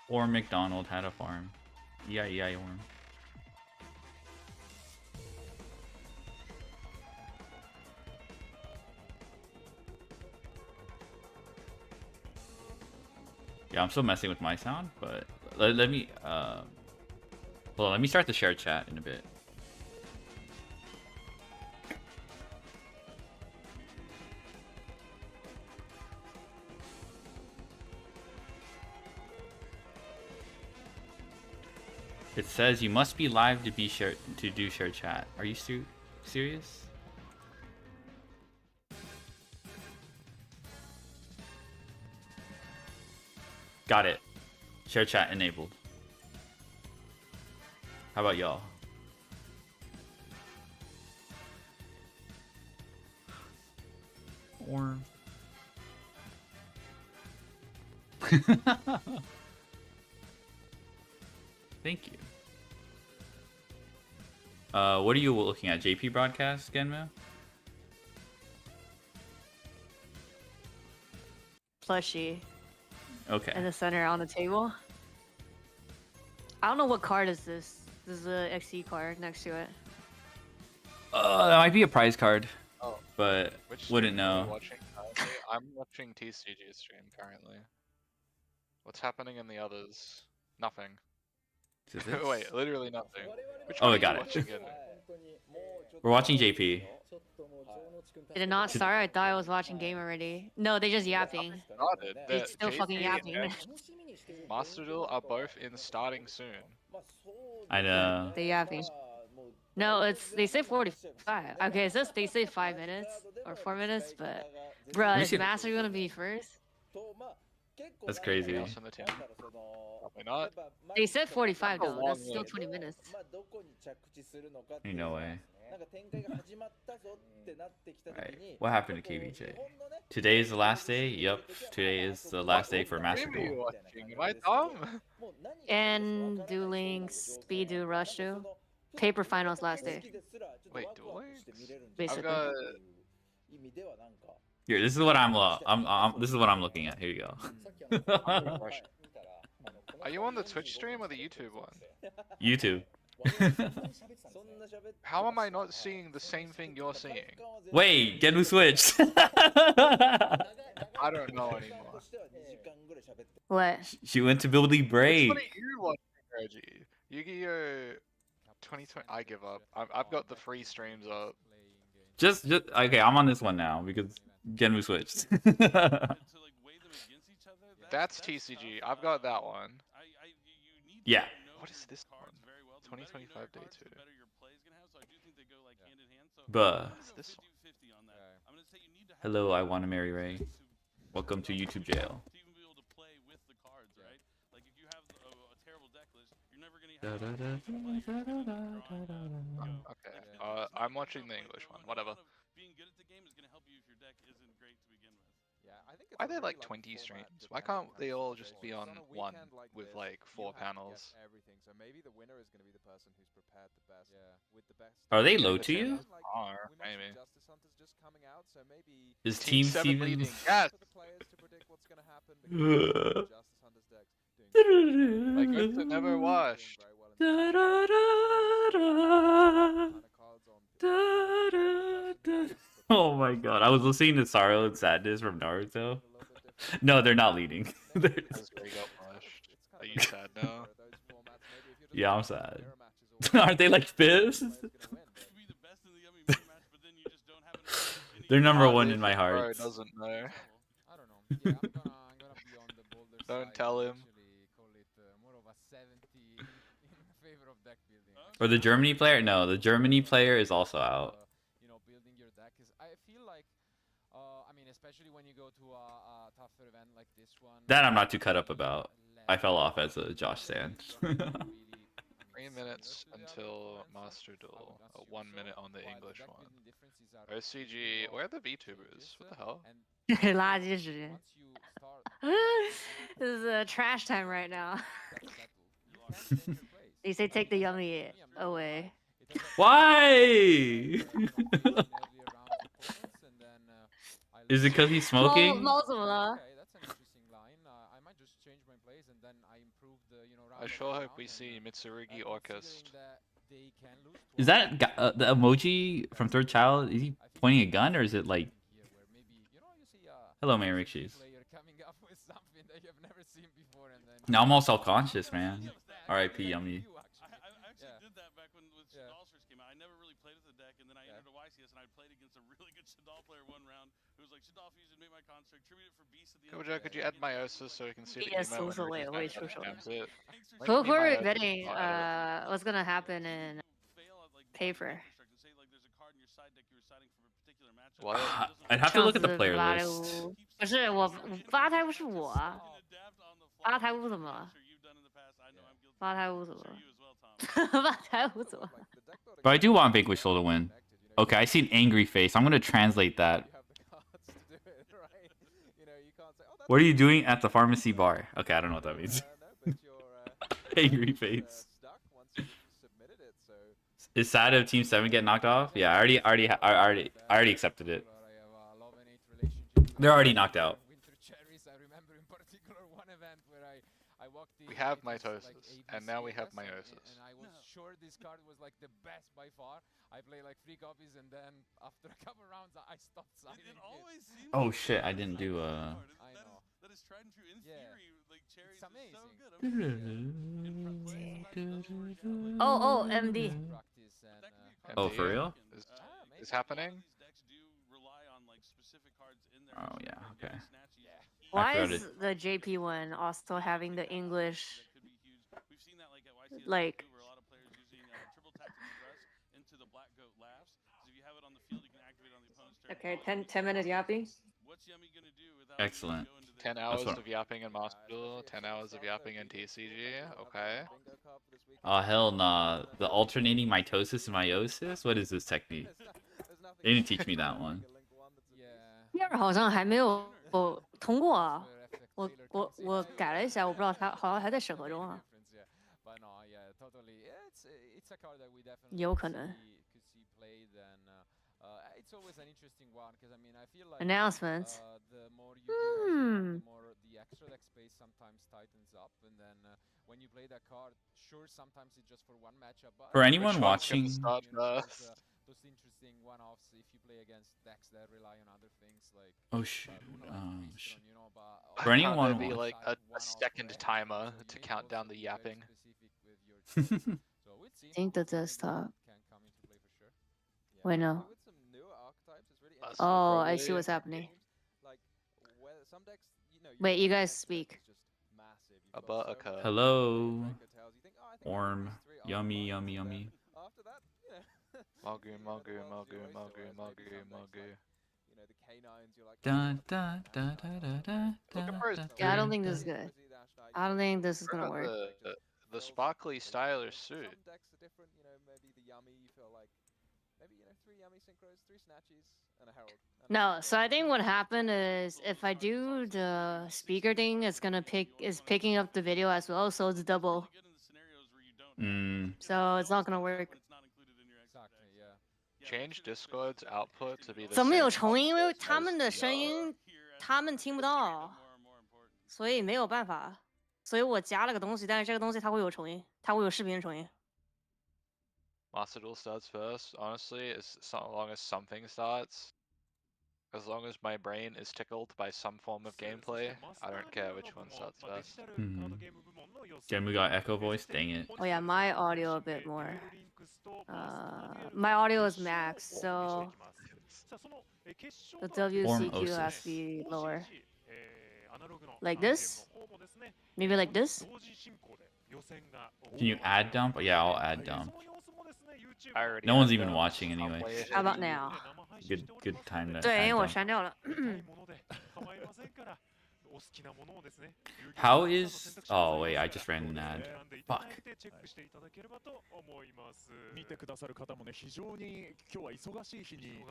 Or McDonald had a farm. E-I-E-I worm. Yeah, I'm still messing with my sound, but let me well, let me start the shared chat in a bit. It says you must be live to be shared to do shared chat. Are you serious? Got it. Share chat enabled. How about y'all? Or thank you. What are you looking at? JP broadcast, Genma? Plushie. Okay. In the center on the table. I don't know what card is this. This is a XC card next to it. That might be a prize card. Oh, but wouldn't know. Watching I'm watching TCG stream currently. What's happening in the others? Nothing. Wait, literally nothing. Which Oh, one I got it. We're watching JP. Did it not start? I thought I was watching game already. No, they just yapping. They still fucking yapping. Master Duel are both in starting soon. I know. They yapping. No, they say 45. Okay, it says they say 5 minutes or 4 minutes, but bruh, is Master gonna be first? That's crazy. Probably not. They said 45 though. That's still 20 minutes. Ain't no way. Right. What happened to KBJ? Today is the last day? Yup. Today is the last day for Master Duel. Am I dumb? And dueling, speed do, rush do. Paper finals last day. Wait, dueling? Basically. Here, this is what this is what I'm looking at. Here you go. Are you on the Twitch stream or the YouTube one? YouTube. How am I not seeing the same thing you're seeing? Wait, get who switched. I don't know anymore. What? She went to Billy Brave. What are you watching, Reggie? Yu-Gi-Oh! 2020. I give up. I've got the free streams up. Just okay. I'm on this one now because Genmu switched. That's TCG. I've got that one. Yeah. What is this one? 2025 day 2. Buh. What's this one? Hello, I want to marry Ray. Welcome to YouTube jail. Okay. I'm watching the English one. Whatever. Why are there like 20 streams? Why can't they all just be on one with like 4 panels? Are they low to you? Are, maybe. Is Team 7 Steven? leading. Yes! Like good to never washed. Oh my god, I was listening to Sorrow and Sadness from Naruto. No, they're not leading. Are you sad now? Yeah, I'm sad. Aren't they like fifth? They're number one in my heart. Doesn't know. Don't tell him. Or the Germany player? No, the Germany player is also out. That I'm not too cut up about. I fell off as a Josh stan. 3 minutes until Master Duel. 1 minute on the English one. OCG. Where are the VTubers? What the hell? This is trash time right now. They say take the yummy away. Why? Is it because he's smoking? I sure hope we see Mitsurugi Orchest. Is that the emoji from Third Child? Is he pointing a gun or is it like? Hello, Mary Rixies. Now I'm all self-conscious, man. R.I.P. Yummy. I actually did that back when Shadal first came out. I never really played with the deck, and then I entered a YCS and I played against a really good Shadal player one round who was like, Shadal fusion, make my construct, tribute it for beast at the end. Kojo, could you add meiosis so we can see the Yes, emo also when wait, Rudy's back wait, on it? Who Link me are we meiosis betting? while I edit. What's gonna happen in paper? What? I'd have to look at the player list. 不是我发台不是我，发台屋怎么了？发台屋怎么了？发台屋怎么了？ But I do want Vanquish Soul to win. Okay, I see an angry face. I'm gonna translate that. What are you doing at the pharmacy bar? Okay, I don't know what that means. Angry face. Is sad if Team 7 get knocked off? Yeah, I already accepted it. They're already knocked out. We have mitosis, and now we have meiosis. And I was sure this card was like the best by far. I played like 3 copies, and then after a couple rounds, I stopped signing it. Oh shit, I didn't do I know. That is tried and true. In theory, like Cherry's It's amazing. so good. Oh, MD. Practice and, Oh, for real? Is happening? Oh yeah, okay. Why forgot is the JP one also having the English? Like. Okay, 10 minutes yapping. Excellent. 10 hours of yapping in Master Duel, 10 hours of yapping in TCG, okay. Oh hell nah. The alternating mitosis and meiosis? What is this technique? They didn't teach me that one. 第二好像还没有通过啊，我改了一下，我不知道他好像还在审核中啊。有可能。It's always an interesting one because I mean I feel like Announcements. The more you do, the more the extra deck space sometimes tightens up, and then when you play that card, sure sometimes it's just for one matchup. But For anyone watching, those interesting one-offs if you play against decks that rely on other things like. oh shoot. For anyone be like a second timer to count down the yapping. I think the desktop. Wait, no. Oh, I see what's happening. Wait, you guys speak. Hello. Orm. Yummy, yummy, yummy. Magu, magu, magu, magu, magu, magu. Dun, dun, dun, dun, dun, dun, dun, Yeah, I don't think this is good. I don't think this is gonna work. The sparkly styler suit. No, so I think what happened is if I do the speaker thing, it's gonna picking up the video as well, so it's double. So it's not gonna work. Change Discord's output to be the 怎么有 same 重音？因为 output 他们的 as 声音他们听不到，所以没有办法。所以我加了个东西，但是这个东西它会有重音，它会有视频重音。Master Duel starts first. Honestly, as long as something starts, as long as my brain is tickled by some form of gameplay, I don't care which one starts first. Again, we got echo voice. Dang it. Oh yeah, my audio a bit more. My audio is max, so the WCQ has to be lower. Like this? Maybe like this? Can you add dump? Yeah, I'll add dump. No one's even watching anyway. How about now? Good time to. 对，因为我 add dump. 删掉了。 How is? Oh wait, I just ran an ad. Fuck. 見てくださる方もね、非常に今日は忙しい日に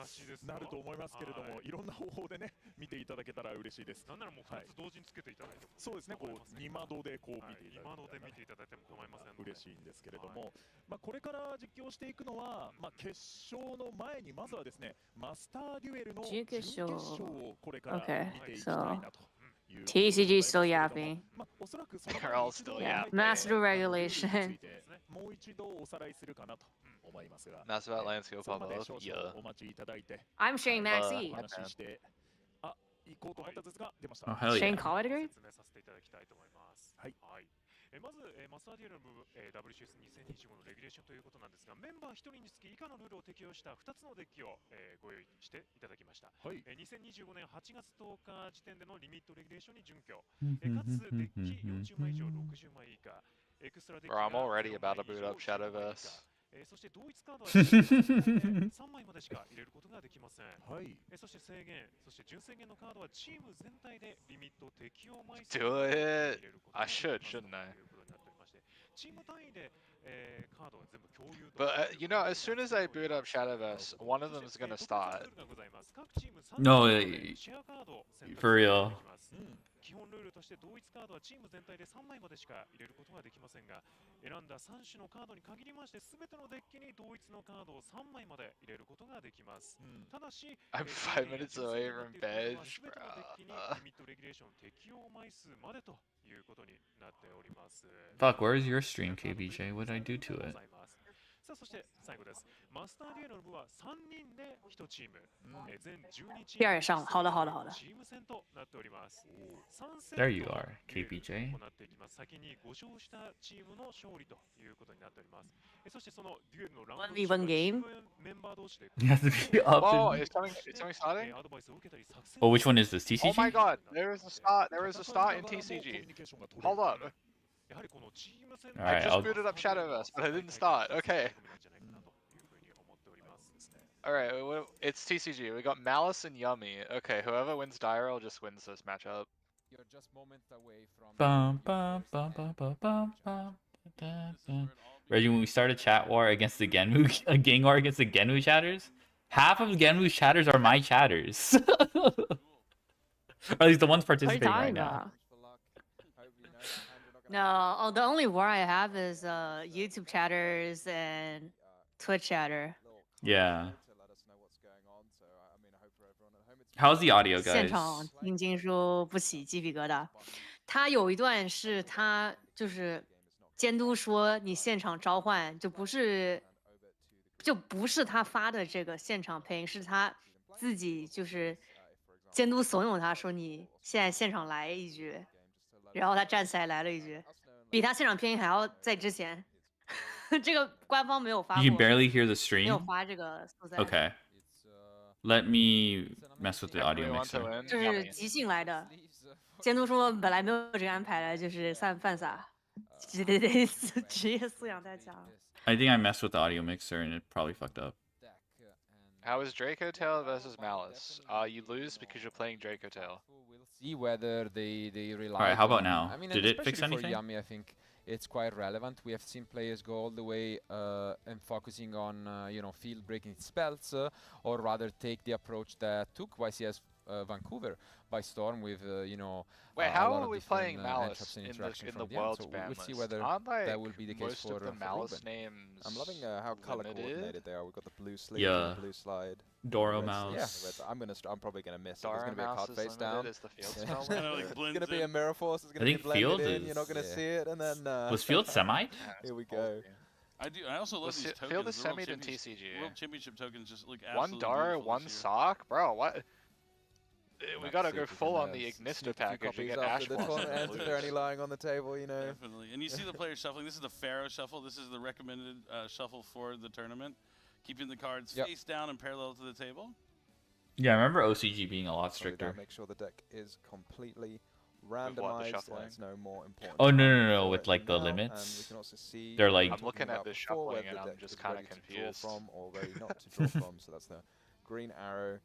なると思いますけれども、いろんな方法でね、見ていただけたら嬉しいです。なんならもう2つ同時につけていただいても、そうですね、こう2窓でこう見ていただいても構いません。嬉しいんですけれども、まあこれから実況していくのは、まあ決勝の前にまずはですね、マスターデュエルの準決勝をこれから見ていきたいなと。TCG still yapping. まあ、おそらくその They're all still Yeah, yapping. master regulation. もう一度おさらいするかなと思いますが、 That's about landscape それ pop まで up. 少々 Yeah. お待ちいただいて、 I'm Shane はい Maxey. お話しして、あ、行こうと思ったんですが、出ました。 Oh, hell yeah. Shane Collard agree? 説明させていただきたいと思います。はい。まず、マスターデュエルのWCS2025 のレギュレーションということなんですが、メンバー1人につき以下のルールを適用した2つのデッキを、ご用意していただきました。はい。2025年8月10日時点でのリミットレギュレーションに準拠。かつ、デッキ40枚以上60枚以下。エクストラデッキ Bro, が I'm already about to 0 boot 枚 up 以上 Shadowverse. そして同一カードは3枚までしか入れることができません。はい。そして制限、そして準制限のカードはチーム全体でリミット適用枚数 Do it. I should, shouldn't I? チーム単位で、カードは全部共有。 But you know, as soon as I boot up Shadowverse, one of them is gonna start. No, for real. 基本ルールとして同一カードはチーム全体で3枚までしか入れることができませんが、選んだ3種のカードに限りまして全てのデッキに同一のカードを3枚まで入れることができます。ただし、 I'm 5 minutes away from bed, 全てのデッキに bro. リミットレギュレーション適用枚数までということになっております。 Fuck, where's your stream, KBJ? What did I do to it? さあそして最後です。マスターデュエルの部は3人で1チーム、全12チーム。第二上，好的好的好的。チーム戦となっております。 There you are, KBJ. 行っていきます。先に5勝したチームの勝利ということになっております。そしてそのデュエルのラウンド 1v1 game? メンバー同士で It has to be Whoa, up. it's coming starting? アドバイスを受けたり作戦 Oh, which one is this? Oh my TCG? god, there is a start in TCG. Hold up. やはりこのチーム戦 Alright, I just I'll- booted up Shadowverse, but I didn't start. Okay. Alright, it's TCG. We got Malice and Yummy. Okay, whoever wins Diral just wins this matchup. You're just moments away from Bum, bum, bum, bum, bum, bum, bum, da, da. Reggie, when we start a chat war against the Genwu, a gang war against the Genwu chatters, half of Genwu's chatters are my chatters. Or at least the ones What are you participating right talking now. about? for luck. Hope you know that hand, you're not gonna No, oh, the only war I have is YouTube chatters and Twitch chatter. Yeah. to let us know what's going on. So I mean, I hope for everyone at home it's How's the audio, 现 guys? 场听经书不起鸡皮疙瘩。他有一段是他就是监督说你现场召唤就不是他发的这个现场配音，是他自己就是监督怂恿他说你现在现场来一局，然后他站起来来了一局，比他现场配音还要在之前。这个官方没有发 You 过， can barely hear the 没有 stream? 发这个素材， Okay. It's Let me mess with the Who audio wants to mixer. win? 就是 Yummy. 即兴来的。 leaves, 监督说本来没有这个安排的，就是犯傻，职业素养太强了。 I think I messed with the audio mixer and it probably fucked up. deck, and How is Draco Tail versus Malice? You lose because you're playing Draco Tail. we'll see whether they rely. Alright, how about on- now? I mean, Did and it fix especially for anything? Yummy, I think it's quite relevant. We have seen players go all the way and focusing on field breaking spells, or rather take the approach that took YCS Vancouver by storm with Wait, a how lot are of we different, playing Malice entraps and in interaction the from the end. world's So ban we'll see list? whether Aren't like that will be the case most for of the for Malice Ruben. names I'm loving how color limited? coordinated they are. We've got the blue sleeve Yeah. and the blue slide. Doro Red mouse. sleeve and the red. I'm probably gonna miss it. There's Dara gonna be a Mouse card is face limited down. as the field Yeah. spell. Kinda like It's blends gonna be a in. mirror force. It's gonna think be blended Field in. You're not is- gonna Yeah. see it, and then Was Field semi? Here we go. I do. I also love Was these Field tokens. is the World semied in Champions- TCG. World Championship tokens just look One absolutely Dara, beautiful one this year. sock? Bro, what? We Max gotta go Super full on Nurse. the Sneak Ignister a few package and copies get after Ash the Blossom tournament ends if they're only Blues. lying on the table, you know. Definitely. And you see the players shuffling. This is the Pharaoh shuffle. This is the recommended shuffle for the tournament. Keeping the cards Yep. face down and parallel to the table. Yeah, I remember OCG being a lot Copy that, stricter. Make sure the deck is completely what, the randomized. shuffling? There's no more important. Oh, no, time no, no, for with, it like, the now, limits. And we can also see They're like- I'm looking at about this before shuffling whether and the I'm deck just is kinda ready to draw confused. from or ready not to draw from. So that's the green arrow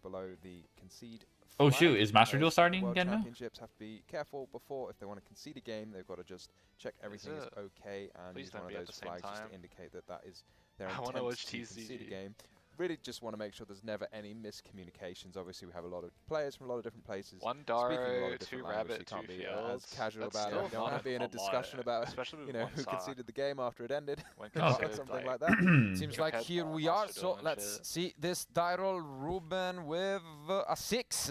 below the concede. Oh, flag, shoot, is Master as Duel the starting World again now? Championships have to be careful before, if they want to concede a game, they've got to just check everything is it? okay and Please use don't one of be at those the same flags just time. to indicate that that is their I intent wanna watch to concede a TCG. game. Really just want to make sure there's never any miscommunications. Obviously, we have a lot of players from a lot of different places. One speaking a lot Dara, of two different languages, rabbit, you can't two be fields. as casual That's about still it. You don't want fun to be in a lot, discussion about especially with you know one who sock. conceded the game after it ended. When Oh. considered, Something like, like that. Seems Your like head here ball we must are. be So doing let's shit. see this die roll. Ruben with a 6.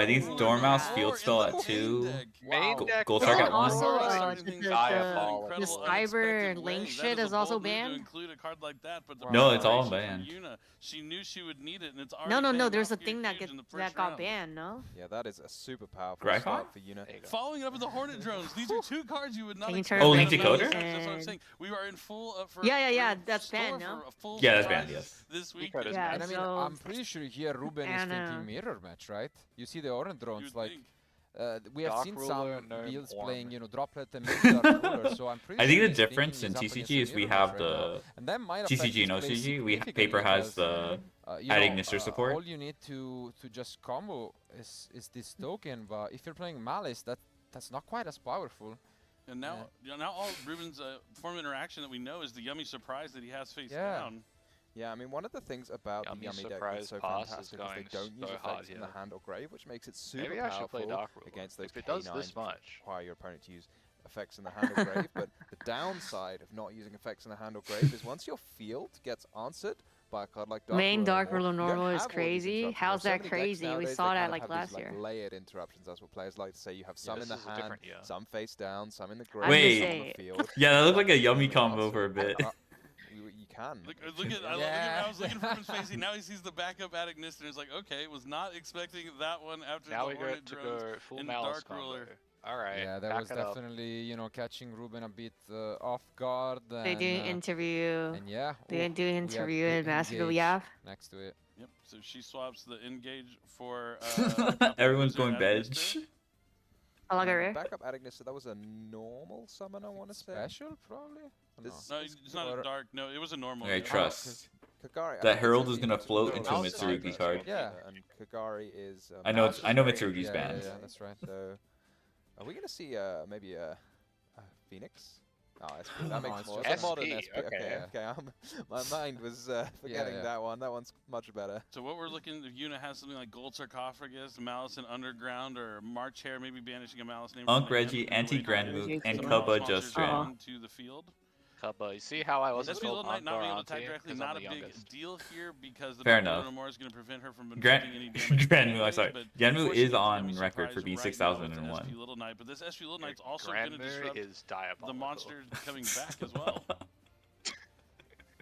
I think it's Dormouse, Yeah. Field Spell at 2. Main Wow. deck. Gold Isn't Shark at 1. also Everything's diabolical. the cyber and link shit is also banned? No, it's all banned. She knew she would need it, and it's No. There's a thing that got banned. No. Yeah, that is a super powerful Greifon? start for Yuna. There you go. Following up with the Hornet drones. These are two cards you would not Can you expect. turn Oh, Link Link Decoder? That's what I'm saying. We are in full for Yeah, for that's store banned, no? for a full Yeah, that's banned, surprise yes. This week. Decode is Yeah, banned. And I mean, so- I'm pretty sure here Ruben is Anna. thinking mirror match, right? You see the orange drones, like, We have Dark seen Ruler, some Gnome, builds Orm. playing, Droplet and maybe Dark Ruler, so I'm pretty I think sure the his thinking difference in is up against TCG is we Mirror have Match right now. the And that might affect TCG his and play OCG. significantly Paper has because, the you adding know, Nisser support. all you need to just combo is this token, but if you're playing Malice, that's not quite as powerful. And now, now all Ruben's form of interaction that we know is the yummy surprise that he has face Yeah. down. Yeah, I mean, one of the things about Yummy the Yummy deck Surprise that's so Pass is fantastic is going they don't use so effects hard in the here. hand or grave, which makes it super Maybe I should play powerful Dark Ruler. against those If it does this K9s, much. which require your opponent to use effects in the hand or grave. But the downside of not using effects in the hand or grave is once your field gets answered by a card like Dark Main Ruler Dark or Ruler you don't normal is have all these crazy. interruptions. How's There are that so many decks crazy? We nowadays saw that that kind of like have last these, year. layered interruptions. That's what players like to say. You have some this in the is a hand, different year. some face down, some in the I'm grave, just Wait. some on saying. the field. Yeah, that looked like a That's yummy really combo awesome. for a bit. You can. Look at, Yeah. I was looking for Ruben's face. Now he sees the backup Attic Nister and he's like, okay, was not expecting that one after Now the we Hornet get to drones go full in Malice Dark combo. Ruler. Alright, Yeah, that back was it up. definitely, catching Ruben a bit off guard. They And, do an interview. and yeah, They ooh, do an we have interview the in Master engage Yav. next to it. Yep, so she swaps the engage for Everyone's Wizard going Attic veg. Nister. I like it. Backup Attic, so that was a normal summon, I want to say. Special, probably? Or This- no? No, it's not a dark. No, it was a normal. Okay, yeah. trust. Kagari, That I Herald think is gonna it's float a into little a outside Mitsurugi of card. it, Yeah. And Kagari is. I know Magic. Mitsurugi's Yeah, banned. yeah, that's right. So, are we gonna see maybe a Phoenix? Oh, SP. That makes it's more. just It's a modern SP, SP. Okay, okay. okay. My mind was forgetting yeah. that one. That one's much better. So what we're looking, if Yuna has something like Gold Sarcophagus, Malice in Underground, or March Hair, maybe banishing a Malice name. Unc Reggie, Anti-Grand Mook, and Some Kubba Sponsors just go ran. into the field. Kubba, you see how I wasn't SP Little told Knight not being able to Auntie? attack directly, 'Cause not I'm a the big youngest. deal here because the Fair Dark enough. Ruler more is going to prevent her from Gran- inflicting any damage. Granmu, I'm sorry. but Granmu before she is gets the on Yummy record for Surprise being right now, 6001. it's an SP Little Knight, but this SP Little Knight's also Grand going to Moon disrupt is the diabolical. monster coming back as well.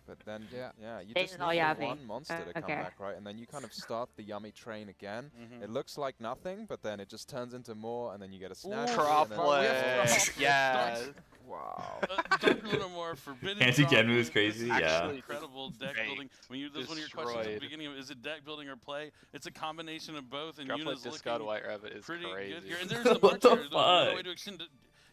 But then, Yeah. you They just know need you the have me. one monster to come Okay. back, right? And then you kind of start the Yummy train again. Mhm. It looks like nothing, but then it just turns into more, and then you get a snatch. Croplet! Yeah! Wow. Dark Ruler more forbidden. Anti-Genmu is Droplet. crazy, This is yeah. Incredible deck Great. building. When you, this is one of your questions at the Destroyed. beginning of, is it deck building or play? It's a combination of both, and Droplet Yuna's Discard looking White Rabbit is pretty crazy. good here. And there's the What the March Hair, no fuck? way to extend it.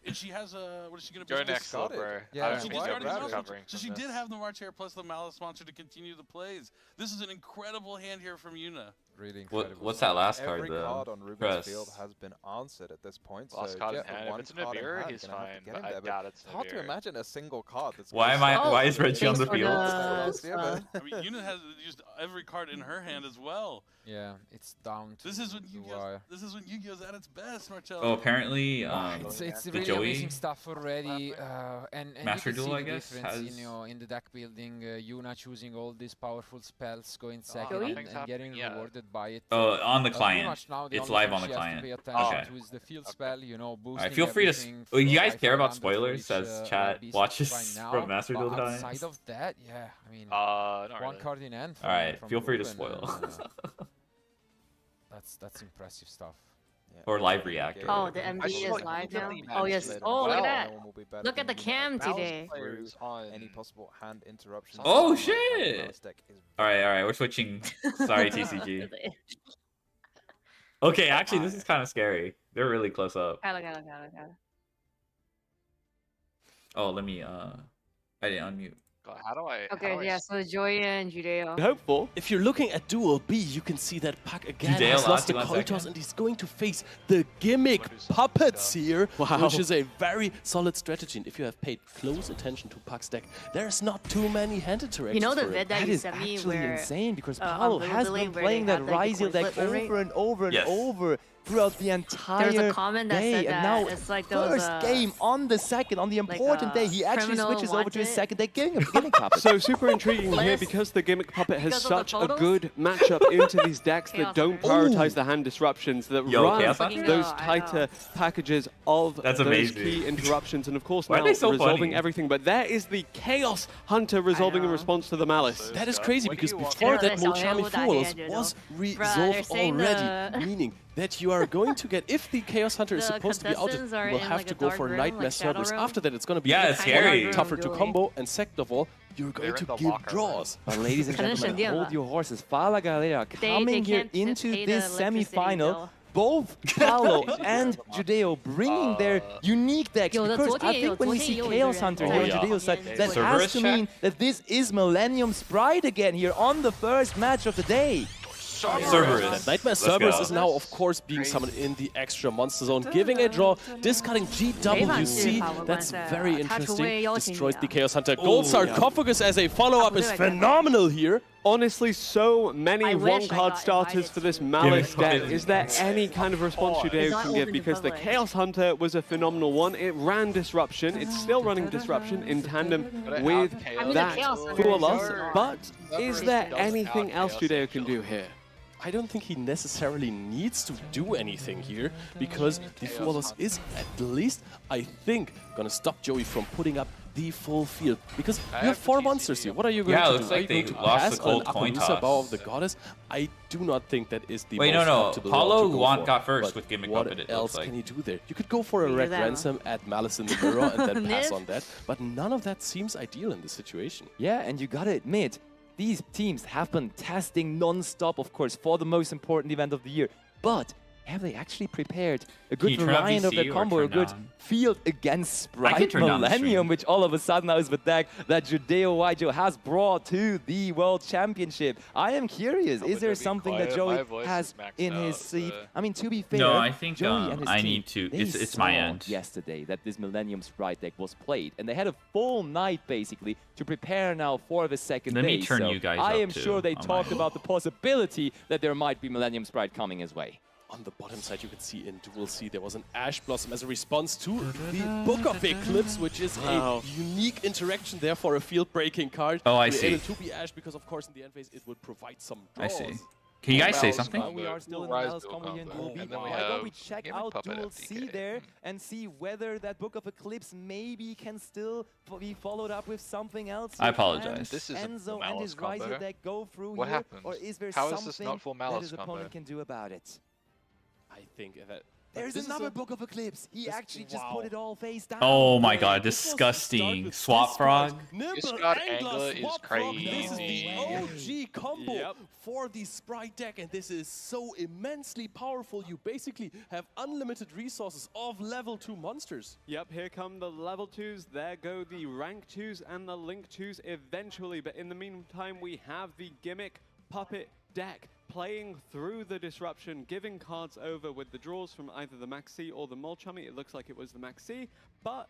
And she has a, what is she going to Go be? next, discarded. little bro. Yeah, I don't She think White discarded the nobody's Rabbit. Malice recovering Monster. So from she this. did have the March Hair plus the Malice Monster to continue the plays. This is an incredible hand here from Yuna. Really incredible. What's that last Every card card though? on Ruben's Press. field has been answered at this point. Lost so card in just the hand. If one it's an card in Avira, hand, he's gonna have to fine, get but him I there, but doubt it's it's hard to Avira. imagine a single card that's Why gonna am I? stop Why is the Reggie on Thanks the for field? last year, the but- I mean, Yuna has used every card in her hand as well. Yeah, it's down to This is when the Yu-Gi-Oh's, wire. this is when Yu-Gi-Oh's at its best, Marcello. Oh, apparently, It's the really Joey amazing stuff already, and Master you can Duel, see I the guess, difference has- in the deck building. Yuna choosing all these powerful spells, going second, Joey? and getting Yeah. rewarded by it. Oh, on the Pretty client. much now the It's only live thing on the she has to client. pay attention Okay. to is the field spell, boosting Alright, feel free to. everything Oh, you for guys care about 500 for spoilers? each, Says chat beast watches right now, from Master but Duel outside times. of that, yeah, I mean, Not one really. card in hand. All right, from feel free to Ruben, spoil. That's impressive stuff. Yeah, Or live okay, react. okay. Oh, the I MD saw is you live now. immediately Oh yes. mentioned Oh, look at Duel. that. One will be better Look at the than cam Mouse today. players on any possible hand interruptions. Oh, The shit! Mouse deck is All right, we're switching. Sorry, TCG. Okay, actually, this is kind of scary. They're really close up. Look at it. Oh, let me. I didn't unmute. God, how do I? Okay, yeah, so Joya and Judeo. Hopeful. If you're looking at Duel B, you can see that Puck again Judeo has lost the last coin 1 toss second. and he's going to face the gimmick What is this puppets stuff? here, Wow. which is a very solid strategy. And if you have paid close attention to Puck's deck, there's not too many hand interactions. You know the for vid it. that That you is sent me actually where insane because on Paolo Little has Billy been where playing they that had, like, the Ryzel coin deck flip rate? over and over and Yes. over throughout the there entire was a comment that day, said and that now it's like those first game on the second, on the important day, he actually criminal switches over to his wanted. second deck, giving a beginning puppet. So super intriguing here Players- because the gimmick puppet has because of the such a photos? good matchup into these decks that Chaos don't Hunter. prioritize the hand disruptions, that Yo, run Chaos Hunter? those I know. tighter packages of That's those amazing. key interruptions, and of course Why are now they so resolving funny? everything. But there is the Chaos Hunter resolving in know. response to the Malice. So That is Scott, crazy what do because you want? before Yeah, that that's how Molchami I Fools did, was they're resolved saying already, the- meaning that you are going to get, if the Chaos Hunter is The supposed to be out, contestants you are will in, have like, to a go dark for room, Nightmare like Shadow Cerberus. Room. After that, it's going to be Yeah, even it's scary. tougher to Dueling. combo, and second of all, you're going They're to in the give locker room. draws. But ladies and Kind of gentlemen, entendido. hold your horses. Fala Galera They coming here can't into pay the this electricity semi-final, bill. both Paolo and Judeo bringing their unique decks. Yo, that's Because what I he- think when we what see he Chaos is Hunter doing. here on Oh, yeah. Judeo's side, that Cerberus has to check? mean that this is Millennium Sprite again here on the first match of the day. Cerberus. Nightmare Let's Cerberus go. is now, of course, being summoned in the extra monster zone, giving a draw, discarding GWC. That's very interesting. Destroys the Chaos Hunter. Gold Sarcophagus as a follow-up is phenomenal here. Honestly, so many I wish I one-card got starters invited for this to- Malice Give me deck. five. Is there any kind of response It's Judeo not can give? open Because the public. Chaos Hunter was a phenomenal one. It ran Disruption. It's still running Disruption in tandem with I mean, the that Chaos Hunter for is loss. hard. But is there doesn't anything out else Chaos Judeo can Angel. do here? I don't think he necessarily needs to do anything here, because the Fualos is at least, I think, gonna stop Joey from putting up the full field. Because I you have have 4 the monsters TCG. here. What are you going Yeah, to it do? looks Are like you going they to lost pass the cold an coin Appaloosa Bow toss. of the Goddess? I do not think that is the Wait, most no. optimal Paulo route to go for. got first But with Gimmick what Puppet, it else looks like. can you do there? You could go for a Figure Red that out. Ransom, add Malice in the mirror, and then pass Nip. on that. But none of that seems ideal in this situation. Yeah, and you gotta admit, these teams have been testing non-stop, of course, for the most important event of the year. But have they actually prepared a Can you good turn up variant of their VC or combo, a turn good down? field against Sprite turn down the Millennium, stream. which all of a sudden now is the deck that Judeo Waijo has brought to the World Championship? I am curious, Oh, is but there be something that quiet, Joey my voice has is maxed in his out, sleeve? so- I mean, to be fair, No, I think Joey and his I team, need to. they It's my saw end. yesterday that this Millennium Sprite deck was played, and they had a full night basically to prepare now for the second Let day. me turn So you guys I up am too sure they on talked my- about the possibility that there might be Millennium Sprite coming his way. On the bottom side, you can see in Duel C there was an Ash Blossom as a response to the Book of Eclipse, which is Wow. a unique interaction there for a field-breaking card. Oh, I Created see. to be Ash because, of course, in the end phase it would provide some I draws. see. Can you guys say Malice something? combo. We are still in the Rise Malice Duel combo here in combo. Duel B. And then we Why don't have we check Gimmick out Puppet Duel FDK. C there and see whether that Book of Eclipse maybe can still be followed up with something else? I here? apologize. Can This isn't Enzo the and Malice his Riser combo. deck go through What here? happened? Or is there How is something this not full that Malice his combo? opponent can do about it? I think that... There's this is another a- Book of Eclipse. He this- actually just wow. put it all face down. Oh my god, This was the start disgusting. with Swap Discard. Frog. Nimble Discard Angler Angler is Swap Frog. This is crazy. the OG combo Yep. for the Sprite deck, and this is so immensely powerful. You basically have unlimited resources of level 2 monsters. Yep, here come the level 2s. There go the rank 2s and the link 2s eventually. But in the meantime, we have the Gimmick Puppet deck playing through the disruption, giving cards over with the draws from either the Max C or the Molchummy. It looks like it was the Max C, but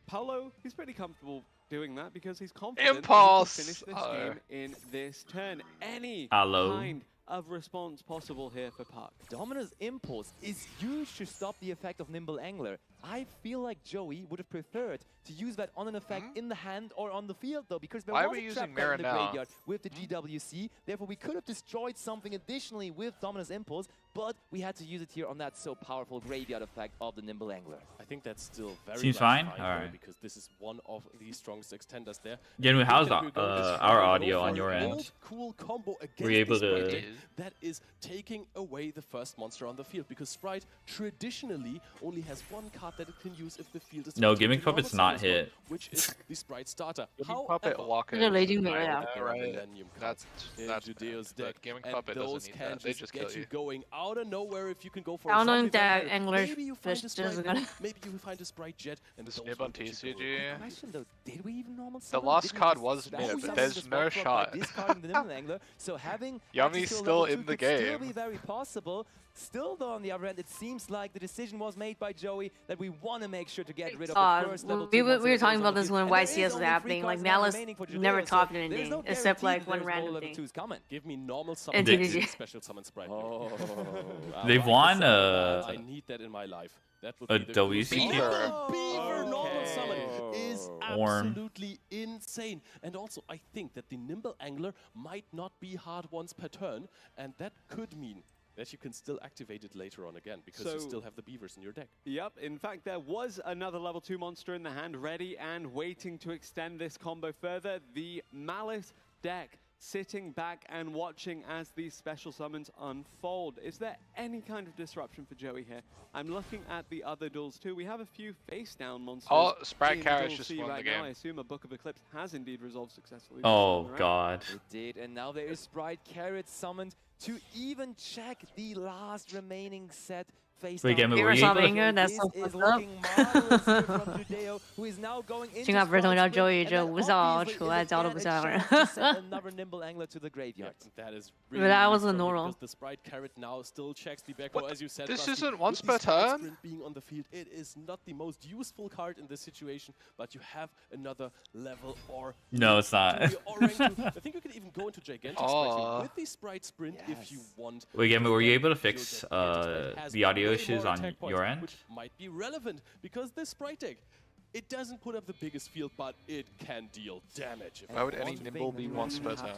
Paolo, he's pretty comfortable doing that because he's confident Impulse! that he can finish this Uh-oh. game in this turn. Any Hello. kind of response possible here for Puck. Dominus Impulse is huge to stop the effect of Nimble Angler. I feel like Joey would have preferred to use that on an effect in the hand or on the field, though, because there Why are was we a trap using card Mirror in the now? graveyard with the GWC. Therefore, we could have destroyed something additionally with Dominus Impulse, but we had to use it here on that so powerful graveyard effect of the Nimble Angler. I think that's still very Seems much fine? though, Alright. because this is one of the strongest extenders there. Genwu, how's We're going our to audio go on for your an end? old cool combo against Were you able the Sprite to- deck that is taking away the first monster on the field, because Sprite traditionally only has one card that it can use if the field is No, about to Gimmick be normal Puppet's not size one, hit. which is the Sprite starter. Gimmick Puppet However, Walker. They're raging me Right, right yeah, after. right. Millennium cards in that's Judeo's bad, deck, but Gimmick and Puppet those doesn't need can that. They just just get kill you you. going out of nowhere if you can go for a I don't know zombie if that vampire. Angler Maybe you fish find a is Sprite gonna- Jet, maybe you find a Sprite Jet, and those Snip will on get you going. TCG. Question though, did we even normal The summon? lost Didn't we card just was smash mid, summon but the there's Swap no Frog by shot. discarding the Nimble Angler? So having Yummy's access to a still level in 2 the could Still game. be very possible. Still, though, on the other hand, it seems like the decision was made by Joey that we want to make sure to get rid of the first level 2 we monster were that talking goes about on the this field. when And there YCS is was only 3 happening. Like cards now Malice remaining for never Judeo, talked so there's anything no except guarantee like that one there's no random level thing. 2s coming. Give me normal summon And Sprite, TDG. special summon Sprite. Oh, They've like won the sound of that. a I need that in my life. That would a be the WC coolest. Beaver. Beaver normal Okay. summon is Orn. absolutely insane. And also, I think that the Nimble Angler might not be hard once per turn, and that could mean that you can still activate it later on again, because you So- still have the beavers in your deck. Yep, in fact, there was another level 2 monster in the hand, ready and waiting to extend this combo further. The Malice deck sitting back and watching as these special summons unfold. Is there any kind of disruption for Joey here? I'm looking at the other duels too. We have a few face down monsters. Oh, Sprite in Carriage Duel just C won the right now. game. I assume a Book of Eclipse has indeed resolved successfully. Oh god. It did, and now there is Sprite Carrot summoned to even check the last remaining set. Wait, Gamma, were you able to... That's so fucked up. 这个不是同叫周宇这无效除外交都不像人。 That is But really that was strong a normal. because the Sprite Carrot now still checks the back row, as you said. This Rusty, isn't once with per the Sprite turn? Sprint being on the field, it is not the most useful card in this situation, but you have another level or... No, it's not. or rank two. I think you could even go into Gigantic Sprite with the Sprite Sprint if you want. Wait, Gamma, were you able to fix the audio issues on your end? Which might be relevant because this Sprite deck, it doesn't put up the biggest field, but it can deal damage. Why would any nimble be once per turn?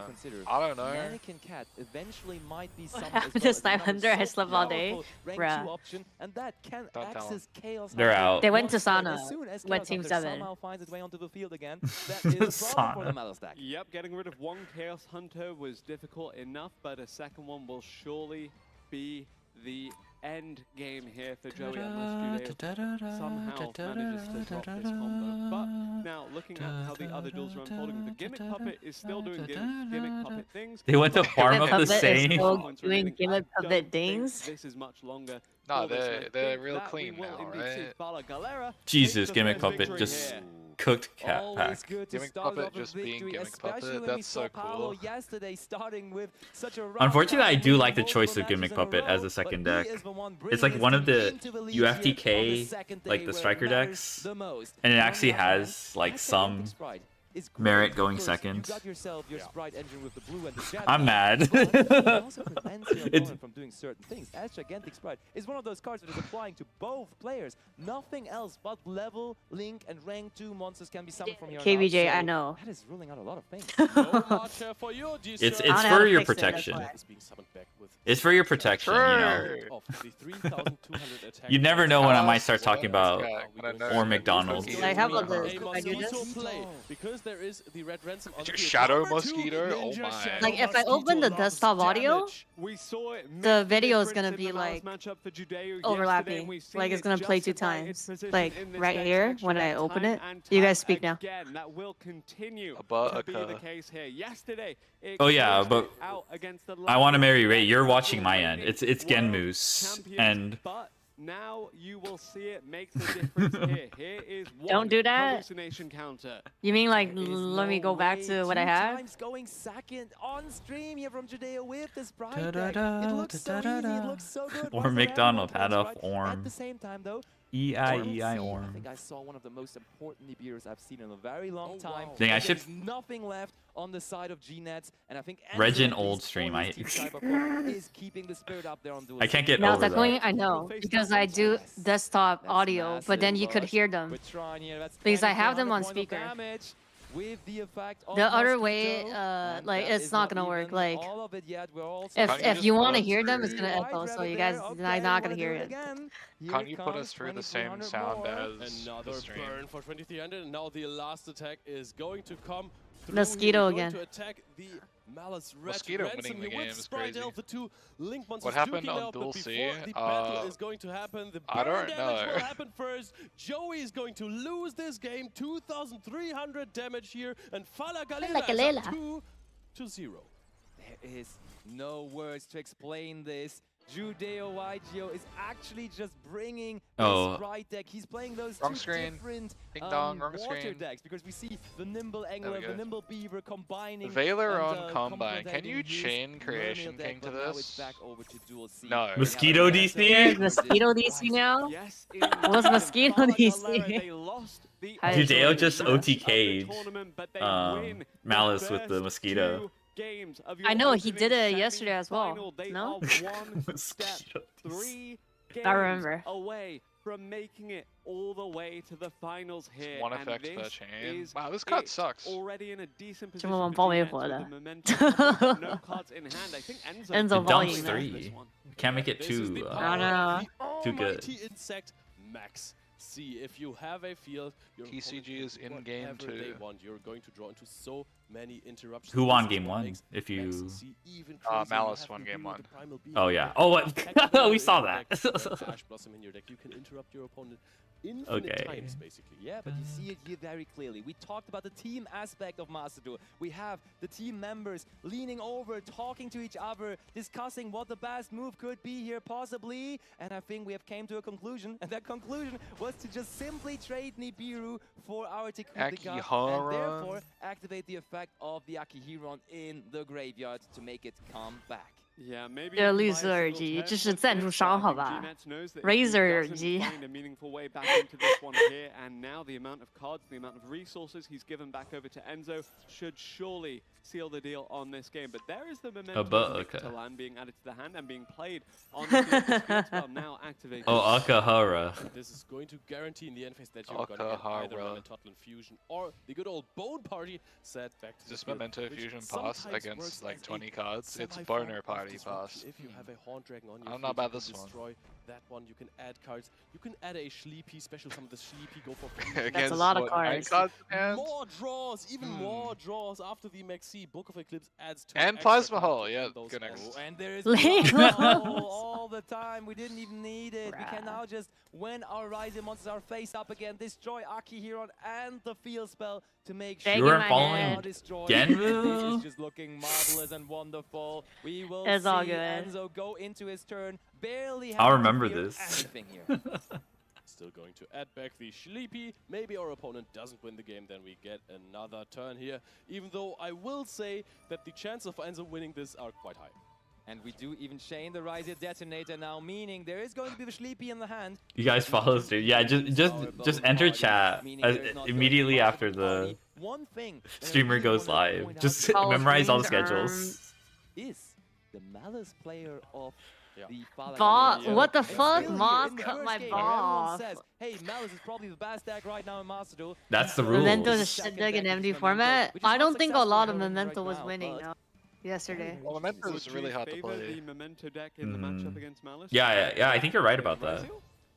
I don't know. Mannequin Cat eventually might be What summoned happened as to well as Snipe another Hunter? I so slept all day. powerful rank Bruh. 2 option, and that can Don't tell access Chaos They're Hunter out. They went once to again. Sana. As soon as Went Chaos Team Hunter 7. somehow finds its way onto the field again, that is a problem for the Sana. Malice deck. Yep, getting rid of one Chaos Hunter was difficult enough, but a second one will surely be the end game here for Joey unless Judeo somehow manages to drop this combo. But now, looking at how the other duels are unfolding, the Gimmick Puppet is still doing Gimmick Puppet things. They went to farm up the Puppet is same. still doing Gimmick I don't Puppet think things. This is much longer. No, for this, and I they're think real that we clean will now, indeed see right? Fala Galera Jesus, take the Gimmick first Puppet victory just here. cooked Cat Always Pack. good to Gimmick start Puppet off a just being victory, Gimmick Puppet, especially when we that's saw so Paolo cool. yesterday starting with such a rough Unfortunately, I start, do winning like the multiple choice of matches Gimmick in a Puppet as row, a second but he deck. is the one It's bringing like his one of team the into the lead here on the UFTK, second like day the where striker it matters decks, the most. and it On the actually other hand, has like that some Gigantic Sprite is great merit going because second. You got yourself your Sprite engine with the blue and the jet. I'm mad. But it also prevents your It's- opponent from doing certain things. As Gigantic Sprite is one of those cards that is applying to both players. Nothing else but level, link, and rank 2 monsters can be summoned from your KBJ, hand, I so know. That is ruling out a lot of things. No marcher for you, It's I don't know how for to your fix it, that's protection. why. is being summoned back with It's for your protection, you know. Sure. of the 3,200 attack. You never know when I might Us, start talking about or McDonald's. Like, how about this? A Could I do mosquito this? play, because there is the red ransom on the field. Shadow Number two, Mosquito? Oh Ninja my. Shadow Like, if I open the Mosquito desktop loves audio, damage. We saw it the make video is difference gonna in be the last like matchup for Judeo yesterday, overlapping. and we've seen Like, it's it gonna play 2 justify its times. position Like in this right deck's here extra when I deck open time it. and You time guys speak now. again. That will continue But to be the okay. case here. Yesterday, it Oh yeah, closed but it out against the I want to last marry Ray. two You're watching my remaining end. It's world Genmoose, champions, and but now you will see it make the difference here. Here is one Don't do that. hallucination counter. You mean like There is let me no go back way. to what I 2 had? times going second on stream here from Judeo with this Sprite deck. It looks so easy, it looks so good. Or Why is there McDonald everyone had playing a Sprite? At form. the same time though, EI I Orm. think I saw one of the most important debutters I've seen in a very long time. wow. Dang, I And should- there's nothing left on the side of G-Nets, and I think Regin Enzo, at old least stream, on his I- team Cyberpunk, is keeping the spirit up there on Duel. I can't get No, over technically that. I know because I do desktop That's audio, but then you could massive, hear them. We're trying here, that's Because I 20 have them 100 on points of speaker. damage with the effect of The other way, Mosquito, like and it's that not is gonna work. even Like all of it yet. We're also if Can't you if just you put want to us hear them, it's through- gonna White echo. So rabbit you there, guys okay, are not wanna gonna do hear it it. again. Here Can't it you put comes, us through the same 2300 sound more. as Another the stream? burn for 2300, and now the last attack is going to come through. Mosquito Here, going again. to attack the Malice Red Mosquito Ransom winning the here with game is Sprite crazy. Alpha 2 Link monsters What happened duking on out, but Duel before C? the battle is going to happen, the I burn don't damage know. will happen first. Joey is going to lose this game, 2,300 damage here, and Fala Galera is up 2-0. There is no words to explain this. Judeo YGO is actually just bringing Oh. this Sprite deck. He's playing those Wrong two screen. different Ding dong, wrong water screen. decks because we see the Nimble we Angler, go. the Nimble Beaver combining. Veiler and, on Combine. Can complementing you his chain Creation Mermaid King deck, to but now it's this? back over to Duel C. No. We have Mosquito a DC? There's Mosquito DC now. Yes, What's Mosquito Fala DC? Galera, they lost the How Dude, did Dale you just do that? OTK'd tournament, but they win the Malice with the first Mosquito. 2 games of I your know, he opening did it yesterday as well. semi-final. They No? are one step, Mosquito. 3 games I remember. away from making it all the way to the finals here. One and effect per this chain. is Wow, this card it. sucks. Already in a decent 这 position 么 for 暴力 G-Nets 活 with 的 the momentum, but no cards in hand. I think Enzo Enzo It volume dumps now. 3. Can't make it This is too the uh, power I of know. the too good. almighty insect Max. see. If you have a field, your TCG opponent can is do in game whatever they too. want. You're going to draw into so many interruptions. Who won This is game what one? makes If Max you. C even crazier. You Malice have won the game hero, one. the primal being Oh in yeah. deck. Oh, Activator we saw in that. deck, the Ash Blossom in your deck. You can interrupt your opponent infinite Okay. times, basically. Yeah, but you see it here very clearly. We talked about the team aspect of Master Duel. We have the team members leaning over, talking to each other, discussing what the best move could be here possibly. And I think we have came to a conclusion. And that conclusion was to just simply trade Nibiru for our Tekudika. And Akiharon. therefore activate the effect of the Akiharon in the graveyard to make it come back. Yeah, maybe 这 even 绿 by a 色耳 single 机， turn 这是 with 赞助 this, 商 I 好 think 吧 Gnet knows that if he ？Razer 耳 doesn't 机。 find a meaningful way back into this one here, and now the amount of cards, the amount of resources he's given back over to Enzo should surely seal the deal on this game. But there is the momentum of okay. to land being added to the hand and being played on the field. The field spell now activated. Oh, Akahara. This is going to guarantee in the end phase that you're going to get either Akahara. Metatotlan Fusion or the good old Bone Party set back to Is this the field, Memento which Fusion pass sometimes against works like as a 20 cards? It's semi-form Boner of Party disruption. pass. If you have a Haunt Dragon on your I don't field, know about you this can one. destroy that one. You can add cards. You can add a Sleepy special summon. The Sleepy go for Against a lot of what, 9 cards. cards in hand? more draws, even more draws after the Maxi Book of Eclipse adds 2 And extra Plasma cards Hull, to yeah, those good cards. next. And there is Legos. Plasma Hull all the time. We didn't even need it. We can Bruh. now just, when our rising monsters are face up again, destroy Akiharon and the field spell to make sure Bang You weren't my following head. they are destroyed. Genmu? This is just looking marvelous and wonderful. We will It's see all good. Enzo go into his turn, barely I'll having to remember fear this. anything here. Still going to add back the Sleepy. Maybe our opponent doesn't win the game, then we get another turn here. Even though I will say that the chances of Enzo winning this are quite high. And we do even chain the Riser Detonator now, meaning there is going to be the Sleepy in the hand. You guys follow through. Yeah, just enter chat immediately after the One thing that I streamer really goes wanted to live. point out Just here Follow memorize all the streams, schedules. is the Malice player of the Fala Ball. Galleria. What the And fuck? still here Moss in the cut first my game, ball everyone off. says, hey, Malice is probably the best deck right now in Master Duel. That's the Memento rules. is a shit deck in Second MD deck is format. Memento, which is I not don't think a successful lot of going Memento right was now, winning but- though. Yesterday. Well, Memento Would is you really hard to favor play. the Memento deck in the matchup against Malice? Yeah, I think you're right about that. Riser?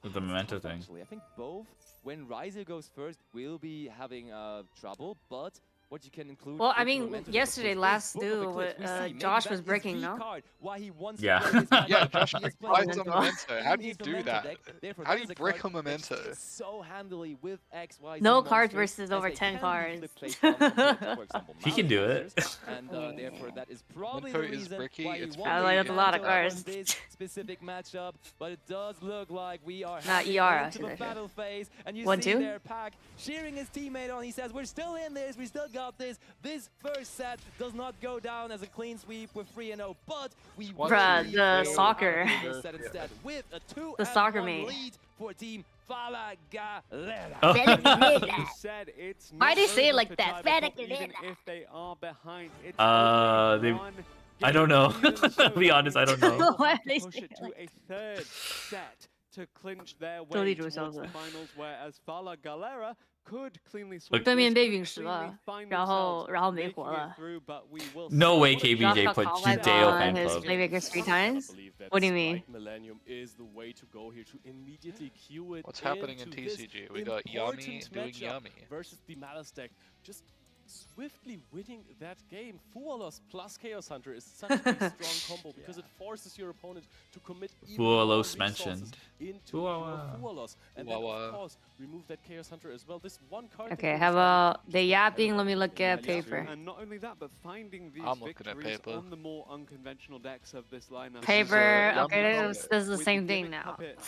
With the memento Tough, thing. Actually, I think both, when Riser goes first, will be having trouble, but what you can include. Well, I with mean, Memento yesterday, is last Book of duel, Eclipse. We see maybe Josh that was is breaking, the no? card why he wants to Yeah. play his Yeah, Memento. Josh He is buys playing a Memento. Memento. How do you his do Memento that? deck. Therefore, How that do is you a brick card a that just Memento? fits so handily with X, Y, Z No cards monsters, versus as over they 10 can be cards. flip placed down compared to, for example, He can Malice do it. monsters. And therefore, that is probably Memento the is reason bricky, why it's he pretty I wanted like that's a lot of Memento on cards. this specific matchup, but it does look like we are Not heading ER, into the actually. battle phase, and you One, see two? there Pac cheering his teammate on. He says, "We're still in this. We still got this. This first set does not go down as a clean sweep with 3-0, but we will Bruh, be the out of soccer. this set instead with a 2-1 The soccer mate. lead for Team Fala Galera." Oh. You said it's Why not do you say it over like for that? Tiberpop, even if they are behind. It's They- only one I don't know. game. Even so, To be honest, I don't they know. will Why have are they to push saying it it to like a third set to clinch their way 斗地主 towards 小 the 子 finals, whereas Fala Galera could cleanly Look- sweep 对面 this, 被 could 陨石 cleanly 了， find 然后 themselves 没 making 活 it 了。 through, but we will No see. way What a KBJ Josh got put called by Judeo the- fan his club. Playmakers 3 times? I believe that What do you mean? Strike Millennium is the way to go here to immediately cue it. What's happening in into this TCG? We got Yummy important doing matchup Yummy. versus the Malice deck. Just swiftly winning that game. Fualos plus Chaos Hunter is such a strong combo because it forces your opponent to commit even more Fualos resources mentioned. into your Fuawa. Fualos. And then Fuawa. of course remove that Chaos Hunter as well. This one card Okay, that how goes about down the just yapping? Let me incredible. look at Yeah, paper. and not only that, but finding these I'm looking at victories paper. on the more unconventional decks of this lineup. Paper. Yum Okay, Yum. this is the With same the thing gimmick now. puppet.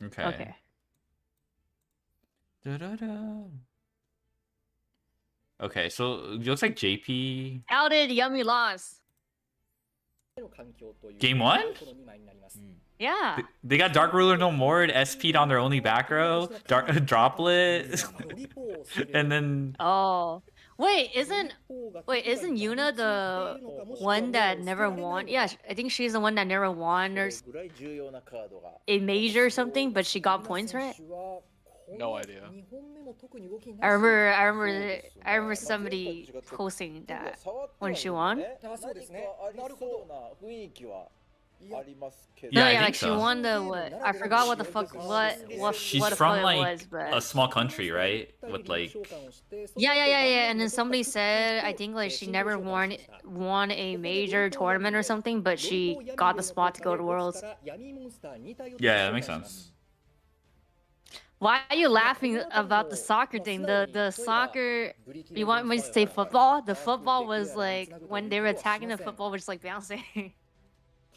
Okay. Okay. Da-da-da. Okay, so it looks like JP How did Yummy lose? game one? Yeah. They got Dark Ruler no more and SP'd on their only back row, Dark Droplet, and then Oh. Isn't Yuna the one that never won? Yeah, I think she's the one that never won or a major or something, but she got points, right? No idea. I remember somebody posting that when she won. No, Yeah, I yeah, think like she so. won the what? I forgot what the fuck She's what from it like was, but a small country, right? With like yeah. And then somebody said I think like she never won a major tournament or something, but she got the spot to go to Worlds. yeah, that makes sense. Why are you laughing about the soccer thing? The soccer. You want me to say football? The football was like when they were attacking, the football was like bouncing.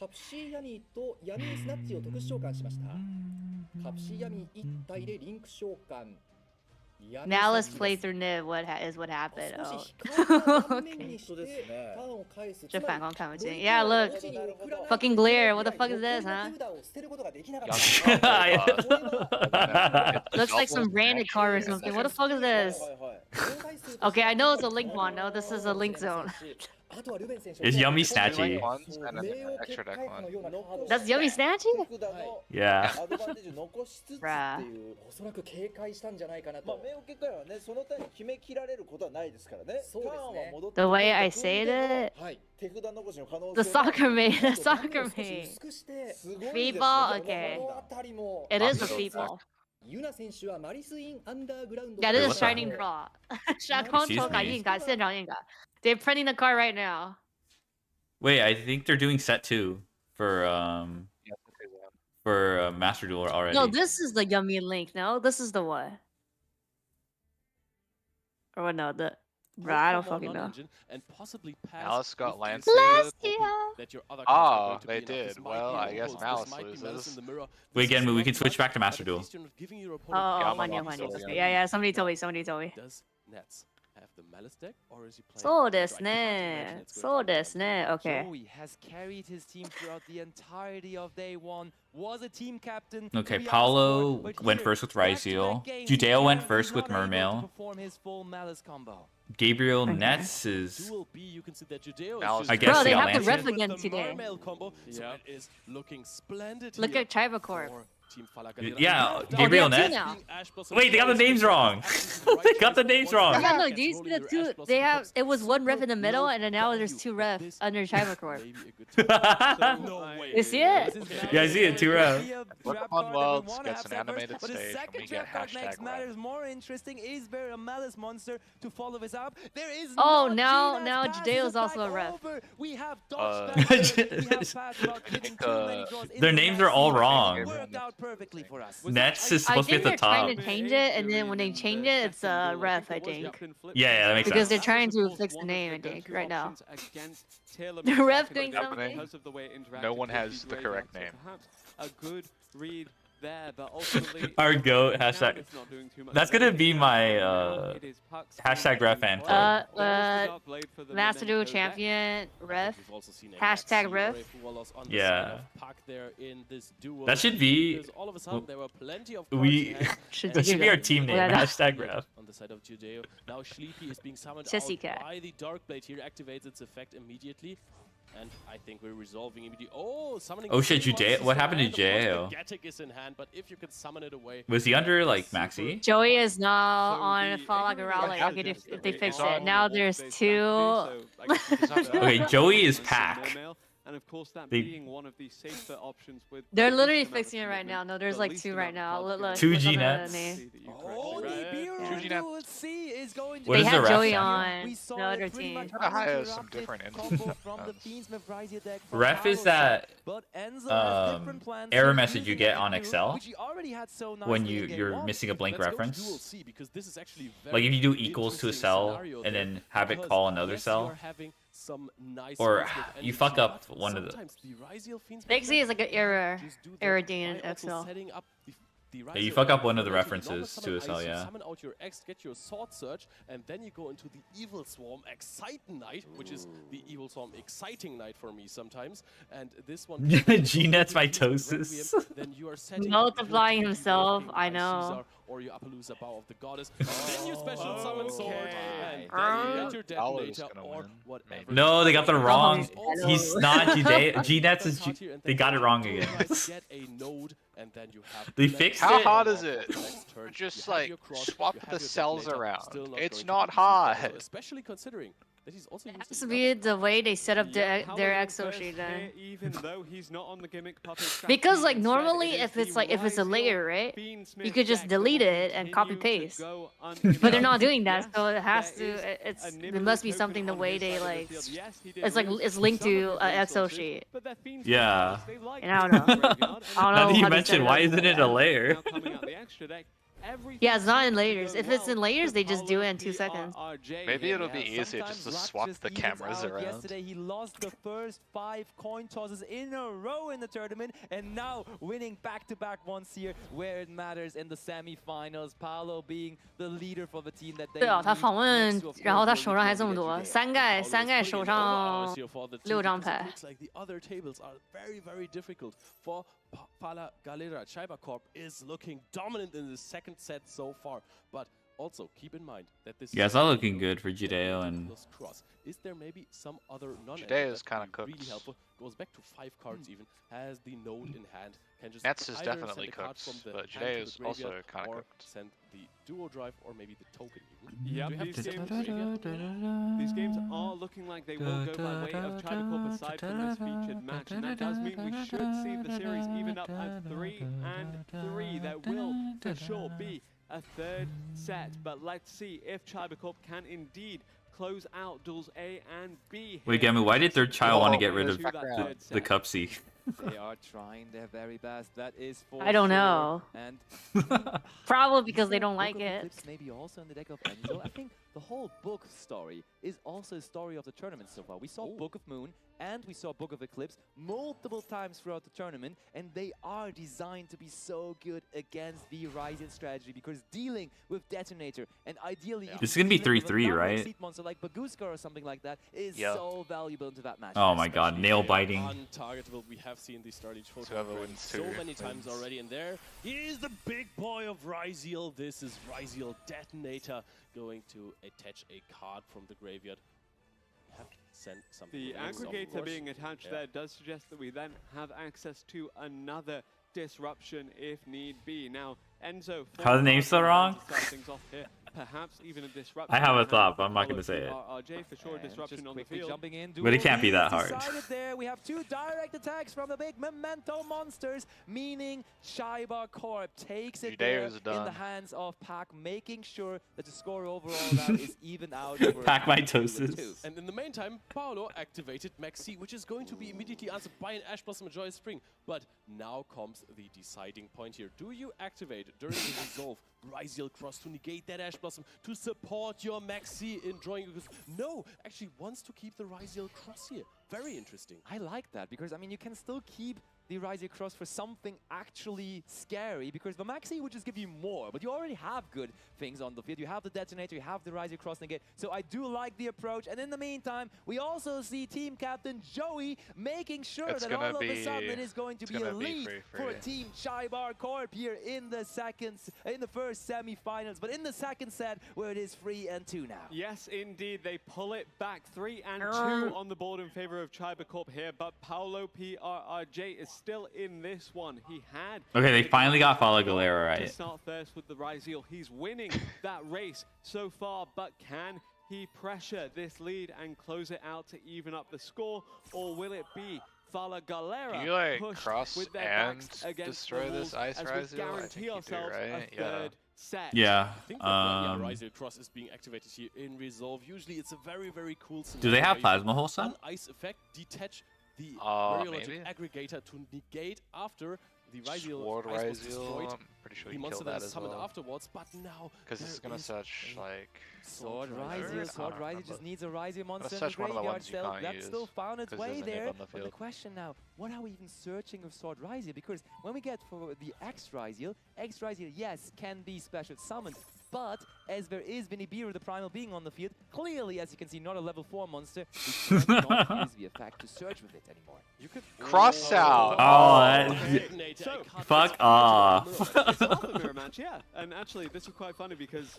カプシーヤミーとヤミースナッチを特殊召喚しました。カプシーヤミー1体でリンク召喚。 Now let's play through Niv. What happened? Oh. 这反光看不见. Yeah, look. Fucking glare. What the fuck is this, huh? Looks like some branded card or something. What the fuck is this? Okay, I know it's a Link one. No, this is a Link zone. It's Yummy Snatchy. And an extra deck one. That's Yummy Snatchy? Yeah. ブラ おそらく警戒したんじゃないかなと。まあ目を警戒はね、そのターンに決め切られることはないですからね。そうですね。 The way I say it, はい。手札残しの可能性 the soccer mate, the soccer mate. 薄くしてすごいですね。 Feetball? Okay. この辺りも It is a feetball. ユナ選手はマリスインアンダーグラウンド。 Yeah, this is Wait, a what the- shining draw. 闪光抽卡印卡，现场印卡. They're printing the card right now. Wait, I think they're doing set 2 for Master Duel already. No, this is the Yummy Link. No, this is the what? Or what? No, the. Bro, I don't fucking know. And possibly Malice got Lance. Oh, they did. Well, I guess Malice loses. Wait, again, we can switch back to Master Duel. Oh, money. Yeah, somebody told me. Does Nets have the Malice deck, or is he playing そうですね。そうですね。Okay. Joey has carried his team throughout the entirety of day one. Was a team captain. Okay, to be Paulo asked for, but went here, first with back to Ryzeal. back games, Judeo went he first was with not able to Mermail. perform his full Malice combo. Gabriel Okay. Nets is. Duel B, you can see that Judeo Malice is I just guess Bro, they they got have the Lance. ref again today. Mermail combo, so it is looking splendid. Look here at Chiva Corp. for Team Falcon. Yeah, Oh, Gabriel they have Nets. two now. Wait, they got the names wrong. They got the names wrong. Yeah, no, do you see the two? They have. It was one ref in the middle, and then now there's two refs under Chiva Corp. You see it? Yeah, I see it, two refs. Look up on Worlds, gets an animated stage, and we get Makes hashtag matters ref. more interesting. Is there a Malice monster to follow this up? There is. Oh, not. now Gina's Judeo's passes also a back ref. over. We have Uh, dodge back. We have passed without giving too many draws in Their the names back are all seat. wrong. It worked out perfectly for us. Nets is I supposed to be think at the they're top. trying to change it, and then when they change it, it's a ref, I think. Yeah, that makes Because sense. they're trying to fix the name, I think, right now. The ref doing something? No one has the correct name. A good read there, but ultimately Our goat now hashtag. it's not doing too much That's gonna damage. be my It is Puck's hashtag team ref actually fan playing. Uh, Dark Blade for the Master Duel Memento deck. champion ref. We've also seen a Hashtag Maxi ref. Ray Fuwalos on the Yeah. side of Puck there in this duel. That should be. Because all of a sudden there were plenty of We. cards ahead. That should be our team name. Yeah, that- Hashtag ref. On the side of Judeo. Now Sleepy is being summoned Sissy out cat. by the Dark Blade here, activates its effect immediately. And I think we're resolving immediately. Oh, summoning. Oh shit, three Judeo- monsters what to happened to hand. Of course, Judeo? the Gatic is in hand, but if you can summon it away. Was he under like super Maxi? Joey is now So on the Fallout ignorant Gorilla. Yeah, Okay, is if they that fix are it. Now on there's off-base two. strategy, Okay, Joey is Versus Pack. Mermail, and of course that They- being one of the safer options with They're the literally least amount of fixing it right now. commitment, No, there's the like least two amount right of now. cards Look, given. Two look at the G-Nets. name. See that you Oh, correctly the read. Bureau Gina. Duel C is going to What They is had the ref Joey then? on We saw the a other pretty team. much Gotta hire some uninterrupted different combo info. from the Fiends Mevrizia deck from Ref is Paolo's that side, but Enzo has different plans. error He's message you using get that on Nooo, Excel which he already had so when nicely in game you're one. missing a blank Let's go to Duel reference. C, because this is actually Like if very you do equals to a interesting cell scenario and there, then have it because call another yes, cell. you're having some nice Or ones with you NEG, fuck up but one of the- sometimes the Ryzeal Fiends Bixie is like an error. just do that Error by in also Excel. setting up the Yeah, you Ryzeal fuck up Fiends one of the to normal references summon to a cell, ISO, yeah. Summon out your X, get your Sword Search, and then you go into the Evil Swarm Excite Knight, which is the Evil Swarm Exciting Knight for me sometimes. And this one. G-Net's mitosis. Then you are setting Multiplying your himself, King I by know. Caesar or your Appaloosa Bow of the Goddess. Then you special summon Sword, and then you get your Paolo's Detonator gonna or win, whatever. maybe. No, they got the wrong. Oh, He's not Judeo. G-Nets is. They got it wrong again. Get a node, and then you have They plenty fixed How it. hard is it? next turn. Just You have like your cross, swap you have the your cells detonator, around. still not It's going to not be easy for us, hard. especially considering that he's also It used has in to be another the way they set up Yeah, their Paolo Exo first Oshi here, then. even though he's not on the gimmick puppet Because strategy. like Instead, normally it is if it's the like if it's a Ryzeal layer, right? Fiendsmith You could just deck that will delete it and copy continue to paste. go But they're uninterrupted. not doing that, Yes, so it has there is to. a It's Nibiru there must be token something the on way his they side of the like. field. Yes, he did It's like lose it's linked some of to his Exo resources, Oshi. but they're Fiendsmith Yeah. cards. They like And I don't being in the know. graveyard, and I don't Now know that you how to set mentioned, it why up. isn't it a layer? now coming out the extra deck. Yeah, it's not in Everything layers. seems to If go it's in well layers, for they just do Paolo it in 2 seconds. PRRJ Maybe here. it'll be easier just to Sometimes luck swap just the evens cameras out. around. Yesterday he lost the first 5 coin tosses in a row in the tournament, and now winning back-to-back ones here where it matters in the semi-finals. Paolo being the leader for the team that they 对哦，他 need 访问 next to, of，然后 course, 他 the 手上还 legendary 这么多， Judea. 三盖手上 6张牌。 Looks like the other tables are very, very difficult for Fala Galera. Chiba Corp is looking dominant in the second set so far, but also keep in mind that this Yeah, it's not looking good for Judeo and cross. Is there maybe some other non Judeo is kind of really cooked. helpful? Goes back to 5 cards even, has the node in hand, can just Nets is either definitely send a card cooked, from the but hand to Judeo the is also graveyard, kind of or cooked. send the duo drive or maybe the token even. Yep, Do you have these this games- graveyard? These games are looking like they will go by way of Chiba Corp aside from this featured match, and that does mean we should see the series even up at 3-3. There will for sure be a third set, but let's see if Chiba Corp can indeed close out duels A and B. Wait, here. Gami, why did third child want to get rid of To that third the set. Cupsy? They are trying their very best. That is for I don't sure. know. And Probably because they saw don't Book like of it. Eclipse maybe also in the deck of Enzo. I think the whole book story is also a story of the tournament so far. We saw Book of Moon and we saw Book of Eclipse multiple times throughout the tournament, and they are designed to be so good against the Ryzen strategy because dealing with Detonator and ideally This is gonna be 3-3, right? Seed monster like Baguska or something like that is Yeah. so valuable into that match. Oh my god, nail biting. Untargetable. We have seen the starting photo Whoever wins so two many times wins. already, and there he is, the big boy of Ryzeal. This is Ryzeal Detonator going to attach a card from the graveyard. Have sent something. The else, of aggregator course. being attached there does suggest that we then have access to another disruption if need be. Now, Enzo. How are the names so wrong? to start things off here, perhaps even a disruption. I have a perhaps thought, but I'm not followed gonna say it. RJ for sure, And disruption just on the quickly field. jumping in, But it can't be Duel that is hard. decided there. We have 2 direct attacks from the big Memento monsters, meaning Shiba Corp takes it there Judeo's in the done. hands of Pac, making sure that the score overall now is even out. for Pac 2 mitosis. 2. And in the meantime, Paolo activated Maxi, which is going to be immediately answered by an Ash Blossom Joyous Spring. But now comes the deciding point here. Do you activate during the resolve Ryzeal Cross to negate that Ash Blossom to support your Maxi in drawing? Because no, actually wants to keep the Ryzeal Cross here. Very interesting. I like that because, I mean, you can still keep the Ryzeal Cross for something actually scary because the Maxi would just give you more, but you already have good things on the field. You have the Detonator, you have the Ryzeal Cross negate, so I do like the approach. And in the meantime, we also see team captain Joey making sure It's that all gonna of a sudden it be- is going to it's be a gonna be lead for free. Team Shibar Corp here in the first semi-finals, but in the second set where it is 3-2 now. Yes, indeed. They pull it back 3-2 on the board in favor of Chiba Corp here, but Paolo PRRJ is still in this one. He had. Okay, they the finally got advantage Fala Galera to right. start first with the Ryzeal. He's winning that race so far, but can he pressure this lead and close it out to even up the score, or will it be Fala Galera Can you like pushed cross with their and backs against destroy the this walls ice as we Ryzeal? I think guarantee you do, ourselves right? a third set? Yeah. I think that Ryzeal Cross is being activated here in resolve. Usually it's a very, very cool scenario. Do they have where you Plasma Wholesome? on ice effect detach the maybe? aggregator to negate after the Ryzeal Sword ice was destroyed. Ryzeal. I'm pretty sure The you kill monster that that is as summoned well. afterwards, but now Because this is there gonna is search a like. Sword Ryzeal, Ryzeal, I Sword don't Ryzeal remember. just needs a Ryzeal monster in the search one of the graveyard ones you still. can't That's use, still found its 'cause way there's a nib there. on the But the field. question now, what are we even searching with Sword Ryzeal? Because when we get for the X Ryzeal, yes, can be special summoned. But as there is Vinibiru, the primal being on the field, clearly, as you can see, not a level 4 monster, we cannot use the effect to search with it anymore. you could Cross out. Oh, Okay. So, fuck off. It's half a mirror match, yeah. And actually, this is quite funny because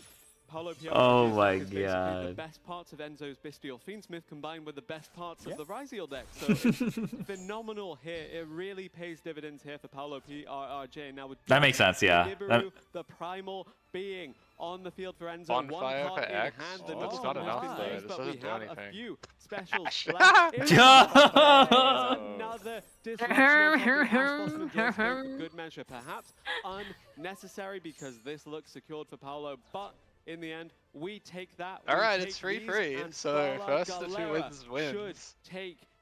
Paolo PR Oh deck my is basically the God. best parts of Enzo's Bystial Fiendsmith combined with the best parts of the Ryziel deck. So it's phenomenal here. It really pays dividends here for Paolo PRRJ. Now with That makes sense, yeah. Nibiru, the primal being on the field for Enzo. One Bonfire card for in X? hand. The That's Nuzlocke not has enough, been though. raised, This but we doesn't do have a anything. few specials left. Another disruption from the Ash Blossom and Joy Spring for good measure. Perhaps unnecessary because this looks secured for Paolo, but in the end, we take that. Alright, it's 3-3, so first to two wins wins.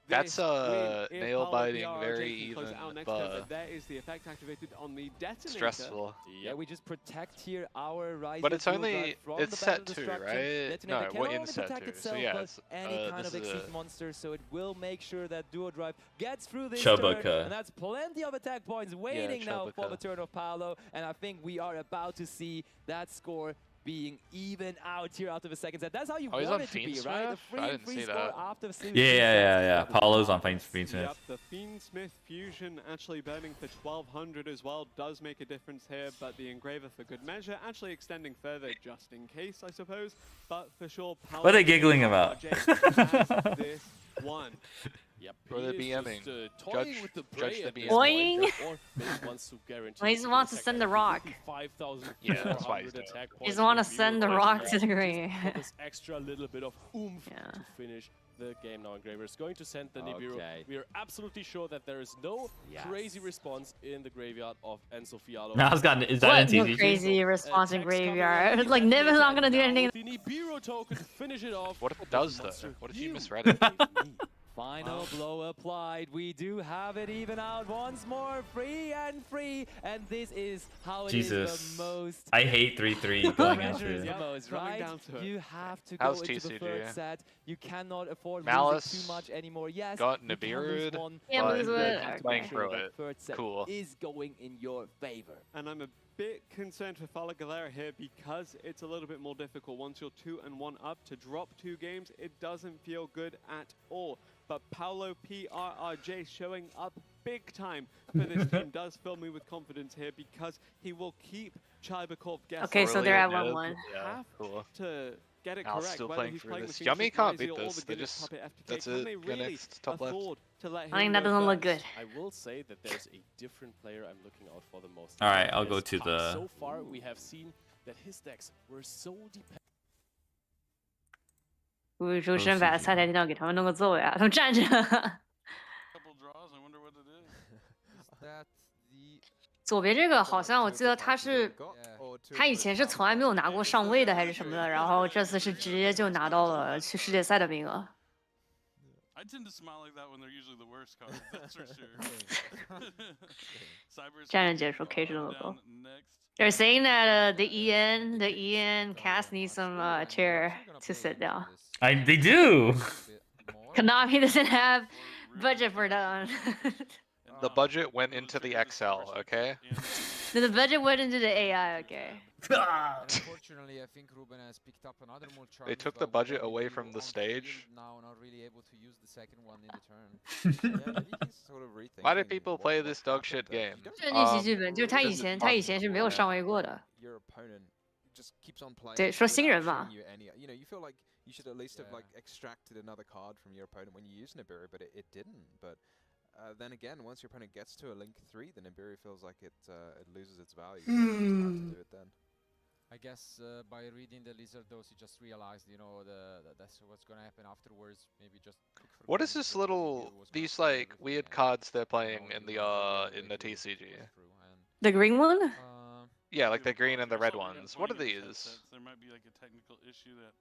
That's nail-biting, very even, but there is the effect activated on the detonator. stressful. Yeah, we just protect here our Ryziel. But it's Duel only, Drive from it's the battle set 2, destruction. right? Detonator No, can we're only in set protect 2, itself, so yeah, but it's, any kind of this is exceed monster, so it will make sure that Duo Drive gets through this Chubaka. turn, and that's plenty of attack points waiting now for Chubaka. the turn of Paolo, and I think we are about to see that score being even out here after the second set. That's how you Oh, he's want on it to be, Fiendsmith? right? A I free didn't see score that. after the Yeah. Paulo's on Fiendsmith. Yep, the Fiendsmith fusion actually burning for 1200 as well does make a difference here, but the Engraver for good measure actually extending further just in case, I suppose. But for sure, What are they giggling about? This one. Yep, Or the he is BMing. just, toying Judge- with the judge prey the at this BMing. point, or maybe wants to guarantee He just wants to send the rock. 5,400 Yeah, that's why he's doing attack He points. just want to with send the Vero rock Drive to the just grave. for this extra little bit of oomph Yeah. to finish the game now. Engraver is going to send the Nibiru. Okay. We are absolutely sure that there is no Yes. crazy response in the graveyard of Enzo Fialo. Now is that an What no TCG? crazy response in Attacks coming graveyard? in. Like Niven's not gonna do Now anything. with the Nibiru token to finish it off. What if it does, though? Monster What if you you misread it? gave me. Final blow applied. We do have it even out once more, free, and this is how it is Jesus. the most. I hate 3-3 going Measure is into. the most, coming right? down to it. You have to How's go into the TCG? third set. You cannot afford Malice losing too much anymore. Yes, got you can lose Nibiru'd, one, Can't but lose you it. have to Playing make sure through that it. third set Cool. is going in your favor. And I'm a bit concerned for Fala Galera here because it's a little bit more difficult. Once you're 2-1 up, to drop 2 games, it doesn't feel good at all. But Paolo PRRJ showing up big time for this team does fill me with confidence here because he will keep Chybakov guessing. Okay, so they're at Brilliant, 1-1. Yeah, Have cool. to get it Al's correct, still whether playing he's through playing this. with Yummy Fiendsmith can't beat Ryziel or this. the They Gimmick just, Puppet FTK. that's Can it. they Go really next, top left. afford to let him I think that go doesn't look first? good. I will say that there's a different player I'm looking out for the most. All right, I'll This go to time. the- So far, we have seen that his decks were so dependent. 我主持人把菜台电脑给他们弄个座位啊，他们站着。 Couple draws, I wonder what it is. Is that the 左边这个好像我记得他是， Or two 他以前是从来没有拿过上位的还是什么的，然后这次是直接就拿到了去世界赛的名额。 I tend to smile like that when they're usually the worst cards, that's for sure. Cyber's 站着解说 K 是那么 down 高。 next. They're saying that the EN cast needs some chair to sit down. They do. Konami doesn't have budget for that. The budget went into the XL, okay? The budget went into the AI, okay. Unfortunately, I think Ruben has picked up another more charm. They as took well, the but budget then away Nibiru from the on stage. field, now not really able to use the second one in the turn. Yeah, maybe he's sort of rethinking Why do people what- play what this dog happened shit there. game? You don't 这逆袭剧本就是他以前是没有上位过的。 Your opponent just keeps on playing. 对，说新人 without 嘛。 showing you any, you know, you feel like you should at least have Yeah. like extracted another card from your opponent when you use Nibiru, but it didn't. But then again, once your opponent gets to a Link 3, the Nibiru feels like it loses its value. So it's hard to do it then. I guess by reading the Lizard dose, he just realized, you know, that's what's gonna happen afterwards. Maybe just. Look for What is guns, this but Nibiru little, was gonna these play like everything weird and cards they're now playing in he the was TCG? through and, The green one? Yeah, like the green and the red Saw we got ones. What are 20 minutes these? headsets. There might be like a technical issue that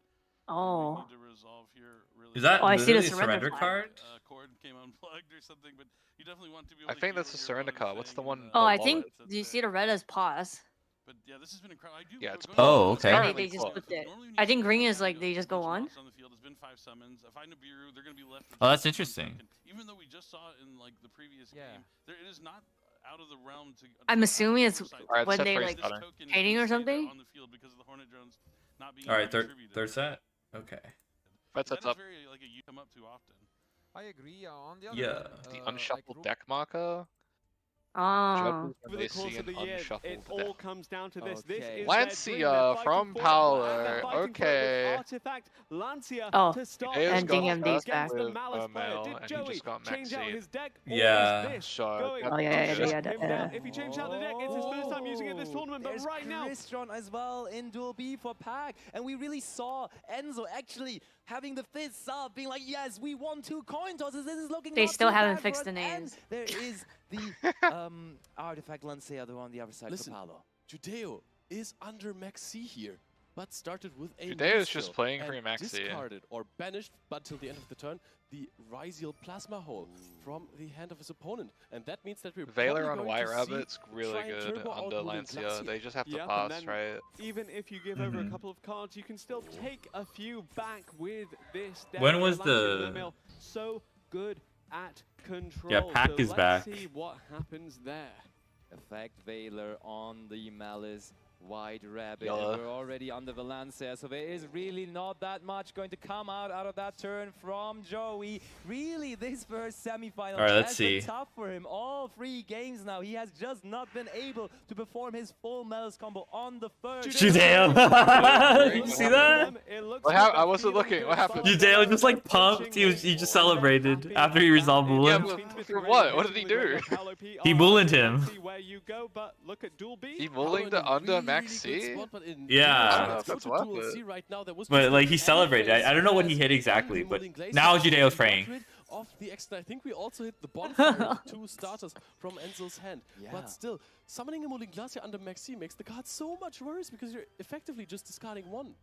Oh. we need to resolve here really Is that Oh, I see the literally a surrender surrender flag. card? cord came unplugged or something, but you definitely want to be able I to think hear that's a what your surrender opponent's card. What's the saying one? in Oh, I the think. wallet? Do you see the red as pause? But yeah, this has been incredible. I do. Yeah, we're it's going Oh, to- okay. Or Currently they just close. put it. Normally when I you think see green a is like bunch they just go of on. mobs the field, it's been 5 summons. If I Nibiru, they're going to be left with Oh, that's just 1 interesting. token. Even though we just saw it in like the previous Yeah. game, it is not out of the realm to. I'm assuming it's oversight. Alright, when set they for like starter. Token is painting gonna or stay there something. on the field because of the Hornet drones not being All right, third distributed. set. Okay. That That sets is up very like a you come up too often. I agree. On the other Yeah. hand, the like unshuffled Ruben- deck marker. Oh. When they see an unshuffled it deck. all comes down to this. This Okay. is Lancia from Paolo. Okay. Artifact Lancia Oh, to start Judeo's and got DMD's stuck back. against the with Malice player. Mermail, Did and he Joey just got change out Maxi. his deck? Yeah. Or is this So going Oh, yeah, to yeah, shut yeah, him yeah. down? If he changed out the deck, it's his first time using it this tournament. But There's right now, Crystron as well in Duel B for Pack, and we really saw Enzo actually having the fists up, being like, yes, we won 2 coin tosses. This is looking They not still too haven't bad fixed for the us." And names. there is the Artifact Lancia on the other side Listen, for Paolo. Judeo is under Maxi here, but started with a Judeo's just Minstrel playing and free Maxi. discarded or banished, but till the end of the turn, the Ryziel Plasma Hole from the hand of his opponent. And that means that we're Valor probably on going White to see Rabbit's really try and good turbo out under Moon Lancia. Glacier. They just have to Yep, and pass, then right? even if you give over a couple of cards, you can still take a few back with this deck. When was Lancia the- Mermail so good at control. Yeah, Pack so is let's back. see what happens there. Effect Valor on the Malice White Rabbit. Yeah. And we're already under the Lancia, so there is really not that much going to come out of that turn from Joey. Really, this first semifinal All right, let's has been see. tough for him. All 3 games now, he has just not been able to perform his full Malice combo on the first. Judeo. Did you see that? I wasn't looking. What happened? Judeo just like pumped. He just celebrated after he resolved Yeah, Bulin. but for what? What did he do? He bullied him. He bullied under Maxi? Yeah. I don't know if that's worth it. But like he celebrated. I don't know what he hit exactly, but now Judeo's praying. Off the extra, I think we also hit the bonfire with 2 starters from Enzo's hand. Yeah. But still, summoning a Moon Glacier under Maxi makes the card so much worse because you're effectively just discarding 1.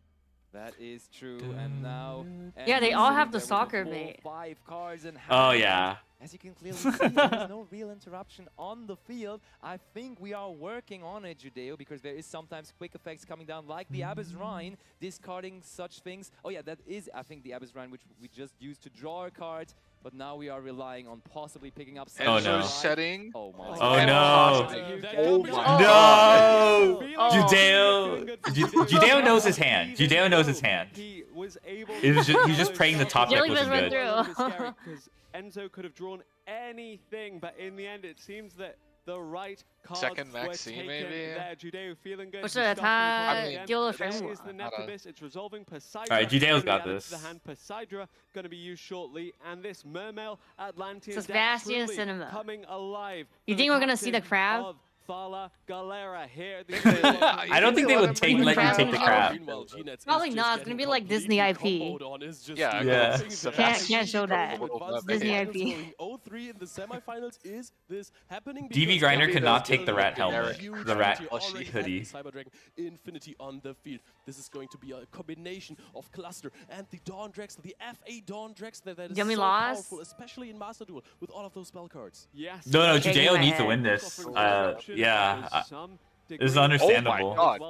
That is true, and now... Yeah, they all Enzo have the there with soccer full mate. 5 cards in hand. Oh yeah. As you can clearly see, there's no real interruption on the field. I think we are working on it, Judeo, because there is sometimes quick effects coming down, like the Abyss Rhine, discarding such things. Oh yeah, that is, I think, the Abyss Rhine, which we just used to draw a card. But now we are relying on possibly picking up some. Oh, no. setting. Oh my. Oh no. Oh my No. Oh. Judeo knows his hand. Judeo knows his hand. He was able. He's just praying the top deck Jelly wasn't went good. through. Because Enzo could have drawn anything, but in the end, it seems that the right cards Second were Maxi, taken maybe? there. Judeo feeling good. 不 He's 是 starting 他 the again. 丢了 There 水母 is the Nephibus. It's resolving Poseidra. Alright, Judeo's gonna got be added this. to the hand. Poseidra going to be used shortly, and this Mermail Atlantean It's deck Sebastian truly Cinema. coming alive. You for think the we're gonna see the captain crab? of Thala Galera here. I don't think they would let you take the crab. Probably not. It's gonna be like Disney IP. Yeah. Yeah. Can't show that. Disney IP. 0-3 in the semifinals. Is this happening? DV Grinder could not take the rat helmet, the rat hoodie. Cyber Dragon Infinity on the field. This is going to be a combination of Cluster and the Dawn Drexler, the FA Dawn Drexler that is Yummy so loss. powerful, especially in Master Duel with all of those spell cards. Yes. No, Shaking Judeo my needs to head. win this. Yeah. This is Oh understandable. my god.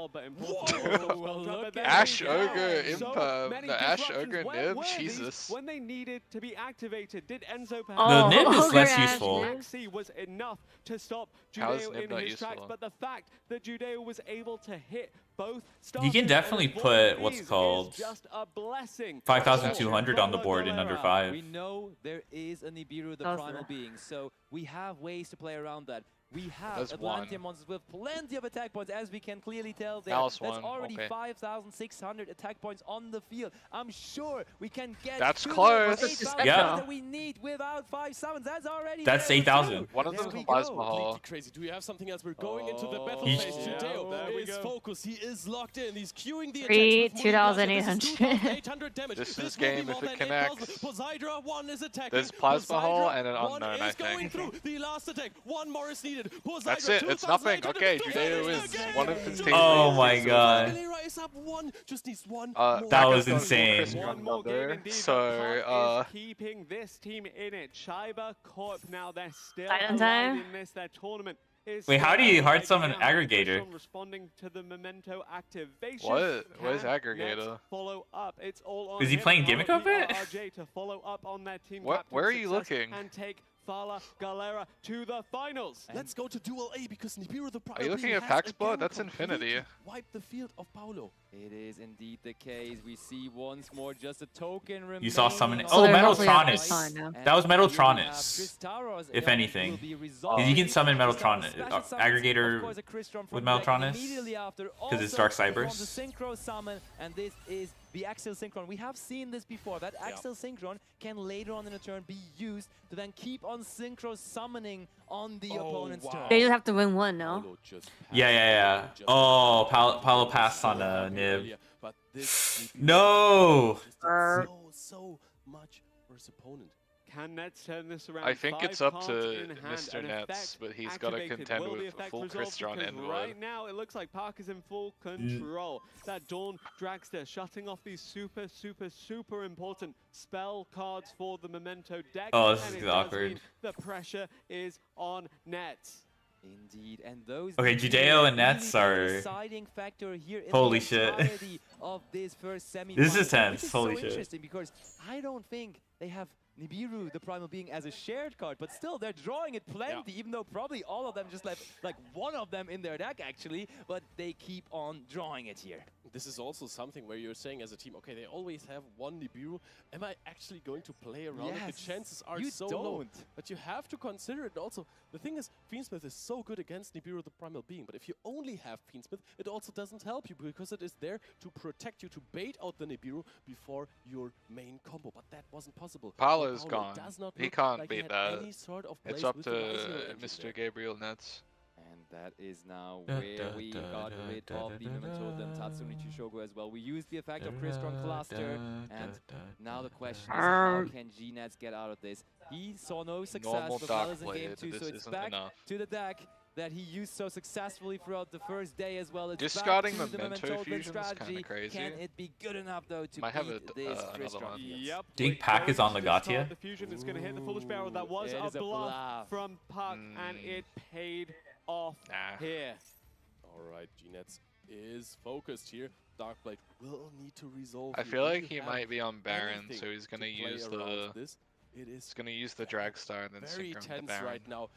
Whoa, Ash Ogre Imperm. The Ash Ogre Nib? Jesus. When they needed to be activated, did Enzo The Oh, nib is Ogre less Ash useful. Nib. Maxi was enough to stop How is Judeo Nib in not his tracks, useful? but the fact that Judeo was able to hit both You can starters definitely and put avoid what's these is called just a blessing. 5,200 on the board in under 5. We know there is a Nibiru, the Does primal it? being, so we have ways to play around that. We have That's Atlantean one. monsters with plenty of attack points, as we can clearly tell there. Malice That's one, already okay. 5,600 attack points on the field. I'm sure we can get That's to the close. 8,000 Yeah. that we need without 5 summons. That's already That's there, 8,000. too. One of There them's we a Plasma go. Hall. Completely crazy. Do we have something else? We're going into the battle He's- phase. Yeah, Judeo there we is go. focused. He is locked in. He's queuing the Three, attacks with Moon Glacier. This is 2,800. 2,800 damage. This is will be game more if it than connects. 8,000. Poseidra 1 is attacking. There's Plasma Hall Poseidra and an 1 unknown, I is going think. through. The last attack. 1 more is needed. Poseidra, That's it. It's nothing. 2,800 Okay, to Judeo finish is the game. one of his team. Oh my god. Galera is up 1. Just needs 1 That more. That was goes for insane. Chris One more game Gunter. indeed. So, but Puck is keeping this team in it. Chiba Corp now they're still Titan alive time? in this. Their tournament is Wait, how do you still hard alive summon now. Aggregator? Crystron responding to the Memento activation. What? What is Can Aggregator? Nets follow up? It's all on Is he him. playing Gimmick of it? RJ to follow up on their team. What- captain's where are you success looking? And take Thala Galera to the finals. Let's go to Duel A because Nibiru the Are you looking at has Pax again Blood? That's completely Infinity. Wiped the field of Paolo. It is indeed the case. We see once more just a token remaining. You saw summoning. on Oh, they're the roughly at Metaltronus. this time now. That was And here we have Metaltronus, Kristaros if that anything. will be 'Cause resolved. you can summon Kristaros Metaltronus, special summons, aggregator of course, a Crystron with from the deck Metaltronus, immediately after. 'cause it's Also Dark from Cybers. the Synchro summon, and this is the Axial Synchron. We have seen this before. That Axial Synchron can later on in the turn be used to then keep on Synchro summoning on the opponent's turn. They just have to win one, no? Paolo just Yeah. passed Oh, Paolo Paolo passed on Nib. earlier, but this No! just did so much for his opponent. Can Nets turn this around? I think 5 it's up cards to in hand, Mr. an Nets, effect but he's got to activated. contend Will the with effect full resolve? Crystron Because and right Wood. now it looks like Park is in full control. That Dawn Dragster shutting off these super important spell cards for the Memento deck. Oh, this and is it does awkward. mean the pressure is on Nets. Indeed, and those Okay, two Judeo and really Nets be the are- deciding factor here in Holy the shit. entirety of this first semi. This is tense, Which is holy so shit. interesting because I don't think they have Nibiru, the Primal Being, as a shared card, but still they're drawing it plenty, even though probably all of them just left like one of them in their deck actually, but they keep on drawing it here. This is also something where you're saying as a team, okay, they always have one Nibiru. Am I actually going to play around it? Yes, The chances are you so low. don't. But you have to consider it. Also, the thing is, Fiendsmith is so good against Nibiru, the Primal Being. But if you only have Fiendsmith, it also doesn't help you because it is there to protect you, to bait out the Nibiru before your main combo. But that wasn't possible. Paolo's Paolo gone. does not He look can't like he beat had that. any sort of It's plays up with to the Ryziel engine Mr. there. Gabriel Nets. And that is now Da, where da, we da, got da, rid da, of the da, Memento da, and Tatsumi Chishogu as well. We used the effect of Da, Crystron da, Cluster, da, and da, now the da, question is da. how can G-Nets get out of this? He saw no success Normal with Dark Fellas in Game Blade, 2, this so it's isn't back enough. to the deck that he used so successfully throughout the first day as well. It's Discarding back to the Memento Memento Fusion is kinda strategy. crazy. Can it be good enough though to Might have beat a- this another Crystron? one. Yep. Think we're Pack is going on to Legatia? discard The fusion is going to hit the foolish barrel. That was It a is a bluff bluff. from Puck, and it paid off Nah. here. Alright, G-Nets is focused here. Darkblade will need to resolve. I here. feel If like you he have might be on Baron, anything so he's gonna to play use around the this, it is he's gonna use the Dragstar and then very synchro with the tense Baron. right now.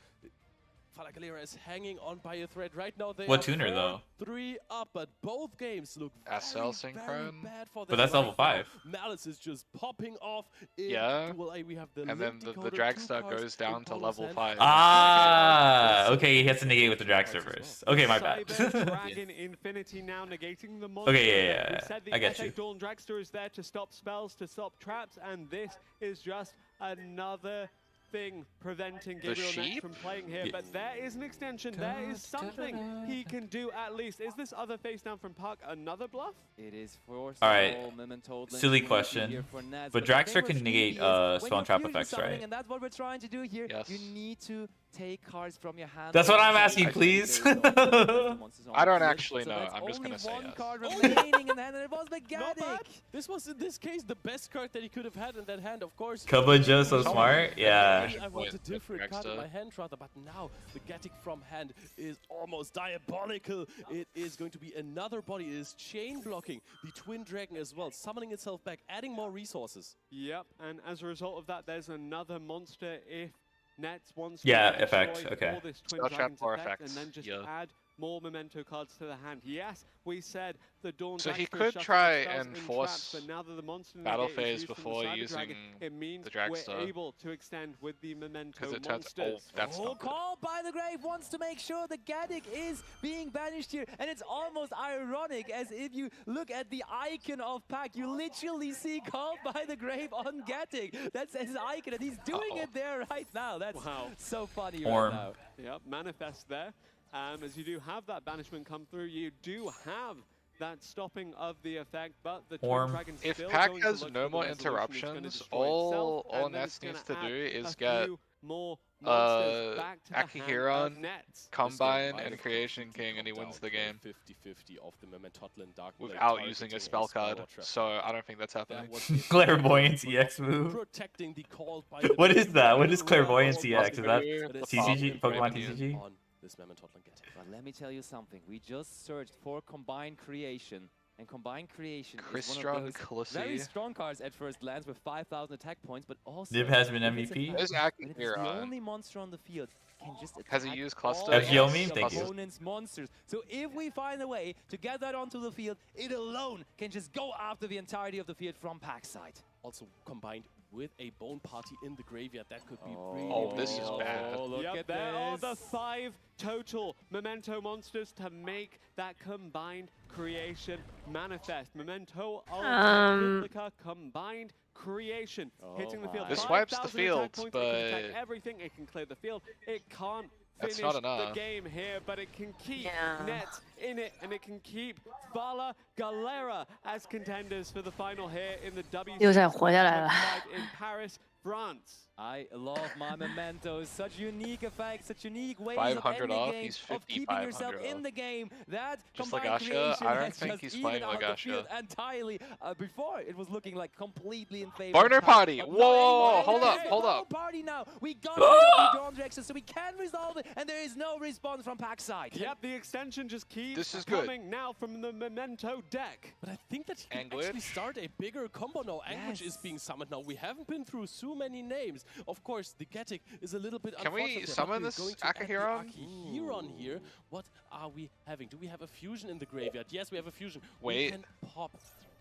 Fala Galera is hanging on by a thread right now. They What are tuner, though? 4-3 up, but both games look SL very Synchron? bad for But them that's right level 5. now. Malice is just popping off. In Yeah, Duel A. We have the and then Link the Decoder, Dragstar 2 cards goes down in to Polo's level hand. 5. Ah, okay, he has to negate with the Dragster first. Okay, my bad. Cyber Dragon Infinity now negating the monster. Okay, yeah, We yeah, said the I get FA you. Dawn Dragster is there to stop spells, to stop traps, and this is just another thing preventing Gabriel Nets sheep? from playing here. Yeah. But there is an extension. There is something he can do at least. Is this other face down from Puck another bluff? It is for Alright, Memento silly Link question. here for Nets, But the thing Dragster with can Fusion negate is spell when and you're trap fusion effects, summoning, right? And that's what we're trying to do here. Yes. You need to take cards from your hand. That's what I'm and asking, then please. there is also monsters on I the don't field. actually So know, that's I'm just only gonna say one yes. card remaining in the hand, and it was Not Megaddic. bad. This was in this case the best card that he could have had in that hand, of course. Kubba just so Someone- smart? Yeah. Maybe I want a With different card in Dragster. my hand rather, but now the Gattic from hand is almost diabolical. It is going to be another body. It is chain blocking the Twin Dragon as well, summoning itself back, adding more resources. Yep, and as a result of that, there's another monster if Nets wants Yeah, to effect, destroy okay. all this Twin Spell trap Dragon's or effect, effects, and then just yeah. add more Memento cards to the hand. Yes, we said the Dawn So he Dragster could shuffling try spells and in force traps, but now that the monster battle negate is phase used from the before Cyber using Dragon, it means the Dragster. we're able to extend with the Memento 'Cause it turns- oh, monsters. that's Oh, not good. Call by the Grave wants to make sure the Gattic is being banished here. And it's almost ironic, as if you look at the icon of Pack, you literally see Call by the Grave on Gattic. That's his icon, and he's doing it there right now. That's Wow. so funny Orm. right now. Yep, manifest there. As you do have that banishment come through, you do have that stopping of the effect, but the Twin Orm. Dragon's If still Pack going to has look no for the more resolution. It's gonna interruptions, destroy itself, all and then Nets it's gonna needs to add do is a get few more monsters back to the hand of Akihiron, Nets. Combine, might and have Creation completely King, and he knocked wins out the game 50-50 of the Mementotlin Dark Blade without using targeting a spell card. or trap. So I don't think that's happening. That was it. Clairvoyance EX move. Protecting the call by the What is that? What is Around Clairvoyance the EX? Is that It is TCG? something Pokemon very TCG? on this Mementotlin Gattic. But let me tell you something. We just searched for Combined Creation, and Combined Creation is one Crystron of those very Khaleesi. strong cards at first glance with 5,000 attack points, but also Nib has been if it's a MVP. fact There's that it is the Akihiron. only monster on the field can just Has he attack used cluster all FGO of meme? the Thank you. opponent's monsters. So if we find a way to get that onto the field, it alone can just go after the entirety of the field from Pack's side. Also combined with a bone party in the graveyard, that could be really, Oh, this is really bad. helpful. Look Yep, at there are the this. 5 total Memento monsters to make that combined creation manifest. Memento Replica combined creation hitting the field. This wipes the 5,000 attack field, points, it can attack but everything, it can clear the field. It can't That's finish not the enough. game here, but it can keep Yeah. Nets in it, and it can keep Vala Galera as contenders for the final here in the 又再活下来了。 WC in Paris, France. I love my mementos. Such unique effects, such unique ways 500 of ending off, game, he's of keeping yourself 5,500 in off. the game. That Just like combined Asha, creation I don't has think just he's evened playing out like the Asha. field entirely. Before it was looking like completely in favor. Burner of Pac, party! but Whoa, not whoa, whoa, anymore. hold There up, is the hold burner up. Party now. We got rid of the dawn direction, so we can resolve it, and there is no response from Pac's side. Yep, the extension just keeps This is good. coming now from the Memento deck. But I think that he can Anguish. actually start a bigger combo now. Anguish is being summoned now. We haven't been through so many names. Of course, the Getic is a little bit Can we unfortunate, but summon we're this going to add the Akahiron? Akahiron here. What are we having? Do we have a fusion in the graveyard? Yes, we have a fusion. Wait. We can pop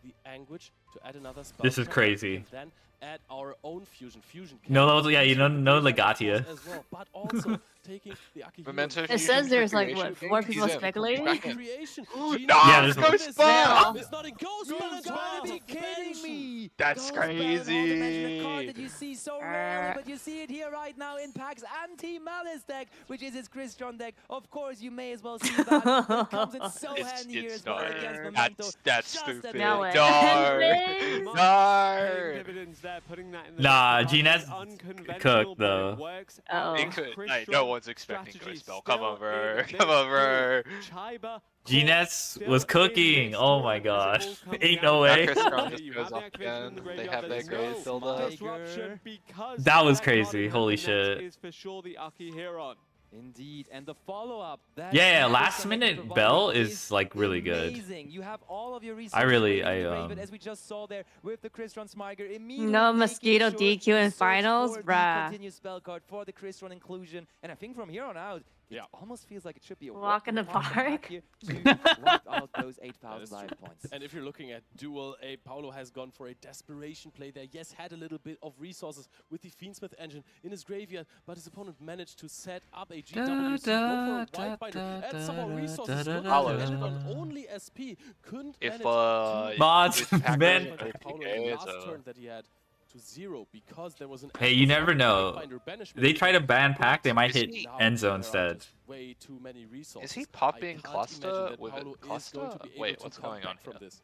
the Anguish to add another spell. This is slot, crazy. and then add our own fusion. Fusion. No, can those- yeah, you know, no Legatia. as well, but also taking the Akahiron. Memento It says there's like Creation what thing? 4 people He's in. speculating. Second. Creation. Ooh, Genius. no, Yeah, it's there's Ghost no- Spell! It's not a ghost You spell. It's gotta one be of kidding me! That's Ghost Spell in Ultimate Dimension, a card crazy. that you see so rarely, but you see it here right now in Pac's anti-malice deck, which is his Crystron deck. Of course, you may as well see that. It comes in so handy here as well against Memento. That's Just at stupid. the Now end. it Darn. ends. Paying Darn. dividends there, putting that in the Nah, deck. Gina's Unconventional, cooked, but it though. works. Uh-oh. It could. Like, Crystron no one's expecting strategy Ghost Spell. Come still over. in Come this over. group. Chiba Gines still was in cooking. this Oh my tournament as gosh. it all comes Ain't down no to way. it. Crystron just You goes have the off activation in again. the They graveyard, have there's their graves no filled up. disruption because That was card crazy. in Holy the net shit. is for sure the Akihiron. Indeed, and the follow-up. that Yeah, Crystron last deck minute provided Bell is like really amazing. good. You have all of your resources I really- waiting in I, the grave, but um, as we just saw there with the Crystron Smiger, immediately No making mosquito sure DQ to in search finals, for the bruh. continuous spell card for the Crystron inclusion, and I think from here on out, it Yeah. almost feels like it should be a Walk in the upon park. Pac here to wipe out those 8,000 is life true. points. And if you're looking at Duel, Paulo has gone for a desperation play there. Yes, had a little bit of resources with the Fiendsmith engine in his graveyard, but his opponent managed to set up a GWC, go for a Whitebinder, add some more resources, go Paulo for is it, fun. on only SP, couldn't If, manage uh, to Mods, with Packers man. and but Paulo APK, in the it's, last turn that he had to 0 because there was an Hey, you never know. Whitebinder banishment. They try to ban Pac, they might Is hit he- Now end there zone are instead. just way too many resources. Is he I popping can't cluster imagine that with Paulo a is going to cluster? be able Wait, to what's come going on back from here? this.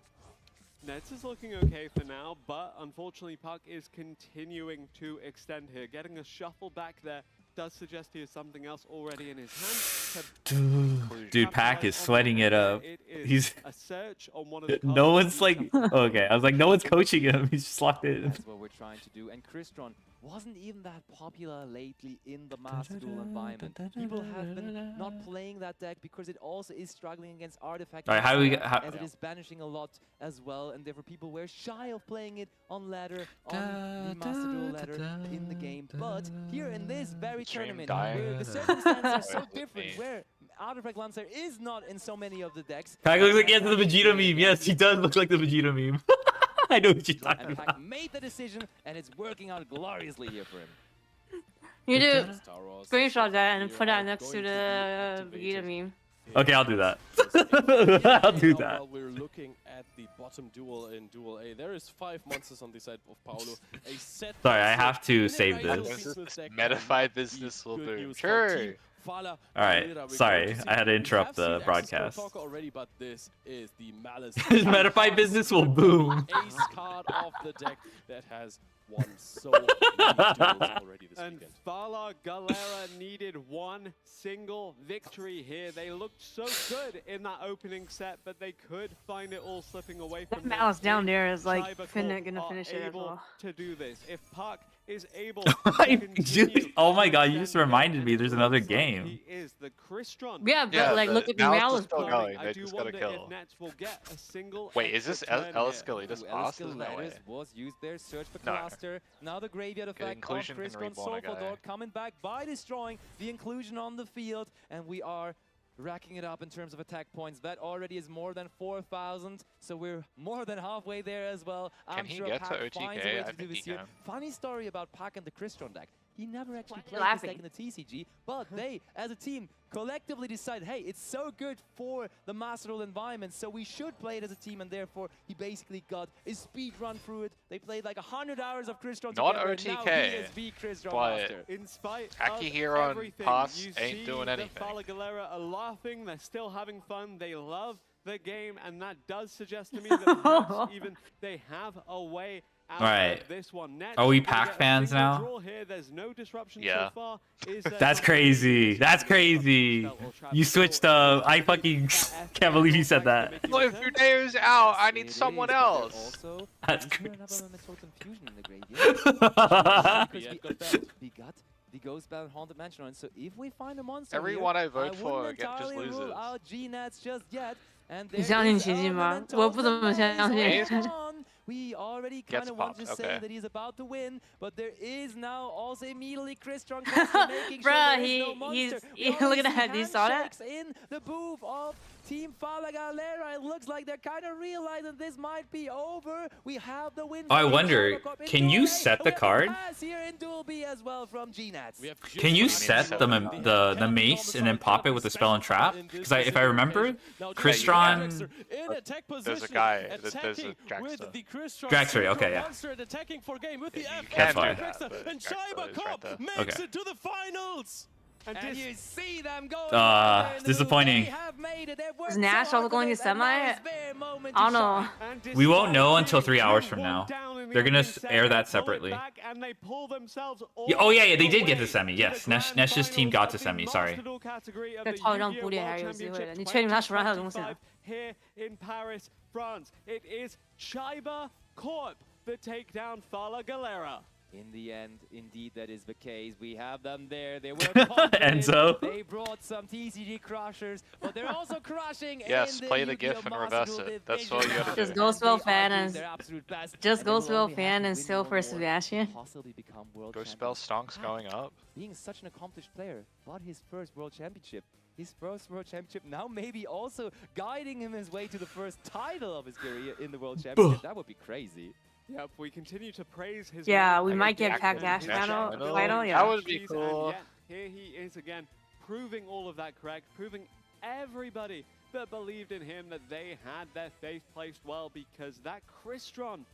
Nets is looking okay for now, but unfortunately Puck is continuing to extend here. Getting a shuffle back there does suggest he has something else already in his hand. Dude, Pac is sweating it up. He's a search on one of the no cards one's like okay. I was like, no one's coaching him. He's just locked in. That's what we're trying to do. And Crystron wasn't even that popular lately in the Master Duel environment. People have been not playing that deck because it also is struggling against artifact. Alright, how do we as get- as it is banishing a lot as well, and therefore people were shy of playing it on ladder, on the Master Duel ladder in the game. But here in this very Stream tournament, dying. where the circumstances are so With different, me. where Artifact Lancer is not in so many of the decks. Pac looks like he has the Vegeta meme. Yes, he does look like the Vegeta meme. I know what you're talking And about. Pac made the decision, and it's working out gloriously here for him. You do Star Wars screenshot that and here put are that next going to be the activated. Vegeta meme. Okay, I'll do that. Yeah, I'll do now that. While we're looking at the bottom duel in Duel A, there is 5 monsters on the side of Paulo. A set Sorry, I monster have to in a save Rigel this. Fiendsmith deck Metafied would be business will good boom. news for Sure. Team Fala Alright, Galera. We're sorry, going to see- I had to we interrupt have the seen Axis broadcast. Talker already, but this is the Malice. Metafied business will boom. Ace card of the deck that has won so many duels already this And weekend. Fala Galera needed one single victory here. They looked so good in that opening set, but they could find it all slipping away from That them. mouse down there is like Cybercorp gonna are finish it as able well. to do this. If Puck is able Oh my god, you just reminded me there's another game. He is the Crystron. Yeah, but like look at the now it's Morales just still play. going. I They do just gotta wonder kill. if Nets will get a single Wait, is this extra turn Ellis here. Galetas Ooh, boss? There's no way. Ellis was used there, search for No. cluster. Now the graveyard Good effect of inclusion can Crystron reborn a guy. Solfador coming back by destroying the inclusion on the field, and we are racking it up in terms of attack points. That already is more than 4,000, so we're more than halfway there as well. Can I'm he sure get Pac to finds OTK? a way I to do think this he here. can. Funny story about Pac and the Crystron deck. He never actually Why are you played this laughing? deck in the TCG, but they, as a team, collectively decide, hey, it's so good for the Master Duel environment, so we should play it as a team, and therefore he basically got a speed run through it. They played like 100 hours of Crystron Not together, and now he OTK, is the Crystron but Master. In spite Aki of Hero and everything, Pass you ain't see doing the anything. Fala Galera are laughing, they're still having fun, they love the game, and that does suggest to me that perhaps even they have a way out Alright. of this one. Nets Are we gonna Pac get a fans single now? draw here. There's no disruption Yeah. so far. Is there That's something crazy. that That's is crazy. You switched up. I fucking can't believe you said that. Well, if your day is out, I need It someone is, but there else. Also, That's isn't there crazy. another Mental Confusion in the graveyard? Because we got the Ghost Bell and Haunted Mansion on, so if we find a monster Everyone here, I vote for wouldn't just entirely rule loses. out G-Nets just yet. And 你相信奇迹吗？我不怎么相信。 We already Gets kind of want to popped, say okay. that he's about to win, but there is now also immediately Crystron cluster making sure Bruh, there is no monster. We look already at that. see You saw that? handshakes in the booth of Team Fala Galera. It looks like they're kind of realizing this might be over. We have the win. I from wonder, Shadow Corp in can you Duel A. set the We have a card? pass here in Duel B as well from G-Nets. Can you set the mace and then pop it with the spell and trap? Because if I remember, Crystron. There's a guy. There's a Dragster. Dragster, okay, yeah. Attacking for game with the You F can do and that, but Shiba Dragster is Cup right there. makes Okay. it to the finals. And you see them going. Disappointing. They have made it. They've worked Is Nash so also hard going for to this, and semi? now is their moment to I don't know. shine. We won't know until 3 hours from now. They're gonna air that separately. Oh yeah, they did get to semi. Yes, Nesh's team got to semi. Sorry. 这超级让bully 还是有机会的。你确定他手上还有东西啊？ Here in Paris, France, it is Shiba Corp that take down Fala Galera. In the end, indeed, that is the case. We have them there. They were confident. Enzo. They brought some TCG crushers, but they're also crushing. Yes, in play the Yu-Gi-Oh! GIF and Master reverse Duel it. That's all you gotta Just do. Ghostwell They fan are doing and their absolute best, just and they will Ghostwell only have fan to and win still one for more Sebastian. to possibly become world Ghost Spell champions. Stonks going up. Being such an accomplished player, but his first world championship. His first world championship now maybe also guiding him his way to the first title of his career in the world championship. That would be crazy. Yep, we continue to praise his. Yeah, merit we against might the get actual Pac Dash National final. Final. Yeah. That would be And cool. yet, here he is again, proving all of that correct, proving everybody that believed in him that they had their faith placed well, because that Crystron.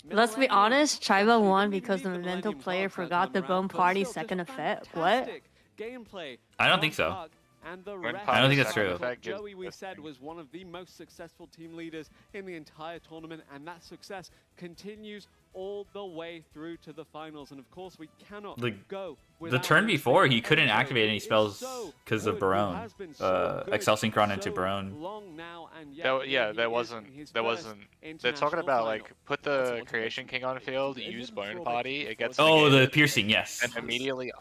Let's be Millennium, honest, Chiba especially, won didn't because the need Memento Millennium player cards that forgot the time Bone around, but Party still, second just effect. What? fantastic Gameplay. I don't think from so. Puck and the When rest Puck I don't of think that's the true. squad. Effect gives Joey, we this said, thing. was one of the most successful team leaders in the entire tournament, and that success continues all the way through to the finals. And of course, we cannot go The without turn mentioning before, he couldn't Enzo activate any is spells so because of good, Barone. who has been so good Excel Synchron for into so Barone. long now, and yet There, here yeah, he there is wasn't. in his There first wasn't. They're talking international about final. like put the Creation King on field, use Bone Party, it gets Oh, the negated, piercing, yes. and immediately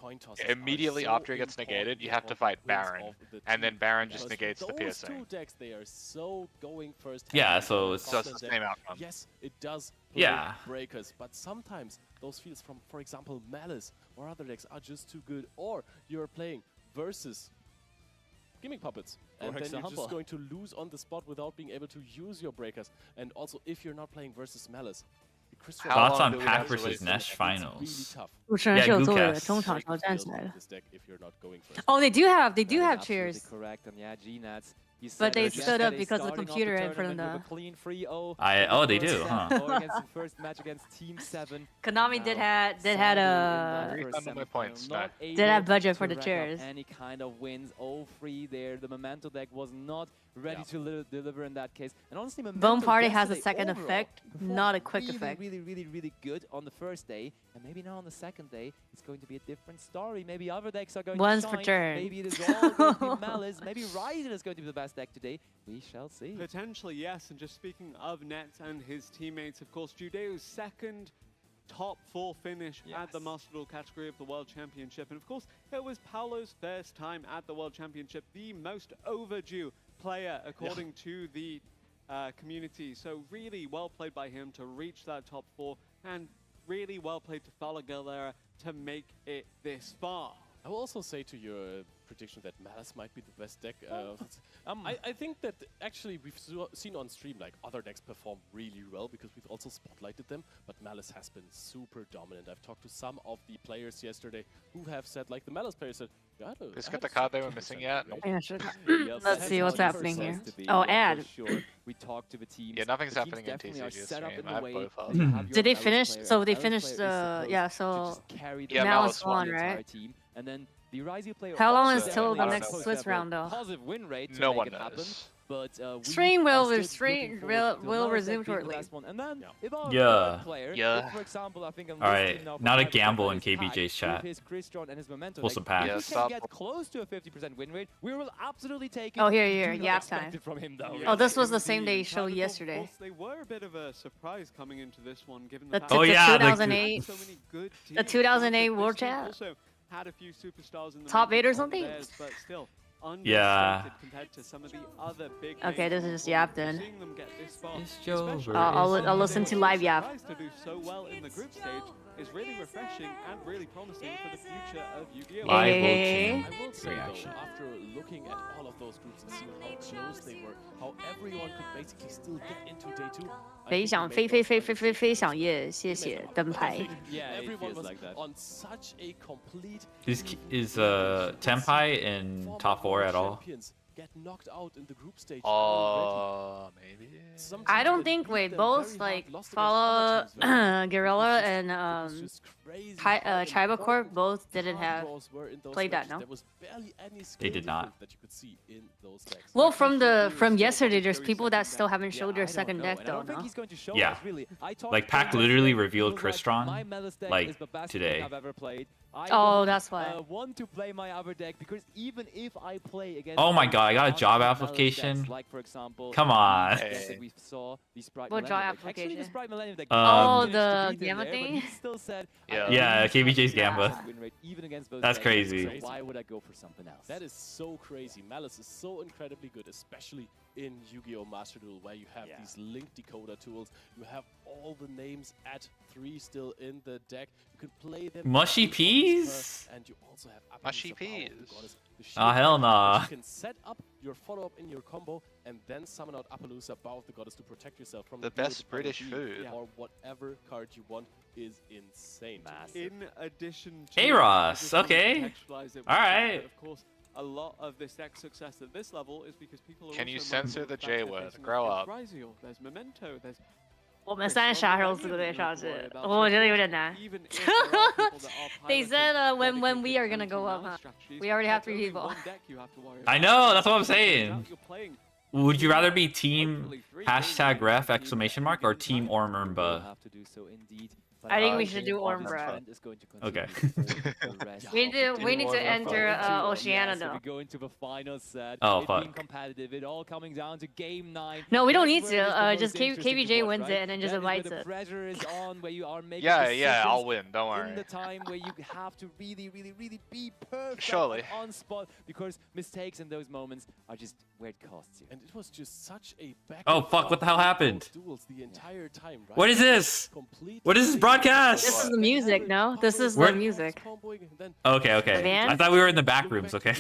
after it gets negated, you have to fight Baron, and then Baron just negates the piercing. Decks, they are so going first. Yeah, so it's So it's the same outcome. Yes, it does play Yeah. breakers, but sometimes those fields from, for example, Malice or other decks are just too good, or you're playing versus Gimmick Puppets, and then you're just going to lose on the spot without being able to use your breakers. And also, if you're not playing versus Malice, the Crystal Thoughts long on do we Pac have to versus wait? Nesh It's finals. really tough. 主持人是有做的， Gucast 中场挑战起来了。 This deck if you're not going first. Oh, they do have Absolutely cheers. correct, and yeah, G-Nets. You But said they it stood up yesterday, because the starting off computer in tournament front of with a clean 3-0. Oh, they First do, set, huh? or against the first match against Team 7. Konami did had a Refund my points, no. did have budget for the chairs. Any kind of wins, 0-3 there. The Memento deck was not ready to deliver in that case. And honestly, Memento Bone Party has a yesterday second overall effect, performed not a quick really, effect. Really good on the first day, and maybe now on the second day it's going to be a different story. Maybe other decks are going Once to per shine. turn. Maybe it is all going to be Malice. Maybe Ryzen is going to be the best deck today. We shall see. Potentially, yes. And just speaking of Nets and his teammates, of course, Judeo's second top 4 finish at the Master Duel category of the World Championship. And of course, it was Paolo's first time at the World Championship, the most overdue player according to the community. So really well played by him to reach that top 4, and really well played to Fala Galera to make it this far. I will also say to your prediction that Malice might be the best deck. I think that actually we've seen on stream like other decks perform really well because we've also spotlighted them, but Malice has been super dominant. I've talked to some of the players yesterday who have said, like the Malice players said, Please get the card they were missing yet. Let's see what's happening here. Oh, ad. We talked to the teams. Yeah, nothing's The happening in teams definitely are TCG's set up stream. in I the have way both that of you them. have your Did they Malice finish? player, So and they the finished Malice player is the supposed yeah. to So just carry the Yeah, Malice Malice won, the right? entire team, and then the Rising player. How long also is till the definitely next supposed Swiss to have a round though? Positive win rate to No make one it happen. knows. But we Stream are will still stream looking forward to will Malice resume being the shortly. last one. And then if our Yeah. third player, Yeah. if, for example, I think on All this right, team now for not a 5% gamble in is Pack KBJ's with chat. his Crystron and his Memento Pull deck, some packs. if Yeah, we stop. can get close to a 50% win rate, we will absolutely take it. Oh, here, We here, do not yap expect time. it from him though. Oh, this was the Indeed, same day and show kind of, yesterday. Of course, they were a bit of a surprise coming into this one, given The the fact Oh, the yeah, the- 2008 so many good the teams. 2008 This World team Chat. also had a few superstars in the Top making 8 or of something? theirs, but still Yeah. understated compared to some of the other big Okay, names this is in just the yap tournament. then. Seeing them get this far, It's especially Jover, I'll listen to live yap. surprised to do so well in the group stage is really refreshing and really promising for the future of Yu-Gi-Oh! Live Hey. voting I will say reaction. though, after looking at all of those groups and seeing how close they were, how everyone could basically still get into day 2. 飞翔飞飞飞飞飞飞翔夜，谢谢灯牌。 Yeah, it everyone feels was like that. on such a complete. Is Tenpai in top 4 at all? Champions get knocked out in the group stage already. Maybe. Some I teams don't that think beat wait them both very like hard, lost against Fala, other teams very Guerrilla hard. and It was just crazy Chiba how Corp both didn't hard have. draws were in those played that, matches. no? There was barely any They skill did not. difference that you could see in those decks. Well, from yesterday, there's people that still haven't showed their second deck I though. don't think No? he's going to show Yeah. us, really. I talked Like, to Pac him literally yesterday. revealed He was Crystron, my Malice deck like, is the best today. thing I've ever played. I Oh, don't, that's why. want to play my other deck because even if I play against Oh my god, I got a other job Malice application. decks, like for example, Come on. the deck that we saw, the Sprite What Millennium job deck. Actually, the application? Sprite Millennium deck. Oh, managed to the beat him Gamma there, but thing? he still said, Yeah. Yeah, KBJ's Gamba. win rate even against those That's decks, crazy. So why would I go for something else? That is so crazy. Malice is so incredibly good, especially in Yu-Gi-Oh! Master Duel, where you have these link decoder tools. You have all the names at 3 still in the deck. You can play them. Mushy as peas? per, and you also have Mushy Appaloosa Power, the peas. goddess, the Ah, shield hell deck, nah. which You can set up your follow-up in your combo and then summon out Appaloosa, Bow of the Goddess, to protect yourself from The duel best with British LOD, food. or whatever card you want is insane. In addition to Hey, Ross, I just wanna okay. contextualize it with the fact Alright. that, Of course, a lot of this deck success at this level is because people are Can you also mindful censor of the fact J they're word? facing Grow off up. against Ryziel, there's Memento, there's 我们3啥时候资格对上去？我觉得有点难。 even if there are people that are They piloting said when dedicated we are gonna go up, anti-malice huh? strategies, We already have that's 3 only people. one deck you have to worry I about. know, that's what I'm Turns saying. out you're playing Would you rather be team #ref exclamation mark or team We'll Ormurmba? have to do so indeed. I think we think should do our Ormbra. trend is going to Okay. continue for the rest We of need to the we need to Warm-up enter Oceania Yes, so though. we go into the final set. Oh, it being fuck. competitive. It all coming down to game 9. No, we don't That's need where it is the to. most Just interesting to KBJ watch, wins right? it and then just That is where invites the it. pressure is on, where you are making Yeah, decisions I'll win. Don't in worry. the time where you have to really be perfect Surely. and on spot, because mistakes in those moments are just where it costs you. And it was just such a back Oh, and fuck, forth what the hell in both happened? duels the entire time, right? What is this? Complete What is this broadcast? This is the music, no? This is the We're- music. Okay, okay. Van? I thought we were in the back rooms, okay.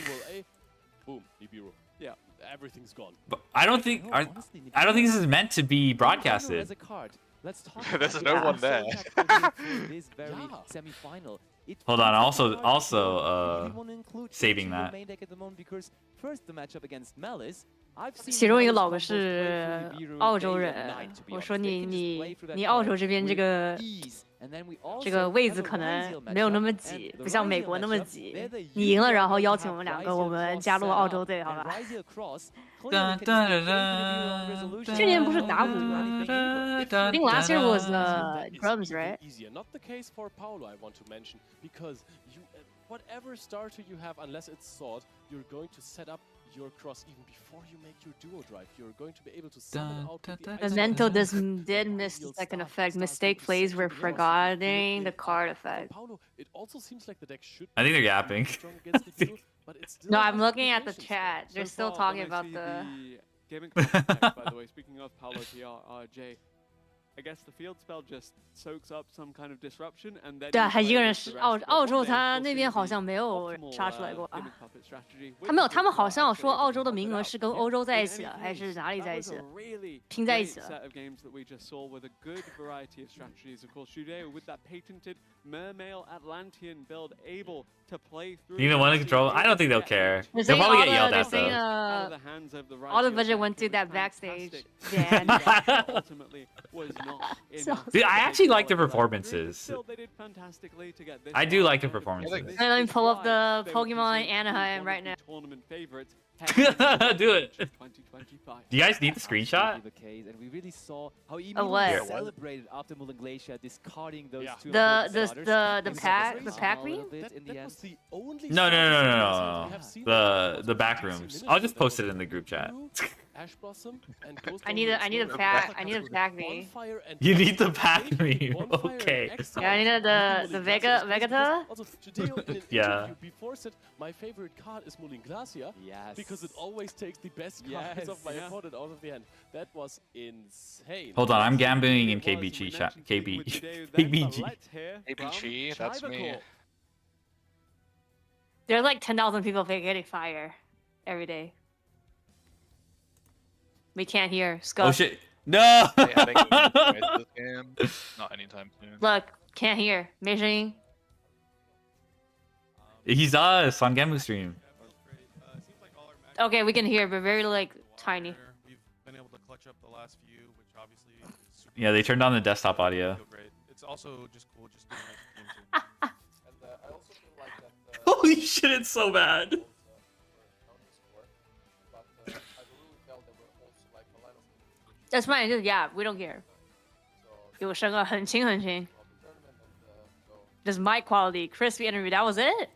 Boom, Nibiru. Yeah, everything's gone. But I don't think No, are, honestly, I don't think this Nibiru is meant to be Nibiru broadcasted. as a card. Let's talk There's about no it. one I'm so there. happy for this very Yeah. semi-final. It Hold on, feels like also- a card also, you don't really wanna include saving into your that. main deck at the moment, because first the matchup against Malice, I've seen 其中一个 Malice 老婆 combos 是 play through Nibiru 澳洲 day 人 and night, to，be 我 honest. 说 They 你 can just 你 play through that 你澳 card 洲这边 with 这个 ease. And then we 这 also 个位 have 子 a 可能 Ryziel 没有那 matchup, 么 and 挤， the 不像 Ryziel 美国那么 matchup, 挤 they're the。你赢了， usual 然后 way to 邀 have 请我们两个， Ryziel 我们 cross 加入 set 澳洲 up. 队，好 And 吧？ Ryziel cross clearly can just get Nibiru on resolution. 去年不是打五吗 I think last year was That is Crumbs, even right? Easier. Not the case for Paolo, I want to mention, because you, whatever starter you have, unless it's sword, you're going to set up your cross even before you make your duo drive. You're going to be able to summon out with the The item mental and did while miss the you'll second start effect. Mistake with plays such were a velocity, forgetting the flip card it. For effect. Paulo, it also seems like the deck should I think they're be yapping. strong against the duo, but it still No, has I'm looking at the implications chat. They're So still far, talking when I about see the. gimmick puppet deck, by the way, speaking of Paulo TRJ, I guess the field spell just soaks up some kind of disruption and then 对啊， you 还一 play 个人 against 是 the 澳 rest, but 澳 one 洲， day, 他 of 那 course, 边 it'll 好 be 像没有 optimal, 杀出来过啊。 gimmick puppet strategy, 他没有， which 他们 is 好 good 像 for 说 actually 澳洲 able 的 to 名 pop 额 it 是 out. 跟 Yeah, 欧洲在 in 一起 any 的，还是 case, 哪里 that 在一 was 起 a 的？ really 拼在一 great 起的。 set of games that we just saw with a good variety of strategies. Of course, Shudeo with that patented Mermail Atlantean build able to play through. Neither one to Maxi, control. I able don't think to they'll get care. each They're They'll saying probably all get yelled the, they're at saying, though. out of the hands of the all the Ryziel budget deck. went It to was that backstage fantastic. van. That ultimately was not enough. Dude, I to actually take like the quality line through, but performances. Still, they did fantastically to get this I do far. like the And of course, performances. this Let me is pull up why the they were Pokemon considered to be Anaheim one right of now. the tournament favorites heading into the Do it. 2025. Do you guys need the screenshot? The case, and we really saw how he Oh, what? immediately celebrated after Mullen Glacier, discarding those two The important starters. the He was pack like, the "Wow," pack a little meme? bit in the That end. was the only No, no, no, no, no, starter no, we have seen The back rooms. I'll just post it in the group chat. Ash Blossom and Ghost I need a Explorer pack. both I need a have pack me. Bonfire and You need the Exile. pack Maybe meme. Bonfire and Okay. Exile Yeah, I need the using Mullen Vega Glacier is crazy because Vegeta. also Judeo in an Yeah. interview before said my favorite card is Mullen Glacier Yes. because it always takes the best cards of my Yes, yeah. opponent out of the hand. That was insane. Hold on, I'm Yes, gambling in indeed it was, KBG and we chat. mentioned speaking KB. with Judeo then, but KBG. let's hear from KBG, that's me. Cybercorp. There's like 10,000 people getting fire every day. We can't hear. Oh Scuff. shit. No! They adding this game? Not anytime soon. Look, can't hear. 没声音. He's us on Gamu stream. Okay, we can hear, but very like tiny. We've been able to clutch up the last few, which obviously is super Yeah, they turned on the desktop audio. feel great. It's also just cool just doing like games. I also feel like that. Holy shit, it's so bad. But I really felt there were also like a lot of That's fine. Just, yeah, we don't care. 有声啊，很轻很轻. Just mic quality, crispy interview. That was it.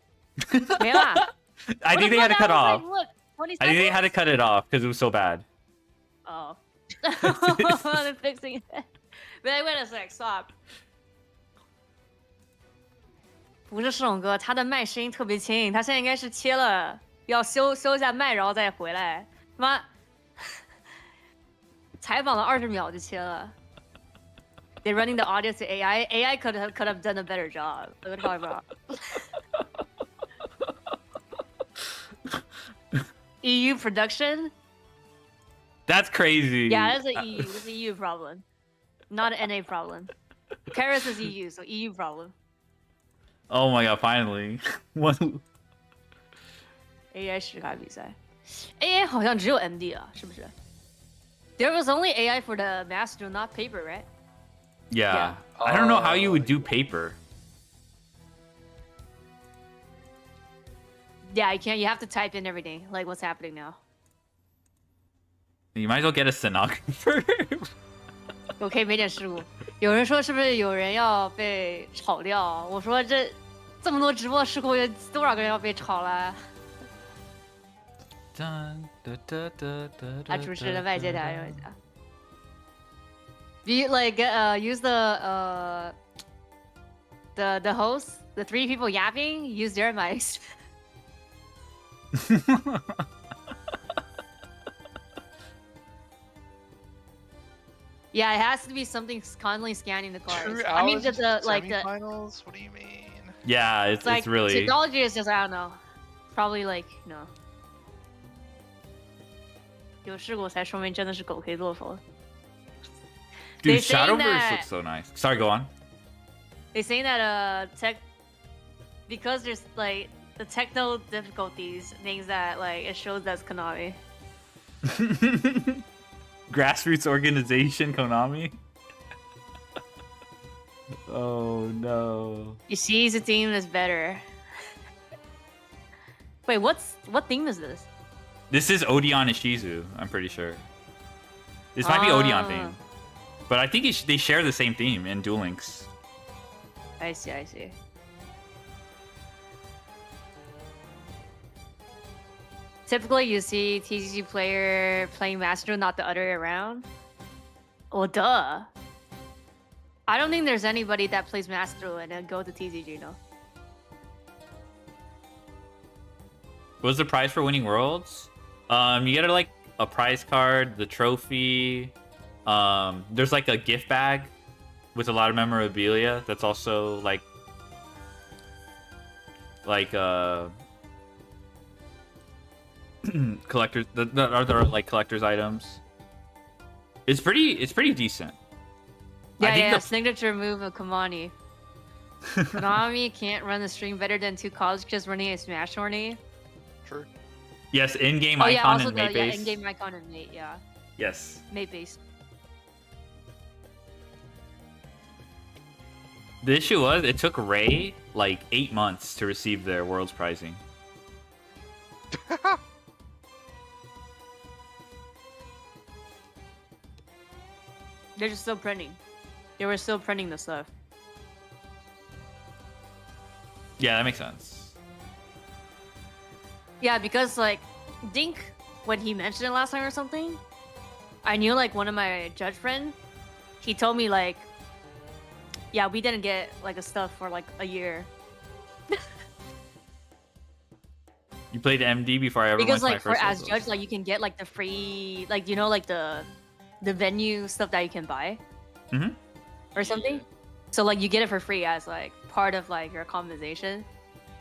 没了. I think they had to cut off. Look, 20 I think they had to seconds? cut it off because it was so bad. Oh. They're fixing it. Wait a sec, stop. 不是世勇哥，他的麦声音特别轻，他现在应该是切了，要修一下麦，然后再回来。妈，采访了20秒就切了。They're running the audio to AI. AI could have done a better job. What are you talking about? EU production? That's crazy. Yeah, that's an EU. That's an EU problem, not an NA problem. Paris is EU, so EU problem. Oh my god, finally. One. AI 实卡比赛 ，AI 好像只有 MD 啊，是不是 ？There was only AI for the master, not paper, right? Yeah. I don't know how you would do paper. Yeah, you can't. You have to type in everything, like what's happening now. You might as well get a stenographer. 我可以没点失误。有人说是不是有人要被炒掉？我说这么多直播事故，有多少个人要被炒了？啊，主持人外界调用一下。Do you like use the host, the 3 people yapping? Use their mics. Yeah, it has to be something constantly scanning the cards. 2 I mean, hours the into like the semifinals? What do you mean? Yeah, it's like it's really. technology is just I don't know. Probably like no. 有试过才说明真的是狗可以做手。 Dude, They're saying Shadowverse that- looks so nice. Sorry, go on. They saying that tech because there's like the techno difficulties means that like it shows that's Konami. Grassroots organization, Konami. Oh no. Ishii's theme is better. Wait, what theme is this? This is Odeon Ishizu, I'm pretty sure. This might be Odeon Ah. theme. But I think they share the same theme in Duel Links. I see. Typically, you see TCG player playing Master Duel, not the other way around. Well, duh. I don't think there's anybody that plays Master Duel and then go to TCG, no. What's the prize for winning Worlds? You get like a prize card, the trophy. There's like a gift bag with a lot of memorabilia. That's also like collectors. The other like collectors items. It's pretty decent. Yeah, signature move of Kamani. Konami can't run the stream better than two college kids running a Smash tourney. True. Yes, in-game Oh yeah, icon also and the mate base. in-game icon and mate, yeah. Yes. Mate base. The issue was it took Ray like 8 months to receive their Worlds pricing. They're just still printing. They were still printing the stuff. Yeah, that makes sense. Yeah, because like Dink, when he mentioned it last time or something, I knew like one of my judge friend, he told me like, yeah, we didn't get like a stuff for like a year. You played MD before I ever Because went like to my for first as judge, like you can get like the free, like you know, like the venue stuff that you can buy. Mhm. Or something. So like you get it for free as like part of like your compensation.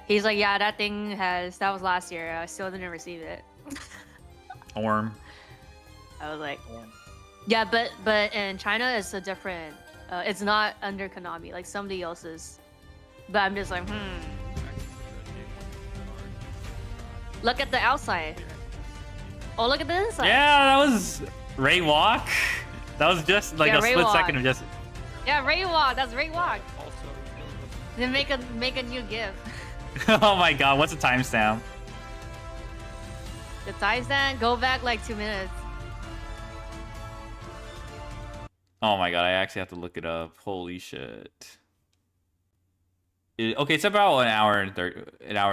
He's like, yeah, that was last year. I still didn't receive it. Orm. I was like, yeah, but in China it's a different. It's not under Konami, like somebody else's. But I'm just like, Look at the outside. Oh, look at the inside. Yeah, that was Ray Walk. That was just like a Ray split Walk. second of just. Yeah, Ray Walk. That's Ray Walk. Then make a new GIF. Oh my god, what's the timestamp? The timestamp, go back like 2 minutes. Oh my god, I actually have to look it up. Holy shit. Okay, it's about an hour and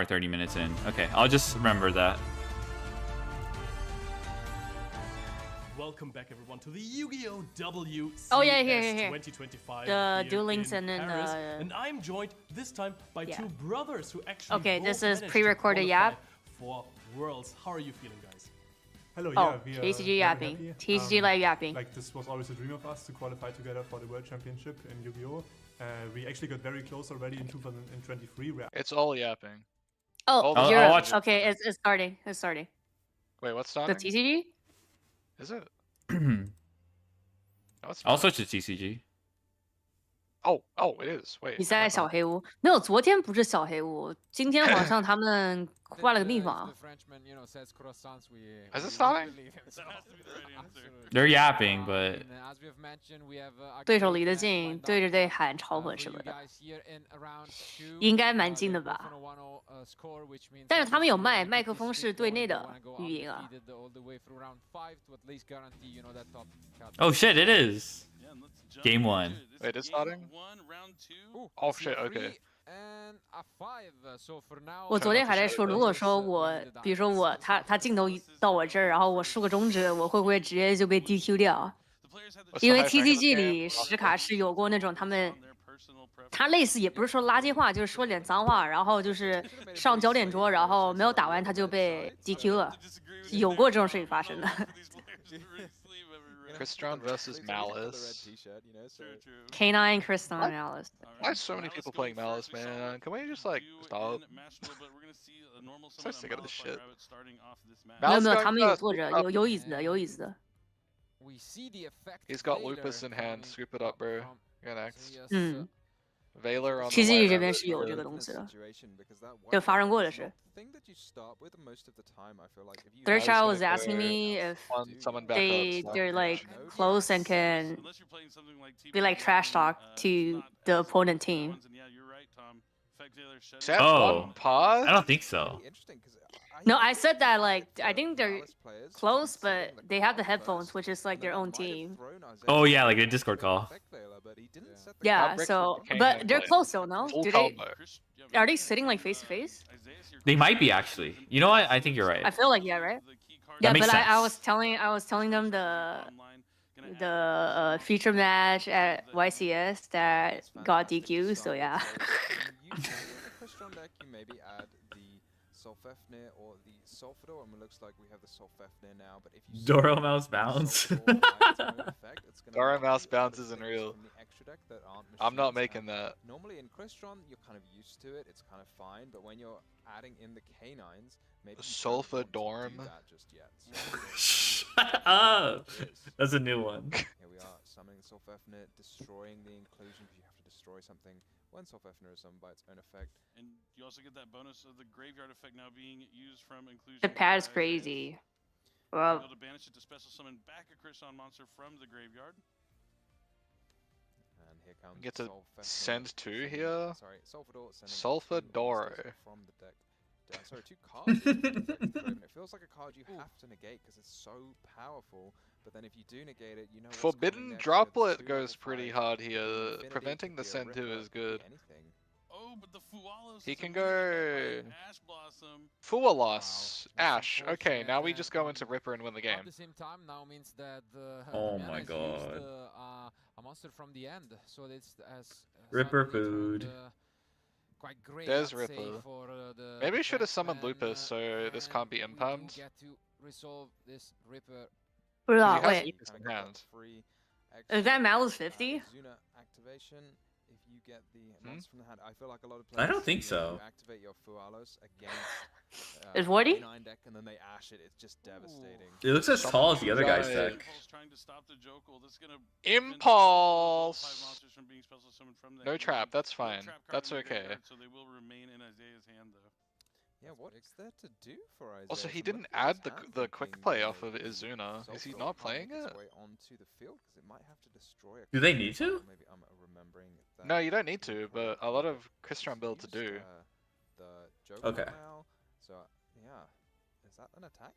30 minutes in. Okay, I'll just remember that. Welcome back, everyone, to the Yu-Gi-Oh! WCS Oh, yeah, here. 2025. The here Duel Links in and then Paris. the... And I'm joined this time by two brothers who actually Okay, both this is managed to pre-recorded qualify yap. for Worlds. How are you feeling, guys? Hello, Oh, yeah, we are TCG very yapping. happy. TCG live yapping. Like, this was always a dream of us to qualify together for the World Championship in Yu-Gi-Oh! We actually got very close already in 2023. It's all yapping. Oh, I'll you're watch. okay. It's starting. It's starting. Wait, what's The starting? TCG? Is it? I'll switch to TCG. Oh, it is. Wait. 你在小黑屋？没有，昨天不是小黑屋，今天晚上他们换了个地方。 Is it starting? They're yapping, but 对手离得近，对着对喊嘲讽什么的，应该蛮近的吧？但是他们有麦克风是对内的语音啊。 oh shit, it is. Game 1. Wait, it's starting? Oh shit, okay. 我昨天还在说，如果说我，比如说他镜头到我这儿，然后我竖个中指，我会不会直接就被 DQ 掉？因为 TCG 里实卡是有过那种他类似也不是说垃圾话，就是说点脏话，然后就是上焦点桌，然后没有打完他就被 DQ 了，有过这种事情发生的。Crystron versus Malice. K9 Crystal Malice. Why are so many people playing Malice, man? Can we just like stop? So sick of this shit. 没有 Malice 没有， going 他们有 first. 坐着，有椅子的，有椅子的。 He's got Lupus in hand. Scoop it up, bro. You're next. 嗯。 Valor on the TCG white 这边 hand. 是有这个东西的，就发生过的是。Third Child was asking me if they're like close and can be like trash talk to the opponent team. Oh, I don't think so. No, I said that like I think they're close, but they have the headphones, which is like their own team. Oh yeah, like a Discord call. Yeah, so but they're close though, no? Do they? Are they sitting like face to face? They might be actually. You know what? I think you're right. I feel like yeah, right? That Yeah, makes but sense. I was telling them the feature match at YCS that got DQ. So yeah. With the Crystron deck, you maybe add the Solfefnir or the Sulfador, and it looks like we have the Solfefnir now. But if you Doro mouse bounce. Doro mouse bounce isn't real. from the extra deck that aren't I'm not machines, making that. Normally in Crystron, you're kind of used to it. It's kind of fine. But when you're adding in the canines, maybe you don't want to do Sulfadorm. that just yet. Shut up. That's a new one. Here we are, summoning Solfefnir, destroying the inclusion, because you have to destroy something when Solfefnir is summoned by its own effect. And you also get that bonus of the graveyard effect now being used from inclusion. The pad is crazy. Well, Be able to banish it to special summon back a Crystron monster from the graveyard. And here comes You get to Solfefnir send two sending- here. Sorry, Sulfador sending Sulfador. two monsters from the deck. Sorry, two cards from the deck to grave, and it feels like a card you have to negate because it's so powerful. But then if you do negate it, you know what's coming Forbidden next. Droplet You have goes two pretty level hard five, here. Infinity, Preventing could the be a send two Ripper, is could be good. anything. Oh, but the Fualos. He is can immediately go- by Ash Blossom. Fualos. Wow, that's Ash. Okay, now we unfortunate, just go and into Ripper and win the At game. the same time, now means that Oh Damian my has God. used a monster from the end, so it's as Ripper suddenly turned, food. quite great. There's I'd say, Ripper. for the Maybe I should have defense summoned man, Lupus, so this can't be and we do impumped. get to resolve this Ripper. hold on, He has wait. Lupus in hand. Free Is that extra, Malus 50? Zuna activation. If you get the monster from the hand, I feel like a lot of I players. don't think you know, so. You activate your Fualos against Is 40? K9 deck, and then they ash it. It's just devastating. It looks as tall as the other guy's Right. deck. Impulse trying to stop the Jokel. This is gonna prevent Impulse. all 5 monsters from being special summoned from that No hand. trap, that's No fine. trap card That's in the okay. graveyard, so they will remain in Isaiah's hand though. Yeah, what's there to do for Isaiah? Also, he So didn't looking at add his the hand the quick thinking, play you off know, of the Izuna. Is he Sulfador not can't playing make its it? way onto the field because it might have to destroy a Do they card. need to? Maybe I'm remembering that. No, you don't need to, but a lot of Crystron builds Used, do. The Joker Okay. now. So yeah, is that an attack?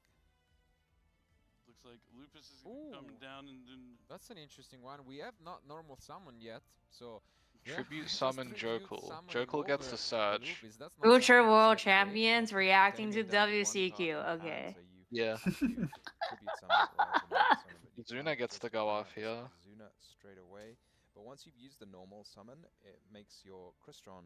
Looks like Lupus is coming down and then That's an interesting one. We have not normal summon yet, so yeah, Tribute just summon tribute Jokel. summoning Jokel gets over the Surge. Lupus. That's not Future something World to celebrate. Champions reacting to Damien down to one card WCQ. in hand, Okay. so you Yeah. have to tribute summon it rather than normal summon, but you Zuna can't gets just to go grab off here. Zuna straight away. But once you've used the normal summon, it makes your Crystron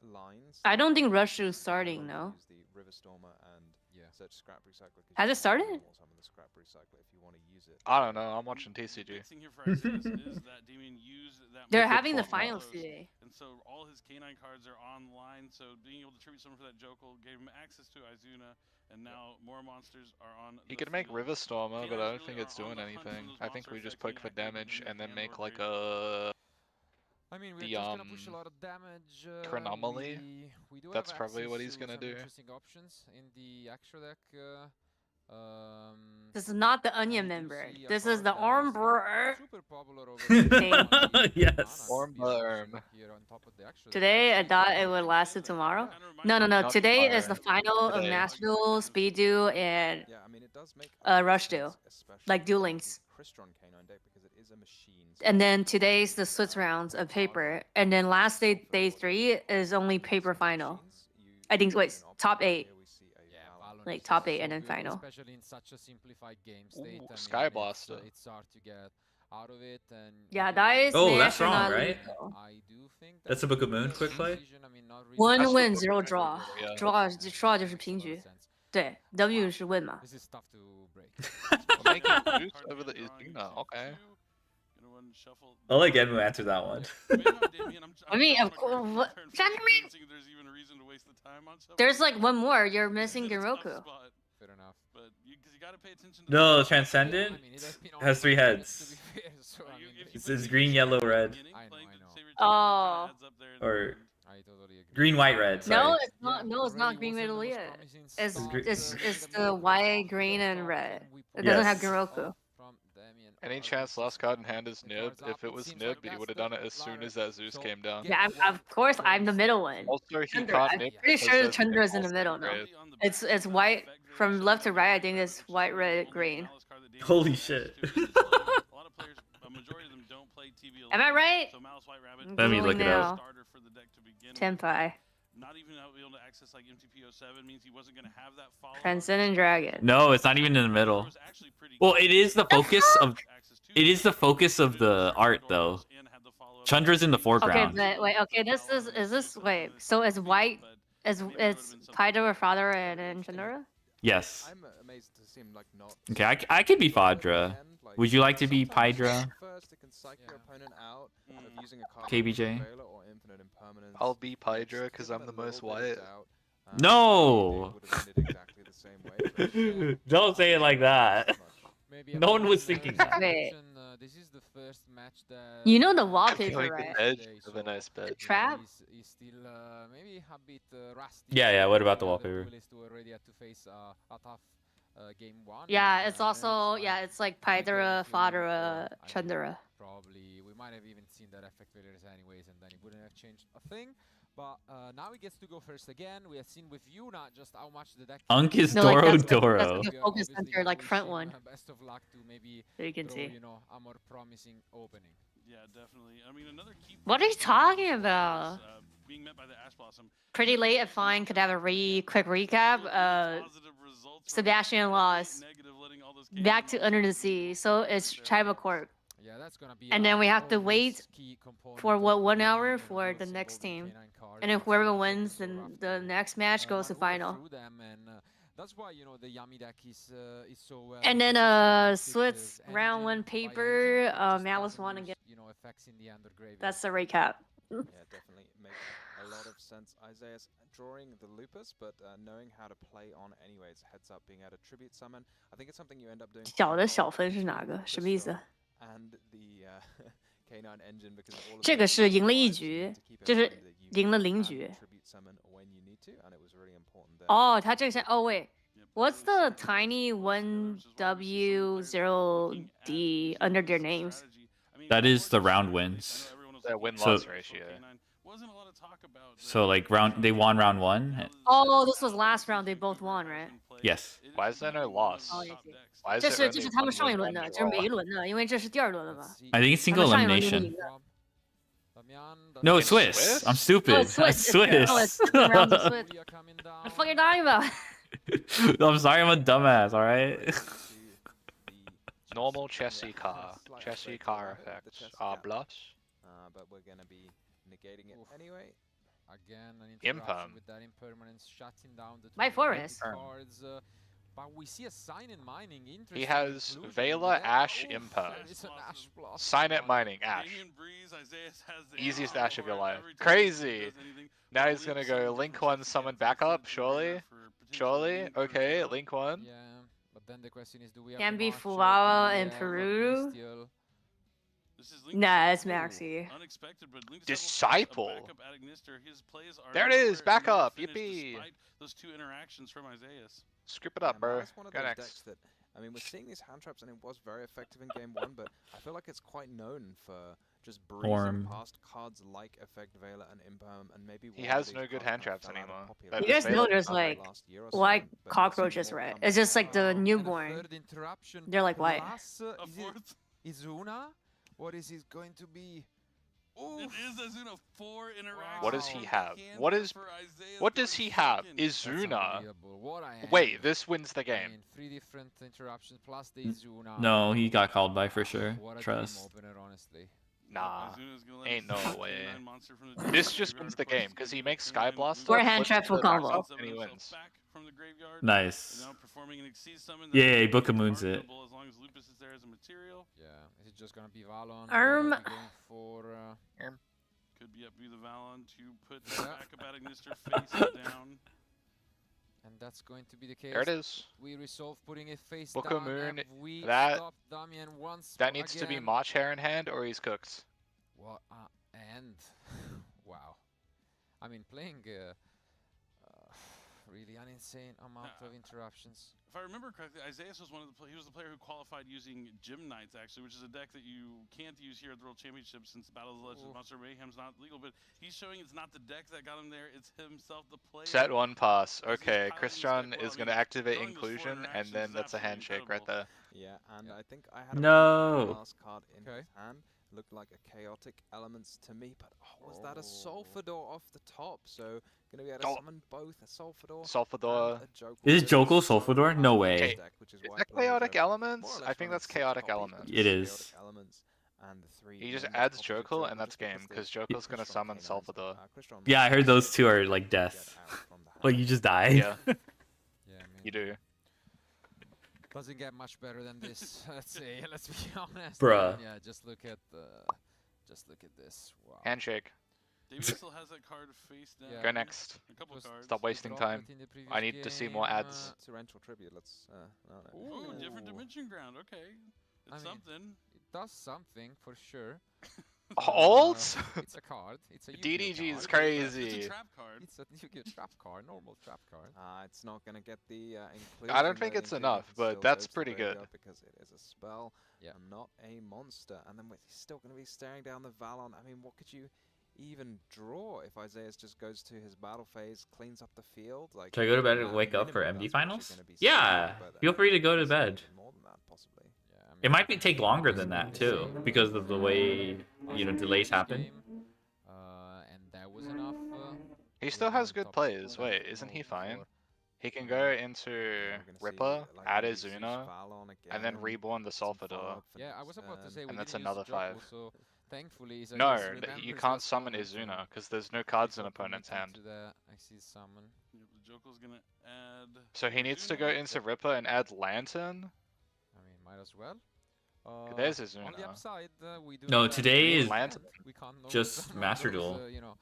lines. I don't think Rush you is starting, can no. Use the River Stormer and search Scrap Recycler. 'cause Has you it can started? normal summon the Scrap Recycler if you want to use it. I don't know. I'm watching the TCG. big thing here for Isaiah is that Damien used that. They're Good having the format. finals today. And so all his canine cards are online, so being able to tribute someone for that Jokel gave him access to Izuna, and now more monsters are on He the could make field. River Stormer, but I don't Canines think really it's are on doing the hunt from anything. those I think monster we just effects poke being for activated damage in and then hand make or like graveyard. I mean, we're the, just gonna push a lot of damage. Chronomaly? We do That's have probably what access he's to gonna some do. Interesting options in the extra deck. This is not the Onion we do member. see a This is card the that Arm is Brer. super popular over there Thing. on the Yes. mana Worm. distribution here on top of the extra deck. Today, I thought it would last till tomorrow. No. Not Today is tomorrow. the final of Today. Master Duel, Speed Duel, and Yeah, I mean it does make a lot of Rush sense, Duel, especially like in Duel the Links. Crystron Canine deck because it is a machine. so And then you today's can the use Swiss that rounds of hard paper, like and then last day, Sulfador day or 3 is only some paper final. machines, you I think, wait, can opt top for. 8. Here we see a Yeah, Valor. Valor Like is top so 8 and then good, final. especially in such a simplified game state. Ooh, I mean, Sky Blaster. It's hard to get out of it, and Yeah, you that can- is Oh, that's Nash or wrong, not right? lethal. I do think That's a that Book of would Moon be a quick play? decision. I mean, not really One That's the win, book 0 of draw. Yeah. draw 就是平局。对 ，W 是 win 嘛。 This is tough to break. We're making Zeus over the Izuna. Okay. I'll let Genmu answer that one. I mean, of course, what- There's like one more. You're missing Genroku. Fair enough. But you gotta pay attention to No, the- Transcendent I mean, it has been has 3 almost heads. to be fair, so, I mean, It says green, yellow, red. I know. Oh. Or I totally agree. green, white, red. No, Sorry. it's not. No, it's not green middle yet. It's It's gre- it's the white, green, and red. It doesn't have Yes. Genroku. Any chance last card in hand is Nib? If it was Nib, he would have done it as soon as that Zeus came down. Yeah, of course I'm the middle one. Also, he Tundra, can't I'm Nib. pretty because sure there's Tundra is in the Impulse middle now. grave. It's white from left to right. I think it's white, red, green. Holy shit. Am I right? So Mouse White Rabbit I'm Let me Googling look it up. now. Tenpai. not even able to access like MTP07 means he wasn't going to have that follow. Transcendent Dragon. No, it's not even in the middle. Well, it is the focus of. It is the focus of the art, though. Chandra's in the Okay, foreground. but wait. Okay, this is this wait. So is white is Paido, Father, and then Chandra? Yes. I'm amazed to see him like not. Okay, I could be Fadra. Would you like to be Pydra? First, it can psych your opponent out of using a card KBJ? like Veiler or Infinite Impermanence. I'll be Pydra because I'm the most white. No! Would have ended exactly the same way, but, Don't say it like that. No one was thinking that. Wait. This is the first match that You know the I'm wallpaper, feeling right? the edge of a nice bed. Trap? He's still maybe a bit rusty. Yeah, what about the other wallpaper? duelists who already had to face a tough game 1. Yeah, and, it's also it's like Pydra, Father, Chandra. Probably we might have even seen that effect failures anyways, and then it wouldn't have changed a thing. But now he gets to go first again. We have seen with Yuna just how much the deck. Unk is No, like, Doro that's Doro. the focus center, like front one. Best of luck to maybe So you can throw, see. you know, a more promising opening. Yeah, definitely. I mean, another key. What are you talking about? Being met by the Ash Blossom. Pretty late at Fine could have a quick recap. Sebastian lost. Back to Under the Sea. So it's Chiba Corp. Yeah, that's gonna be. And then we have to wait for 1 hour for the next team. And if whoever wins, then the next match goes to final. That's why, you know, the Yami deck is so well. And then Swiss round 1 paper, Malice won again. You know, effects in the undergrave. That's the recap. yeah, definitely makes a lot of sense. Isaiah's drawing the lupus, but knowing how to play on anyways, heads up being able to tribute summon. I think it's something you end up doing. 小的小分是哪个？什么意思？ And the K9 engine because all of 这个是赢了1局，就是赢了0局。 tribute summon when you need to, and it was really important there. 哦，他这个是wait, what's the tiny 1W0D under their names? That is the round wins. That win-loss ratio. So like they won round 1. Oh, this was last round. They both won, right? Yes. Why is there no loss? 哦，也行。 Why is 这 there 是 only 这是他们 one 上一 win 轮的， on 这是每 draw? 一轮的，因为这是第2轮了嘛。 I think it's 他 single 们上一轮就 elimination. 赢的。 No, It's Swiss. Swiss? I'm stupid. Oh, It's it's Swiss. Swiss. Oh, it's the round of Swiss. What the fuck are you talking about? I'm sorry, I'm a dumbass. All right. Normal chessy car. Chessy car effects are bluffs. But we're gonna be negating it anyway. Again, an Imperm. interaction with that impermanence shutting down the My 2 forest. cards. But we see a sign in mining. He has Vela, Ash, Imperm. It's an Ash Blossom. Sign it mining, Ash. Easiest Ash of your life. Crazy! Now he's gonna go Link 1 summon back up, surely? Surely? Okay, Link 1. Yeah, but then the question is, do we have Can to be march Fuwawa to and the, Peru. Celestial? Nah, it's Maxi. Disciple. There it is, back up, yippee. Those 2 interactions from Isaias. Scoop it up, bro. That's one of Go those next. decks that, I mean, we're seeing these hand traps, and it was very effective in game 1, but I feel like it's quite known for just breezing Form. past cards like Effect Veiler and Imperm, and maybe He one of has these no good cards hand kinda traps fell out of anymore. popularity That You guys is know Veiler. there's like like last year or so, white but we're seeing cockroaches, more right? come It's just like the And a newborn. third interruption They're like white. plus, A is fourth. it Izuna? What is it going to be? It is Azuna 4 interactions. What does he from have? hand What is? for Isaiah What does he have? second. That's Izuna. unbelievable. What a hand. Wait, this wins the I game. mean, 3 different interruptions plus the Izuna. No, he got called by for sure. What a Trust. game opener, honestly. Nah, Azuna's gonna let ain't us no see way. the 9 monster from the This graveyard just wins the request game because he to makes K9 Skyblaster. Four hand flips traps the will combo. back up, summon and he himself wins. back from the graveyard, Nice. and now performing an Exceed summon Yeah, that Book of is Moon's it. marketable as long as Lupus is there as a material. Yeah, is it just gonna be Valon? Arm. Or are we going for Could be up be the Valon to put the Yeah. backup Ignister face down. and that's going to be the case. There it is. We resolve putting it face Book down. of Moon, and we that- stop Damian once That needs to be again. Mach Hair in hand or he's cooked. What and wow. I mean, playing really an insane amount of interruptions. If I remember correctly, Isaias was he was the player who qualified using Gym Knights actually, which is a deck that you can't use here at the World Championship since Battle of the Legends Monster Mayhem's not legal. But he's showing it's not the deck that got him there; it's himself, the player. Set 1 pass. Because he's Okay, piloting Christian this deck well. is I gonna mean, activate throwing those 4 inclusion, and interactions then is that's a absolutely handshake right incredible. there. Yeah, and I think I had a No. last card in his hand. looked like a chaotic elements to me, but was that a Sulfador off the top? So gonna be able to summon both a Sulfador and a Jokel. Is it Jokel Sulfador? No way. Is that chaotic elements? I think that's chaotic elements. It is. And the three He just main adds copies of Jokel and that's just because game, the because Jokel's gonna Crystron summon K9s, Salvador. Crystron Yeah, I heard Monsters those two are get like death. out from the Like you hand. just die. Yeah, Yeah, I mean, you do. doesn't get much better than this. Let's say, let's be honest. Bruh. I mean, yeah, just look at this. Wow. Handshake. Damien still has that card face down. Yeah. Go next. A couple Just cards. Stop wasting Drop time. it in the previous I need to see more game, ads. Torrential Tribute, let's no. Ooh, different dimension ground. Okay, it's I mean, something. It does something for sure. Alt? It's a card. It's a Yu-Gi-Oh DDG is card. It's a crazy. trap card. It's a Yu-Gi-Oh trap card, normal trap card. It's not gonna get the inclusion. I don't think that it's it enough, can but still that's go to the pretty good. graveyard because it is a spell Yeah. and not a monster. And then he's still gonna be staring down the Valon. I mean, what could you even draw if Isaias just goes to his battle phase, cleans up the field? Like, Should I go to bed and at wake up for minimum, MD that's what you're finals? gonna be Yeah, seeing, but, feel free to go to it's bed. even more than that, possibly. Yeah, I mean, It might take longer than that too, because of the way delays happen. Game, and that was enough. He we still were has on good top plays. of Wait, that isn't he before. fine? He can go into We're gonna see, Ripper, like, add use Izuna, Valon and then again, reborn the some Sulfador. follow-up Yeah, I was about to say we and that's didn't another use Jokel, 5. so thankfully Isaias No, remembers you can't that summon moment Izuna, and because there's no cards in so opponent's committed hand. to the Axis summon. Yep, the Jokel's gonna add. So he needs to go Izuna. into Ripper and add Lantern? I mean, might as well. There's On the Izuna. upside, we do. No, have today need is Lantern. we can't know just some of Master those, Duel.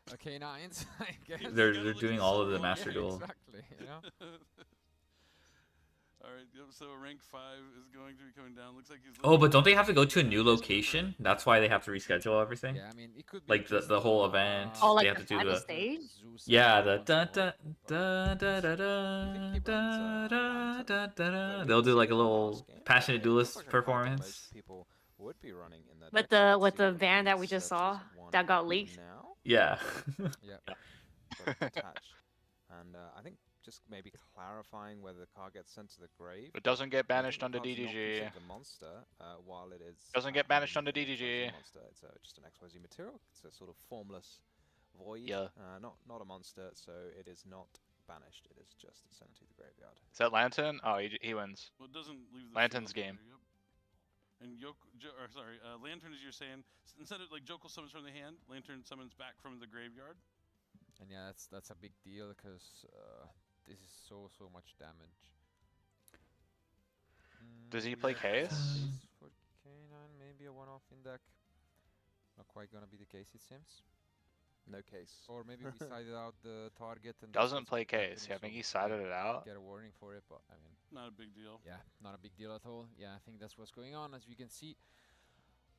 K9s. I guess. They're doing all of the Master yeah, Duel. Exactly. You know. Alright, yep, so rank 5 is going to be coming down. Looks like he's Oh, but don't they have to go to a new location? That's why they have to reschedule everything. Yeah, I mean, it could be Like the whole event. Oh, They like have the to do final the stage? yeah the da da da da da da da da da da. They'll do like a little passionate duelist performance. People would be running in that With deck, so the let's with see the if van he that we just saw searches one that got leaked. now. Yeah. Yeah. But it's attached. And I think just maybe clarifying whether the card gets sent to the grave. It doesn't get I banished think the under card's not DDG. considered a monster, while it is Doesn't get banished under having DDG. a monster. It's just an XYZ material. It's a sort of formless void. Yeah. Not a monster, so it is not banished. It is just sent to the graveyard. Is that Lantern? Oh, he wins. Well, it doesn't leave the Lantern's field game. either, yep. And Lantern, as you're saying, instead of like Jokel summons from the hand, Lantern summons back from the graveyard. And yeah, that's a big deal because this is so much damage. Does he play Yeah, Case? For K9, maybe a one-off in deck. Not quite gonna be the case, it seems. No case. Or maybe we sided out the target and that's Doesn't what's play happening, Case. Yeah, I think so he we sided it out. Get a warning for it, but I mean, Not a big deal. yeah, not a big deal at all. Yeah, I think that's what's going on, as you can see.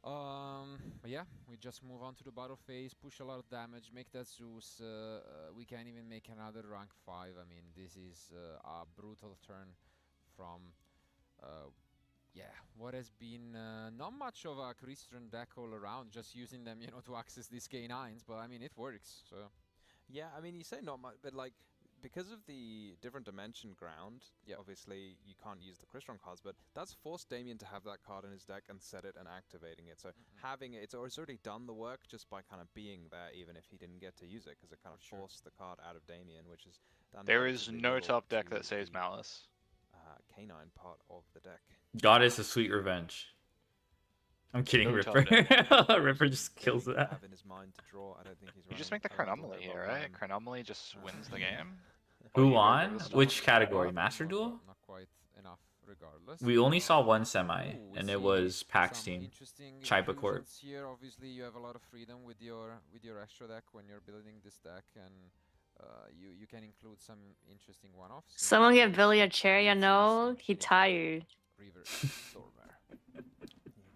But yeah, we just move on to the battle phase, push a lot of damage, make that Zeus. We can even make another rank 5. I mean, this is a brutal turn from, yeah, what has been not much of a Christian deck all around, just using them, to access these K9s. But I mean, it works. So Yeah, I mean, you say not much, but like, because of the different dimension ground, obviously you can't use the Crystron cards, but that's forced Damien to have that card in his deck and set it and activating it. So having it, it's already done the work just by kind of being there, even if he didn't get to use it, because it kind of forced the card out of Damien, which is done. There is relatively no little top deck to that saves the, Malice. K9 part of the deck. Goddess of Sweet Revenge. I'm kidding, No top Ripper. Ripper just kills He that. have in his mind to draw. I don't think he's. You just running make the a little Chronomaly bit here, of, right? Chronomaly just wins the game. Who you won? remember this Which stuff? category? Master not, Duel? not quite enough, regardless. We only saw one semi, Ooh, we and see it was Pax some team. interesting Chiba Corp. inclusions here. Obviously, you have a lot of freedom with your extra deck when you're building this deck, and you can include some interesting one-offs. Someone get Billy a chair, you know? He tired. River Stormer.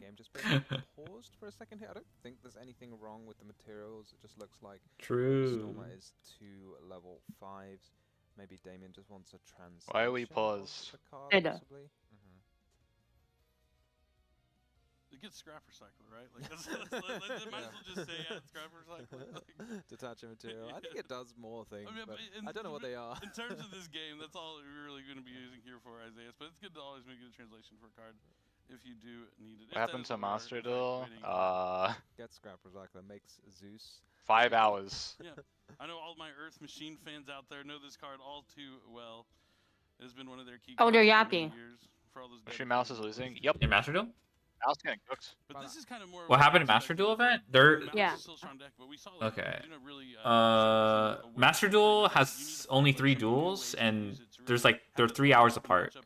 Game just been paused for a second here. I don't think there's anything wrong with the materials. It just looks like True. Stormer is 2 level 5s. Maybe Damien just wants a translation. Why are we of paused? the card, I know. possibly. It gets scrap recycler, right? Like, might as well just say scrap recycler. Like, Detach a material. I think it does more things, but I don't know what they are. In terms of this game, that's all we're really going to be using here for Isaias. But it's good to always make a translation for a card. if you do need it. What happened to Monster Duel? Get Scrap Recycler makes Zeus. 5 hours. Yeah, I know all my Earth Machine fans out there know this card all too well. It has been one of their key. Oh, they're cards for many yapping. years for all those Oshi Mouse is losing. Yep. In Master Duel? Mouse getting cooked. But this is kind of more. What happened in Master Duel event? They're Yeah. okay. Master Duel has only 3 duels, and they're 3 hours apart.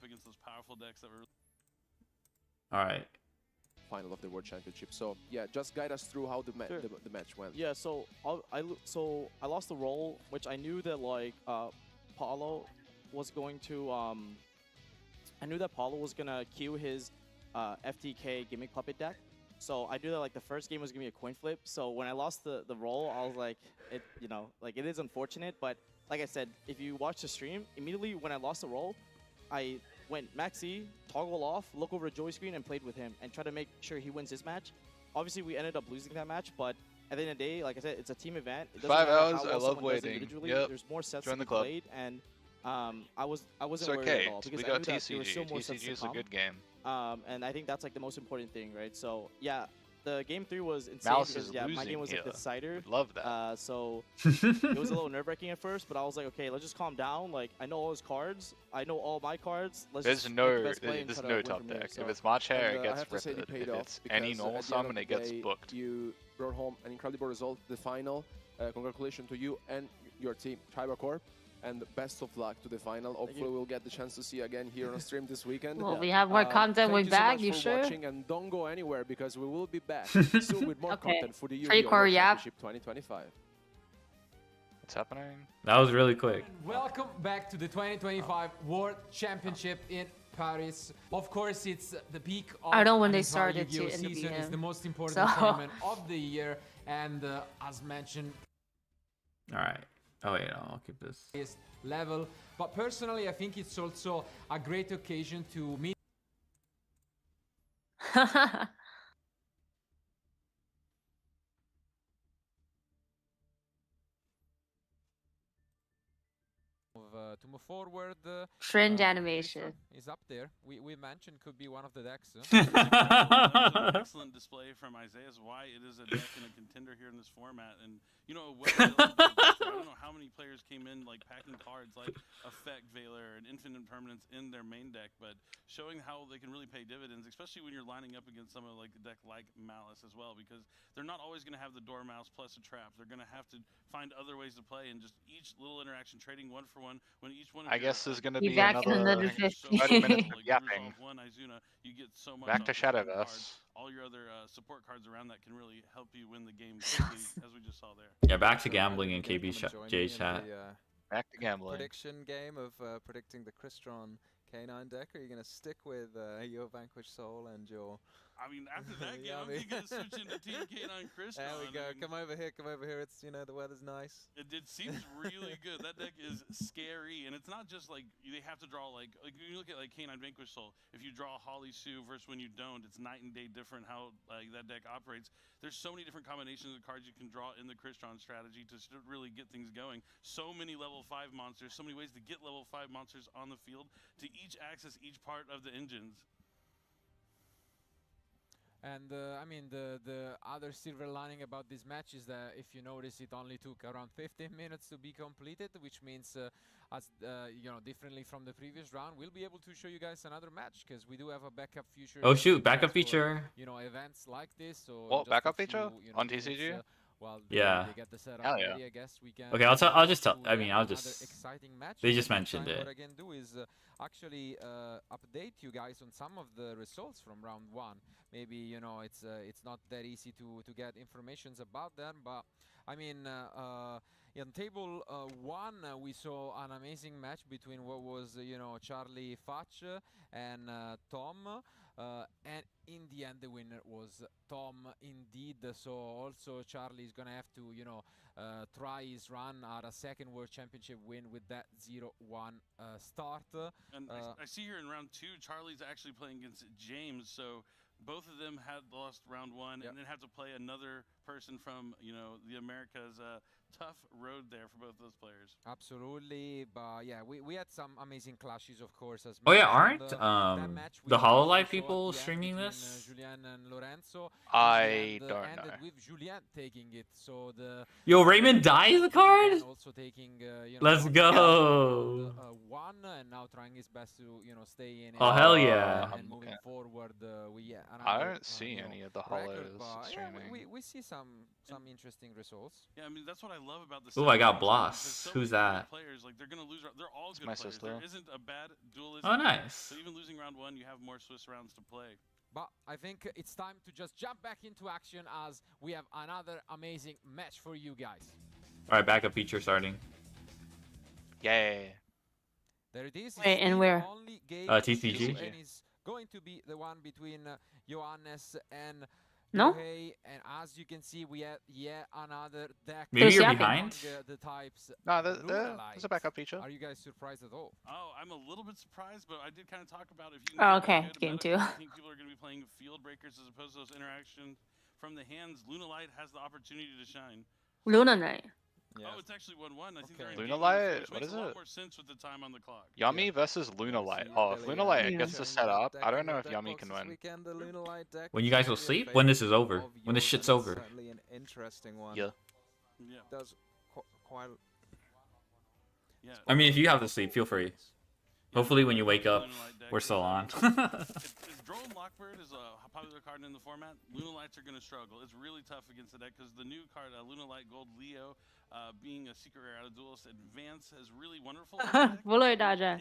All right. Final of the World Championship. So yeah, just guide us through how the match went. Yeah, so I lost the role, which I knew that like Paulo was going to I knew that Paulo was gonna queue his FTK gimmick puppet deck. So I knew that like the first game was gonna be a coin flip. So when I lost the role, I was like, it is unfortunate, but like I said, if you watch the stream, immediately when I lost the role, I went Maxi, toggle off, look over a Joy screen, and played with him and try to make sure he wins his match. Obviously, we ended up losing that match, but at the end of the day, like I said, it's a team event. It 5 hours. how well I love someone does it waiting. individually. Yep. There's more sets Join to the be club. played, and I wasn't It's worried okay. at all because We I got knew that there were still TCG. more sets TCG to is a come. good game. And I think that's like the most important thing, right? So yeah, the game 3 was insane Mouse because is my losing game was like here. decider. Would love that. So it was a little nerve-wracking at first, but I was like, okay, let's just calm down. Like I know all his cards, I know all my cards. Let's There's just no, make the best play and there's try to no win top from here. deck. So If it's Mach Hair, And, it I gets have to say ripped. it paid If off it's any because normal at the end summon, of it the gets day, booked. You brought home an incredible result, the final. Congratulations to you and your team, Tribal Corp, and best of luck to the final. Hopefully, we'll get the chance to see you again here on stream this weekend. Well, we have more content thank with you so Bag, much you for sure? watching, and don't go anywhere because we will be back soon with more Okay. content for the Free Yu-Gi-Oh! core World yap. Championship 2025. What's happening? That was really quick. Welcome back to the 2025 World Championship in Paris. Of course, it's the peak of I know when an they entire started Yu-Gi-Oh! to in the season. It's the beginning. most important So- tournament of the year, and as mentioned, All right. Oh wait, no, I'll keep this. highest level. But personally, I think it's also a great occasion to meet to move forward. Cringe animation. Is up there. We mentioned could be one of the decks. Excellent display from Isaiah's why it is a deck and a contender here in this format. And you know, I don't know how many players came in like packing cards like Effect Veiler and Infinite Permanence in their main deck, but showing how they can really pay dividends, especially when you're lining up against some of like the deck like Malice as well, because they're not always going to have the Dormouse plus a trap. They're going to have to find other ways to play, and just each little interaction, trading one for one. When each one of I your, guess there's going to Be be back in another another 50. 30 minutes of like, you yapping. resolve one Izuna, you get so much Back to off this one card. Shadowverse. All your other support cards around that can really help you win the game quickly, as we just saw there. Yeah, back to gambling in Again, KB come and join me J in chat. the, Back to gambling. Prediction game of predicting the Crystron K9 deck. Are you gonna stick with your Vanquished Soul and your? I mean, after that game, Yeah, I'm thinking of switching to Team K9 Crystron. There we go. I mean, Come over here. Come over here. It's the weather's nice. It seems really good. That deck is scary, and it's not just like they have to draw like you look at like K9 Vanquish Soul. If you draw Holly Sue versus when you don't, it's night and day different how like that deck operates. There's so many different combinations of cards you can draw in the Crystron strategy to really get things going. So many level 5 monsters, so many ways to get level 5 monsters on the field to each access each part of the engines. And I mean, the other silver lining about this match is that if you notice, it only took around 15 minutes to be completed, which means, as you know, differently from the previous round, we'll be able to show you guys another match because we do have a backup feature. Oh just shoot, in backup case for, feature. you know, events like this. So What, just backup a few, feature? you know, On minutes, TCG? While Yeah. they get the setup Hell yeah. ready, I guess we can. Okay, I'll just tell. to I mean, I'll another just. exciting match. They In just the mentioned meantime, it. What I can do is actually update you guys on some of the results from round 1. Maybe you know it's not that easy to get informations about them, but I mean in table 1 we saw an amazing match between what was you know Charlie Fatch and Tom. And in the end, the winner was Tom, indeed. So also Charlie is gonna have to, you know, try his run at a second World Championship win with that 0-1 start. And I see here in round 2, Charlie's actually playing against James. So both of them had lost round 1 and then have to play another person from the Americas. Tough road there for both those players. Absolutely, but yeah, we had some amazing clashes, of course. As Oh yeah, mentioned. aren't That match the we Hololive briefly saw people at the end streaming between, this? Julien and Lorenzo. I in the don't end, ended know. with Julien taking it. So the Yo, Raymond dies the card. also taking Let's go. one and now trying his best to stay in it. Oh hell yeah. And moving forward, we I another, don't see any of the record, hollows but yeah, streaming. we see some interesting results. Yeah, I mean that's what I love about the. Ooh, I got setup, Bloss. so Who's many that? good players, like they're gonna lose. They're all good my players. sister. There isn't a bad duelist. Oh, nice. So even losing round 1, you have more Swiss rounds to play. But I think it's time to just jump back into action as we have another amazing match for you guys. All right, backup feature starting. Yay. There it is. Wait, and where? TCG. And it's going to be the one between Johannes and No? Yohei. And as you can see, we have yet another deck. Maybe you're Yapping. behind. The types. No, Luna there's a Lights. backup feature. Are you guys surprised at all? Oh, I'm a little bit surprised, but I did kind of talk about if you. Oh, Can okay, game two. I think people are going to be playing field breakers as opposed to those interactions from the hands. Luna Light has the opportunity to shine. Luna Night. Yes. Oh, it's actually 1-1. I think they're in Luna game Light, one, which what makes is a lot it? more sense with the time on the clock. Yummy versus Luna Light. Oh, if Luna Light gets to set up, I don't know if Yummy can win. When you guys will sleep? When this is over? When this shit's over? Certainly an interesting one. Yeah. Yeah. Does quite. Yeah. I mean, if you have to sleep, feel free. Hopefully, when you wake up, we're still on. if Droll and Lockbird is a popular card in the format, Luna Lights are going to struggle. It's really tough against the deck because the new card, Luna Light Gold Leo, being a secret rare out of Duelist Advance, is really wonderful. Bullet Dodger.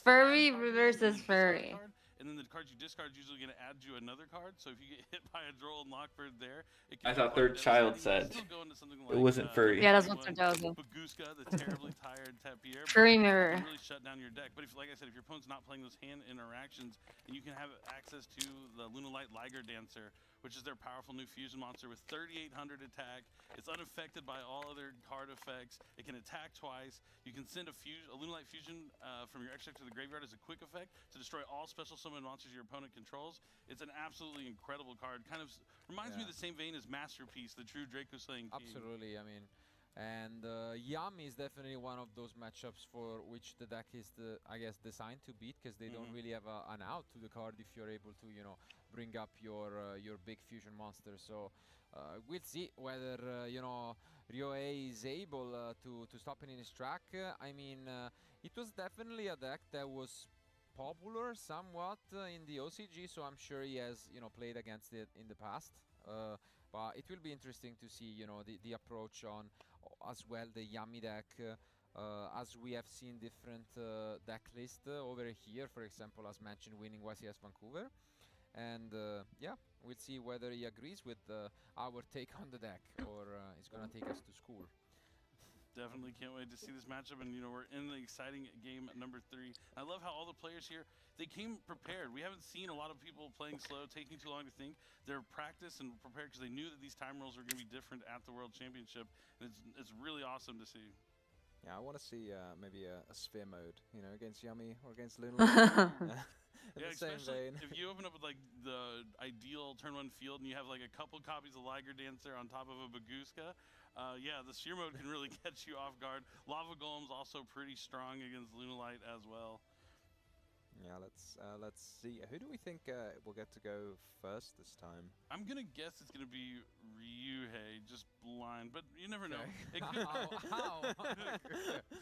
Furry versus furry. And then the cards you discard is usually going to add you another card. So if you get hit by a Droll and Lockbird there, it I can thought be Third Child said it wasn't furry. Yeah, that's what they're doing. Baguska, the terribly tired Tapir. Furry mirror. Can really shut down your deck. But if, like I said, if your opponent's not playing those hand interactions, and you can have access to the Luna Light Liger Dancer, which is their powerful new fusion monster with 3,800 attack. It's unaffected by all other card effects. It can attack twice. You can send a Luna Light Fusion from your extra deck to the graveyard as a quick effect to destroy all special summon monsters your opponent controls. It's an absolutely incredible card. Kind of reminds me of the same vein as Masterpiece, the true Draco Slaying King. Absolutely, I mean, and Yami is definitely one of those matchups for which the deck is, I guess, designed to beat because they don't really have an out to the card if you're able to, bring up your big fusion monster. So we'll see whether Ryohei is able to stop it in his track. I mean, it was definitely a deck that was popular somewhat in the OCG, so I'm sure he has played against it in the past. But it will be interesting to see the approach on as well the Yami deck. As we have seen different deck lists over here, for example, as mentioned, winning YCS Vancouver. And yeah, we'll see whether he agrees with our take on the deck or he's going to take us to school. Definitely can't wait to see this matchup, and we're in the exciting game number 3. I love how all the players here, they came prepared. We haven't seen a lot of people playing slow, taking too long to think. They're practiced and prepared because they knew that these time rules were going to be different at the World Championship, and it's really awesome to see. Yeah, I want to see maybe a sphere mode, against Yummy or against Luna. Yeah, especially if you open up with like the ideal turn 1 field and you have like a couple copies of Liger Dancer on top of a Baguska, yeah, the sphere mode can really catch you off guard. Lava Golem's also pretty strong against Luna Light as well. Yeah, let's see. Who do we think will get to go first this time? I'm gonna guess it's gonna be Ryuhei, just blind, but you never know. It could, How?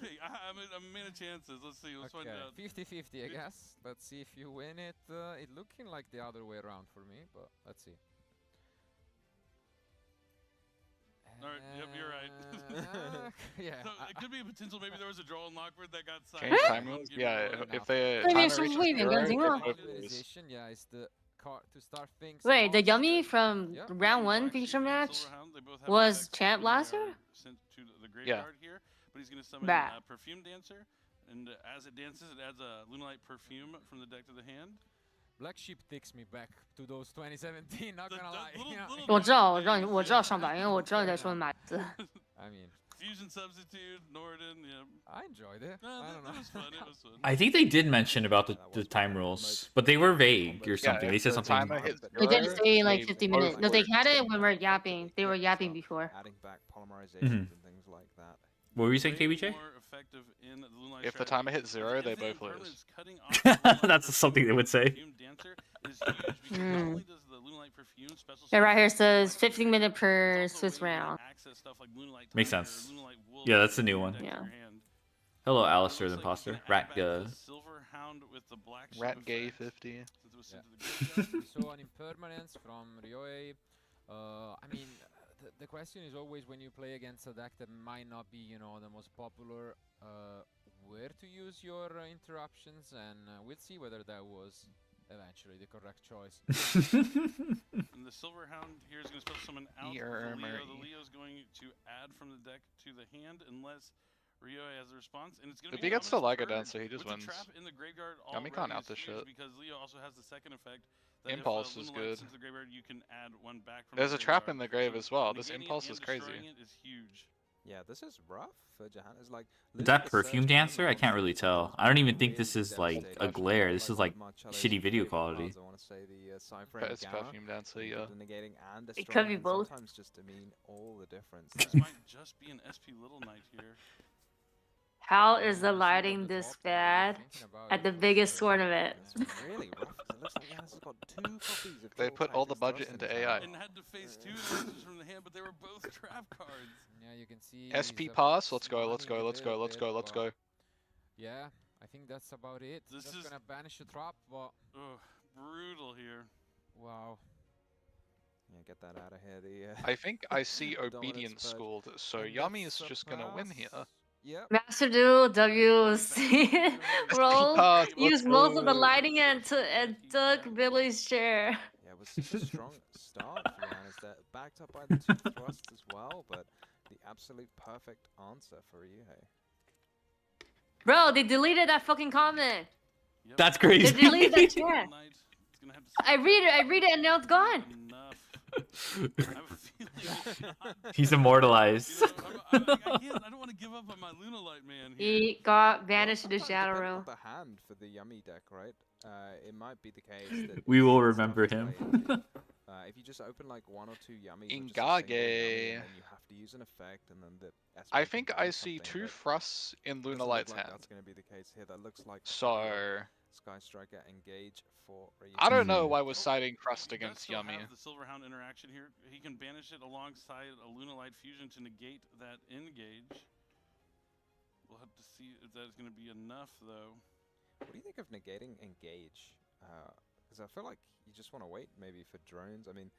Hey, I'm a man of chances. Let's see. Let's find out. 50-50, I guess. Let's see if you win it. It looking like the other way around for me, but let's see. All right. Yep, you're right. Yeah. So it could be a potential. Maybe there was a Droll and Lockbird that got signed. Change time rules? Yeah, if the timer reaches 0, yeah, it's the card to start things. Wait, the Yummy from round 1 feature match was champ last year? Sent to the graveyard here, but he's going to summon Bah. a Perfume Dancer, and as it dances, it adds a Luna Light Perfume from the deck to the hand. Black Sheep takes me back to those 2017. Not gonna lie. 我知道上榜，因为我知道你在说马子。 I mean, Fusion substitute, Norden, yeah. I enjoyed it. No, I don't know. It was fun. It was fun. I think they did mention about the time rules, but they were vague or something. They said something. They did say like they 50 both minutes. No, they worked. had it when we were yapping. They were yapping before. Adding back polymerizations Mhm. and things like that. What were you saying, Way KBJ? more effective in the Moonlight If the strategy. timer hits But the 0, they infinite both lose. impermanence cutting off the Moonlight That's Perfume something they would say. Perfume Dancer is huge because not only does the Moonlight Perfume special Yeah, right here summon says Moonlight 15 minute Perfume, per it's also a Swiss way to round. access stuff like Moonlight Makes Tiger, sense. Moonlight Wolf, Yeah, that's the and new your one. deck in Yeah. your hand. Hello, It Alistair looks the like he's Imposter. gonna add Rat back good. the Silver Hound with the Black Sheep Rat gay effect, 50. since it was Yeah. sent to the graveyard. We saw an impermanence from Ryoe. I mean, the question is always when you play against a deck that might not be, you know, the most popular, where to use your interruptions, and we'll see whether that was eventually the correct choice. And the Silver Hound here is going to special summon out the Leo. The Leo's going to add from the deck to the hand unless Rio has a response, and it's going to If be he gets the Ominous Liga Purge Dancer, he just with wins. The trap in the graveyard Yami already can't out is this huge shit. because Leo also has the second effect that Impulse if is Luna Light good. sends the graveyard, you can add one back from There's the a trap graveyard. in the grave So as well. This negating it impulse and is crazy. destroying it is huge. Yeah, this is rough for Jahan. It's like Is that Perfume Dancer? I can't really tell. I don't even think this is like a glare. This is like shitty video quality. I want to say the But it's Perfume Dancer, yeah. negating and It could be destroying, both. Sometimes just to mean all the difference. This might just be an SP Little Knight here. How is the lighting this bad at the biggest tournament? Really rough. 'Cause it looks like Janus has got 2 copies of They Duel put all the Titans budget Thrust into in his AI. hand. And had to face two answers from the hand, but they were both trap cards. Yeah, you can see. SP he's pass. Let's go. money Let's go. the Let's go. little Let's bit, go. Let's but go. Yeah, I think that's about it. This Just is- gonna banish the trap, but Ugh, brutal here. wow. Yeah, get that out of here. The I think I see Dominance Obedience Purge. schooled, so And Yummy's that's a just gonna win pass. here. Yep. Master Duel WC rolled, pass, let's used most of the go. lighting and took Billy's share. Yeah, it was such a strong start for Janus there, backed up by the 2 thrusts as well, but the absolute perfect answer for Ryuhei. Bro, they deleted that fucking comment. Yep. That's They crazy. deleted that chat. Knight is gonna have to I read it, and now it's gone. enough. I have a feeling it's not. He's immortalized. You know, I don't want to give up on my Luna Light man here. He got banished to the Sometimes shadow depending room. on the hand for the Yummy deck, right? It might be the case that We will it's tough remember to him. play into. If you just open like 1 or 2 Yummies, or just a single Yummy, Ingage. and then you have to use an effect, and then the SP I can think do I see something, 2 but thrusts in doesn't Luna look Light's like hand. That's going to be the case here. That looks like So Sky Striker engage for Ryu. I don't know Mhm. why we're siding Crust He does against still Yummy. have the Silverhound interaction here. He can banish it alongside a Luna Light fusion to negate that engage. We'll have to see if that's going to be enough, though. What do you think of negating engage? Because I feel like you just want to wait maybe for drones. I mean,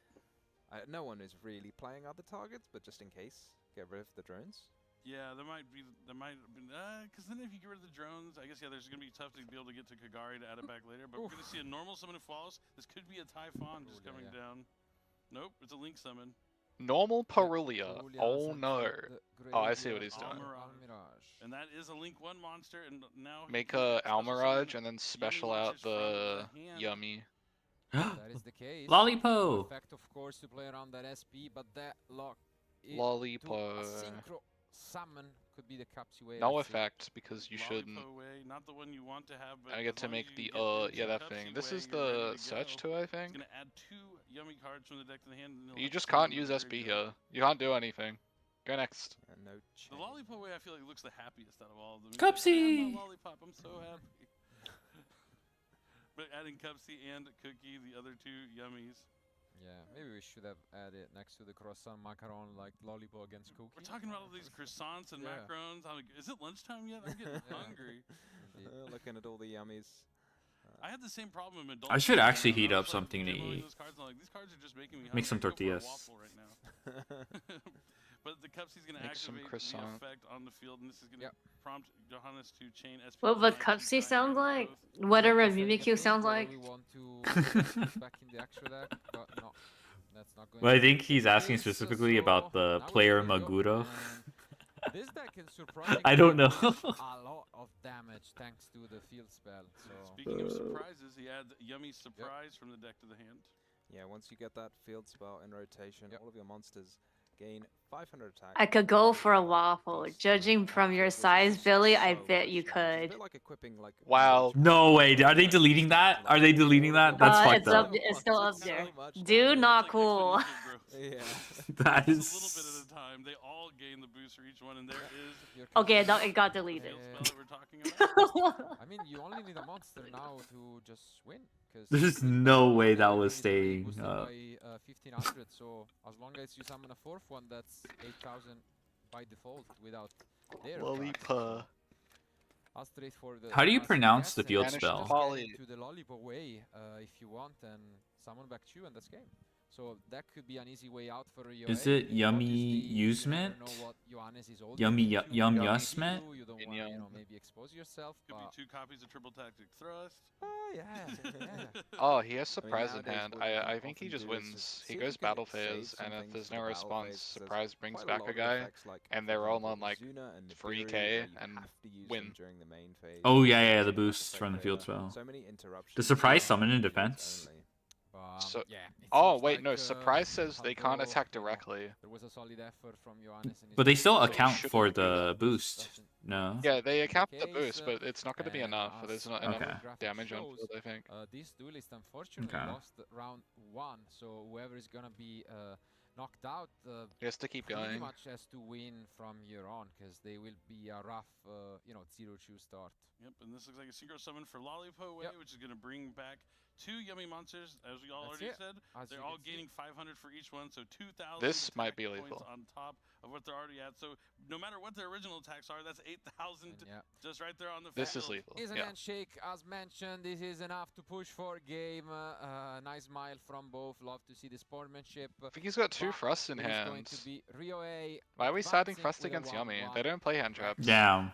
no one is really playing other targets, but just in case, get rid of the drones. Yeah, because then if you get rid of the drones, I guess, yeah, there's going to be tough to be able to get to Kagari to add it back later. But we're going to see a normal summon of Falls. This could be a Typhon just yeah, coming yeah. down. Nope, it's a Link summon. Normal Parulia. Parulia Oh sent no. the Oh, I see what graveyard he's doing. Almirage. And that is a Link 1 monster, and now he Make can a special Almirage summon and then Yummy special out Witches from the hand. Yummy. That is the case. Lollipo. Effect, of course, to play around that SP, but that lock to a Lollipo. synchro summon could be the Capsue. No effect because you shouldn't. Lollipop way, not the one you want to have, but I as get to long make as the you get into that Cupsy thing. This way, is you're ready the to search go. too, I It's think. gonna add 2 Yummy cards from the deck to the hand. And he'll You have just to put can't them in use the SP graveyard. here. You can't do anything. Go next. No The chain. Lollipop way I feel like looks the happiest out of all of them. Cupsy! My lollipop, I'm so happy. But adding Cupsy and Cookie, the other 2 Yummies. Yeah, maybe we should have added next to the croissant macaron like Lollipop against Cookie. We're talking about all these croissants and Yeah. macarons. I'm like, is it lunchtime yet? I'm getting hungry. Looking at all the Yummies. I had the same problem in I should actually heat I up was, something to demoing eat. those cards, and I'm like, these cards are just making me Make some hungry. I could go for a tortillas. waffle right now. But the Cupsy's going to Make some activate the croissant. effect on the field, and this is going to Yep. prompt Johannes to chain SP. What would Cupsy sound like? Whatever Mimikyu sounds like. We want to back in the extra deck, but no, that's not going Well, I to think he's be the asking case, specifically so about the now we player should go, Maguro. and This deck can surprisingly I don't know. do a lot of damage thanks to the field spell. So Speaking of surprises, he adds Yummy Surprise from the deck to the hand. yeah, once you get that field spell in rotation, all of your monsters gain 500 attack. I could go for a waffle. Judging from your size, Billy, I bet you could. Like equipping like Wow. No way. Are they deleting that? Are they deleting that? That's fucked It's up. it's still up there. Dude, not cool. Yeah. That is. Just a little bit at a time. They all gain the boost for each one, and there is. Okay, no, it got deleted. Spell that we're talking about. I mean, you only need a monster now to just win. There's no way that was staying. Boosted by 1500, so as long as you summon a fourth one, that's 8000 by default without their Lollipop. I'll straight for the How do you classic pronounce guess the and field just spell? get Polly. into the Lollipop way if you want, and summon back 2, and that's game. So that could be an easy way out for you. Is it yummy usement? Yummy yum yusment? You don't want to, maybe expose yourself. Could be 2 copies of triple tactic thrust. Oh yeah. Oh, he has surprise in hand. I think he just wins. He goes battle phase, and if there's no response, surprise brings back a guy, and they're all on like 3k and win. Oh yeah, the boost from the field spell. The surprise summon in defense. So, oh wait, no. Surprise says they can't attack directly. There was a solid effort from Johannes. But they still account for the boost. No. Yeah, they account the boost, but it's not going to be enough. There's not enough damage on field, I think. This duelist unfortunately lost round 1, so whoever is gonna be knocked out, he has to keep pretty going. much has to win from here on, because they will be a rough, 0-2 start. Yep, and this looks like a synchro summon for Lollipop way, which is going to bring back 2 yummy monsters, as we already said. They're all gaining 500 for each one, so 2,000 This might be points lethal. on top of what they're already at. So no matter what their original attacks are, that's 8,000 just right there on the This field. is lethal. Is an handshake, as mentioned. This is enough to push for game. Nice smile from both. Love to see the sportsmanship. I think he's got 2 Frosts in hand. Why are we starting Frost against Yummy? They don't play hand traps. Damn.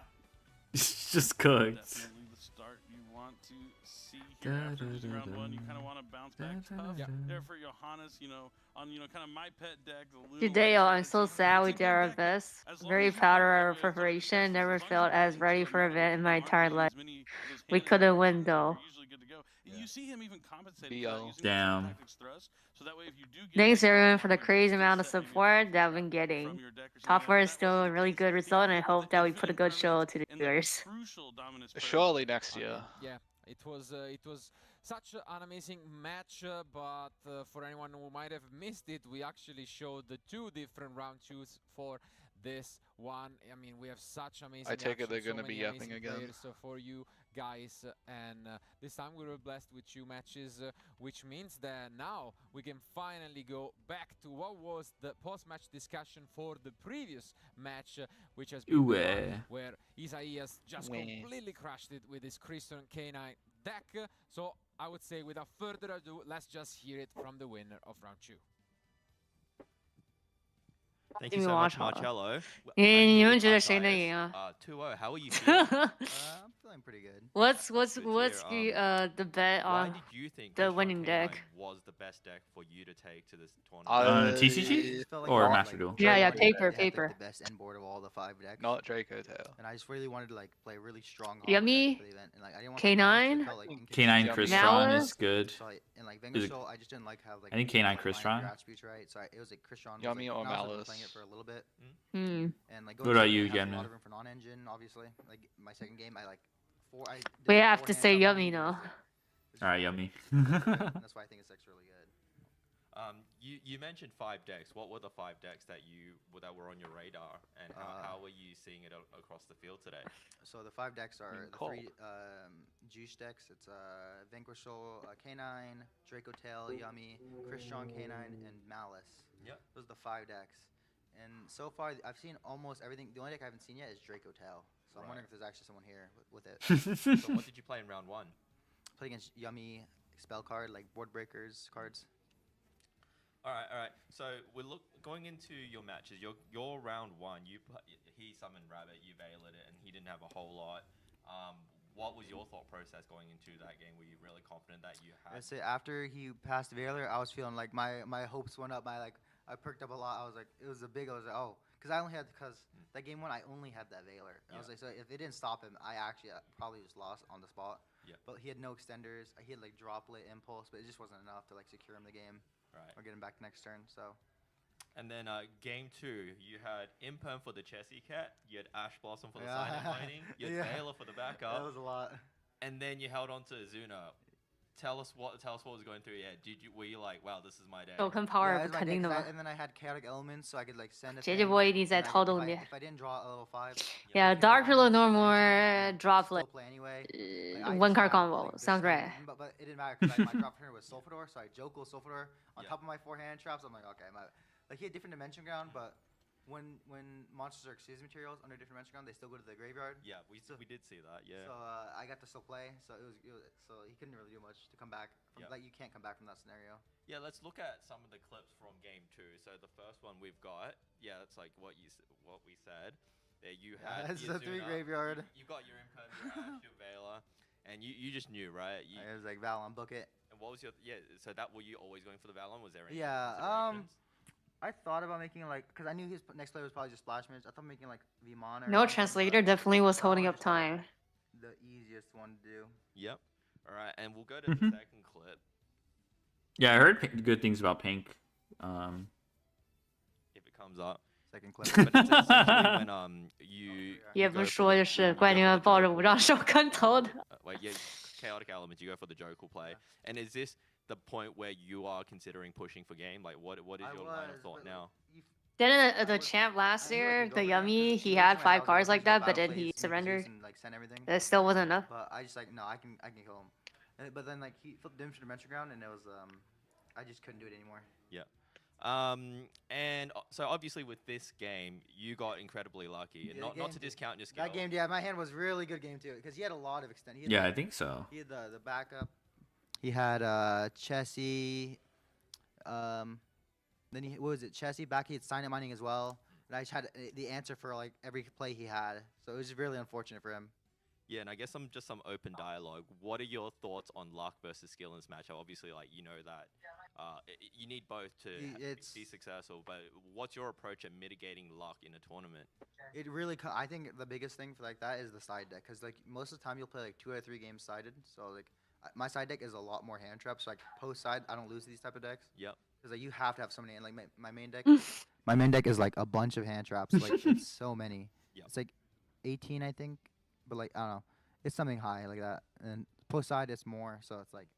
It's just cooked. Definitely the start you want to see here after losing round 1. You kind of want to bounce back tough. There for Johannes, on kind of my pet deck. Today, I'm so sad we did our best. Very proud of our preparation. Never felt as ready for an event in my entire life. We couldn't win though. You see him even compensating Damn. so that way if you do get Thanks everyone for the crazy amount of support that I've been getting. Top 4 is still a really good result, and I hope that we put a good show to the viewers. Surely next year. Yeah, it was such an amazing match, but for anyone who might have missed it, we actually showed the 2 different round 2s for this one. I mean, we have such amazing. I take it they're going to be yapping again. For you guys, and this time we were blessed with 2 matches, which means that now we can finally go back to what was the post-match discussion for the previous match, which has been the one where Isaias just completely crashed it with his Christian K9 deck. So I would say, without further ado, let's just hear it from the winner of round 2. Thank you so much, Marcello. 你们觉得谁能赢啊？ 2-0. How are you feeling? I'm feeling pretty good. What's the bet Why on did you think the Christian winning K9 deck? was the best deck for you to take to this tournament? TCG or Master Duel? Yeah, paper. paper. The best end board of all the 5 decks. Not Draco Tail. And I just really wanted to play really strong. Yummy. For the event. And, I didn't want K9. K9 Crystron is good. So and Is it- I just didn't have I think K9 Crystron. attributes right. So it was Crystron. Yummy or Malice. Playing it for a little bit. Hmm. And What about you, A lot Gemma? of room for non-engine, obviously. Like my second game, I We have to say yummy now. Alright, Yummy. That's why I think this deck's really good. You mentioned 5 decks. What were the 5 decks that were on your radar, and how were you seeing it across the field today? So the 5 decks are the 3 juice decks. It's Vanquishal K9, Draco Tail, Yummy, Christian K9, and Malice. Yep. Those are the 5 decks. And so far, I've seen almost everything. The only deck I haven't seen yet is Draco Tail. So I'm wondering if there's actually someone here with it. So what did you play in round 1? Played against Yummy, spell card, like board breakers cards. All right. So we're going into your matches. Your round 1, he summoned Rabbit, you veiled it, and he didn't have a whole lot. What was your thought process going into that game? Were you really confident that you had? I'd say after he passed Veiler, I was feeling like my hopes went up. I perked up a lot. I was like, I was like, oh, because that game 1 I only had that Veiler. I was like, so if it didn't stop him, I actually probably just lost on the spot. Yeah. But he had no extenders. He had droplet impulse, but it just wasn't enough to secure him the game. Right. Or get him back next turn. So And then game 2, you had Imperm for the Chessy Cat, you had Ash Blossom for the silent laning, you had Veiler for the backup. That was a lot. And then you held on to Azuna. Tell us what was going through your head. Were you like, wow, this is my day? 都跟 power 不肯定的嘛。 And then I had chaotic elements, so I could like send a 姐姐不会一直在套动你。 If I didn't draw a level 5. Yeah, Dark Pillow no more droplet. One card combo. Sounds right. But it didn't matter because my drop turn was Sulfador, so I Joko Sulfador on top of my 4 hand traps. I'm like, okay, like he had different dimension ground, but when monsters are exchange materials under different dimension ground, they still go to the graveyard. Yeah, we did see that. Yeah. So I got to still play, so so he couldn't really do much to come back. Like you can't come back from that scenario. Yeah, let's look at some of the clips from game 2. So the first one we've got, yeah, that's like what we said. There you had. That's the 3 graveyard. You got your Imperm, your Ash, your Veiler, and you just knew, right? I was like Valon, book it. And what was your So that were you always going for the Valon? Was there any? Yeah. I thought about making like, because I knew his next player was probably just Splash Mage. I thought making like Vimon or No translator definitely was holding up time. The easiest one to do. Yep. All right, and we'll go to the second clip. Yeah, I heard good things about Pink. If it comes up. Second clip. But it's essentially when you. 也不说就是怪你们抱着5张手跟头的。 Wait, yeah, chaotic elements. You go for the Jokel play, and is this the point where you are considering pushing for game? Like, what is your line of thought now? Didn't the champ last year, the Yummy, he had 5 cards like that, but then he surrendered. That still wasn't enough. But I just like, no, I can kill him. But then like he flipped Dimension ground, and it was I just couldn't do it anymore. Yeah. And so obviously with this game, you got incredibly lucky, and not to discount your skill. That game, yeah, my hand was really good game too, because he had a lot of extent. Yeah, I think so. He had the backup. He had Chessy. Then what was it? Chessy back. He had Signet Mining as well. And I just had the answer for like every play he had, so it was really unfortunate for him. Yeah, and I guess some open dialogue. What are your thoughts on luck versus skill in this matchup? Obviously, like you know that you need both to be successful. But what's your approach at mitigating luck in a tournament? It really, I think the biggest thing for like that is the side deck, because like most of the time you'll play like 2 out of 3 games sided. So like my side deck is a lot more hand traps. So, like post side, I don't lose these type of decks. Yep. Because like you have to have so many. And like my main deck, my main deck is like a bunch of hand traps. Like it's so many. Yep. It's like 18, I think. But like I don't know, it's something high like that. And post side, it's more. So it's like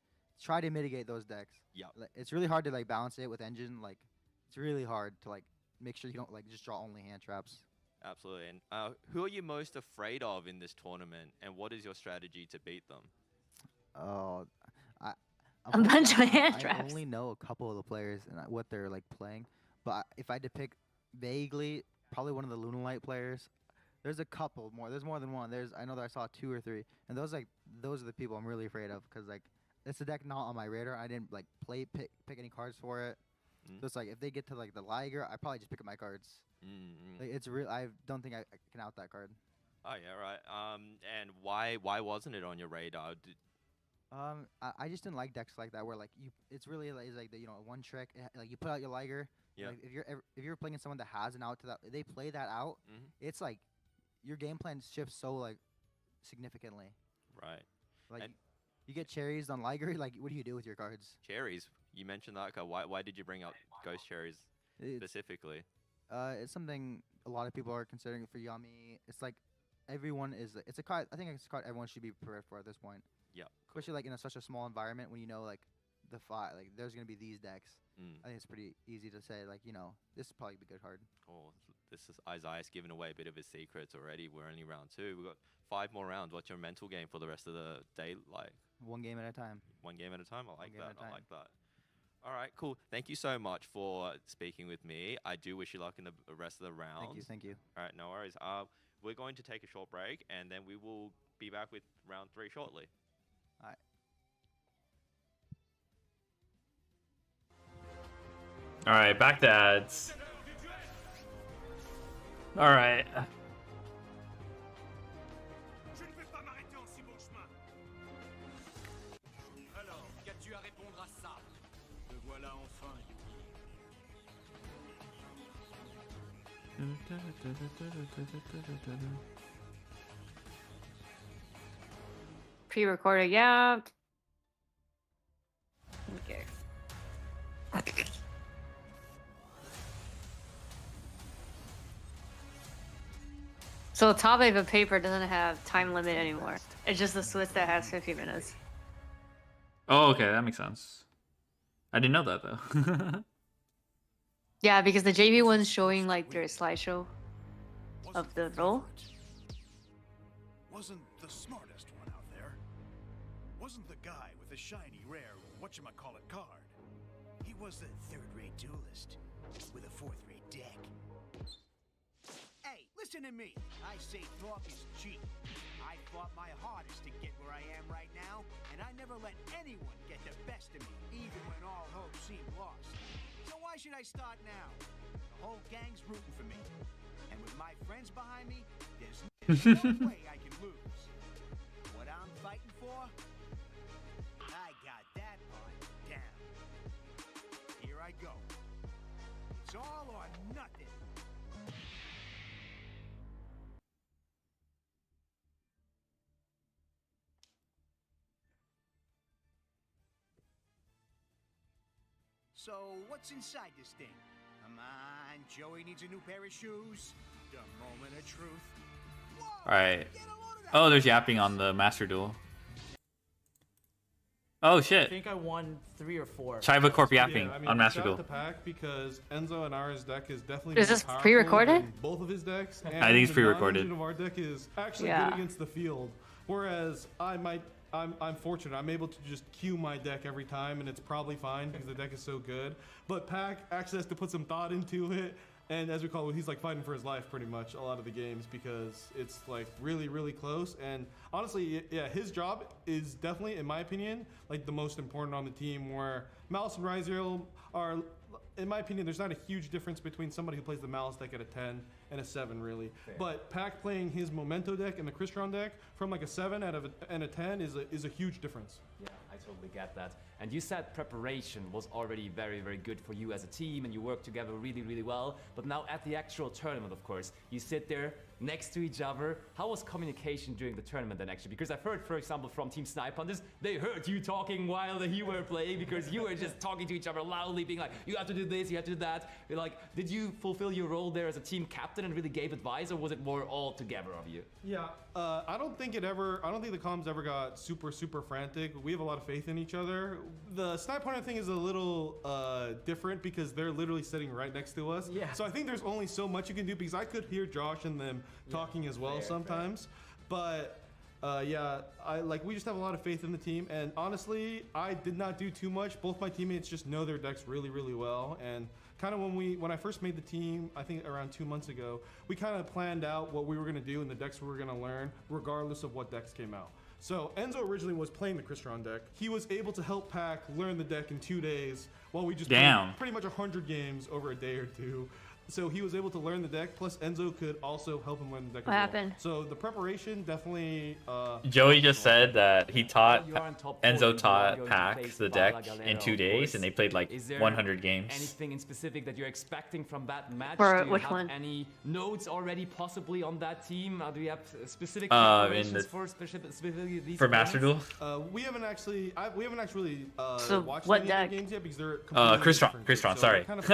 try to mitigate those decks. Yeah. Like, it's really hard to like balance it with engine. Like it's really hard to like make sure you don't like just draw only hand traps. Absolutely. And who are you most afraid of in this tournament, and what is your strategy to beat them? Oh, A bunch of hand I traps. only know a couple of the players and what they're like playing, but if I had to pick vaguely, probably one of the Lunalight players. There's a couple more. There's more than one. I know that I saw 2 or 3, and those are the people I'm really afraid of, because like it's a deck not on my radar. I didn't like pick any cards for it. So it's like if they get to like the Liger, I probably just pick up my cards. Like, it's real. I don't think I can out that card. Oh yeah, right. And why wasn't it on your radar? I just didn't like decks like that where like it's really like the one trick, like you put out your Liger. Yeah. Like, if you're playing someone that has an out to that, they play that out. It's like your game plan shifts so like significantly. Right. Like and you get cherries on Liger. Like what do you do with your cards? Cherries. You mentioned that. Why did you bring up Ghost Cherries specifically? It's something a lot of people are considering for Yummy. It's like everyone is. It's a card. I think it's a card everyone should be prepared for at this point. Yeah. Especially like in such a small environment when you know like like there's gonna be these decks. I think it's pretty easy to say like this is probably a good card. Oh, this is Isaiah's giving away a bit of his secrets already. We're only round 2. We've got 5 more rounds. What's your mental game for the rest of the day like? One game at a time. One game at a time. I like that. I like that. All right, cool. Thank you so much for speaking with me. I do wish you luck in the rest of the rounds. Thank you. All right, no worries. We're going to take a short break, and then we will be back with round 3 shortly. All right. All right, back to ads. All right. Alors, qu'as-tu à répondre à ça? Me voilà enfin, Pre-recorded, yeah. Okay. So top of a paper doesn't have time limit anymore. It's just the Swiss that has 50 minutes. Oh, okay, that makes sense. I didn't know that though. Yeah, because the JV one's showing like their slideshow of the role. Wasn't the smartest one out there. Wasn't the guy with the shiny, rare, whatchamacallit card. He was the third-rate duelist with a fourth-rate deck. Hey, listen to me. I say talk is cheap. I fought my hardest to get where I am right now, and I never let anyone get the best of me, even when all hope seemed lost. So why should I start now? The whole gang's rooting for me. And with my friends behind me, there's no way I can lose. What I'm fighting for? I got that part down. Here I go. It's all or nothing. So, what's inside this thing? Come on, Joey needs a new pair of shoes. The moment of truth. Alright. Oh, there's yapping on the Master Duel. Oh I shit. think I won 3 or 4. Chiba Corp yapping I mean, on Master shout Duel. out to Pac because Enzo and Ara's deck is definitely Is more this powerful pre-recorded? than both of his decks. And I think it's the pre-recorded. non-engine of our deck is actually Yeah. good against the field. Whereas I'm fortunate. I'm able to just queue my deck every time, and it's probably fine because the deck is so good. But Pac actually has to put some thought into it. And as we call it, he's like fighting for his life pretty much a lot of the games because it's like really, really close. And honestly, yeah, his job is definitely, in my opinion, like the most important on the team. Where Malice and Ryziel are, in my opinion, there's not a huge difference between somebody who plays the Malice deck at a 10 and a 7 really. Fair. But Pac playing his Memento deck and the Crystron deck from like a 7 and a 10 is a huge difference. Yeah, I totally get that. And you said preparation was already very, very good for you as a team and you work together really, really well. But now at the actual tournament, of course, you sit there next to each other. How was communication during the tournament then actually? Because I've heard, for example, from Team Snipe Hunters, they heard you talking while you were playing because you were just talking to each other loudly, being like, you have to do this, you have to do that. You're like, did you fulfill your role there as a team captain and really gave advice, or was it more all together of you? Yeah, I don't think the comms ever got super frantic. We have a lot of faith in each other. The Snipe Hunter thing is a little different because they're literally sitting right next to us. Yeah. So I think there's only so much you can do because I could hear Josh and them talking as well sometimes. But yeah, we just have a lot of faith in the team. And honestly, I did not do too much. Both my teammates just know their decks really, really well. And kind of when I first made the team, I think around 2 months ago, we kind of planned out what we were going to do and the decks we were going to learn, regardless of what decks came out. So Enzo originally was playing the Crystron deck. He was able to help Pac learn the deck in 2 days while we just played pretty much 100 games over a day or two. So he was able to learn the deck, plus Enzo could also help him learn the deck. What happened? So the preparation definitely. Joey just said that he taught You are on top Enzo 4, you are taught going to Pac face the Bala deck Galera, in 2 of days, course. and they played like Is there 100 games. Anything in specific that you're expecting from that match? For Do you which have one? any notes already possibly on that team? Do you have specific In preparations the- specifically these for Master Duel? We haven't actually So watched what any of deck? the games yet because they're completely different. Crystron, So sorry. we're kind of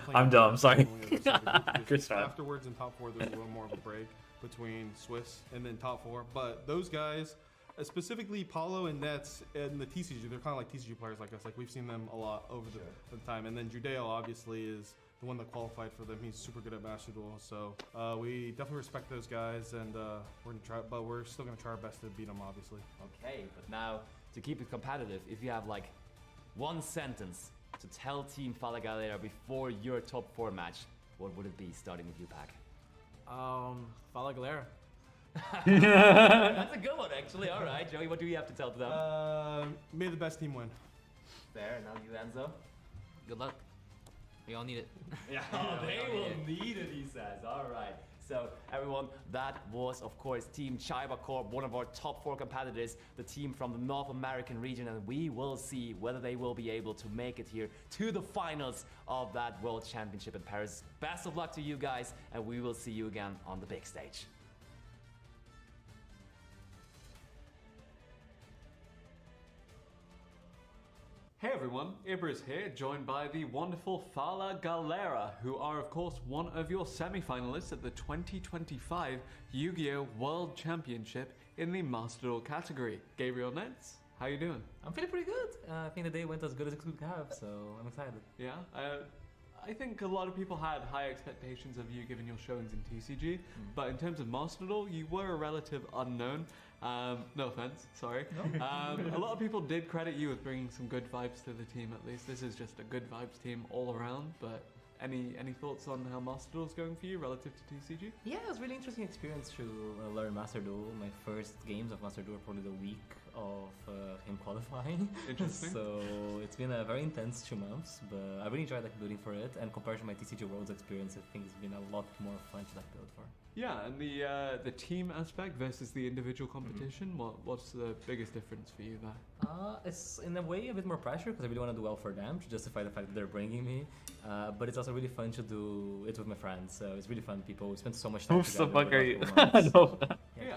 playing I- I'm dumb, sorry. Crystron. Afterwards in top 4, there's a little more of a break between Swiss and then top 4. But those guys, specifically Paulo and Nets and the TCG, they're kind of like TCG players like us. Like we've seen them a lot over the time. And then Judeo obviously is the one that qualified for them. He's super good at Master Duel. So we definitely respect those guys, and we're gonna try, but we're still gonna try our best to beat them, obviously. Okay, but now to keep it competitive, if you have like one sentence to tell Team Fala Galera before your top 4 match, what would it be? Starting with you, Pac. Fala Galera. That's a good one, actually. All right, Joey, what do you have to tell to them? May the best team win. Fair. Now you, Enzo. Good luck. We all need it. Yeah, they will need it, he says. All right. So, everyone, that was, of course, Team Chiba Corp, one of our top 4 competitors, the team from the North American region, and we will see whether they will be able to make it here to the finals of that World Championship in Paris. Best of luck to you guys, and we will see you again on the big stage. Hey everyone, Ibris here, joined by the wonderful Fala Galera, who are of course one of your semi-finalists at the 2025 Yu-Gi-Oh! World Championship in the Master Duel category. Gabriel Nets, how you doing? I'm feeling pretty good. I think the day went as good as it could have, so I'm excited. Yeah, I think a lot of people had high expectations of you given your showings in TCG, but in terms of Master Duel, you were a relative unknown. No offense, sorry. No. A lot of people did credit you with bringing some good vibes to the team, at least. This is just a good vibes team all around, but any thoughts on how Master Duel is going for you relative to TCG? Yeah, it was a really interesting experience to learn Master Duel. My first games of Master Duel were probably the week of him qualifying. Interesting. So it's been a very intense 2 months, but I really enjoyed building for it. And compared to my TCG Worlds experience, I think it's been a lot more fun to build for. Yeah, and the team aspect versus the individual competition, what's the biggest difference for you there? It's in a way a bit more pressure because I really want to do well for them to justify the fact that they're bringing me. But it's also really fun to do it with my friends. So it's really fun. We spend so much time Who together. the fuck are you? No. Yeah,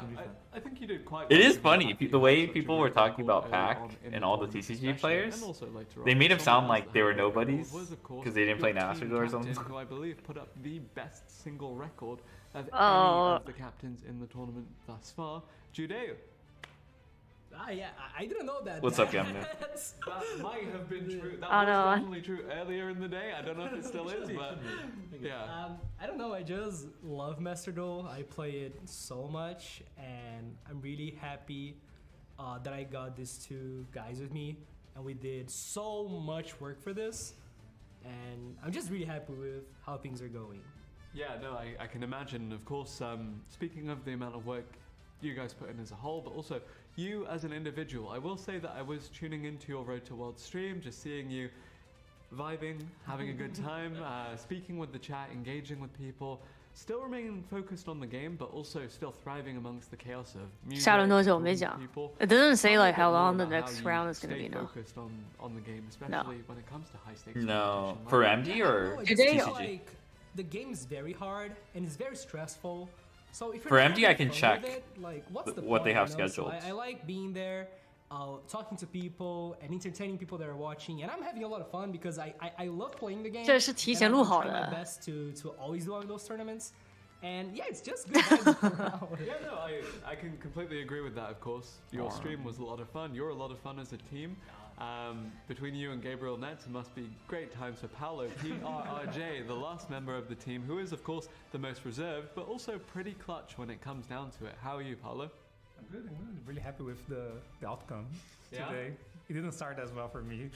I think you did quite It well is to funny, have the way such a people good were talking record about Pac on in and the all the tournament TCG especially, players. and also later They on. made him sound Someone like else they were that had a record nobodies was, of course, because they didn't play your Master team Duel or captain, something. who I believe put up the best single record of any Oh. of the captains in the tournament thus far, Judeo. Yeah, I didn't know that. What's up, Yamna? That might have been true. That Oh, was no. definitely true earlier in the day. I don't know if it still is, but yeah. I don't know. I just love Master Duel. I play it so much, and I'm really happy that I got these 2 guys with me, and we did so much work for this, and I'm just really happy with how things are going. Yeah, no, I can imagine. Of course, speaking of the amount of work you guys put in as a whole, but also you as an individual, I will say that I was tuning into your Road to World stream, just seeing you vibing, having a good time, speaking with the chat, engaging with people, still remaining focused on the game, but also still thriving amongst the chaos of music, Shadow knows what talking to Meja. people. It doesn't say Tell me a like bit how more long the about how next you round is gonna stay be now. focused on the game, especially when it comes to high stakes. No, competition. for Like- MD or No, Today- it's TCG? like the game is very hard and it's very stressful. So if you're For not MD, I having can fun check with it, like, what's the what they point, have you know? So scheduled. I like being there, talking to people and entertaining people that are watching, and I'm having a lot of fun because I love playing the game. 这是提前 and 录 I'm 好 trying my 的。 best to always do one of those tournaments. And yeah, it's just good vibes around. Yeah, no, I can completely agree with that, of course. Your stream was a lot of fun. You're a lot of fun as a team. Between you and Gabriel Nets, it must be great times for Paolo, PRRJ, the last member of the team, who is, of course, the most reserved, but also pretty clutch when it comes down to it. How are you, Paolo? I'm good. I'm really happy with the outcome Yeah? today. It didn't start as well for me,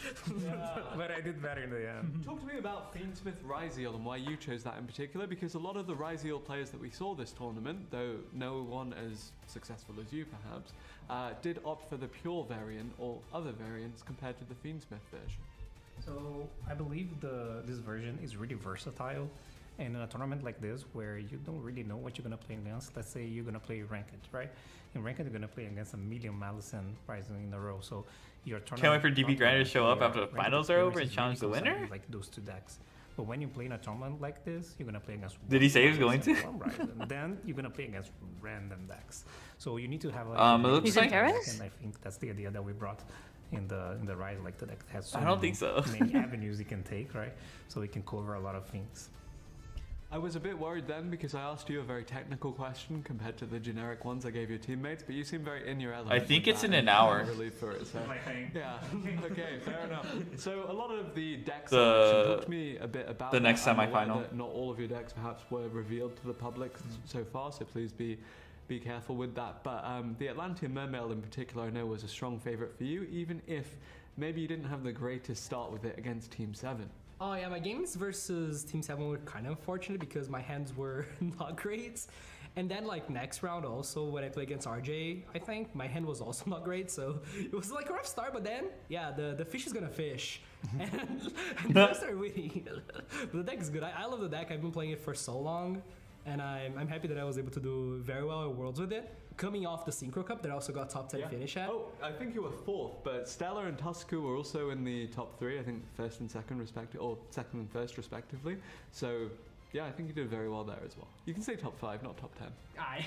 Yeah. but I did better in the end. Talk to me about Fiendsmith Ryziel and why you chose that in particular, because a lot of the Ryziel players that we saw this tournament, though no one as successful as you perhaps, did opt for the pure variant or other variants compared to the Fiendsmith version. So I believe this version is really versatile. And in a tournament like this, where you don't really know what you're gonna play against, let's say you're gonna play Ranked, right? In Ranked, you're gonna play against a million Malison Rising in a row. So your tournament. Can't wait for DB not Grinder to tournament, show up your after the ranked finals are over and experience is challenge the really winner? concentrated, Like those 2 decks. But when you play in a tournament like this, you're gonna play against. Did he say he was one going to? Malison, one Ryzen. Then you're gonna play against random decks. So you need to have like. It looks He's in like- Paris? And I think that's the idea that we brought in the Rise, like the deck has so I don't many, think so. many avenues you can take, right? So we can cover a lot of things. I was a bit worried then because I asked you a very technical question compared to the generic ones I gave your teammates, but you seem very in your element. I think with it's that in an and hour. Relief for it, so. My thing. Yeah. Okay. Fair enough. So a lot of the deck The- selection. Talk to me a bit about the next that. I'm aware semi-final. that not all of your decks perhaps were revealed to the public so far, so please be careful with that. But the Atlantean Mermail in particular, I know was a strong favorite for you, even if maybe you didn't have the greatest start with it against Team 7. Oh yeah, my games versus Team 7 were kind of unfortunate because my hands were not great. And then like next round also when I played against RJ, I think my hand was also not great. So it was like a rough start, but then yeah, the fish is gonna fish. and then I started winning. But the deck is good. I love the deck. I've been playing it for so long. And I'm happy that I was able to do very well at Worlds with it. Coming off the Synchro Cup that I also got top 10 finish at. Oh, I think you were 4th, but Stella and Tusku were also in the top 3. I think 1st and 2nd respectively, or 2nd and 1st respectively. So Yeah, I think you did very well there as well. You can say top 5, not top 10.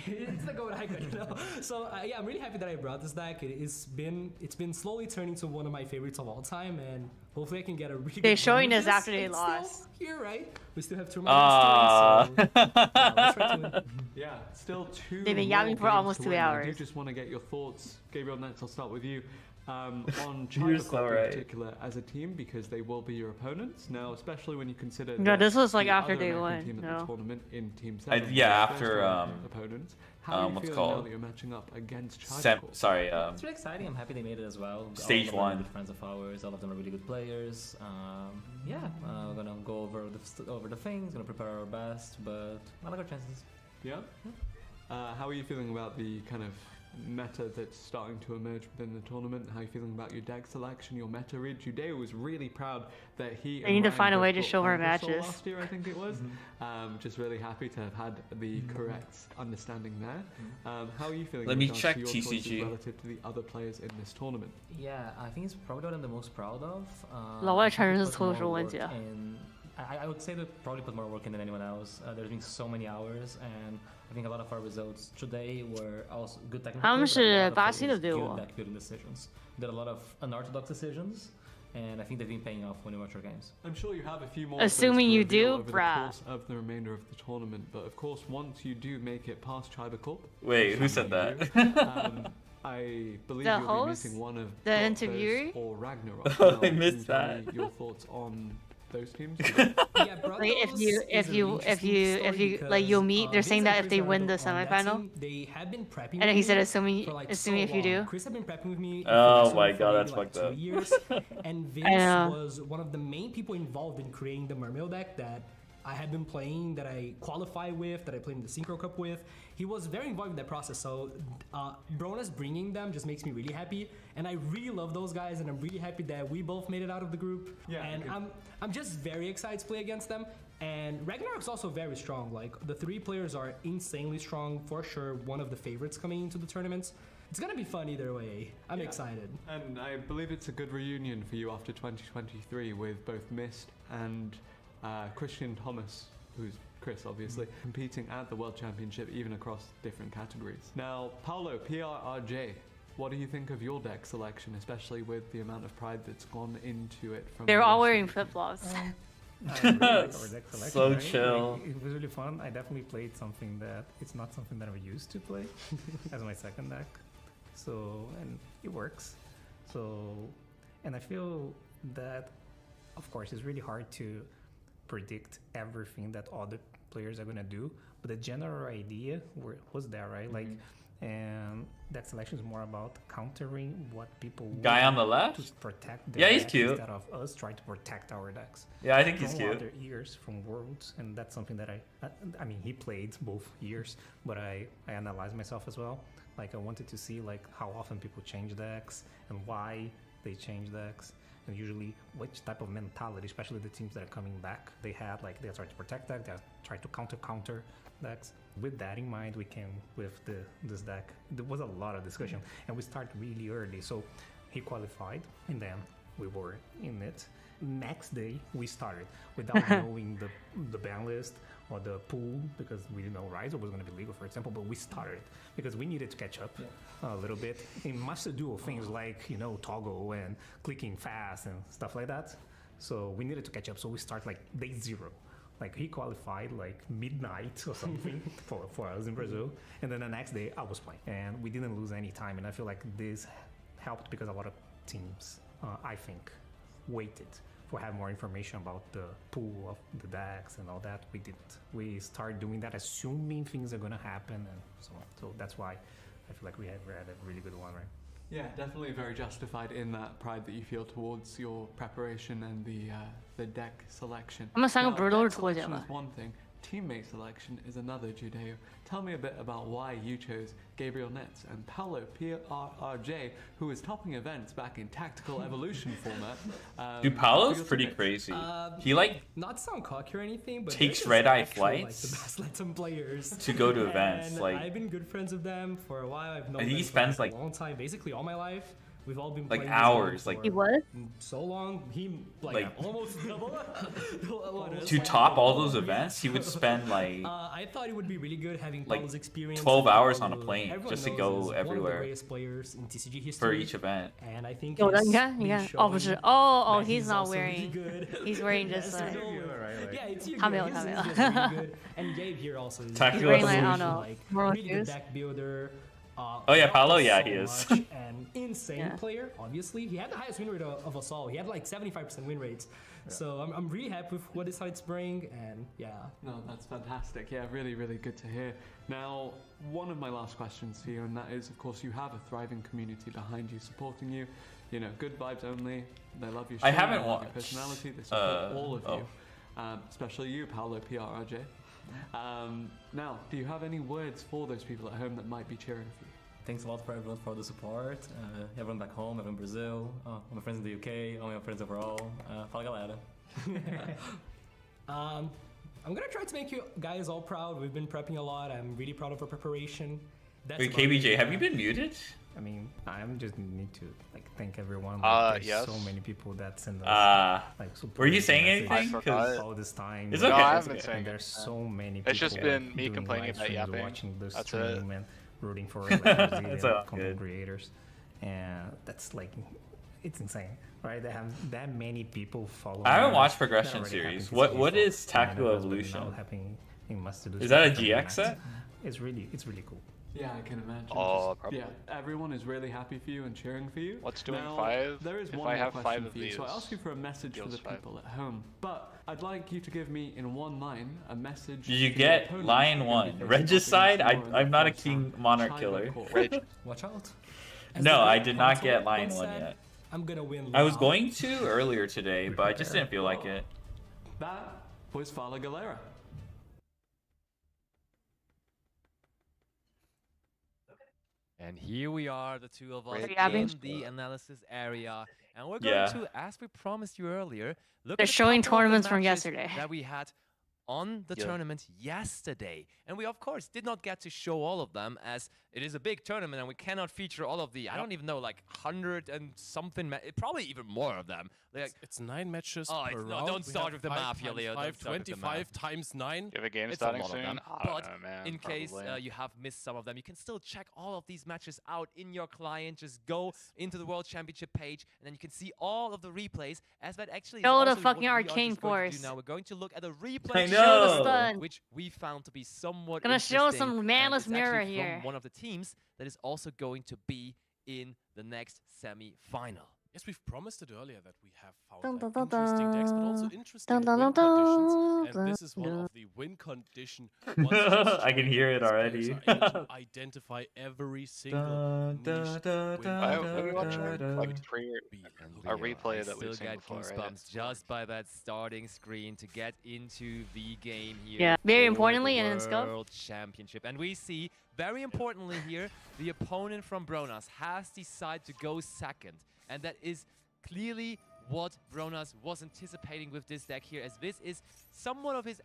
It's not going I could, you know. So yeah, I'm really happy that I brought this deck. It's been slowly turning to one of my favorites of all time, and hopefully I can get a really. They're good showing win us with after they It's lost. still here, right? We still have 2 more games to win, so let's try to win. Yeah, still 2 They've been more yapping for games almost to 2 win. I do hours. just want to get your thoughts, Gabriel Nets. I'll start with you. On You're China so in right. particular as a team, because they will be your opponents now, especially when you consider. No, that this was like the after other day American 1. Team at No. the tournament in Team 7 yeah, were after, first round opponents. How are you what's feeling now called? that you're matching up against China? Sorry. It's really exciting. I'm happy they made it as well. Stage all of them are 1. good friends of ours. All of them are really good players. Yeah, we're gonna go over the things. Gonna prepare our best, but I like our chances. Yeah. How are you feeling about the kind of meta that's starting to emerge within the tournament? How are you feeling about your deck selection, your meta read? Judeo was really proud that he. They need to find a way to show our our matches. Last year, I think it was. Just really happy to have had the correct understanding there. How are you feeling? Let in me regards check to your choices TCG. relative to the other players in this tournament. Yeah, I think it's probably what I'm the most proud of. 老外承认是 I think we put more 特殊问 work 题啊。 in- I would say that probably put more work in than anyone else. There's been so many hours, and I think a lot of our results today were also good technical. 他们 play, but a lot 是 of 巴西的 good 队伍。 deck building decisions. Did a lot of unorthodox decisions, and I think they've been paying off when you watch our games. I'm sure you have a few more. Assuming things to you reveal do, over bruh. the course of the remainder of the tournament, but of course, once you do make it past Tribercorp. Wait, who said that? I believe The you'll host? be meeting one of The Dr. interviewer? or Ragnarok. Oh, Now, I can missed you tell that. me your thoughts on those teams? Yeah, Like if you like you'll meet, they're saying that if they win the semifinal. They have been prepping. And then he with said me assuming for, like, assuming so if you long. do. Chris had been prepping with me. Oh for my maybe, god, that's like, fucked 2 up. years, and Vince know. was one of the main people involved in creating the Mermail deck that I had been playing, that I qualify with, that I played in the Synchro Cup with. He was very involved in that process, so Bronas bringing them just makes me really happy, and I really love those guys, and I'm really happy that we both made it out of the group. Yeah, and good. I'm just very excited to play against them. And Ragnarok's also very strong. Like, the 3 players are insanely strong, for sure. One of the favorites coming into the tournaments. It's gonna be fun either way. I'm excited. And I believe it's a good reunion for you after 2023 with both Mist and Christian Thomas, who's Chris, obviously, competing at the World Championship, even across different categories. Now, Paolo, PRRJ, what do you think of your deck selection, especially with the amount of pride that's gone into it from They're the all rest of wearing the flip flops. I really like our deck selection, So right? chill. Like, it was really fun. I definitely played something that it's not something that I'm used to play as my second deck. So, and it works. So, and I feel that, of course, it's really hard to predict everything that other players are gonna do, but the general idea was there, right? Like, and deck selection is more about countering what people Guy on want the left? to protect their Yeah, he's deck cute. instead of us trying to protect our decks. Yeah, I think he's Don't allow cute. their ears from Worlds, and that's something that I mean, he played both years, but I analyzed myself as well. Like, I wanted to see like how often people change decks and why they change decks, and usually which type of mentality, especially the teams that are coming back, they had. Like, they try to protect deck, they try to counter decks. With that in mind, we came with this deck. There was a lot of discussion, and we started really early. So he qualified, and then we were in it. Next day, we started without knowing the ban list or the pool, because we didn't know Riser was going to be legal, for example. But we started because we needed to catch up a little bit in Master Duel things like, you know, toggle and clicking fast and stuff like that. So we needed to catch up. So we start like day 0. Like, he qualified like midnight or something for us in Brazil, and then the next day I was playing, and we didn't lose any time. And I feel like this helped because a lot of teams, I think, waited for have more information about the pool of the decks and all that. We didn't. We start doing that assuming things are gonna happen and so on. So that's why I feel like we had a really good one, right? Yeah, definitely very justified in that pride that you feel towards your preparation and the deck selection. 他们3个 Now, 不是都是 deck 脱节 selection 了 is one thing, teammate selection is another, Judeo. Tell me a bit about why you chose Gabriel Nets and Paolo PRRJ, who was topping events back in Tactical Evolution format. Dude, Paolo's pretty crazy. He like not to sound cocky or anything, but takes they're just red-eye actual, like, flights the best Latin players to go to events, And like- I've been good friends with them for a while. I've known And he them for spends, like like- a long time, basically all my life. We've all been Like playing hours, this like- game He for was? so long. He Like- almost double. To top all those events, he would spend like I thought it would be really good having like Paulo's experience. 12 and hours on a Paulo, plane everyone just to knows go is one of the everywhere greatest players in TCG history for each event. And I think 有的， he's 你看，你 been 看，哦，不是， showing 哦， that he's not also really wearing, good. he's wearing Yes, just I a, know. Yeah, it's you. 他没有， His 他没 is 有。 just really good. And Gabe here also is Tactical wearing like, I don't evolution. know, like more really good shoes. deck builder. Oh yeah, Paolo, practiced yeah, so he is. much, and insane Yeah. player. Obviously, he had the highest win rate of us all. He had like 75% win rates. So I'm really happy with what he decided to bring, and yeah. No, that's fantastic. Yeah, really, really good to hear. Now, one of my last questions for you, and that is, of course, you have a thriving community behind you, supporting you. You know, good vibes only. They love your I stream, haven't they love your watched, personality. They support all of oh. you, especially you, Paolo PRRJ. Now, do you have any words for those people at home that might be cheering for you? Thanks a lot for everyone for the support. Everyone back home, everyone in Brazil, all my friends in the UK, all my friends overall. Fala galera. I'm gonna try to make you guys all proud. We've been prepping a lot. I'm really proud of our preparation. That's Wait, about it. KBJ, have you been muted? I mean, I just need to like thank everyone. There's Yes. so many people that send us like were you supporting saying messages anything? 'Cause- all this time? It's Like, okay. No, I it's haven't okay. been saying And there's it. so many people. It's just been me doing complaining live about streams, yapping. watching the That's stream it. and rooting for It's Brazilian all content good. creators, and that's like, it's insane, right? They have that many people following. I haven't us watched that Progression already series. happen What to what see is folks, and Tactical it has been Evolution? now happening in Must-Do Is that a stuff GX and set? It's really cool. Yeah, I can imagine. Oh, Just- yeah, everyone is really happy for you and cheering for you. What's doing Now, 5? There is If one I more have question 5 of for you. So I these, ask you for a message for deals the 5. people at home, but I'd like you to give me in one line a message. Did you to your get opponents Lion who are gonna 1? be facing Regicide? off against you in I'm not a the first King round. Monarch Chaiba killer. Court. Watch out. As No, the I great did not console get Lion once 1 said, yet. I'm gonna win. I was loud. going to earlier today, but I just didn't feel like it. That was Fala Galera. And here we are, the two of us Great. in the analysis area. And we're going Yeah. to, as we promised you earlier, look They're at a showing couple of the tournaments from matches yesterday. that we had on the Yeah. tournament yesterday. And we, of course, did not get to show all of them as it is a big tournament and we cannot feature all of the, I don't even know, like 100 and something, probably even more of them. Like, It's 9 matches Oh, per it's- no, round. don't We start have with the 5 math here, times Leo, don't 5, start with the 25 math. times 9. Do you have a game it's starting a lot soon? of them. I But don't know, man. in case probably. you have missed some of them, you can still check all of these matches out in your client. Just go into the World Championship page, and then you can see all of the replays. As that actually is Show the also what fucking we are Arcane just going to do Force. now. We're going to look at a replay I show know. Show the stun. which we found to be somewhat Gonna show interesting, some and manless it's actually mirror from here. one of the teams that is also going to be in the next semi-final. Yes, we've promised it earlier that we have found Dun, like, dun, dun, interesting decks, but also dun. interesting Dun, dun, win dun, conditions. dun, And this is one dun. of the win condition. I can hear it already. Identify every single Dun, niche dun, dun, win dun, Why condition. are we watching dun, like dun. a replay I that we've still seen get before, right? goosebumps just by that starting screen to get into the game here. Yeah, very for importantly, the and in scope. World Championship. And we see, very importantly here, the opponent from Bronas has decided to go second. And that is clearly what Bronas was anticipating with this deck here, as this is somewhat of his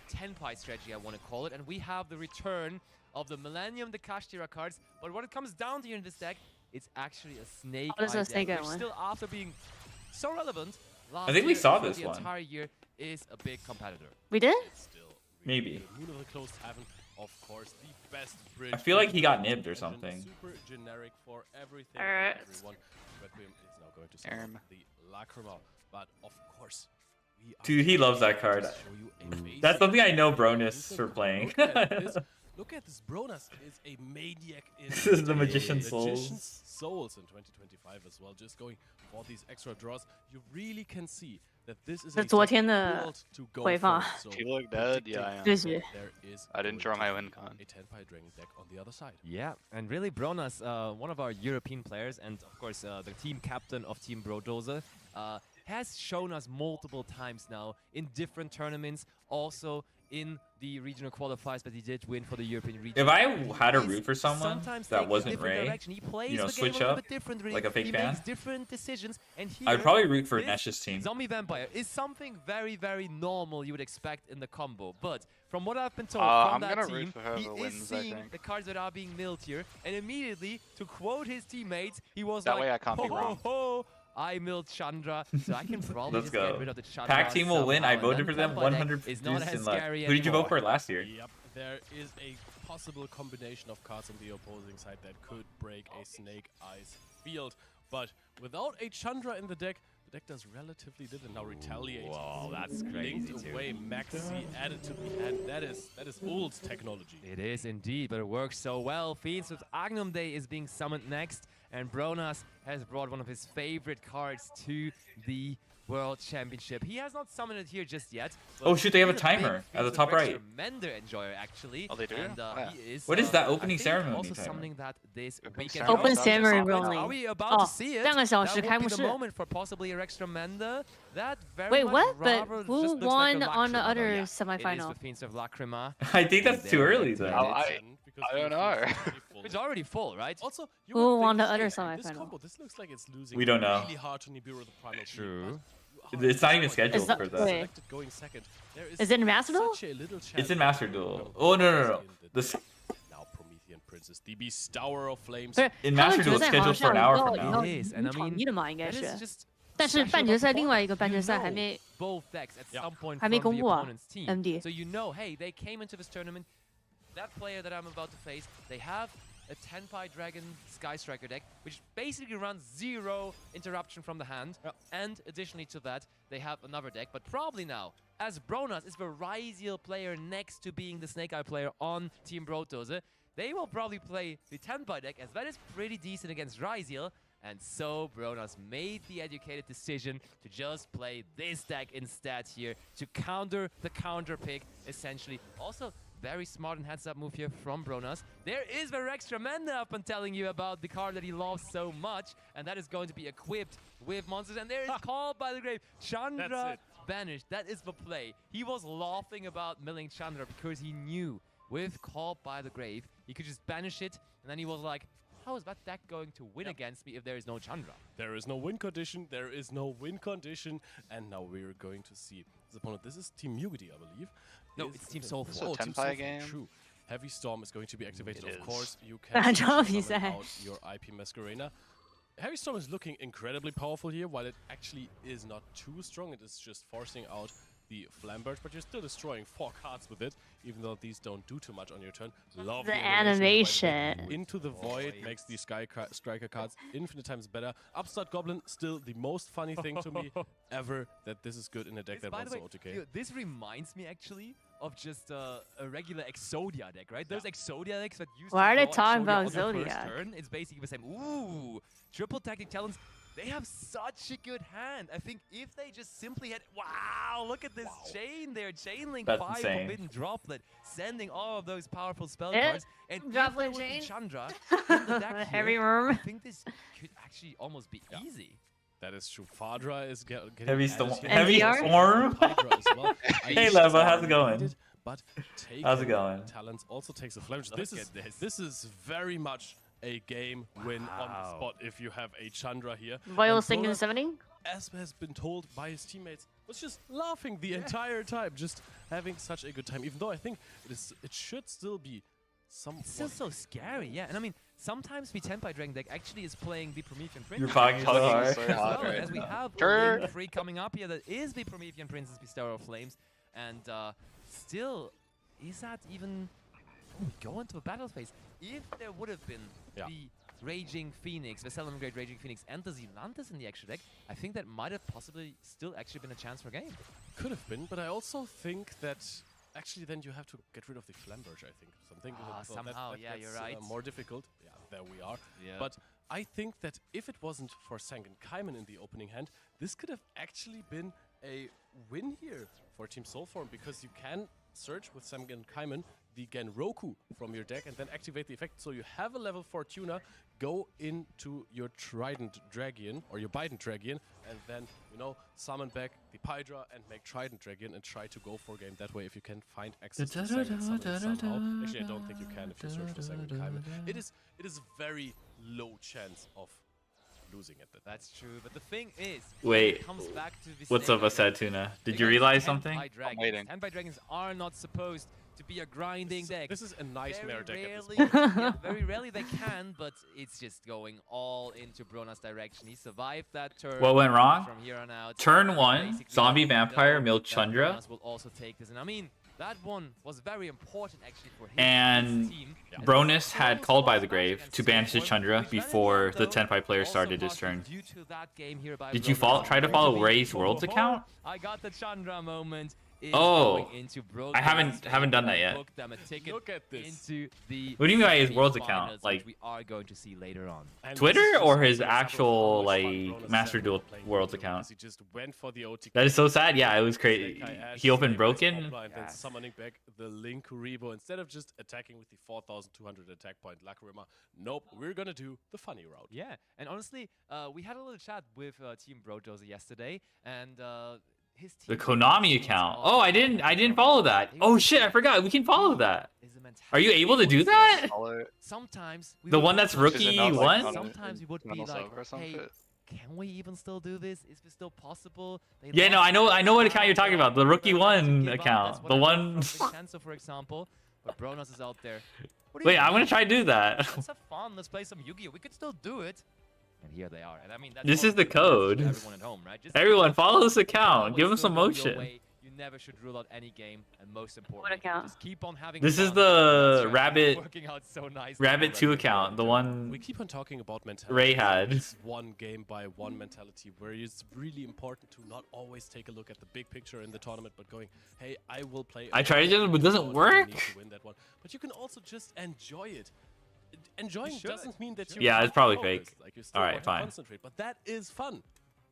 anti-Tenpai strategy, I want to call it. And we have the return of the Millennium, the Kashtira cards. But what it comes down to here in this deck, it's actually a Snake Oh, this is a Eye Snake deck, Eye which one. still, after being so relevant last I think we year saw and for this the one. entire year, is a big competitor. We did? Maybe. Moon of the Closed Heaven, of course, the best bridge. I feel like he got in nibbed or engine, something. Super generic for everything Alright. and everyone. Requiem is now going to summon the Lacrima, but of course, we are Dude, he loves that going to card. show you a face That's something I know of Bronus instant for combo. playing. Look at this. Bronas is a maniac in This is the the Magician's Magician's Souls in 2025 as well. Just going for these extra draws, you really can see that this is a 是昨 deck 天的 built to go 回放。 first. So Do you look dead? Yeah, I am.对是。 there is I didn't draw my win con. a Tenpai Dragon deck on the other side. Yeah, and really Bronas, one of our European players, and of course the team captain of Team Brodoza, has shown us multiple times now in different tournaments, also in the regional qualifiers, but he did win for the European region. If I had to He's root for someone sometimes that taking a wasn't different Ray, direction. He plays you know, the switch game a little up bit differently. like a fake he fan, makes different decisions, and I'd here, probably root for this Nesh's team. Zombie Vampire is something very, very normal you would expect in the combo, but from what I've been told I'm from that gonna root team, for whoever he is wins, I seeing think. the cards that are being milled here, and immediately, to quote his teammates, he was That like, way I can't be ho, wrong. ho, ho, I milled Chandra, so I can probably Let's just get go. rid of the Chandra. Pack team will win. I somehow, and voted then for them. Tempo deck 100 is not as in luck. scary Who did you vote anymore. for last year? Yep, there is a possible combination of cards on the opposing side that could break a Snake Eyes field. But without a Chandra in the deck does relatively little. Now retaliate. Whoa, that's crazy Linked too. away, Maxi added to the hand. That is old technology. It is indeed, but it works so well. Fiends with Agnum Day is being summoned next, and Bronas has brought one of his favorite cards to the World Championship. He has not summoned it here just yet. Oh shoot, they have a he's timer big at the Fiends top with right. Mender enjoyer actually. Oh, they do? And, Yeah. he is, What is that I opening think ceremony also timer? summoning that this weekend. ceremony. Open ceremony Are rolling. we about Oh, to see it? 3个小时 That would 开 be 幕 the 式。 moment for possibly an extra Mender. That very Wait, much what? But rather who just looks won like a on the Lacrima, though. other Yeah, semifinal? It is the Fiends of Lacrima. I think that's too early then. I don't know. It's already full, right? Also, you Who would won think, the other hey, This semifinal? combo, this looks like it's losing. We don't know. Really hard to Nibiru the Primal Being, True. but It's not even Is scheduled that- for that. wait. selected going second. There Is it in Master Duel? such a little It's chance in Master Duel. Oh no. The Now Promethean Princess, the Bestower of Flames. 不是， In 他们 Master 决 Duel 赛 scheduled 好 for 像 an hour 要 from now. 要 It is, and 已 I 经 mean, 统一了嘛，应该 that 是 is。just 但是 special 半决赛 about 另外一个半 you 决赛 know 还没 both decks at some point 还没 from 公 the 布啊 opponent's team. ，MD。 So you know, hey, they came into this tournament. That player that I'm about to face, they have a 10-pie Dragon Sky Striker deck, which basically runs 0 interruption from the hand. And additionally to that, they have another deck, but probably now, as Bronas is the Ryziel player next to being the Snake Eye player on Team Brotose, they will probably play the 10-pie deck, as that is pretty decent against Ryziel. And so Bronas made the educated decision to just play this deck instead here to counter the counter pick, essentially. Also, very smart and heads-up move here from Bronas. There is the extra mana I've been telling you about, the card that he loves so much, and that is going to be equipped with monsters. And there is Called by the Grave. Chandra banished. That is the play. He was laughing about milling Chandra because he knew with Called by the Grave, he could just banish it, and then he was like, how is that deck going to win against me if there is no Chandra? There is no win condition, there is no win condition, and now we're going to see his opponent. This is Team Yugity, I believe. No, it's Team Soulful. It's a Oh, Team 10-pie Soulful, game. true. Heavy Storm is going to be activated, It of is. course. You I can don't know if he summon said. out your IP Masquerena. Heavy Storm is looking incredibly powerful here, while it actually is not too strong. It is just forcing out the Flambird, but you're still destroying 4 cards with it, even though these don't do too much on your turn. Love The animation. animation. Into the Void makes these Striker cards infinite times better. Upstart Goblin, still the most funny thing to me ever, that this is good in a deck that By wants the to way, OTK. dude, this reminds me actually of just a regular Exodia deck, right? Those Exodia decks that used Why are to they draw talking Exodia about on the first Zodiac? turn. It's basically the same. Ooh, triple tactic talents. They have such a good hand. I think if they just simply had, wow, look at this chain there, chain link That's 5 insane. Forbidden Droplet, sending all of those powerful spell Eh, cards. And if Droplet there would be chain. Chandra in the deck Heavy here, worm. I think this could actually almost be easy. That is true. Fadra is getting Heavy added Storm. here. Heavy NDR? Storm. Hydra as well. Hey, Aisha Leva, how's it is going? needed, But How's it going? Talents also takes a flash. Look This at is this. this is very much a game win on the spot if you have a Chandra here. Boyle And singing Bronas, 70? as has been told by his teammates, was just laughing the entire time, just having such a good time. Even though I think it should still be somewhat. It's still so scary, yeah. And I mean, sometimes the 10-pie Dragon deck actually is playing the Promethean Prince. You're fogging so hard. so As hard, well, right? as we have Sure. Game 3 coming up here, that is the Promethean Princess Bestower of Flames. And still, is that even... Oh, we go into a battle phase. If there would have been Yeah. the Raging Phoenix, the Salamangreat Great Raging Phoenix, and the Zealantis in the extra deck, I think that might have possibly still actually been a chance for game. Could have been, but I also think that actually then you have to get rid of the Flamberge, I think. Something somehow, yeah, you're right. More difficult. Yeah, there we are. Yeah. But I think that if it wasn't for Sangen Kaiman in the opening hand, this could have actually been a win here for Team Soulform, because you can search with Sangen Kaiman, the Genroku from your deck and then activate the effect. So you have a level 4 tuner, go into your Trident Dragon or your Bident Dragon, and then, you know, summon back the Pydra and make Trident Dragon and try to go for game that way if you can find access to second summon somehow. Actually, I don't think you can if you search for second Kaiman. It is very low chance of losing it. That's true, but the thing is, Wait, it comes back to the what's up, Asad Tuna? Did you realize something? I'm waiting. 10 by dragons are not supposed to be a grinding deck. This is a nightmare deck at this Rarely, point. yeah, very rarely they can, but it's just going all into Brona's direction. He survived that turn. What went wrong? From here on out, Turn 1, basically Zombie know Vampire, Milk that Chandra. Bronas will also take this, and I mean, that one was very important actually for him. And team. Bronus had Called by the Grave to banish his Chandra before the 10-5 player started his turn. Did you try to follow Ray's Worlds account? I got the Chandra moment. Oh, I haven't done that yet. Look at this. Into the What do you mean by his Worlds account? which Like we are going to see later on. Twitter or his actual like Master Duel Worlds account? That is so sad. Yeah, it was crazy. He opened Broken. And then summoning back the Link Kuribo instead of just attacking with the 4,200 attack point Lacrima. Nope, we're gonna do the funny route. Yeah, and honestly, we had a little chat with Team Brojosa yesterday, and his team The Konami account. Oh, I didn't follow that. Oh shit, I forgot. We can follow that. Are you able to do that? Sometimes The one that's rookie one? Sometimes we would be like, hey, can we even still do this? Is this still possible? They Yeah, no, lost I know what account you're talking about. The rookie one give up. That's account. what The I one. heard from Vincenzo, for example, but Bronas is out there. What do you Wait, I'm gonna think? try to do that. Let's have fun. Let's play some Yu-Gi-Oh. We could still do it. And here they are. And I mean, that's This is also the code. everyone at home, right? Just Everyone follow this account. always Give him still some go your motion. way. You never should rule out any game, and most important, account? just keep on having This is fun. the That's right. Rabbit Working out so nicely Rabbit already. 2 account. The one We keep on talking about mentality. Ray had. It's one game by one mentality, where it's really important to not always take a look at the big picture in the tournament, but going, hey, I will play. I tried it, but it doesn't tournament, I work. need to win that one. But you can also just enjoy it. Enjoying should. doesn't mean that you Yeah, it's probably focused. fake. Like you still Alright, want to fine. concentrate, but that is fun.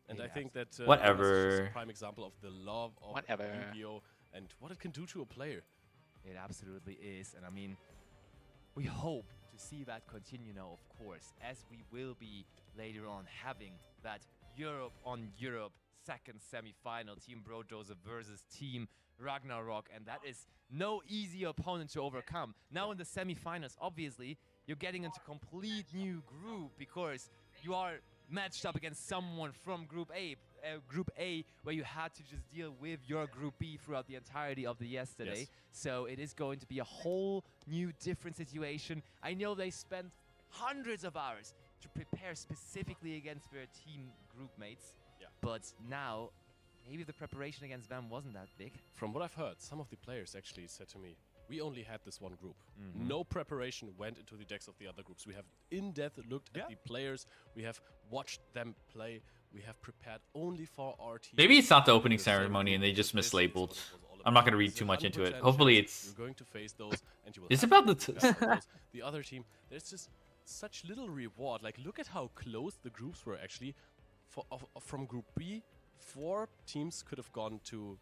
And I think that Whatever. this is just a prime example of the love of Whatever. Yu-Gi-Oh! And what it can do to a player. It absolutely is, and I mean, we hope to see that continue now, of course, as we will be later on having that Europe on Europe second semi-final, Team Brojosa versus Team Ragnarok, and that is no easy opponent to overcome. Now in the semi-finals, obviously, you're getting into complete new group because you are matched up against someone from Group A, where you had to just deal with your Group B throughout the entirety of the yesterday. Yes. So it is going to be a whole new different situation. I know they spent hundreds of hours to prepare specifically against their team group mates, but now maybe the preparation against them wasn't that big. From what I've heard, some of the players actually said to me, we only had this one group. Mhm. No preparation went into the decks of the other groups. We have in-depth looked at the players. We have watched them play. We have prepared only for our team. Maybe it's not the opening ceremony and they just mislabeled. I'm not gonna read too much into it. Hopefully it's. You're going to face those, and you will It's have about to the. face those. The other team. There's just such little reward. Like, look at how close the groups were actually. From Group B, 4 teams could have gone to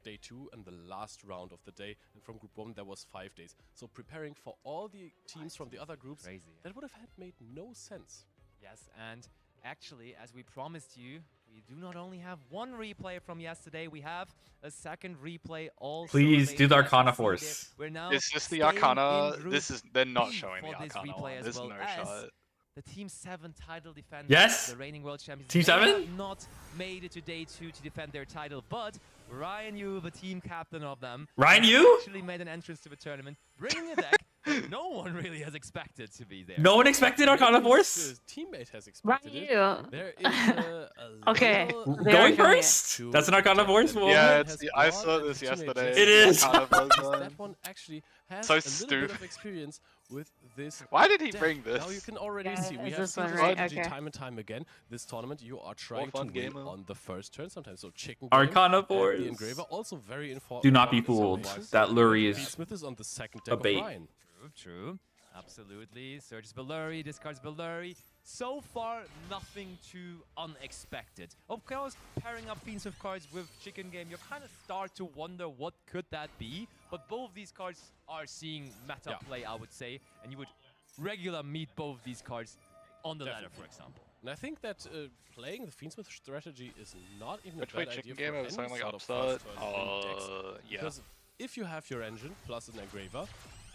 day 2 and the last round of the day, and from Group 1 there was 5 days. So preparing for all the teams from the other groups, that would have made no sense. Yes, and actually, as we promised you, we do not only have one replay from yesterday, we have a second replay also. Please do the available. As you Arcana see Force. there, we're now Is this the staying Arcana? in Group This is. They're not B showing the for this Arcana replay one. as There's well no as shot. the Team 7 title defenders, Yes? the reigning world champions, Team they have 7? not made it to day 2 to defend their title, but Ryan Yu, the team captain of them, Ryan has Yu? actually made an entrance to the tournament, bringing a deck that no one really has expected to be there. No one expected Arcana Force? His teammate has expected it. Ryan Yu. There is a Okay, little they are Going doing it. first? That's an Arcana Force? Well, Yeah, has I brought saw an this teammate yesterday. just It is. Arcana Force because one. that one actually has So a little bit stupid. of experience with this. Why did he deck. bring this? Now you can already Yeah, see we it's have this seen one, this right? strategy Okay. time and time again. This tournament you are trying to fun win game mode. on the first turn sometimes. So chicken Arcana game, Force. the engraver also very important. Do not be fooled. That Lurie is Smith is on the second a deck of bait. Ryan. True. Absolutely. Searches Belluri, discards Belluri. So far, nothing too unexpected. Of course, pairing up Fiends with cards with Chicken Game, you kind of start to wonder what could that be. But both these cards are seeing meta play, I would say. And you would regular meet both these cards on the ladder, for example. And I think that playing the Fiendsmith strategy is not even Which a way bad Chicken idea Game for I any was saying, like, sort of upstart? first turn decks. Yeah. Because if you have your engine plus an engraver,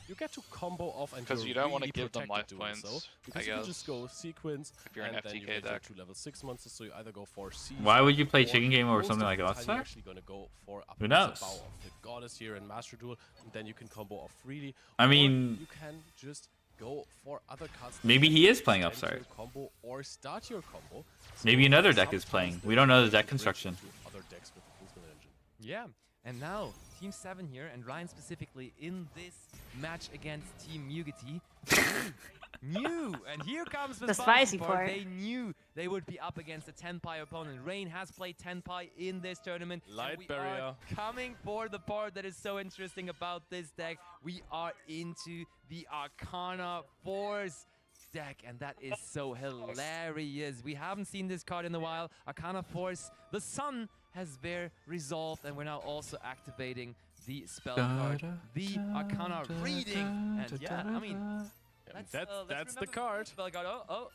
you get to combo off and Because you're you don't want to really give them protected life doing points, so, because I you can guess. just go sequence If you're an and then you FTK get your deck. 2 level 6 monsters, so you either go for C. Why would you play or Chicken Game over most something of like the time Outstar? You're actually going to go for a Who Bow knows? of the Goddess here in Master Duel, and then you can combo off freely. I or mean- you can just go for other cards. that Maybe can he is playing extend Upstart. your combo or start your combo. Maybe So another deck is sometimes playing. the We don't know the ability deck to bridge construction. into other decks with the Kingsman engine. Yeah, and now Team 7 here, and Ryan specifically in this match against Team Mugity. Knew, and here comes the spicy part. They knew they would be up against a 10-pie opponent. Rain has played 10-pie in this tournament. Light and we barrier. are coming for the part that is so interesting about this deck. We are into the Arcana Force deck, and that is so hilarious. We haven't seen this card in a while. Arcana Force, the sun has their resolved, and we're now also activating the spell card, the Arcana reading. And yeah, I mean, that's the card. Spell card. Oh.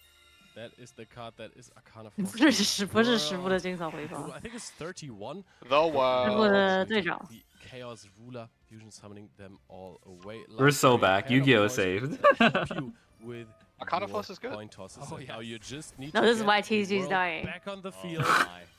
That is the card that is Arcana 不 Force. 是师不是师傅的经常回放。 I think it's 31. The wow. 师傅的队长。 The Chaos Ruler, fusion summoning them all away. We're so Like back. Arcana Yu-Gi-Oh! Force saved. will help you with Arcana your Force is good. coin tosses. Oh, And now you just need No, to this is get why the TG is world dying. back on the field.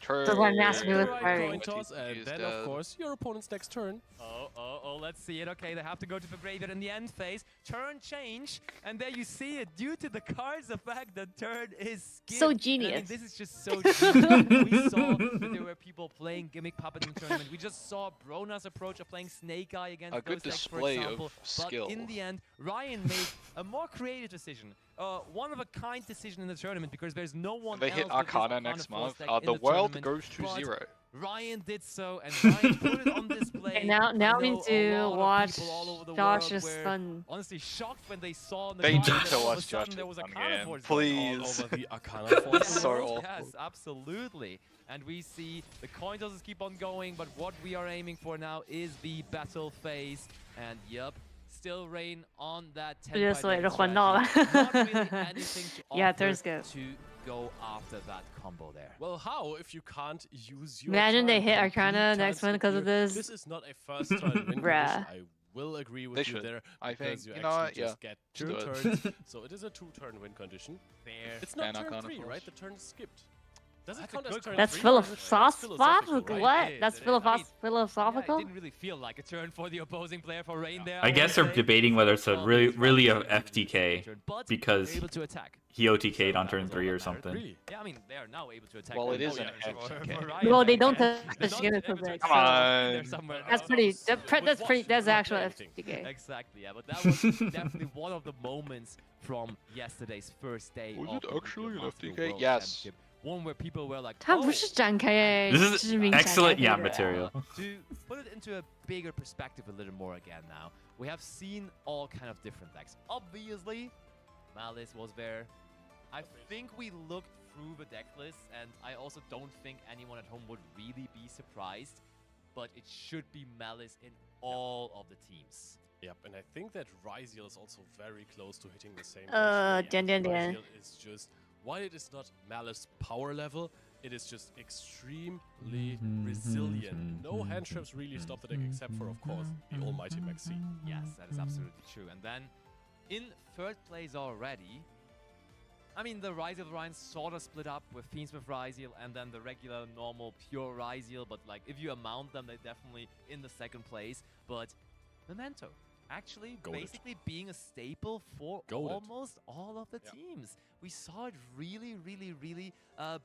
True. That's why Master The was right firing. coin toss, and then of course your opponent's next turn. Oh, let's see it. Okay, they have to go to the graveyard in the end phase. Turn change, and there you see it. Due to the card's effect, the turn is skipped. So And I mean, genius. this is just so genius. We saw that there were people playing Gimmick Puppet in the tournament. We just saw Brona's approach of playing Snake Eye against A good those decks, for display of example. skill. But in the end, Ryan made a more creative decision. One of a kind decision in the tournament, because there's no one They else hit with this Arcana next Force month. deck in The world tournament, goes to but 0. Ryan did so, and Ryan put it on display. Okay, now I we know need to a lot of watch people all over the Josh's world were son. honestly shocked when they saw the They card need that to all of a watch sudden Josh's there was a son Arcana again. Force going all Please. over The Arcana Force. So Yes, awful. Yes, absolutely. And we see the coin tosses keep on going, but what we are aiming for now is the battle phase. And yep, still Rain on that 10 这就所谓的混 strategy. 到了。 Not really anything to Yeah, offer turn's good. to go after that combo there. Well, how if you can't use your Imagine they turn, hit complete Arcana turn next one skip because of here? this. This is not a first turn win condition. Bruh. I will agree with They you should. there. I because think- you you know actually what? Yeah. just get Just 2 do it. turns. So it is a 2-turn win condition. Fair. It's not And turn Arcana 3, Force. right? The turn is skipped. Does it That's count a as good turn That's 3? philosophical. right? What? It is, That's it is. I mean, yeah, philosophical. it didn't really feel like a turn for the opposing player for Rain there. I guess they're would say. debating whether it's a Well, really, he's really a probably FTK but because they're able to attack. he OTK'd on That turn was all 3 that or mattered. something. Really? Yeah, I mean, they are now able to attack. Well, it Rain is an for FTK. Ryan. Well, they don't And touch they're the not Gimmick able to Puppet, attack Come Rain. They're on. somewhere That's else. pretty. With That's what? actual Anything. FTK. Exactly, yeah, but that was definitely one of the moments from yesterday's first day Was of it the actually an Master FTK? World Yes. Championship. One where people were like, 它 oh, 不是展开耶， This is 致命展开 excellent 这 yeah 个 material. to put it into a bigger perspective a little more again now, we have seen all kind of different decks. Obviously, Malice was there. I think we looked through the deck list, and I also don't think anyone at home would really be surprised, but it should be Malice in all of the teams. Yep, and I think that Ryziel is also very close to hitting the same. 点点点。 Ryziel is just, while it is not Malice power level, it is just extremely resilient. No hand traps really stop the deck except for, of course, the almighty Maxi. Yes, that is absolutely true. And then, in third place already, I mean, the Ryziel Ryan sort of split up with Fiends with Ryziel and then the regular, normal, pure Ryziel. But, like, if you amount them, they're definitely in the second place. But Memento, actually Goated. basically being a staple for Goated. almost all of the teams. We saw it really, really, really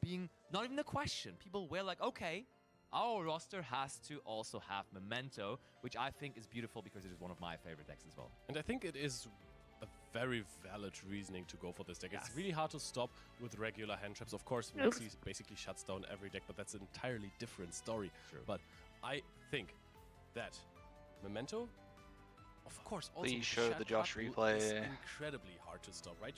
being not even a question. People were like, okay, our roster has to also have Memento, which I think is beautiful because it is one of my favorite decks as well. And I think it is a very valid reasoning to go for this deck. Yes. It's really hard to stop with regular hand traps. Of course, Oops. Maxi basically shuts down every deck, but that's an entirely different story. True. But I think that Memento of course, also Please with show Shat the Josh Batu replay. is incredibly hard to stop, right?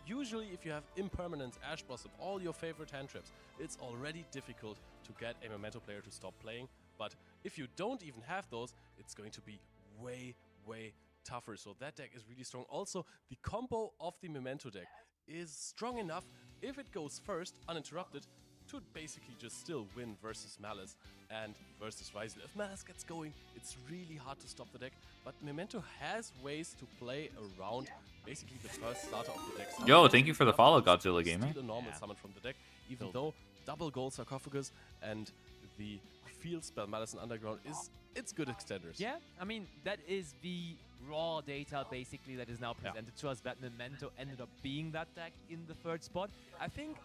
Usually, if you have Impermanence, Ash Blossom, all your favorite hand traps, it's already difficult to get a Memento player to stop playing. But if you don't even have those, it's going to be way, way tougher. So that deck is really strong. Also, the combo of the Memento deck is strong enough, if it goes first, uninterrupted, to basically just still win versus Malice and versus Ryzel. If Malice gets going, it's really hard to stop the deck, but Memento has ways to play around basically the first starter of the deck. Yo, thank you for the follow, Godzilla Gamer. Steal a normal summon from the deck, even though double gold sarcophagus and the field spell Malice and Underground it's good extenders. Yeah, I mean, that is the raw data basically that is now presented to us, that Memento ended up being that deck in the third spot. I think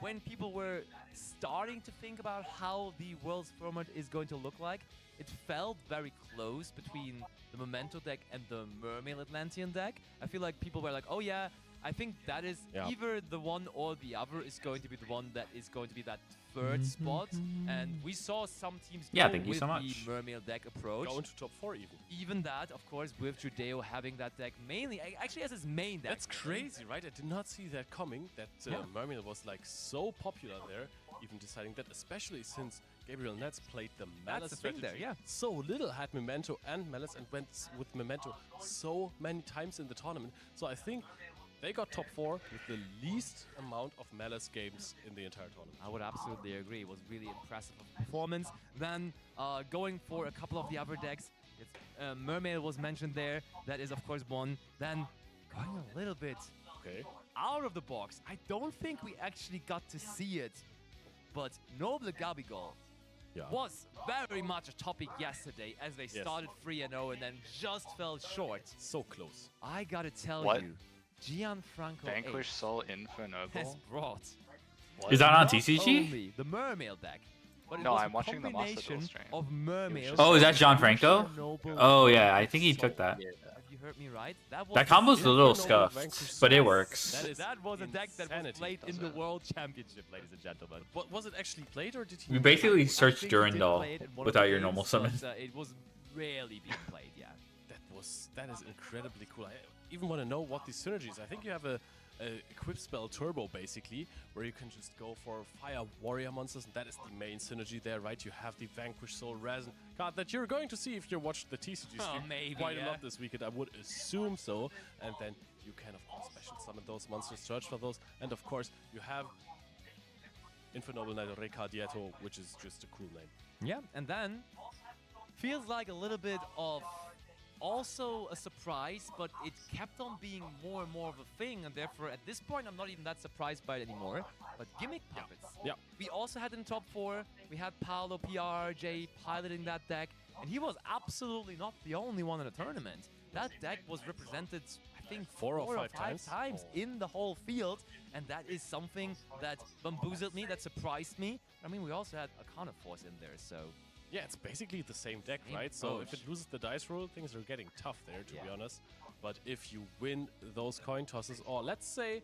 when people were starting to think about how the World's format is going to look like, it felt very close between the Memento deck and the Mermaid Atlantean deck. I feel like people were like, oh yeah, I think that is either the one or the other is going to be the one that is going to be that third spot. And we saw some teams go thank you with so much. the Mermaid deck approach. Going to top 4 even. Even that, of course, with Judeo having that deck mainly, actually as his main deck. That's crazy, right? I did not see that coming, that Mermaid was like so popular there, even deciding that, especially since Gabriel Nets played the Malice the thing strategy. there, yeah. So little had Memento and Malice and went with Memento so many times in the tournament. So I think they got top 4 with the least amount of Malice games in the entire tournament. I would absolutely agree. It was really impressive performance. Then going for a couple of the other decks, Mermaid was mentioned there. That is, of course, one. Then going a little bit out of the box. I don't think we actually got to see it, but Noble Gabigol was very much a topic yesterday as they started 3-0 and then just fell short. So close. I gotta tell you, Gianfranco Vanquish Soul in for has Noble? brought Is that on not TCG? only the Mermaid deck, but No, it was I'm a watching the Master combination Duel stream. of Mermaid. Oh, is that Gianfranco? Noble, Oh yeah, I think he took that. Have you heard me right? That That combo's a little scuffed, but it works. That was a deck that was played in the World Championship, ladies and gentlemen. What was it actually played, or did he? You basically I search think he Durandal did play it in one of without the your games, normal summon. but, it was rarely being played, yeah. That is incredibly cool. I even want to know what the synergies. I think you have a equip spell turbo basically, where you can just go for fire warrior monsters, and that is the main synergy there, right? You have the Vanquish Soul Resin card that you're going to see if you watch the TCG stream maybe, quite a lot this weekend. I would assume so. And then you can of course special summon those monsters, search for those, and of course you have Infernoble Knight Recardietto, which is just a cool name. Yeah, and then feels like a little bit of also a surprise, but it kept on being more and more of a thing, and therefore at this point I'm not even that surprised by it anymore. But Gimmick Puppets. Yeah. We also had in top 4, we had Paolo PRJ piloting that deck, and he was absolutely not the only one in the tournament. That deck was represented, I think, 4 or 5 times in the whole field, and that is something that bamboozled me, that surprised me. I mean, we also had Arcana Force in there, so... Yeah, it's basically the same deck, right? So if it loses the dice roll, things are getting tough there, to be honest. But if you win those coin tosses, or let's say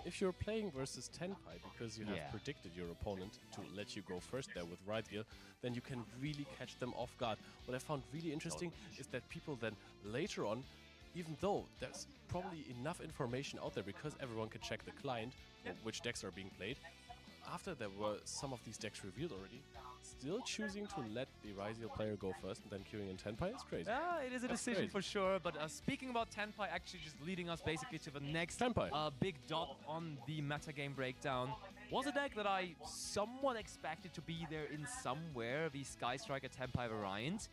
if you're playing versus Tenpai because you have predicted your opponent to let you go first there with Rydiel, then you can really catch them off guard. What I found really interesting is that people then later on, even though there's probably enough information out there because everyone can check the client, which decks are being played, after there were some of these decks revealed already, still choosing to let the Ryziel player go first and then queuing in Tenpai is crazy. Yeah, it is a decision for sure, but speaking about Tenpai, actually just leading us basically to the next big dot on the metagame breakdown, was a deck that I somewhat expected to be there in somewhere, the Sky Striker Tenpai variant.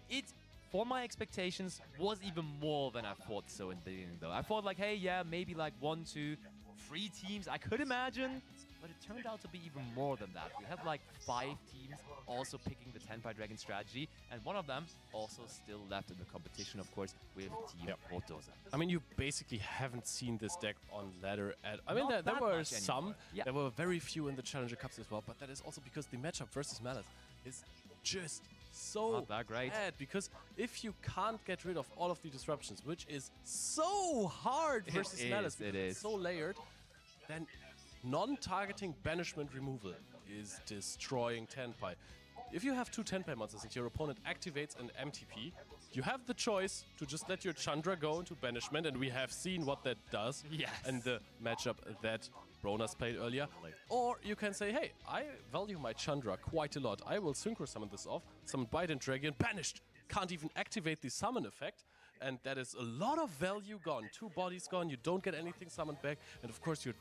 It, for my expectations, was even more than I thought so in the beginning though. I thought like, hey, yeah, maybe like 1, 2, 3 teams I could imagine, but it turned out to be even more than that. We had like 5 teams also picking the Tenpai Dragon strategy, and one of them also still left in the competition, of course, with Team Motoza. I mean, you basically haven't seen this deck on ladder at... I mean, there were some. There were very few in the Challenger Cups as well, but that is also because the matchup versus Malice is just so not that great. bad, because if you can't get rid of all of the disruptions, which is so hard versus Malice, it's so layered, then non-targeting banishment removal is destroying Tenpai. If you have 2 Tenpai monsters and your opponent activates an MTP, you have the choice to just let your Chandra go into banishment, and we have seen what that does. Yes. And the matchup that Bronas played earlier. Or you can say, hey, I value my Chandra quite a lot. I will Synchro Summon this off, summon Bite and Dragon, banished. Can't even activate the summon effect. And that is a lot of value gone. 2 bodies gone, you don't get anything summoned back. And of course your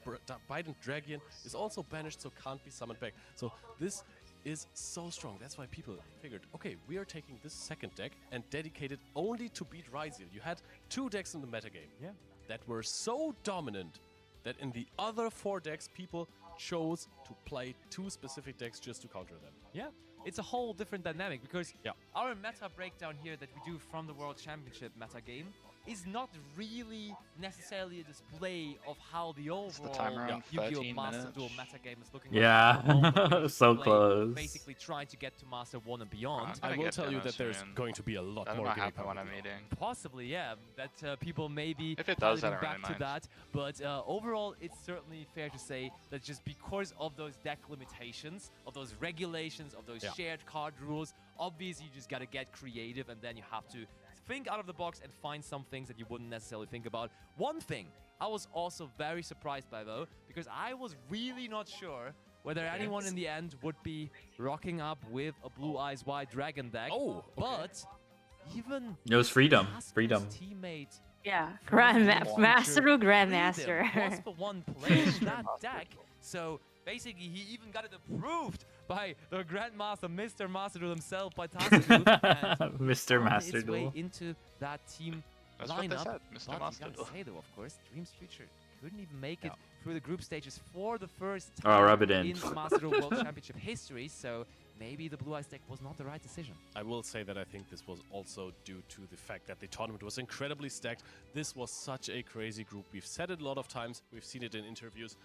Bite and Dragon is also banished, so can't be summoned back. So this is so strong. That's why people figured, okay, we are taking this second deck and dedicated only to beat Ryziel. You had 2 decks in the metagame that were so dominant that in the other 4 decks, people chose to play 2 specific decks just to counter them. Yeah, it's a whole different dynamic because our meta breakdown here that we do from the World Championship meta game is not really necessarily a display of how the overall Yu-Gi-Oh! Master Duel metagame is looking like. So close. Basically trying to get to Master 1 and beyond. I will tell you that there's going to be a lot more That'll game happen when I'm eating. Possibly, yeah. That people may be If it does, I don't back really to mind. that. But overall, it's certainly fair to say that just because of those deck limitations, of those regulations, of those shared card rules, obviously you just got to get creative, and then you have to think out of the box and find some things that you wouldn't necessarily think about. One thing I was also very surprised by, though, because I was really not sure whether anyone in the end would be rocking up with a Blue Eyes White Dragon deck. But even It was freedom. Freedom. teammate Yeah, Master Master Grandmaster. was the one playing that deck. So basically, he even got it approved by the Grandmaster, Mr. Master Duel himself, by Tassadu. Mr. Master its way Duel. into that team That's what they lineup. said, Mr. But Master you gotta Duel. say, though, of course, Dream's Future couldn't even make it through the group stages for the first Oh, time rub it in. Master Duel World Championship history. So maybe the Blue Eyes deck was not the right decision. I will say that I think this was also due to the fact that the tournament was incredibly stacked. This was such a crazy group. We've said it a lot of times. We've seen it in interviews.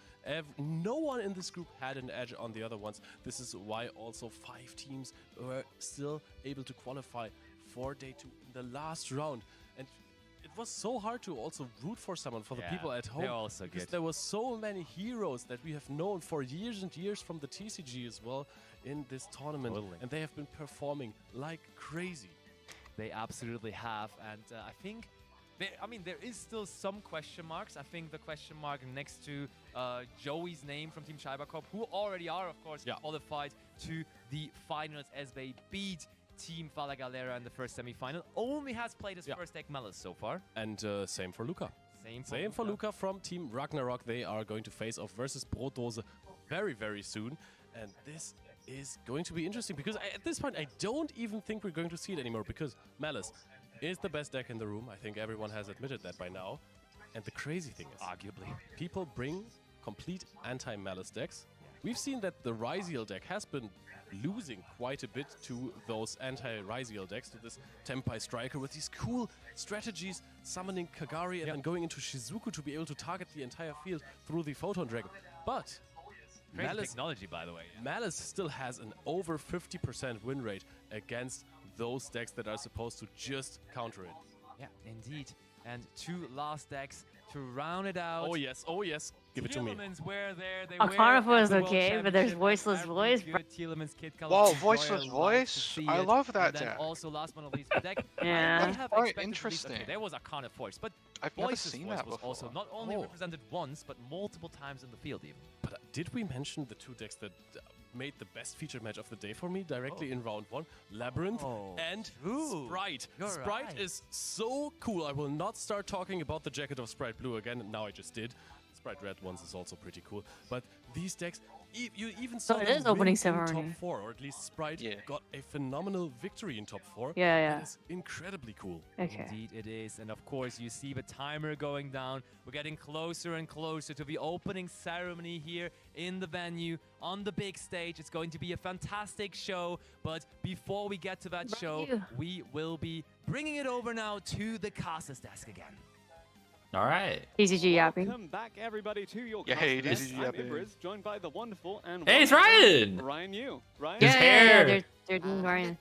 No one in this group had an edge on the other ones. This is why also 5 teams were still able to qualify for day 2 in the last round. And it was so hard to also root for someone, for the people at home. they're all so because good. there were so many heroes that we have known for years and years from the TCG as well in this tournament. And they have been performing like crazy. They absolutely have, and I think, there is still some question marks. I think the question mark next to Joey's name from Team Cybercorp, who already are, of course, qualified to the finals as they beat Team Fala Galera in the first semi-final, only has played his first deck Malice so far. And same for Luca. Same for Luca from Team Ragnarok. They are going to face off versus Brotdose very, very soon. And this is going to be interesting because at this point, I don't even think we're going to see it anymore because Malice is the best deck in the room. I think everyone has admitted that by now. And the crazy thing is, arguably, people bring complete anti-Malice decks. We've seen that the Ryziel deck has been losing quite a bit to those anti-Ryziel decks, to this Tempai Striker with these cool strategies, summoning Kagari and then going into Shizuku to be able to target the entire field through the Photon Dragon. But Crazy technology, by the way. Malice still has an over 50% win rate against those decks that are supposed to just counter it. Yeah, indeed. And 2 last decks to round it out. Oh yes, give it to me. Telemans were there. They Carnival were is at the World okay, but there's Championship. Voiceless Voice. Good Telemans Kid Color. Whoa, Royal Voiceless likes Voice? to see I it. love that And then deck. also, last but not least, the deck. Yeah. I would have Quite expected at least- interesting. okay, there was a Carnival Voice, but I've never Voiceless seen Voice that was before. also not only Oh. represented once, but multiple times in the field even. But did we mention the 2 decks that made the best featured match of the day for me directly in round 1? Labyrinth and true. Sprite. You're Sprite right. is so cool. I will not start talking about the Jacket of Sprite Blue again. Now I just did. Sprite Red ones is also pretty cool. But these decks, you even saw So it them is opening win seven in top already. 4, or at least Sprite got a phenomenal victory in top 4. Yeah. That is incredibly cool. Okay. Indeed it is. And of course, you see the timer going down. We're getting closer and closer to the opening ceremony here in the venue on the big stage. It's going to be a fantastic show. But before we get to that show, we will be bringing it over now to the caster's desk again. All right. TCG yapping. Welcome back, everybody, to your Yeah, hey, cast TCG desk. I'm yapping. Ibris, joined by the wonderful and Hey, it's wonderful Ryan! Ryan Yu. Ryan? His hair. They're doing Ryan.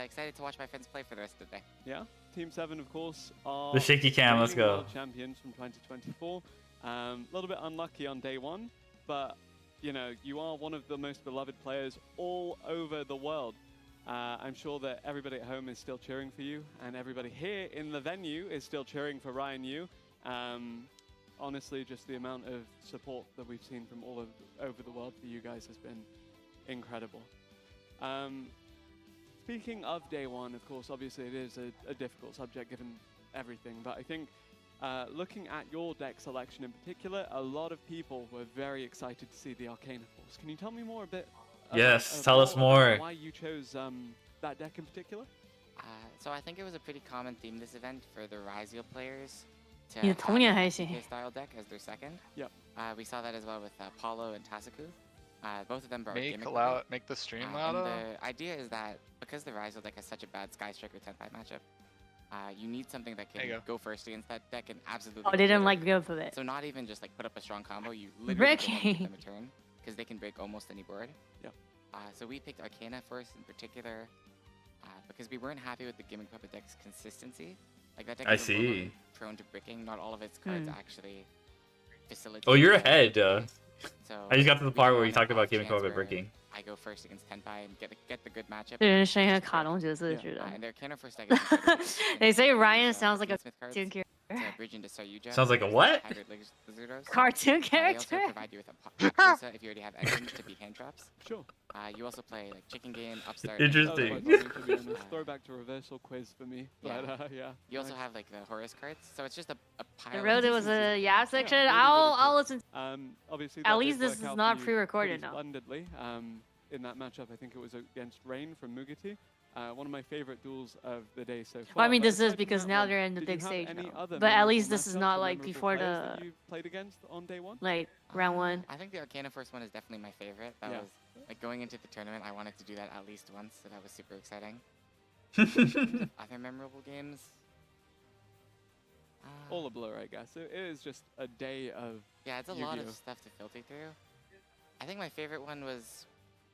Excited to watch my friends play for the rest of the day. Yeah, Team 7, of course, are The shaky cam, let's reigning go. world champions from 2024. A little bit unlucky on day 1, but, you know, you are one of the most beloved players all over the world. I'm sure that everybody at home is still cheering for you, and everybody here in the venue is still cheering for Ryan Yu. Honestly, just the amount of support that we've seen from all over the world for you guys has been incredible. Speaking of day one, of course, obviously it is a difficult subject given everything, but I think looking at your deck selection in particular, a lot of people were very excited to see the Arcana Force. Can you tell me more a bit? Yes, tell us more. Why you chose that deck in particular? So I think it was a pretty common theme this event for the Ryzeal players to You have told me a I see. PK style deck as their second. Yep. We saw that as well with Paulo and Tasuku. Both of them brought Make gimmick loud, with it. make the stream And louder. the idea is that because the Ryzeal deck has such a bad Sky Striker 10-5 matchup, you need something that There can you go first against that deck and absolutely. Oh, they didn't kill it. like go for it. So not even just like put up a strong combo, you literally don't want to give them a turn because they can break almost any board. Yep. So we picked Arcana Force in particular because we weren't happy with the Gimmick Puppet deck's consistency. Like that deck I is a little see. prone to bricking. Not all of its cards Hmm. actually facilitate. Oh, you're it. ahead. So I just got to the we part had where you an talked about off giving chance COVID where breaking. I go first against 10-5 and get the good matchup. 这人声音和卡通角色似的。 And their Arcana Force deck is incredible. They say Use, Ryan sounds like a Smith cards cartoon character. to bridge into Saryuja. Sounds like a what? Hybrid Lizardos. Cartoon They character? also provide you with a Papusa if you already have Ekans to beat hand traps. Sure. You also play like Chicken Game, Upstart. Interesting. That was quite funny, to be honest. Throwback to reversal quiz for me. Yeah. But yeah. You also nice. have like the Horus cards, so it's just a pile. The of road was a consistency. yeah section. really, really I'll cool. listen. Obviously, At that least did this work is out not for you pre-recorded pretty now. splendidly. In that matchup, I think it was against Rain from Mugati. One of my favorite duels of the day so far. Well, I mean, But this is aside from because that now one, they're in the did you big have stage any now. other But at memorable least this is matchups not or like memorable before players the that you played against on day one. like round one. I think the Arcana Force one is definitely my favorite. That Yeah. was like going into the tournament. I wanted to do that at least once, so that was super exciting. Other memorable games. All a blur, I guess. It is just a day of. Yeah, it's a lot Yu-Gi-Oh. of stuff to filter through. I think my favorite one was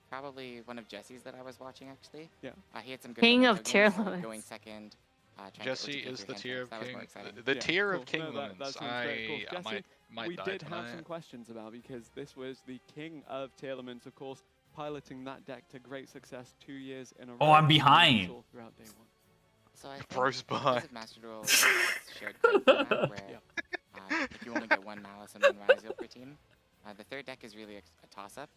probably one of Jesse's that I was watching actually. Yeah. He had some good King King of tier going limits. second. Trying to Jesse OTK is through the hand tier traps. of That was king. more exciting. The Yeah, tier cool. of king No, that limits. sounds very cool. I Jesse, might we die did have tonight. some questions about because this was the king of tier elements, of course, piloting that deck to great success 2 years in a row. Oh, I'm and behind. all throughout day one. So I think Bro's because behind. of Master Duel it's shared code format where if you only get one Malice and one Ryzeal per team, the third deck is really a toss-up.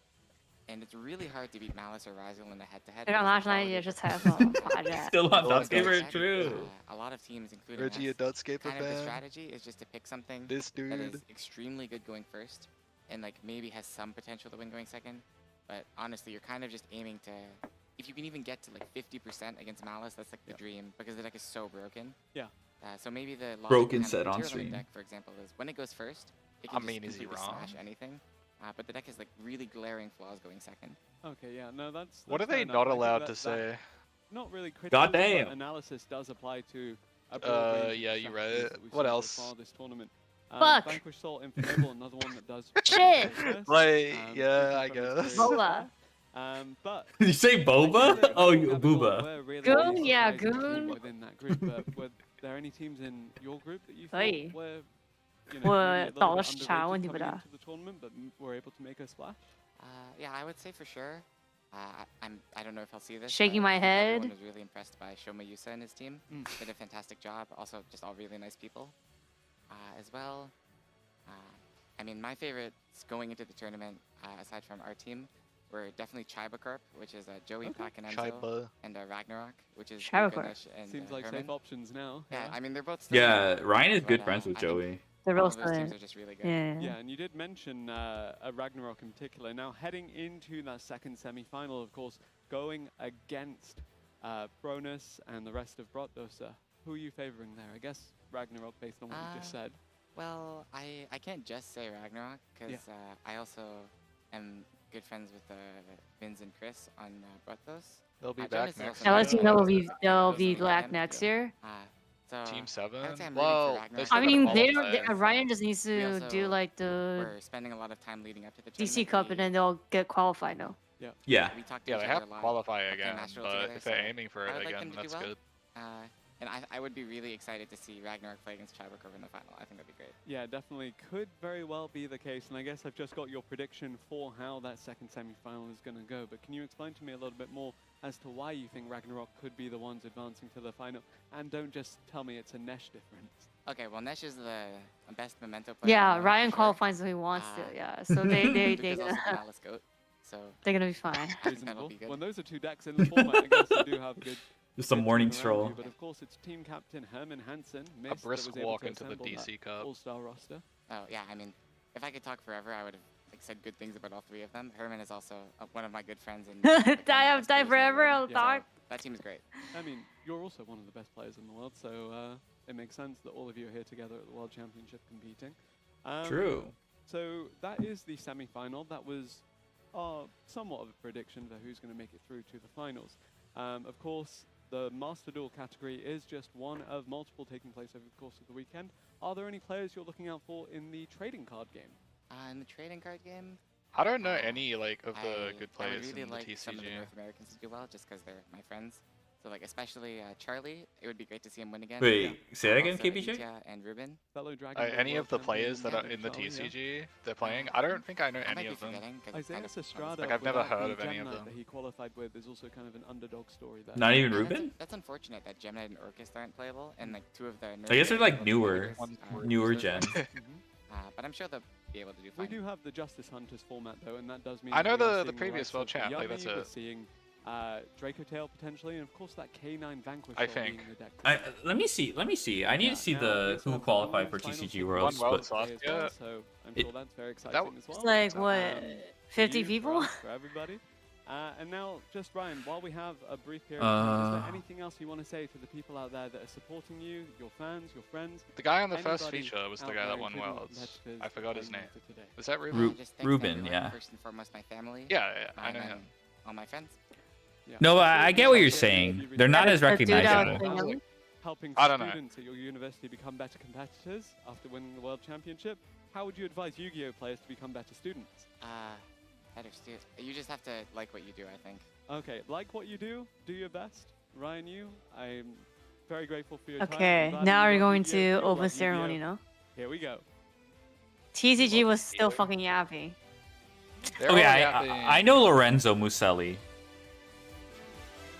And it's really hard to beat Malice or Ryzeal in a head-to-head. 这个 last night 也是采访华战。 Still on Oh, Dutscaper, God. true. A lot of teams, including Reggie, a us, Dutscaper kind of the fan. strategy is just to pick something This that is dude. extremely good going first, and like maybe has some potential to win going second. But honestly, you're kind of just aiming to, if you can even get to like 50% against Malice, that's like the dream because the deck is so broken. Yeah. So maybe the logic Broken behind set the on tier limit stream. deck, for example, is when it goes first, it I can mean, just is he completely wrong? smash anything. But the deck has like really glaring flaws going second. Okay, yeah, no, that's. What are fair they enough. not I think allowed that- to that say? Not really criticism, Goddamn. but analysis does apply to a broad range of Yeah, you read strategies it. that we've What seen so else? far this tournament. Fuck. Vanquish Soul Infernable, another one that does. Shit. Like, Um, yeah, I from its guess. previous Boba. But Did you say Boba? Oh, you Booba. we're really Goon? surprised Yeah, as a team Goon. Within that group, but were there any teams in your group that you Hey. thought were, you 我 maybe a little 倒 bit 了啥问题 underrated 不 coming 大。 into the tournament, but were able to make a splash? Yeah, I would say for sure. I don't know if I'll see this. Shaking but my I think head. Everyone was really impressed by Shoma Yusa and his team. Did a fantastic job. Also, just all really nice people. As well, I mean, my favorites going into the tournament, aside from our team, were definitely Chiba Corp, which is Joey, Pac, and Enzo, Chiba. and Ragnarok, which is Chiba Corp. Ganesh and Seems like Herman. safe options now. Yeah, I mean, they're both still Yeah, good, Ryan is but, good friends with I think Joey. They're all both of those teams good. are just really good. Yeah. Yeah, and you did mention a Ragnarok in particular. Now, heading into that second semi-final, of course, going against Bronus and the rest of Brotdosa. Who are you favoring there? I guess Ragnarok, based on what you just said. Well, I can't just say Ragnarok, because I also am good friends with Vince and Chris on Brothos. They'll be Jonas back is next also Now my let's see favorite. they'll Those be are my back game. next year. So Team 7? I would say I'm rooting Well, for they Ragnarok. still I gotta mean, they qualify. don't. Ryan just needs We to also do like the We're spending a lot of time leading up to the DC tournament. Cup, and then they'll get qualified now. Yeah. We talked to Yeah, each they other have a to lot, qualify playing again, Astral but together, if they're so aiming for I it would like again, them to do that's well. good. And I would be really excited to see Ragnarok play against Chadwick over in the final. I think that'd be great. Yeah, definitely could very well be the case. And I guess I've just got your prediction for how that second semi-final is going to go. But can you explain to me a little bit more as to why you think Ragnarok could be the ones advancing to the final? And don't just tell me it's a Nesh difference. Okay, well, Nesh is the best Memento player. Yeah, I know, Ryan for qualifies if he wants to. Yeah, so they Duke is also gonna the Malice Goat, so they're gonna be fine. Reasonable. When those are two decks in the format, I guess they do have good. Just a morning stroll. But of course, it's team captain Herman Hansen. A brisk walk into the DC Cup. All-star roster. Oh yeah, I mean, if I could talk forever, I would have said good things about all three of them. Herman is also one of my good friends. And die forever. I'll talk. That team is great. I mean, you're also one of the best players in the world, so it makes sense that all of you are here together at the World Championship competing. True. So that is the semi-final. That was somewhat of a prediction for who's going to make it through to the finals. Of course, the Master Duel category is just one of multiple taking place over the course of the weekend. Are there any players you're looking out for in the trading card game? In the trading card game, I don't know any like of the good I players would really in the like TCG. some of the North Americans to do well, just because they're my friends. So like especially Charlie, it would be great to see him win again. Wait, say that again, Also KPJ? Aditya and Ruben. Fellow Dragon Any of the players that are in the Charlie, TCG they're playing, I don't think I know any of them. Isaiah Estrada, Like I've never without heard the of any Gem of Knight them. that he qualified with is also kind of an underdog story there. Not even Yeah, Ruben? That's unfortunate that Gem Knight and Orcust aren't playable, and like two of the. I guess they're like newer, newer gen. But I'm sure they'll be able to do We fine. do have the Justice Hunters format though, and that does mean I that know we are the seeing previous likes World of Champ, like, Yummy, that's we're it. seeing Draco Tail potentially, and of course that K9 Vanquish. I think. Let me see. I need to see the who qualified for TCG Worlds. One But World Yeah, so I'm sure that's very exciting as well. It's like what, 50 for you, people? For us, for everybody. And now, just Ryan, while we have a brief period of time, is there anything else you want to say to the people out there that are supporting you, your fans, your friends? The guy on the first anybody feature was the out guy that there, won including Worlds. competitors I forgot his playing name. after today? Was that Ruben? Just thanks to Ruben, everyone, yeah. First and foremost, my family. Yeah, I know and him. all my friends. No, I get what you're saying. They're not as recognizable. Helping I don't know. students at your university become better competitors after winning the World Championship. How would you advise Yu-Gi-Oh players to become better students? Better students. You just have to like what you do, I think. Okay, like what you do your best. Ryan, I'm very grateful for your time. Okay, I'm glad now you we're love going Yu-Gi-Oh, to you love open ceremony, Yu-Gi-Oh. no? Here we go. TCG was still fucking yappy. Okay, I know Lorenzo Muselli.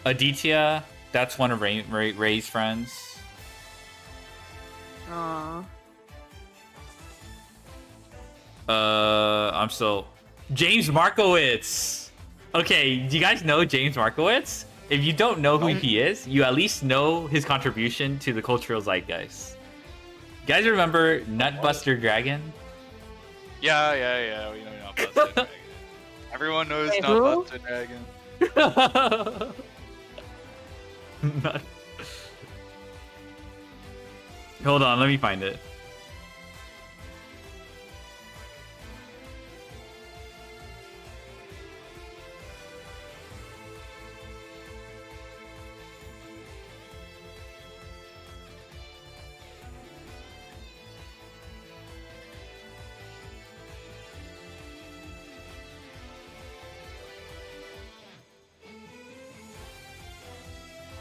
Aditya, that's one of Ray's friends. Aww. I'm still James Markowitz. Okay, do you guys know James Markowitz? If you don't know who he is, you at least know his contribution to the cultural zeitgeist. You guys remember Nutbuster Dragon? Yeah. We know Nutbuster Dragon. Everyone knows Wait, Nutbuster Dragon. Hold on, let me find it.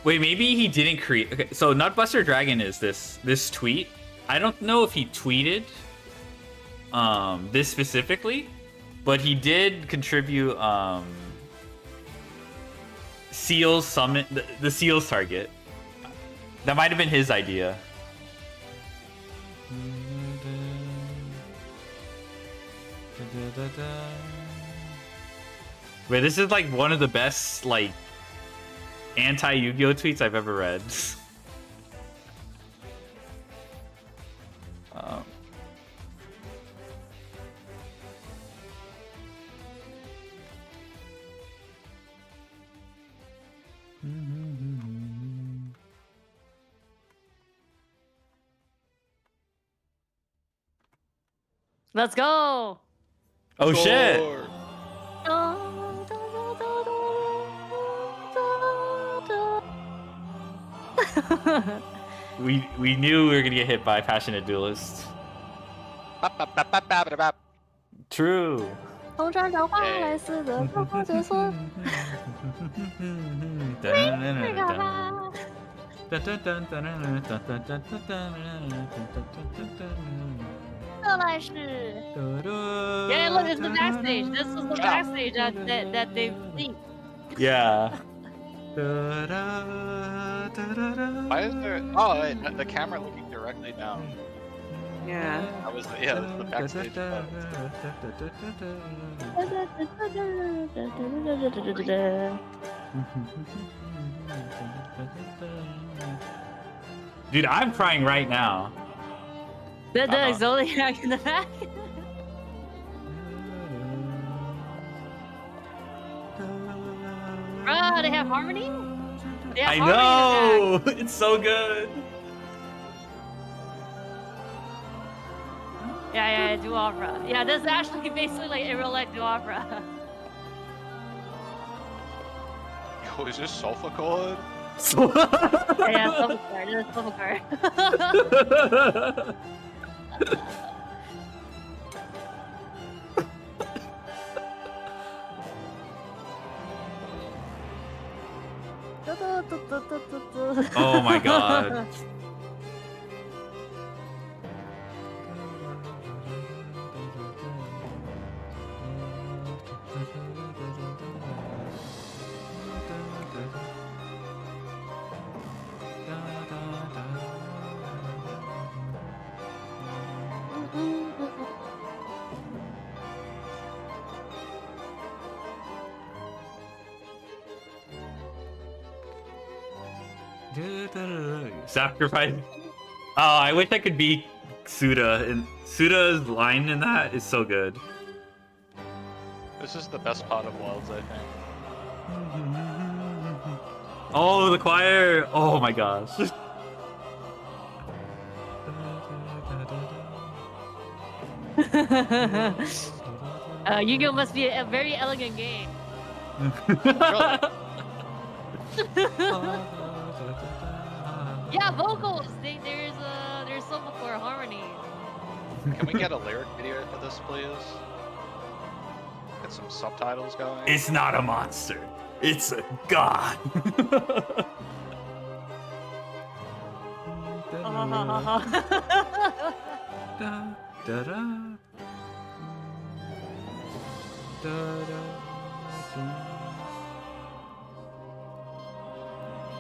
Wait, maybe he didn't create. Okay, so Nutbuster Dragon is this tweet. I don't know if he tweeted this specifically, but he did contribute Seals summon the Seals target. That might have been his idea. Wait, this is like one of the best like anti-Yu-Gi-Oh tweets I've ever read. Let's go! Oh shit! We knew we were gonna get hit by Passionate Duelist. True. 从这儿的话来似的，或者说， Yeah, look, it's the backstage. This was the backstage that they leaked. Yeah. Why is there? Oh, wait, the camera looking directly down. Yeah. That was yeah, that's the backstage. Dude, I'm crying right now. The Zodiac in the back. Bro, they have harmony? They have I harmony in the back. know! It's so good. Yeah, Duel opera. Yeah, this is actually basically like a real life Duel opera. Yo, is this sulfur chord? Yeah, Sulfur card. It is Sulfur card. Oh my god. Sacrifice. Oh, I wish I could be Suda. And Suda's line in that is so good. This is the best part of Worlds, I think. Oh, the choir. Oh my gosh. Yu-Gi-Oh must be a very elegant game. Yeah, vocals. There's so much more harmony. Can we get a lyric video for this, please? Get some subtitles going. It's not a monster. It's a god.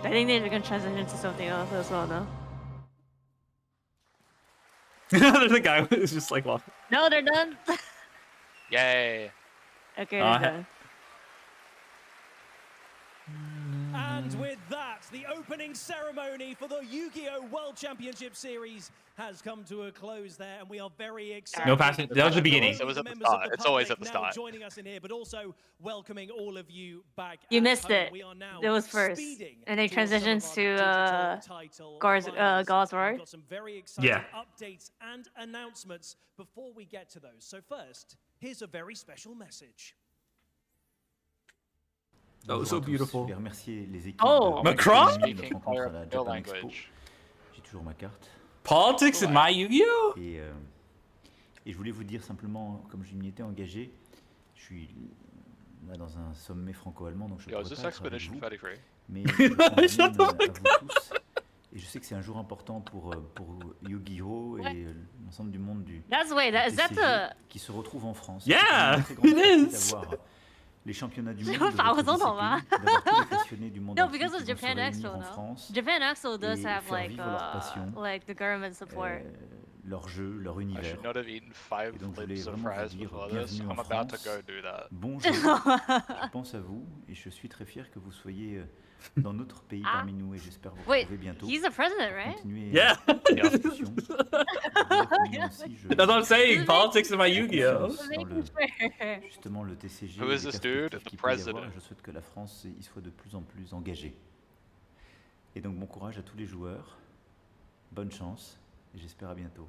I think they're gonna transition to something else as well, no? There's a guy who's just like walking. No, they're done. Yay. Okay, they're done. And with that, the opening ceremony for the Yu-Gi-Oh! World Championship Series has come to a close there, and we are very excited. No passing. That was the beginning. It was at the start. It's always at the now start. joining us in here, but also welcoming all of you back. You at missed home. it. We are now It was first, speeding and they towards some of transitions our to digital title God's finals. Roar. We've got some very exciting Yeah. updates and announcements before we get to those. So first, here's a very special message. That was so beautiful. Je voulais remercier les équipes Oh, de Macron? notre rencontre à la Japan Expo. J'ai toujours ma carte. Politics in my Yu-Gi-Oh! Et je voulais vous dire simplement, comme je m'y étais engagé, je suis là dans un sommet franco-allemand, donc je ne Yo, pourrais is this pas être avec expedition vous. fatty free? Mais je pense bien à vous tous. Et je sais que c'est un jour important pour Yu-Gi-Oh! Et l'ensemble du monde du That's wait, that, is that TCG the qui se retrouve en France. Yeah, C'est une très grande it fierté is. d'avoir les championnats du I monde, don't de know, I votre was on discipline, d'avoir tous les passionnés du monde No, entier because qui of vont se Japan réunir Expo, en no? France Japan Expo does et have faire like vivre leur passion, the government support. leur jeu, leur I univers. should not have eaten 5 Et donc je voulais lips of vraiment vous fries dire before this. bienvenue en I'm about to France. go do that. Bonjour, je pense à vous et je suis très fier que vous soyez dans notre pays parmi nous et j'espère vous Wait, retrouver bientôt. he's the president, right? Continuer Yeah. la discussion. That's what I'm saying. Politics in my Yu-Gi-Oh! Justement le TCG. Who et is les this dude? perspectives The qu'il peut y avoir, president. et je souhaite que la France y soit de plus en plus engagée. Et donc bon courage à tous les joueurs, bonne chance et j'espère à bientôt.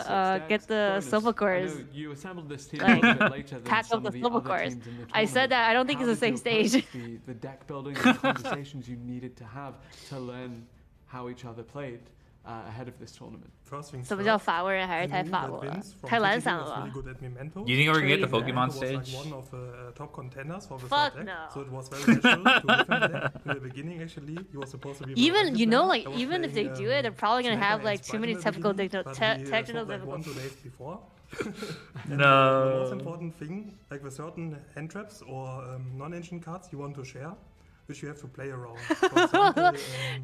get the silver cores. You assembled this team Like, a little bit later than pack some up the of the silver other cores. teams in the I said tournament. that I don't think How it's the did same you approach stage. the deck building and conversations you needed to have to learn how each other played. ahead of this tournament? First things 什么叫 first, 法国人还是太 I knew 法 that 国了 Vince？from 太懒 TTG 散 was 了 really 吧 good at Memento. Do you think we're gonna get the Memento Pokemon was like stage? one of the top contenders for the Fuck third deck, no. so it was very natural to give him that. In the beginning, actually, he was supposed to be. my Even second you know, player. like I was even if they playing, do it, they're probably gonna Sneaker have and like too Sprite many in the technical beginning, but we technical swapped like 1-2 difficulties. days before. No. The most important thing, like with certain hand traps or non-ancient cards you want to share, which you have to play around. For example,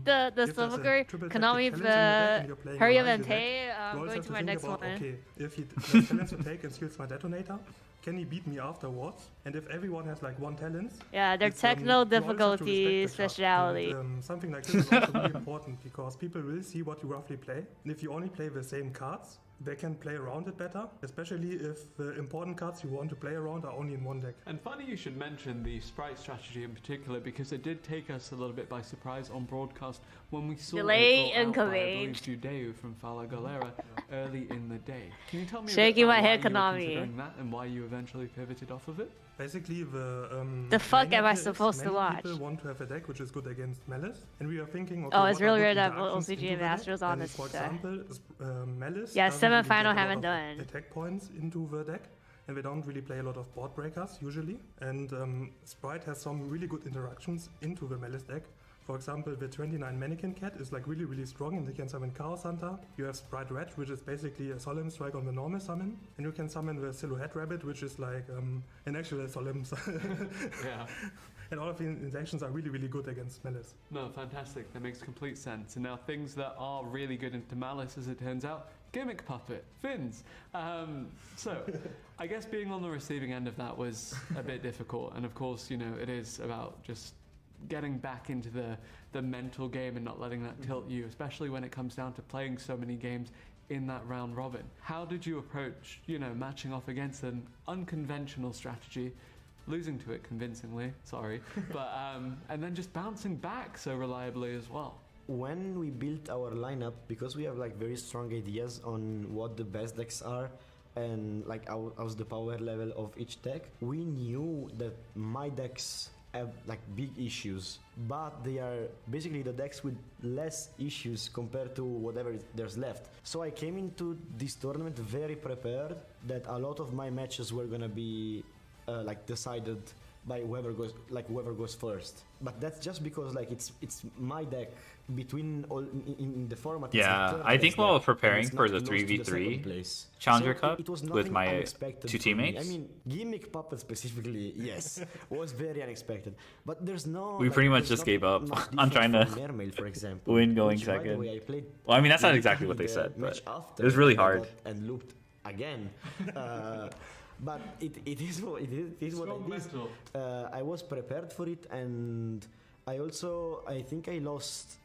The if there's a Silver triple Konami tactic talents in your deck and you're playing hurry a up and Ranger deck, pay. you I'm always going have to to my think next about, one. okay, if he has talents to take and skills my detonator, can he beat me afterwards? And if everyone has like one talent, Yeah, their it's, technical you always have to difficulty respect the card. speciality. And, something like this is also really important because people will see what you roughly play. And if you only play the same cards, they can play around it better, especially if the important cards you want to play around are only in one deck. And funny you should mention the Sprite strategy in particular, because it did take us a little bit by surprise on broadcast when we saw Delay it brought out by, I incoming. believe, Judeu from Fala Galera early in the day. Can you tell me Shaking a bit my about head, why you were Konami. considering that and why you eventually pivoted off of it? Basically, The fuck am I is supposed to many watch? people want to have a deck which is good against Malice, and we are thinking, okay, Oh, it's what are really good rare that interactions OCG into and the deck? Masters on And this for deck. example, Malice Yeah, doesn't 7 really final get a lot haven't of done. attack points into the deck, and they don't really play a lot of board breakers usually. And Sprite has some really good interactions into the Malice deck. For example, the 29 Mannequin Cat is like really, really strong and they can summon Chaos Hunter. You have Sprite Red, which is basically a Solemn Strike on the normal summon. And you can summon the Silhouette Rabbit, which is like an actual Solemn. Yeah. And all of the actions are really, really good against Malice. No, fantastic. That makes complete sense. And now things that are really good into Malice, as it turns out, Gimmick Puppet, Fins. So, I guess being on the receiving end of that was a bit difficult. And of course, you know, it is about just getting back into the mental game and not letting that tilt you, especially when it comes down to playing so many games in that round robin. How did you approach, you know, matching off against an unconventional strategy, losing to it convincingly, sorry, but and then just bouncing back so reliably as well? When we built our lineup, because we have like very strong ideas on what the best decks are and like how's the power level of each deck, we knew that my decks have like big issues, but they are basically the decks with less issues compared to whatever there's left. So I came into this tournament very prepared that a lot of my matches were gonna be like decided by whoever goes first. But that's just because like it's my deck between all in the format. Yeah, I think while preparing for the 3v3 Challenger Cup with my two teammates, I mean, Gimmick Puppet specifically, yes, was very unexpected. But there's no. we pretty much just gave up on trying to Airmail, for example, win going which, by the second. way, I played Well, I mean, that's not really exactly what the they said, but match after it was really I hard. got and looped again. But it is what it is what it is. I was prepared for it, and I think I lost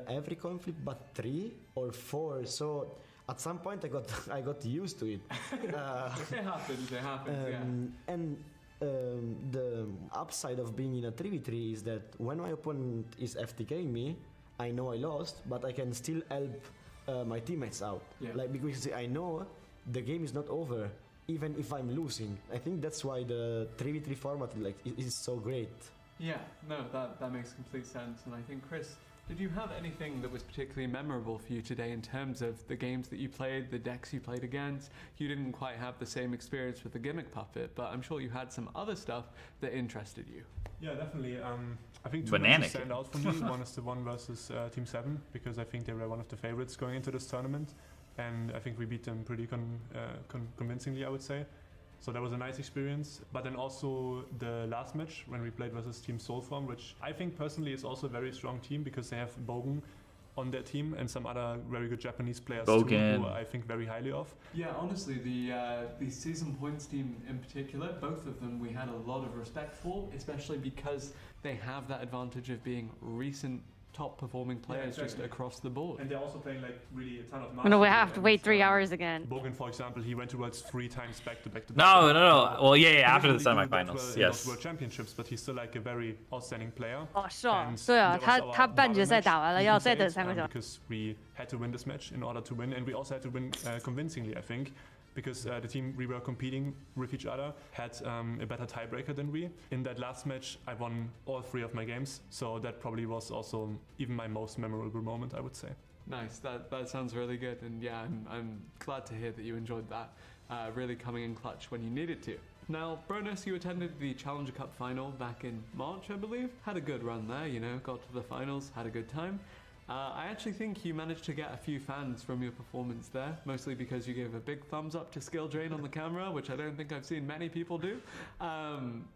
every conflict but 3 or 4. So at some point I got used to it. It happens, yeah. And the upside of being in a 3v3 is that when my opponent is FTKing me, I know I lost, but I can still help my teammates out. Yeah. Like, because I know the game is not over, even if I'm losing. I think that's why the 3v3 format is so great. Yeah, no, that makes complete sense. And I think, Chris, did you have anything that was particularly memorable for you today in terms of the games that you played, the decks you played against? You didn't quite have the same experience with the Gimmick Puppet, but I'm sure you had some other stuff that interested you. Yeah, definitely. I think two Banana matches stand out for me. One is the one versus Team 7, because I think they were one of the favorites going into this tournament. And I think we beat them pretty convincingly, I would say. So that was a nice experience. But then also the last match when we played versus Team Soulform, which I think personally is also a very strong team because they have Bogen on their team and some other very good Japanese players too, who I think very highly of. Yeah, honestly, the season points team in particular, both of them we had a lot of respect for, especially because they have that advantage of being recent top performing players just across the board. And they're also playing like really a ton of No, we have to wait 3 hours again. Bogen, for example, he went to Worlds 3 times back to back to back. No. Well, yeah, after the He didn't really do semifinals, that well in yes. those World Championships, but he's still like a very outstanding player. 哦，是哦 And，对啊， that was our 他半决赛 match, 打完了， you 要 can 再 say 等 it, 3个小时。 because we had to win this match in order to win, and we also had to win convincingly, I think, because the team we were competing with each other had a better tiebreaker than we. In that last match, I won all 3 of my games, so that probably was also even my most memorable moment, I would say. Nice. That sounds really good, and yeah, I'm glad to hear that you enjoyed that. Really coming in clutch when you needed to. Now, Bronus, you attended the Challenger Cup final back in March, I believe. Had a good run there, you know, got to the finals, had a good time. I actually think you managed to get a few fans from your performance there, mostly because you gave a big thumbs up to Skill Drain on the camera, which I don't think I've seen many people do.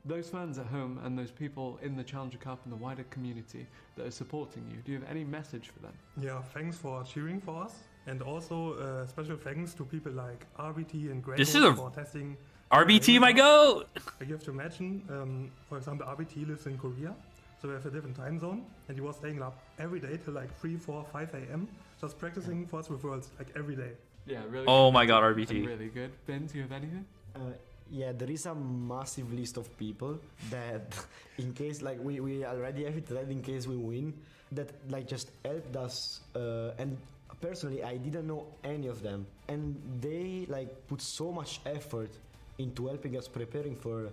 Those fans at home and those people in the Challenger Cup and the wider community that are supporting you, do you have any message for them? Yeah, thanks for cheering for us. And also special thanks to people like RBT and Grey This is a for testing. RBT, my goat! You have to imagine, for example, RBT lives in Korea, so we have a different time zone, and he was staying up every day till like 3, 4, 5 a.m. just practicing for us with Worlds, like every day. Yeah, really. Oh my god, RBT. And really good. Ben, do you have anything? Yeah, there is a massive list of people that, in case, like, we already have it ready in case we win, that, like, just helped us, and personally, I didn't know any of them, and they, like, put so much effort into helping us preparing for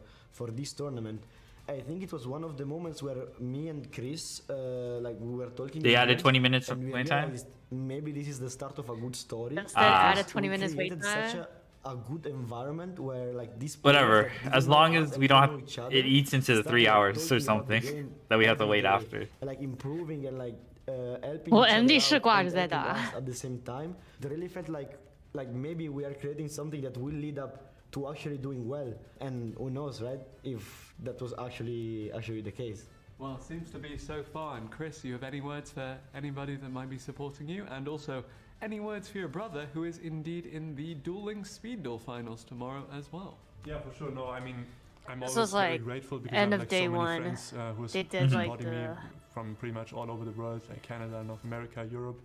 this tournament. I think it was one of the moments where me and Chris, like, we were talking. They added 20 minutes of and we wait time? realized maybe this is the start of a good story. That's the added 20 minutes wait created time. such a good environment where, like, this. Whatever, players, like, as didn't long know as us we and don't know have, each other, it eats into the 3 started hours or talking about the something game that we have to every wait day, after. like improving and like helping. Well, each other MD out 是挂着 and 在 helping 打。 us at the same time. It really felt like maybe we are creating something that will lead up to actually doing well, and who knows, right? If that was actually the case. Well, it seems to be so far. And Chris, you have any words for anybody that might be supporting you? And also, any words for your brother, who is indeed in the dueling speed duel finals tomorrow as well? Yeah, for sure. No, I mean, I'm This always was, very like, grateful because end I of have like day so many one. friends who They are did, like, supporting me the- from pretty much all over the world, like Canada, North America, Europe.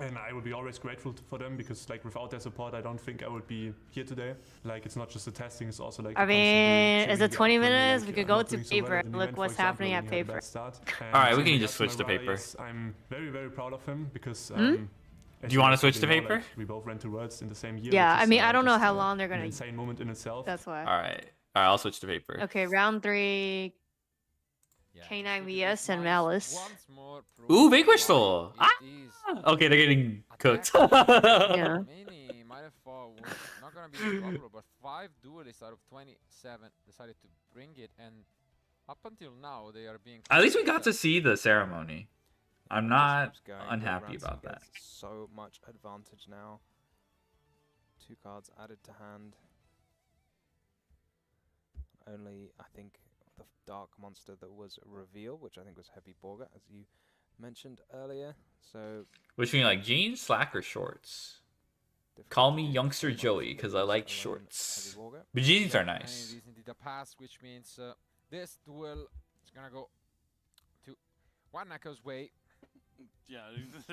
And I would be always grateful for them because, like, without their support, I don't think I would be here today. Like, it's not just the testing; it's also like. I mean, is it 20 minutes? We Like, could I'm go not to doing so well paper. at an Look event, for what's example, happening when at he had a paper. bad start. All right, we And can to just my switch to brother, paper. I'm very, very proud of him because. Do you want to switch to know, paper? like, we both ran to Worlds in the same year. Yeah, which I is, mean, I don't know just, how long they're an gonna. insane moment in itself. That's why. All right, I'll switch to paper. Okay, round 3. K9 VS and Malice. Ooh, Vanquished! Ah! Okay, they're getting cooked. Yeah. Many might have thought was not gonna be popular, but 5 duelists out of 27 decided to bring it, and up until now they are being. At least we got to see the ceremony. I'm not Keeps going, unhappy Ransom about that. gets so much advantage now. 2 cards added to hand. Only, I think, the dark monster that was revealed, which I think was Heavy Borga, as you mentioned earlier. So Which mean like jeans, slack, or shorts? Call me Youngster Joey because I like shorts. But jeans are And nice. it is indeed a pass, which means this duel is gonna go to Wanako's way. Yeah.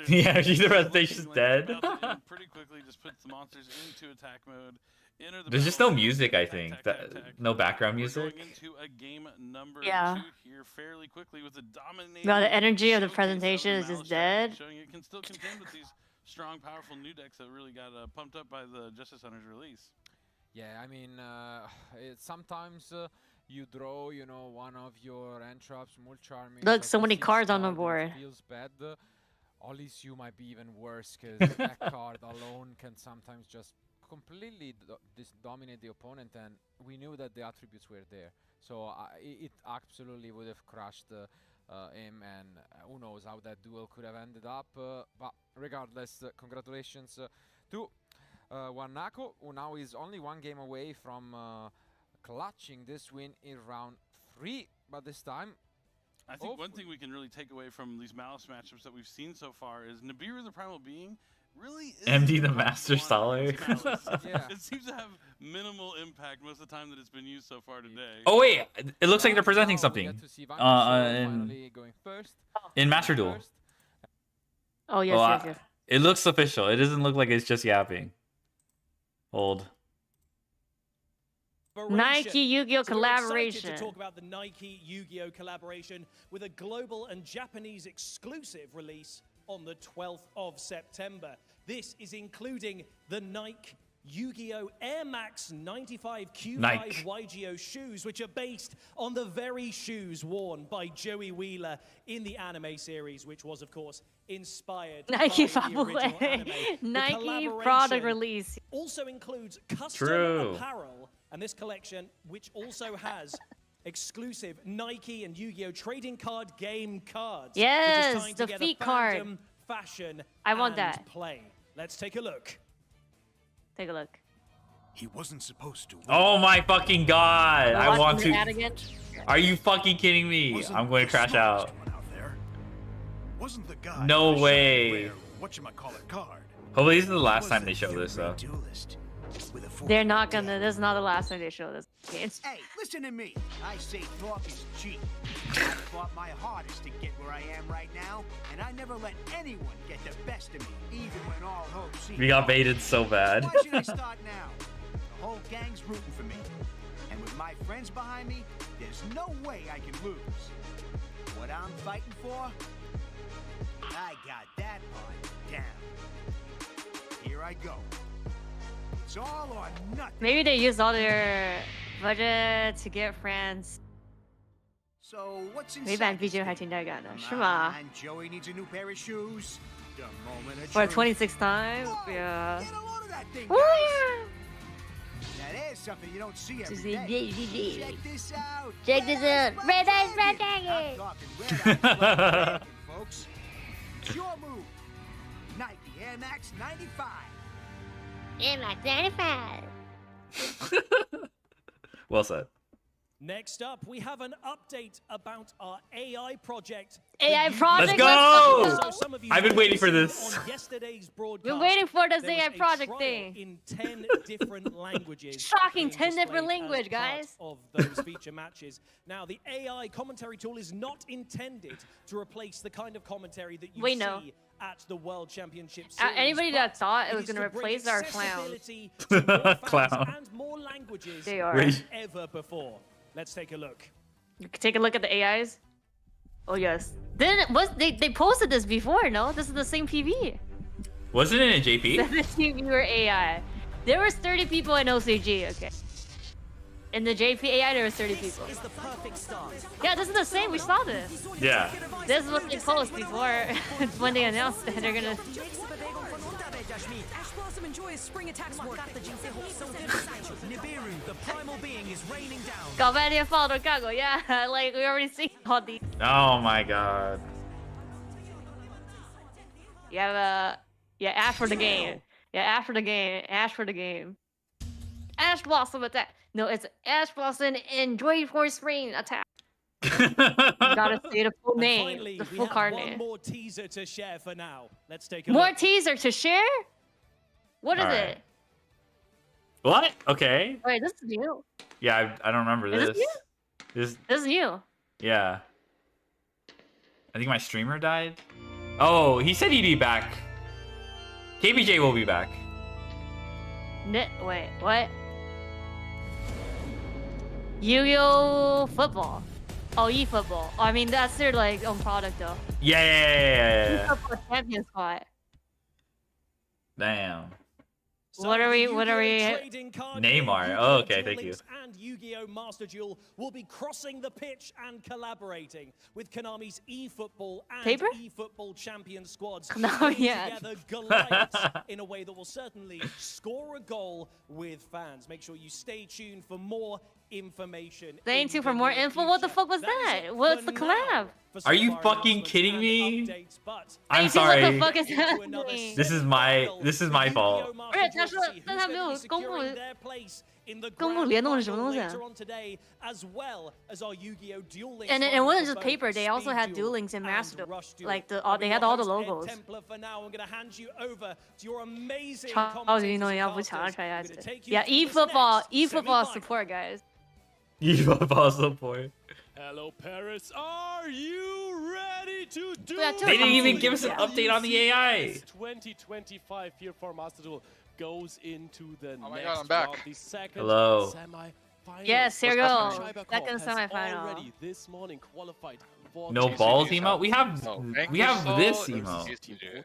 Yeah, the presentation's Looking dead. like about to end pretty quickly, just puts the monsters into attack mode. Enter the There's just battle. no music, I Tack, think. tack, That, tack, tack. no background We're music. going into a game number Yeah. 2 here fairly quickly with a dominating No, the energy of the showcase presentation the is just Malice strategy, dead. showing it can still contend with these strong, powerful new decks that really got pumped up by the Justice Hunters release. Yeah, I mean, sometimes you draw, you know, one of your entraps, Mulcharming. Look, so many cards on the board. Feels bad. At least you might be even worse because that card alone can sometimes just completely dominate the opponent, and we knew that the attributes were there. So it absolutely would have crushed him, and who knows how that duel could have ended up. But regardless, congratulations to Wanako, who now is only 1 game away from clutching this win in round 3. But this time, I think one thing we can really take away from these Malice matchups that we've seen so far is Nibiru the Primal Being really is MD the Master Scholar. Yeah. It seems to have minimal impact most of the time that it's been used so far today. Oh wait, it looks like they're presenting something. In Master Duel. Oh, yes, Well, yes, yes. It looks official. It doesn't look like it's just yapping. Hold. Nike Yu-Gi-Oh So we're excited collaboration. to talk about the Nike Yu-Gi-Oh collaboration with a global and Japanese exclusive release on the 12th of September. This is including the Nike Yu-Gi-Oh! Air Max 95 Q5 Nike. YGO shoes, which are based on the very shoes worn by Joey Wheeler in the anime series, which was, of course, inspired Nike by the original anime. The Nike product collaboration release. also includes custom True. apparel, and this collection, which also has exclusive Nike and Yu-Gi-Oh! Trading card game cards. Yes, which is tying the together feet card. fandom, fashion, I want and that. play. Let's take a look. Take a look. He wasn't supposed to. Oh my fucking god! I want Watching the to. ad again? Are you fucking kidding me? I'm going to crash out. Wasn't the guy No way. whatchamacallit card? Hopefully this is the last time they show this though. They're not gonna. This is not the last time they show this. It's Hey, listen to me. I say talk is cheap. I fought my hardest to get where I am right now, and I never let anyone get the best of me, even when all hope seemed We got lost. baited so bad. Why should I start now? The whole gang's rooting for me. And with my friends behind me, there's no way I can lose. What I'm fighting for? I got that part down. Here I go. It's all or nothing. maybe they used all their budget to get France. So what's 美版 inside 毕 this 竟还 thing? 挺带感的， Come 是吗 on, Joey needs a new pair of shoes. The moment of For truth. 26th time, yeah. Get a load of that thing, Woo! guys. Now there's something you don't see every Just day. like, yeah. Check this out. Check this out. Red Eyes Red Dragon. I'm talking Red Eyes Red Dragon, folks. It's your move. Nike Air Max 95. Air Max 95. Well said. Next up, we have an update about our AI project. AI the project, Let's go! So some of you I've been may waiting have for seen this. On yesterday's broadcast, We're waiting for this there AI was a project trial thing. in 10 different languages. Shocking, being 10 different displayed as language, part guys. Of those feature matches. Now, the AI commentary tool is not intended to replace the kind of commentary that you We see know. at the World Championship Series. Anybody that thought it was is gonna to bring replace our clowns. accessibility to more fans Clown. and more languages They are. than ever before. Let's take a look. Take a look at the AIs. Oh yes. They posted this before? No, this is the same PV. Wasn't it in JP? 17 viewer AI. There was 30 people in OCG. Okay. In the JP AI, there was 30 people. Is the perfect start. Yeah, this is the same. We saw this. Yeah. This is what they post before when they announced that they're gonna. Ash Blossom enjoys spring attacks work. Nibiru, the primal being, is raining down. 搞半天放都干过 Yeah, like we already seen all these. Oh my god. Yeah, Ash for the game. Yeah, Ash for the game. Ash for the game. Ash Blossom attack. No, it's Ash Blossom and Joy for Spring attack. You gotta say the full And name, finally, the we full have card one name. more teaser to share for now. Let's take a More look. teaser to share? What is Alright. it? What? Okay. Wait, this is new. Yeah, I don't remember Is this. this This. This is new. Yeah. I think my streamer died. Oh, he said he'd be back. KBJ will be back. Wait, what? Yu-Gi-Oh! Football. Oh, eFootball. Oh, I mean, that's their like own product though. Yeah. eFootball champion spot. Damn. What are we? Neymar. Oh, okay, thank you. And Yu-Gi-Oh! Master Duel will be crossing the pitch and collaborating with Konami's eFootball and Paper? eFootball champion squads. No, bringing yeah. together Goliaths in a way that will certainly score a goal with fans. Make sure you stay tuned for more information. Thank you for more info. What the fuck was that? What's the collab? Are you fucking kidding me? I'm Thank you, what the sorry. fuck is happening? This is my fault. 不是，他说，但他没有公布联动是什么东西啊 later on today, as well as our Yu-Gi-Oh! Duel Links And it final wasn't for just both paper. They also Speed had Duel Duel Links and Master and Duel. Rush Duel. Like I'll they be had your all the host, Ed logos. Templar for now. I'm going to hand you over to your amazing 超级运动员要不抢着传下去。Yeah, eFootball support, guys. eFootball support. Hello, Paris. Are you ready to do? They didn't even give us an update on the AI. 2025 here for Master Duel goes into the my next God, I'm back. round, the second Hello. semi-final. Yes, here we go. Shaiba Second has semi-final. already this morning qualified for No the balls championship. emote? We have No, we have Vanquish this Soul, emote. yes, you do.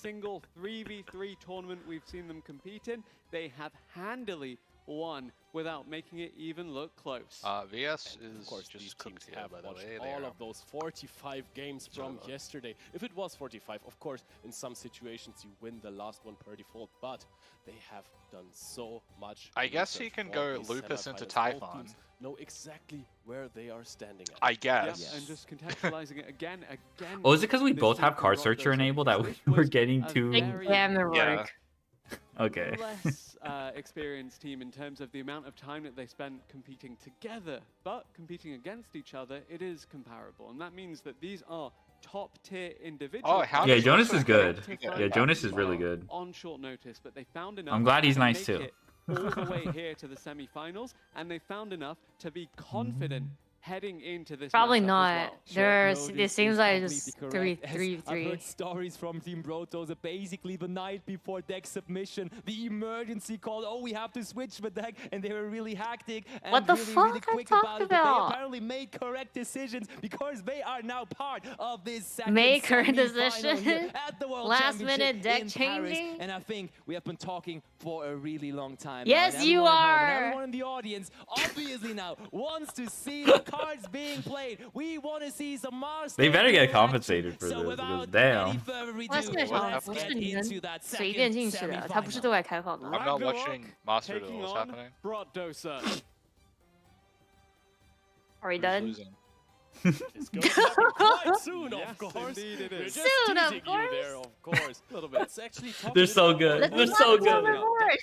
single 3v3 tournament we've seen them compete in, they have handily won without making it even look close. VS And is of course, just these cooked teams here, have by the watched way. all of those 45 games from yesterday. If it was 45, of course, in some situations you win the last one per default, but they have done so much. I guess research he can for go these Lupus into semifinals. Both Typhon. teams know exactly where they are standing at. I guess. Yep, and just contextualizing it again. Oh, is it because we this both team have from card Rock searcher Those enabled that This we were was getting a to? very- Damn the Yeah. work. Okay. less experienced team in terms of the amount of time that they spent competing together, but competing against each other, it is comparable, and that means that these are top-tier individuals. Yeah, Jonas is good. Yeah, Jonas is really good. On short notice, but they found enough. I'm glad he's to nice make too. it all the way here to the semi-finals, and they found enough to be confident heading into this. Probably matchup as not. well. There's. No, It this seems is like completely just correct. As 3-3-3. I've heard stories from Team Protoss basically the night before deck submission, the emergency call, oh, we have to switch the deck, and they were really hectic and What the really, fuck really I quick talked about it. about? But they apparently made correct decisions because they are now part of this second Make correct semi-final here decisions? at the World Last Championship minute deck in Paris. changing? And I think we have been talking for a really long time. Yes, now, and you everyone at home and are. everyone in the audience obviously now wants to see the cards being played. We want to see some master. They better get compensated for this because damn. 那现场不是你能随便进去的，他不是对外开放的。 I'm not watching Master taking Duel. What's on happening? Brodosa. Are we done? Losing. It's going to happen quite soon, Yes, of course. indeed it We're is. just Soon, of teasing you there, of course. A little bit. It's actually talking They're so about good. our They're so deck good.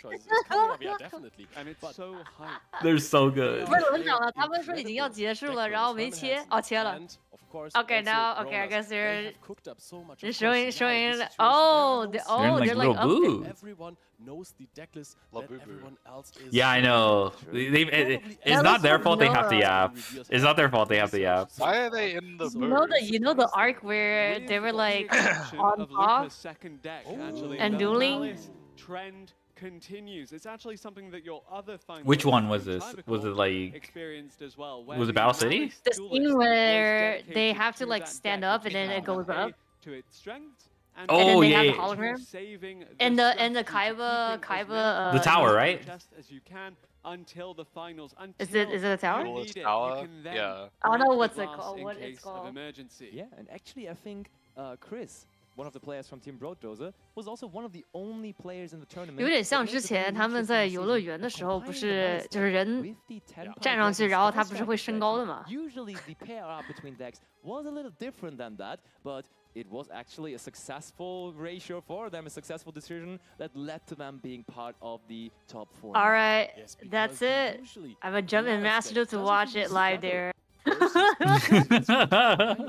choices. It's coming up, yeah, definitely. And it's so hype. They're so good. 不是轮长了，他们说已经要结束了，然后没切，哦切了。 And of course, Okay, also now okay, I Bronas, guess they they're have cooked up so much. they're Of course, showing now showing. this situation, Oh, there the, are no oh, like they're like little up boo. there. Everyone knows the deck list La that boo boo. everyone else is. Yeah, I know. It's not their fault they have to yap. It's not their fault they have to yap. Why are they in the You know the arc where they were like on of top Luca's second deck, actually. and the dueling. Malice trend continues. It's actually something that your other final Which one players was in this? Tribeca Was it like? experienced as well, where Was it the Battle City? Malice The duelist scene was where dedicated they have to to like that stand deck, up which and then is it goes play up. to its strengths. And Oh, and then they yeah, have yeah. the hologram. Saving And the strategy to Kaiba keep in as Kaiba. The tower, right? chest as you can until the finals. Is it a tower? You Duelist need it, you tower? can then Yeah. I don't know break what's the it glass called. in What case it's called. of emergency. Yeah, and actually I think Chris, one of the players from Team Brodosa, was also one of the only players in the tournament. 有点像之前他们在游乐园的时候，不是就是人站上去，然后他不是会升高的吗？ Usually the pair up between decks was a little different than that, but it was actually a successful ratio for them, a successful decision that led to them being part of the top 4. All right, that's it. I'm gonna jump in Master to watch it live there.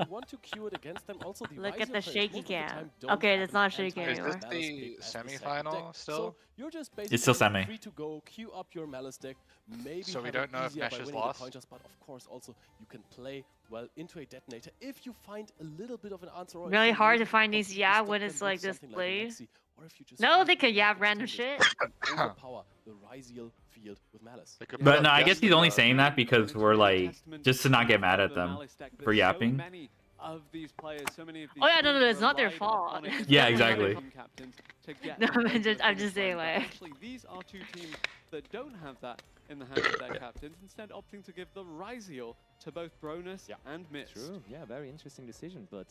Want to cue it against them. Also, the Look at Ryzer the players shaky most of the cam. time don't Okay, have that's an not shaky anti-Malice anymore. Is this the pick as second semi-final deck. still? So you're just It's still basically semi. free to go, queue up your Malice deck, maybe So we have don't it know if easier Mesh by is winning lost? the pointers, but of course also you can play well into a detonator if you find a little bit of an answer. Or if Really you hard need to find these completely yeah stop when them it's with like this something played. Lexi, or if you just No, find they could a yeah way random to shit. overpower the Ryziel field with Malice. But no, I guess he's only saying that because we're like just to not get mad at them for yapping. Of these players, so many of these Oh yeah, no, it's not their relied fault. on it Yeah, as exactly. team captains to get No, them I'm to the just finish saying line. But like. actually, these are two teams that don't have that in the hands of their captains, instead opting to give the Ryziel to both Bronus and Mitz. True, yeah, very interesting decision, but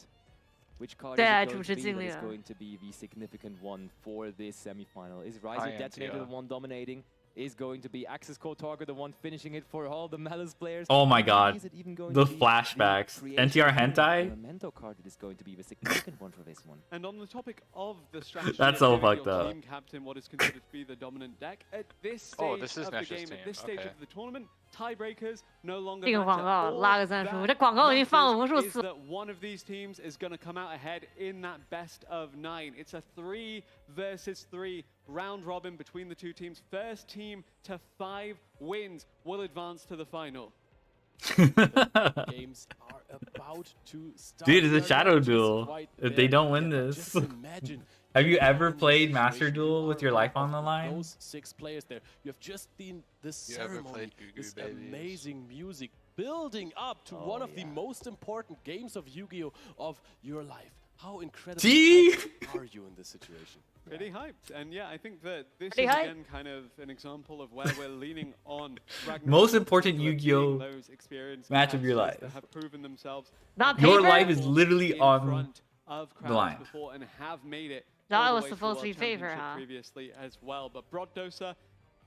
which card Yeah, is it going to be that 主持尽力 is 了。 going to be the significant one for this semi-final? Is High Ryzer end, Detonator yeah. the one dominating? Is going to be Access Code Target the one finishing it for all the Malice players? Oh my Or god, is it even going the to be flashbacks. creation NTR of the hentai. Memento card that is going to be the significant one for this one. And on the topic of the strategy, That's of so giving fucked your up. team captain what is considered to be the dominant deck at this stage Oh, this is of the Nash's game, team, at this stage okay. of the tournament, tiebreakers no longer 这个 matter. 广告 All 拉个赞数， that 这广告已经放了无数 matters is 次。 that one of these teams is going to come out ahead in that best of 9. It's a 3 versus 3 round robin between the two teams. First team to 5 wins will advance to the final. Games are about to start. Dude, it's a They're shadow not just duel. quite If they there don't win yet. this. Just imagine Have you ever in this played Master situation, Duel you with are your one life on of the line? Those 6 players there. You have just seen this You ever ceremony, played Goo Goo this Babies? amazing music building up to one of the most important games of Yu-Gi-Oh! Of your life. How incredibly Gee! hyped are you in this situation? Pretty hyped. And yeah, I think that this Pretty is hyped. again kind of an example of where we're leaning on Ragnarok Most important for being Yu-Gi-Oh! those experienced match of your competitors life. that have proven themselves Not Your paper? life is literally in on front of the crowds line. before and have made it That all the was way to the supposed to be World favor, Championship huh? previously as well. But Brodosa,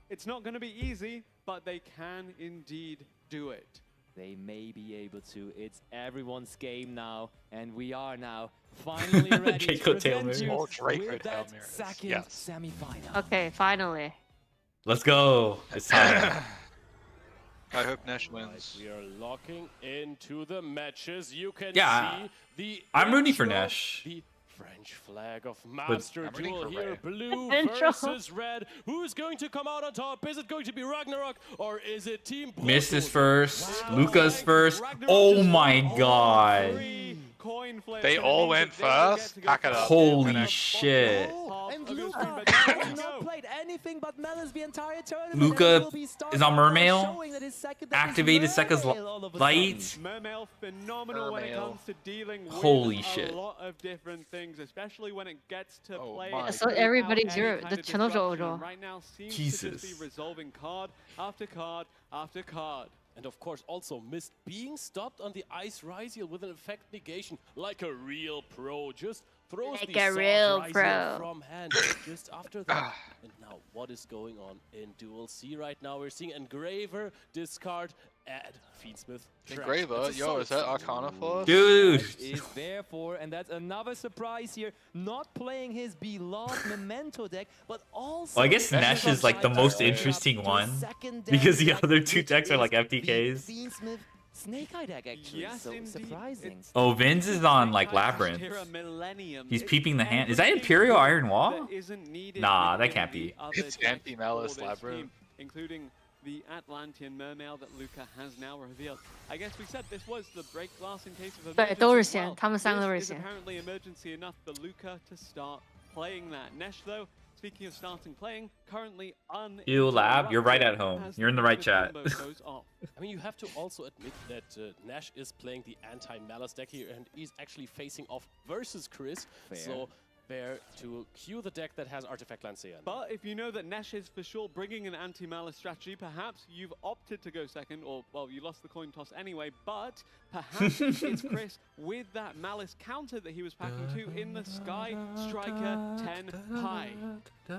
it's not going to be easy, but they can indeed do it. they may be able to. It's everyone's game now, and we are now finally ready Draco to Tail present you Mirrors. Oh, Draco with Tail that Mirrors, second yes. semi-final. Okay, finally. Let's go. It's time. I hope Nash wins. We are locking into the matches. You can Yeah, see the I'm rooting for intro, Nash. The French flag of But- Master I'm rooting Duel for here. Red. Blue Intro. versus red. Who's going to come out on top? Is it going to be Ragnarok or is it Team Mist is Bulldozer? first. Wow. Luca's first. Ragnarok Oh just my won all god. three. Coin flips, They and it all means went that they will get first? to go Pack it first. up. Holy shit. Half And of your Luca stream, but has there we not go. played anything but Melons the entire tournament. Luca and he will be starting is on off now, Mermail. showing that his second deck is Activated Sekka's Mermail all of a light. sudden. Mermail phenomenal when it Mermail. comes to dealing with Holy a shit. lot of different things, especially when it gets to Oh play. my So without everybody's any zero. kind The of channel disruption, zero. and right now seems to Jesus. just be resolving card after card after card. And of course also Mist being stopped on the Ice Ryziel with an effect negation like a real pro. Just throws Like the a Sword real Ryziel pro. from hand just after that. And now what is going on in Duel C right now? We're seeing Engraver discard, add Fiendsmith. Engraver? Yo, is that Arcana for us? Dude. Is therefore, and that's another surprise here, not playing his beloved Memento deck, but also. Well, I guess Nash is like the most interesting one because the other two decks are like FTKs. Fiendsmith Snake Eye deck actually, Yes, so indeed. surprising. Oh, Vince is on like Labyrinth. Terra Millennium. He's It's peeping the hand. Is that everything Imperial good Iron Wall? that isn't needed Nah, that within can't the be. other It's decks Anti-Malice for this Labyrinth. team, including the Atlantean Mermail that Luca has now revealed. I guess we said this was the break glass in case of 对， emergency. 都是 Well, 线，他们三个都是 this is 线。 apparently emergency enough for Luca to start playing that. Nesh, though, speaking of starting playing, currently You Lab, you're right at home. You're in the right chat. I mean, you have to also admit that Nash is playing the anti-Malice deck here, and he's actually facing off versus Chris. Fair. So there to cue the deck that has Artifact Lancean. But if you know that Nesh is for sure bringing an anti-malice strategy, perhaps you've opted to go second, or, well, you lost the coin toss anyway, but perhaps it's Chris with that malice counter that he was packing to in the Sky Striker 10 high.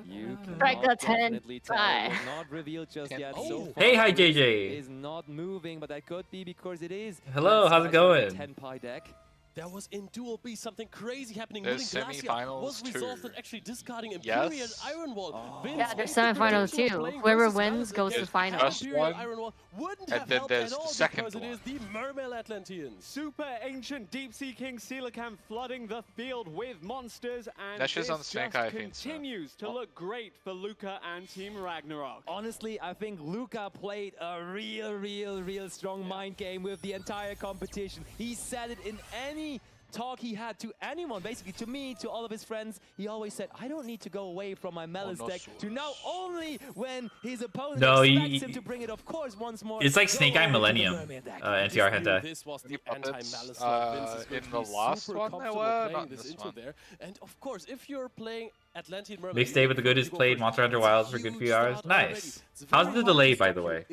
You Strike cannot the 10 definitely tell. high. It was not revealed just yet. So Oh. far, Hey, hi, Chris JJ. is not moving, but that could be because it is. Hello, that how's it Sky Striker going? 10 pi deck. There was in Duel B something crazy happening. There's Winning Glacia semifinals was resolved too. and actually discarding Imperial Yes. Iron Wall. Vince Yeah, there's and semifinals Vince too. playing Whoever versus wins Malice goes to again. finals. First Imperial one, Iron Wall wouldn't and have then helped there's at all the second because it one. is the Mermail Atlanteans. Super ancient Deep Sea King Coelacanth flooding the field with monsters, and Nesh is this on just Snake Eye, I think so. continues to look great for Luca and Team Ragnarok. Honestly, I think Luca played a real strong mind game with the entire competition. He said it in any talk he had to anyone, basically to me, to all of his friends. He always said, I don't need to go away from my Malice no deck to now only when his opponent No, expects him to bring it, of course, once more. It's like go Snake Eye over to the Millennium. Mermail deck. NTR had that. This was the puppets, anti-Malice that Vince is going in to the be last super one there comfortable were? playing Not this this into one. there. And of course, if you're playing Atlantean Mermaid, Mixed Day with the Good is played Monster Hunter Wilds for a good few hours. Nice. How's the delay, by the way?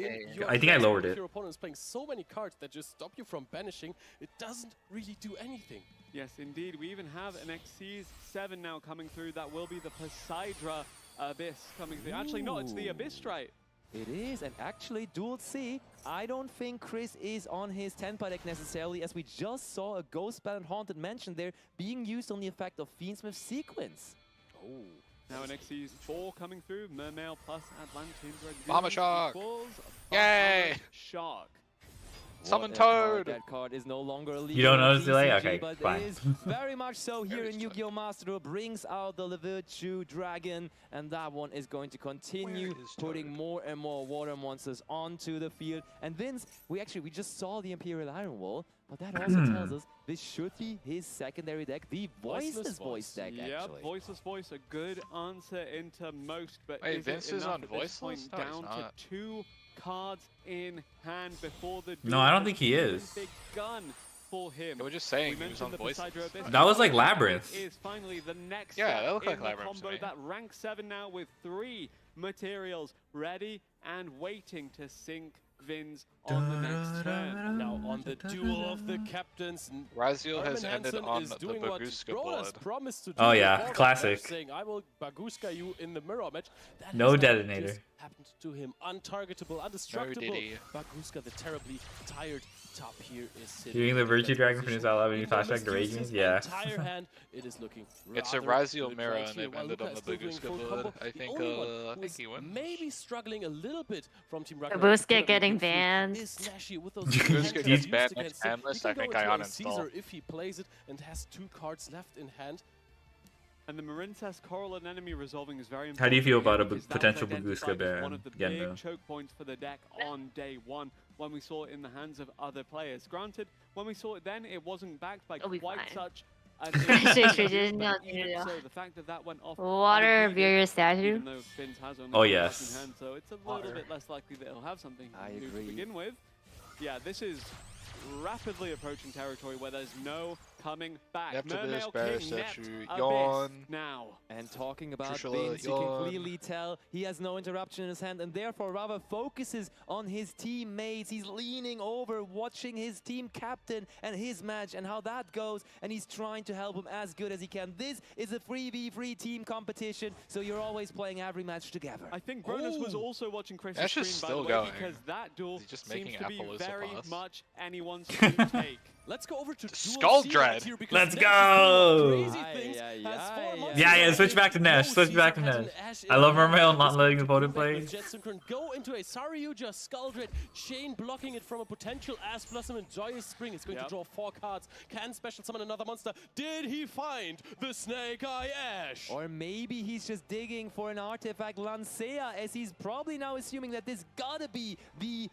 I think I lowered If it. your opponent is playing so many cards that just stop you from banishing, it doesn't really do anything. Yes, indeed. We even have an Xyz 7 now coming through. That will be the Poseidra Abyss coming through. Actually, no, it's the Abyss Strike. It is, and actually, Duel C, I don't think Chris is on his 10-pi deck necessarily, as we just saw a Ghost Spell and Haunted Mansion there being used on the effect of Fiendsmith Sequence. Oh. Now an Xyz 4 coming through. Mermail plus Atlantean. Bahama Shark. Yay! Yay! Shark. Summon What a card. Toad! That card is no longer illegal. You don't on notice delay? TCG, Okay, but fine. It is very much so here in Yu-Gi-Oh! Master Duel. Brings out the Levirtu Dragon, and that one is going to continue putting more and more water monsters onto the field. And Vince, we just saw the Imperial Iron Wall, but that also tells us this should be his secondary deck, the Voiceless Voice deck, Yep, actually. Voiceless Voice, a good answer into most, but Wait, is Vince it is enough on at this point Voiceless? No, he's down not. to 2 cards in hand before the No, I don't duel think he has is. even begun for him. They were just saying We he was mentioned on the Poseidra Voiceless. Abyss. That was like That Labyrinth. is finally the next Yeah, step that looked in like the Labyrinth to combo. me. That rank 7 now with 3 materials ready and waiting to sink Vins on the next turn. Now on the duel of the captains, Raziel has Herman ended Hansen on is the doing what Baguska Bronas board. promised to do. Oh, yeah, before that classic. match, saying, I will Baguska you in the mirror match. That No has now detonator. just happened to him. Untargetable, undestructible. diddy. Baguska, the terribly tired top here, is sitting Hearing the in Virtue that Dragon from position. New Style Avenue He flashback to almost Rage used Memes, yeah. his entire hand. It is looking It's a rather Raziel good mirror right and here, they've while ended Luka on the is still doing Baguska full board. combo. I The think only one I who think is he wins. maybe struggling a little bit from Team Ragnarok. Babushka getting banned. Is Nashi with those Babushka hands gets used banned against next him. endless, He can I think go I into a uninstall. Caesar if he plays it and has 2 cards left in hand. And the Marincess Coral and enemy resolving is very important. How do you feel about a because that potential was Baguska identified as one ban of the again, big though? choke points for the deck on day 1 when we saw it in the hands of other players. Granted, when we saw it then, it wasn't backed by It'll be quite fine. such an Tradition, but no, even no, no. so, the fact that that went off Water unimpeded, beer statue. even though Vince has only Oh, 2 cards yes. in hand, so it's a Water. little bit less likely that he'll have something I new agree. to begin with. Yeah, this is rapidly approaching territory where there's no coming back. After this, Mermail Bear King next, statue, Abyss yawn. now. And talking about Trishula, Vince, you can yawn. clearly tell he has no interruption in his hand and therefore rather focuses on his teammates. He's leaning over, watching his team captain and his match and how that goes, and he's trying to help him as good as he can. This is a 3v3 team competition, so you're always playing every match together. I think Bronus was also watching Chris's That's stream, just by the still way, going. because that duel He's just seems making to be Appaloosa very pass. much anyone's to take. Let's go over to Skull Duel Dread. here because Let's Nash is doing go! crazy things, has 4 months Yeah, to switch go. back to Nash, No switch back to Caesar Nash. pattern, Ash I in love hand. Mermail not This letting is the opponent back play. with Jet Synchron go into a Saryuja Skull Dread, Chain blocking it from a potential Ass Blossom and Joyous Spring. It's going to draw 4 cards. Can special summon another monster. Did he find the Snake Eye Ash? Or maybe he's just digging for an artifact Lancea, as he's probably now assuming that this gotta be the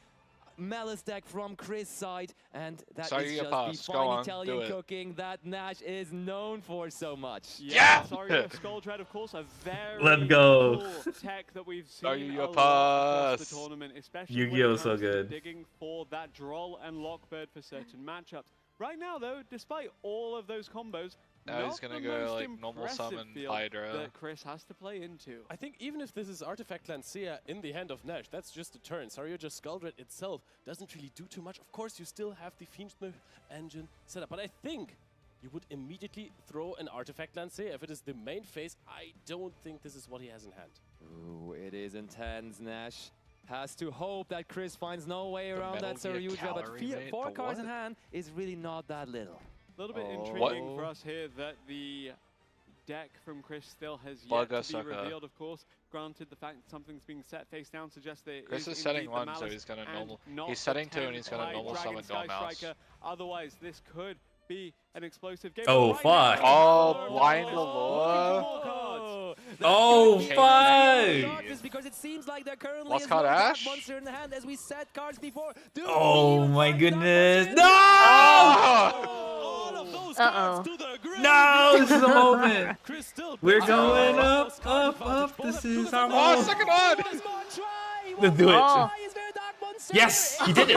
Malice deck from Chris' side, and that Sorry, is you just pass. the Go fine on, Italian do it. cooking that Nash is known for so much. Yeah! Sorry, Skull Dread, of course, a very Let's go. cool tech that we've Sorry, seen you a lot across pass. the tournament, especially Yu-Gi-Oh! when it So comes to good. digging for that Droll and Lockbird for certain matchups. Right now, though, despite all of those combos, Now not he's gonna the go, most like, normal impressive summon field Hydra. that Chris has to play into. I think even if this is Artifact Lancea in the hand of Nash, that's just a turn. Saryuja Skull Dread itself doesn't really do too much. Of course, you still have the Fiendsmith engine set up, but I think you would immediately throw an Artifact Lancea. If it is the main phase, I don't think this is what he has in hand. Ooh, it is intense. Nash has to hope that Chris finds no way The around that Metal Gear Saryuja, but Calorie Mate, 4 the cards in what? hand is really not that little. A little bit Oh. intriguing for us here that the deck from Chris still has yet Bugger to be sucker. revealed, of course. Granted, the fact that something's being set face down suggests that it Chris is indeed setting the 1, so Malice he's gonna and normal. not He's the setting 2 and 10 he's gonna by normal Dragon summon Sky Dormouse. Striker. Otherwise, this could be an explosive game. Oh, Right fuck. now, Oh, blind Looking for Allure. more cards. Oh, King fuck! Because it seems like they're currently Lost as card well as that Ash? monster in the hand, as we said cards before. Do we Oh even my find that goodness! monster? No! All of those Uh-oh. cards to the grave. No! This is the moment. Chris still We're plays going a up, card up, advantage. up. Both This have two is different our Oh, moment. second one! One more try. Let's do it. Oh. Is there that monster? Yes, he did it.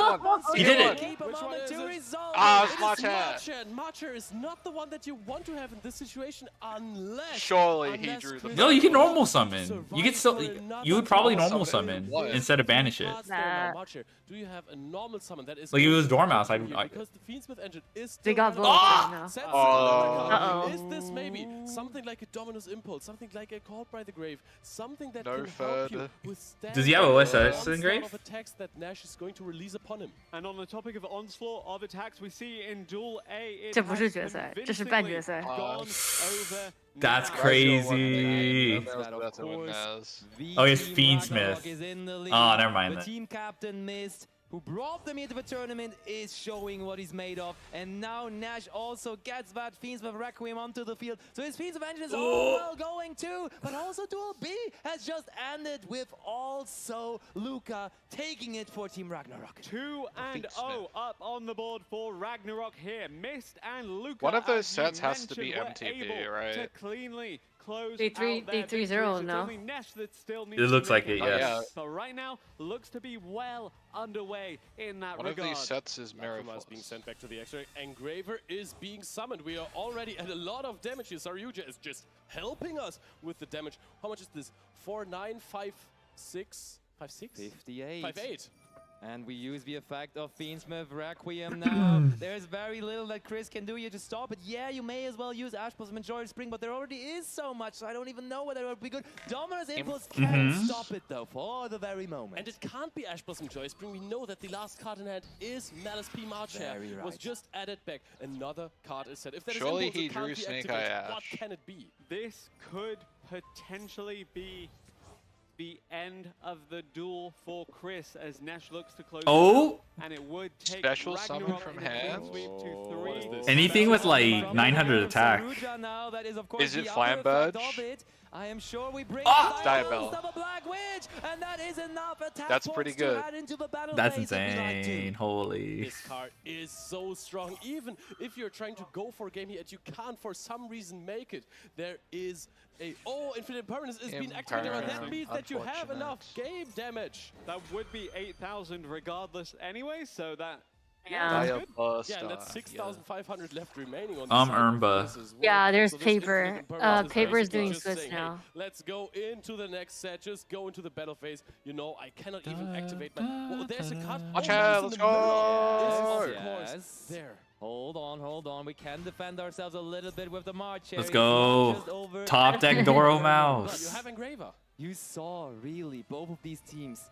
He did it. Keep a Which one moment is to it? resolve Ah, it. it's It is Marcher. Marcher, and Marcher is not the one that you want to have in this situation unless... Surely he unless drew the Chris No, you can is normal summon. survive You can still. for another You would probably turn. normal summon What? instead of banish it. Cards there now, Nah. Marcher. Do you have a normal summon that is... Like, if it was going to Dormouse, help I'd- you I- Because the Fiendsmith engine is They still got running. both right now. Sets Oh. another card. Uh-oh. Is this maybe something like a Dominus Impulse, something like a Call by the Grave, something that No can help you third. withstand Does he have the OSS onslaught engraved? of attacks that Nash is going to release upon him? And on the topic of onslaught of attacks, we see in Duel A, it 这不是 has 决赛，这是 convincingly 半决赛。 gone over That's now. crazy. That, of That's a win, course, Naz. the Oh, it's team Fiendsmith. Ragnarok is in the lead. Oh, never mind The then. team captain missed, who brought them into the tournament, is showing what he's made of. And now Nash also gets that Fiendsmith Requiem onto the field. So his Fiendsmith engine is all well going too. But also Duel B has just ended with also Luka taking it for Team Ragnarok. 2-0 up on the board for Ragnarok here. Mist and Luka. One of those as you sets has to be mentioned, were MTP, able right? To cleanly close They three- out their they 3-0 victories. It's now. only Nesh that still needs It to looks make like it, a yes. run. So right now looks to be well underway in that One of regard. these sets is Mirror Lacrima is being Force. sent back to the extra. Engraver is being summoned. We are already at a lot of damage here. Saryuja is just helping us with the damage. How much is this? 4, 9, 5, 6, 5, 6? 58. 5, 8. And we use the effect of Fiendsmith Requiem now. There's very little that Chris can do here to stop it. Yeah, you may as well use Ash Blossom and Joy Spring, but there already is so much, so I don't even know whether it would be good. Dominus Impulse can stop it though, for the very moment. And it can't be Ash Blossom Joy Spring. We know that the last card in hand is Malice P. Marcher. Very Was right. just added back. Another card is set. If that is Surely Impulse, he it can't drew be Snake Eye activated. Ash. What can it be? This could potentially be the end of the duel for Chris as Nash looks to close Oh! it out, and it would take Special summon Ragnarok from in a clean hand? sweep to 3. Anything with like 900 attack. Now, that is, of course, Is it the Flame other effect Budge? of it. I am sure we bring Diabell. of a Black Witch, and that is enough attack That's points pretty to good. add into the battle That's phase if we like to. insane. Holy. This card is so strong. Even if you're trying to go for a game here and you can't for some reason make it, there is a Infinite Impermanence is being activated. And that means that you have enough game damage. That would be 8,000 regardless anyway, so that... Yeah. that's good. Yeah, and that's 6,500 left remaining on the Ermba. side of this as well. Yeah, there's So this Paper. Infinite Impermanence Paper is basically doing just Swiss saying, now. Hey, let's go into the next set. Just go into the battle phase. You know, I cannot even activate my... Well, there's a card. Watch almost out, in let's the middle. go! Yes, of course. Yes. There. Hold on. We can defend ourselves a little bit with the March. Let's go. Top deck Doro But you Mouse. have Engraver. You saw, really, both of these teams.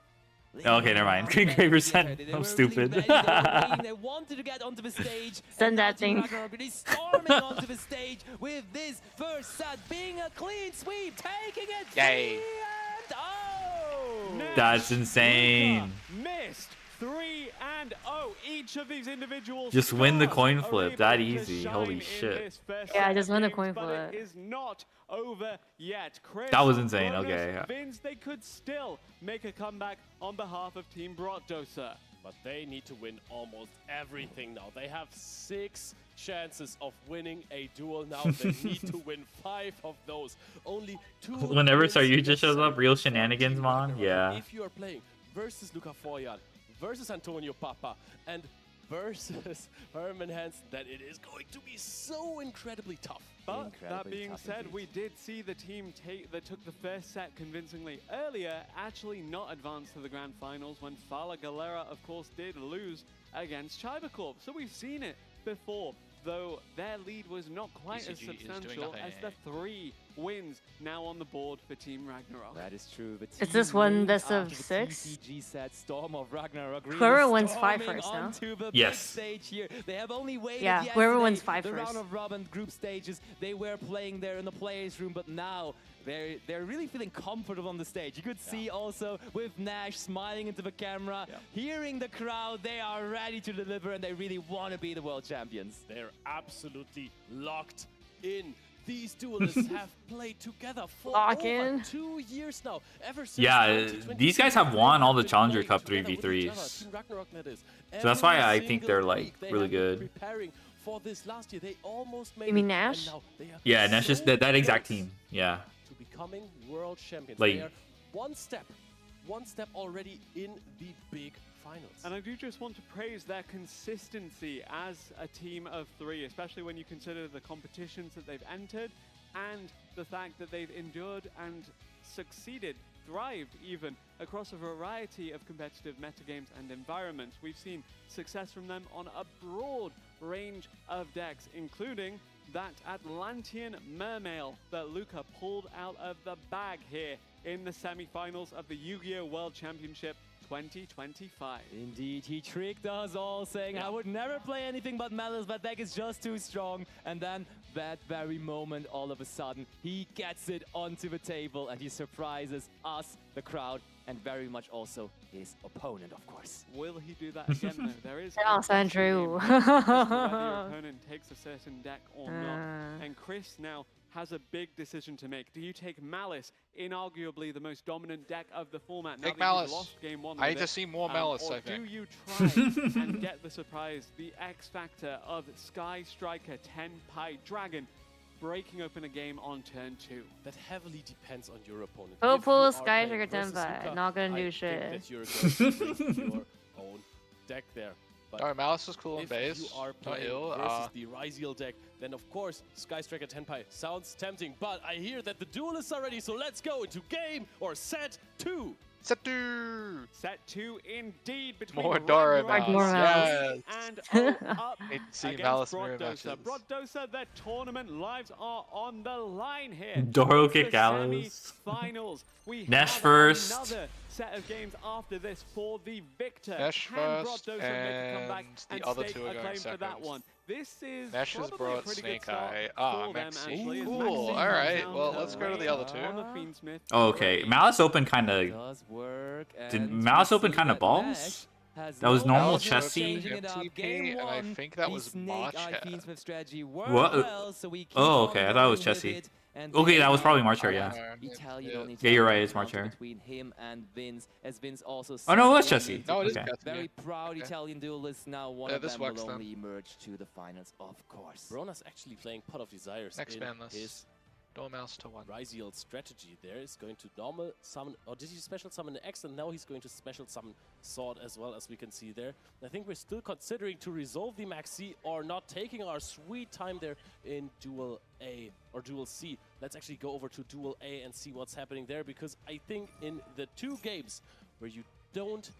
Okay, never mind. Engraver sent. I'm stupid. They wanted to get onto the stage. Send that thing. He's storming onto the stage with this first set being a clean sweep, taking it. Yay. And oh! That's insane. Missed 3 and 0. Each of these individuals Just win the stars coin are flip. able That to easy. shine Holy in shit. this first Yeah, set just of win the games, coin but flip. it is not over yet. Chris, That was insane, Bonus, okay, yeah. Vince, they could still make a comeback on behalf of Team Brotdoser. But they need to win almost everything now. They have 6 chances of winning a duel now. They need to win 5 of those. Only 2 Whenever wins Saryuja in the shows up, set real from shenanigans, Team man. Ragnarok. Yeah. If you are playing versus Luca Foyard, versus Antonio Papa, and versus Herman Hansen, that it is going to be so incredibly tough. But that being said, we did see the team that took the first set convincingly earlier actually not advance to the grand finals when Fala Galera, of course, did lose against Chibercorp. So we've seen it before, though their lead was not quite as ECG is doing substantial as the 3 wins now on the board for Team Ragnarok. That is true. The Is this team one wins best of after the 6? TCG set Storm of Ragnarok. Really Whoever wins 5 storming first now. onto the Yes. big stage here. They have only waited Yeah, whoever yesterday, wins 5 the first. round of robin group stages. They were playing there in the players' room, but now they're really feeling comfortable on the stage. You could see also with Nash smiling into the camera, hearing the crowd. They are ready to deliver, and they really want to be the world champions. They're absolutely locked in. These duelists have played together for Lock over in. 2 years now. Ever since Yeah, 2020, these guys have won all the they've Challenger played Cup together with each 3v3s. other. Team Ragnarok, that is. So that's why Every I think single they're, like, week they really have been good. Preparing for this last year. They almost made You mean it, and Nash? now they are Yeah, Nash is so that exact close team. Yeah. to becoming world champions. Like- They are one step already in the big finals. And I do just want to praise their consistency as a team of 3, especially when you consider the competitions that they've entered and the fact that they've endured and succeeded, thrived even, across a variety of competitive metagames and environments. We've seen success from them on a broad range of decks, including that Atlantean Mermail that Luca pulled out of the bag here in the semi-finals of the Yu-Gi-Oh! World Championship 2025. Indeed, he tricked us all, saying I would never play anything but Malice, that deck is just too strong. And then, that very moment, all of a sudden, he gets it onto the table and he surprises us, the crowd, and very much also his opponent, of course. Will he do that again, though? There is Yeah, a question Andrew. in as to whether your opponent takes a certain deck or not. And Chris now has a big decision to make. Do you take Malice, inarguably the most dominant deck of the format? Take now that Malice. you've lost game 1 I with need to it, see more Malice, or I think. do you try and get the surprise, the X factor of Sky Striker 10 Pi Dragon breaking open a game on turn 2? That heavily depends on your opponent. Go If pull you a are Sky playing Trigger versus Tenpai, Luca, not gonna I do think shit. that you're going to bring your own deck there. But Alright, Malice is cool in if base. you are Not playing ill. versus the Ryziel deck, then of course Sky Striker Tenpai sounds tempting. But I hear that the duelists are ready, so let's go into game or set 2. Set 2! Set 2 indeed between More Dora Ragnarok Mouse. Yes. and O up Hate to see against Malice mirror Brodosa. matches. Brodosa, their tournament lives are on the line here. Doro It's the kick Gallows. semi-finals. We Nash have first. another set of games after this for the victor. Nash Can first, Brodosa make a comeback and and the other stake two are a going claim for that second. one? This is Nash has probably a brought pretty Snake good start Eye. for them, Maxi. actually, as Cool. Maxi Alright, comes well, down let's the go to the way other two. on the Fiendsmith. Oh, okay. Malice Open kind of. Does work. Did and Malice we Open see kind of that balls? Nash has That was no normal option of chessy. changing it up. FTP, Game and I one, think that the was Snake March Eye Hair. Fiendsmith strategy worked What? well, so we keep Oh, on okay. I thought it was running with chessy. it, and Okay, then that was probably we March Hair, have yeah. Italian on Yeah, you're right, Italian it's March counter Hair. between him and Vince, as Vince also Oh, no, it was said chessy. into No, it is the chessy. Very proud Okay. Italian duelist. Now one Yeah, of this them works will then. only emerge to the finals, of course. Bronas actually playing Pot of Desires Next in banless. his Dormouse to 1. Ryziel strategy there. Is going to normal summon, or did he special summon an X, and now he's going to special summon Sword as well, as we can see there. I think we're still considering to resolve the Maxi or not, taking our sweet time there in Duel A or Duel C. Let's actually go over to Duel A and see what's happening there, because I think in the 2 games where you don't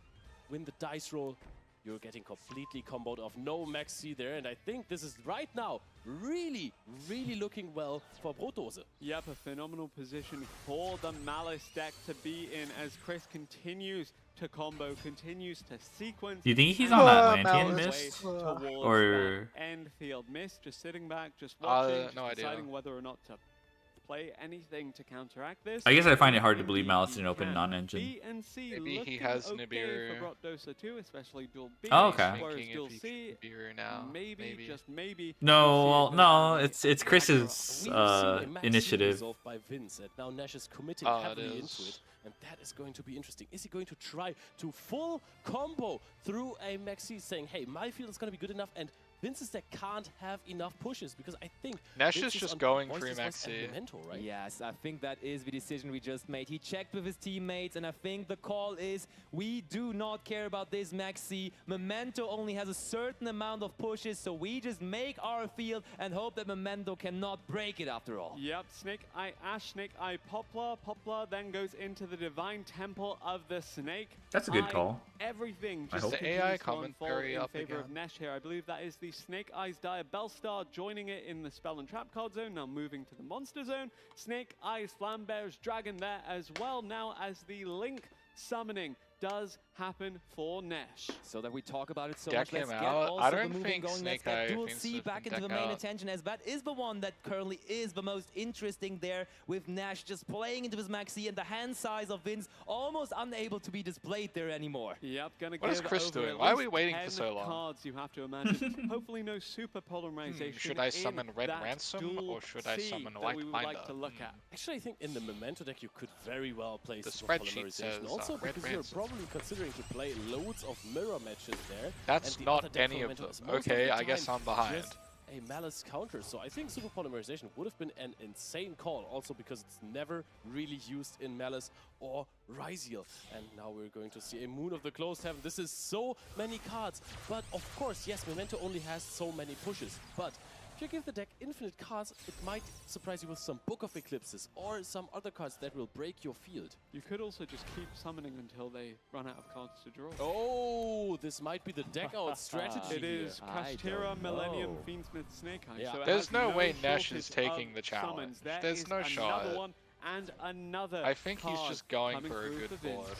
win the dice roll, you're getting completely comboed off. No Maxi there, and I think this is right now really, really looking well for Brotdose. Yep, a phenomenal position for the Malice deck to be in as Chris continues to combo, continues to sequence. Do you think he's and on that makes Atlantean his Mist? way towards Or- that end field. Mist just sitting back, just watching, just no idea. deciding whether or not to play anything to counteract this. I guess I find it hard to believe Indeed, Malice he didn't open can. non-engine. B and C Maybe he looking has okay Nibiru. for Brotdosa too, especially dual B. Oh, okay. Whereas Thinking dual if he C, can Nibiru now. maybe, just maybe. No, we'll well, see no, it it's Chris's We've seen a Maxi initiative. resolved by Vince, and now Nash is committing Oh, it heavily is. into it, and that is going to be interesting. Is he going to try to full combo through a Maxi, saying, hey, my field is going to be good enough, and Vince's deck can't have enough pushes, because I think Nash Vince is just on going Voices free Voice and Maxi. Memento, right? Yes, I think that is the decision we just made. He checked with his teammates, and I think the call is we do not care about this Maxi. Memento only has a certain amount of pushes, so we just make our field and hope that Memento cannot break it after all. Yep, Snake Eye Ash, Snake Eye Poplar. Poplar then goes into the Divine Temple of the Snake. That's a good Eye, call. Everything I just hope. The continues AI to unfold commentary in up favor of again. Nesh here. I believe that is the Snake Eyes Dire Bellstar joining it in the Spell and Trap card zone, now moving to the Monster zone. Snake Eyes Flambear's Dragon there as well, now as the Link summoning does happen for Nesh. So that we talk about it so Deck much, let's him get out. also I the don't moving think going. Let's Snake Eye get Duel thinks C this back can into the deck main out. attention, as that is the one that currently is the most interesting there, with Nash just playing into his Maxi and the hand size of Vince almost unable to be displayed there anymore. Yep, gonna What is give Chris over doing? at Why are we least waiting for 10 so long? cards, you have to imagine. Hopefully no super polarization. Should I in summon Red that Ransom, Duel or should I C summon that White we would Binder? like to look at? Actually, I think in the Memento deck you could very well play The Super spreadsheet Polymerization. says, Also Red because you're Ransom. probably considering to play loads of mirror matches there. That's and the other not deck any for of Memento them. is most of Okay, the I guess time I'm behind. just a Malice counter. So I think Super Polymerization would have been an insane call, also because it's never really used in Malice or Ryziel. And now we're going to see a Moon of the Closed Heaven. This is so many cards. But of course, yes, Memento only has so many pushes. But if you give the deck infinite cards, it might surprise you with some Book of Eclipses or some other cards that will break your field. You could also just keep summoning until they run out of cards to draw. Oh, this might be the deck out strategy. It is Kashtira, Millennium, Fiendsmith, Snake Eye. Yeah. So it There's has no way Nash shortage is taking of the challenge. summons. There There's is no another shot. one and another I think he's card just going coming for a through good for Vince. board.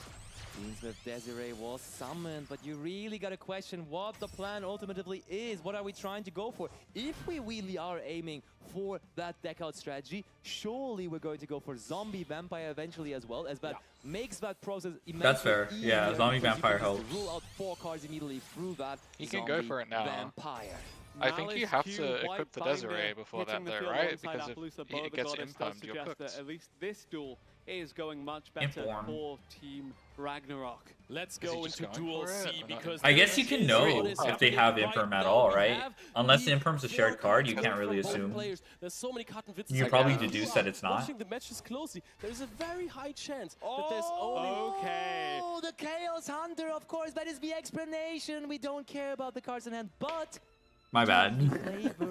Fiendsmith Desiree was summoned, but you really gotta question what the plan ultimately is. What are we trying to go for? If we really are aiming for that deck out strategy, surely we're going to go for Zombie Vampire eventually as well, as that makes that process immensely That's fair. Yeah, easier Zombie because you Vampire can just helps. Rule out 4 cards immediately through that. You can go Zombie for it now. Vampire. I think you Malice, have Q, to White equip the Binder Desiree before hitting that the though, field right? alongside Because Appaloosa if Bow, it the gets Goddess, does impumped, you're suggest cooked. that at least this duel is going much better Inform. for Team Ragnarok. Let's Is he go just into going Duel for it C or not? because I guess you there can is know what is if they happening have right Imperm at now. all, We right? have Unless the the Imperm's a 4 shared card, you cards can't coming really from both assume. players. There's so many cards and Vince You is probably like, deduce "Wow, that it's not." Watching the matches closely, there's a very high chance that there's only Okay. Oh, the Chaos Hunter, of course, that is the explanation. We don't care about the cards in hand, but My bad.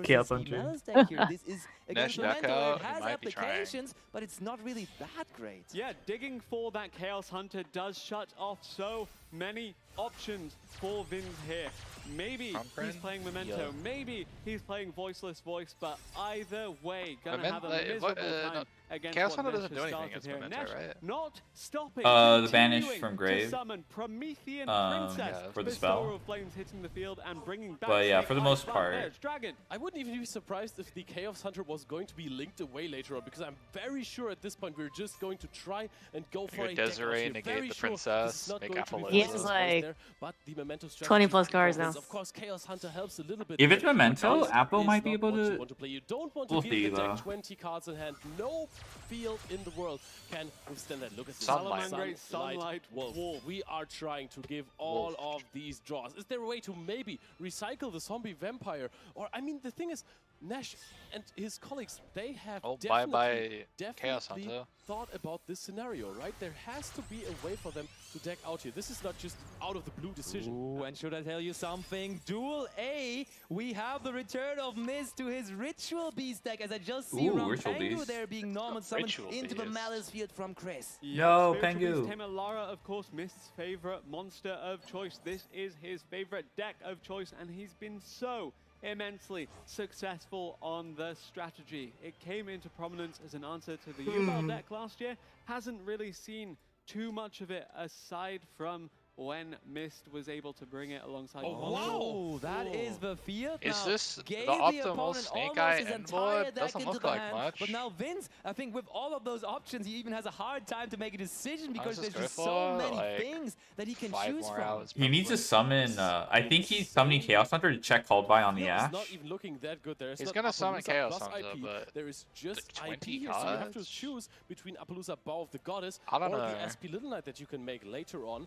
Chaos the Hunter. Malice deck here. This is Nash against deck Memento, out, it he has might be trying. applications, but it's not really that great. Yeah, digging for that Chaos Hunter does shut off so many options for Vins here. Maybe he's playing Memento, maybe he's playing Voiceless Voice, but either way, gonna have a miserable time against Chaos what Hunter Nesh doesn't do has anything started against here. Memento, Nesh right? not stopping, The banish continuing from to Grave. summon Promethean Yeah, Princess, for the Bestower spell. of Flames hitting the field and bringing back But yeah, Snake for the Eyes, most but part. there's Dragon. I wouldn't even be surprised if the Chaos Hunter was going to be linked away later on, because I'm very sure at this point we're just going to try and go for a deck out Desiree, here. negate Very the sure princess, this is not make going to be Apple He lose. has Voiceless like there, but the Memento 20 plus strategy cards involves, now. Of course, Chaos Hunter helps a little bit. If it's here, but Memento, this Apple is might be not able what you to. want to play. You don't want We'll to see, give the though. deck 20 cards in hand. No field in the world can withstand that. Look at this. Sunlight. Sunlight Wolf. We are trying to give all of these draws. Is there a way to maybe recycle the zombie vampire? Or, I mean, the thing is, Nash and his colleagues, they have bye-bye Chaos definitely Hunter. thought about this scenario, right? There has to be a way for them to deck out here. This is not just out of the blue decision. Ooh, and should I tell you something? Duel A, we have the return of Mist to his Ritual Beast deck, as I just see Ritual Rampengu Beast. there being normal summoned Ritual into the Beast. Malice field from Chris. No, Spiritual Pengu. Beast, Lara, of course, Mist's favorite monster of choice. This is his favorite deck of choice, and he's been so immensely successful on the strategy. It came into prominence as an answer to the Duel deck last year. Hasn't really seen too much of it aside from when Mist was able to bring it alongside. Oh, that is the field. Is now, this the gave optimal opponent Snake almost Eye his end entire board? deck Doesn't into look the like hand. much. But now Vince, I think with all of those options, he even has a hard time to make a decision because does there's this just go so for? many Like, things that he can 5 choose more from. hours He needs to probably. summon. I think he's summoning Chaos Hunter to check called by on the It's Ash. not even looking that good. There is He's not gonna summon Appaloosa Chaos plus Hunter, IP. but There is just the IP 20 here, so you have to cards? choose between Appaloosa Bow of the Goddess I or don't the know. SP Little Knight that you can make later on.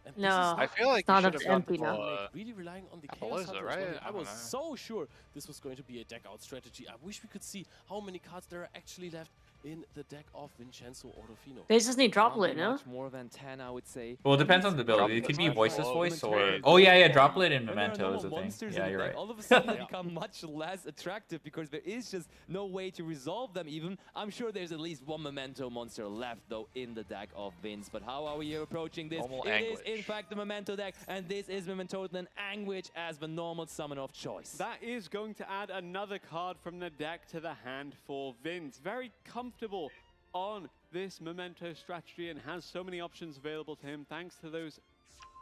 And this No, is I feel like it's not you up should to have gone MP now. for really relying on the Appaloosa, Chaos Hunter as well. right? I I was don't so sure this was going to be a deck out strategy. I wish we could see how many cards there are actually left in the deck of Vincenzo Ortofino. They just need Droplet, Not no? much more than 10, I would say. Well, it depends on the ability. It Droplet's could be not voiceless all voice over or. the Oh yeah, yeah. When Droplet and there are Memento is normal a thing. monsters Yeah, in the you're deck, right. all of a sudden they become much less attractive because there is just no way to resolve them even. I'm sure there's at least one Memento monster left though in the deck of Vince. But how are we approaching this? Normal It is in Anguish. fact the Memento deck, and this is Memento and Anguish as the normal summon of choice. That is going to add another card from the deck to the hand for Vince. Very comfortable on this Memento strategy and has so many options available to him thanks to those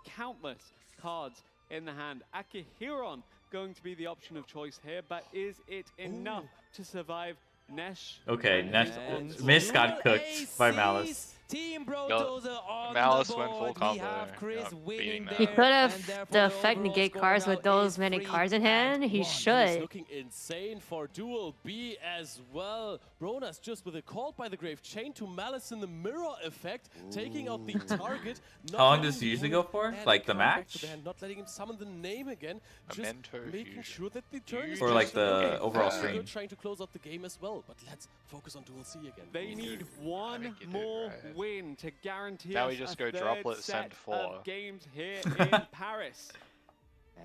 countless cards in the hand. Akihiron going to be the option of choice here, but is it enough to survive Nesh? Okay, and Nesh. his Mist got Duel cooked by ACs. Malice. Team Brotoza on Malice the went full board. We combo have there. Chris Yeah, winning beating there. He that. could and have therefore the the effect overall negate score cards now with those is many 3 cards in hand. He This is should. looking insane for Duel B as well. Bronas just with a Called by the Grave chain to Malice in the mirror effect, taking out the target. How long does it usually go for? Like the match? Not letting him summon the name again, just Memento making fusion. sure that the turn is Or like just the okay. overall Very stream. good, trying to close out the game as well. But let's focus on Duel C again. They need one more win to guarantee Now us we just a go third droplet, set send 4. of games here in Paris.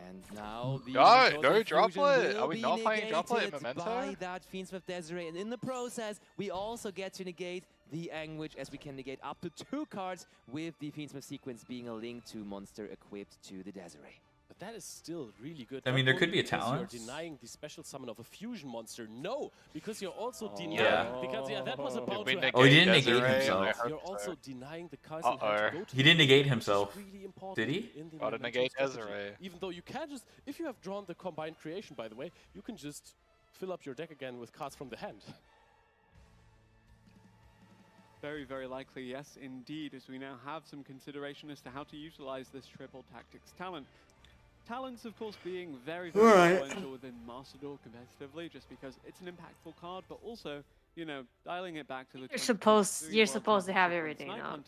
And now the No, Memento no fusion Droplet. will Are we be not playing Droplet in negated Memento? by that Fiends with Desiree. And in the process, we also get to negate the Anguish, as we can negate up to 2 cards with the Fiendsmith sequence being a link to monster equipped to the Desiree. But that is still really good. I mean, Not there could only be a because talent. You're denying the special summon of a fusion monster. No, because you're also denying. Yeah. Because that was about we to negate Oh, he didn't Desiree? negate I himself. hope You're so. also denying the cards in hand to go to He didn't the negate which is himself. really important Did he? in the Gotta Memento negate strategy. Desiree. Even though you can just, if you have drawn the combined creation, by the way, you can just fill up your deck again with cards from the hand. Very, very likely, yes, indeed, as we now have some consideration as to how to utilize this triple tactics talent. Talents, of course, being very, very influential within Master Duel competitively, just because it's an impactful card, but also you know, dialing it back to the You're supposed to have everything now.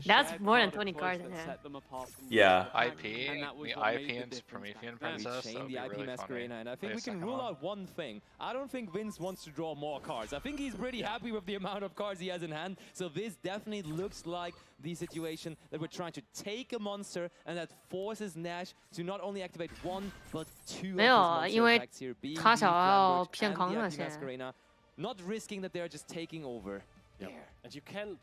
That's more than 20 cards in hand. Yeah. IP, and that was the what IP made the into difference Promethean back then. Princess, that Chain would the be IP really funny. Masquerena, and I think Play we a can second rule one. out one thing. I don't think Vince wants to draw more cards. I think he's pretty happy with the amount of cards he has in hand. So this definitely looks like the situation that we're trying to take a monster and that forces Nash to not only activate one but two of his 没有， monster 因为 effects here, being 他 the 想要 Flambridge 偏 and 坑 the 了 IP 现在。 Masquerena, not risking that they're just taking over. Yeah. And you can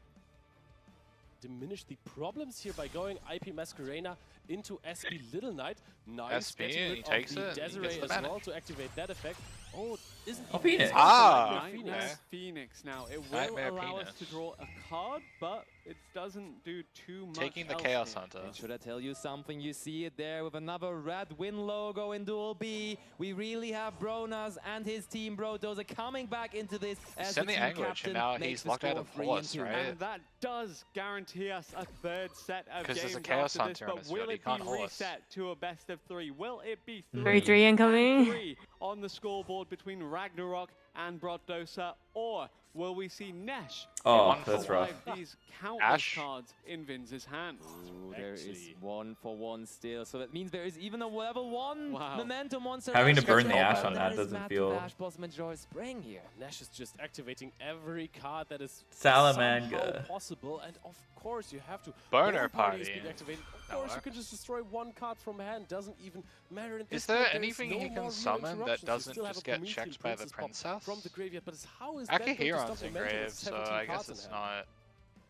diminish the problems here by going IP Masquerena into SP Little Knight. Nice. SP, getting rid he of takes the it, he Desiree gets the as mana. well to activate that effect. Oh, isn't Oh, even Phoenix. Ah, Nightmare okay. Phoenix. Now, it will Nightmare allow us Penis. to draw a card, but it doesn't do too much. Taking the else Chaos here. Hunter. And should I tell you something? You see it there with another red win logo in Duel B. We really have Bronas and his team Brodoza coming back into this as Send the the team Anguish, captain and now makes he's the locked out score of 3 Horse, and 2. right? And that does guarantee us a third set of 'Cause games there's a Chaos after this, Hunter on but his will field, he it be can't horse. reset to a best of 3? Will it be 3-3 incoming. 3 on the scoreboard between Ragnarok and Brodosa, or will we see Nesh Oh, able to that's rough. survive these countless Ash. cards in Vince's hands? Ooh, there is 1-for-1 still, so that means there is even a level 1 Wow. memento monster. Having to Ash burn gets the over, Ash and on that is doesn't massive feel- Ash Blossom and Joy Spring here. Nash is just activating every card that is Salamanga. somehow possible, and of course you have to. Burner Party is Party. being activated. Of That course, you works. can just destroy one card from hand. Doesn't even matter. In this Is there point, is anything no he more can real summon that interruptions. You doesn't still have just a get Promethean checked by the pop princess? from the graveyard, but how is that going to Akihiron's stop Momentum with engraved, so 17 I guess cards in it's hand? not.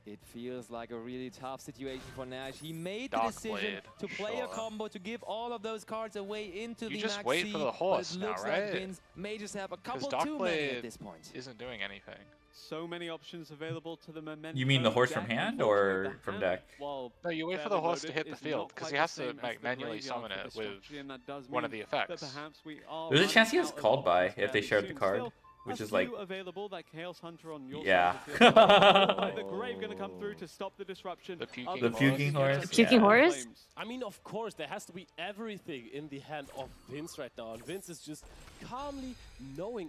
It feels like a really tough situation for Nash. He made the Dark decision Blade, to play a sure. combo to give all of those cards away into You the just Max wait C, for the but horse it now, looks right? like Vince may just have a Because couple Dark too many at Blade this point. isn't doing anything. So many options available to the Memento. You mean the horse from deck. hand Unfortunately, or the from hand, deck? while No, you wait for fairly the horse to loaded, hit the is field, not because quite he the has to same as the manually graveyard summon for it this with strategy, and that does one of mean the that effects. perhaps we are There's a chance he running has out of called by options if they fairly shared the soon. card, Still, which a is like, few available, that Chaos Hunter on your yeah. side of the field. Like the Grave going to come through to stop the disruption. The puking of The puking horse? against Puking the horse? Flames. I mean, of course, there has to be everything in the hand of Vince right now, and Vince is just calmly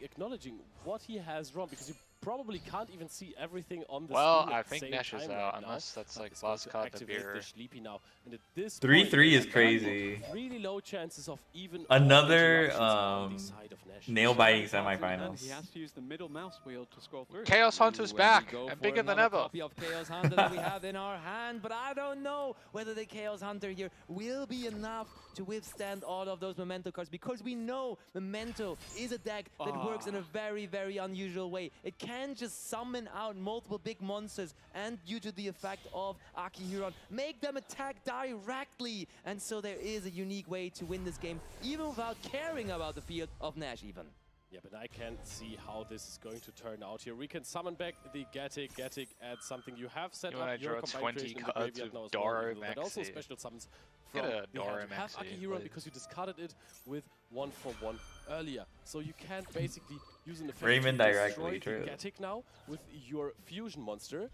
acknowledging what he has drawn, because you probably can't even see everything on the Well, screen I at the think same Nash is time out, right now. unless that's like It's going last to card to activate beer. the Sleepy now, and at this 3-3 point, is there's crazy. really low chances of even Another interruptions on the side of Nash. nail-biting And he semifinals. has to use the middle mouse wheel to scroll through. Chaos Hunter's Ooh, back we go and for bigger than another ever. copy of Chaos Hunter that we have in our hand, but I don't know whether the Chaos Hunter here will be enough to withstand all of those Memento cards, because we know Memento is a deck that works in a very, very unusual way. It can just summon out multiple big monsters, and due to the effect of Akihiron, make them attack directly. And so there is a unique way to win this game, even without caring about the field of Nash even. Yeah, but I can't see how this is going to turn out here. We can summon back the Gatic. Gatic adds something. You have set You up wanna your draw combined 20 creation in the cards graveyard of now as Doro well, but also Maxi. special summons Get from a the Doro hand. You have Maxi, Akihiron please. because you discarded it with 1-for-1 earlier. So you can't basically use an effect Raymond to directly, destroy the true. Gatic now with your fusion monster.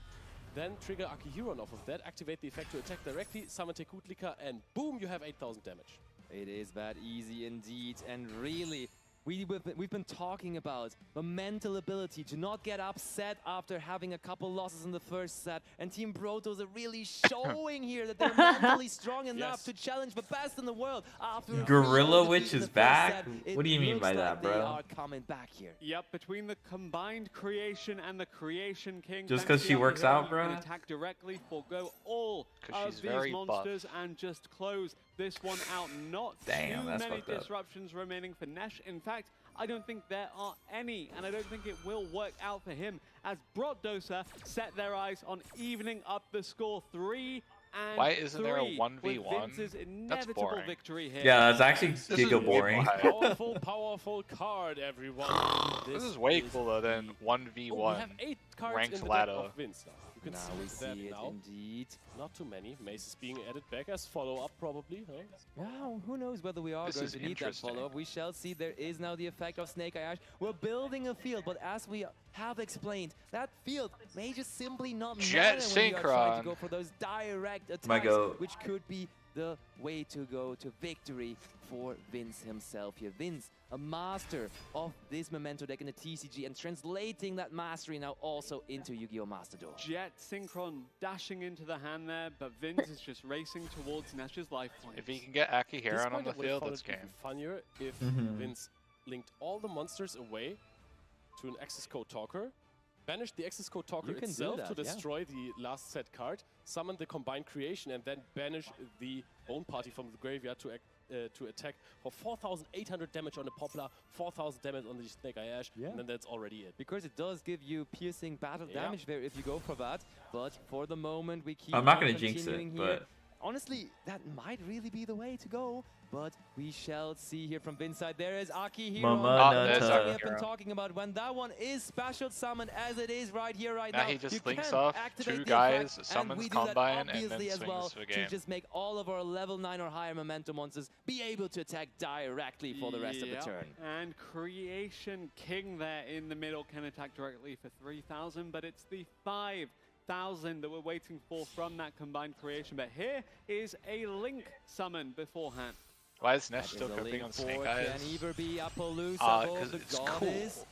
Then trigger Akihiron off of that, activate the effect to attack directly, summon Tekutlika, and boom, you have 8,000 damage. It is that easy indeed, and really, we've been talking about the mental ability to not get upset after having a couple losses in the first set, and Team Protoss are really showing here that they're mentally strong enough to challenge the best in the world. After a Gorilla 3-0 Witch defeat in is the first back? set, it What do you mean looks by like that, they bro? are coming back here. Yep, between the combined creation and the creation king. Just thanks 'cause to she the works Akihiron, out, you can bruh? attack directly, forego all 'Cause of she's these very buff. monsters, and just close this one out. Not Damn, too that's many fucked up. disruptions remaining for Nesh. In fact, I don't think there are any, and I don't think it will work out for him, as Brodosa set their eyes on evening up the score 3 and Why isn't there a 3 with 1v1? Vince's That's inevitable boring. victory here. Yeah, that's actually This is giga way boring. wide. Powerful card, everyone. This is way cooler than Oh, 1v1 we have 8 cards ranked in the ladder. deck of Vince now. You can Now see we that see it now. indeed. Not too many. Mace is being added back as follow-up, probably. Huh? Wow, who knows whether we are This going is to need that interesting. follow-up. We shall see. There is now the effect of Snake Eye Ash. We're building a field, but as we have explained, that field may just simply not Jet matter when you are trying to Synchron. go for those direct My attacks, goat. which could be the way to go to victory for Vince himself here. Vince, a master of this Memento deck in the TCG and translating that mastery now also into Yu-Gi-Oh! Master Duel. Jet Synchron dashing into the hand there, but Vince is just racing towards Nesh's life points. If he can get Aki This Heron on might the have would've field, found that's it even game. funnier if Mhm. Vince linked all the monsters away to an access code talker, banished the access code talker You can do itself that, to yeah. destroy the last set card, summon the combined creation, and then banish the own party from the graveyard to attack for 4,800 damage on the Poplar, 4,000 damage on the Snake Eye Ash, Yeah. and then that's already it. Because it does give you piercing battle Yeah. damage there if you go for that. But for the moment, we keep I'm not on gonna jinx it, continuing here. but Honestly, that might really be the way to go. But we shall see here from Vin's side. There is Aki Hero. Mama That's Nata. what we have been talking about. When that one is special summoned as it is right here, right Now now. he just you links can off activate two the guys, effect, and summons we do that Combine, and obviously then as well swings for to game. just make all of our level 9 or higher momentum monsters be able to attack directly for the rest of the Yep. turn. And Creation King there in the middle can attack directly for 3,000, but it's the 5,000 that we're waiting for from that combined creation. But here is a Link summon beforehand. Why is That Nesh still is a cooking link on Snake for Eyes? Can either be Appaloosa, Because the it's goddess,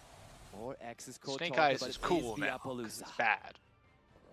cool. or X's code Snake talker, Eyes but is it cool the now, 'cause Appaloosa. it's bad.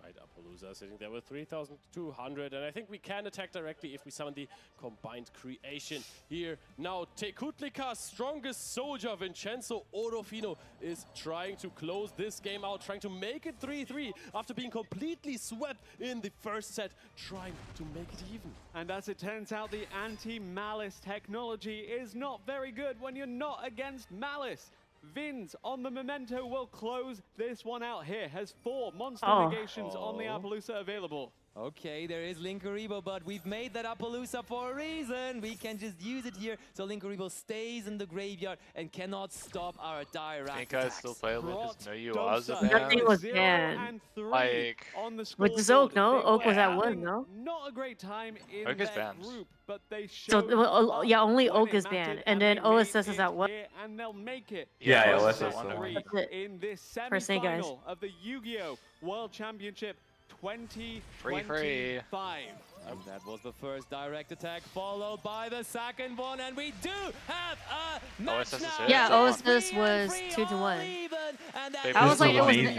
Right, Appaloosa sitting there with 3,200, and I think we can attack directly if we summon the combined creation here. Now, Tekutlika's strongest soldier, Vincenzo Orofino, is trying to close this game out, trying to make it 3-3 after being completely swept in the first set, trying to make it even. And as it turns out, the anti-malice technology is not very good when you're not against malice. Vins on the Memento will close this one out here. Has 4 monster negations on the Appaloosa available. Okay, there is Linkuribo, but we've made that Appaloosa for a reason. We can just use it here, so Linkuribo stays in the graveyard and cannot stop our direct Snake Eyes attacks. still playable because Nooo Dosa was a has Nothing was 0 banned. and 3 Like, on the With the scoreboard. Zoke, no? They Oak was were at 1, having no? Not a great time in Oak is their banned. group, but they So, showed well, yeah, only when Oak it is mattered, banned, and then they OSS made is at it 1. here, and they'll make it. Yeah, in OSS set is at 3 1. That's it. in this For Snake Eyes. semi-final of the Yu-Gi-Oh! World Championship Free. 2025. And that was the first direct attack, followed by the second one, and we do have a match OSS is now. it. Yeah, So OSS was 2-1. They I was like, This is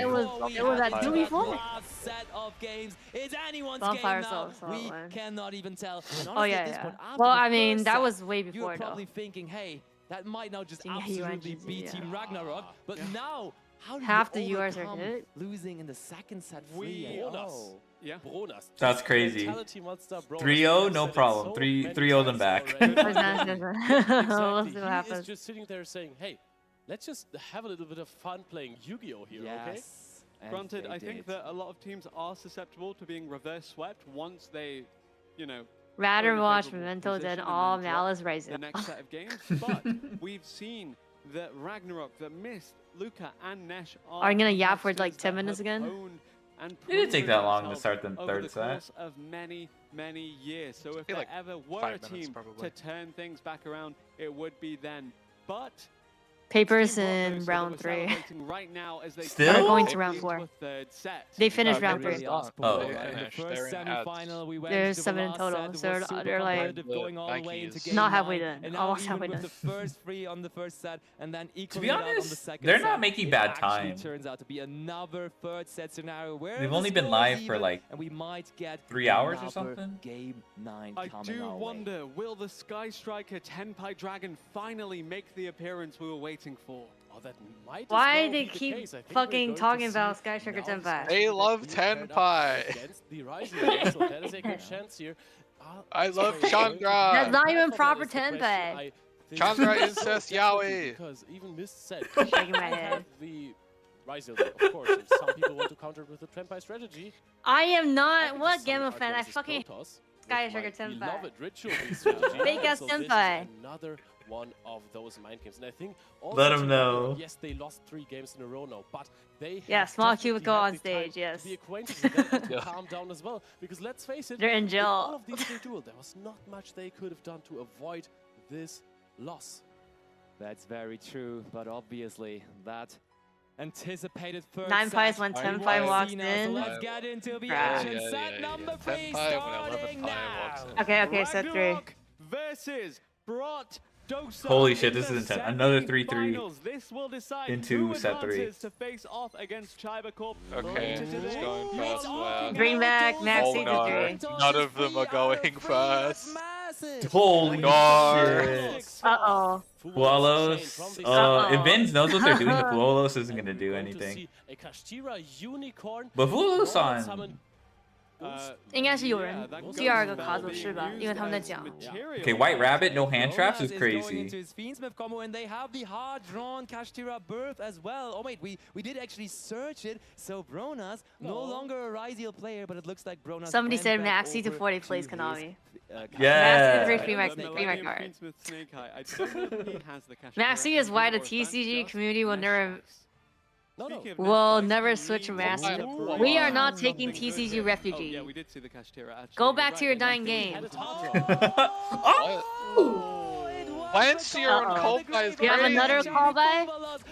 it was at 2 before. Last set of games. It's anyone's Bonfire game now. Soul, We one. cannot even tell. And Oh honestly, yeah, at this yeah. point, after Well, the I mean, first that set, was way before You're probably though. thinking, hey, that might now just Yeah, absolutely URGs, beat yeah. Team Ragnarok. But now, how do Half you the URs are overcome hit. losing in the second set free? We- Oh. Yeah. Bronas. That's crazy. Mentality monster, Bronas. 3-0, He no has said it problem. so 3-0 them many back. times already. We'll Exactly. see what He happens. is just sitting there saying, hey, let's just have a little bit of fun playing Yu-Gi-Oh! Here, okay? Yes. And Granted, they I think did. that a lot of teams are susceptible to being reverse swept once they, you know, Rather are in a watch favourable Memento position than and all then drop Malice the Rising. next set of games. But we've seen that Ragnarok, that Mist, Luca, and Nesh Are you gonna yap for like competitors 10 that minutes have again? honed and It didn't take proven that long to themselves start the over third the set. course of many, many years. So if feel there like ever were 5 a minutes team probably. to turn things back around, it would be then. But Papers Team in Brotherhood round that 3. we're celebrating right now as they Still? go Are going to round into 4. a third set. They finished No, round they 3. really lost. Oh. They In the finished. first They're in semi-final, ads. we went There's into the 7 in last total, set. It so was super they're like- competitive, going all the way into Nikes. game Not halfway 9, done, and now almost even halfway with done. the first free on the first set, and then To equally be out on the honest, second they're set, not making it bad actually time. turns out to be another third set scenario where They've the only been score live is for, even, like, and we might get 3 hours or another something? Game 9 I coming do our way. wonder, will the Sky Striker Tenpai Dragon finally make the appearance we were waiting for? Oh, that might as Why well they be the keep case. I think we're fucking going to talking see about Sky Striker now the Tenpai? Sky They Striker love being paired up Tenpai. against the Rising King, so that is a good chance here. I love sorry, Chandra. That's not even That proper is the question. Tenpai. I think Chandra so incest definitely, yaoi. Because even Mist said, Shaking my we head. have the Rising, of course, and some people want to counter it with the Tenpai strategy. I am I not. think What some Gamma are fan? I against this fucking Protoss Sky with Striker my Tenpai. beloved ritual-based strategy. Fake ass So this is Tenpai. another one of those mind games, and I think also Let 'em Team know. Ragnarok, yes, they lost 3 games in a row now, but they Yeah, have small definitely cubicle had on the stage, time yes. to be acquainted with them and to Yeah. calm down as well. Because let's face it, They're in jail. all of these 3 duels, there was not much they could have done to avoid this loss. That's very true, but obviously that Anticipated first 9 pies set. when 10 Nine pie pies. walks So in. let's get into the Crap. action. Set number 3 10 pie when 11 starting pie walks now. in. Okay, set 3. Ragnarok versus Brot Dosa. Holy shit, in this the is intense. Another 3-3 semi-finals. This will decide into who set 3. advances to face off against Chiba Corp. Okay, it's going first. Wow. Bring back Maxi Oh no, to 3. none of them are going first. Holy shit. Uh-oh. Fualos. If Vince knows what they're doing, the Fualos isn't going to do anything. But Fualos on... 应该是有人第二个卡组是吧？因为他们在讲。 Okay, White Rabbit, no hand traps is Going crazy. into his Fiendsmith combo, and they have the hard-drawn Kashtira Birth as well. Oh wait, we did actually search it, so Bronas no longer a Ryziel player, but it looks like Bronas. Somebody went said back Maxi to over 40 plays to Konami. Yeah. Maxi free my card. Maxi is why the TCG community will never switch from Maxi. We are not taking TCG refugee. Yeah, we did see the Kashtira actually. Go back to your dying game. Lancia and Cold Pie is You have crazy. another call by?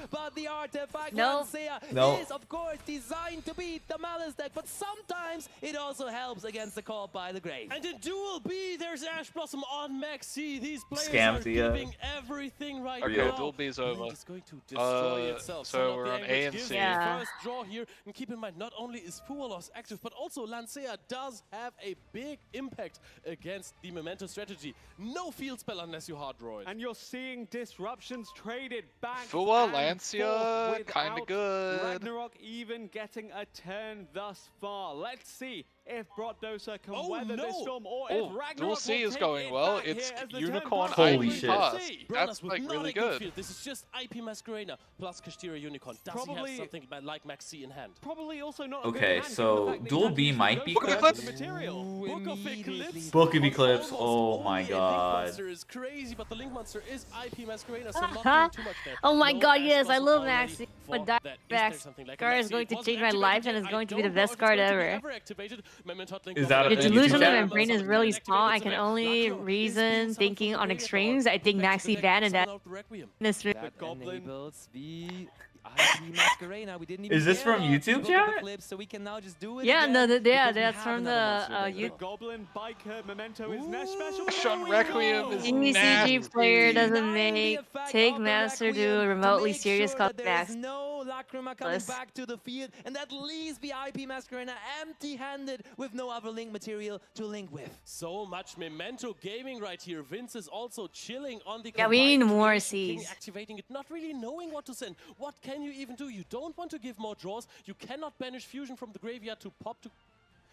But the artifact Nope. No. is of course designed to beat the Malice deck, but sometimes it also helps against the call by the grave. And in Duel B, there's Ash Blossom on Maxi. These players Scamsia. are giving everything right Okay, now. Duel B is over. Link is going to destroy itself. So Son of we're the on Anglers A and gives C. the Yeah. first draw here, and keep in mind, not only is Fualos active, but also Lancea does have a big impact against the Memento strategy. No field spell unless you hard draw it. And you're seeing disruptions traded back. Fua, and Lancia, forth kinda without good. Ragnarok even getting a turn thus far. Let's see if Brotdosa can Oh, weather no. this storm, or Oh, if Ragnarok Duel C will is take going it well. back It's here as the Unicorn turn Holy Ivy shit. Pass. Bronas That's with like not really a good good. field. This is just IP Masquerena plus Kashtira Unicorn. Does he Probably- have something like Maxi in hand? Probably also not a good Okay, hand, given so the fact that Duel he B actually might be goes Book of for the Eclipse? material. Book of Eclipse. Book of Eclipse, Almost oh my only a Link god. Monster is crazy, but the Link Monster is IP Masquerena, so not Huh? doing too much there. Oh my No god, Ash yes, I Blossom love already Maxi. for But that. that Is there back something like a card is Maxi? going It to wasn't change my activated life yet. and is I going to be the don't know best if it's card going to be ever. ever activated. Memento Link Is that Monster a The Did you delusion of check? my brain is really Activated small. I today. can only Lakio is reason being summoned thinking from the on graveyard extremes. I think back to the Maxi deck ban and summon that out Requiem. mystery. That Goblin. enables the IP Masquerena. We didn't even Is this care from about YouTube, Book of chat? Eclipse, so we can now just do it Yeah, again no, because we that's have from another monster the available. The Goblin Biker Memento is Nash special. Shun Requiem is ECG nasty. player doesn't Denying the make effect take of the master do Requiem remotely to make serious sure called that there is Max. no Lacrima coming Plus. back to the field, and that leaves the IP Masquerena empty-handed with no other link material to link with. So much Memento gaming right here. Vince is also chilling on the Yeah, we need combined more creation king, Cs. activating it, not really knowing what to send. What can you even do? You don't want to give more draws. You cannot banish fusion from the graveyard to pop to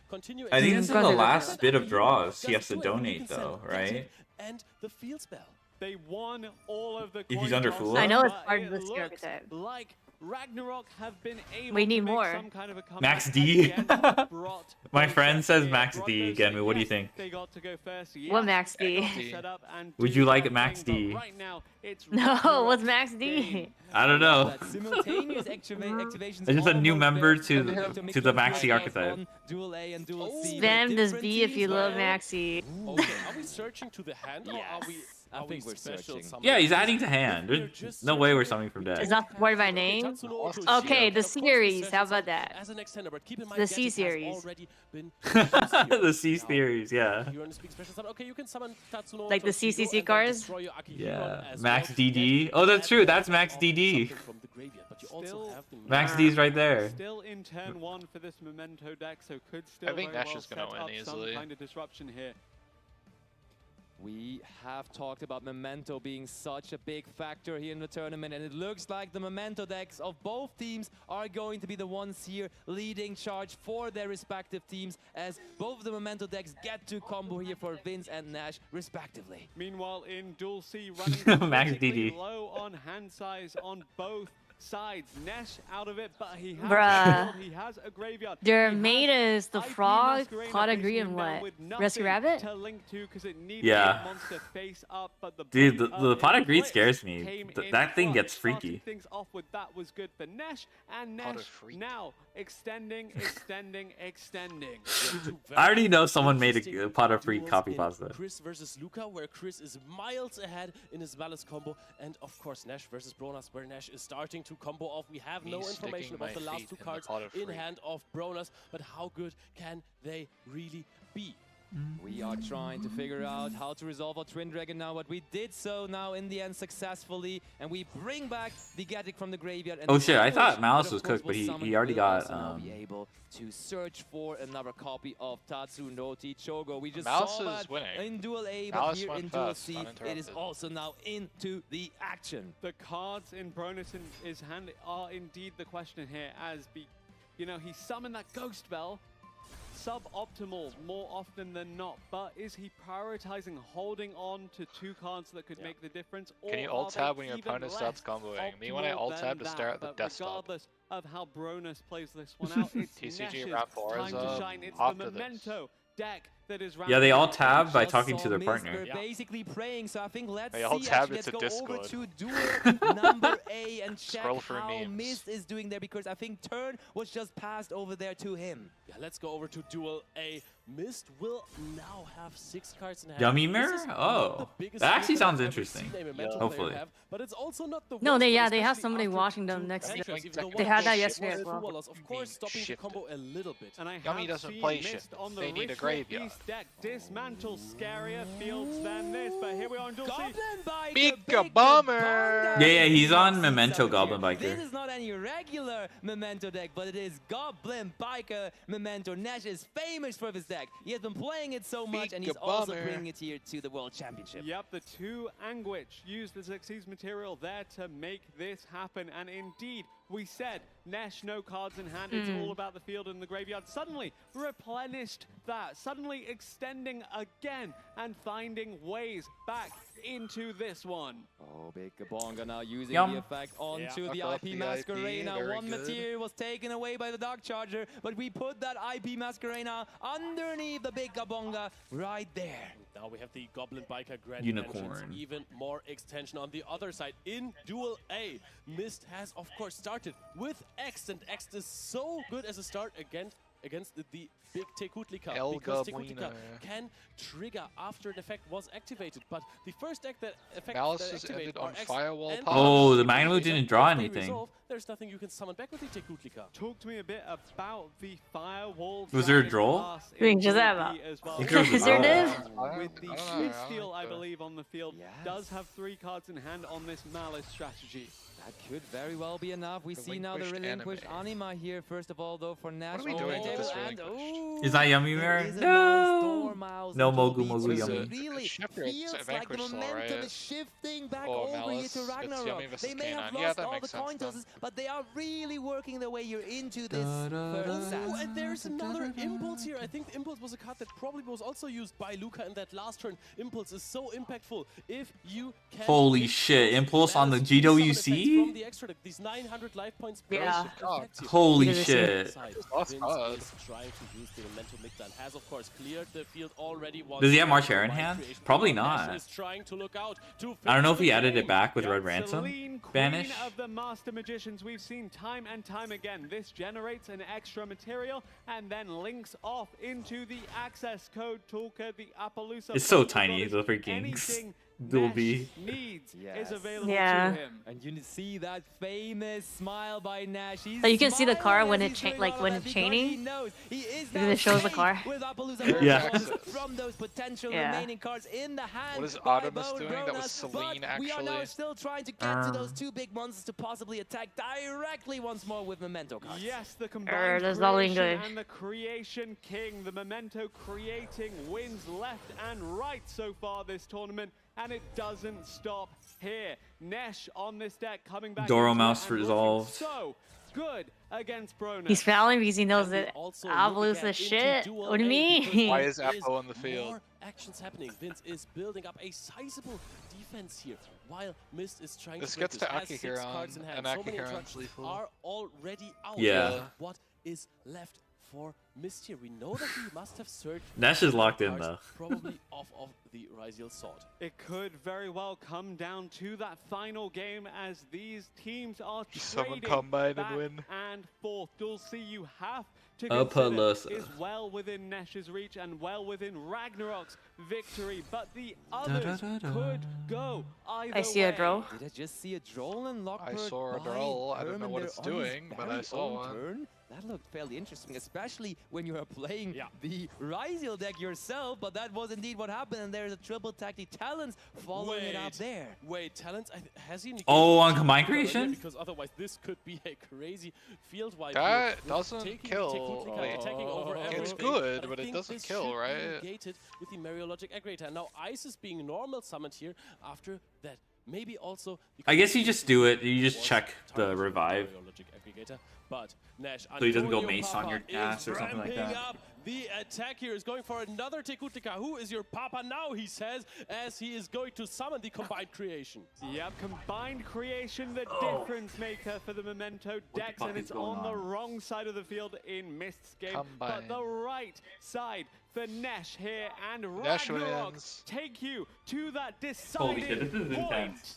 continue. I think this is the executing. last bit of draws he Just has to do it. You donate can send though, that right? And the field spell. They won all of the If he's coin under tosses, Fool. I know it's but part it of the skill looks archetype. like Ragnarok have been able We need to make more. some kind of a comeback Max D. against Brot My Dosa friend says here. Max Brot D. Dosa, Again, what do you yes, think? They got to go first. What Yes, Max they got D? to set up and Would do you like something, Max but D? Right now, it's No, Ragnarok's what's Max D? game. I don't know. That simultaneous activations. It's just a new almost member there, to and we the- have make to the sure Maxi to archetype. on Duel A and Duel C. Spam this Different B if you teams, love right? Maxi. Okay, are we searching to the hand or are we? I think we're special searching. summoning? Yeah, he's adding to hand. There's no way we're summing from It's deck. not supported by name. Okay, the series. How about that? As an extender, but keep in mind The Gadget C has series. already been The C series, yeah. You want to speak special summon? Okay, you can summon Tatsuno Like the Toshido CCC and then cards? destroy your Akihiro Yeah. as Max well. DD. Oh, that's true. That's Max DD. Something from the graveyard, but you also Still- have the Max D's right there. Still in turn one for this Memento deck, so could still I think very Nash well is gonna set win up easily. some kind of disruption here. We have talked about Memento being such a big factor here in the tournament, and it looks like the Memento decks of both teams are going to be the ones here leading charge for their respective teams, as both of the Memento decks get to combo here for Vince and Nash, respectively. Meanwhile, in Duel C, running Max critically DD. low on hand size on both sides. Nesh out of it, but he has Bruh. he has a graveyard. Their He has main is the IP frog, Masquerena pot facing agree, him and now what? with Rescue nothing Rabbit? to link to, 'cause it needed Yeah. a monster face up, but the Dude, blink the of pot his of greed blitz scares me. came That in thing clutch. gets Starting freaky. Things off with that was good for Nesh, and Pot of Nesh freak. now extending, extending, extending. I already know someone made a pot of free Duels copy in pasta. Chris versus Luca, where Chris is miles ahead in his Malice combo, and of course Nash versus Bronas, where Nash is starting to combo off. We have no Me information sticking about the my last feet two in the cards pot of in free. hand of Bronas, but how good can they really be? We are trying to figure out how to resolve our Twin Dragon now, but we did so now in the end successfully, and we bring back the Gadget from the graveyard. And Oh the shit, I thought Ambush Malice that, was of course, cooked, but summoned he already will got also now be able to search for another copy of Tatsunoti Chogo. We just Malice saw is that winning. in Duel A, but Malice here went in Duel first, C, it is uninterrupted. also now into the action. The cards in Bronas in his hand are indeed the question here, as he summoned that Ghost Bell. Suboptimal more often than not, but is he prioritizing holding on to two cards that could make the difference? Can you or alt are they tab when your even opponent starts less comboing? Me when I optimal alt tab than to stare at the that? But desktop. regardless of how Bronas plays this one out, it's TCG Nash's round 4 is time to shine. It's the after this. Memento deck that is Yeah, they all rounding tab out. by Just talking to saw their Miz, partner. We're basically praying, so I think let's They all see. tab Actually, it let's to go over to Discord. Duel number A and check Scroll through how memes. Mist is doing there, because I think turn was just passed over there to him. Yeah, let's go over to Duel A. Mist will now have 6 cards in hand. Yummy This Mirror? is not Oh, the biggest that actually move sounds I've ever interesting. seen a Memento player Hopefully. have, but it's also not the No, worst they one, they have especially somebody after watching 2 them next to entries, even though They one had of that those yesterday was as well. Full of course, stopping the combo a little bit. And I Yummy have doesn't seen play Mist shift. on the They need a Ritual graveyard. Beast deck dismantle scarier fields than this, but here we are on Duel C. Goblin Biker, Big Bomber! Yeah, he's on Memento This Goblin Biker. is not any regular Memento deck, but it is Goblin Biker Memento. Nash is famous for this deck. He has been playing it so much, and he's also Bomber. bringing it here to the World Championship. Yep, the 2 Anguich used the Xyz material there to make this happen, and indeed, we said Nash no cards in hand, it's all about the field and the graveyard. Suddenly replenished that, suddenly extending again and finding ways back into this one. Oh, Big Kabonga now using Yum. the effect onto Yeah. the Fuck off IP the Masquerena. IP, very One good. material was taken away by the Dark Charger, but we put that IP Masquerena underneath the Big Kabonga right there. Now we have the Goblin Biker Grand Unicorn. Entrance, even more extension on the other side. In Duel A, Mist has of course started with X, and X is so good as a start against the big Tekutlika, El because Gobliner. Tekutlika can trigger after an effect was activated, but the first deck that effect Malice that is activated ended on are X Firewall and Pop. Oh, the If Magnum they didn't draw anything. resolve, there's nothing you can summon back with the Tekutlika. Talk to me a bit about the Firewall. Was there a Dragon draw? class in Wait, just Duel that B as well. I think there was a Is there draw. div? With the I don't know, Fifth I Steel, I think so. believe, on the field, does have 3 cards in hand on this Malice strategy. That could very well be enough. We see now the Relinquished relinquished anima here, first of all, though, for Nash. are we on doing the with this table, and, relinquished? Is that Yummy there Mirror? is a No! Mouse, Dormouse, No little Mogu beats, Mogu which Yummy. really Shepherd's feels like the Vanquish Soul, momentum right? is shifting back Or over Malice, here to it's Yummy Ragnarok. versus They may have K9. Yeah, lost that all the makes sense coin then. tosses, but they are really working their way here into this Oh, first set. and there's another Impulse here. I think Impulse was a card that probably was also used by Luca in that last turn. Impulse is so impactful. If you can Holy hit shit, those Impulse on the Malice summon effects GWC? from the extra deck, these 900 life points per Yeah. shift effects here. Holy Vince shit. side, Lost Vince card. is trying to use the Memento Migda and has of course cleared the field already. Does he have March By Hare in hand? creation. Probably Nash not. is trying to look out to I don't know if finish he the added it game. back with Yep, Red Ransom. Celine, Queen Banish. of the Master Magicians, we've seen time and time again. This generates an extra material and then links off into the access code toolkit, the Appaloosa. It's so Pokemon. tiny, the freaking Anything Duel Nash B. needs Yes. is available Yeah. to him. And you see that famous smile by Nash. He's So you can see the car smiling when as it he's cha- doing like all when of it's that because he chaining. knows he is Because now it shows the safe car. with Appaloosa Yeah. from those potential Yeah. remaining cards in the hand. What is by Artemis Bone doing? That was Bronas, Celine, but we are now actually. still trying to get to those 2 big monsters to possibly attack directly once more with Memento cards. Yes, the combined that's not looking creation good. and the creation king, the Memento creating wins left and right so far this tournament, and it doesn't stop here. Nesh on this deck coming back. Doro into it Mouse and looking resolved. So good against Bronas. He's fouling because he knows And we that also I'll looking lose at the into shit. Duel What do you A because mean? Why there is Apple on the field? More actions happening. Vince is building up a sizable defense here, while Mist is trying This to break gets to Has 6 Akihiron, cards in hand. and So many Akihiron's interruptions lethal. are already out. Yeah. What is left for Mist here. We know that he must have searched. Nash is locked in, cards, though. Probably off of the Ryziel sword. It could very well come down to that final game as these teams are Someone trading combine back and win. and forth. Duel C, you have to Apollosa. consider is well within Nash's reach and well within Ragnarok's victory, but the others could go either I see a way. draw. Did I just see a droll and I Lockbird saw a by draw. I don't know Herman what there it's on his doing, but I very saw own one. turn? That looked fairly interesting, especially when you are playing the Ryziel deck yourself, but that was indeed what happened, and there's a triple tactic Talons following it up there. Wait, Talents, has he negated Oh, on the combined Tekutli earlier? creation? Because otherwise this could be a crazy field wipe. That here, with doesn't taking kill. Tekutli, Wait. attacking over It's everything, good, I but it think doesn't this kill, should be right? negated with the Mariologic Aggregator. Now Ice is being normal summoned here after that. Maybe also. I guess you just do it. You just check the revive. Mariologic Aggregator, but Nash, So he doesn't go Antonio mace on your Papa ass is or something like ramping that. up. The attack here is going for another Tekutika. Who is your papa now, he says, as he is going to summon the combined creation. Yep, combined creation, the Oh. difference maker for the Memento decks, fuck and is it's going on the on? wrong side of the field in Mist's game, but Combine. the right side for Nesh here, and Nesh Ragnarok wins. take you to that Holy shit, deciding this is point. intense.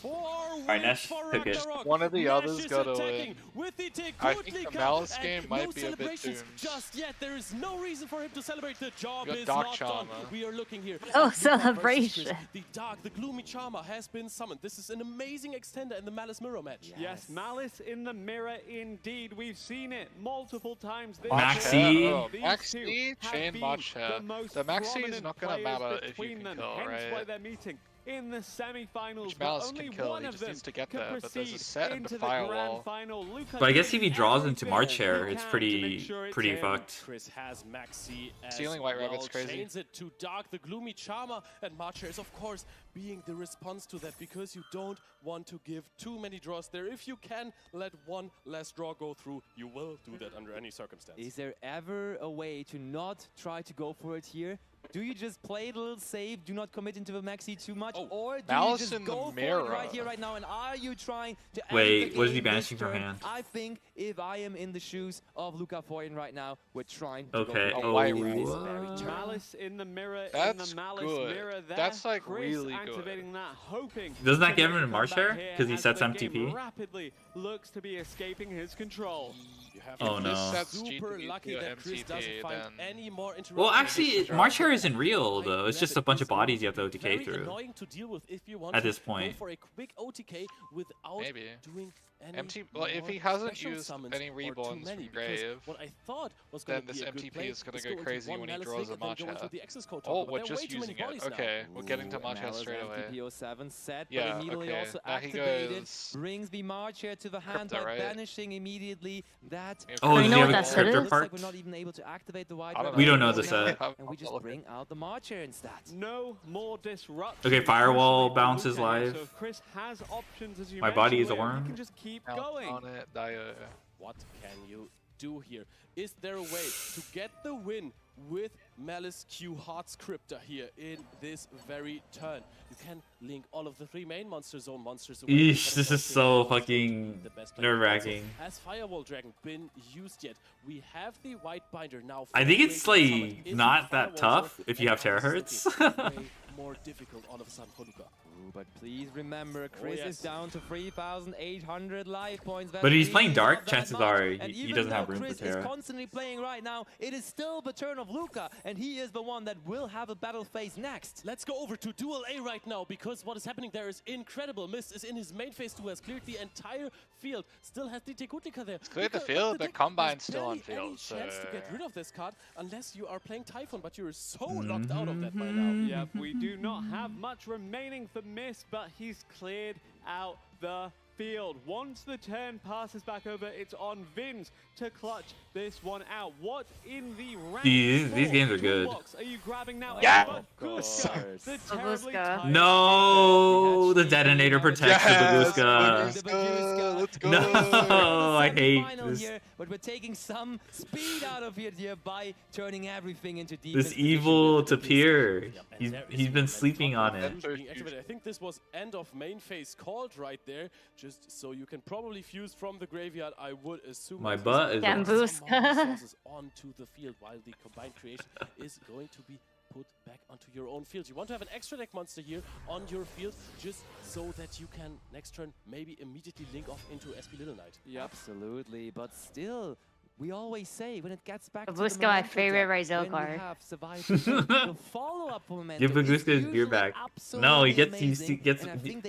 Alright, Nash took it. One of the others is gotta attacking win. with the I think the Tekutlika, Malice and game no might be a bit celebrations doomed. just yet. There is no reason for him to celebrate. The job You got is Dark not done. Charmer. We are looking here. Oh, at Luca versus celebration. Chris. The dark, the gloomy Charmer has been summoned. This is an amazing extender in the Malice Mirror match. Yes, Malice in the mirror indeed. We've seen it multiple times this Maxi. year. Oh, These Maxi, two have Chain been Match the Hair. most The Maxi is prominent not gonna players matter if you between can them, kill, hence why right? they're meeting in the semi-finals, Which but Malice only can kill, one he of just them needs to get can there, but there's a proceed set and into a the grand firewall. final. Luca But I guess if he doing draws into everything March he Hair, it's can to pretty make sure it's him. fucked. Chris has Maxi as Stealing White well. Rabbit's crazy. Chains it to Dark, the gloomy Charmer, and Marcher is of course being the response to that, because you don't want to give too many draws there. If you can let one less draw go through, you will do that under any circumstance. Is there ever a way to not try to go for it here? Do you just play it a little safe, do not commit into the maxi too much, or do Malice you just in the go for it mirror. right here, right now? And are you trying to Wait, end the what is he game this banishing from turn? hand? I think if I am in the shoes of Luca Foyen right now, we're trying to Okay, go for oh, White Rabbit. what? Malice in the mirror, That's in the Malice good. mirror there. That's, like, Chris really good. activating that, hoping Doesn't that to give make him a a March comeback Hair? here 'Cause he as sets the MTP? game rapidly looks to be escaping his control. You have Oh, to no. be Sets super GTP lucky to that Chris MTP, doesn't find then- any more interruptions. Well, actually, March Hair isn't real, White though. It's just a Rabbit bunch is of bodies you have to very OTK through. annoying to deal with if you want At to this point. go for a quick OTK without Maybe. doing any Well, if more he hasn't special used summons any or too reborns many, from because Grave, what I thought was then going to this be a good MTP play is gonna is go into crazy one when he Malice draws Link a and then Match go into Hair. the Access Code Oh, toggle, but we're there are just way too many using it. bodies now. Okay, we're getting to Ooh, Match Hair Malice straight and away. TPO7 set, Yeah, but immediately okay. also Now he activated. goes Brings the March here to the hand Crypto, by right? banishing immediately that. Oh, does he have a what that crypto is? part? Like we're not even able to activate the White I don't Rabbit We don't know. know the now, set. and we just bring out the March here instead. No more disruption. Okay, Firewall Crucially, bounces Luca here, live. So Chris has options, as you My body is a mentioned, where he worm. can just keep Out going. on it, Dio. What can you do here? Is there a way to get the win with Malice Q Heart Scripter here in this very turn? You can link all of the three main Monster Zone monsters away. Eesh, but this is also so not fucking the best play. nerve-wracking. Has Firewall Dragon been used yet? We have the White Binder now. I think it's fully like summoned into not that Firewall tough Zone, if you and have now this terahertz. is looking way more difficult all of a sudden for Luca. Ooh, but please remember, Chris yes. is down to 3,800 life points. That's But if he's playing really dark, not that chances much. are And he even doesn't have though room for Chris Terra. is constantly playing right now, it is still the turn of Luca, and he is the one that will have a battle phase next. Let's go over to Duel A right now, because what is happening there is incredible. Mist is in his main phase 2, has cleared the entire field, still has the Tekutika there. Cleared the Luca, field, the but deck, Combine's there's still on barely any field, chance to get so- rid of this card unless you are playing Typhon, but you're so locked out of that by now. Yep, we do not have much remaining for Mist, but he's cleared out the field. Once the turn passes back over, it's on Vins to clutch this one out. What in the rank These games are good. toolbox are you grabbing now. Yeah. Baguska, the terribly Baguska. tired No, the detonator protects the Baguska. Let's go. No, I hate final this. here, but we're taking some speed out of it here by turning everything into defense. This evil position with the Tapir. Baguska. He's been sleeping on it. Being activated. I think this was end of main phase called right there, just so you can probably fuse from the graveyard. I would assume. My that butt this is some Gambuska. resources onto the field, while the combined creation is going to be put back onto your own field. You want to have an extra deck monster here on your field, just so that you can next turn maybe immediately link off into SP Little Knight. Absolutely, but still, we always say when it gets back Baguska, to the my Memento favorite deck, Rizzo when card. we have survived the follow-up momentum Give Baguska his beer back. No, he gets.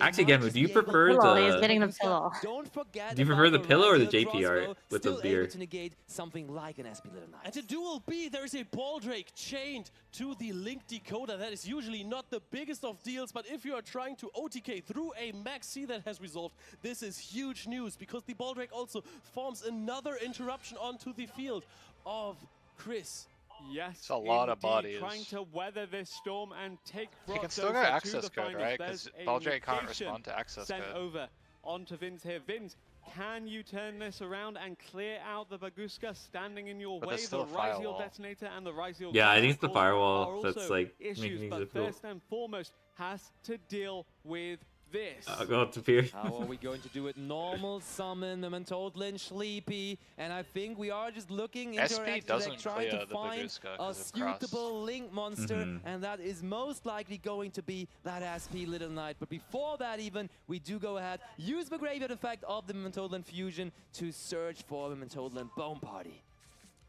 Actually, again, do you prefer Pillow, he's the? getting the pillow. Don't forget Do you prefer the pillow or the Rizzo JP art crossbow, with the still beer? able to negate something like an SP Little Knight. And to Duel B, there is a Baldrake chained to the Link decoder. That is usually not the biggest of deals, but if you are trying to OTK through a Max C that has resolved, this is huge news, because the Baldrake also forms another interruption onto the field of Chris. Yes, It's a lot of indeed, bodies. trying to weather this storm and take He can Brockdoser still get to access the code, finals. right? There's Because a Baldrake can't negation respond to access sent code. over onto Vince here. Vince, can you turn this around and clear out the Baguska standing in your But way? there's still The a Ryzeal firewall. detonator and the Ryzeal Yeah, I Guard, think it's the of course, firewall are that's, also like, making issues, things but difficult. first and foremost has to deal with this. I'll go to Tapir. How are we going to do it? Normal summon the Mentoldlin Sleepy, and I think we are just looking into SP our extra deck, doesn't trying clear to the find Baguska a 'cause of cross. suitable link monster, and that is most likely going to be that SP Little Knight. But before that even, we do go ahead, use the graveyard effect of the Mentoldlin fusion to search for the Mentoldlin Bone Party.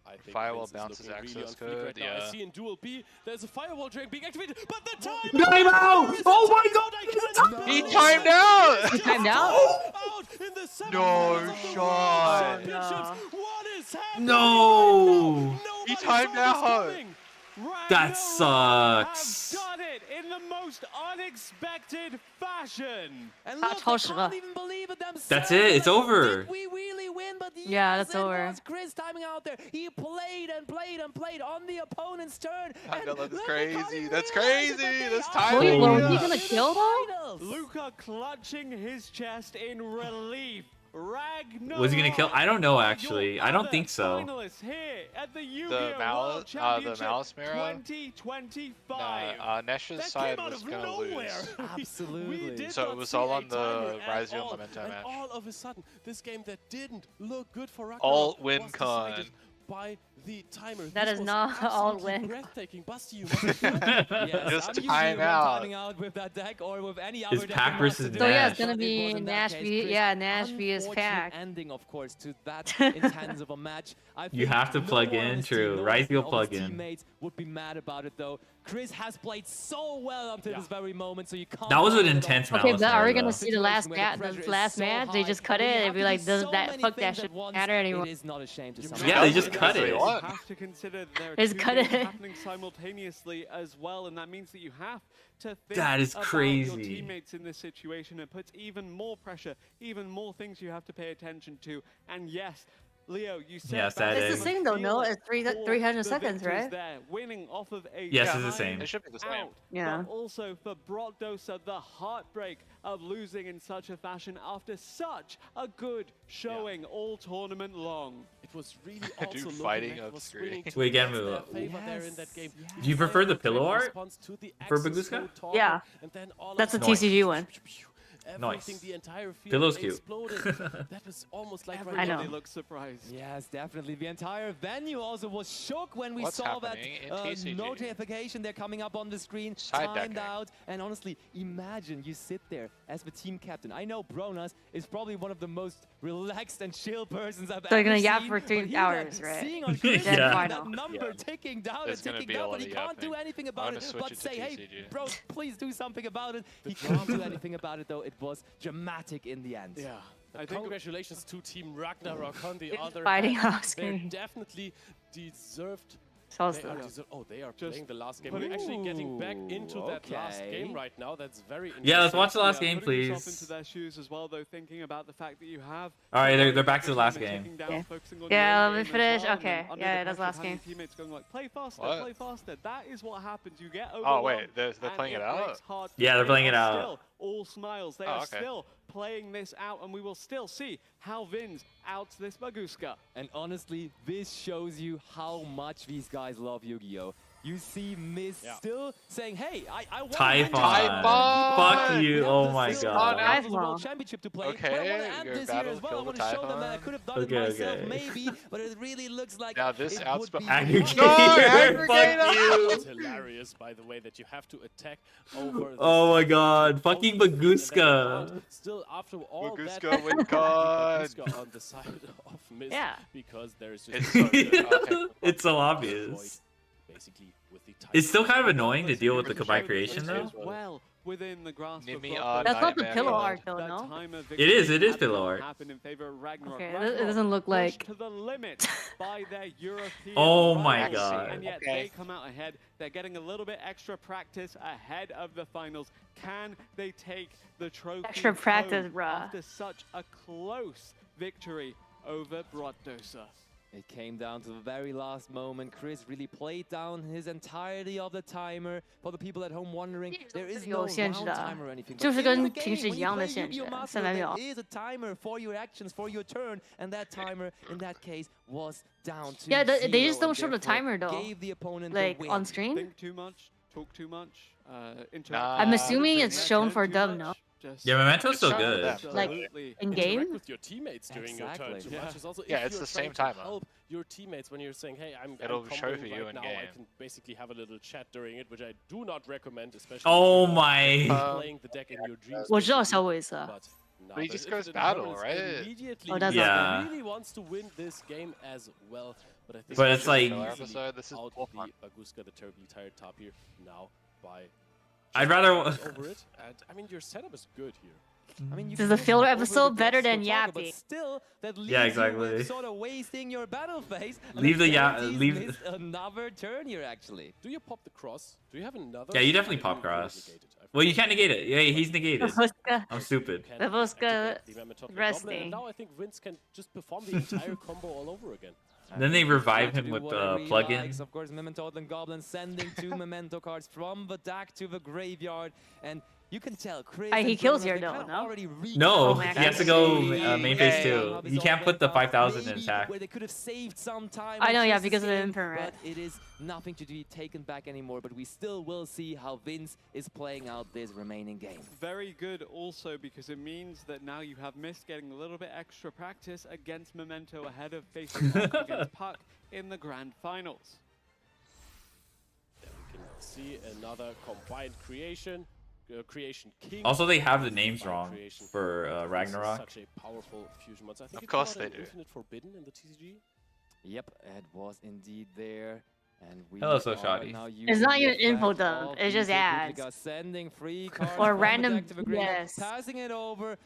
I think Firewall Vince is bounces looking really access on fleek code, right now. I yeah. see in Duel B, there's a Firewall Drake being activated, but the time Timeout! Oh my god! He timed out! He timed out? No shot! What is happening? No! He timed out! That sucks. Done it in the most unexpected fashion. And Not look, they Toshira. can't even believe it themselves. That's it. It's over. Did we really win? But Yeah, yes, that's it over. was Chris timing out there. He played and played and played on the opponent's turn. I know, and that's look, they can't crazy. even That's realize it, crazy. but they That's are time. Wait, Holy was he shit. gonna kill though? finals. Luca clutching his chest in relief. Ragnarok. Was he gonna kill? I don't know actually. I don't think so. Finalists here at the Yu-Gi-Oh! Malice- World the Championship Malice Mirror? 2025. Nesh's That side came out was of gonna nowhere. lose. Absolutely. We did So it not was see all a on the timer at Ryzeal all, Memento and match. all of a sudden, this game that didn't look good for Ragnarok Alt win was con. decided by the timer. That This is was not alt absolutely win. breathtaking. Busty, you must have Yes, Just I'm usually time one out. timing out with that deck or with any other It's deck. Pac in versus Master So yeah, Nash. it's gonna But it be was in that Nash case, v Chris. yeah, Nash vs Unfortunate Pac. ending, of course, to that intense of a match. I You think have to no plug one on in, his true. team, no Ryzeal one of plug his in. teammates would be mad about it though. Chris has played so well up to this very moment, so you can't. That was an blame him at all. intense Okay, Malice but are we Mirror, gonna though. see the last Situation where the match? pressure The is last so match? They high, just cut but we it have and be to like, do does so that many fuck that things shit at once. matter anymore? It is not a shame to Yeah, some. Yeah, they just cut They it. want. You have to consider there are It's two cut games it. happening simultaneously as well, and that means that you have to think That is about crazy. your teammates in this situation. It puts even more pressure, even more things you have to pay attention to. And yes, Leo, you said Yeah, sad It's the egg. same though, no? It's 300 seconds, victors right? There, winning off of a Yes, it's the time same. It should be the same. out, Yeah. But also for Brockdoser, the heartbreak of losing in such a fashion after such a good showing all tournament long. It was really Dude also looking fighting like it up was screen. swinging to Wait, against Gamu, their favor there in that game. Do you prefer the pillow art Response to the for access Baguska? code toggle, Yeah. and then all of That's a a sudden, TCG one. everything, Nice. the entire field Pillow's cute. exploded. That was almost like I know. Everybody looks surprised. Yes, definitely. The entire venue also was shook when we What's saw that happening in TCG? notification there coming up on the screen, Side timed decking. out. And honestly, imagine you sit there as the team captain. I know Bronas is probably one of the most relaxed and chill persons I've They're ever gonna seen. yap for but 3 here hours, then, right? Seeing on Chris Yeah. that Final. number Yeah. ticking down There's and gonna ticking be a down, lot but he of can't do yapping. anything I'm about gonna it. switch But it to say, hey, TCG. bro, please do something about it. He can't do anything about it though. It was dramatic in the end. Yeah. I think Congratulations to Team Ragnarok on the other Fighting hand. off They're screen. definitely deserved Sounds They are, good. they are Just playing the last game. We're actually getting back into that last game okay. right now. That's very interesting. Yeah, let's watch the last game, putting yourself please. into their shoes as well, though, thinking about the fact that you have. All right, they're back to the Team last ticking game. down, Yeah. focusing on Yeah, your let me own game as finish. well, and then Okay. under Yeah, the that's pressure last of having game. Teammates going like, play faster, What? play faster. That is what happens. You get Oh overwhelmed. wait, they're and playing it out. breaks hard to Yeah, they're play. playing it They are out. Still all smiles. They Oh, are okay. still playing this out, and we will still see how Vins outs this Baguska. And honestly, this shows you how much these guys love Yu-Gi-Oh! You see Miss still saying, hey, I want Typhon. Fuck you. Oh my god. World Championship to play. But I want to end this here as well. I want to show them that I could have done it myself, maybe, but it really looks like Now this it outs would be Aggregator. Fuck you. It's hilarious, by the way, that you have to attack over. Oh my god. Fucking Baguska. Still, after all Baguska that, with God. Baguska on the side of Miss. Yeah. Because there's It's just so good. Okay. It's so obvious. basically with the It's still kind of annoying to deal with the combined Show creation that this though. is well within the grasp of Nimi Brock on Lesnar. That's not the Nightmare pillow God. art though, That no? time of It is victory pillow had not art. happened in favor of Ragnarok. Okay, it Ragnarok doesn't look pushed like. to the limit by their European Oh my rivals, god. and yet Okay. they come out ahead. They're getting a little bit extra practice ahead of the finals. Can they take the trophy Extra practice, home bruh. after such a close victory over Brodosa? It came down to the very last moment. Chris really played down his entirety of the timer. For the people at home wondering, there is no 有限制 round 的 timer or anything. 就 But 是 in 跟 the 平 game, 时 when 一 you 样的 play 限制 Yu-Gi-Oh! Master, 300 秒 there is a timer for your actions, for your turn, and that timer, in that case, was down to Yeah, they zero, just don't and show the therefore timer though. Gave the opponent Like the win. on screen. Think too much, talk too much, interact. I'm assuming it's shown for too them, much, no? just- Yeah, Momento's It's still shown for good. them. Like Absolutely. in Interact game. with your teammates during your turn too Exactly. much. Is also Yeah, if it's you're the same trying to timer. help your teammates when you're saying, hey, I'm It'll I'm show comboing for you right in now. game. I can basically have a little chat during it, which I do not recommend, especially Oh if you're my. playing the deck in your dreams. 我知道 basically. 小鬼色。 But now But he that just if goes it battle, determines right? Immediately, Oh, that's he not really wants to win this game as well. But I think But he it's should like- easily episode, this is out full the fun. Baguska, the terribly tired top here now by. I'd rather. over it. And, I mean, your setup is good here. I mean, you This is can a use filler over the episode better Brexit than talker, but Yappy. still, that leaves Yeah, you exactly. with sort of wasting your battle phase. and Leave the Abilities leave- missed another turn here, actually. Do you pop the cross? Do you have another? Yeah, you definitely I pop didn't really cross. negate it. I Well, you forgot. can't negate it. Yeah, he's negated. Babushka. I'm stupid. You can Babushka activate the Mammoth Top and Goblin, resting. And now I think Vince can just perform the entire combo all over again. Then they revive him Do with whatever he plugin. likes. Of course, Memento and Goblin sending 2 Memento cards from the deck to the graveyard. And you can tell Chris He and kills Jonas, here they though, kinda no? already No, Oh, he man. has to go main phase Yeah. 2. How this You all can't put went the down. 5,000 in Maybe attack. where they could have saved some time. I know, on yeah, Chris's because of the game, infrared. But it is nothing to be taken back anymore. But we still will see how Vince is playing out this remaining game. Very good also because it means that now you have Mist getting a little bit extra practice against Memento ahead of facing off against Puck in the grand finals. There we can see another combined creation. Creation King. Also, they have the names Combined wrong creation. for This is Ragnarok. Such a powerful fusion monster. I think Of it course came out they in do. Infinite Forbidden in the TCG. Yep, it was indeed there. And we Hello, so are shoddy. now It's not using even the info effect dump, of it's the just ads. Duplica sending free cards Or from the random- deck to the graveyard, yes. passing it over.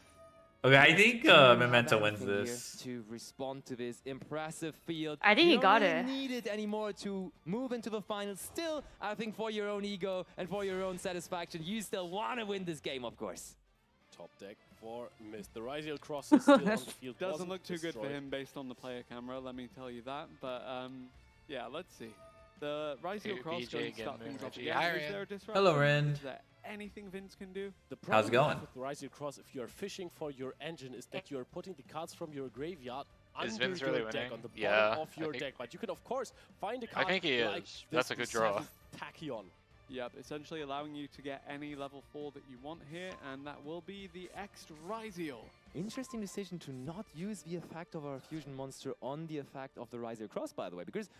Okay, I think Do not have Memento wins anything here this. to respond to this impressive field. I think you he got don't really it. need it anymore to move into the finals. Still, I think for your own ego and for your own satisfaction, you still want to win this game, of course. Top deck for Mist. The Ryziel Cross is still on the field. Doesn't wasn't look too good for destroyed. him based on the player camera, let me tell you that. But yeah, let's see. The Ryziel Hey, Cross BJ going to start getting things off Reggie. again. Hi, Is Rand. there a disruption? Hello, Rand. Is there anything Vince can do? The How's it problem going? with Ryziel Cross, if you are fishing for your engine, is that you are putting the cards from your graveyard Is under Vince your really deck, winning? on the bottom Yeah, of I your think- deck. But you can, of course, find a I card think he like is. this, That's a the good draw. 7th Tachyon. Yep, essentially allowing you to get any level 4 that you want here, and that will be the X Ryziel. Interesting decision to not use the effect of our fusion monster on the effect of the Ryziel Cross, by the way, because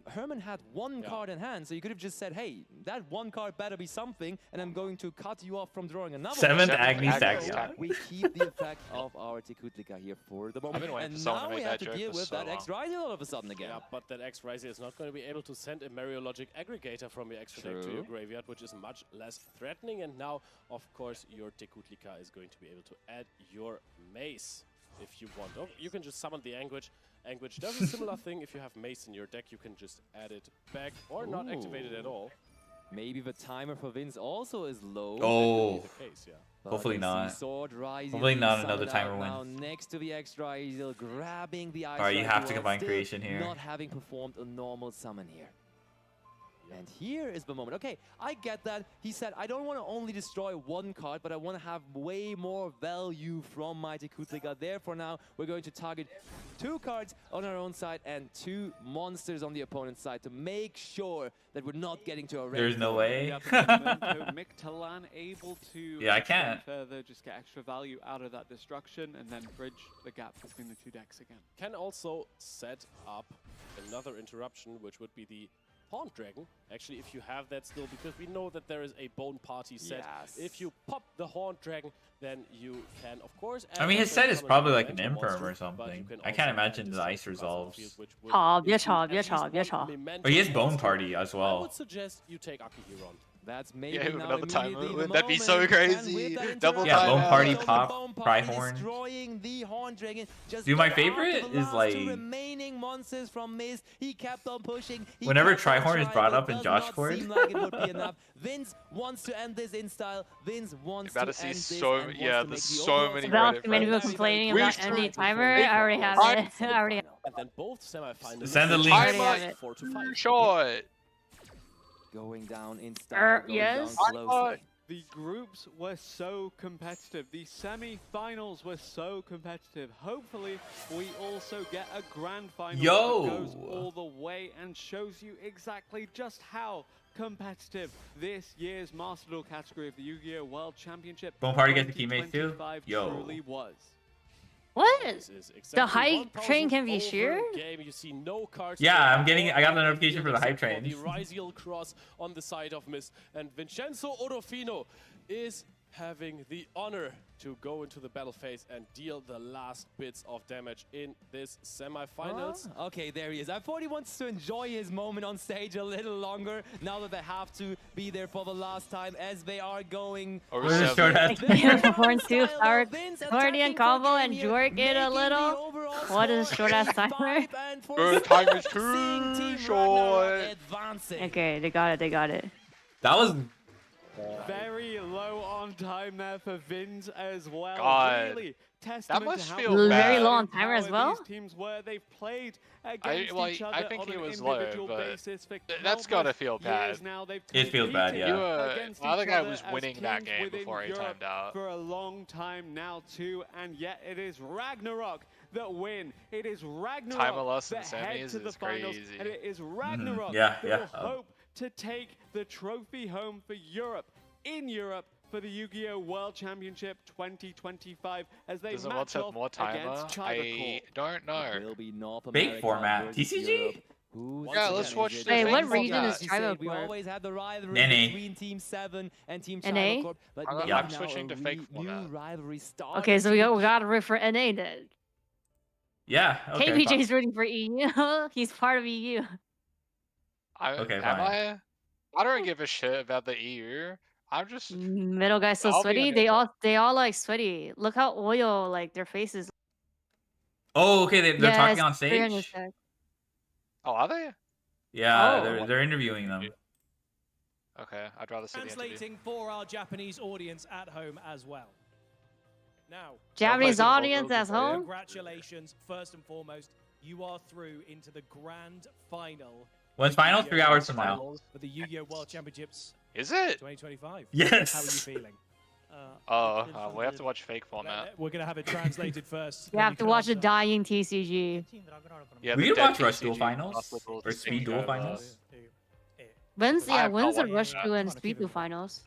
Herman had one card in hand, so you could have just said, hey, that one card better be something, and I'm going to cut you off from drawing another Seventh one. Agni So Tachyon. we keep the effect of our Tekutlika here for the moment. been waiting And for someone to now make we that have to joke deal for with so that long. X Ryziel all of a sudden again. Yeah, but that X Ryziel is not going to be able to send a Mariologic aggregator from your extra deck to your True. graveyard, which is much less threatening. And now, of course, your Tekutlika is going to be able to add your mace if you want. Or you can just summon the Anguish and which does a similar thing. If you have Mace in your deck, you can just add it back or not activate it at all. Maybe the timer for Vince also is low. Oh. That could be the case, yeah. Hopefully not. Hopefully Hopefully not another timer now win. next to the extra, he's grabbing the ice. Alright, you have to Duel, combine still creation here. Not having performed a normal summon here. And here is the moment. Okay, I get that. He said, I don't want to only destroy one card, but I want to have way more value from Mighty Kutlika. Therefore now, we're going to target 2 cards on our own side and 2 monsters on the opponent's side to make sure that we're not getting to a red. There's no way. Mictalan able to Yeah, I can't. further just get extra value out of that destruction and then bridge the gap between the 2 decks again. Can also set up another interruption, which would be the Haunt Dragon. Actually, if you have that still, because we know that there is a Bone Party set. Yes. If you pop the Haunt Dragon, then you can, of course, I mean, his set is probably like an Imperm or something. I can't imagine the ice resolves.别吵，别吵，别吵。 But he has Bone Party as I well. would suggest you take Akihiron. That's maybe Yeah, now another time. immediately the That'd be so moment. crazy. And with that Double Yeah, time. Bone Party, Bone Pop, Party Cryhorn. destroying the Horned Dragon. Just Dude, my got after favorite the is last like 2 remaining monsters from Mist. He kept on pushing. He whenever kept on Tryhorn is trying, brought but up in does Josh not Court. seem like it would be enough. Vince wants to end this in style. Vince wants About to to see end this so and wants yeah, to make there's the so overall many About Reddit too many people friends. complaining We about should- ending timer. I already have it. I already have it. And then both semifinals. Send the link. Timer 4 to 5. short. going down in style. Going yes. down closely. The groups were so competitive. The semi-finals were so competitive. Hopefully, we also get a grand final that goes all the way and shows you exactly just how competitive this year's Master Duel category of the Yu-Gi-Oh! World Championship Bone Party gets the teammates too? 2025 Yo. truly was. What? This is The exactly hype train can be 1000 over shared? Game. You see no cards. Yeah, there. I'm getting. I got the notification for the hype Except train. The Ryziel cross on the side of Miss, and Vincenzo Orofino is having the honor to go into the battle phase and deal the last bits of damage in this semifinals. Ah, okay, there he is. I thought he wants to enjoy his moment on stage a little longer now that they have to be there for the last time as they are going. Where's the short hat? Horn 2, Flower, Guardian combo, and Jork it a little. What is short ass timer? Bro, time is too short. Okay, they got it, they got it. That was. Very low on time there for Vins as well. God. Really testament must to how feel Very bad. low on timer as well. These teams were. They've played against each other I think on he an was low, individual but basis for that's gotta countless feel years bad. now. They've It feels bad, competed yeah. against The other each guy other was as winning that teams game within before he Europe timed out. for a long time now too, and yet it is Ragnarok that win. It is Ragnarok Timer less than that head semis to the is finals, crazy. and it is Ragnarok Yeah, that yeah. will hope to take the trophy home for Europe, in Europe, for the Yu-Gi-Oh! World Championship 2025 as they Does it match want to have off more timer? against China I don't know. Will be North Fake America format. versus TCG? Europe. Who's Yeah, again let's is watch it? the Wait, fake what format. region is As you Tribal said, we Corp? always had the rivalry NA. between Team 7 and Team NA? China Corp, but I'm- maybe I'm now switching a to fake new format. rivalry starting Okay, so to we got to root for NA then. Yeah. Okay. KBJ's rooting for EU. He's part of EU. Okay, Am fine. I don't give a shit about the EU. I'm just Middle guy's so I'll be sweaty. honest. They all like sweaty. Look how oil like their faces. Oh, okay. They're talking on clear in his stage. deck. Oh, are they? Yeah, Oh. they're interviewing them. Okay, I'd rather see the interview. Translating for our Japanese audience at home as well. Now, Japanese Sounds like audience an at home. congratulations, first and foremost. You are through into the grand final. When's final? 3 hours from now. For the Yu-Gi-Oh! World Championships Is it? 2025. Yes. How are you feeling? Oh, we have to watch fake format. We're going to have it translated first. You then have to can watch the answer. dying TCG. Yeah, We the could dead watch Rush Duel TCG finals possible or to Speed take Duel over. finals. When's I have no when's the idea. Rush Duel and Speed Duel finals?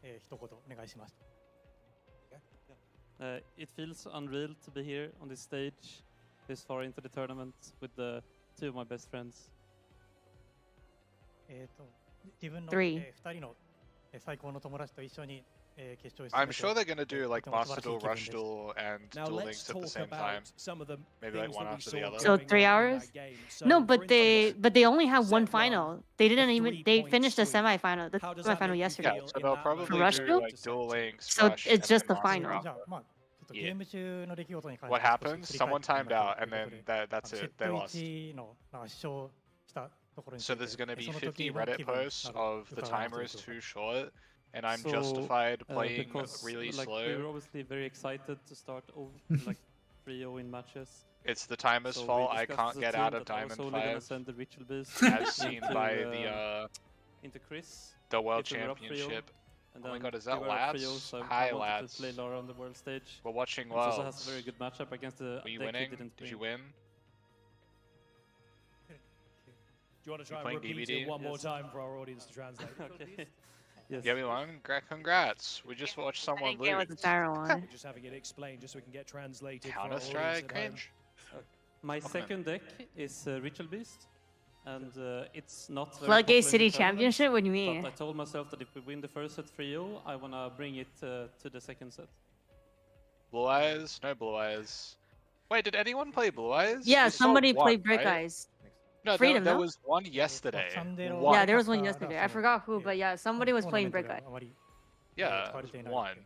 It feels unreal to be here on this stage, this far into the tournament with the 2 of my best friends. 3. 最高の友達と一緒に決勝へ I'm sure they're gonna do like Master Duel, Rush Duel, and Now Duel let's Links at the talk same about time. some of the Maybe like things one that we after the saw other. So going 3 on in hours? that game. So, No, for but they only have one set final. They didn't even they 3-point finished the sweep. semifinal. The How does that semifinal make you yesterday. Yeah, feel so in they'll that probably moment? Rush do Duel? like Duel Links, So Rush, it's and just then the Master final. Duel. Yeah. What happened? Someone timed out, and then that's it. They lost. So there's going to be 50 Reddit posts of the timer is too short, and I'm justified playing because, really like, slow. We were obviously very excited to start like 3-0 in matches. It's the timer's So we fault. I discussed can't as a get team out of that I was Diamond only gonna 5, send the Ritual Beast as seen into, by the into Chris World if we were up 3-0. Championship. And Oh my then god, is we that were up lads? 3-0, so Hi I wanted lads. to play Lara on the world stage. We're watching And also Worlds. has a very good matchup against the Were you deck he winning? didn't Did you bring. win? Do you want to try and playing repeat DVD? it one more Yes. time for our audience to translate? Okay. Yes. Yeah, we won. Congrats. We just watched someone didn't get what lose. the Tyrant one. Just having it explained just so we can get translated for our Counter audience Strike, at home. cringe. My Come on. second deck is Ritual Beast, and it's not very Floodgate popular in City the tournament, Championship? What do you mean? But I told myself that if we win the first set 3-0, I wanna bring it to the second set. Blue Eyes? No Blue Eyes. Wait, did anyone play Blue Eyes? Yeah, We saw somebody one, played Brick right? Eyes. No, Freedom, there no? was one yesterday. Yeah, there was one yesterday. I forgot who, but yeah, somebody was playing Brick Eye. Yeah, one.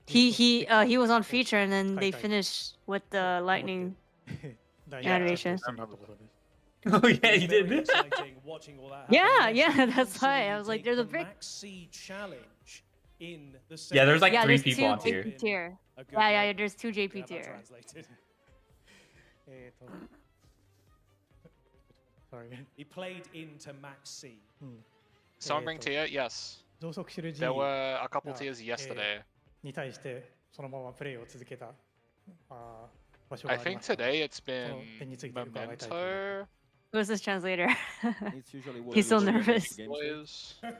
He was on feature and then they finished with the lightning animation. Oh yeah, you did. Exciting watching all that Yeah, happen. yeah, Next, that's why. I you was like, take there's a the brick. Maxi challenge in the Yeah, there's like Yeah, 3 there's people two on tier. JP tier. A good Yeah, yeah, one. there's 2 Yeah, JP that tier. translated. He played into Maxi. Someone bring tier? Yes. There were a couple tiers yesterday. I think today it's been Memento. Who's this translator? It's usually what He's so we do in nervous. games day.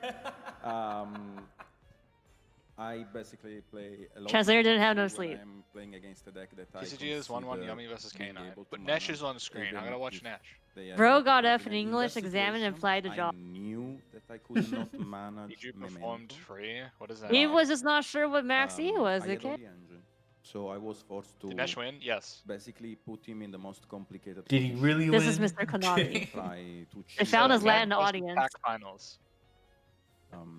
I basically play a lot. Translator didn't have no when sleep. I'm playing against a deck that I TCG is consider 1-1 Yummy versus being K9. able to But Nesh mana is on screen. I'm even gonna watch if Nesh. they are Bro not got in F in that English, examined, and applied the situation. job. I knew that I could not manage Did you Memento. performed free? What is that? He was just not sure what Max E was, I had okay? all the engine, so I was forced to Did Nesh win? Yes. basically put him in the most complicated Did he position. really This win? is Mr. Konami. Try to They found cheat. his Latin That was the audience. pack finals.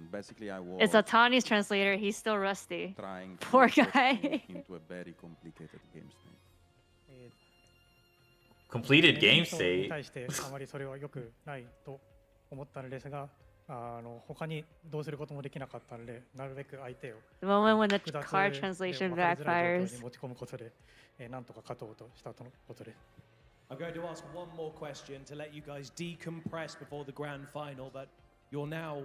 Basically, I was It's a Tawny's translator. He's still rusty. trying to Poor force guy. him into a very complicated game state. Completed game state. あまりそれは良くないと思ったのですが、他にどうすることもできなかったので、なるべく相手を The moment when the 複雑 card で translation 分かりづらい状況 backfires. に持ち込むことで、なんとか勝とうとしたとのことです。 I'm going to ask one more question to let you guys decompress before the grand final, but you're now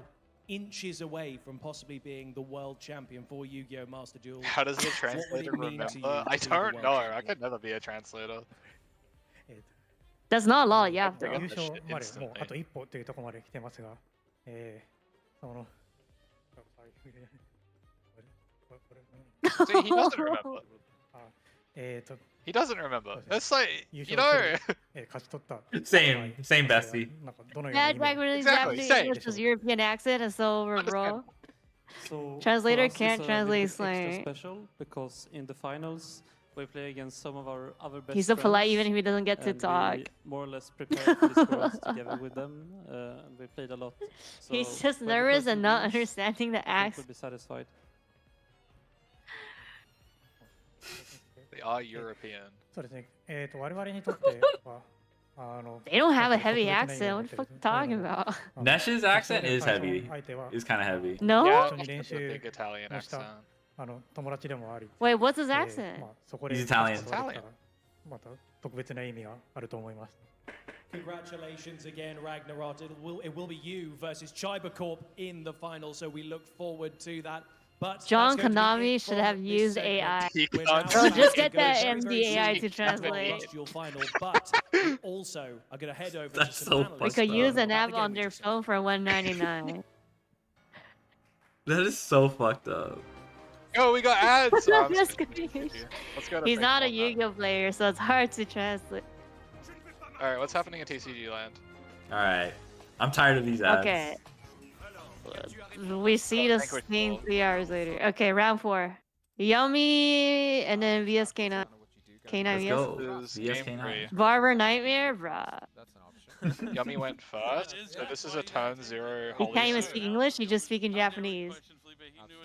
inches away from possibly being the world champion for Yu-Gi-Oh! Master Duel. How does the What would translator it mean to you remember? to I be the don't world know. I champion? could never be a translator. That's not a lot of yap 優 though. 勝優勝までもうあと一歩というところまで来てますが、その See, he doesn't remember. と He doesn't remember. That's like, 優 you 勝 know. する勝ち取った Same bestie. なんかどのような Yeah, 意味 back を when Exactly, Japanese same. English was European accent, and so we're bro. So Translator for us, can't it's a translate little bit extra slang. special because in the finals we play against some of our other best He's so polite friends, even if he doesn't get to and talk. we more or less prepared for this world together with them. And we played a lot. So He's just when the nervous person and not wins, understanding the I think acts. we'll be satisfied. They are European. そうですね。我々にとっては They don't have a heavy accent. What the fuck are you talking about? Nesh's accent is heavy. Is kind of heavy. No? Yeah, 一緒に練 it's a 習 big Italian もした accent. 友達でもあり、 Wait, what's his ま accent? あそこで He's Italian. 活動できたらまた特別な意味があると思います。 Congratulations again, Ragnarok. It will be you versus Chiba Corp in the final, so we look forward to that. But John that's going to be Konami it should from have this used segment. AI. We're now Bro, about just to get go that very, very MD AI soon to translate. the Celestial final, but we also are going to head over That's to so some fucked We panelists. could up. use an About app the game on we their just phone for $1.99. That is so fucked up. Oh, we got ads. Oh, I'm Just just kidding. kidding. Let's go to He's Big not a One now. Yu-Gi-Oh player, so it's hard to translate. Alright, what's happening in TCG land? Alright. I'm tired of these ads. Okay. We see the Thank you. scene 3 hours later. Okay, round 4. Yummy and then VS K9. K9 Let's VS. go. This is VS game K9. Barber Nightmare, bruh. That's an option. Yummy went first, so this is a turn 0 He Holy can't even Suit. speak English, he just speaks in Japanese.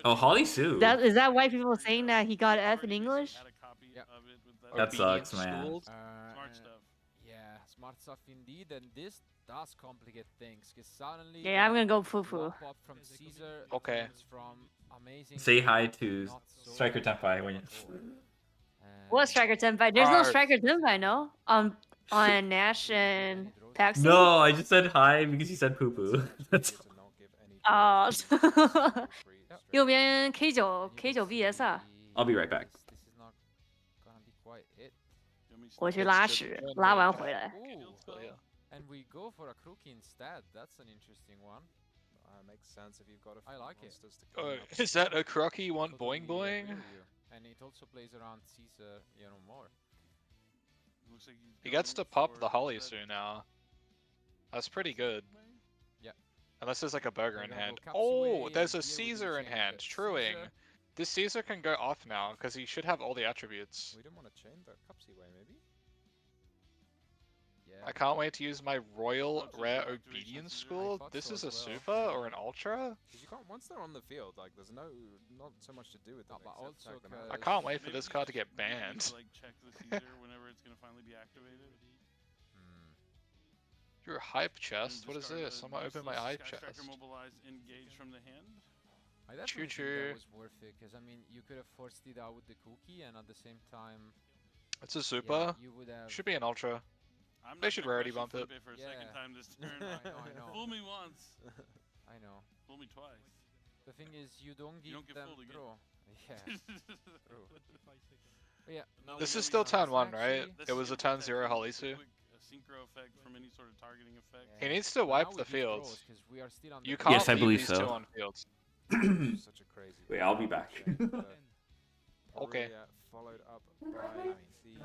Oh, Holly Sue. Is that why people are saying that he got F in English? of it with That obedient sucks, man. schooled. Smart stuff. Yeah, smart stuff indeed, and this does complicate things because suddenly. Yeah, I'm gonna go Fufu. Pop from Caesar Okay. turns from amazing. Say to hi to not so Striker Tenpai when you. What Striker Tenpai? There's no Alright. Striker Tenpai, no? On Nash and Paxi? No, I just said hi because you said poo poo. That's all. 哦，右边 K9 BS 啊， I'll be right back. This is not gonna be quite it. 我去拉屎，拉完回来。 And we go for a crookie instead. That's an interesting one. Makes sense if you've got a I like it. monsters to clean up. Is that a crocky you want boing Totally boing? agree with you. And it also plays around Caesar, more. Looks like He gets to pop the Holisu now. That's pretty good. Yeah. Unless there's like a burger in gonna go hand. Caps Oh, away, there's and a here we do Caesar in change hand. it. Truing. Caesar. This Caesar can go off now because he should have all the attributes. We don't want to chain the Cupsy way, maybe? Yeah. I can't wait to use my Royal Rare Obedience School. This is a Super or an Ultra? Because you can't, once they're on the field, like, there's not so much to do with them. but except also tag them out. I can't wait for this card to get Maybe we need banned. to, like, check the Caesar whenever it's gonna finally be activated. Your hype chest? And What is discard this? a I'm gonna open my hype Sky chest. Striker mobilized, engage from the hand. I definitely think Choo-choo. that was worth it because I mean you could have forced it out with the cookie and at the same time. It's a Super. you would have. Should be an Ultra. I'm They not should gonna rarity question bump it. Felipe for a Yeah. second time this turn. I know. Fool me once. I know. Fool me twice. The thing is, you don't give don't get them fooled again. draw. Yeah. True. But yeah. No, This we is still don't turn have one, this right? This It is was a gonna turn protect 0 you with a Holisu. quick, synchro effect from any sort of targeting effect. He needs to But wipe now the we give fields. draws 'cause we are still on You the can't Yes, I leave believe these so. two on fields. Such a crazy. Wait, I'll be back. Okay. Followed up by the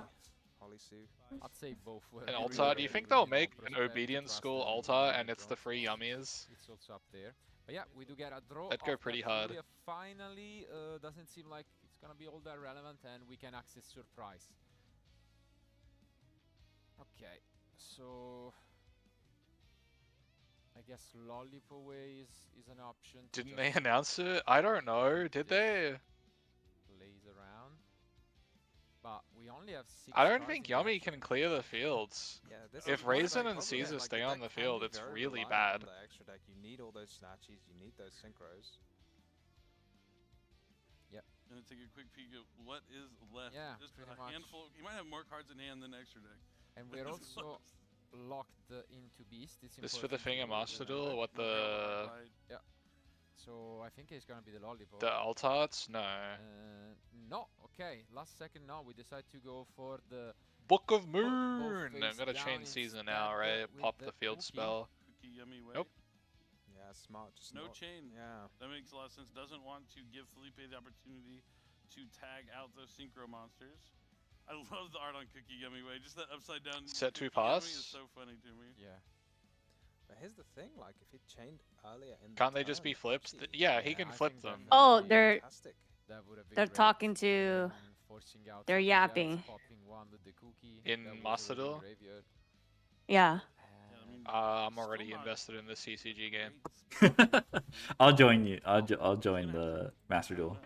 Holisu. I'd say both. were An really, altar, do you really, think really they'll low make an prospect Obedience to School trust altar them and it's the draws. free yummies? It's also up there. But yeah, we do get a draw. That'd go of pretty that hard. Furia finally, doesn't seem like it's gonna be all that relevant, and we can access surprise. Okay, so I guess Lollipop Way is an option. To Didn't just they announce it? I don't know. Did they? Plays around, but we only have 6. I don't cards think in Yummy that. can clear the fields. Yeah, this If is one Raisin thing and problem, yeah, Caesar like, stay the on deck the can field, be it's very really reliant on bad. the extra deck. You need all those snatchies, you need those synchros. Gonna take a quick peek at what is left. Yeah, Just pretty a much. handful. You might have more cards in hand than extra deck. And we're also locked into Beast. It's This for the important thing to in Master remember. Duel? What the... Yeah. So I think it's gonna be the Lollipop. The Altarts? No. No. Okay. Last second. No. We decide to go for the Book of both Moon! I'm face gonna down chain season instead now, right? with Pop the the field cookie. spell. Cookie Yummy way. Nope. Yeah, smart. Just No not, chain. Yeah. That makes a lot of sense. Doesn't want to give Felipe the opportunity to tag out those synchro monsters. I love the art on Cookie Yummy way. Just that upside down. Set to Cookie Yummy pass? is so funny to me. Yeah. But here's the thing, like, if he chained earlier in the Can't they just turn, be flipped? Cupsy- Yeah, he Yeah, can I flip think them. that Oh, would be they're Fantastic. That would have been they're great. talking to. And forcing out They're somebody else, yapping. popping one with the cookie. In that was Master already in Duel? graveyard. Yeah. I'm already invested in the CCG game. I'll join you. I'll join the Master Duel.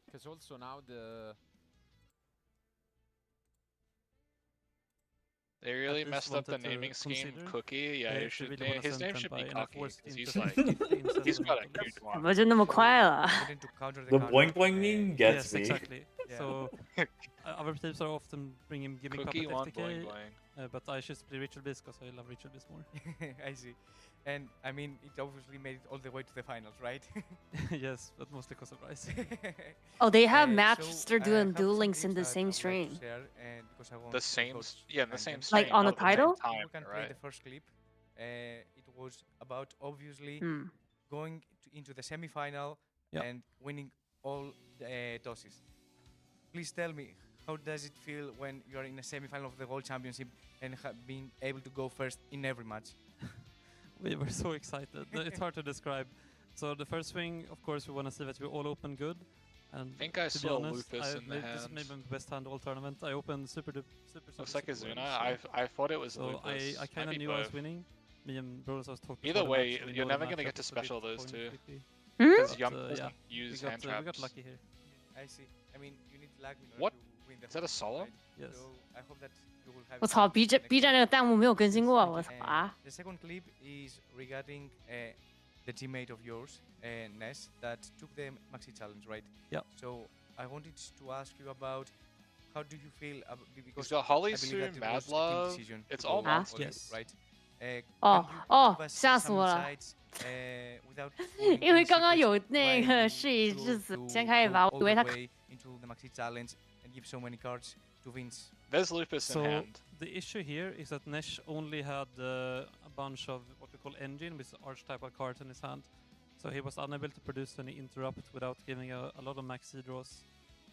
Because also now the They really least messed up the wanted to naming scheme. consider. Cookie, yeah, They you should. really wanna His send name should be Senpai, and I Cocky forced because him he's to like, send 15 he's got a sentiments. huge one. 我就那么快了。 The boing boing meme gets Yes, me. exactly. So other teams are often giving Cookie Puppet want FTK, boing boing. but I choose to play Ritual Beast because I love Ritual Beast more. I see. And I mean, it obviously made it all the way to the finals, right? Yes, but mostly because of Rice. Oh, they have So matches. They're I doing have duel some links in tips the that I same would like to stream. share, and because I want The your same, thoughts yeah, in the behind same them. stream. Like on the not at same title? time, You can play right? the first clip. It was about obviously Hmm. going into the semi-final Yeah. and winning all the tosses. Please tell me, how does it feel when you are in a semi-final of the World Championship and being able to go first in every match? We were so excited. It's hard to describe. So the first thing, of course, we want to see that we all open good. And I think I to be saw honest, Lupus in the this is hand. maybe my best hand all tournament. I opened super. Looks like a super Zuna. well, I thought it was so Lupus. I kind Might of be knew I was both. winning. Me and Brodos was talking. Either before the way, match, so we you're know the never gonna get matchup to is a bit special those two. 50-50. Hmm? Because But, Yum yeah, doesn't use hand we got traps. lucky here. I see. I mean, you need luck in order What to win the Is that a whole solo? thing, right? Yes. So I hope that you will have 我操 it ，B next 站那个弹幕没有更新过，我操啊！ The second clip is regarding the teammate of yours, Ness, that took the Maxi challenge, right? Yeah. So I wanted to ask you about how do you feel because He's got I Holly believe Sue, that it Mad was a team Love. decision to It's go all with monsters. Holly, Yes. right? 哦 can you 哦 give us 吓死 some 我了 insights, without spoiling 因为 any 刚刚 secrets 有那 why 个 you 事宜 chose 致死 to 先开 go 吧，我 all 以为 the 他 way into the Maxi challenge and give so many cards to Vince? There's Lupus in So hand. the issue here is that Nesh only had a bunch of what we call engine with archetype of cards in his hand. So he was unable to produce any interrupt without giving a lot of maxi draws.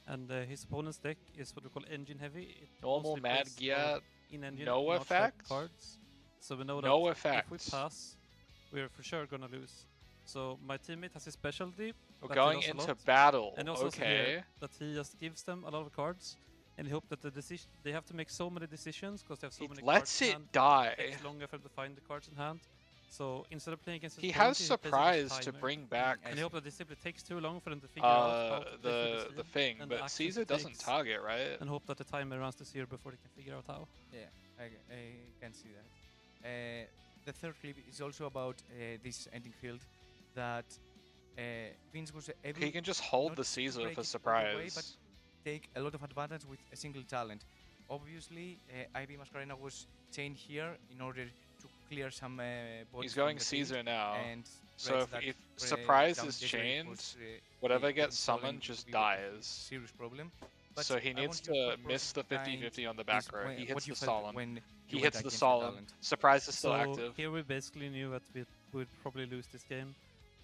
And his opponent's deck is what we call engine heavy. It Normal mostly Mad plays a lot Gia, of in-engine no and archetype effect? cards. So we know No that if effect. we pass, we're for sure gonna lose. So my teammate has his specialty. We're that he going does a into lot, battle. and also Okay. here that he just gives them a lot of cards, and he hope that the decision they have to make so many decisions because they have so He many lets cards in it hand. die. It takes longer for him to find the cards in hand. So instead of playing against his He opponent, has plays against surprise to timer. bring back And I hope that it simply takes too long for them to figure out how to play through the scene thing, and but the actions Caesar it doesn't takes, target, right? and hope that the timer runs to zero before they can figure out how. Yeah, I can see that. The third clip is also about this ending field that Vince was able He can just hold not the to Caesar break for it all the way, surprise. but take a lot of advantage with a single talent. Obviously, IB Mascarena was chained here in order to clear some bots He's from going the field, Caesar now. and So Reds that if were surprise down is Desiree chained, was, whatever being gets stolen summoned to just be a dies. serious problem. But So he I needs want your to thought miss the process behind 50-50 on the this, back row. He what hits you the felt solemn. when He you hits went the against solemn. talent. Surprise is still So active. here we basically knew that we would probably lose this game.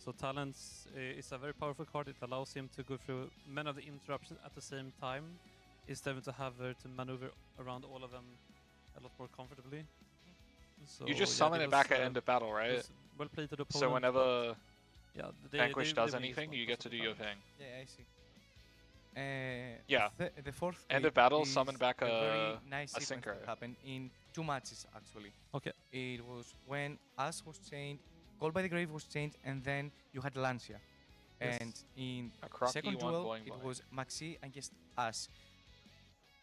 So Talents is a very powerful card. It allows him to go through many of the interruptions at the same time, instead of to have to maneuver around all of them a lot more comfortably. So You just yeah, summon it back at end of battle, right? Well played to the opponent. So whenever yeah, Vanquish does win this anything, one you get to do because your of the thing. Yeah, I see. Yeah. The fourth End clip of battle, is summon back very a nice sequence synchro. that happened in 2 matches actually. Okay. It was when Us was chained, Call by the Grave was chained, and then you had Lancia. Yes. And in A crocky second one duel, boing it boing. was Maxi against Us.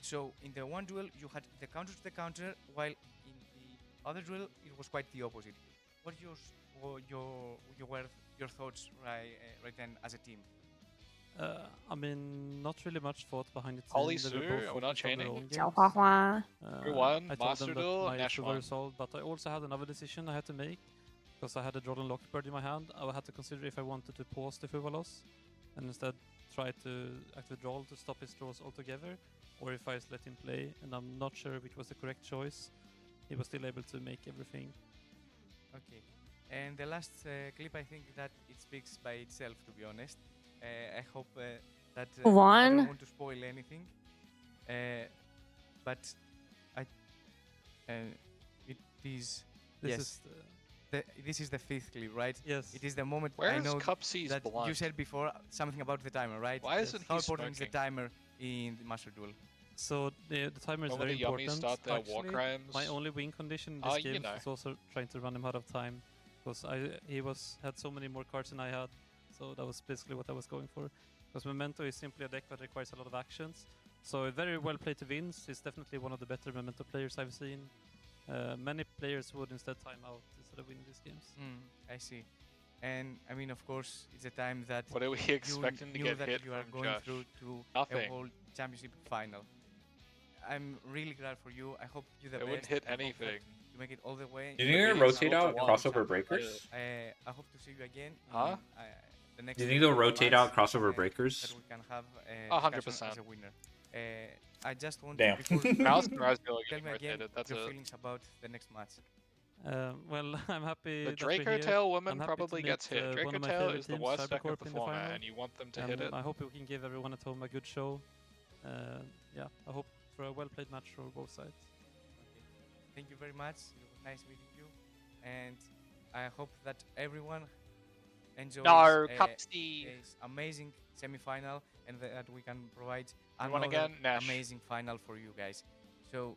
So in the one duel, you had the counter to the counter, while in the other duel, it was quite the opposite. What are your thoughts right then as a team? I mean, not really much thought behind it. Holly They were Sue, both we're not focused on their chaining. own 小 games. 花花 Who won? I told Master them that Duel, my Nash issue won. were solved, but I also had another decision I had to make, because I had a Jordan Lockbird in my hand. I had to consider if I wanted to pause the Fuva loss, and instead try to activate Droll to stop his draws altogether, or if I just let him play, and I'm not sure which was the correct choice. He was still able to make everything. Okay. And the last clip, I think that it speaks by itself, to be honest. I hope that I One. don't want to spoil anything. But it is This yes. is This is the fifth clip, right? Yes. It is the moment Where I is know Cup C's that you blunt? said before something about the timer, right? Why isn't How he important is the smoking? timer in the Master Duel? So the timer is When will very the yummies important. start their war Actually, crimes? my only win condition in this You game know. was also trying to run him out of time, because he had so many more cards than I had. So that was basically what I was going for. Because Memento is simply a deck that requires a lot of actions. So very well played to Vince. He's definitely one of the better Memento players I've seen. Many players would instead time out instead of winning these games. I see. And I mean, of course, it's a time that What are we you expecting to knew get that hit you are from going Josh? through to Nothing. a world championship final. I'm really glad for you. I hope you the It best. wouldn't hit I hope that anything. You make it all the way. Do you think they're gonna rotate out crossover breakers? I hope to see you again. Huh? The next Do you think they'll rotate match, out crossover breakers? That we can have 100%. as a winner. I just want Damn. before Mouse and Raspberry tell getting me again rotated, that's your it. feelings about the next match. Well, I'm happy. The that we're Draco here. Tail I'm woman happy to probably meet, gets hit. one Draco of my Tail favorite is the teams, worst deck of Cybercorp, the in the format, final. and you want them to And hit it. I hope we can give everyone at home a good show. Yeah, I hope for a well-played match for both sides. Thank you very much. It was nice meeting you, and I hope that everyone enjoys this amazing semi-final, and that we can provide Everyone another again, Nash. amazing final for you guys. So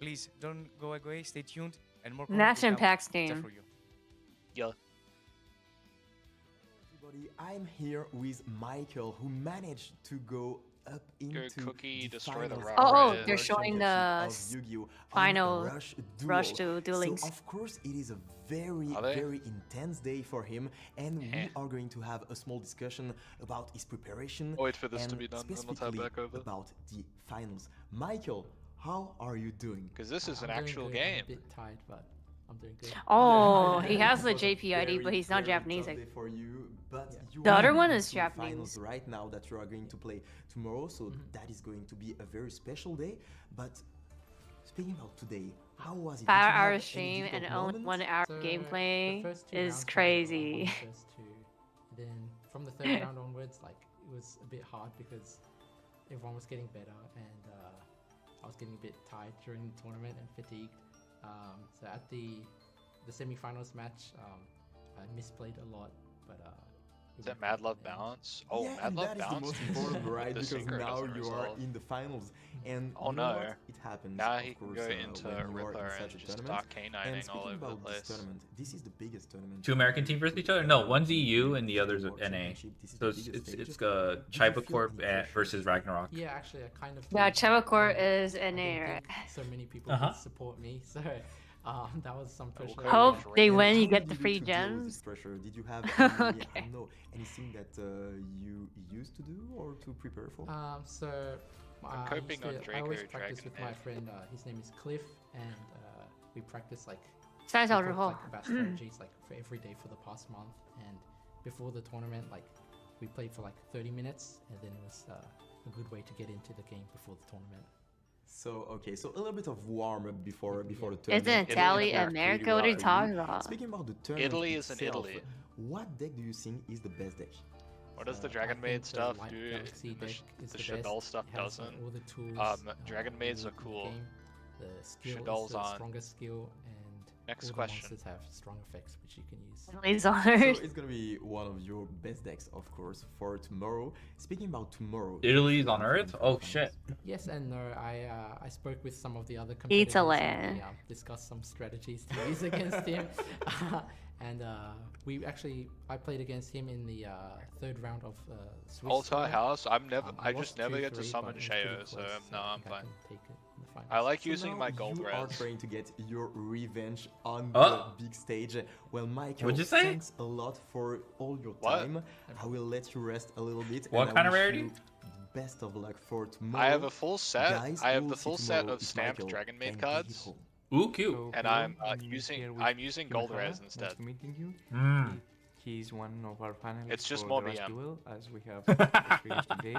please don't go away. Stay tuned, and more Nash content will come Impact's just team. for you. Yeah. Everybody, I'm here with Michael, who managed to go up Go into Cookie, the destroy the finals Raw of Oh, Red. they're World showing Championship the of Yu-Gi-Oh! final on rush Duel. to Duel Links. So of course it is a very, Are they? very intense day for him, and we are going to have a small discussion about his preparation Wait for this to and be done, then we'll tab specifically back over. about the finals. Michael, how are you doing? Because this is an I'm doing actual good. game. I'm a bit tired, but I'm doing good. Oh, Yeah, he has it the was a JP ID, but he's not very Japanese. tough day for you, but you The other are one is into the finals Japanese. right now that you are going to play tomorrow, so that is going to be a very special day. But speaking about today, how was it? Did you 5 have hour any stream and difficult only moments? 1 hour So, gameplay the first two is rounds were crazy. the first two. Then from the third round onwards, like it was a bit hard because everyone was getting better and I was getting a bit tired during the tournament and fatigued. So at the semi-finals match, I misplayed a lot, but Is that Mad Love Balance? Oh, yeah, Mad and Love that is the Balance. most important, right? The Because synchro now doesn't you are resolve. in the finals, and Oh you know no. what? It happens. Now of he can course, go when into you are Ripper in and such a just tournament. start And K9ing all speaking over the about this place. tournament, this is the biggest tournament. Two American teams versus each other? No, one's EU and the other's World NA. Championship. This is So the it's biggest stage. Chiba Did you feel Corp any pressure? versus Ragnarok. yeah, actually I kind of Yeah, did. Chevacor is I NA, didn't right? think so many people Uh-huh. would support me, so that was some pressure. Okay. Hope they And win, how you get did the do free to deal with this gems. pressure? Did you have any, I Okay. don't know, anything that you used to do or to prepare for? So I'm I coping on I always Draco practice Dragon with my Head. friend. His name is Cliff, and we practice like 三小时 we talked, 后 like about strategies like for every day for the past month. And before the tournament, like we played for like 30 minutes, and then it was a good way to get into the game before the tournament. So okay, so a little bit of warm up before the tournament. Isn't and Italy it worked America? pretty What are you well for talking about? Speaking about the tournament Italy is in itself, Italy. what deck do you think is the best deck? What does the I Dragon think Maid the stuff Light do? Galaxy The, deck is the the Shadol best. stuff It has, doesn't. all the tools, Dragon all Maids the are cool. game. The skill Shadol's is the on. strongest skill, and Next all the question. monsters have strong effects which you can use. Italy's So honored. it's gonna be one of your best decks, of course, for tomorrow. Speaking about tomorrow, Italy's on Earth? Oh shit. Yes and no. I spoke with some of the other competitors. Italy. And we discussed some strategies to use against him. And I played against him in the third round of Swiss. Altar tournament. House. I lost just never get to 2-3, summon but it was pretty Sheo, so close, no, I I'm think I fine. can take it in the finals. I like So using now my gold you are res. trying to get your revenge on Oh. the big stage. Well, Michael, What'd you say? thanks a lot for all your What? time. I will let you rest a little bit. What and I kind of wish rarity? you Best of luck for tomorrow. I have a full set. Guys, I have we'll the see full set tomorrow. of It's stamped Michael, Dragon Maid and cards, Behiko. Ooh, cute. So and hello, I'm I'm here using with gold Kimahara. res instead. Nice to meeting you. Mm. He's one of our panelists It's just for more the last BM. duel, as we have experienced today.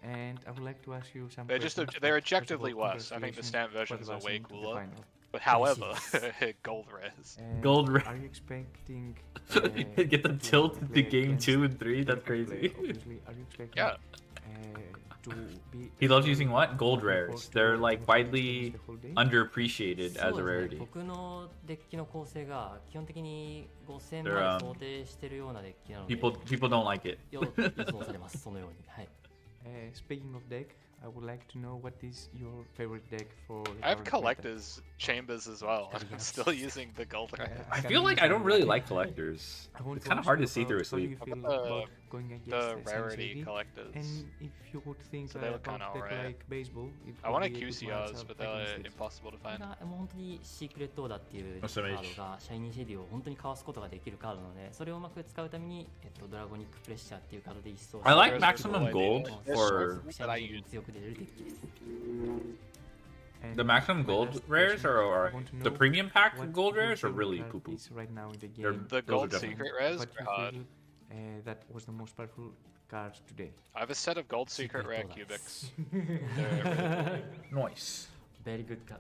And I would like to ask you some They're just questions. they're but first of objectively all, worse. I think the congratulations stamp for versions are way advancing to the cooler. final. But however, yes. gold res. And Gold res. Are you expecting Get them to tilted to play game against 2 and 3. the That's player, crazy. obviously? Are you expecting Yeah. to be He loves using what? looking Gold forward rares. to They're the like tournament widely the whole day? underappreciated as a rarity. 僕のデッキの構成が基本的に5000 They're, 枚想定してるようなデッキなので People don't like it. 予想されますそのようにはい Speaking of deck, I would like to know what is your favorite deck for the I have current meta? collectors chambers as well. I'm still using the gold res. I feel like I don't really like collectors. I want It's to kind of ask hard you to see about through a how you sleeve. feel How about about going against the Sensei rarity D, collectors? and if you would think So they look about kinda deck alright. like baseball, it I would want a be a good QCRs, matchup but they're against it. impossible to これ find. が本当にシークレットオーダーっていうカそうードがシャイニーシェディを本当にかわすことができるカードなのでそれをうまく使うために、ドラゴニックプレッシャーっていうカードで一層 I like Those are maximum cool gold ideas. for There's shiny that I shade use. に強く出れるデッキです And the maximum my gold last rares question, are I want to the know premium pack what gold your rares are favorite really card poo poo. is right now in the They're- game. The those are gold definitely- secret res What are you hard. feel that was the most powerful card today? I have a set of gold secret rare Secret cubics. They're really Nice. very good card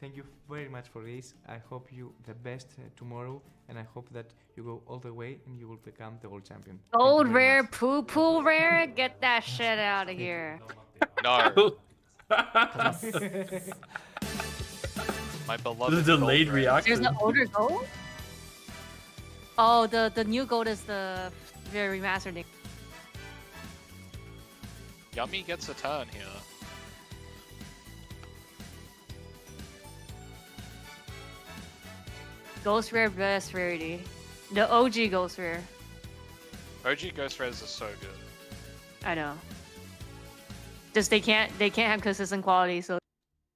Thank you very much for this. I hope you the best tomorrow, and I hope that you go all the way and you will become the world champion. Thank you Gold very rare, much. poo poo rare. Get that shit out of here. No. My beloved The delayed gold res. reaction. There's the older gold. Oh, the new gold is the very remastered. thing. Yummy gets a turn here. Ghost rare, best rarity. The OG ghost rare. OG Ghost Res is so good. I know. Just they can't have consistent quality, so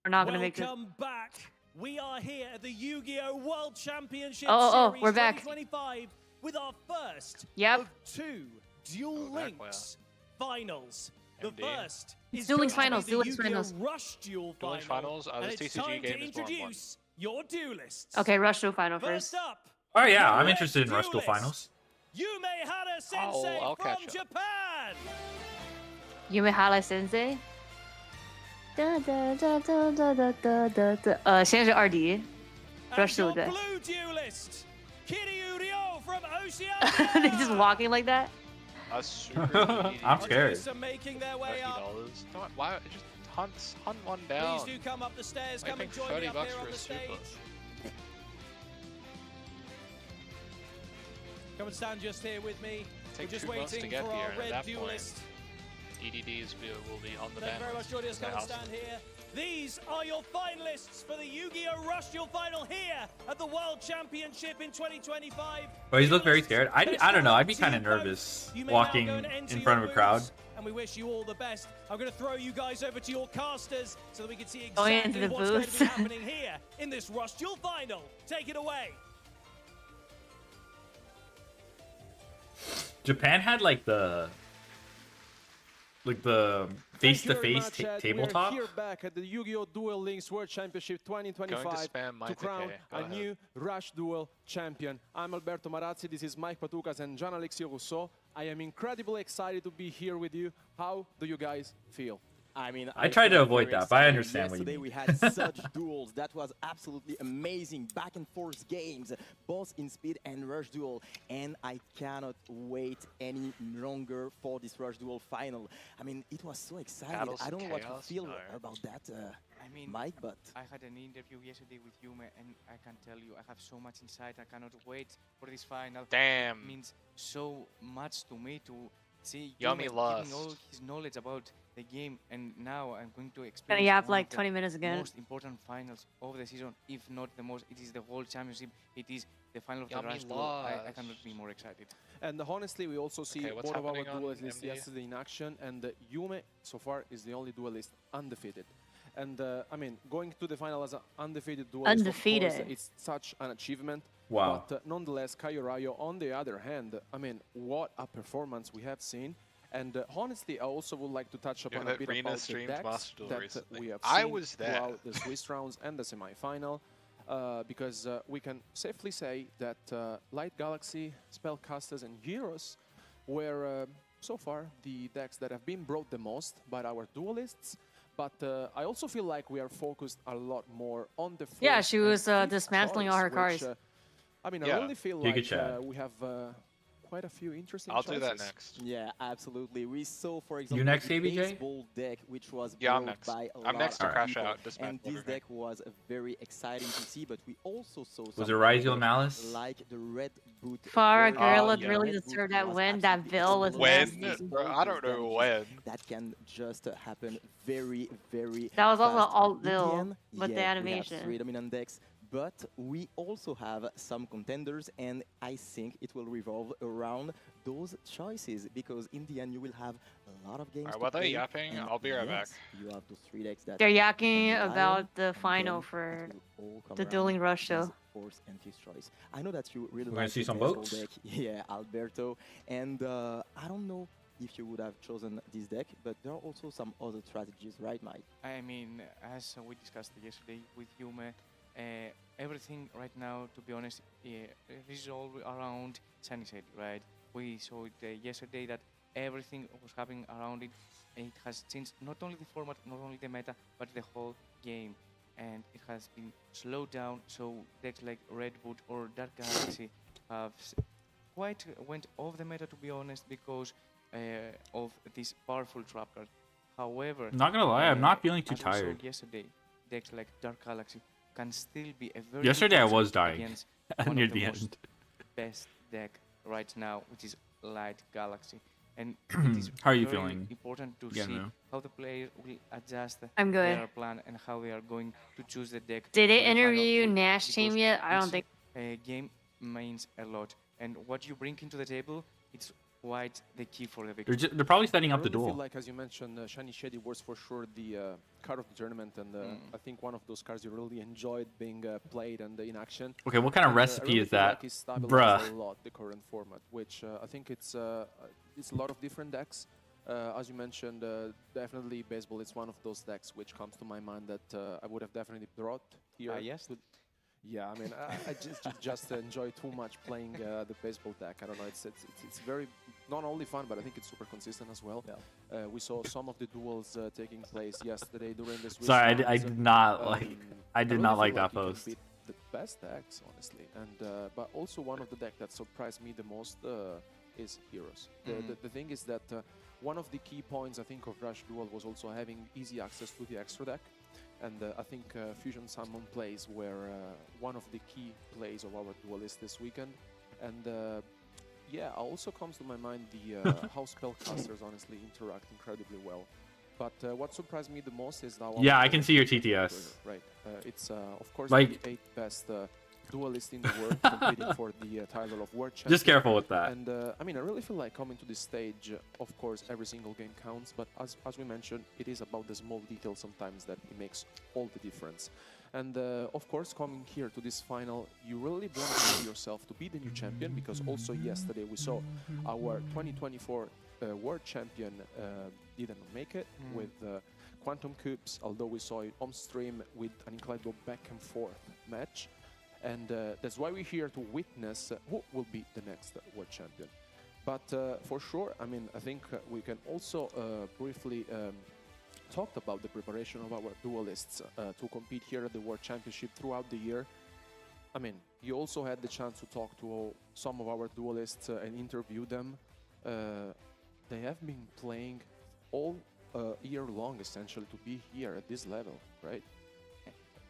we're not gonna make it. Welcome back. We are here at the Yu-Gi-Oh! World Championship Oh, Series we're back. 2025 with our first Yep. of two Duel Links finals. The MD. first It's is Duel going Links to be finals, the Duel Links Yu-Gi-Oh! finals. Rush Duel Duel Links final. finals, And this it's TCG time game to is 1-1. introduce your duelists. Okay, Rush to final First first. up, Oh yeah, your I'm red interested in Rush Duel duelist, finals. Yumehara Sensei I'll from catch up. Japan. Yumehara Sensei. Da da da da da da da da da. 现在是2D Rush And Duel your 的。 blue duelist, Kiryu Ryo from They Oceania. just walking like that. That's super easy. I'm scared. Are making their way up. $30. Don't, why? Just hunt one down. Please do come up the stairs. I Come and think join me up $30 here on for the a super. stage. Come and stand just here with me. Take We're just 2 months to waiting get for here, our and at red that duelist. point, EDDs will be on the Thank you very much, Jordius. Come and house. stand here. These are your finalists for the Yu-Gi-Oh! Rush Duel final here at the World Championship in 2025. Oh, he's look very scared. I don't know. I'd be kind of nervous You may walking now go and enter in front your of a crowd. booths, and we wish you all the best. I'm going to throw you guys over to your casters so that we can see Going exactly into the what's going to booths. be happening here in this Rush Duel final. Take it away. Japan had like the face-to-face tabletop. We are here back at the Yu-Gi-Oh! Duel Links World Championship 2025 spam my to crown decay. Go a ahead. new Rush Duel champion. I'm Alberto Marazzi, this is Mike Patucas and Jean-Alexis Rousseau. I am incredibly excited to be here with you. How do you guys feel? I mean, I tried to feel avoid very that, but I excited. understand what you Yesterday mean. we had such duels. That was absolutely amazing. Back and forth games, both in speed and rush duel. And I cannot wait any longer for this rush duel final. I mean, it was so exciting. Battles I don't know what you chaos? feel No. about that, I mean, Mike, but I had an interview yesterday with Yume, and I can tell you, I have so much insight. I cannot wait for this final. Damn. It means so much to me to see Yummy Yume lust. giving all his knowledge about the game, and now I'm going to Gonna experience yap one like of the 20 minutes again. most important finals of the season, if not the most. It is the whole championship. It is the final of the Yummy Rush Duel. I lust. cannot be more excited. And honestly, we also see Okay, what's one of our happening on duelists MD? yesterday in action, and Yume so far is the only duelist undefeated. And I mean, going to the final as an undefeated duelist, of course, Undefeated. it's such an achievement. Wow. But nonetheless, Kaio Rayo, on the other hand, I mean, what a performance we have seen. And honestly, I also would like to touch upon a that bit Rena about the streamed decks Master Duel that recently. we have I seen was there. throughout the Swiss rounds and the semi-final. Because we can safely say that Light Galaxy, Spellcasters, and Heroes were so far the decks that have been brought the most by our duelists. But I also feel like we are focused a lot more on the Yeah, fourth she and was fifth dismantling all her choice, cards. I mean, Yeah. I really feel You could like chat. we have quite a few interesting I'll choices. do that next. yeah, absolutely. We saw, for example, You next, the ABJ? baseball deck, which was Yeah, I'm brought next. by a I'm lot next to of crash people, out, dismantle and this everything. deck was very exciting to see. But we also saw Was some it Rise other Your Malice? like the Red Boot. Farah Veil. Gorilla The really Red Boot deserved that was win. That absolutely Veil was explosive. When? nasty. Bro, I don't know when. That can just happen very, very That was also fast. alt In the Veil end, with the yeah, we have animation. 3 dominant decks, but we also have some contenders, and I think it will revolve around those choices, because in the end you will have a lot of games Alright, to while they're play, yapping, and I'll be right back. yes, you have those 3 decks that They're yakking can rely on, about the and final then for it will all come the around Dueling Rush this show. fourth and fifth choice. I know that you really We're gonna like see the some baseball votes? deck. Yeah, Alberto. And I don't know if you would have chosen this deck, but there are also some other strategies, right, Mike? I mean, as we discussed yesterday with Yume, everything right now, to be honest, is all around Sunnyside, right? We saw it yesterday that everything was happening around it. And it has changed not only the format, not only the meta, but the whole game. And it has been slowed down, so decks like Red Boot or Dark Galaxy have quite went off the meta, to be honest, because of this powerful trap card. However, Not gonna lie, I'm not feeling too as we saw tired. yesterday, decks like Dark Galaxy can still be a very Yesterday I good was option dying against one near of the the most end. best deck right now, which is Light Galaxy. And it is How are you very feeling important to again, see Nooo? how the player will adjust I'm good. their plan and how they are going to choose the deck. Did for it the final interview duel, Nash because team yet? I don't each, think. game means a lot, and what you bring into the table, it's quite the key for the victory. They're probably setting I up the really feel duel. like, as you mentioned, Shiny Shady was for sure the card of the tournament, and I think one of those cards you really enjoyed being played and in action. Okay, what kind of And, recipe I really is feel that? Like it's stabilized Bruh. a lot the current format, which I think it's a lot of different decks. As you mentioned, definitely baseball is one of those decks which comes to my mind that I would have definitely brought here. Yes. Yeah, I mean, I just enjoy too much playing the baseball deck. I don't know, it's very not only fun, but I think it's super consistent as well. Yeah. We saw some of the duels taking place yesterday during this. Sorry, I did not like. I did not like that post. Beat the best decks, honestly, and but also one of the decks that surprised me the most is Heroes. The thing is that one of the key points I think of Rush Duel was also having easy access to the extra deck. And I think Fusion Summon plays were one of the key plays of our duelists this weekend. And yeah, also comes to my mind the how spellcasters honestly interact incredibly well. But what surprised me the most is that... Yeah, I can see your TTS. Right. It's, of course, Like, the 8th best duelist in the world, competing for the title of World Champion. Just careful with that. And I mean, I really feel like coming to this stage, of course, every single game counts, but as we mentioned, it is about the small details sometimes that it makes all the difference. And of course, coming here to this final, you really want to see yourself to be the new champion, because also yesterday we saw our 2024 World Champion didn't make it with Quantum Cubes, although we saw it on stream with an incredible back and forth match. And that's why we're here to witness who will be the next World Champion. But for sure, I mean, I think we can also briefly talk about the preparation of our duelists to compete here at the World Championship throughout the year. I mean, you also had the chance to talk to some of our duelists and interview them. They have been playing all year long, essentially, to be here at this level, right?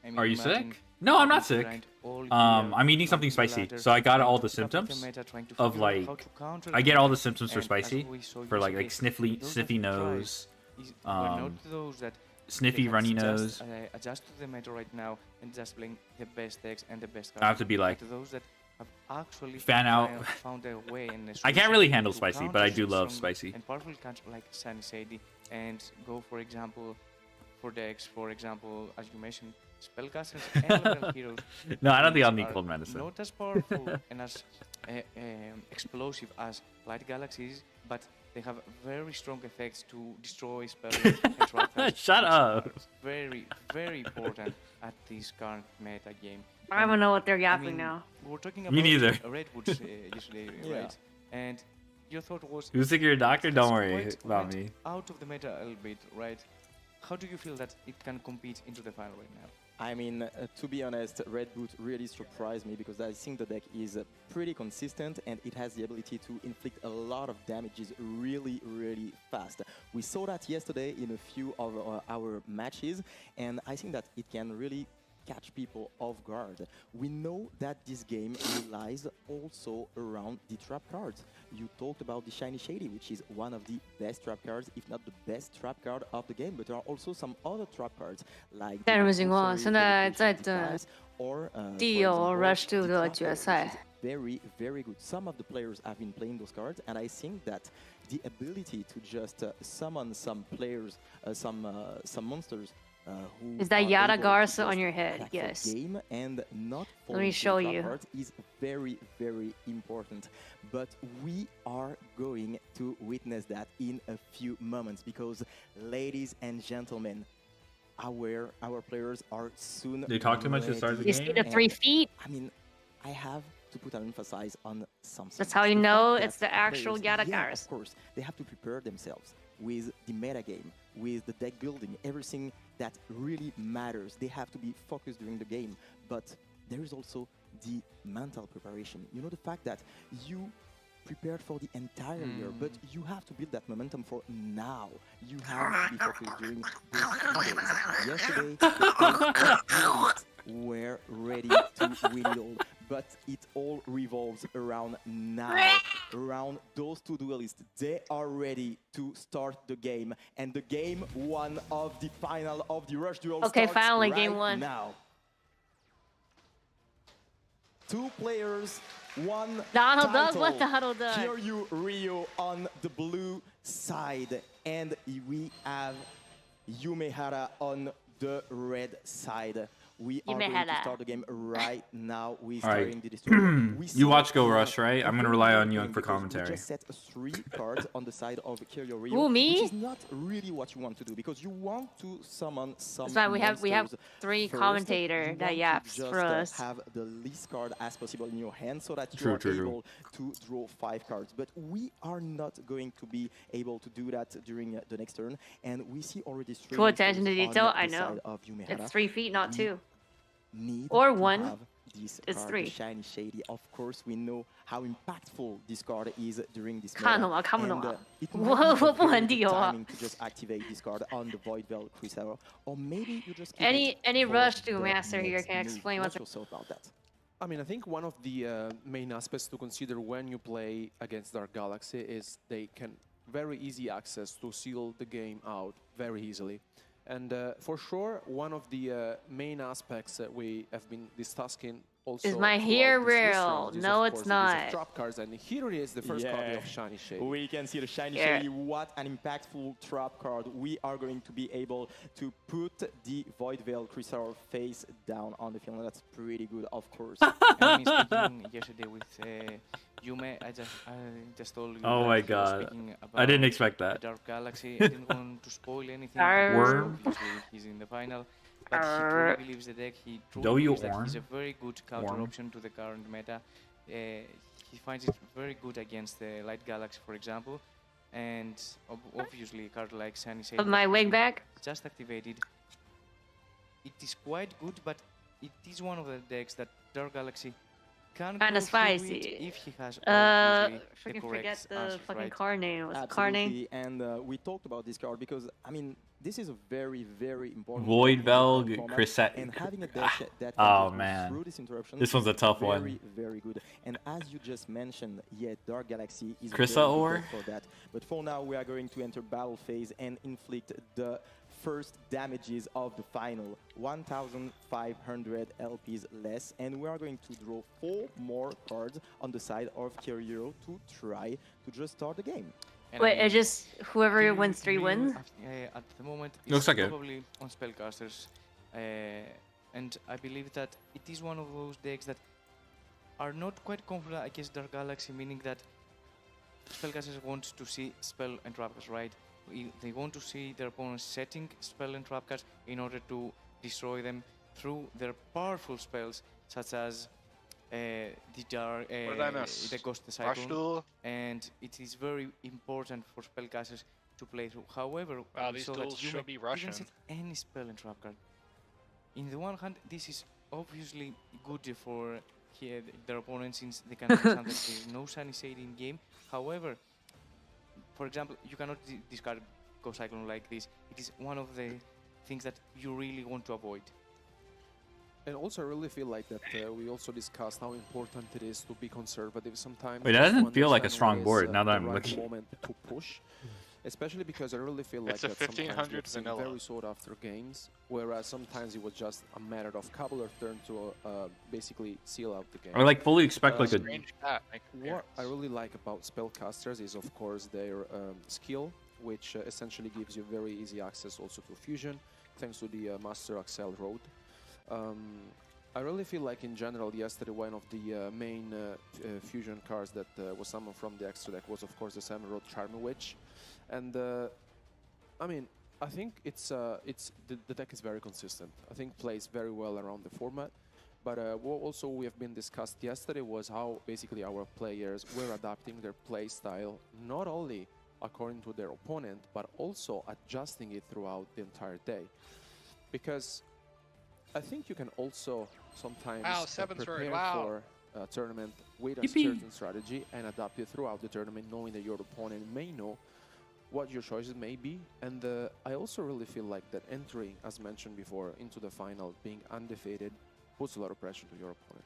I mean, Are you imagine sick? No, I'm not having to sick. grind all I'm year, eating something fighting spicy, ladders, so I got trying all to the keep up with symptoms meta, trying to of figure out like how to counter I the get all the meta. symptoms for And as spicy, we saw for like yesterday, those sniffy that nose, were not those that sniffy they had runny just, nose. adjust to the meta right now and just playing the best decks and the best cards. I have to be like But those that have actually fan out. found their way and a I can't really solution handle to spicy, but counter I do love strong spicy. and powerful cards like Sunny Shady and go, for example, for decks, for example, as you mentioned, spellcasters and level heroes. No, I don't think I'll which need are cold medicine. Not as powerful and as explosive as Light Galaxies, but they have very strong effects to destroy spells and trap cards, Shut which up. are very, very important at this current meta game. I don't even know what they're I yapping mean, now. We were talking Me about neither. Redwoods yesterday, Yeah. right? And your thought was... Who's sick of your doctor? it's Don't worry quite about me. out of the meta a little bit, right? How do you feel that it can compete into the final right now? I mean, to be honest, Red Boot really surprised me because I think the deck is pretty consistent and it has the ability to inflict a lot of damages really, really fast. We saw that yesterday in a few of our matches, and I think that it can really catch people off guard. We know that this game relies also around the trap cards. You talked about the Shiny Shady, which is one of the best trap cards, if not the best trap card of the game, but there are also some other trap cards like 但是不行哦， Sorry, 现在 Dedication 在 to 等 Class, or for 地友 example, Rush 2 the 的 Trapper, 决 which 赛 is。very, very good. Some of the players have been playing those cards, and I think that the ability to just summon some players, some monsters who Is that are Yada able to Garza on just your head? crack the Yes. game and not fall Let me into show the trap you. cards is very, very important. But we are going to witness that in a few moments because, ladies and gentlemen, our players are soon. They talk too much to start the You game? see the 3 feet? I mean, I have to put an emphasis on something. That's how you The know fact it's that the actual players, Yada yeah, Garza. of course, they have to prepare themselves with the metagame, with the deck building, everything that really matters. They have to be focused during the game. But there is also the mental preparation. You know, the fact that you prepared for the entire year, but you have to build that momentum for now. You have to be focused during those 2 days. Yesterday, the were ready to win it all, but it all revolves around now, around those 2 duelists. They are ready to start the game, and the game 1 of the final of the Rush Duel Okay, starts finally, right game 1. now. 2 players, 1 Donald Duck, title. what Donald Duck? Kiryu Ryu on the blue side, and we have Yumehara on the red side. We are going to Yumehara. start the game right now. We're All right. starting the destroyer. We You see watch Go a Rush, right? I'm gonna very rely good on you game for because commentary. We just set 3 cards on the side of Kiryu Ryu, Who, me? which is not really what you want to do because you want to summon some That's why we have monsters 3 first. commentator You that want yaps to just for us. have the least card as possible in your hand so that you True, are true, true. able to draw 5 cards. But we are not going to be able to do that during the next turn, and we see already 3 Cool attention to monsters detail, on I the know. side of Yumehara. It's 3 feet, not We 2. need Or to 1. have this It's card, 3. the Shiny Shady. Of course, we know how impactful this card is during this meta. 看了吗？看不懂啊。 it我 might be a 不 very 很 good 地啊。 timing to just activate this card on the Void Veil Crusader, or maybe you just keep it Any for rush to the master here next can move. explain What's what's your thought about that? I mean, I think one of the main aspects to consider when you play against Dark Galaxy is they can very easy access to seal the game out very easily. And for sure, one of the main aspects that we have been discussing also Is my throughout hair this real? round is, No, of it's course, the use of not. trap cards, and here it is, the first copy of Shiny Shady. We can see the Shiny Yeah. Shady. What an impactful trap card. We are going to be able to put the Void Veil Crusader face down on the field. And that's pretty good, of course. And me speaking yesterday with Yume, I just told you Oh that my he was God. speaking I didn't about expect the that. Dark Galaxy. I didn't want to spoil anything. Arr. because Worm. Obviously, he's in the final. But he Arr. truly believes the deck. He Do truly you believes that Orn? he's a very good counter Orn? option to the current meta. He finds it very good against the Light Galaxy, for example. And obviously, a card like Sunny Shade Put my wig back. just activated. It is quite good, but it is one of the decks that Dark Galaxy can Kinda go through spicy. it if he has obviously the Freaking correct forget the answers, fucking right? card name. What's the card name? Absolutely, and we talked about this card because, I mean, this is a very, very important Void card Veil in the format, Crusader. and having a deck that Oh, can just go man. through this interruption This one's a is tough very, one. very good. And as you just mentioned, yeah, Dark Galaxy is Crusader very good or? deck for that. But for now, we are going to enter battle phase and inflict the first damages of the final, 1,500 LPs less, and we are going to draw 4 more cards on the side of Kiryu to try to just start the game. And Wait, I mean, it just whoever Kiryu- wins 3 Kiryu wins? At the moment, Looks is like it. probably on spellcasters, and I believe that it is one of those decks that are not quite confident against Dark Galaxy, meaning that spellcasters want to see spell and trap cards, right? They want to see their opponents setting spell and trap cards in order to destroy them through their powerful spells, such as the What did I miss? the Ghost Rush Cyclone, Duel? and it is very important for spellcasters to play through. However, Wow, we these saw that duels Yume should be didn't Russian. set any spell and trap card. In the one hand, this is obviously good for their opponents since they can understand that there is no Sunny Shade in game. However, for example, you cannot discard Ghost Cyclone like this. It is one of the things that you really want to avoid. And also, I really feel like that we also discussed how important it is to be conservative sometimes. Wait, that just to doesn't feel like a understand strong when board, is, now that the I'm right looking. moment to push. Especially because I really feel like It's a that sometimes we 1500 have seen vanilla. very sought after games, whereas sometimes it was just a matter of couple of turns to basically seal out the game. Or like fully expect like a Strange cat. Make What I really like about spellcasters is, of course, their skill, which essentially gives you very easy access also to fusion, thanks to the Master Accel Road. I really feel like, in general, yesterday one of the main fusion cards that was summoned from the extra deck was, of course, the 7-Road Charming Witch. And, I mean, I think the deck is very consistent. I think plays very well around the format. But what also we have been discussed yesterday was how basically our players were adapting their play style, not only according to their opponent, but also adjusting it throughout the entire day. Because I think you can also sometimes Wow, seventh prepare row, wow. for a tournament with a Yippee. certain strategy and adapt it throughout the tournament, knowing that your opponent may know what your choices may be. And I also really feel like that entering, as mentioned before, into the final, being undefeated, puts a lot of pressure to your opponent.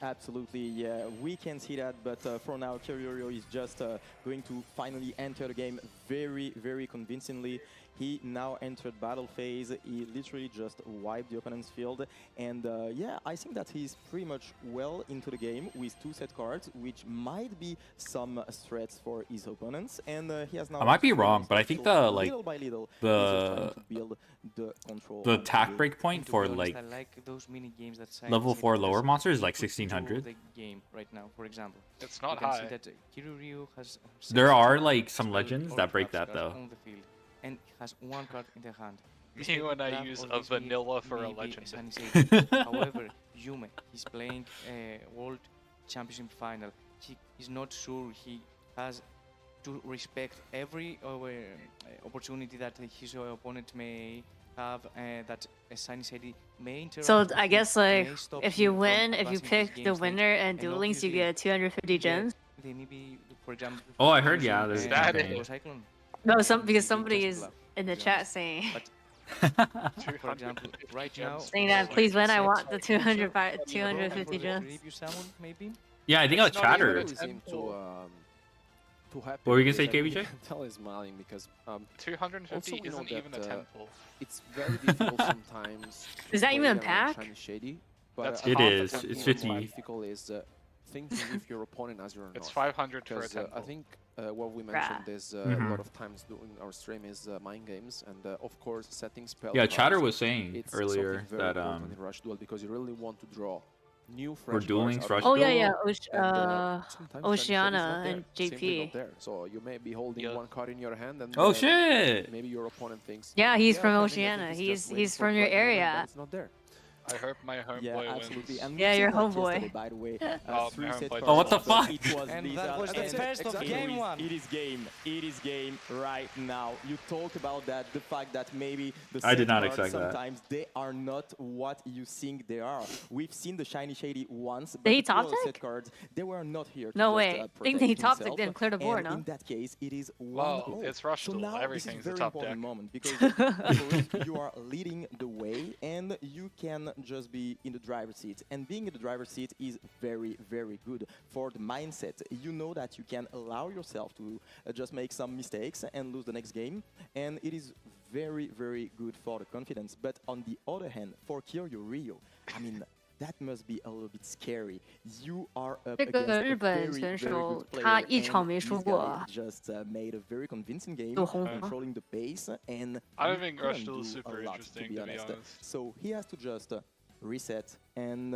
Absolutely, yeah, we can see that, but for now, Kyoryurio is just going to finally enter the game very, very convincingly. He now entered battle phase, he literally just wiped the opponent's field, and yeah, I think that he's pretty much well into the game with 2 set cards, which might be some threats for his opponents, and he has now... I might be wrong, but I think the little by little, he's just trying to build the control. the of attack game. break point for like those mini games that level 4 lower monsters is like 1600. The game right now, for example. It's not you can high. See that Kiryu has There are like some legends that break that though. on the field, and has 1 card in the hand. Me when I use a vanilla for a legend. However, Yume, he's playing a World Championship final. He is not sure he has to respect every opportunity that his opponent may have, that a Sunny City may interact. So with I him, guess may like stop if him you from win, if you advancing his pick game the stage, winner and and Duel Links, you obviously, get 250 gems. They may be, for example. Oh, I heard, yeah, there's that campaign. Cyclone. No, because somebody is in the chat saying For example, right now, saying that please when I want the 250 250 gems. maybe. Yeah, I think I'll chatter. Really seem to happen. What were you gonna say, because I really KBJ? can tell he's smiling because 250 also we know isn't even a that, temple. it's very difficult sometimes. Is that to even play around pack? Shiny Shady, but That's It half a is. temple. It's what's 50. more difficult is thinking with your opponent as you're not. It's 500 for a Because temple. I think what we mentioned is a lot of times during our stream is mind games and of course setting spell. Yeah, Chatter cards. was saying It's earlier something very that important in Rush Duel because you really want to draw new For fresh Duel cards Links out Rush of Oh the yeah, Duel? yeah, sometimes Shiny Shady is not Oceana there, and simply not JP. there. So you may be holding one card in your hand and Oh shit! maybe your opponent thinks Yeah, he's from I mean, I Oceana. think he's just waiting He's for from the your right moment, area. but it's not there. I hope my homeboy Yeah, wins. absolutely. And Yeah, we your saw that homeboy. yesterday, by the way. Oh, 3 my set homeboy. cards, Oh, what the but fuck? It was And Lisa, that was the and first of exactly. game one. It is game. It is game right now. You talk about that, the fact that maybe the I did set not cards expect that. sometimes they are not what you think they are. We've seen the Shiny Shady once, but Did he the two top other deck? set cards, they were not here to No just, way. I think protect that he top decked himself. and cleared the board, And no? in that case, it is 1-0. Well, it's Rush So Duel. now Everything's this a is a very top important deck. moment because first you are leading the way and you can just be in the driver's seat. And being in the driver's seat is very, very good for the mindset. You know that you can allow yourself to just make some mistakes and lose the next game. And it is very, very good for the confidence. But on the other hand, for Kyoryurio, I mean, that must be a little bit scary. You are up 这 against 个 a 日本 very, 选 very 手 good player, 他一 and 场没 this 输 guy 过。 just made a very convincing game, 有红吗？ controlling the pace, and I you think Rush couldn't Duel is do a super lot, interesting, to be to be honest. honest. So he has to just reset and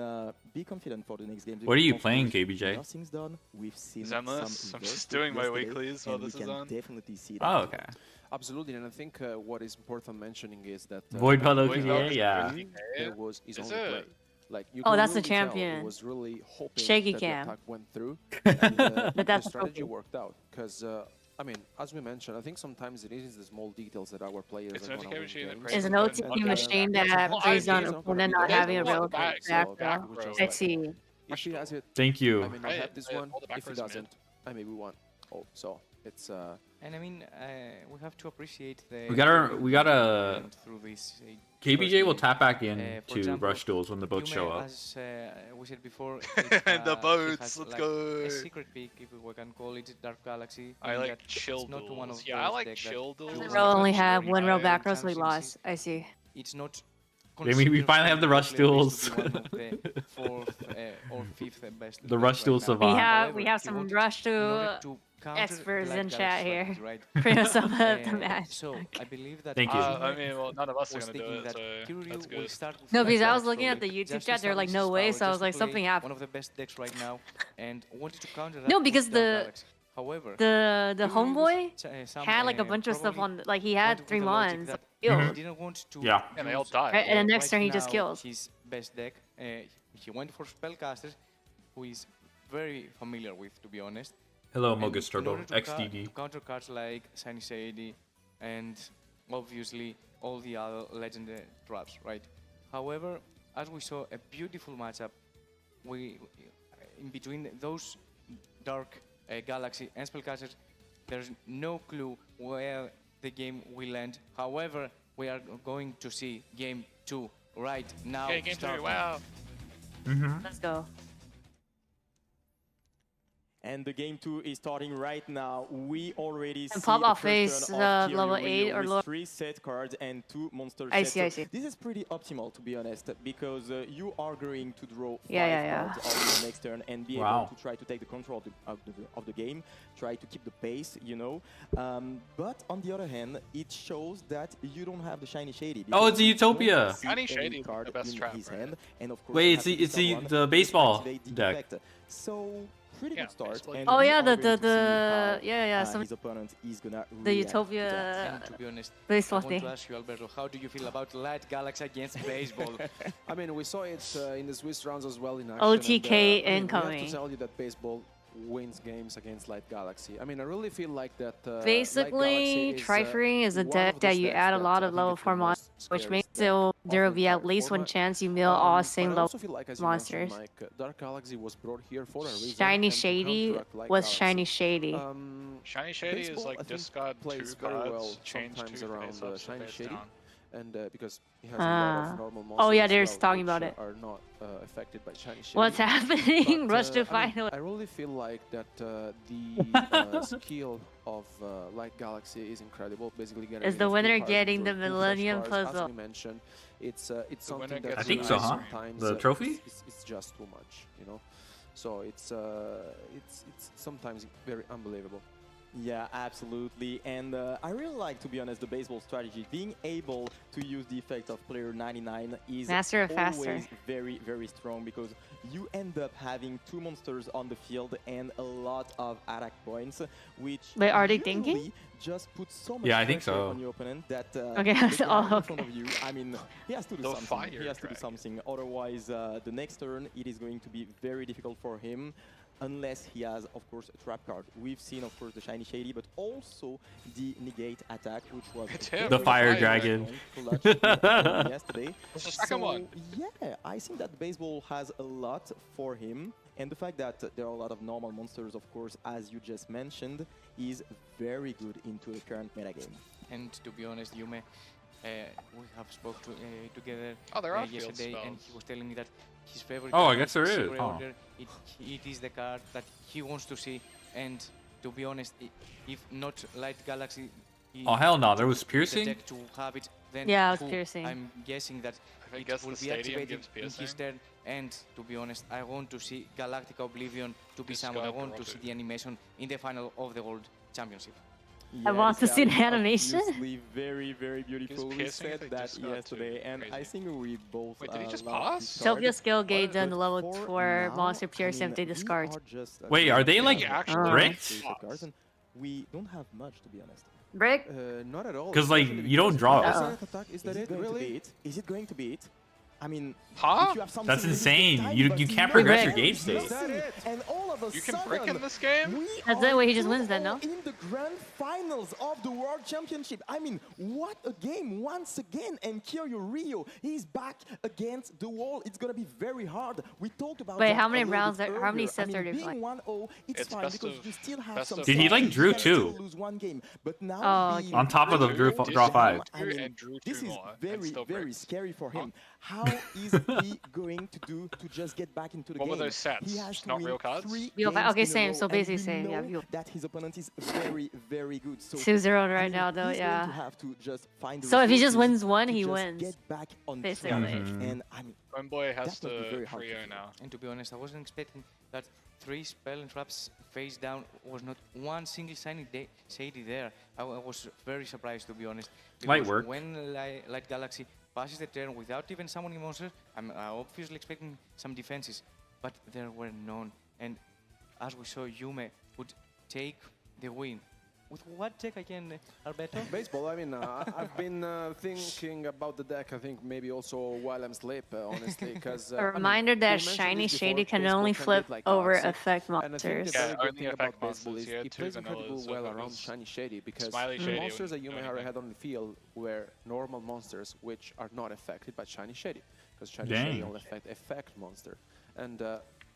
be confident for the next game. What are you Of playing, course, KBJ? Nothing's done. We've seen Zenless. some I'm just reverse doing my yesterday, weeklies while and we this is can on. definitely see that. Oh, okay. Absolutely, and I think what is important mentioning is that Void Hollow Void PA, Hollow yeah. PA. there was his Is only it? play. Like you Oh, could that's the really tell champion. He was really hoping Shaky that cam. the attack went through, and But the that's strategy okay. worked out. Because I mean, as we mentioned, I think sometimes it is the small details that our players It's are an going to win OTK that games. Is an Crazy. OTP And, machine yeah, that well, plays I on mean, opponent not they having a hold real the back, back so row. back row. I see. If he has it, Thank you. I may not Right, have this they one. hold the If he backwards mid. doesn't, I maybe won. Oh, so it's And I mean, we have to appreciate the. We gotta. Through this. KBJ will tap back in For to example, Rush Duels when the boats Yume, show up. As we said before, The he boats, has, let's like, go. A secret pick, if we can call it, Dark Galaxy. I meaning like that it's chill not one of duels. Yeah, I those like decks that chill duels. you The want row to only push have your one row entire back row, so we championship. lost. I see. It's not. Maybe we finally have the Rush Duels. One of the fourth or fifth best. The Rush Duel right now. We savant. have However, have he some wanted rush in order to counter experts Black in Galaxy chat here. strategy, right? Bring us up at the match. So I believe that. Thank you. I mean, well, none of us are was gonna do thinking it, that so Kiryu that's will good. start with No, Black because I was Galaxy looking at probably the YouTube just to chat, they're like, establish no his way, power, so I was just to like, play something happened. One of the best decks right now, and wanted to counter that. No, with because Dark the Galaxy. However, the Kiryu homeboy was, some, had like a bunch of stuff probably on, like he went had with 3 the logic mons that killed. he didn't want to Yeah. And they all use, died. Right, and the next right turn he just now kills. His best deck. He went for Spellcaster, who is very familiar with, to be honest. Hello, And Mogus in Turtle. order to XDD. to counter cards like Shiny Shady and obviously all the other legendary traps, right? However, as we saw a beautiful matchup, we in between those Dark Galaxy and Spellcasters, there's no clue where the game will end. However, we are going to see game 2 right now. Okay, game 3, starting. wow. Let's go. And the game 2 is starting right now. We already see pop the off first face, turn of level Kiryu 8 or with lower. 3 set cards and 2 monster I sets. see, I see. This is pretty optimal, to be honest, because you are going to draw 5 Yeah. cards on your next turn and be Wow. able to try to take the control of the game, try to keep the pace, you know. But on the other hand, it shows that you don't have the Shiny Shady. Oh, it's a because you don't Utopia. see Shiny any Shady is card the best in trap, his right? hand, and of course Wait, you it's have to the discard one the to baseball activate the deck. effect. So pretty Yeah, good start. baseball And Oh we yeah, are going to see how, yeah. his opponent is gonna The react to that. Utopia And to be honest, I baseball want thing. to ask you, Alberto, how do you feel about Light Galaxy against baseball? I mean, we saw it in the Swiss rounds as well in action. OTK and, I mean, we incoming. have to tell you that baseball wins games against Light Galaxy. I mean, I really feel like that. Basically, Tri-Free is a deck that you add a lot of level 4 monsters, which means there will be at least one chance you mill all same level monsters. Dark Galaxy was brought here for a reason. Shiny and to Shady counteract Light was Galaxy. Shiny Shady. Shiny Shady is Baseball, I like think, discard plays 2 very cards, well change sometimes 2 around face-ups to Shiny face Shady. down. And because he has a lot of normal monsters Oh yeah, as they're well, just talking which, about it. are not affected by Shiny Shady. What's happening? But, Rush to I mean, final. I really feel like that the skill of Light Galaxy is incredible. Basically, getting Is the enough winner cards getting to the draw two Millennium flash cards, Puzzle? As we mentioned, it's something winner that I think really so, huh? sometimes The trophy? it's just too much, you know. So it's sometimes very unbelievable. Yeah, absolutely. And I really like, to be honest, the baseball strategy. Being able to use the effect of player 99 is Master of faster. always very, very strong because you end up having 2 monsters on the field and a lot of attack points, which Wait, are they usually thinking? just put so much Yeah, I think pressure so. on your opponent that Okay, the guy oh, in front of you, I mean, he has to do The something. fire He has to do dragon. something. Otherwise, the next turn, it is going to be very difficult for him. Unless he has, of course, a trap card. We've seen, of course, the Shiny Shady, but also the negate attack, which was The fire dragon. yesterday. It's the second one. Yeah, I think that baseball has a lot for him, and the fact that there are a lot of normal monsters, of course, as you just mentioned, is very good into the current metagame. And to be honest, Yume, we have spoke together Oh, there are field yesterday, and spells. he was telling me that his favorite Oh, I card guess there is. Secret Oh. Order. It is the card that he wants to see, and to be honest, if not Light Galaxy, Oh, hell no, there was the piercing? deck to have it, then Yeah, it was who piercing. I'm guessing that I it guess will the be stadium activated gives in his piercing. turn. And to be honest, I want to see Galactica Oblivion to be someone. I Discard want to see Rocket. the animation in the final of the World Championship. I want to see the that is animation. obviously very, very beautiful. We piercing said if they that discard yesterday, two. and I Crazy. think we both Wait, did he just love pause? this Topia card. skill gauge on the But level for 4 now, monster I pierce mean, if they we discard. are just, Wait, are they like actually bricks? cards, and we don't have much, to be honest. Brick? Not at all. 'Cause, like, especially you don't because draw the it. second attack, is that Is it? it going to Really? be it? Is it going to be it? I mean, Huh? if you have something That's really insane. tiny, You but can't no progress your one game is state. missing, and all of a You can sudden, brick in this game? we That's are it, where he just wins then, no? in the grand finals of the World Championship. I mean, what a game once again. And Kiryu Rio, he's back against the wall. It's going to be very hard. We talked about Wait, that how many a little rounds bit are- how many earlier. sets I are mean, they being playing? 1-0, it's It's fine best because of- you still have best some of Did he, slots. like, drew You can still two? lose one game. But now Oh, being On top of the very draw 5. I mean, and drew this two is more, and very, still very bricks. scary for him. How is he going to do to just get back into the What game? were those sets? He has Just to not win real cards? 3 Real games okay, in a same, row, so and basically we same, yeah, know real. that his opponent is very, very good. So 2-0 I right mean, now, though, he's yeah. going to have to just find the So if he just resources wins one, to he just wins, Get back on basically. track. Mhm. And I mean, Homeboy has that would be very to hard to Frio do. now. And to be honest, I wasn't expecting that 3 spell and traps face down was not one single shady there. I was very surprised, to be honest. Might because work. When Light Galaxy passes the turn without even summoning monsters, I'm obviously expecting some defenses, but there were none. And as we saw, Yume would take the win. With what deck again, Alberto? Baseball, I mean, I've been thinking about the deck, I think maybe also while I'm asleep, honestly, because... A reminder that Shiny Shady can only flip over effect And I think monsters. the very Yeah, good only thing effect about baseball monsters. is He had it 2 plays incredibly vanillas, so well it around was Shiny Shady, because Smiley the Shady monsters that wouldn't do Yumehara anything. had on the field were normal monsters, which are not affected by Shiny Shady, because Shiny Dang. Shady only effect monster. And,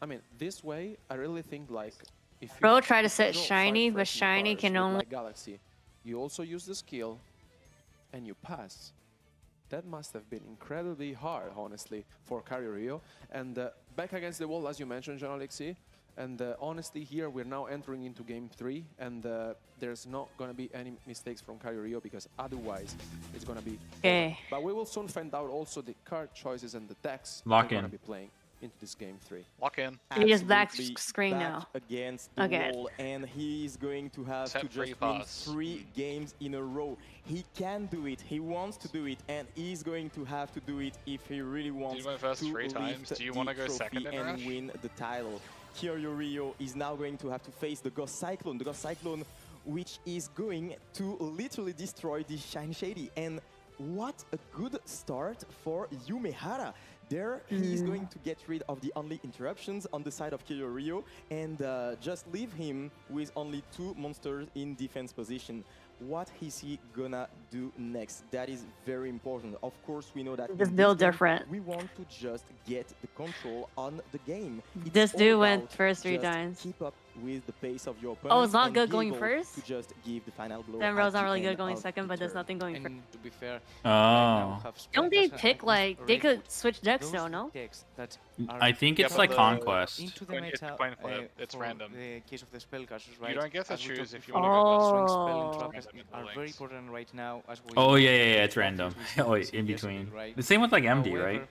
I mean, this way, I really think, like, if you Bro tried to set draw 5 Shiny, but fresh new Shiny cards can with only... Light Galaxy, you also use the skill, and you pass. That must have been incredibly hard, honestly, for Kiryu Rio. And back against the wall, as you mentioned, John Alexi, And honestly, here we're now entering into game 3, and there's not going to be any mistakes from Rio because otherwise it's going to be over. But we will soon find out also the card choices and the decks Lock we're going to in. be playing into this game 3. Lock in. He just back Absolutely screen back now. against the Okay. wall, and he is going to have Set to free just win pass. 3 games in a row. He can do it, he wants to do it, and he's going to have to do it if he really wants went first to 3 times. lift Do you the wanna go trophy second in and Rush? win the title. Rio is now going to have to face the Ghost Cyclone. The Ghost Cyclone, which is going to literally destroy the Shiny Shady. And what a good start for Yumehara. There, he's going to get rid of the only interruptions on the side of Rio and just leave him with only 2 monsters in defense position. What is he gonna do next? That is very important. Of course, we know that This in build game, different. we want to just get the control on the game. It's This all dude went about first 3 just times. Keep up with the pace of your opponent. Oh, it's not and good be going able first? To just give the final blow. Then at Rose not the really good end going of second, the but there's turn. nothing going first. And to be fair, Oh. Don't they pick like they could switch decks though, no? I think it's like Conquest. Into the When it's meta, coin flip, it's for random. The case of the spellcasters, right? You don't get to As we choose talked if you before, wanna go strong first. spell and Oh. trap Random are links. very important right now. As we Oh yeah, know, it's random. obviously Oh, it's in yesterday, between. right? The same with like MD, However, right?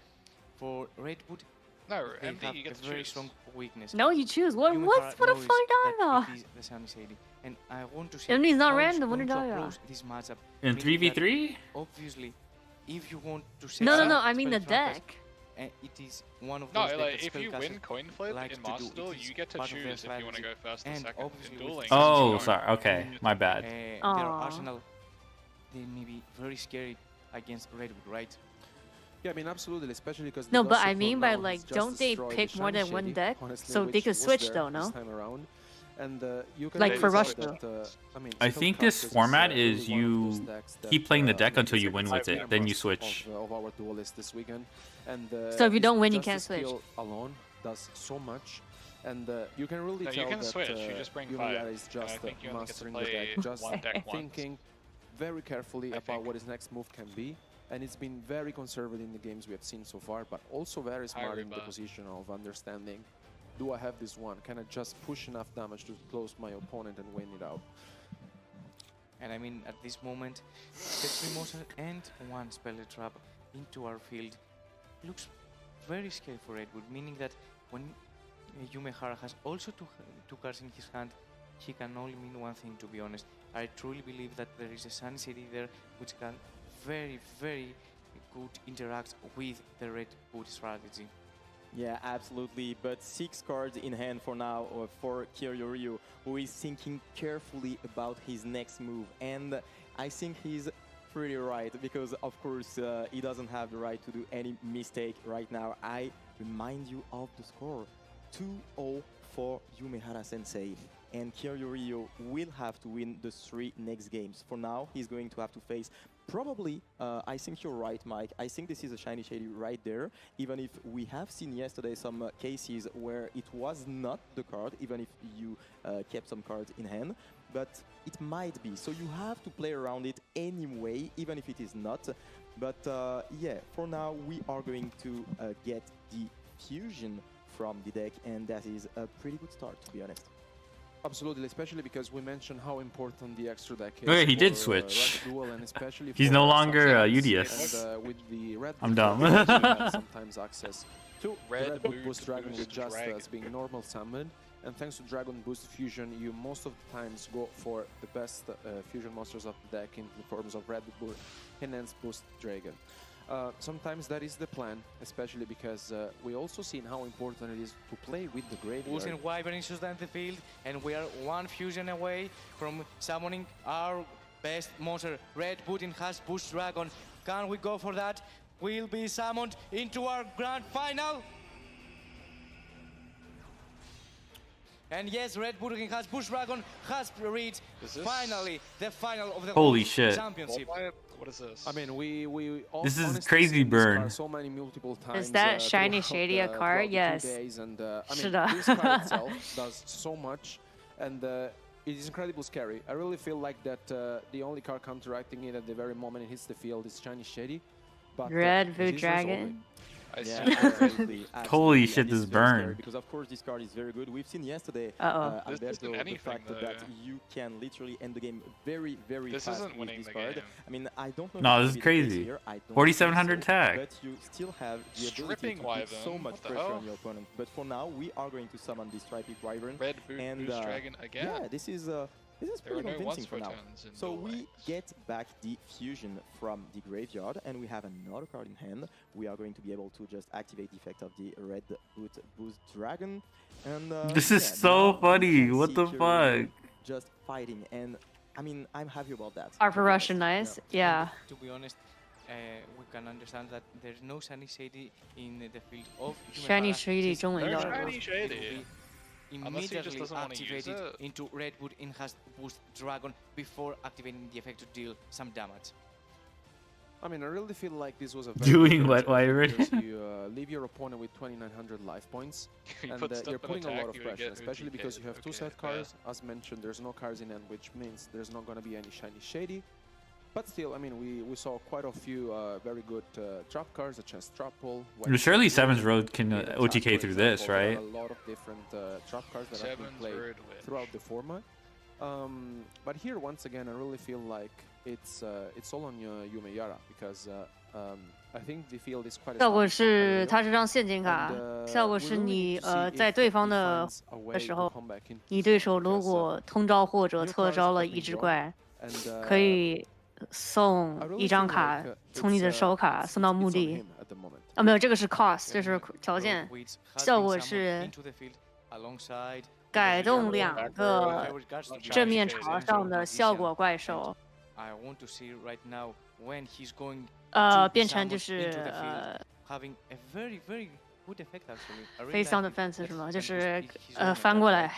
For Redwood, No, they MD have you a get to very choose. strong weakness. No, you choose. What Yumehara what the knows fuck are that you? it is the Sunny Shady. And I want to say MD is not how random, what going are to you talking approach this matchup. In meaning that 3v3? Obviously, if you want to set No, no, up no. I mean the spellcrafters, deck. it is one of No, those like decks if that you win spellcasters coin flip likes in to do. Master Duel, It is you get to part of their choose if you want to strategy. go first or And second. obviously In with dueling, Sunny Oh, you Shady, sorry. Okay, my bad. their Aw. arsenal, they may be very scary against Redwood, right? Yeah, I mean, absolutely, especially because No, the but Ghost I Cyclone mean by now like, has just don't they destroyed pick the more Shiny than one Shady, deck honestly, so they which could was switch there though, this no? time around. And you can Like really for tell Rush that, though. I mean, I think this Spellcrafters is, format really is one of those you decks that, keep playing the I deck mean, until is you a win big with it, then you must switch. of our duelists this weekend. And So if you it's don't win, you just the can't switch. skill alone does so much. And you can really No, tell you can that switch, you just bring Yumehara 5, is and I just think you only get to mastering the play deck, just one deck once. thinking very carefully about what his next move can be. And it's been very conservative in the games we have seen so far, but also very smart in the Reba. position of understanding, do I have this one? Can I just push enough damage to close my opponent and win it out? And I mean, at this moment, set 3 monster and 1 spell trap into our field looks very scary for Redwood, meaning that when Yumehara has also 2 cards in his hand, he can only mean one thing, to be honest. I truly believe that there is a Sunny City there which can very, very good interact with the Redwood strategy. Yeah, absolutely. But 6 cards in hand for now for Rio, who is thinking carefully about his next move. And I think he's pretty right, because of course he doesn't have the right to do any mistake right now. I remind you of the score. 2-0 for Yumehara Sensei. And Rio will have to win the 3 next games. For now, he's going to have to face probably, I think you're right, Mike. I think this is a Shiny Shady right there, even if we have seen yesterday some cases where it was not the card, even if you kept some cards in hand. But it might be. So you have to play around it anyway, even if it is not. But yeah, for now, we are going to get the fusion from the deck, and that is a pretty good start, to be honest. Absolutely, especially because we mentioned how important the extra deck is. Oh yeah, he did for, switch. Duel, and especially He's for no longer subsets. UDS. And with the Red I'm Bull, dumb. we actually have sometimes access to Red Red Bull Bull Boost Dragon Boost with just Dragon. as being normal summon. And thanks to Dragon Boost Fusion, you most of the times go for the best fusion monsters of the deck in the forms of Red Bull Enhanced Boost Dragon. Sometimes that is the plan, especially because we also seen how important it is to play with the Bulls graveyard. and Wyvern issues down the field, and we are 1 fusion away from summoning our best monster. Red Putin has Boost Dragon. Can we go for that? Will be summoned into our grand final. And yes, Red Putin has Boost Dragon, has reached finally the final of the Holy World shit. Championship. What is this? I mean, we This is honestly crazy seen this burn. card so many multiple times. Is that Shiny throughout Shady a the- card? throughout the 2 Yes. days, and I mean, Shoulda. this card itself does so much, and it is incredibly scary. I really feel like that the only card counteracting it at the very moment it hits the field is Shiny Shady. But Red Voodoo it is resolving. Dragon. I Yeah, see. absolutely. Holy absolutely. shit, And this is very scary burn. because of course this card is very good. We've seen yesterday, Uh-oh. This isn't Alberto, the anything, fact though. that you can literally end the game very, very This fast isn't with winning this the card. game. I mean, I don't know. No, if this it's is gonna be the case crazy. here. I don't 4,700 think so, attack. but you still have the ability Stripping to put so Wyvern? much What the pressure hell? on your opponent. But for now, we are going to summon this Tri-Peak Wyvern. Red boot and boost dragon again. yeah, this is There pretty are no convincing for now. once-per-tons in So Duel we Links. get back the fusion from the graveyard, and we have another card in hand. We are going to be able to just activate the effect of the red boot boost dragon. And This is yeah, so now we funny. can What see the Kiryu fuck? just fighting, and I mean, I'm happy about that. Harper Russian, nice. Yeah. To be honest, we can understand that there's no Shiny Shady in the field of Shiny Yumehara, Shady since中文叫 Shiny 什么？ Shady. it will be Unless he just immediately doesn't wanna use activated it. into Red Boot Enhanced Boost Dragon before activating the effect to deal some damage. I mean, I really feel like this was a Doing good what, matchup Wyvern? because you leave your opponent with 2,900 life points, You and put stuff you're in putting a attack, lot of you would pressure, get especially because you have two OTK'd. set Okay, cards. As mentioned, there's no cards in end, which means there's not going to be any Shiny Shady. But still, I mean, we saw quite a few very good trap cards, such as Trap Pull. Surely Seven's Road can OTK through this, right? There are a lot of different trap cards that have been Seven's played Road win. throughout the format. But here, once again, I really feel like it's all on Yumehara because I think the field is quite. 效果是它是张陷阱卡，效果是你在对方的时候，你对手如果通招或者特招了一只怪，可以送一张卡从你的手卡送到墓地。啊，没有，这个是 cost， 这是条件。效果是改动2个正面朝上的效果怪兽。 I want to see right now when he's going 变成就是having a very good effect actually. I really face down like defense it. 是吗？ Let's 就 boost 是 his own 翻过来。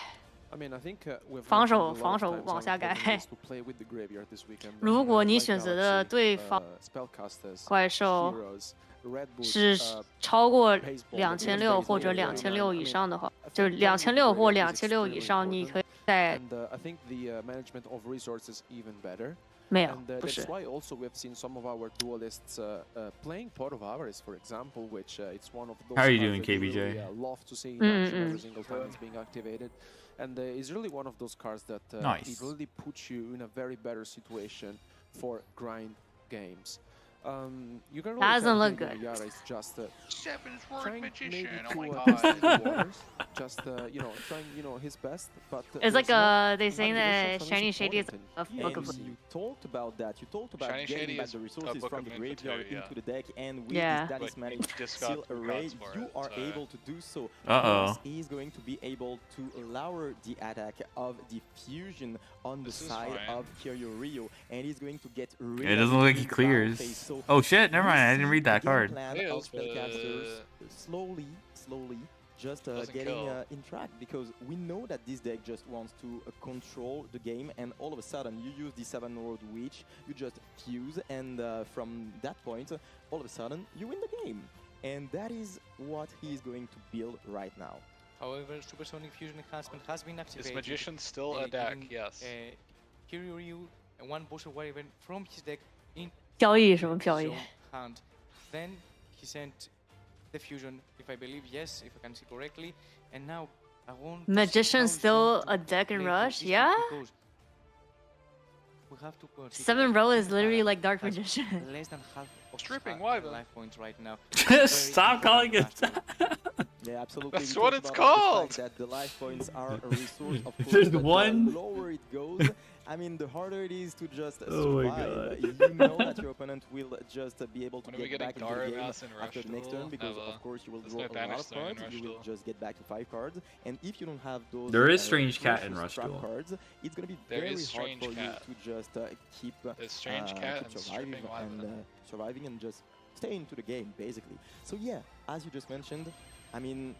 I mean, I think we've 防 mentioned 守 a lot of 防守 times 往 how 下改 important it is to play with the graveyard this weekend. 如果你 Like 选择的 Galaxy, 对方 spellcasters, 怪兽 heroes, Red Boot, 是超过2600或者2600以上的话，就是2600或2600以上，你可以在 and I think the management of resources even better. 没有 And 不是 that's why also we've seen some of our duelists playing Pot of Avarice, for example, which it's one of those How are you cards doing, that you KBJ? really, love to see in action every single time it's being activated. And it's really one of those cards that Nice. it really puts you in a very better situation for grind games. You can really Doesn't tell look here good. Yumehara is just Seven's trying Magician. maybe Oh my to god. test the waters, just trying his best. But It's like there's no they saying motivation that from his Shiny Shady is opponent, a and book of And you talked about that. You talked about Shiny getting Shady back is the a resources book from of the Ninja graveyard too, yeah. into the deck, and with Yeah. this But talismanic you just seal got the array, cards for you it, are so- able to do so. Uh-oh. Plus, he's going to be able to lower the attack of the fusion on the This is side fine. of Kiryu, and he's going to get rid It of doesn't look like in he the battle clears. phase. So Oh shit, never we mind, I didn't see read that the game card. plan It of is, but, spellcasters slowly just doesn't getting kill. in track, because we know that this deck just wants to control the game, and all of a sudden you use the 7-road witch, you just fuse, and from that point, all of a sudden you win the game. And that is what he's going to build right now. However, Supersonic Fusion Enhancement has been activated. Is Magician still a deck? giving, Yes. Kiryu one booster Wyvern from his deck in 交易什么 his 交易 own？ hand. Then he sent the fusion, if I believe, yes, if I can see correctly. And now I want to see Magician how he's still going a to deck and play rush? this Yeah. because we have to consider 7 row is literally Yumehara like Dark has Magician. less than half of Stripping his Wyvern. life points right now. Stop calling it that. Yeah, absolutely. That's We what talked it's about the called. fact that the life points are a resource, of course, There's but one. the lower it goes, I mean, the harder it is to just Oh my survive. God. You know that your opponent will just be able to When are we get back getting into the game Daramas and after Rush the next Duel? turn, because Never. of course you will There's draw no a lot Banish of Stone in cards. Rush You will Duel. just get back to 5 cards, and if you don't have those, There is Strange Cat in precious Rush trap Duel. cards, it's gonna be There very is hard Strange for Cat. you to just keep There's Strange Cat keep and surviving Stripping and Wyvern. surviving and just stay into the game, basically. So yeah, as you just mentioned, I mean,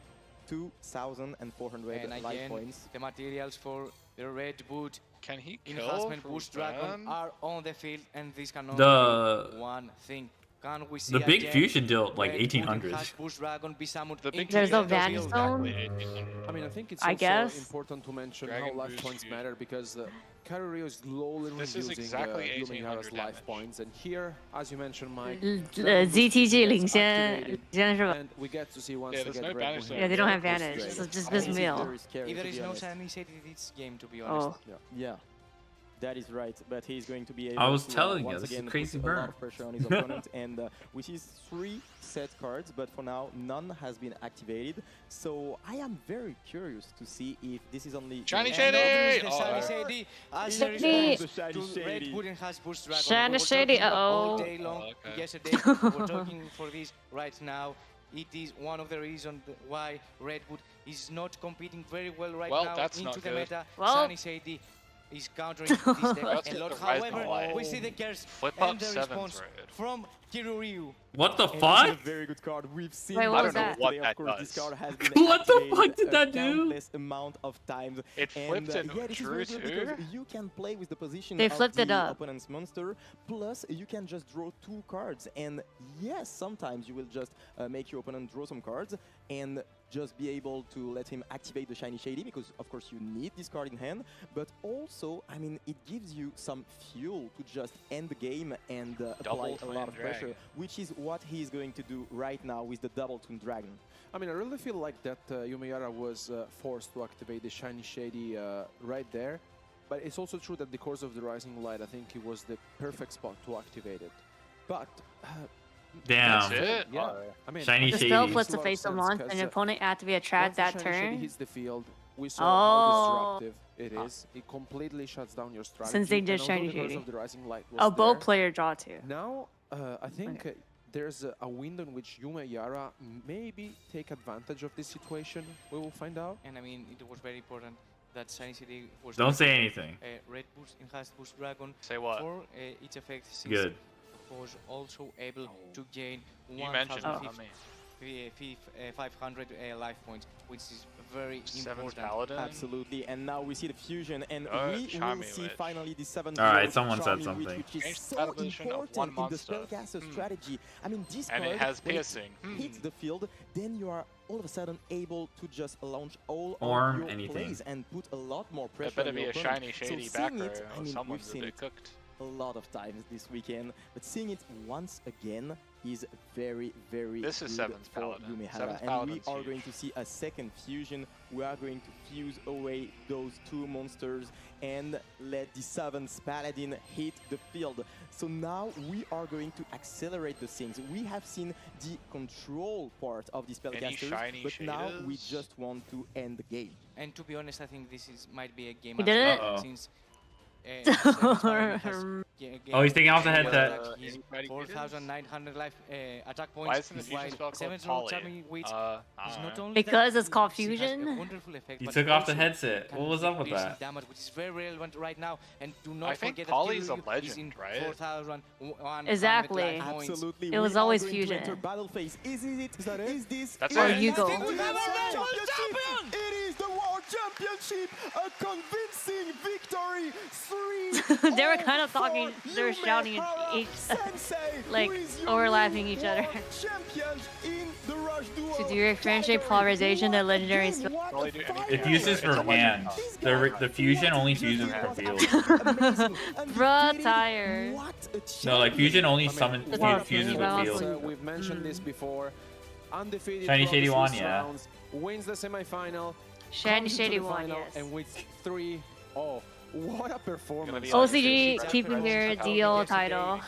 2,400 And life again, points. the materials for the Red Boot Can he kill Enhancement for Boost Dragon fun? are on the field, and this cannot The- be one thing. Can we see The big again fusion dealt like Red Bull 1800s. has Bush Dragon be summoned The big into There's no the Vanish field? Zone. I mean, I think it's I also guess. important to mention Dragon how life Boost points fusion. matter because Karuri is slowly This is reducing exactly Yumeyara's 1800 life damage. points, and here, as you mentioned, Mike, ZTG 领 gets 先 activated, 领先是吧 and we get to see once Yeah, there's again no Red Vanish Bull Zone. Yeah, they don't have goes Vanish, straight. so just I this think it's meal. very scary, If there to is be no honest. shiny shade in this game, to be Oh. honest. Yeah, that is right. But he's going to be able I was to, telling you, once this is again crazy put a lot burn. of pressure on his opponent. And we see 3 set cards, but for now, none has been activated. So I am very curious to see if this is only Shiny And Shady! obviously the Oh. Shiny Shady as Shady. a The Shiny response to Red Shady. Bull and has Bush Dragon. Shiny We were Shady, talking all uh-oh. day long Oh, okay. yesterday. We're talking for this right now. It is one of the reasons why Red Bull is not competing very well right Well, now that's into not the good. meta. Well- Shiny Shady is countering this deck That's a lot. the Rising However, Light. we see the curse Flip and up the sevens, response right? from Kiryu. What the And this fuck? is a very good card. We've seen Wait, that what was today. that? What Of that course, this does. card has been What the activated fuck did a that do? countless amount of times. It And flipped and yeah, this is drew very good because two? you can play with the position They of flipped the it up. opponent's monster. Plus, you can just draw 2 cards. And yes, sometimes you will just make your opponent draw some cards and just be able to let him activate the Shiny Shady because, of course, you need this card in hand. But also, I mean, it gives you some fuel to just end the game and apply a lot of Flame pressure, Dragon. which is what he's going to do right now with the Double Twin Dragon. I mean, I really feel like that Yumeyara was forced to activate the Shiny Shady right there. But it's also true that the Course of the Rising Light, I think it was the perfect spot to activate it. But Damn. That's it? yeah, Oh. I mean, Shiny The Shady. spell Makes flips a the lot of face of sense, launch and 'cause, your opponent activate a trap once the that Shiny Shady turn. hits the field, we saw Oh. how disruptive it is. It completely shuts down your strategy. Since they and did although Shiny the Curse Shady. of the Rising Light was Oh, both there, player draw too. now, I think there's a window in which Yumeyara maybe take advantage of this situation. We will find out. And I mean, it was very important that Shiny City was. Don't say making, anything. Red Boost enhanced Boost Dragon. Say what? For its effect, since Good. it was also able to gain You mentioned it, not me. 500 life points, which is very Seventh important. Paladin. Absolutely, and now we see the fusion, and we Charmy will see Witch. finally the 7th. Alright, World someone said Charmy something. Witch, which is Change so battle position of one important in the monster. spellcaster strategy. I mean, this And card, it has when piercing. hits the field, then you are all of a sudden able to just launch all Or of your anything. plays and put a lot more It pressure better on be your a opponent. Shiny Shady so back seeing row, it, I or mean, someone's we've a seen bit it cooked. a lot of times this weekend, but seeing it once again is very, very This is good Seventh for Paladin. Yumehara. Seventh And we Paladin's are huge. going to see a second fusion. We are going to fuse away those 2 monsters and let the 7th Paladin hit the field. So now we are going to accelerate the things. We have seen the control part of the spellcasters, shiny but now we shaders? just want to end the game. And to be honest, I think this is might be a game. He did as it? well, Uh-oh. since Seventh Paladin has Oh, he's taking off the gained headset. his Anybody 4,900 life attack points. Why isn't the fusion while spell called Seventh World Poly? Charmy Witch I is don't not know. only Because that it's called she has a fusion? wonderful effect, You but took off the also headset. can What was up with increase that? damage, which is very relevant right now. And do not I think forget Poly's that a Kiryu is in legend, right? 4,100 Exactly. life points. Absolutely. It was we are always going to fusion. enter battle phase. Is it? Is that it? Is this? That's Or it. you go. We have a world championship! It is the world championship! A convincing victory! 3 They were kind of talking, they were shouting at each, like, overlapping each other. Champions in the Rush Duel. To differentiate polarization, the legendary spell. Probably do anything. It fuses It's for a legend. hands. The fusion only fuses for field. Bruh, tired. No, like fusion only summon Wow, fuses wow. with field. We've mentioned this before. Undefeated Shiny throughout Shady the won, 6 yeah. rounds, wins the semi-final. Shiny comes into Shady the won, final, yes. And with 3. Oh, what a performance! be like OCG Super keeping Super their Super DL Super title.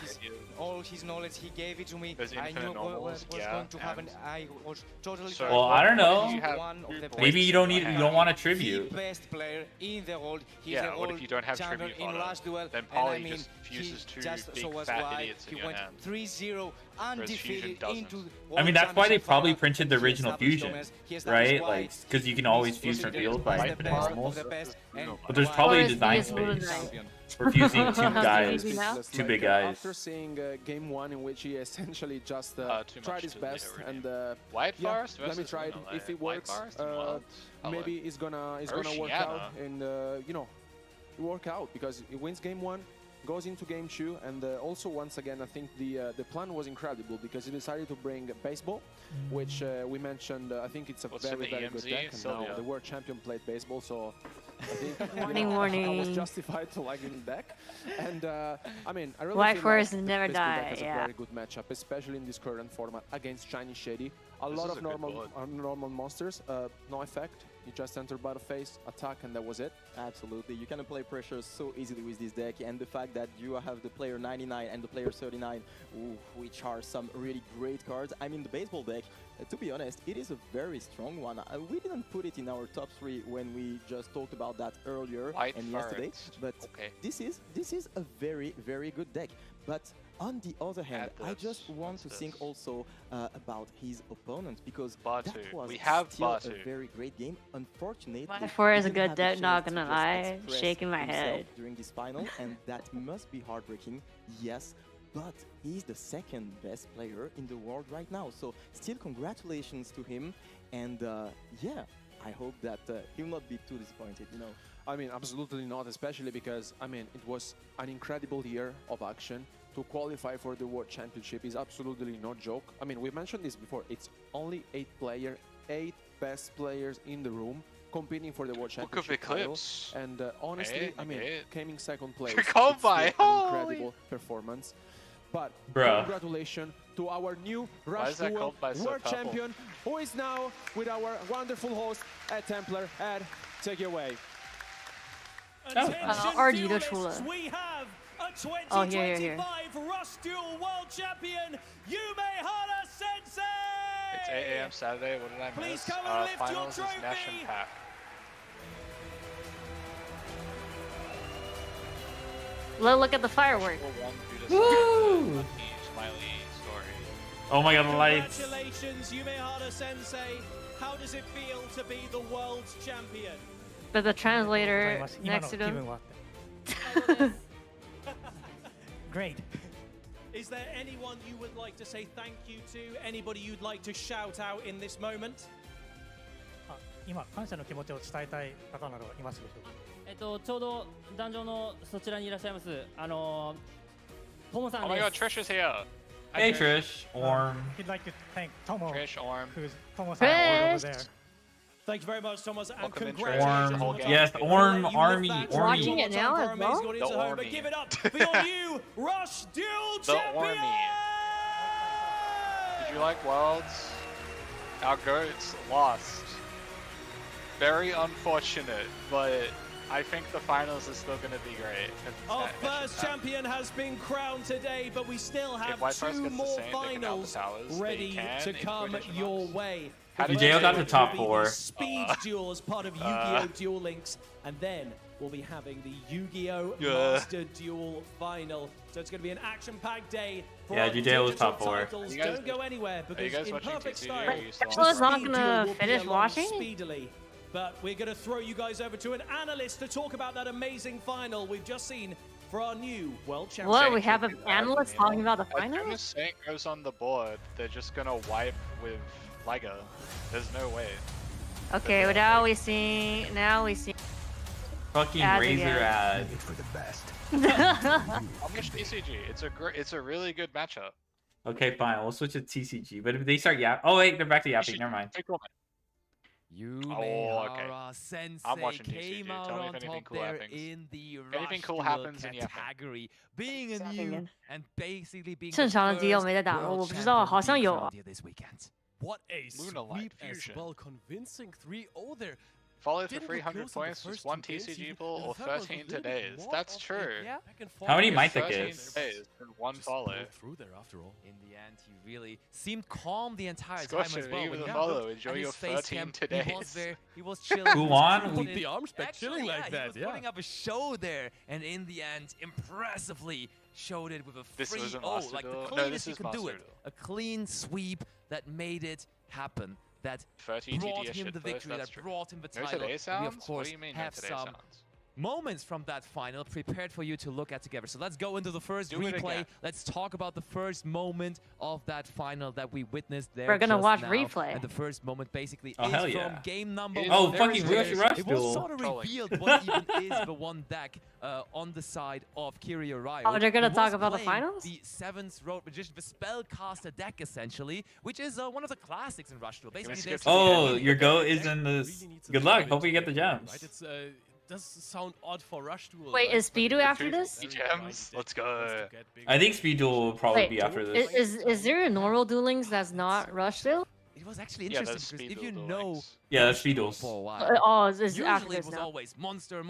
All his knowledge, he gave it to me. There's I infinite knew what normals, was yeah, going to happen. and- I was totally. So- Well, I don't know. You have One of the points Maybe you don't in need, my you hand. don't want a the tribute. best player in the world. He's Yeah, a what if world you don't have champion tribute in on Last Duel. Then and I Poly mean, just fuses he two just big so was fat why idiots in he your went hand. 3-0 undefeated doesn't. into. I mean, that's why they probably printed the He original established fusion, dominance. He established right? why Like, because you can he's always fuse from considered field by the infinite best of normals. the best, and But there's why probably a he is design the world space champion. for fusing two How guys, did you know? two big Like, guys. After seeing game 1 in which he essentially just Too tried much his to best later and White yeah, Forest let me versus try it. Luna, If it White works, Forest and Wilds. maybe it's gonna work out Oceana. and you know work out because he wins game 1. goes into game 2, and also once again I think the plan was incredible because he decided to bring baseball, which we mentioned. I think it's a very good deck, and now the world champion played baseball, so I think warning. I was justified to like the deck. And I mean, I really White feel Forest like never this deck die, is a yeah. very good matchup, especially in this current format against Shiny Shady. A This lot is of a good normal monsters, no effect. You just enter by the face, attack, and that was it. Absolutely, you can apply pressure so easily with this deck, and the fact that you have the player 99 and the player 39, which are some really great cards. I mean, the baseball deck, to be honest, it is a very strong one. We didn't put it in our top 3 when we just talked about that earlier and yesterday, but this is a very good deck. But on the other hand, I just want to think also about his opponent, because that was still a very great game. Unfortunately, White Forest is a he didn't good have the deck, not chance gonna to just lie. express Shaking my himself head. during this final, and that must be heartbreaking, yes. But he's the second best player in the world right now, so still congratulations to him, and yeah, I hope that he'll not be too disappointed, you know. I mean, absolutely not, especially because, I mean, it was an incredible year of action. To qualify for the World Championship is absolutely no joke. I mean, we mentioned this before. It's only 8 best players in the room competing for the World Championship title. And honestly, I mean, came in second place. It's still an incredible performance. But congratulations to our new Rush Duel World Champion, who is now with our wonderful host, Ed Templar. Ed, take it away. RG 都出了。 We have a 哦，here here here。 2025 Rush Duel World Champion, Yumehara Sensei! It's 8 a.m. Saturday. What did I Please miss? come and lift your Finals is Nash and trophy. Pack. Look at the firework. Woo! Smiley story. Oh my god, the lights. Congratulations, Yumehara Sensei. How does it feel to be the world champion? But the translator 今 next の to 気分 him. は Great. Is there anyone you would like to say thank you to? Anybody you'd like to shout out in this moment? 今感謝の気持ちを伝えたい方などいますでしょうか。ちょうど壇上のそちらにいらっしゃいますトモさん Oh で my す。 god, Trish is here. Hey Trish, Orm. He'd like to thank Tomo, Trish, Orm. who's Tomo-san over Trish. there. Thank you very much, Thomas, and Welcome in, Trish. congratulations. The whole on gang. Yes, We'll Orm let you Army, lift that Ormy. trophy Watching it now for our as amazing well? audience The at home, but Ormy. give it up for your new Rush Duel The champion! Ormy. Did you like Worlds? Our goats lost. Very unfortunate, but I think the finals is still going to be great. Our first champion has been crowned today, but we still have White Forest 2 gets the more same, they can out the finals towers. They ready can to in come quotation your marks. way. How did Ujeo got you to top Will be 4. the Speed Duel as part of Yu-Gi-Oh! Duel Links, and then we'll be having the Yu-Gi-Oh! Master Duel Final. So it's going to be an action-packed day for Yeah, our Judeo was digital top 4. titles. Don't go anywhere because guys in watching perfect TCG, style, or are you still on Well, it's not Speed gonna Duel will be finish along watching. speedily. But we're going to throw you guys over to an analyst to talk about that amazing final we've just seen for our new world champion. What? We have an analyst talking about the As soon final? as Saint goes on the board, they're just going to wipe with Liga. There's no way. Okay, well, now we see. Now we see. Fucking Ads Razor again. ad. How much TCG? It's a really good matchup. Okay, fine. We'll switch to TCG. But if they start oh wait, they're back to yapping. Never mind. Yumehara Sensei I'm watching came TCG. out Tell me on if anything top cool there happens. in the If anything Rush cool Duel happens in yapping. category, being a 下 new 面 and basically being 正常的 the deal first 没在打， world 我不知道，好像 champion 有 being 啊 crowned here this weekend. What a Moonlight sweep as Fusion. well, convincing 3-0 there. Follow for Didn't look 300 close in the points, first just one 2 games, TCG even- pull, and or the third was a 13 little bit today's. more That's of a true. back and forth. How many It's Mythic 13 is? today's and one Just follow. pulled through there after all. In the end, he really seemed calm the entire Scorcher, time as well. even When the you follow, looked enjoy at your his face 13 cam, He todays. was there. He was chilling. Who he was won? cruising. Put the arms back, Actually, chilling like yeah, that, He was yeah. putting up a show there, and in the end, impressively showed it with a This was a 3-0, Master like the Duel? No, cleanest this you is can do Master it. Duel. A clean sweep that made it happen. That 30 brought TD him shit the first, victory, that's that true. brought him the No title. today We sounds? of What course do you mean no have today some sounds? moments from that final prepared for you to look at together. So let's go into the first Do it replay. again. Let's talk about the first moment of that final that we witnessed there. We're gonna just watch now. replay. And the first moment basically Oh, is hell from yeah. game number Oh, one. fucking There Rush Rush it was Duel. sort of revealed what even is the one deck on the side of Kiryu Ryo. Oh, they're gonna He talk was about the playing finals? The 7th Road Magician, the Spellcaster deck essentially, which is one of the classics in Rush Duel. Basically, there's Oh, your go is in the. Good luck. Hope you get the gems. Right? It's does sound odd for Rush Duel. Wait, right? is But Speedo it after is this? very Gems? deck Let's that wants go. to get bigger. I think Speed Duel will probably Wait, be after this. is there a normal Duel Links that's not Rush Duel? It was actually Yeah, interesting that's because Speed if you Duel know Yeah, that's Speed Duel. for a while, Oh, it's after usually it this was now. always monster. It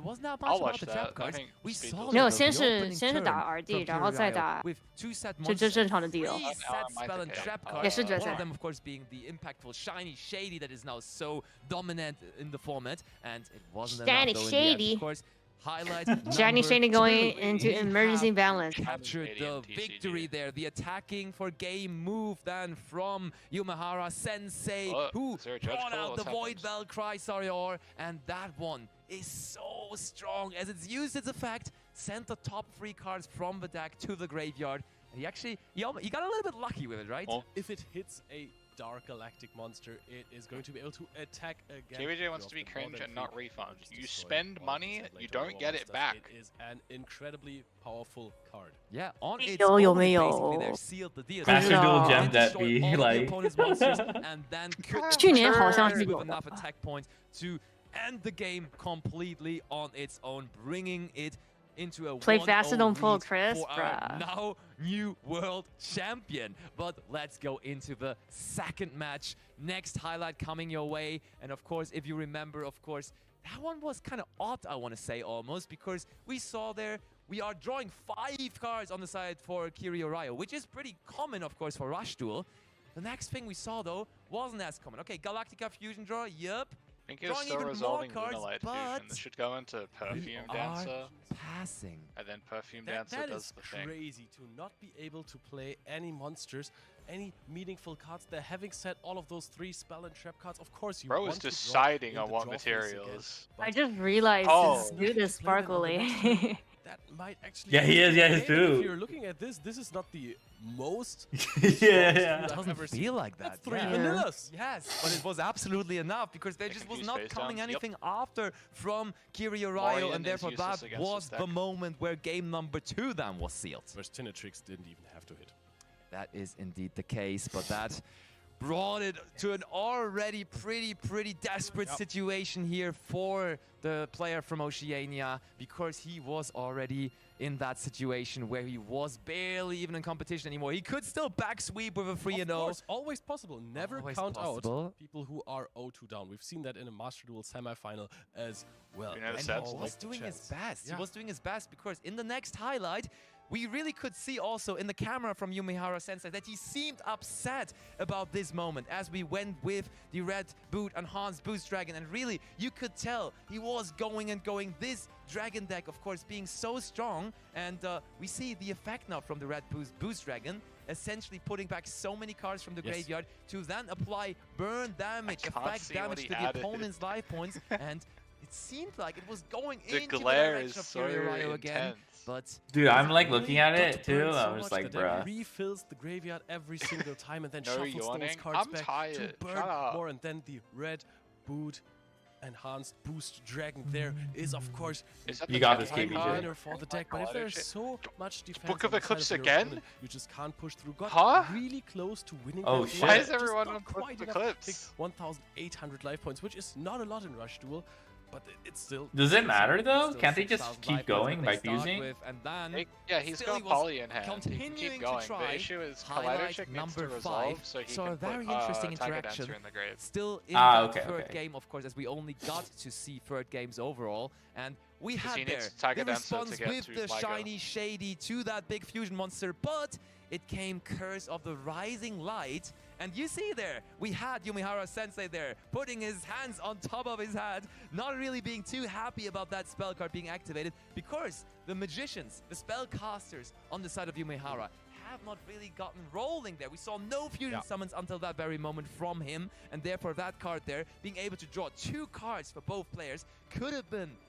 wasn't that much I'll about watch the that. trap I cards. think We Speed saw Duel's that 没有， on 先 the 是 opening 先是 turn 打 RD， from 然后再 Kiryu 打 with 2 set 就 monsters, 正常的 deal。 3 set spell and trap cards. 也是决 One 赛 of them, of course, being the impactful shiny shady that is now so dominant in the format, and it wasn't Shiny enough though in the end, shady. of course. Highlight Shiny number Shady going 2. into We emergency have balance. captured the victory there. The attacking for game move then from Yumehara Sensei, who is there a judge brought call? out the What's Void Bell Chrysarior, and that one is so strong as it's used its effect, sent the top 3 cards from the deck to the graveyard. And he actually, he got a little bit lucky with it, right? If it hits a Dark Galactic monster, it is going to be able to attack again. JVJ wants to be cringe and not refund. You spend money, you don't get it back. It is an incredibly powerful card. Yeah, on its 有 own, 没有？ basically, they've sealed the deal. Master Duel They gem that destroyed be all the like. opponent's monsters and then could 去年好像是 with 有的 enough attack points to end the game completely on its own, bringing it into a Play 1-0 faster, don't pull lead Chris, for our bruh. now new world champion. But let's go into the second match. Next highlight coming your way, and of course, if you remember, of course, that one was kind of odd, I want to say, almost, because we saw there we are drawing 5 cards on the side for Kiryu Ryo, which is pretty common, of course, for Rush Duel. The next thing we saw, though, wasn't as common. Okay, Galactica Fusion draw, yup. I think it's still resolving Lunalight Fusion. This should go into Perfume Dancer. Passing. And then Perfume That Dancer does is the thing. crazy to not be able to play any monsters, any meaningful cards. They're having set all of those 3 spell and trap cards. Of course, you Bro want is to draw deciding in on the what draw phase again, materials. I just realized Oh. this dude is sparkly. That might actually. Yeah, he is. Yeah, If he's too. you're looking at this, this is not the most. Yeah. It Doesn't feel like that. That's 3 yeah. vanillas. Yes, but it was absolutely enough because there just was confused not face coming downs, yep. anything after from Kiryu Ryo, Morion and is therefore useless that against was this the deck. moment where game number 2 then was sealed. Whereas Tinatrix didn't even have to hit. That is indeed the case, but that brought it to an already pretty desperate situation here for the player from Oceania, because he was already in that situation where he was barely even in competition anymore. He could still back sweep with a 3-0. Of course, always possible. Never Always count possible. out people who are 0-2 down. We've seen that in a Master Duel semi-final as well. You know the And sets? he He was doing his chance. best. Yeah. He was doing his best because in the next highlight, we really could see also in the camera from Yumehara Sensei that he seemed upset about this moment as we went with the Red Boot and Hans Boost Dragon, and really you could tell he was going and going. This Dragon deck, of course, being so strong, and we see the effect now from the Red Boost Dragon, essentially putting back so many cards from the Yes. graveyard to then apply burn damage, can't effect see what damage he to the added. opponent's life points, and it seemed like it was going The into the glare direction is of so Kiryu Ryo again, intense. but Dude, I'm like Really looking at got it to burn too. so I'm much just like, that it bruh. refills the graveyard every single time and then No shuffles those yawning. cards I'm back to tired. burn Shut up. more. And then the Red Boot Enhanced Boost Dragon there is, of course, Is that You the got this, Champion KBJ. card? winner for the deck. But if there's so much defense Book of on the side Eclipse your again? opponent, you just can't push through. Got Huh? really close to winning. Oh, that shit. game, Why is just everyone not on Book quite of enough to Eclipse? take 1,800 life points, which is not a lot in Rush Duel, but it's still. Does it matter though? Still Can't they 6,000 just keep life points going that by they start fusing? with, and then Yeah, he's still got he was Poly in hand. He can continuing keep to going. try The issue is Collider highlight Chick needs number to resolve 5. so he So can a very put interesting Tiger interaction. Dancer in the grave. Still in Ah, that okay, third okay. game, of course, as we only got to see third games overall, and we 'Cause had he there needs Tiger the Dancer to response get with to the Ligo. shiny shady to that big fusion monster, but it came Curse of the Rising Light. And you see there, we had Yumehara Sensei there, putting his hands on top of his head, not really being too happy about that spell card being activated, because the magicians, the spellcasters on the side of Yumehara, have not really gotten rolling there. We saw no fusion summons until that very moment from him, and therefore that card there, being able to draw 2 cards for both players, could have been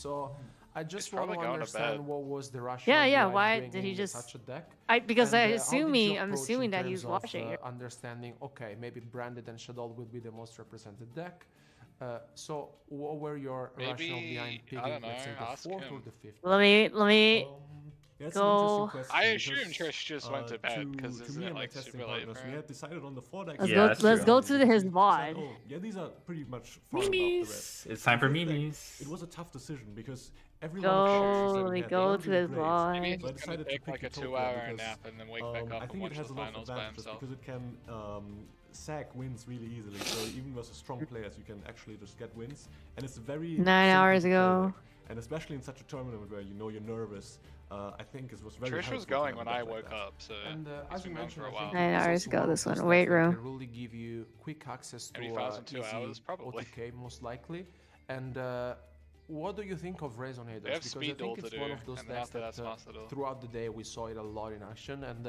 So I just He's want to probably going to bed. understand what was the rationale Yeah, yeah. behind Why did bringing he just? such a deck. Because And, I'm how did you assuming approach in that he's terms of, watching it. understanding, okay, maybe Branded and Shadow will be the most represented deck. So what were your rationale behind Maybe, picking, I don't know, let's say, the ask 4th him. or the 5th? Let me Yeah, it's an interesting go. question. I because, assume Trish just went to bed because to isn't me it and my like testing super late partners, for we him? had decided on the 4 decks. Let's go to his Said, VOD. oh, yeah, these are pretty much far above the Memes. rest. It's time for The fifth deck, memes. It was a tough decision because every one of the options that we had, they Go weren't to really his great. VOD. Maybe So I he's gonna decided to take pick like a Utopia 2-hour because, nap and then wake back up I and think watch it has the a lot of finals by advantages himself. because it can sack wins really easily. So even versus strong players, you can actually just get wins, and it's very 9 simple hours to play ago. deck. And especially in such a tournament where you know you're nervous, I think it was very. Trish was helpful to going have when a I deck like woke that. up, so And he's as you been going for mentioned, a I while. think 9 it is hours also ago, one this of those one, decks weight that room. can really give you quick access to 35,002 easy hours, probably. OTK most likely. And what do you think of Resonators? They have Because speed I think duel it's to one do, of those and then decks after that that's master duel. throughout the day we saw it a lot in action. And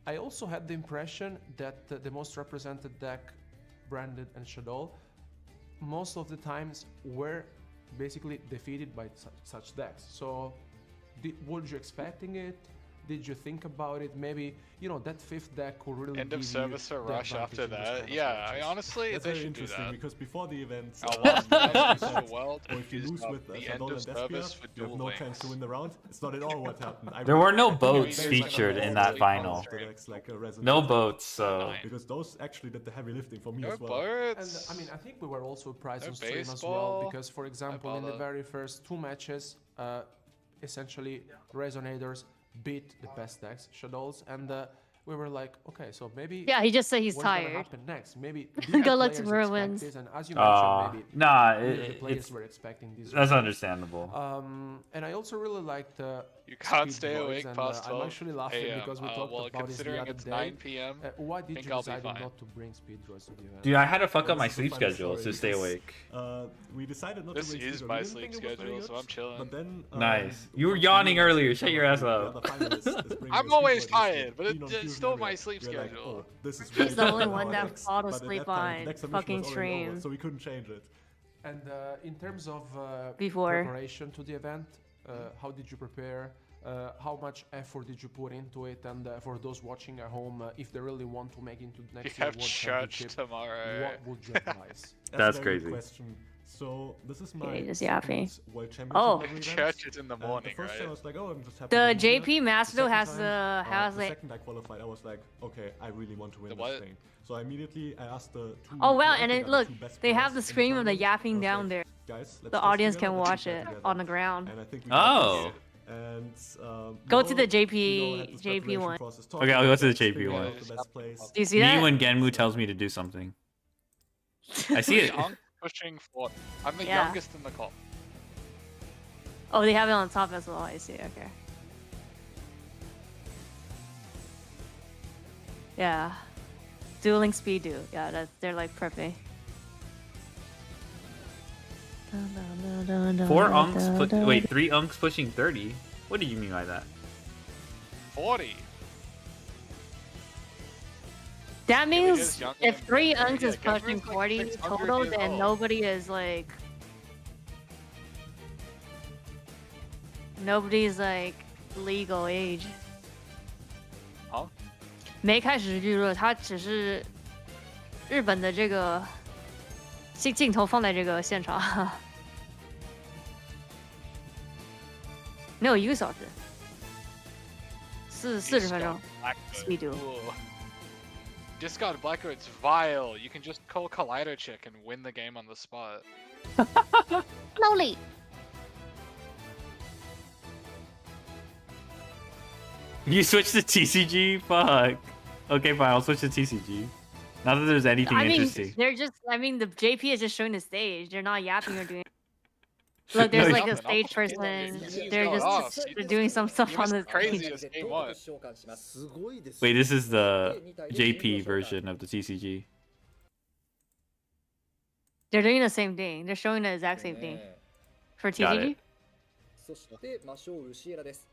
I also had the impression that the most represented deck, Branded and Shadow, most of the times were basically defeated by such decks. So were you expecting it? Did you think about it? Maybe, you know, that 5th deck could really End of give service you or the rush advantage after in those that. kind of Yeah, I matches. mean, honestly, That's they very should do interesting that. because before the event, I lost the we Masters of said, the world oh, if you used lose up with the Shadow end and of Despia, service for you have duel no links. chance to win the round. It's not at all what happened. There were no I think boats very much featured like in all that the final. other decks, like No Resonators. boats, so Because those actually did the heavy lifting for me No as well. boats. And I mean, I think we were also surprised No on stream as well baseball. because, for example, in the bother. very first 2 matches, essentially Resonators beat the best decks, Shadows, and we were like, okay, so maybe Yeah, he just said he's what's gonna tired. happen next? Maybe did Good the luck to players expect Ruins. this? And as you mentioned, maybe nah, neither the players it's were expecting this. that's result. understandable. And I also really liked You can't Speed stay Boys, awake and past 12 I'm actually laughing a.m. because we talked well, about this the considering other it's day. 9 p.m., Why I did think you I'll be decide fine. not to bring Speed Boys to the event? Dude, I had to fuck up Well, my this is a sleep funny schedule story to stay because, awake. We decided not This to bring is Speedrun. my We didn't sleep think it was very schedule, so good, I'm chilling. But then, Nice. You were once yawning realized earlier. that Shut some your of ass the up. other finalists is bringing I'm a always Speedrun tired, but League it's on still Fusion my area. sleep We were like, schedule. oh, this is He's way the only better one than that ours. fall But at asleep that time, the on next submission fucking was already over, stream. so we couldn't change it. And in terms of Before. preparation to the event, how did you prepare? How much effort did you put into it? And for those watching at home, if they really want to make into the next You year have World church Championship, tomorrow. what would you advise? That's a very crazy. good question. So this is my Okay, just yapping. second World Championship Oh. level event. Church is in the And morning, the first time right? I was like, oh, I'm just happy The to be here. JP Master The has second the time, the like. second I qualified, I was like, okay, I really want to win The this what? thing. So I immediately I asked the two. Oh wow! I And think it are look, the two best they have players the in scream of the tournament. yapping I was down like, there. Guys, let's The test audience together, can let's watch keep that it together. on the ground. And I think we Oh. got this. And Go we to the all, JP you know, had this JP preparation one. process, Okay, talking I'll go about to the decks, JP figuring one. out the best plays. Do you see Me that? when Genmu tells me to do something. I see it. I'm pushing for. I'm the Yeah. youngest in the call. Oh, they have it on top as well. I see. Okay. Yeah. Dueling speed do. Yeah, they're like perfect. 4 unks wait, 3 unks pushing 30? What do you mean by that? 40. That we means just younger if than 3 Genmu? unks Yeah, is Genmu's pushing like 40 600 total, years then old. nobody is like. Nobody's like legal age. 好。没开始预热，它只是日本的这个镜头放在这个现场，没有1个小时，40分钟。Speed duel. Just got Blackwood. It's vile. You can just call Collider Chick and win the game on the spot. Lonely. You switched to TCG? Fuck. Okay, fine, I'll switch to TCG. Not that there's anything I mean, interesting. they're just. I mean, the JP is just showing the stage. They're not yapping or doing. Look, there's No, like a Nothing. stage I'll person. just They're go just off. they're doing some stuff He on was the crazy stage. as game 1. Wait, this is the JP version of the TCG. They're doing the same thing. They're showing the exact same thing. For Got TCG? it. そして魔性ウシエラです。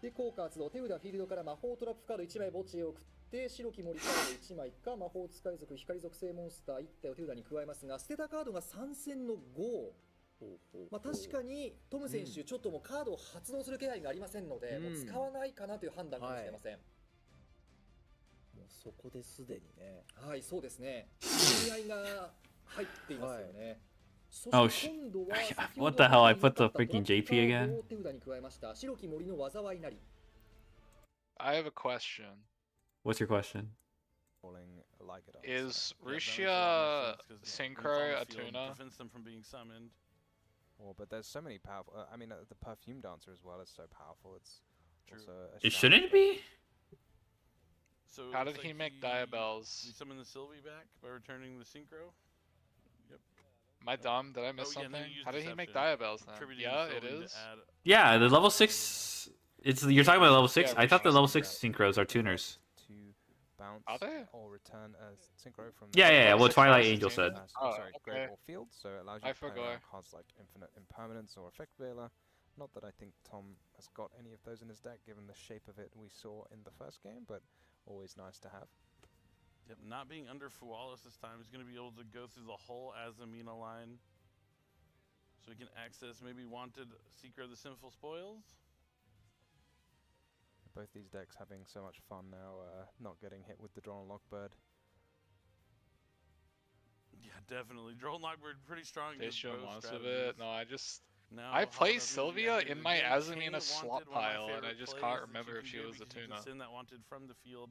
で、効果発動、手札フィールドから魔法トラップカード1枚墓地へ送って、白き森カード1枚か魔法使い族光属性モンスター1体を手札に加えますが、捨てたカードが参戦の5まあ、確かにトム選手、ちょっともうカードを発動する気配がありませんので、もう使わないかなという判断かもしれません。もうそこですでにね。はい、そうですね。意味合いが入っていますよね。Oh sh! What the hell? I put the freaking JP again. I have a question. What's your question? Is Rushia Synchro a tuna? Prevents them from being summoned. Oh, but there's so many powerful. I mean, the perfume dancer as well is so powerful. It's also a It shouldn't be. So how did he make Diabells? He summoned the Sylvie back by returning the synchro. Yep. Am I dumb? Did I miss Oh, yeah, something? he used How did he make Deception, Diabells then? attributing Yeah, the it Sylvie to is. add- Yeah, the level 6. It's you're talking about level 6. Yeah, I thought the level Rushia 6 synchros are tuners. to bounce Are they? or return a synchro from. Yeah, yeah, yeah. What Twilight Synchros Angel is said. Oh, Sorry, okay. Great Ball Field, so it allows you I to play forgot. around cards like Infinite Impermanence or Effect Veiler. Not that I think Tom has got any of those in his deck, given the shape of it we saw in the first game, but always nice to have. Yep, not being under Fualis this time, he's going to be able to go through the whole Azamina line. So he can access maybe wanted Seeker of the Sinful Spoils. Both these decks having so much fun now, not getting hit with the Drawn Lockbird. Yeah, definitely. Drone Lockbird pretty strong. They against show both most of strategies. it. No, I just. Now, I play Holocaust Sylvia Ruby, in my again, Azamina Kane slot wanted, one of my pile, and I favorite just plays can't that remember you if can she do was a because you can tuna. send that wanted from the field.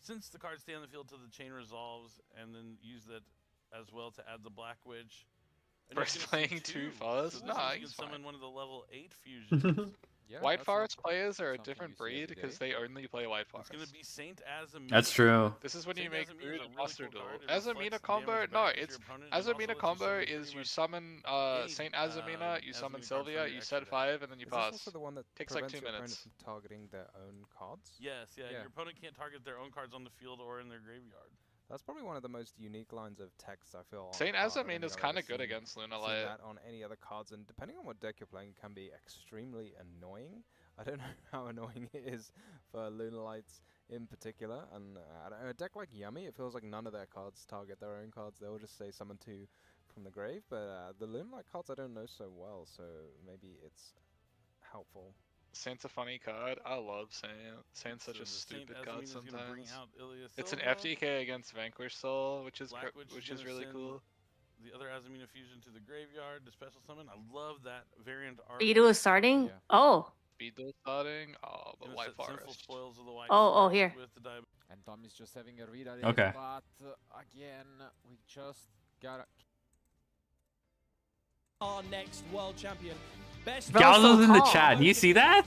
Since the cards stay on the field till the chain resolves, and then use that as well to add the Black Witch. And First he's gonna playing see two So Fuzz? this Nah, is he's summon fine. one of the level 8 fusions. Yeah, White that's Forest not players are a something different you see every breed because day. they only play White It's Forest. going to be Saint Azamina. That's true. This is when you Saint make Azamina Brood is a and really Monster cool Duel. card. It Azamina reflects combo? damage No, back to your it's opponent, and also Azamina lets you combo summon is pretty you much summon any, Saint Azamina, you Azamina summon card Sylvia, from you your set extra deck. 5, and then you Is this pass. also the one that Takes like prevents 2 your opponent minutes. from targeting their own cards? Yes, yeah, your opponent can't target their own cards on the field or in their graveyard. That's probably one of the most unique lines of text I feel. on a Saint card. I don't Azamina think is I've kind ever of good seen- against Luna seen Light. that on any other cards, and depending on what deck you're playing, can be extremely annoying. I don't know how annoying it is for Luna Lights in particular, and I don't know, a deck like Yummy, it feels like none of their cards target their own cards. They'll just say summon 2 from the grave, but the Luna Light cards I don't know so well, so maybe it's helpful. Saint's a funny card. I love Saint. Saint's such So a the Saint stupid card Azamina's gonna bring sometimes. out Ilya It's an Silva. FTK against Vanquish Soul, which is Black Witch which is is gonna really send cool. The other Azamina fusion to the graveyard, the special summon. I love that variant art. Beetle is starting? Yeah. Oh. Beetle starting. Oh, but Gonna White set Sinful Forest. Spoils of the White Oh, Forest here. with the diamond. And Tom is just having a read at it. Okay. But again, we just gotta. Our next world champion. Best Galzo's in the chat. Do you see that?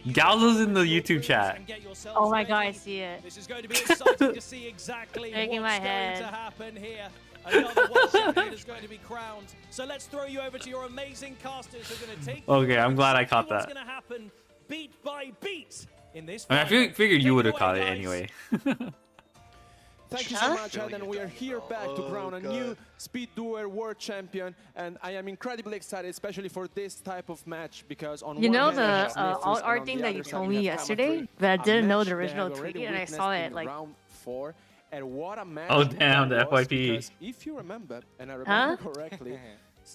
Galzo's in the YouTube chat. Oh my god, I see it. This is going to be exciting to see exactly Shaking what's my going head. to happen here. Another world champion is going to be crowned. So let's throw you over to your amazing casters who are going to take Okay, I'm glad I caught what's that. going to happen beat by beat in this I mean, I final. figured you would have Take it caught away, it guys. anyway. Thank you so much, Ed, and we are here back to crown a new Speed Duel World Champion, and I am incredibly excited, especially for this type of match, because on You one know hand, we the have Sniffles, alt and art on thing the that other you side told we me have yesterday, Kama3, but I a didn't know match the they original have already tweet, and I witnessed saw it in like. round 4, and what a match! Oh damn, the that was, FYP. because if you remember, and I remember Huh? correctly,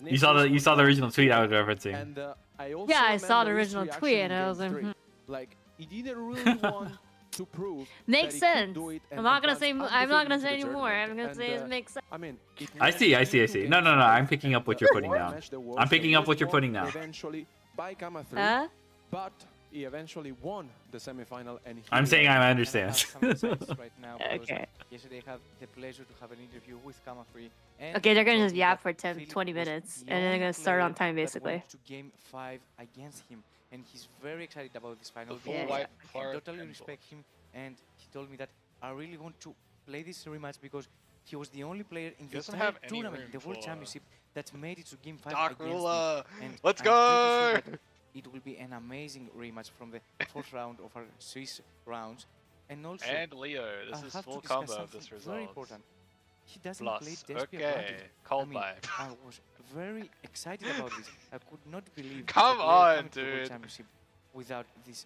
You saw the original tweet I was referencing. and I also Yeah, I saw the remember his original reaction tweet, in and I game was like, 3. hmm. Like, he didn't really want to prove Makes that he could sense. do it I'm and not gonna advance say. I'm not undefeated gonna to say the anymore. I'm tournament. gonna say it And, makes sense. I mean, it I went see. into No, game no, no. 5, I'm picking up what and you're putting what a down. match there was. I'm picking It up was what you're won putting down. Eventually by Kama3, Huh? but he eventually won the semifinal, and he I'm saying I understand. right now because Okay. yesterday I had the pleasure to have an interview with Kama3. And Okay, they're he gonna told just me yap that for 10, Philip 20 was minutes, the and then they're only gonna start on player time, that basically. went to game 5 against him, and he's very excited about this final. The full because White I Forest totally Temple. respect him, and he told me that I really want to play this rematch because he was the only player in the doesn't entire have any tournament, room the World for, Championship, that made it to game 5 Dark against Ruler. him. And Let's I'm go! pretty sure that it will be an amazing rematch from the fourth round of our Swiss rounds. And also, And Leo, this I is have full to discuss combo of something this very result. important. He doesn't Plus, play Despia okay, Platinum. cold I mean, vibe. I was very excited about this. I could not believe Come that we are on, coming to the World dude. Championship without this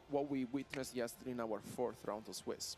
what we witnessed yesterday in our fourth round of Swiss.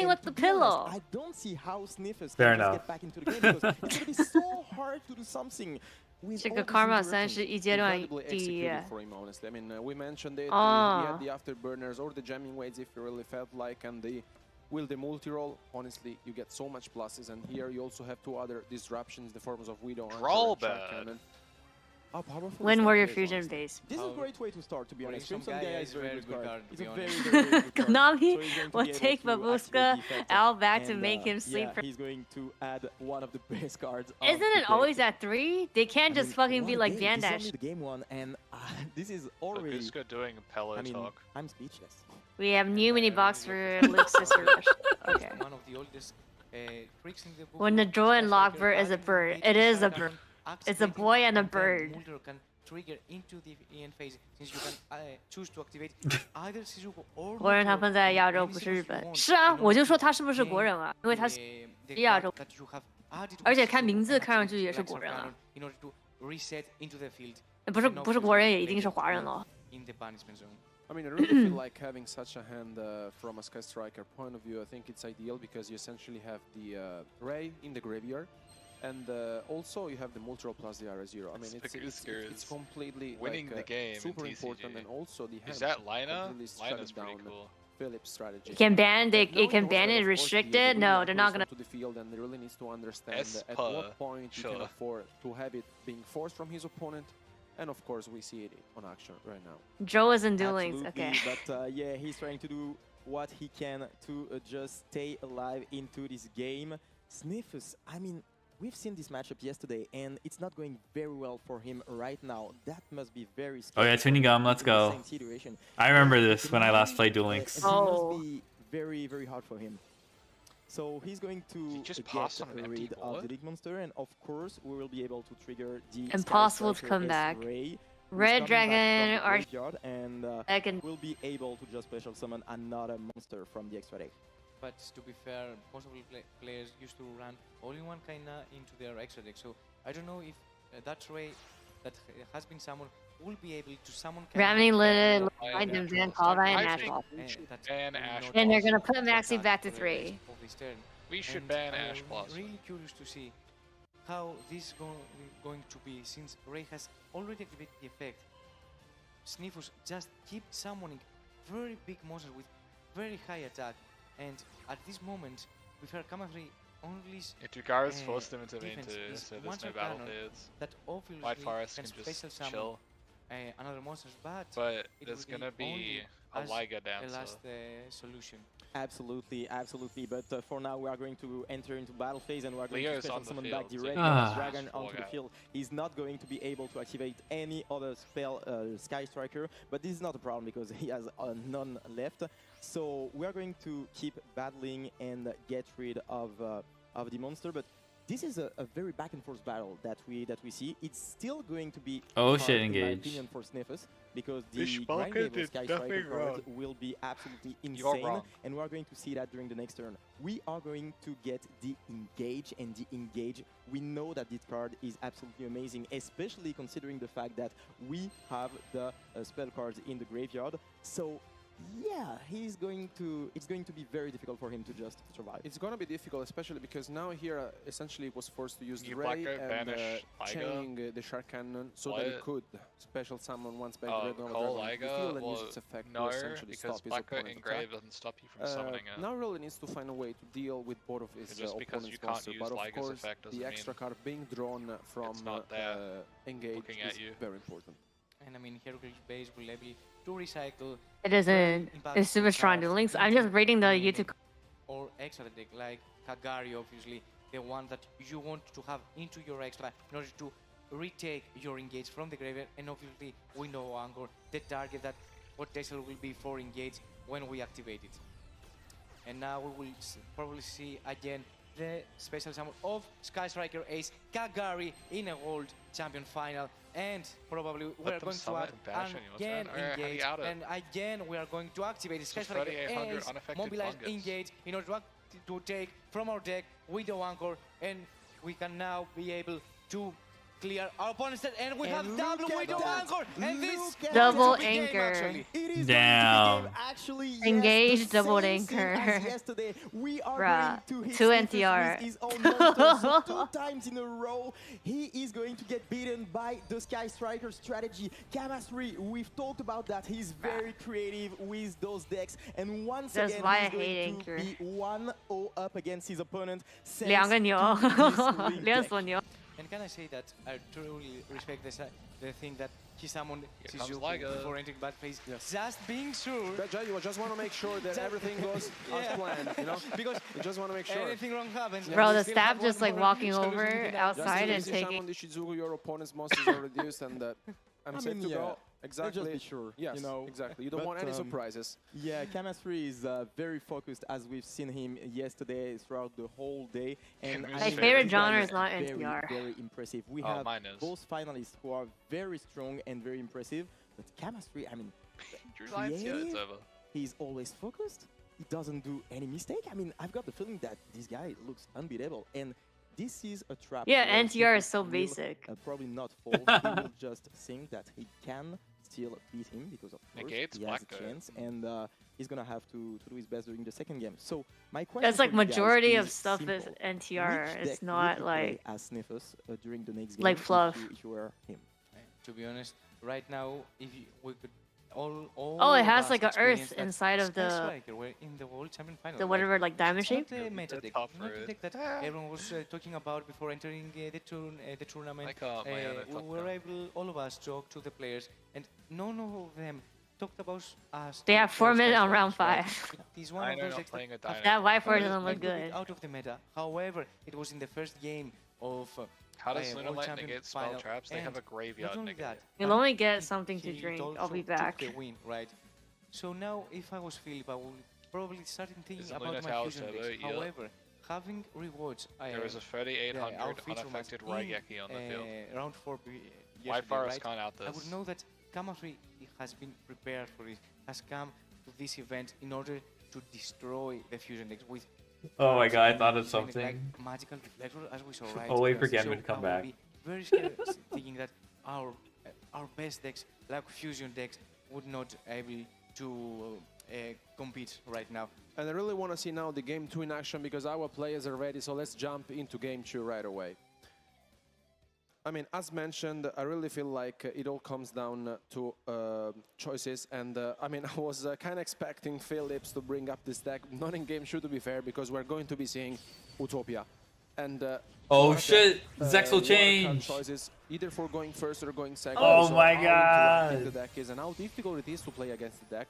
playing with the to be honest, pillow. I don't see how Sniffers Fair can just enough. get back into the game because it's gonna be so hard to do something with 这 all 个 these Karma interruptions, 31阶段 Incredibly 第一。 executed for him, honestly. I mean, we mentioned it. He Ah. had the afterburners or the jamming waits if you really felt like, and the multi-roll. Honestly, you get so much pluses, and here you also have two other disruptions in the forms of Widow and Troll Shark bed. Cannon. How powerful When is that Warrior is, Fusion honestly. base. This is a great way to start, to be honest. Crimson Gaia Gaia is is a very good card. to It's be a honest. very, very good card. Konami So he's going to will be able take to activate Babushka the effect, out back to and, make him sleep. Yeah, he's going to add one of the best cards. of Isn't the it always deck. at 3? They can't just fucking What be a like game. This is Bandash. only the game one, and this is already. Babushka doing pillow I mean, talk. I'm speechless. We have new mini box for Luke's sister rush. Okay. One of the oldest tricks in the book. When the draw and lock bird is a bird, it is a bird. It's a boy and a bird. Mulder can trigger into the end phase since you can choose to activate either Shizuko or 国人他分在亚洲，不是日本。是啊，我就说他是不是国人啊？因为他是亚洲，而且看名字看上去也是国人啊。 in order to reset into the field. 不是国人也一定是华人了。 In the punishment zone. I mean, I really feel like having such a hand from a Sky Striker point of view, I think it's ideal because you essentially have the Ray in the graveyard, and also you have the multi-roll plus the RA0. I mean, it's completely winning like, the game super in important, and also the hand Is that Lina? completely Lina's shutting pretty down cool. Philip's strategy. It can ban. It Now can knows ban that, it of course, restricted. the No, they're not gonna. to the field, and he really needs to understand at Espa, what point you can sure. afford to have it being forced from his opponent. And of course, we see it on action right now. Joe isn't dueling. Absolutely, Okay. but yeah, he's trying to do what he can to just stay alive into this game. Sniffus, I mean, we've seen this matchup yesterday, and it's not going very well for him right now. That must be very scary. Oh yeah, Tuning Gum, let's in the go. same situation. I remember And this when I last played Duel Links. It must be very, very hard for him. So he's going to just get pass on an empty rid of bullet? the League Monster, and of course, we will be able to trigger the Impossible to Sky come Striker back. S-Ray. Red He's coming back Dragon from the or graveyard, and Dragon. we'll be able to just special summon another monster from the extra deck. But to be fair, most of the players used to run only one Kaina into their extra deck. So I don't know if that Ray that has been summoned will be able to summon Ramming Little, I Light think- Van Call I and think Ashball. we should ban Ash And they're Blossom. gonna put Maxi back to 3. We should And ban I'm Ash Blossom. really curious to see how this is going to be, since Ray has already activated the effect. Sniffus just keep summoning very big monsters with very high attack, and at this moment, with her Kama 3 only If you guards force them into main defense two, is so there's one no shot battle cannon phase. that obviously White Forest can can special just summon chill. Another monsters, but But it there's will gonna only be a as Liga a dancer. last solution. Absolutely, absolutely. But for now, we are going to enter into battle phase, and we are going Leo to is special on the summon back field, the so Red he Ah. Dragon just onto the walk out. field. He's not going to be able to activate any other spell, Sky Striker, but this is not a problem because he has none left. So we are going to keep battling and get rid of the monster, but this is a very back and forth battle that we see. It's still going to be Oh, hard, shit, in my engage. opinion, for Sniffus, because This the Balkan grindable did Sky Striker nothing card wrong. will be absolutely You're insane, wrong. and we are going to see that during the next turn. We are going to get the engage, and the engage, we know that this card is absolutely amazing, especially considering the fact that we have the spell cards in the graveyard. So yeah, it's going to be very difficult for him to just survive. It's gonna be difficult, especially because now here essentially was forced to use the You Ray Black Guy and banish Liga? chaining the Shark Cannon so that he What? could special summon once back Oh, Red Nova Cole Dragon Liga? into the field and use Well, its effect no, to essentially because stop his Black Guy opponent's Engrave attack. doesn't stop you from summoning it. Now really needs to find a way to deal with both of his Just because opponent's you can't monster, use but of Liga's course effect doesn't the extra mean card being drawn from it's not there Engage looking at is you. very important. And I mean, Hercules base will be able to recycle. It isn't. It's super strong duel links. I'm just reading the YouTube. Or extra deck like Kagari, obviously, the one that you want to have into your extra in order to retake your engage from the graveyard, and obviously Window Anchor, the target that potentially will be for engage when we activate it. And now we will probably see again the special summon of Sky Striker Ace Kagari in a World Champion Final, and probably we Let are them going to summon add and bash anyone, again man. Alright, how do you engage, out it? and again we are going to activate Sky So Striker 3800 Ace, unaffected mobilize fungus. engage in order to take from our deck Widow Anchor, and we can now be able to clear our opponent's dead, and we have double window anchor, and this Double is a big game, anchor. actually. It is Damn. actually, yes, Engage the double same scene anchor. as yesterday. We are Bruh, going to hit 2 Sniffers NTR. with his own monster, so 2 times in a row. He is going to get beaten by the Sky Striker strategy. Kamasri, we've talked about that. He's very creative with those decks, and once That's again, why I he's going hate to Anchor. be 1-0 up against his opponent. 2个牛，连锁牛。 And can I say that I truly respect the thing that he summoned Here comes Shizuku Liga. before entering bad phase, just being sure. You just want to make sure that everything goes as planned, you know? Because you just want to make sure. anything wrong happens. Bro, we the still staff have just one like more walking solution over to that. outside and Just in case taking. on the Shizuku, your opponent's monsters are reduced and I'm I safe mean, to yeah, go. Exactly. Just be sure. Yes, you know. exactly. You don't But, want any surprises. Yeah, Kamasri is very focused, as we've seen him yesterday throughout the whole day. And My I My mean, favorite this guy genre is is not very, NTR. Very impressive. We Oh, have mine is. both finalists who are very strong and very impressive. But Kamasri, I mean, Drew Lions, yeah, it's creative, over. he's always focused. He doesn't do any mistake. I mean, I've got the feeling that this guy looks unbeatable. And this is a trap. Yeah, where NTR is Sniffles so will, basic. probably not fall. He will just think that he can still beat him because of course Negates he has a Blackguard. chance, and he's gonna have to do his best during the second game. So my question That's like for you guys majority of is stuff is simple. NTR. Which It's deck not would you play like as Sniffles during the next game like fluff. if you were him. To be honest, right now, if we could all Oh, it of has us like a experience earth that inside of Sky the Striker were in the World Champion final. the right? whatever like diamond It's not shape. a meta deck, tough not for the it. deck that everyone was talking about before entering the tournament. I caught my other We top were down. able, all of us, talk to the players, and none of them talked about us. They have 4 minutes on round 5. It is one I of know, those not decks playing a that dynamic. That white have doesn't look been good. out of the meta. However, it was in the first game of How does World Luna Light Champion negate spell final, traps? They have and a graveyard not only negator. that, You'll but only get something to he drink. I'll also be took back. the win, right? So now, if I was Philip, I would probably start thinking Isn't about Luna my Tao's fusion server? decks. Yep. However, having rewards, There was a 3,800 unaffected Raigeki on the field. round 4 White yesterday, Forest right? can't out I would this. know that Kamasri has been prepared for it, has come to this event in order to destroy the fusion decks with. Oh my god, I thought of using, like, something. magical reflector, as we saw, right? Oh, wait for So Genman to come I would back. be very scared thinking that our best decks, like fusion decks, would not able to compete right now. And I really want to see now the game 2 in action because our players are ready, so let's jump into game 2 right away. I mean, as mentioned, I really feel like it all comes down to choices, and I mean, I was kind of expecting Phillips to bring up this deck, not in game 2 to be fair, because we're going to be seeing Utopia. And Oh for that shit, deck, Zex will you wanna cut change. choices either for going first or going second. Oh so my how god. interactive the deck is and how difficult it is to play against the deck.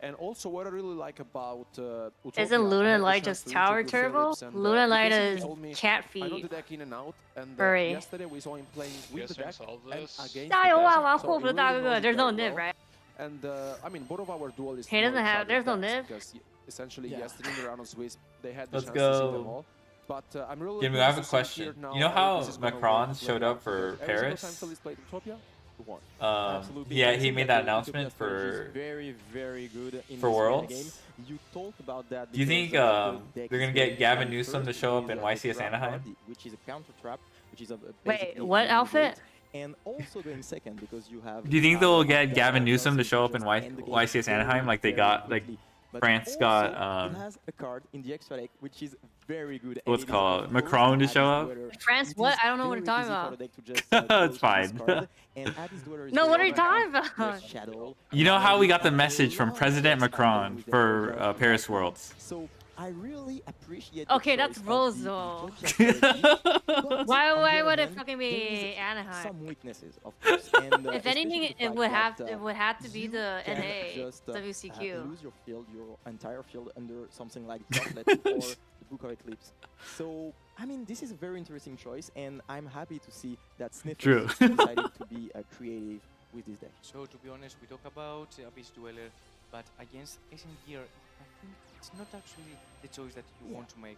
And also what I really like about Utopia, Isn't I Luna had the Light chance just to tower interview turbo? Phillips and, Luna he Light basically is told me, cat I know feet. the deck in and out, and Furry. yesterday we saw him playing with the Guessing deck solve and this. against the 加油啊！ deck, 我要 so 霍 he 服的大 really 哥哥 knows it，There's no very nib, well. right? And I mean, both of our duelists He doesn't know each have- other there's no best nib. because essentially Yeah. yesterday in the round of Swiss they had the Let's chance to see go. them all. But I'm really Jimmy, I curious have a to see question. here now You know how this is gonna Macron work showed up for because every single Paris? time Phillies played Utopia, he won. Absolutely. Yeah, I he think made that that the announcement Utopia strategy is for very, very good in for this Worlds. game. You talked about that. Do you because, think the deck they're is gonna very get Gavin strong Newsom to first show up with, in the YCS trap Anaheim? card, which is a counter trap, which is a Wait, basically what really outfit? great. And also going second because you have. Do you think they'll get the Gavin Newsom to Nelson show up in just end the game YCS Anaheim like they very got like quickly. But France also, got it has a card in the extra deck which is very good. and what's it is called forced Macron to at show this up? weather. France, It what? is I don't know what very you're talking easy for about. the deck to just, It's close this fine. card, and Abyss Dweller is No, what are very you talking overpowered. about? There's Shadow. You know how we got the And message from a lot of President decks are Macron with for them Paris Worlds? So I really appreciate. the Okay, that's choice of Rose the though. Utopia strategy, but Why on the would other it hand, fucking there be is Anaheim? some weaknesses, of course. And, If anything, especially the it would fact have that, it would have to be you the can NA just, WCQ. lose your field, your entire field under something like Droplet or the Book of Eclipse. So, I mean, this is a very interesting choice, and I'm happy to see that True. Sniffles decided to be creative with this deck. So to be honest, we talk about Abyss Dweller, but against Asian Gear, I think it's not actually the choice that you want to make.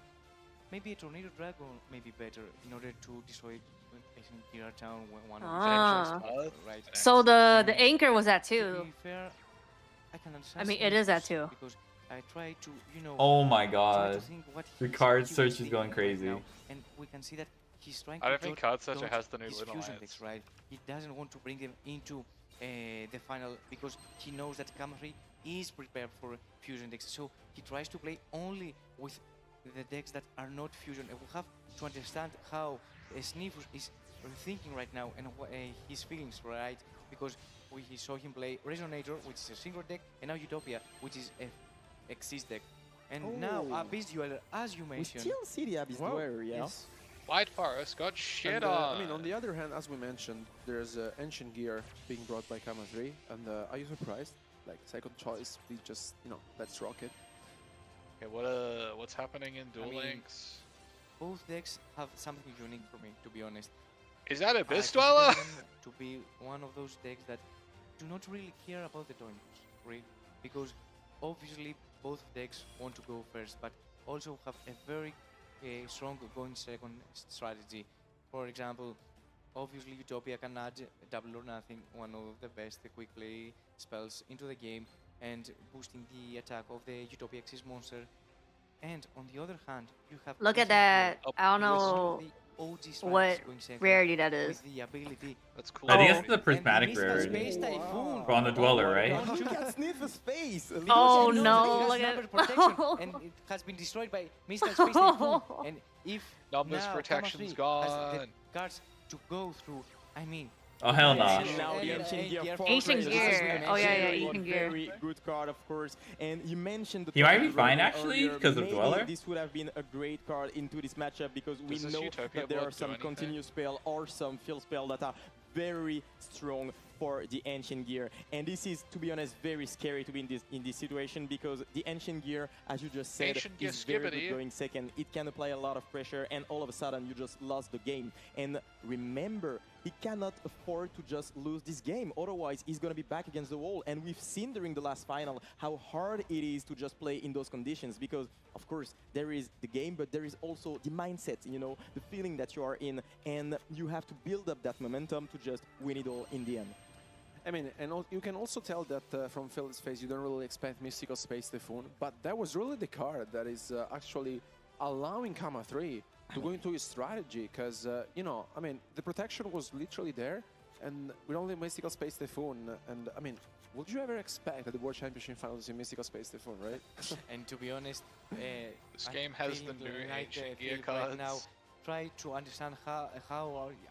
Maybe a Tornado Dragon may be better in order to destroy Asian Gear Town when one of Ah. the right? So the anchor was at To 2. be fair, I can understand. I mean, it is at 2. Because I try to, Oh my try to god. think what The he's card actually search is thinking going right crazy. now, and we can see that he's trying I to don't think Cardsetter has the new his Lunar fusion Lights. decks, right? He doesn't want to bring them into the final because he knows that Gamma 3 is prepared for fusion decks. So he tries to play only with the decks that are not fusion. And we have to understand how Sniffus is thinking right now and his feelings, right? Because we saw him play Resonator, which is a single deck, and now Utopia, which is a Exist deck. And now Abyss Dueler, as you We mentioned. still see the Abyss Dueler, yeah. Yes. White Forest got shit And, on. I mean, on the other hand, as we mentioned, there's Ancient Gear being brought by Kama 3, and are you surprised? Like, second choice, we just, let's rock it. Okay, what's happening in Duel Links? Both decks have something unique for me, to be honest. Is that Abyss I consider Dweller? them to be one of those decks that do not really care about the tournaments, really, because obviously both decks want to go first, but also have a very strong going second strategy. For example, obviously Utopia can add Double or Nothing, one of the best quick play spells into the game, and boosting the attack of the Utopia Axis monster. And on the other hand, you have Look at Ancient Gear, that. I don't which is one of know the OG strategies what going second, rarity that is. with the ability. That's cool. I think it's the And prismatic Mr. rarity. Space Typhoon. On the Dweller, right? Look at Sniff's face! Oh Because no, it look has at number protection, and it has been destroyed by Mr. Space Typhoon. And if Numbers now protection's Gamma 3 has the gone. cards to go through, I mean. Oh, hell no. Now the Ancient Gear Ancient Fortress. Gear. Oh, yeah, Ancient Gear. Very good card, of course. And you mentioned the He might be Dragon fine, earlier. actually, because of Maybe Dweller. This would have been a great card into this matchup because we Does this know Utopia that there block are do some anything? continuous spell or some field spell that are very strong for the Ancient Gear. And this is, to be honest, very scary to be in this situation because the Ancient Gear, as you just said, Ancient Gear is very skibbity. good going second. It can apply a lot of pressure and all of a sudden you just lost the game. And remember, he cannot afford to just lose this game. Otherwise, he's going to be back against the wall. And we've seen during the last final how hard it is to just play in those conditions because, of course, there is the game, but there is also the mindset, the feeling that you are in. And you have to build up that momentum to just win it all in the end. I mean, and you can also tell that from Phil's face, you don't really expect Mystical Space Typhoon, but that was really the card that is actually allowing Kama 3 to go into his strategy, because, I mean, the protection was literally there, and with only Mystical Space Typhoon, and, I mean, would you ever expect at the World Championship Final to see Mystical Space Typhoon, right? And to be honest, This game has the new Ancient Gear cards. Right now, try to understand how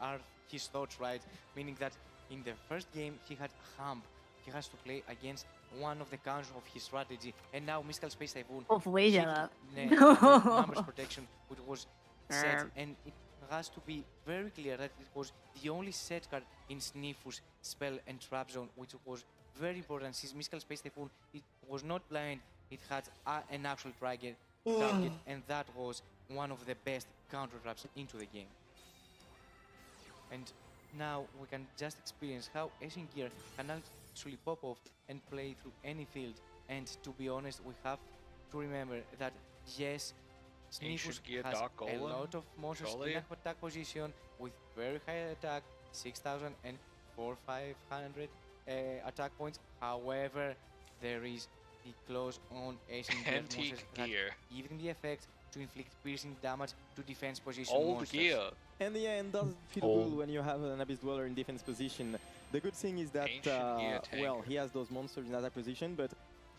are his thoughts, right? Meaning that in the first game he had Hump. He has to play against one of the counters of his strategy, and now Mystical Space Typhoon. Hopefully, shut up. Numbers protection, which was set, and it has to be very clear that it was the only set card in Sniffus spell and trap zone, which was very important since Mystical Space Typhoon, it was not blind, it had an actual target, and that was one of the best counter traps into the game. And now we can just experience how Ancient Gear can actually pop off and play through any field. And to be honest, we have to remember that yes, Sniffus Gear has Dark a Golem, lot of monsters surely? in attack position with very high attack, 6,000 and 4,500 attack points. However, there is the clause on Ancient Gear monsters Antique that Gear. give them the effect to inflict piercing damage to defense position Old monsters. Gear. And yeah, and doesn't feel good when you have an Abyss Dweller in defense position. The good thing is that, well, he has those monsters in attack position, but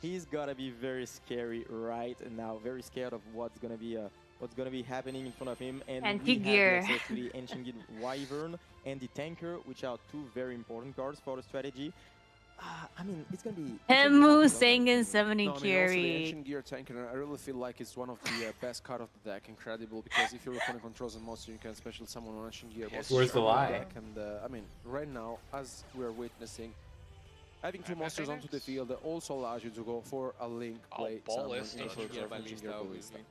he's gotta be very scary right now, very scared of what's gonna be happening in front of him. And Antique we Gear. have the access to the Ancient Gear Wyvern and the Tanker, which are two very important cards for the strategy. I mean, it's gonna be... Hemu Sengen 70 No, I mean, also the carry. Ancient Gear Tanker, I really feel like it's one of the best card of the deck. Incredible, because if your opponent controls a monster, you can special summon an Ancient Gear monster Where's the from lie? deck. And I mean, right now, as we're witnessing, having two monsters onto the field also allows you to go for a link play summon Ballista. in sort Gear of Ancient Ballista, Gear obviously.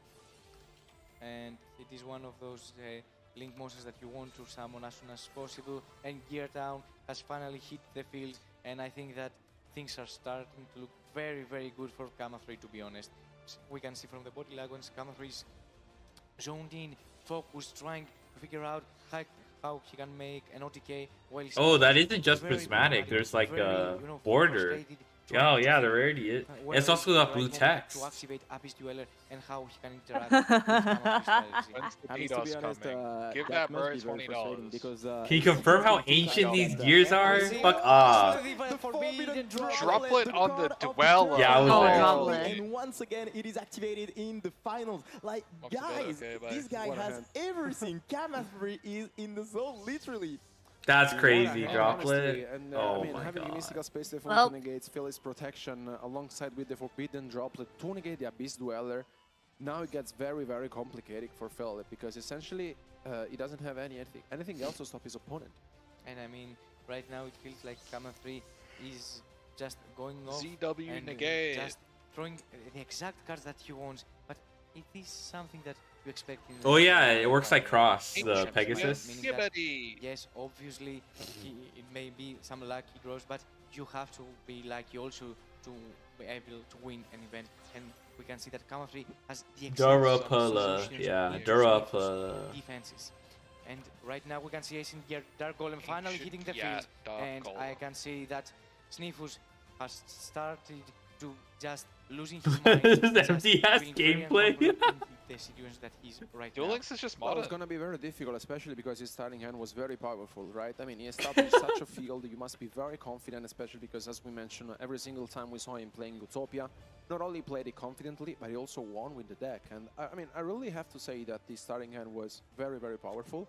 Ballista. And it is one of those link monsters that you want to summon as soon as possible. And Gear Town has finally hit the field, and I think that things are starting to look very, very good for Gamma 3, to be honest. We can see from the body language, Gamma 3 is zoned in, focused, trying to figure out how he can make an OTK while Oh, that isn't just very prismatic. pragmatic, There's like very, a you know, border. frustrated Oh yeah, the rarity is. It's also got blue text. To activate Abyss Dweller and how he can interact with Camouflage strategy. When's the I mean, to be DDoS honest, coming? Give that that must bro be very frustrating $20. because Can you confirm how ancient these gears are? Fuck off. Droplet on the Duel. Yeah, I was Oh, there. droplet. And once again, it is activated in the finals. Like, guys, this guy has everything. Chemistry is in the zone, literally. That's crazy, Honestly, droplet. and, Oh I mean, my having the god. mystical space default Well- to negate Philly's protection alongside with the forbidden droplet to negate the Abyss Dweller, now it gets very, very complicated for Philip because essentially he doesn't have anything else to stop his opponent. And I mean, right now it feels like Kama 3 is just going off ZW and negate. just throwing the exact cards that he wants, but it is something that you expect in Oh yeah, it works like cross, the Championship, Pegasus. meaning that, yes, obviously it may be some lucky draws, but you have to be lucky also to be able to win an event. And we can see that Kama 3 has the exact Durapala, solutions yeah, in Durapala. defenses. And right now we can see Ace in Gear Dark Golem finally hitting the yeah, field, Dark and Golem. I can see that Sniffus has started to just losing his mind. This just empty-ass feeling very gameplay. uncomfortable in the situation that he's right Duel now. Links is just Well, it's modern. gonna be very difficult, especially because his starting hand was very powerful, right? I mean, he established such a field, you must be very confident, especially because, as we mentioned, every single time we saw him playing Utopia, not only played it confidently, but he also won with the deck. And I mean, I really have to say that the starting hand was very, very powerful.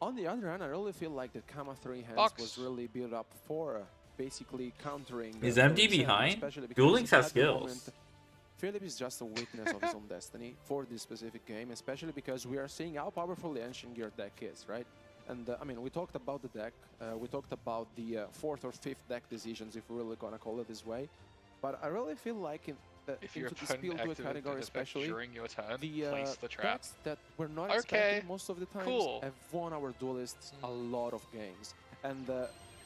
On the other hand, I really feel like the Kama 3 hands was really built up for basically countering. Is Philip's MD hand, behind? especially because Duel Links has at the skills. moment, Philip is just a witness of his own destiny for this specific game, especially because we are seeing how powerful the Ancient Gear deck is, right? And I mean, we talked about the deck, we talked about the 4th or 5th deck decisions, if we're really gonna call it this way. But I really feel like If your into the opponent Spiel Duel activated category, an effect especially, during your turn, the place the trap. decks that we're not Okay, expecting most of the times cool. have won our duelists a lot of games. And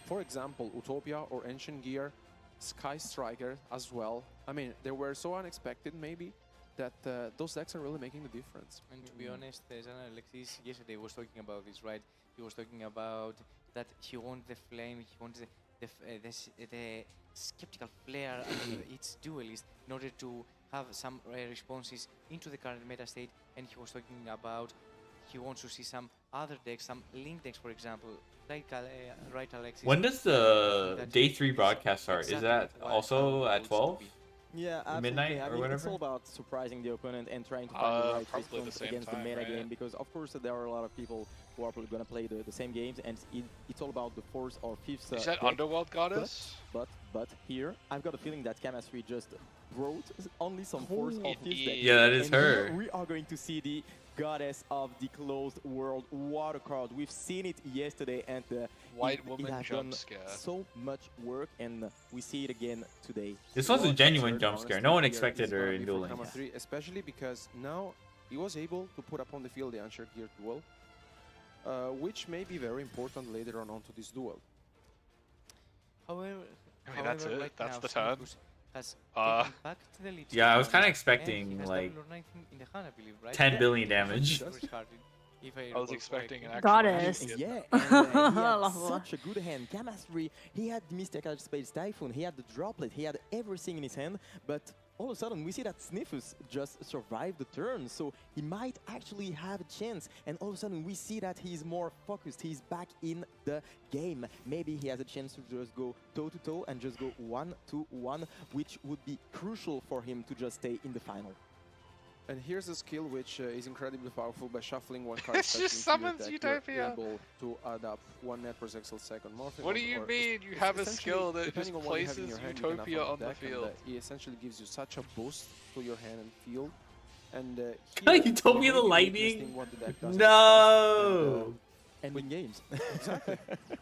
for example, Utopia or Ancient Gear, Sky Striker as well. I mean, they were so unexpected maybe that those decks are really making the difference. And to be honest, Zana Alexis yesterday was talking about this, right? He was talking about that he wants the flame, he wants the skeptical flair under each duelist in order to have some responses into the current meta state. And he was talking about he wants to see some other decks, some link decks, for example. Like, right, Alexis? When does the day 3 broadcast start? Is that also at 12? Yeah, absolutely. Midnight I or mean, whatever? it's all about surprising the opponent and trying to find the right probably the response same against time, the meta right? game, because of course there are a lot of people who are probably going to play the same games, and it's all about the 4th or 5th Is that deck. Underworld Goddess? But here, I've got a feeling that Chemistry just brought only some 4th or 5th deck. Yeah, that is And her. here we are going to see the goddess of the closed world water card. We've seen it yesterday, and White it woman has jump done scare. so much work, and we see it again today. This was a genuine Absurd, jump scare. honestly, No one here expected is her gonna in be Duel for Links. Kama 3, especially because now he was able to put up on the field the Ancient Gear Duel, which may be very important later on onto this duel. However, I mean, that's however, it. right That's now, the turn. Sniffus has Uh, taken back to the lead, Yeah, I was to be kinda honest, expecting, and he has like, double or 19 in the hand, I believe, right? 10 billion damage. I was expecting an actual Goddess. Ancient Yeah, Gear. and he had Love her. such a good hand. Chemistry, he had the Mystical Space Typhoon, he had the Droplet, he had everything in his hand, but all of a sudden we see that Sniffus just survived the turn, so he might actually have a chance, and all of a sudden we see that he's more focused, he's back in the game. Maybe he has a chance to just go toe-to-toe and just go 1-2-1, which would be crucial for him to just stay in the final. And here's a skill which is incredibly powerful by shuffling one card. It special just into your summons deck, Utopia. You're able to add up 1 net per pixel second morphing. What do you mean? You have a skill that just places Utopia on the field. He essentially gives you such a boost to your hand and field. And Utopia the Lightning? No! Ending games. Exactly.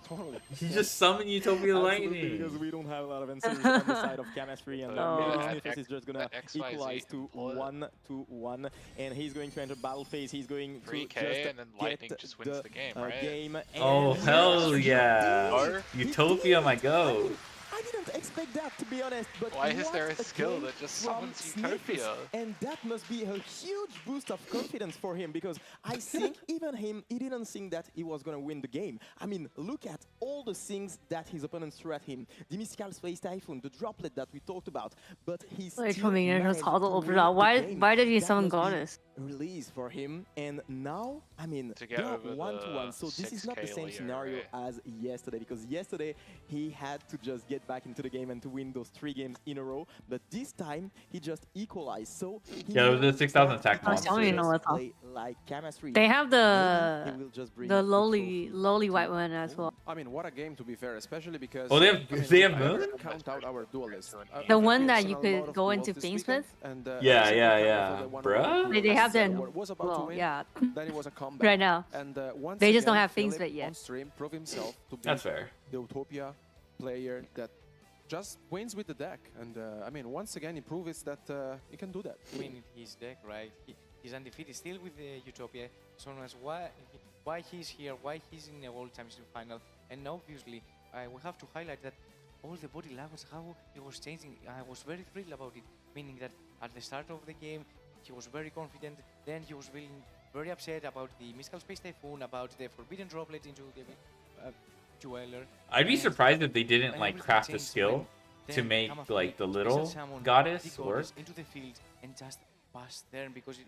Totally. He just summoned Utopia the Absolutely, Lightning. because we don't have a lot of answers on the side of Chemistry, and maybe Sniffus is just gonna XYZ equalize to 1-1, and he's going to enter battle phase. He's going to 3K just and then Lightning get just wins the game, right? game. Oh, And hell yes, yeah. he Utopia, my go. I didn't expect that, to be honest. But Why is there a what skill game that just from summons Sniffus. Utopia? And that must be a huge boost of confidence for him, because I think even him, he didn't think that he was gonna win the game. I mean, look at all the things that his opponents threw at him. The mystical space typhoon, the droplet that we talked about, but he still 对，出名人说 managed 曹 to 总，我不知 win 道 the why game. why did he That summon must be goddess? release for him. And now, I mean, To get they are over 1-1, the so this is not the 6K same layer, scenario right? as yesterday, because yesterday he had to just get back into the game and to win those 3 games in a row, but this time he just equalized. So he Yeah, it was knows the 6,000 that attack he can monster. just play like chemistry. They have Maybe he will just bring the the lowly white one as well. I mean, what a game, to be fair, especially because... Oh, they have- I mean, they have I Moon? never count out our duelists. The We've one that seen you a lot could of go duels into this things weekend, with? and, Yeah, every yeah, single time yeah. before the one Bruh? duel They have that them. was about to Well, win, yeah. then it was a comeback. Right now. And once They just don't again, have things Philip fit yet. on stream proved himself to be That's fair. the Utopia player that just wins with the deck. And I mean, once again, he proves that he can do that. Win his deck, right? He's undefeated still with the Utopia. So as why he's here, why he's in the World Championship final, and obviously we have to highlight that all the body language, how he was changing. I was very thrilled about it, meaning that at the start of the game he was very confident. Then he was feeling very upset about the Mystical Space Typhoon, about the Forbidden Droplet into the Dueler. I'd be And- surprised if they didn't and like everything craft a changed skill when to then make Gamma like the Free little Crystal Salmon goddess the work. goddess into the field and just pass there because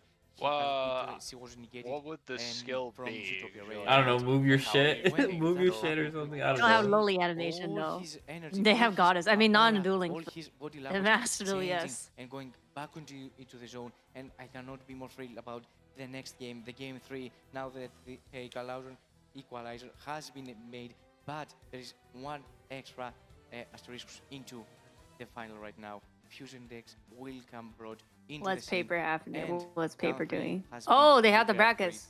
she was negated. What would the and skill from be? Utopia if you, Raid. I don't know, move your how shit, many move your people shit or have something. to I They don't don't have know. lowly animation all though. his energy, They all have his goddess. I mean, not in aura, dueling. all his body In language Master Duel, changing yes. and going back into the zone. And I cannot be more thrilled about the next game, the game 3. Now that the equalizer has been made, but there is one extra asterisk into the final right now. Fusion decks will come brought into What's the scene, paper happening? and What's paper Gamma Free doing? has Oh, been they have the prepared for it. brackets.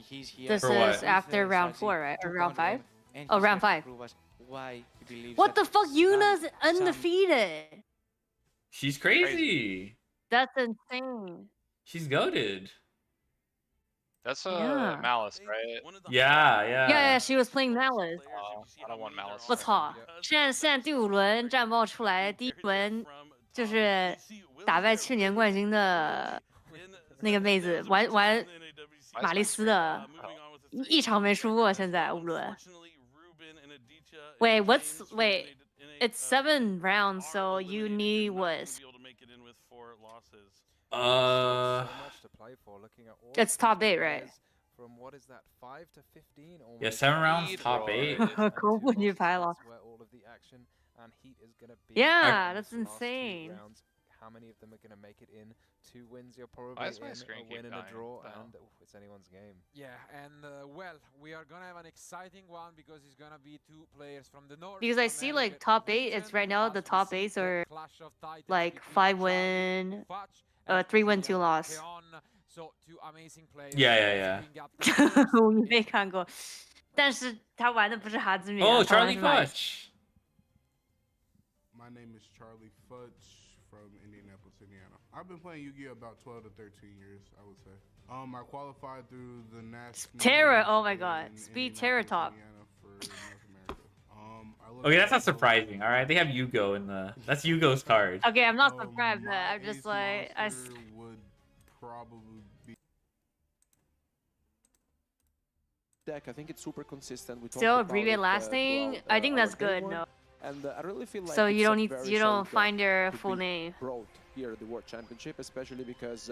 He's here. This For is what? after With, round strategy 4, right? to Or round counter 5? them, and Oh, he's round here to 5. prove us why he believes What that the fuck? Yuna's some- undefeated. She's crazy. That's insane. She's goated. That's Yeah. Malice, right? Yeah, Yeah, yeah. she was playing Malice. Oh, I don't want Malice. 我操！现在第5轮战报出来，第1轮就是打败去年冠军的那个妹子，玩玛丽斯的，一场没输过。现在5轮。Wait, it's 7 rounds, so you need what? Uh, So much to play for, looking at all It's of top these 8, right? players From what is that, 5 to 15? yeah, almost. 7 rounds, top 8. 公布女排了。 That's where all of the action and heat is gonna be. Yeah, in that's these last 2 insane. rounds. How many of them are gonna make it in? 2 wins, you're probably Why does my in. screen A keep win and a dying? draw, What the hell? and it's anyone's game. Yeah, and well, we are gonna have an exciting one because it's gonna be 2 players from the north. Because I see like top 8. It's right now the top 8s are like 5 win, 3 win, 2 loss. So 2 amazing players. Yeah, yeah, yeah. 我没看过，但是他玩的不是哈兹米。 Oh, 他玩的 Charlie 是玛丽 Fudge. My name is Charlie Fudge from Indianapolis, Indiana. I've been playing Yu-Gi-Oh about 12 to 13 years, I would say. I qualified through the national. Terra, oh my god. Speed Terra top. Okay, that's not surprising. All right, they have Yugo in the. That's Yugo's card. Okay, I'm not surprised. But I'm just like would probably be Deck, I think it's super consistent. We talked still about abbreviate it, last name. throughout, I think our that's good. game No. one, and I really feel like So it's you a don't need very you solid don't deck find their to full be name. brought here at the World Championship, especially because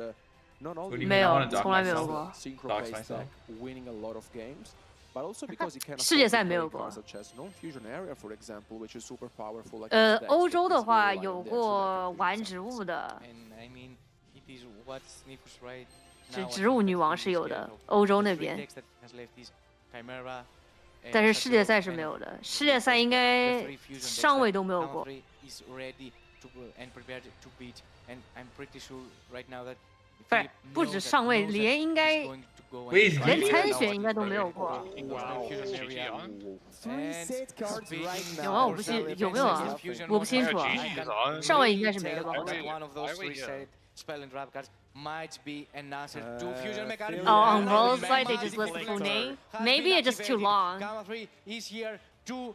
not What only do you mean? I wanna dox 从来没有 myself. 过。 synchro Dox based myself. deck, winning a lot of games, but also because it can 世界 afford 赛 to 没有 play 过。 cards such as non-fusion area, for example, which is super powerful. against 呃， decks 欧 that 洲的 easily 话 rely 有 on the extra 过 deck 玩植物的， And I mean, it is what Sniffus right 是 now. 植物女王是有的，欧洲那边。 Chimera, 但是世界赛是没有的，世界赛应该上位都没有过。 is ready to and prepared to beat, and I'm pretty sure right now that 不是，不止上位，连应该连参选应该都没有过。 3 set cards right 有啊，我 now. 不清有没有啊？我不清楚啊。上位应该是没的吧？ One of those 3 set spell and trap cards might be an answer to fusion mechanism. Oh, on Roll's side they just list the full name. Maybe it's just too long. Gamma 3 is here to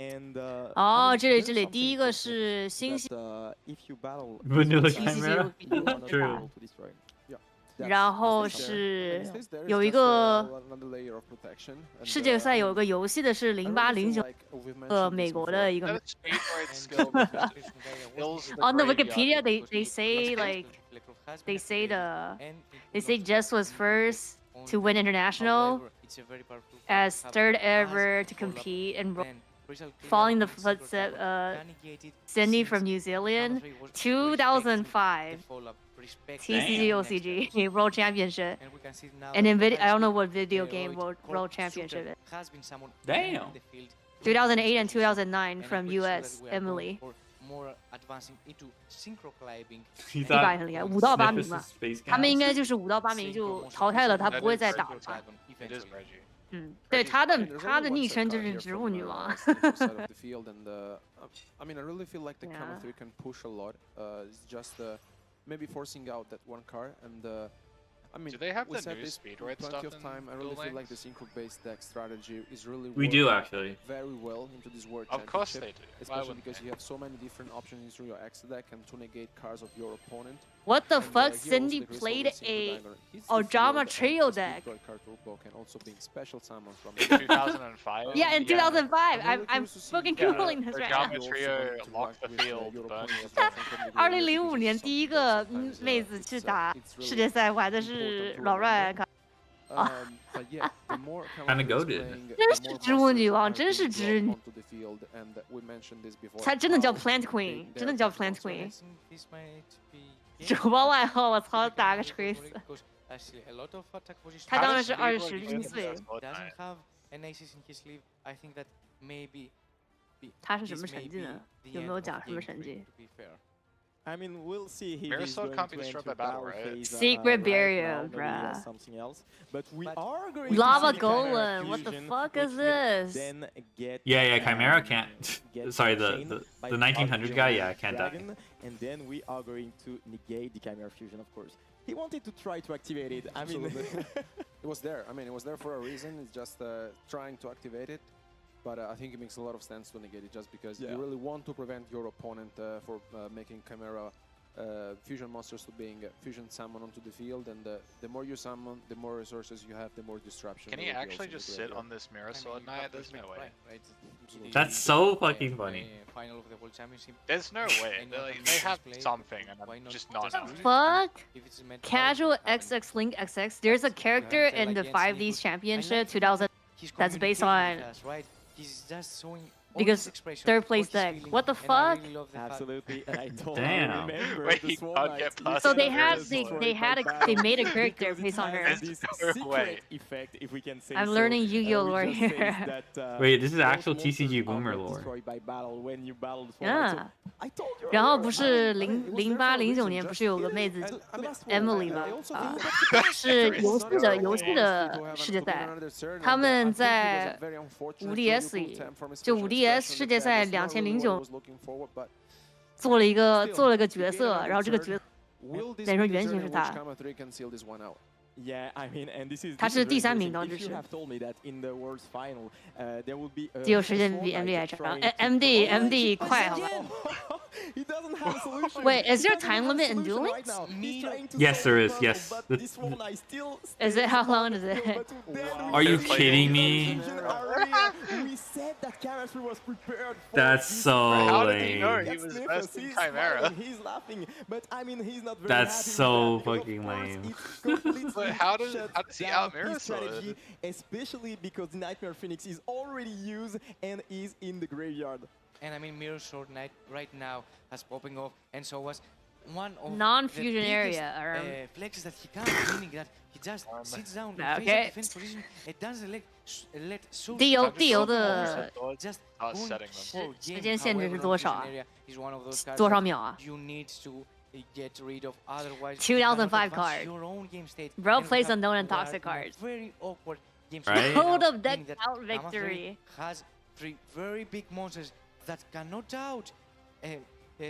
And 哦， I mean, 这里 there's 这里 something 第一个 to 是 that, 星星， if you battle Vanilla this one Chimera? side, you are not True. able to destroy. Yeah. 然后 that's there. 是 Stays there, it's 有一 just 个 another layer of protection. And, 世界赛 I 有 mean, 个游戏的是 I 08、 really feel 09 like we've mentioned 个 this 美国 before. 的一个。 That speedroid skill kills On the graveyard Wikipedia, they because say it's like basically- they say Jess was first to win international as third ever to compete and following the footsteps Cindy from New Zealand, 2005 TCG OCG World Championship, and in video I don't know what video game World Championship is. Damn. 2008 and 2009 from US Emily. more advancing into synchro climbing. 一100很厉害，5到8名嘛 Sniffus is space，他们 cat 应该就是5到8名就淘汰了，他不会再打了。 It is Reggie. 嗯，对，他的昵称就是植物女王。 side of the field, and I mean, I really feel like the Yeah. Kama 3 can push a lot. It's just maybe forcing out that one card, and I mean, Do they have we the said new this speedroid plenty stuff of in time. I really Duel feel like the Links? synchro-based deck strategy is really We do, working actually. very well into this world Of course championship, they do. Why especially wouldn't because they? you have so many different options through your X deck and to negate cards of your opponent. What the And, fuck? here also Cindy the Crystal played with Synchro a Dagger hits the Ojama field, and Trio the deck. Speedroid card turbo can also be in special summons from 2005? Yeah, in 2005. I'm fucking Yeah, googling this the right now. Geometry locked the field, burn 2005年第一个妹子去打世界赛，我还的是老阮。 But yeah, the more Kinda Kama 3 is goated. playing, the 真是 more 植物女 monsters 王， are 真是 being 植 brought onto the field, and we mentioned this before. 她真的叫 how Plant big Queen， their 真的叫 attack Plant was. Queen。 This might be 主播外号，我操，打个锤死！ because actually a lot of attack positions 他当时是 How does 21岁。 doesn't have an aces in his sleeve. I think that maybe 他是什 this 么 may 成绩 be 呢？ the 有没 end 有 of 讲什么 game 成 three, 绩 to be fair. I mean, we'll see if Mirrorstone he's going can't be to destroyed enter by battle, battle right? phase, Secret right barrier, now, maybe bruh. something else. But we are going Lava to see Chimera Golem, what the Fusion, fuck which is will this? Then get, Yeah, Chimera can't. get Sorry, chained the by 1900 guy, yeah, Argent can't die. Dragon, and then we are going to negate the Chimera Fusion, of course. He wanted to try to activate it. I mean, Absolutely. It was there. I mean, it was there for a reason. It's just trying to activate it. But I think it makes a lot of sense to negate it just because Yeah. you really want to prevent your opponent for making Chimera fusion monsters to being fusion summon onto the field, and the more you summon, the more resources you have, the more disruption. Can there he will be actually also in the just sit graveyard. on this mirror sword knight? There's no way. That's so fucking funny. Final of the World Championship. There's no way. They have something, and I'm just not. Fuck? If it's meant Casual XX Link XX. There's a character in the 5Ds Championship 2000 that's based on right? He's just showing because third place deck. What the fuck? Absolutely, and I don't Damn. remember Wait, the he Swan can't Knight. get He past So said they that had was they destroyed they by had a battle they made a character because it based on her. has this No way. secret effect, if we can say I'm so, learning Yu-Gi-Oh which lore just says here. that, Wait, this is those actual monsters TCG are boomer not lore. destroyed by battle when you battle the Swan Knight. So 啊， I told you 然后 earlier, 不 I 是 mean, it was 08、 there for a 09 reason, 年不 just 是有个 kill 妹 it. 子 And last one, Emily I 吗？ also 啊 think that，是游戏的游戏的世界赛，他们在5DS 里，就5DS 世界赛2009做了一个角色，然后这个角色等于说原型是他。 Yeah, I mean, and this is 他是 very 第3 interesting. 名当 If 时 you 是。 have told me that in the world's final, there will be a 只有时间 Swan 比 Knight MD 还长， trying to MD 快好吧 He doesn't have a solution. Wait, is there He doesn't time have a limit in solution Duel right now. He's trying to Yes, solve there the is, puzzle, yes. but The- this Swan Knight still Is it how long is it? But then Are you we kidding said me? Fusion area. We said that chemistry was prepared for That's this so fight. How did he know lame. he was Sniffers, best in he's Chimera? smiling, he's laughing, but I mean he's not very That's happy with so that because, of fucking course, lame. it completely But how does he down out mirror his strategy, sword? especially because the Nightmare Phoenix is already used and is in the graveyard. And I mean, Mirror Sword Knight right now has popping off, and so was one of Non-fusion the biggest, area, flexes that he can, meaning that he just sits down in Okay. defense position and doesn't let so 地游的 just Not going setting them. whole 时 game. 间限制是 However, 多少啊？ non-fusion area is one of those cards 多少 that 秒啊？ you need to get rid of, otherwise 2005 you cannot advance card. your own game state. Bro And we plays have- unknown and we are toxic in a cards. Very awkward game Right? state Code now, of deck meaning that out Gamma 3 victory. has 3 very big monsters that cannot doubt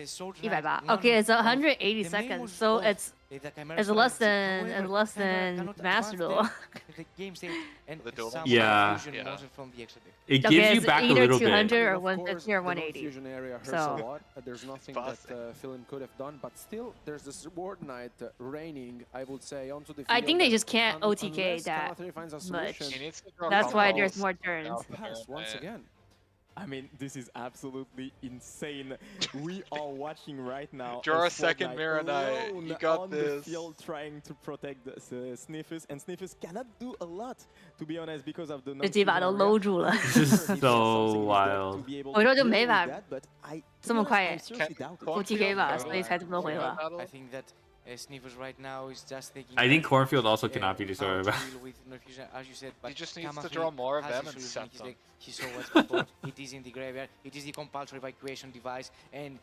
Sword 180. Knight, Okay, it's one of 180 the seconds, main so of it's the Chimera's less strategy. than However, Master cannot Duel. advance the game state and The duel. summon Yeah. fusion monster from the extra deck. It Okay, gives you it's back a either little 200 bit. or Of 150 or course, the 180. non-fusion area hurts So- a lot. There's nothing that Philip could have done, but still, there's the Sword Knight reigning, I would say, onto the field. I think they and just can't OTK unless that Kanathri finds a much. solution, He needs to draw That's why combos. there's more turns. pass once again. I mean, this is absolutely insane. We are watching right now. Draw a Sword second Knight Mirror Knight. alone You got on this. the field trying to protect the Sniffers, and Sniffers cannot do a lot, to be honest, because of the 这这把都搂住了。 This is so wild. 我说就没法 but I 这么快 I seriously doubt it. OTK 吧，所以才这么多回合。 I think that Sniffers right now is just thinking. I think that, Cornfield also cannot be destroyed. how to deal with no fusion, as you said, but He just needs to Kamathri draw more of has them a and solution in set his them. deck. He saw what's before. It is in the graveyard. It is the compulsory evacuation device, and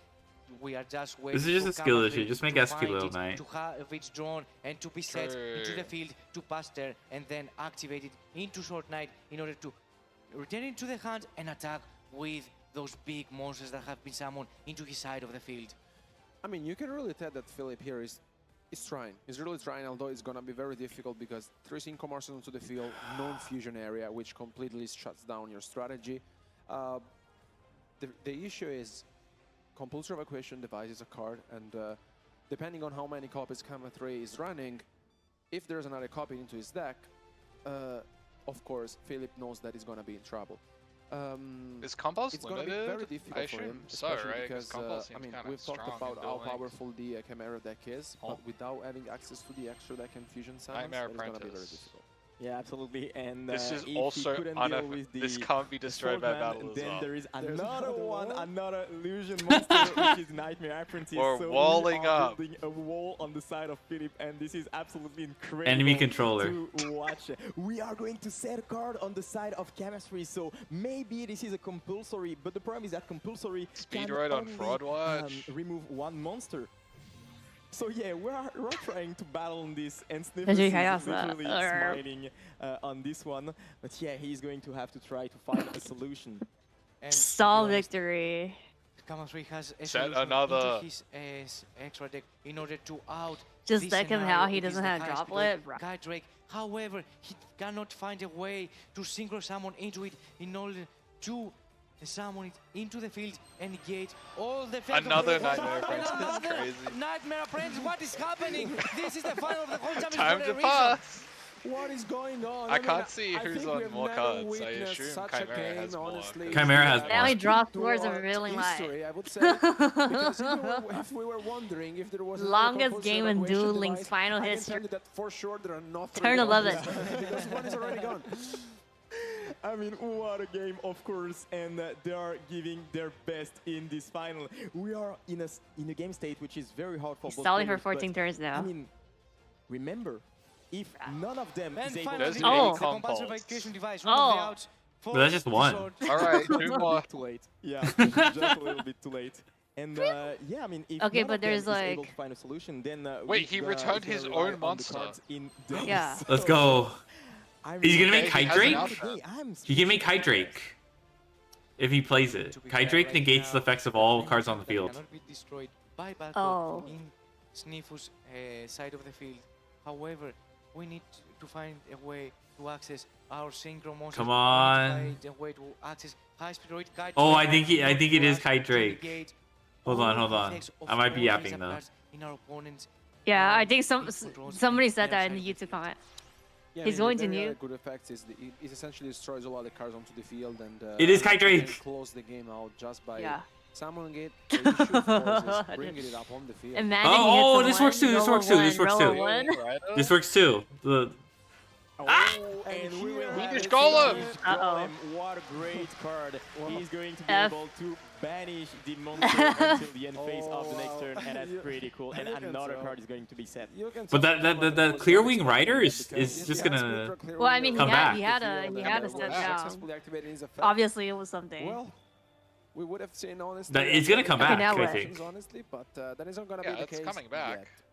we are just waiting. This is just for a skill Kamathri issue. Just make to SP find Little it, Knight. to have it drawn and to be set into the True. field to pass there, and then activate it into Short Knight in order to return it to the hand and attack with those big monsters that have been summoned into his side of the field. I mean, you can really tell that Philip here is trying. He's really trying, although it's gonna be very difficult because 3 sync monsters onto the field, non-fusion area, which completely shuts down your strategy. The issue is compulsory evacuation device is a card, and depending on how many copies Kamathri is running, if there's another copy into his deck, of course, Philip knows that he's gonna be in trouble. Is combos it's gonna be limited? very difficult I for him, assume so, especially right? because Combos I seems mean, kinda we've talked strong about in how dueling. powerful the Chimera deck is, but without having access to the extra deck and fusion summons, Nightmare it's gonna be very Apprentice. difficult. Yeah, absolutely. And This is if he also couldn't on deal a. with the This can't be destroyed by Swordman, battle as then well. there is There's another another one, wall. another illusion monster, which is Nightmare Apprentice. We're so walling we are up. building a wall on the side of Philip, and this is absolutely incredible. Enemy controller. To watch. We are going to set a card on the side of chemistry, so maybe this is a compulsory, but the problem is that compulsory Speed can ride on only, Fraud Watch. remove one monster. So yeah, we're trying to battle on this, and Sniffers That's is really chaos, literally smiling on this one. But yeah, he's going to have to try to find a solution. And to be Stall honest, victory. Kamathri has a Set solution another. into his extra deck in order to out. Just this like him scenario. how he It is doesn't the have highest droplet, speed Guy Drake. However, he cannot find a way to synchro summon into it in order to summon it into the field and negate all the effect of Another the Nightmare Apprentice. That's Another crazy. Nightmare Apprentice. What is happening? This is the final of the whole championship. Time for to a reason. pass. What is going on? I mean, can't see I who's think on we've more never cards. I witnessed assume such a Chimera game, has more. honestly. Chimera has Now he more. draws towards a Throughout really history, light. I would say, because if we were wondering if there was another Longest compulsory game in evacuation Duel Link's device, final I can history. tell you that for sure there are not 3 Turn on 11. this time, because one is already gone. I mean, what a game, of course, and they are giving their best in this final. We are in a game state which is very hard for He's both stalling for players, 14 but, turns now. I mean, remember, if none of them And is able finally, to Oh. the compulsory evacuation device. One Oh. of the outs for But that's just the one. sword. Alright, 2 more. too late. Yeah, just a little bit too late. And yeah, I mean, if Okay, none but of them there's, is able like- to find a solution, then Wait, we're he gonna- returned we're his gonna rely own on the monster. cards in the- Yeah. Let's go. I He's gonna mean, make Okay, he Kite has an Drake? option. I'm He can make Kite Drake if he plays it. Kite Drake negates the effects of all cards on the field. Cannot be destroyed by battle Oh. in Sniffus' side of the field. However, we need to find a way to access our synchro monsters. Come We need to on. find a way to access high speed roid Kite Oh, Drake I think it is for us Kite to Drake. negate Hold all on, the hold on. effects of I might be all yapping these though. cards in our opponent's Yeah, I own think controls somebody and said their that in side the of YouTube comment. Yeah, He's I mean, going the to very new. other good effect is it essentially destroys a lot of the cards onto the field, and It is you Kite can Drake. close the game out just by Yeah. summoning it, issue forces, bringing it up on the field. Imagine Oh, he oh, hits a this works too, one, this roll works a too, this one, works roll a too. one. This works too. The And we will Swedish have Golem! Swedish Uh-oh. Golem. What a great card. He's going to be F. able to banish the monster until the end phase of the next turn, and that's pretty cool. And You can another tell. card is going to be set. You can but tell the clear wing rider is just gonna. Well, I mean, Come back. he had a step down. successfully activated his effect. Obviously, it was something. Well, we would have seen honestly. That- it's gonna come Okay, back, now I what? think. Honestly, but that isn't gonna Yeah, be the it's case. coming back. Yet.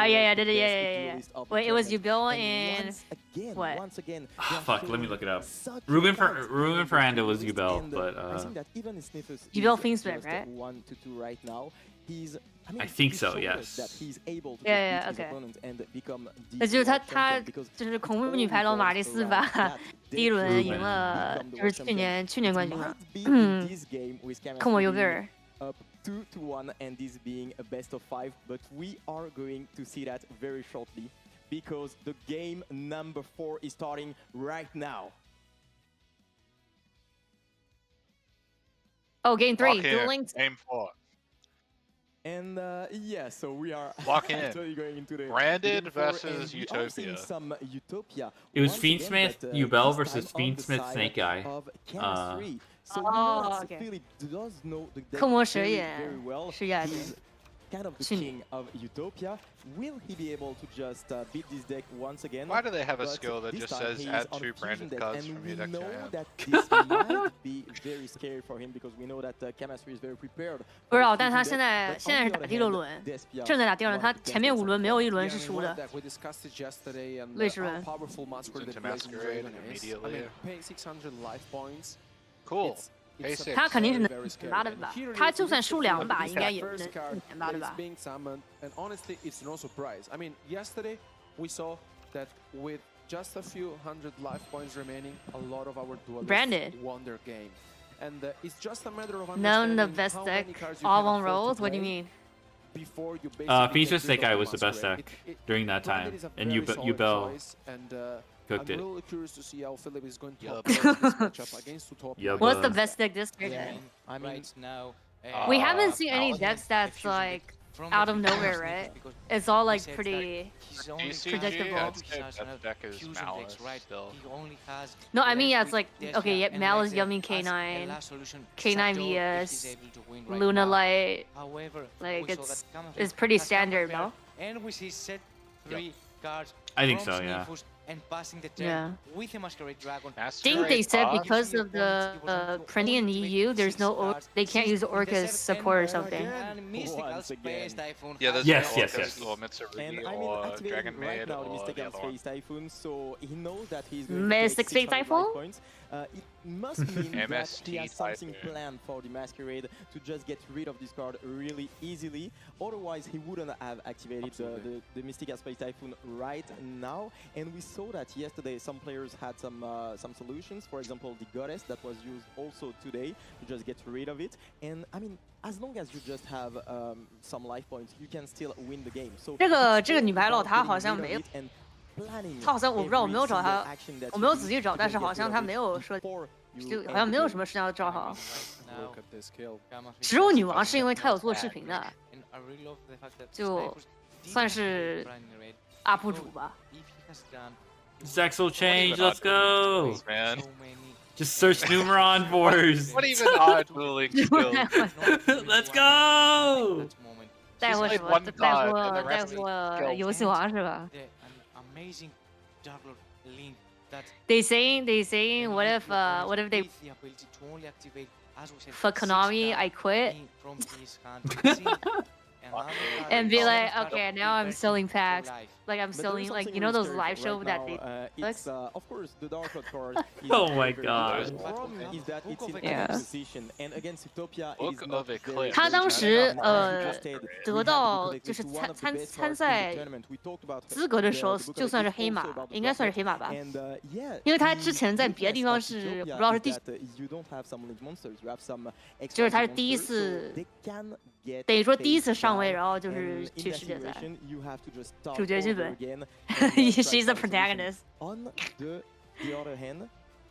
Oh yeah, the yeah, best yeah. duelist of the Wait, it was tournament. Duel And and what? once again, they Ah, are fuck, let me showing look it up. such Ruben talent in the Ferrando was duelist, Yubel, and but I think that even Sniffus Yubel is Fingsman, just right? 1-2 right now. he's. I think he so, showed us yes. That he's able to Yeah, just beat his okay. opponent and become the 那就是 world 他 champion because 就是孔 it 母女 all 排龙玛丽 revolves 斯 around 把 that 第一轮 dedication 赢 to 了， become the 就 world 是 champion. 去年 It 冠军嘛 might。be in this game with 看我 chemistry 有个 winning 人。 up 2-1 and this being a best of 5, but we are going to see that very shortly because the game number 4 is starting right now. Oh, game 3, Walk in, Duel Links. Game 4. And yeah, so we are Walk in. actually going into the Branded game 4, versus and we are seeing Utopia. some Utopia. It was once Fiend again, Smith, but, Ubel this versus time on Fiend the Smith side Snake Guy. of chemistry. So we Oh, know that okay. Philip does know the deck 刻薄 very, 蛇眼 very well. 是亚军。 He's kind of the 去年 king of Utopia. Will he be able to just beat this deck once again? Why do they have a But skill that this just time says he is add on a 2 fusion branded deck, cards and from we your deck to know your hand? that this might be very scary for him because we know that chemistry is very prepared. 不知 for 道， the 但他 fusion 现 deck, 在 but 现 on 在是 the 打 other 第6 hand, 轮， Despia 正在打第6轮， wanted 他 to 前面 get 5轮没有一轮 Yeah, 是 I mean, 输 one 的。 deck we discussed it yesterday and 魏世 how 文 powerful Masquerade Into Blazing Masquerade Dragon is. I immediately. mean, paying 600 life points. Cool. It's A6. 他肯定是 very, 能 very scary. 拿的 And 吧 here？it 他 is, 就 it 算 is 输 the 2 first 把，应该也 first 能 card 拿 that 的 is 吧？ being summoned, and honestly, it's no surprise. I mean, yesterday we saw that with just a few hundred life points remaining, a lot of our duelists Branded. won their game. And it's just a matter of Known the understanding best how deck, many cards you all can on afford to rolls. What do you play mean? before you basically Fiend get Smith rid Snake of Guy the was the best Masquerade. deck during that Branded time, is a and very solid Ubel choice, and cooked I'm it. really curious to see how Philip is going to Yup. approach this matchup against Utopia. Yup. What's the best deck this year? Yeah, then? I mean, right now. We haven't seen any Malice. decks that's like out of nowhere, right? It's all like pretty. predictable. Yeah, I'd say best deck is Malice still. No, I mean yeah, it's like okay, yeah, Malice, Yummy, K9, K9 VS, Luna Light. Like it's pretty standard, no? And we see set 3 cards. I think from so, yeah. Sniffus And passing the turn Yeah. with a Masquerade Dragon. I think they said because of the printing in the EU, there's no they can't use Orca's support or something. Yeah, there's Yes, no yes, Orcus yes. or Mitsurugi And I mean, or activating Dragon right Maid now the or Mystic the and other one. Space Typhoon, so he knows that he's going to Mystic take Space 600 life Typhoon? points. It must mean that MST he has something Typhoon. planned for the Masquerade to just get rid of this card really easily. Otherwise, he wouldn't have activated the Mystic and Space Typhoon right now. And we saw that yesterday some players had some solutions. For example, the Goddess that was used also today to just get rid of it. And I mean, as long as you just have some life points, you can still win the game. So 这个女排佬她好像没有，她好像我不知道，我没有找她，我没有仔细找，但是好像她没有说，就好像没有什么事情要找好。 Look at this kill. 植物女王是因为她有做视频的，就算是 UP 主吧。 Zexal change, let's go! Man. Just search Numeron Force. What even are dueling skills? Let's go! 带货什么？带货游戏王是吧 ？They saying what if they for Konami I quit and be like okay now I'm selling packs like I'm selling like you know those live shows that they it's of course the Dark Cloud card is Oh my very god. good. The problem is that it's in a Yeah. position and against Utopia it is Book not of very Eclipse. 他当时 good. 得到就是参赛资格的时候就算是黑马，应该算是黑马吧？因为他之前在别的地方是不知道是第，就是他是第一次，等于说第一次上位，然后就是去世界赛，主角剧本，She's the protagonist. On the other hand,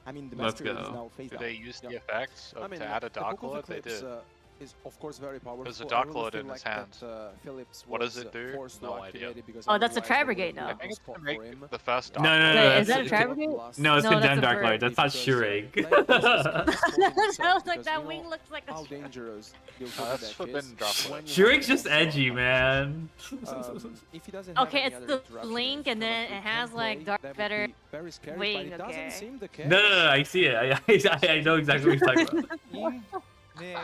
I mean the Let's Masquerade is go. now phased Did out. they use the effects I of, mean, to add a the Dark Book of Lord? They Eclipse, did. is of course very powerful. There's a I Dark really Lord feel in like his hand. that, Phillips What does was, it do? forced to No activate idea. it because Oh, that's a otherwise Tri it Brigade would be now. I think it's spot to for make him. the first No, Dark no, Lord. no, Wait, is that a Tri Brigade? No, it's No, that's condemned a Dark bird. Light. That's not Shureg. I was like that wing looks like How a dangerous the That's Utopia deck forbidden is. drop When list. you have Shureg's just multiple edgy, man. if he doesn't have Okay, any it's other the interruption, link if and he then cannot it has like play, dark that would better be very scary, but wing. it doesn't Okay. seem the case. No, I see it. I know exactly what you're talking about.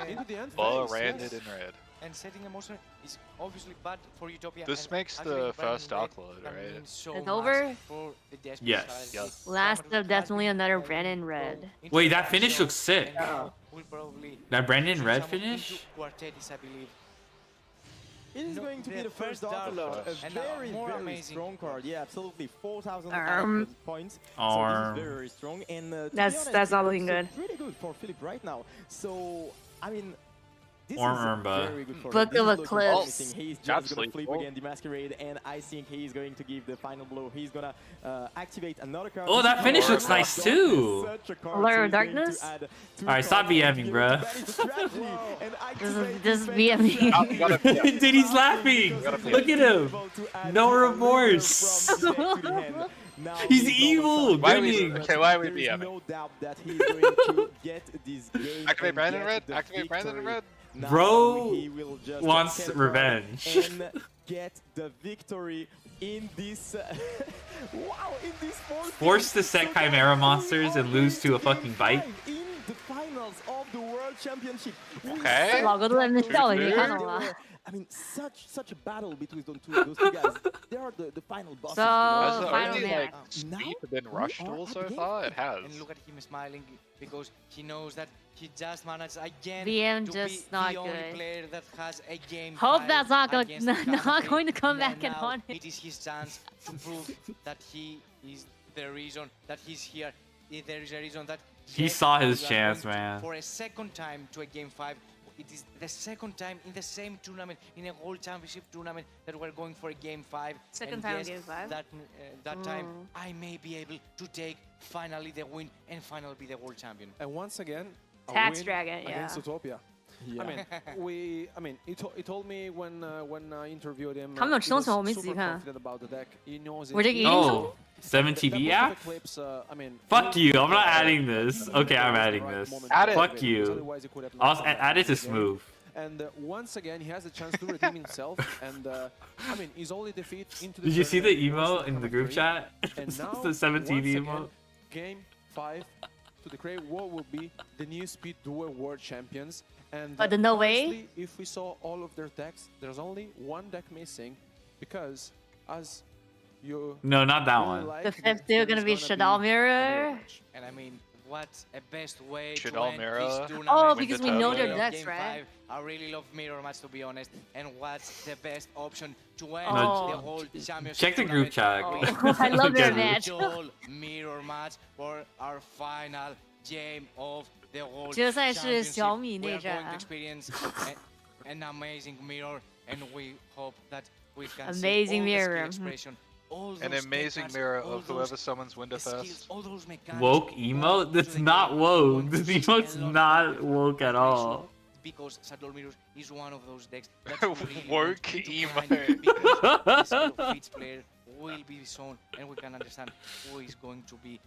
Into the end Well, phase, Randed yes. in red. And setting a monster is obviously bad for Utopia. This and makes activating the Brandon first Red Dark Lord, can right? mean so It's much over? for the Despia Yes. side. Yes. Last of definitely another Brandon Red. Wait, that finish looks sick. Will probably That Brandon shoot Red someone finish? into Quartetis, I believe. It is going to be the first Dark Lord, a very, very strong card. Yeah, absolutely, 4,000 points. So this is very, very strong. And to be honest, that's not looking it's good. pretty good for Philip right now. So I mean, this Orm is Urmba. very good for him. Book This of is looking Eclipse. promising. He's just gonna flip again the Masquerade, and I think he's going to give the final blow. He's gonna activate another card. Oh, that finish looks nice too. Blur of Darkness? Alright, stop BMing, bro. This is BMing. Dude, he's laughing. Look at him. No remorse. He's evil. Why we grinning. BMing? No doubt that he's going to get this game. Activate Brandon in red. Activate Brandon in red. Bro wants revenge. And get the victory in this. Wow, in this Force the set Chimera monsters and lose to a fucking bite. in the finals of the World Championship. Okay. I mean, such a battle between those two guys. They are the final bosses. Has the final only match. speed been rushed duel so far? It has. And look at him smiling because he knows that he just managed again VM to just be not the only good. player that has a game. Hope 5 that's not going against the not country. going to come And back and now haunt it. it is his chance to prove that he is the reason that he's here. There is a reason that He saw his we are chance, going man. For a second time to a game 5. It is the second time in the same tournament, in a whole championship tournament, that we're going for a game 5. Second And time yes, game 5? That time I may be able to take finally the win and finally be the world champion. And once again, a Tax win Dragon, against yeah. Utopia. I mean, he told me when I interviewed him. 他们有吃东西吗？我没 he 仔 was 细 super 看。 confident about the deck. He knows Were they it. eating Oh, 7TV app? Fuck you, I'm not adding this. Okay, I'm adding this. Fuck you. I'll add it to smooth. And once again, he has a chance to redeem himself. And I mean, his only defeat into the Did you see the tournament emo was in the group 3. chat? And It's now, the 7TV once emote. again, game 5 to declare what will be the new Speed Duel World Champions. And But no way? honestly, if we saw all of their decks, there's only one deck missing, because as you No, not that really one. like, The fifth dude gonna be Shadal Mirror. And I mean, what's a best way Should to all end mirror this win tournament? Oh, because we know their Game decks, right? 5. I really love mirror match, to be honest. And what's the best option to end Oh. the whole championship? Check the group chat. Oh, I love their match. Duel mirror match for our final game of the world 决赛是 championship. 小米 We 内 are going 战 to。experience an amazing mirror, and we hope that we can Amazing see all mirror. the skill expression, all An those amazing techniques, mirror all of those whoever summons Winter skills, first. all those mechanics. Woke emote? That's not woke. This emote's not woke at all. Because Sadol Mirror is one of those decks that really Woke want to emo. grind, because the skill of each player will be shown, and we can understand who is going to be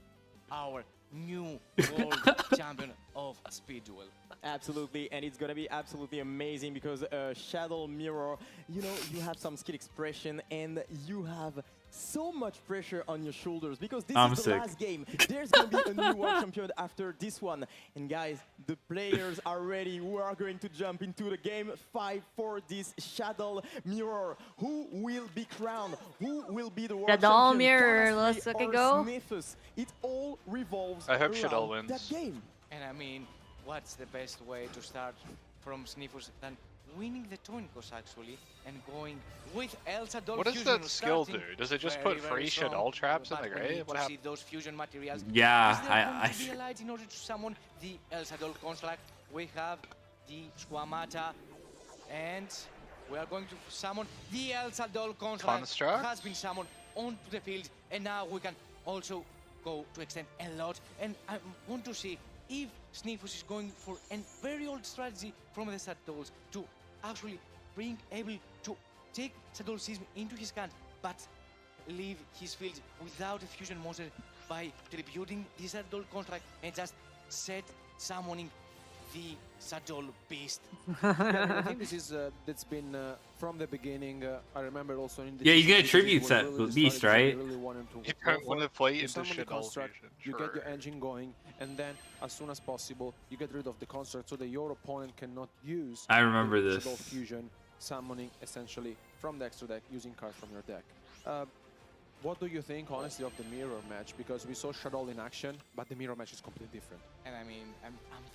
our new world champion of Speed Duel. Absolutely, and it's gonna be absolutely amazing because Shadow Mirror, you know, you have some skill expression and you have so much pressure on your shoulders because this I'm is the sick. last game. There's gonna be a new world champion after this one. And guys, the players are ready. We are going to jump into the game 5 for this Shadow Mirror. Who will be crowned? Who will be the world Shadow champion? Mirror, Tennessee let's look or it go. Sniffus? It all revolves I hope around Shadow wins. that game. And I mean, what's the best way to start from Sniffus than winning the Tonicos actually and going with Elsa Doll What does Fusion, that skill do? starting Does it just very, put very free strong, Shadow traps in but the we need grave? What to see happened? those fusion materials. Yeah, Is there I going to be a light in order to summon the Elsa Doll construct? We have the Squamata, and we are going to summon the Elsa Doll construct. Has been summoned onto the field, and now we can also go to extend a lot. And I want to see if Sniffus is going for a very old strategy from the Sadolls to actually able to take Sadollism into his hand, but leave his field without a fusion monster by tributing the Sadol construct and just set summoning the Sadol beast. Yeah, I mean, I think this is that's been from the beginning. I remember also in the Yeah, he's gonna GP tribute when set really with started, Beast, they right? really wanted to You go don't for wanna it. play You into summon the Shadow construct, Fusion, you get your sure. engine going, and then as soon as possible, you get rid of the construct so that your opponent cannot use I remember the this. Shadow Fusion, summoning essentially from the extra deck, using cards from your deck. What do you think, honestly, of the mirror match? Because we saw Shadow in action, but the mirror match is completely different. And I mean, I'm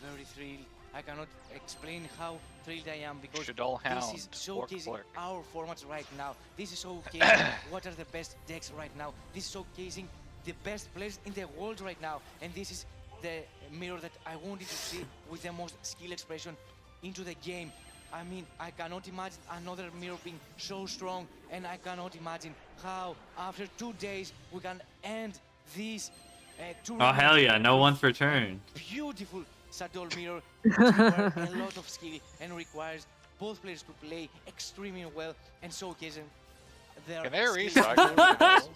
very thrilled I cannot explain how thrilled I am because Shadow this Hound, is Orc showcasing Clerk. our formats right now. This is showcasing what are the best decks right now. This is showcasing the best players in the world right now. And this is the mirror that I wanted to see with the most skill expression into the game. I mean, I cannot imagine another mirror being so strong, and I cannot imagine how after 2 days we can end this Oh tournament hell yeah! No with one's returned. beautiful Sadol mirror, which requires a lot of skill and requires both players to play extremely well and showcasing their Can they skills. restart?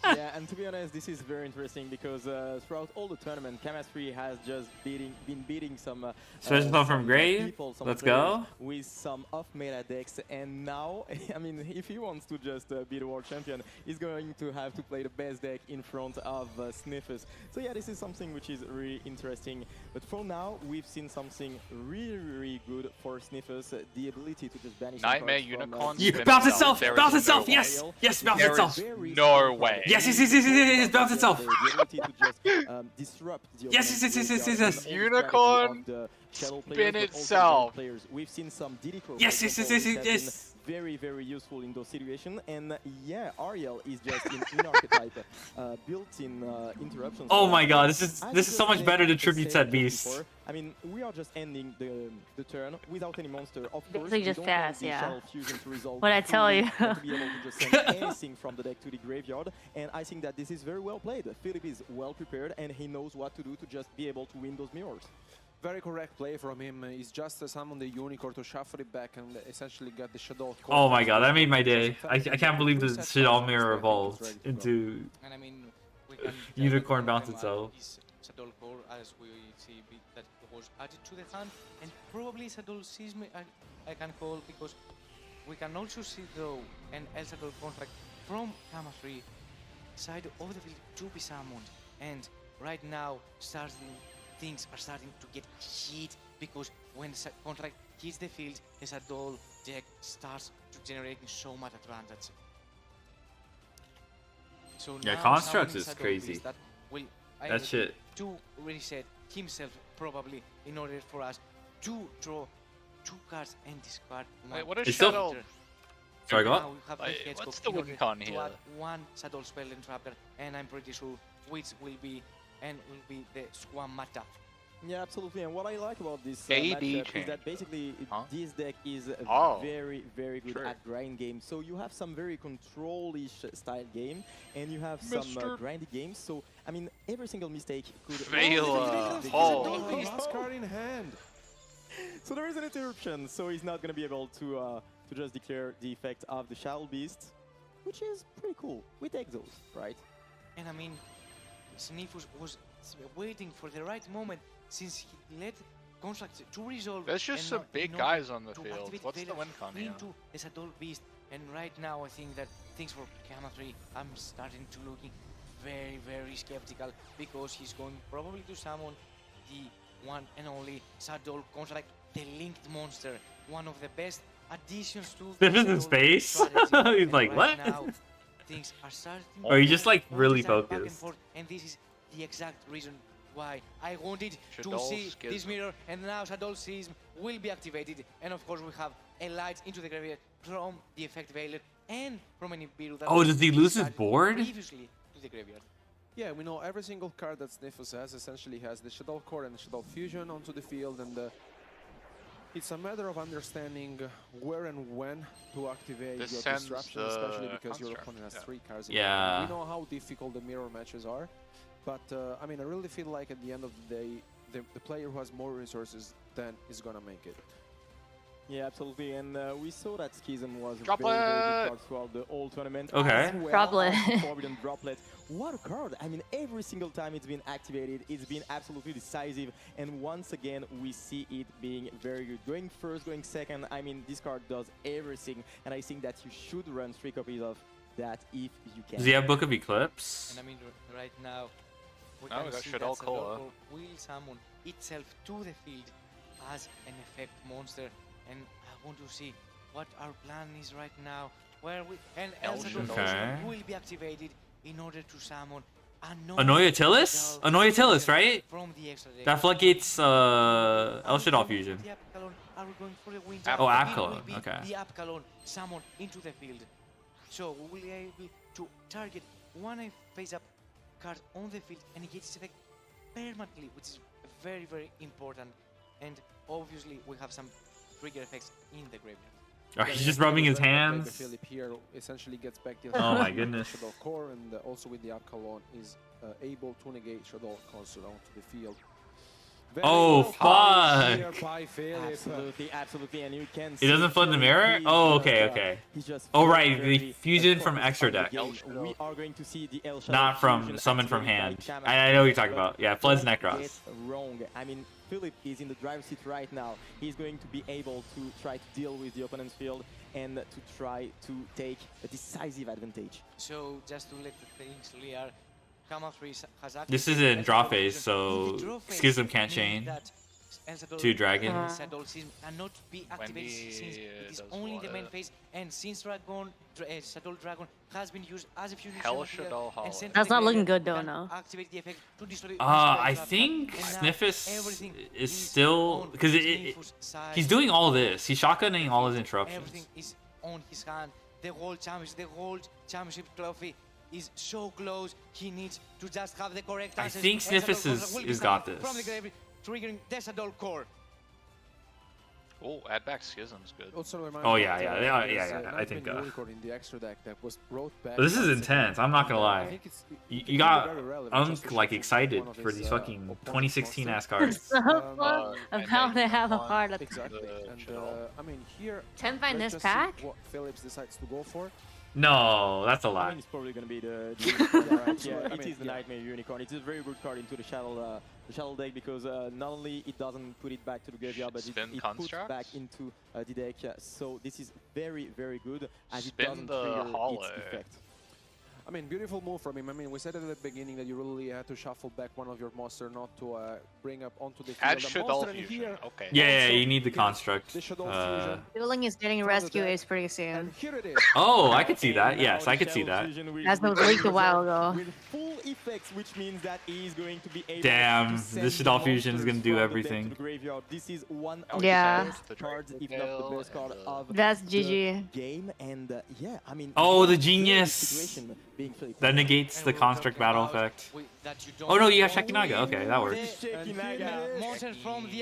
Yeah, and to be honest, this is very interesting because throughout all the tournament, Chemistry has just been beating some Special Thought from Grave? people, some Let's players go. with some off-meta decks, and now, I mean, if he wants to just be the world champion, he's going to have to play the best deck in front of Sniffers. So yeah, this is something which is really interesting. But for now, we've seen something really, really good for Sniffers, the ability to just banish Nightmare cards from, Unicorn. Yeah, spin bounce itself. itself! There Bounce is itself! no Yes! way. Yes, bounce There itself! is no way. Yes, yes, yes, yes, yes, yes, bounce itself! The ability to just disrupt the Yes, yes, yes, yes, yes, yes, yes. Unicorn spin itself. We've seen some Diddy Crow, Yes, for yes, yes, example, yes, which have yes. been very, very useful in those situations. And yeah, Ariel is just in archetype, built-in interruptions. Oh So my god, as this you is so much just better than said Tribute Set just Beast. before, I mean, we are just ending the turn without any monster. Of course, Basically we just don't fast, have the yeah. Shadow Fusion to resolve What I tell fully you. and to be able to just send anything from the deck to the graveyard. And I think that this is very well played. Philip is well prepared and he knows what to do to just be able to win those mirrors. Very correct play from him. He's just summoned the Unicorn to shuffle it back and essentially get the Shadow. Oh my god, that made my day. I can't believe the Shadow Mirror evolved into And I mean, we can Unicorn bounce itself. Sadol core, as we see that was added to the hand, and probably Sadol Seism I can call because we can also see though an El Sadol contract from Gamma 3 side of the field to be summoned, and right now things are starting to get heat because when the contract hits the field, the Sadol deck starts to generate so much advantage. So Yeah, now Constructs summoning is Sadol crazy. Beast that will That shit. to reset himself probably in order for us to draw 2 cards and discard one. Wait, what is It's still- Shadow? Sorry, go on. Now we have Like, the what's Hedgehog the in order win con to here? add 1 Shadow Spell Entrapper, and I'm pretty sure which will be the Squamata. Yeah, absolutely. And what I like about this AD matchup is change. that basically this deck is Oh. very, very good True. at grind games. So you have some very control-ish style game, and you have some Mr. grindy games. So I mean, every single mistake could Fail, Oh, Last card in hand. So there is an interruption. So he's not going to be able to just declare the effect of the Shadow Beast, which is pretty cool. We take those, right? And I mean, Sniffus was waiting for the right moment since he let Construct to resolve. There's just and some not big in order guys on the to field. activate What's the Vader win con here? into the Sadol Beast. And right now, I think that things for Gamma 3, I'm starting to looking very, very skeptical because he's going probably to summon the one and only Sadol Construct, the linked monster, one of the best additions to This the is in Sadol space? strategy. He's And like, right what? now, things are starting Or he just, like, to really start back and focused. forth, and this is the exact reason why I wanted to Shadow see Schism. this mirror, and now Shadow Seism will be activated, and of course we have a light into the graveyard from the effect Veiler and from any build that Oh, was does he lose his started board? previously to the graveyard. Yeah, we know every single card that Sniffus has essentially has the Shadow Core and the Shadow Fusion onto the field, and it's a matter of understanding where and when to activate This your sends disruption, the especially because your construct, opponent has yeah. 3 cards. in Yeah. hand. We know how difficult the mirror matches are, but I mean, I really feel like at the end of the day, the player who has more resources then is gonna make it. Yeah, absolutely. And we saw that Schism was a Droplet! very, very good card throughout the whole tournament. Okay. As well Droplet. as Forbidden Droplet. What a card! I mean, every single time it's been activated, it's been absolutely decisive. And once again, we see it being very good. Going first, going second, I mean, this card does everything. And I think that you should run 3 copies of that if you can. Does he have Book of Eclipse? And I mean, right now, we No, can we got see Shadow that Cola. Sadol will summon itself to the field as an effect monster, and I want to see what our plan is right now. Where we and El Sadol Okay. will be activated in order to summon Anoyatilis? Anoyatilis, right? From the extra deck. That floodgates El Shaddai fusion. The Apkalon are going for the win. Oh, It Apkalon, will be okay. The Apkalon summoned into the field. So we will be able to target one face-up card on the field and get its effect permanently, which is very, very important. And obviously we have some trigger effects in the graveyard. Oh, he's just rubbing his hands. Philip here essentially gets back the Oh my goodness. Shadow Core, and also with the Apkalon is able to negate Shadow Concert onto the field. Oh, fuck. Absolutely, absolutely, and you can He doesn't flood the mirror? Oh, okay, okay. Oh, right, the fusion from extra deck. We are going to see the El Shaddai Not from fusion summon from activated hand. by I know what you're talking about. Yeah, floods Necros. Get wrong. I mean, Philip is in the driver's seat right now. He's going to be able to try to deal with the opponent's field and to try to take a decisive advantage. So just to let the things clear, Kama 3 has This is in draw phase, so Schism can't chain. 2 dragon. Cannot be activated since it is only in the main phase, and since Shadow Dragon has been used as a fusion material and sent to That's the not looking graveyard, good though, can no. activate the effect to destroy I think Sniffus is still because he's doing all this. He's shotgunning all his interruptions. Everything is on his hand. The world championship trophy is so close. He needs to just have the correct I answers. think and Sniffus Shadow Concert will be is got summoned this. from the graveyard, triggering the Shadow Core. Oh, add back Schism's good. Also Oh yeah, I think. In the extra deck that was brought back. But this is intense. I'm not gonna I lie. think it's You got very relevant just to like show excited one of for his, these fucking opponent's 2016 ass monsters. cards. About to have a heart attack. Exactly. And I mean here. 10 find let's this just see pack? What Phillips decides to go for. No, that's a I lot. mean, it's probably going to be the unicorn, right? Yeah, it is the Nightmare Unicorn. It's a very good card into the Shadow deck because not only it doesn't put it back to the graveyard, but it puts back into the deck. So this is very, very good as it doesn't trigger its effect. I mean, beautiful move from him. I mean, we said at the beginning that you really had to shuffle back one of your monster, not to bring up onto the field. Add Shadow Fusion. Okay. Yeah, you need the construct. Dueling is getting rescue ace pretty soon. Oh, I could see that. Yes, I could see that. As was leaked a while ago. With full effects, which means that he is going to be able Damn, to send this Shadow Fusion is monsters gonna do from the deck everything. to the graveyard. This is one of Yeah. the best cards, if not the best card of That's the GG. game. And yeah, I mean, Oh, the very genius. situation being Philip. That negates the construct battle effect. Oh no, you have Shekinaga. Okay, that works.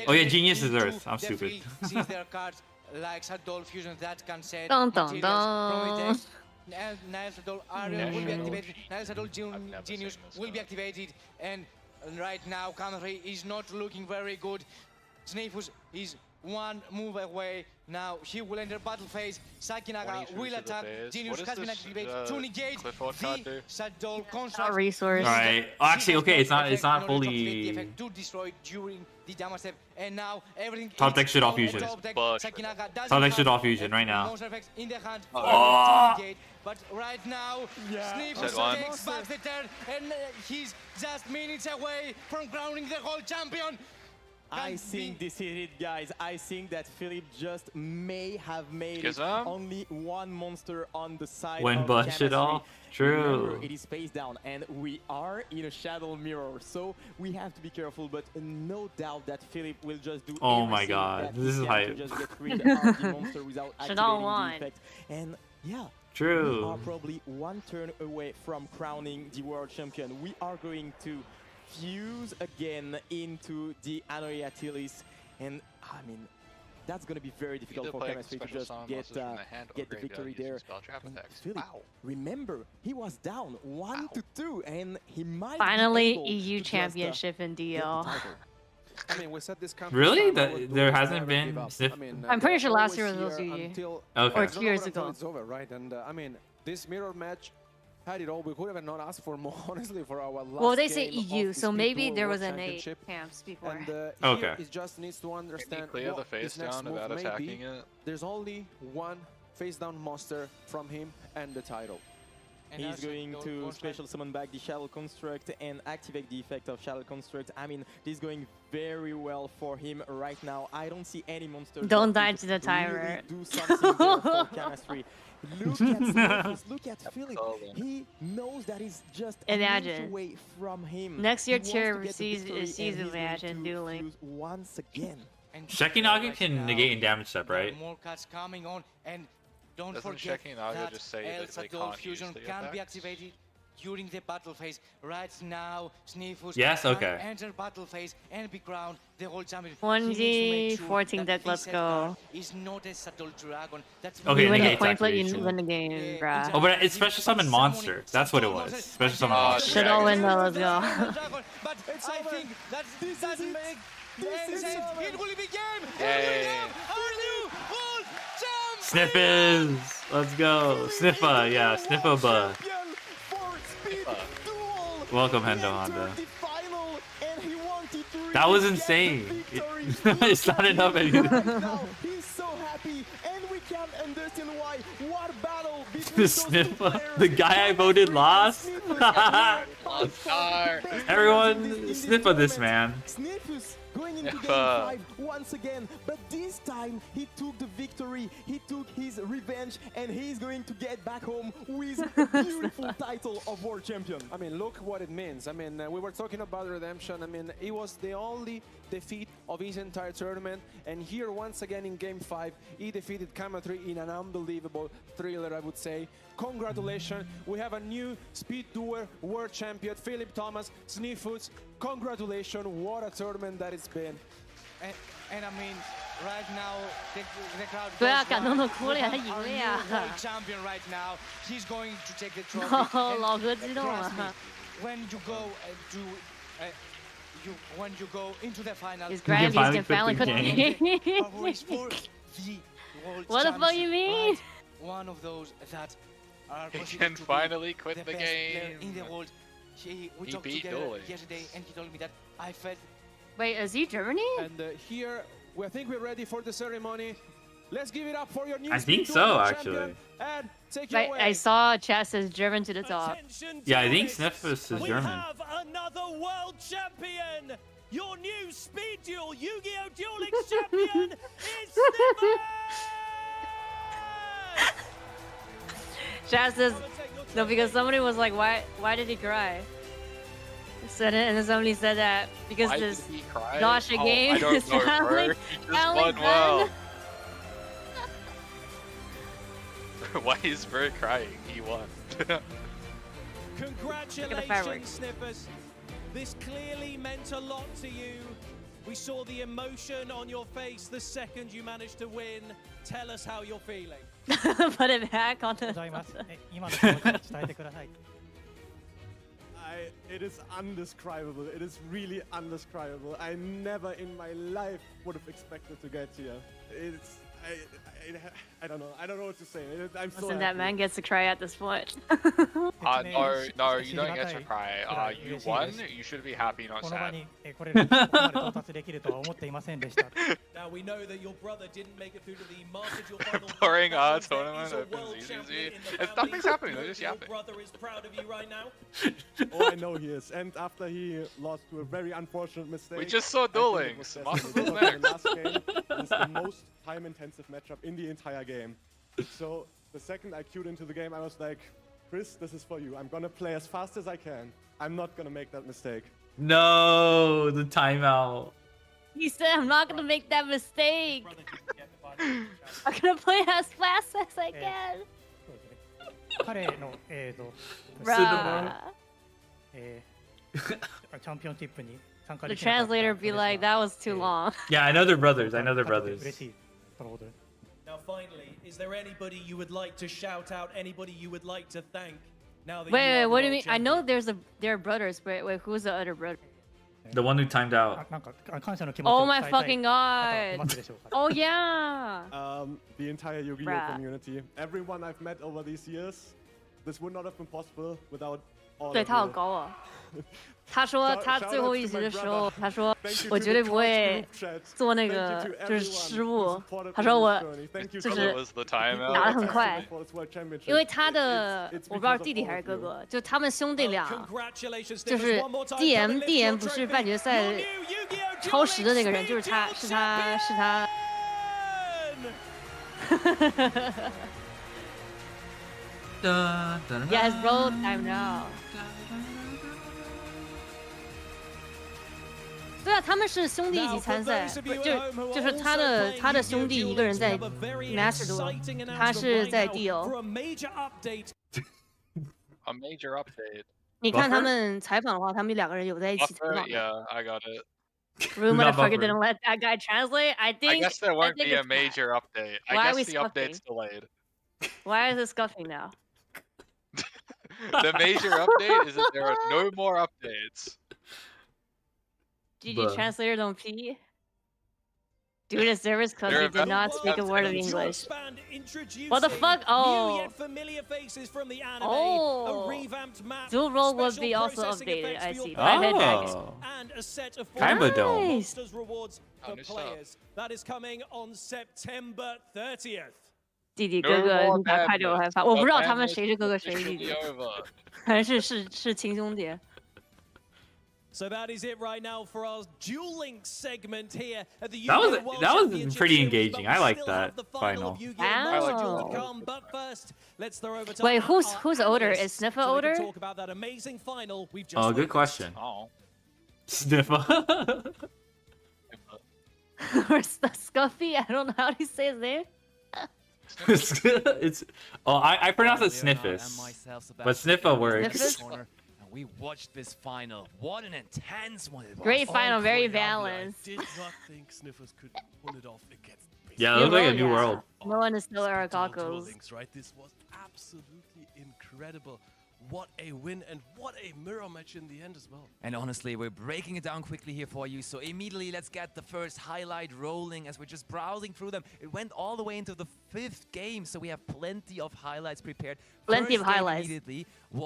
Oh yeah, genius is Earth. I'm stupid. Since there are cards like Shadow Fusion that can set Dun, dun, materials from dun. the deck. Nile Shadow Area will be activated. Nile Shadow Genius will be activated. And right now, Kamari is not looking very good. Sniffus is one move away. Now he will enter battle phase. Sakinaga will attack. Genius has been activated to negate the Shadow construct. Resource. Right. Oh, actually, okay, it's not fully. To destroy during the damage step, and now everything. Top deck Shadow Fusion. Top deck Shadow Fusion right now. Monster effects in the hand. Oh. But right now, Sniffus takes back the turn, and he's just minutes away from crowning the whole champion. I think this is it, guys. I think that Philip just may have made only one monster on the side When of bush it all? True. Remember, it is face down, and we are in a shadow mirror, so we have to be careful. But no doubt that Philip will just do. Oh my everything god, that this he is can hype. to just get rid of the monster without Shadow activating won. the effect. And yeah. True. We are probably one turn away from crowning the world champion. We are going to fuse again into the Anoyatilis, and I mean that's going to be very difficult for Chemistry to just get the victory there. And Philip, remember, he was down 1-2, and he might Finally be able EU to just, championship in DL. I mean, we said this Really? There hasn't been. I'm pretty sure last year was also EU. Okay. Or 2 years ago. It's over, right? And I mean, this mirror match had it all. We could have not asked for more, honestly, for our last Well, they say game of EU, this so maybe Duel there World was an 8 Championship. camps before. And Okay. here it just needs to understand clear what the face his next down move without may attacking be. it? There's only one face down monster from him and the title. He's going to special summon back the Shadow Construct and activate the effect of Shadow Construct. I mean, this is going very well for him right now. I don't see any monsters. Don't that die could to the timer. Really do something there for chemistry. Look at Sniffles, look at Philip. He knows that he's just an inch Imagine. away from him. Next year, He wants to Chair get the victory, sees and he's going Imagine to dueling. fuse once again. Shekinaga can negate and damage step, right? More cards coming on, and don't Doesn't forget Shekinaga that just say that they Elsa can't fusion use the can be attacks? activated during the battle phase. Right now, Sniffus Yes, can okay. enter battle phase and be crowned the whole champion. 1G 14 deck, let's go. Is not a subtle dragon. That's Okay, you win the negates coin flip, you activation. win the game, bruh. Oh, but it's special summon monster. That's what it was. Special summon monster. Should all win though, let's go. But I think that this doesn't make any sense. It will be game. Yay. Our new world champion. Sniffers! Let's go. Sniffa, yeah, Sniffa ba. Welcome, Hendo Honda. That was insane. It's not enough anymore. He's so happy, and we can't understand why. What battle The between those two Sniffa, players. the guy I voted lost. Star. Everyone, Sniffa this man. Sniffus going into game 5 once again, but this time he took the victory, he took his revenge, and he's going to get back home with a beautiful title of World Champion. I mean, look what it means. I mean, we were talking about redemption. I mean, it was the only defeat of his entire tournament, and here once again in Game 5, he defeated Kama 3 in an unbelievable thriller, I would say. Congratulations, we have a new Speed Duel World Champion, Philip Thomas, Sniffus. Congratulations, what a tournament that it's been. And I mean, right now, the crowd Bă, goes ca wild. nu cole We have a our new iurea. world champion right now. He's going to take the trophy. No, And老哥激动了。 trust me, when you go when you go into the final, His grandkids can finally quit the game. What the fuck you mean? One of those that are He considered can to be finally quit the best player game. in the world. We He talked beat together Duel. yesterday, and he told me that I felt. Wait, is he Germany? And here, I think we're ready for the ceremony. Let's give it up for your new I think Speed so, Duel actually. champion, and take it Right, away. I saw chat says German to the top. Yeah, I think Sniffus is We German. have another world champion. Your new Speed Duel Yu-Gi-Oh! Duel Links champion is Sniffer! Chat says no because somebody was like, why did he cry? Said it, and then somebody said that because Why this did he cry? Dasha Oh, game I don't is know, finally, bro. He just finally won done. well. Why is Bird crying? He won. Congratulations, Sniffers. This clearly meant a lot to you. We saw the emotion on your face the second you managed to win. Tell us how you're feeling. Put it back on the. ございます。今の気持ちを伝えてください。 It is undescribable. It is really undescribable. I never in my life would have expected to get here. It's I don't know. I don't know what to say. I'm so Listen, that happy. man gets to cry at this point. No, you don't get to cry. You won. You should be happy, not この場 sad. に来れる、ここまで到達できるとは思っていませんでした。 Now we know that your brother didn't make it through to the Master Duel final. Boring There tournament is a opens world easy. champion in the It's family. nothing's happening. You They're know just your yapping. brother is proud of you right now. Oh, I know he is. And after he lost to a very unfortunate mistake. We just saw I think Duel it was Links. destiny. Master It was the last game. It was the most time-intensive matchup in the entire game. So the second I queued into the game, I was like, Chris, this is for you. I'm gonna play as fast as I can. I'm not gonna make that mistake. No, the timeout. He said, I'm not gonna make that mistake. I'm gonna play as fast as I can. 彼のBruh. チャンピオンシップに参加 The できなかった translator be like, that was too long. Yeah, I know they're brothers. I know they're 嬉 brothers. しいそのことで。 Now, finally, is there anybody you would like to shout out? Anybody you would like to thank? Now that Wait, you are what do the you mean? world I know champion? they're brothers, but wait, who's the other brother? The one who timed out. なんか感謝の気持ちを Oh 伝 my えたい fucking 方いま god! すでしょうか。 Oh yeah! The entire Yu-Gi-Oh Bruh. community, everyone I've met over these years, this would not have been possible without all 对 of 他好 you. 高啊。他说他最后一局的时候，他说我绝对不会做那个就是失误。他说我就是打得很快，因为他的我不知道弟弟还是哥哥，就他们兄弟俩，就是 DM 不是半决赛超时的那个人，就是他。Yes, bro, time now. 对啊，他们是兄弟一起参赛，就是他的兄弟一个人在 Master Duel， 他是在 Duel。A major update. 你看他们采访的话，他们两个人有在一起采访。 Yeah, I got it. Room motherfucker didn't let that guy translate. I guess there won't be a major update. I guess the update's delayed. Why is it scuffing now? The major update is that there are no more updates. GG translator don't pee. Doing a service because he did not speak a word of English. What the fuck? Oh. Dual role would be also updated. I see. Oh. Kinda dope. Nice. That is coming on September 30th. 弟弟哥哥，你打快点我害怕，我不知道他们谁是哥哥谁是弟弟，还是亲兄弟。 So that is it right now for our Duel Link segment here at the That was pretty engaging. I like that final. Wow. Wait, who's older? Is Sniffer older? Oh, good question. Sniffer. Or Scuffy? I don't know how to say his name. It's I pronounce it Sniffus, but Sniffer works. We watched this final. What an intense one it was. Great final, very balanced. I did not think Sniffers could pull it off against. Yeah, it looks like a new world. No one is still Aragakos. Right, this was absolutely incredible. What a win and what a mirror match in the end as well. And honestly, we're breaking it down quickly here for you. So immediately, let's get the first highlight rolling as we're just browsing through them. It went all the way into the 5th game, so we have plenty of highlights prepared. Plenty of highlights.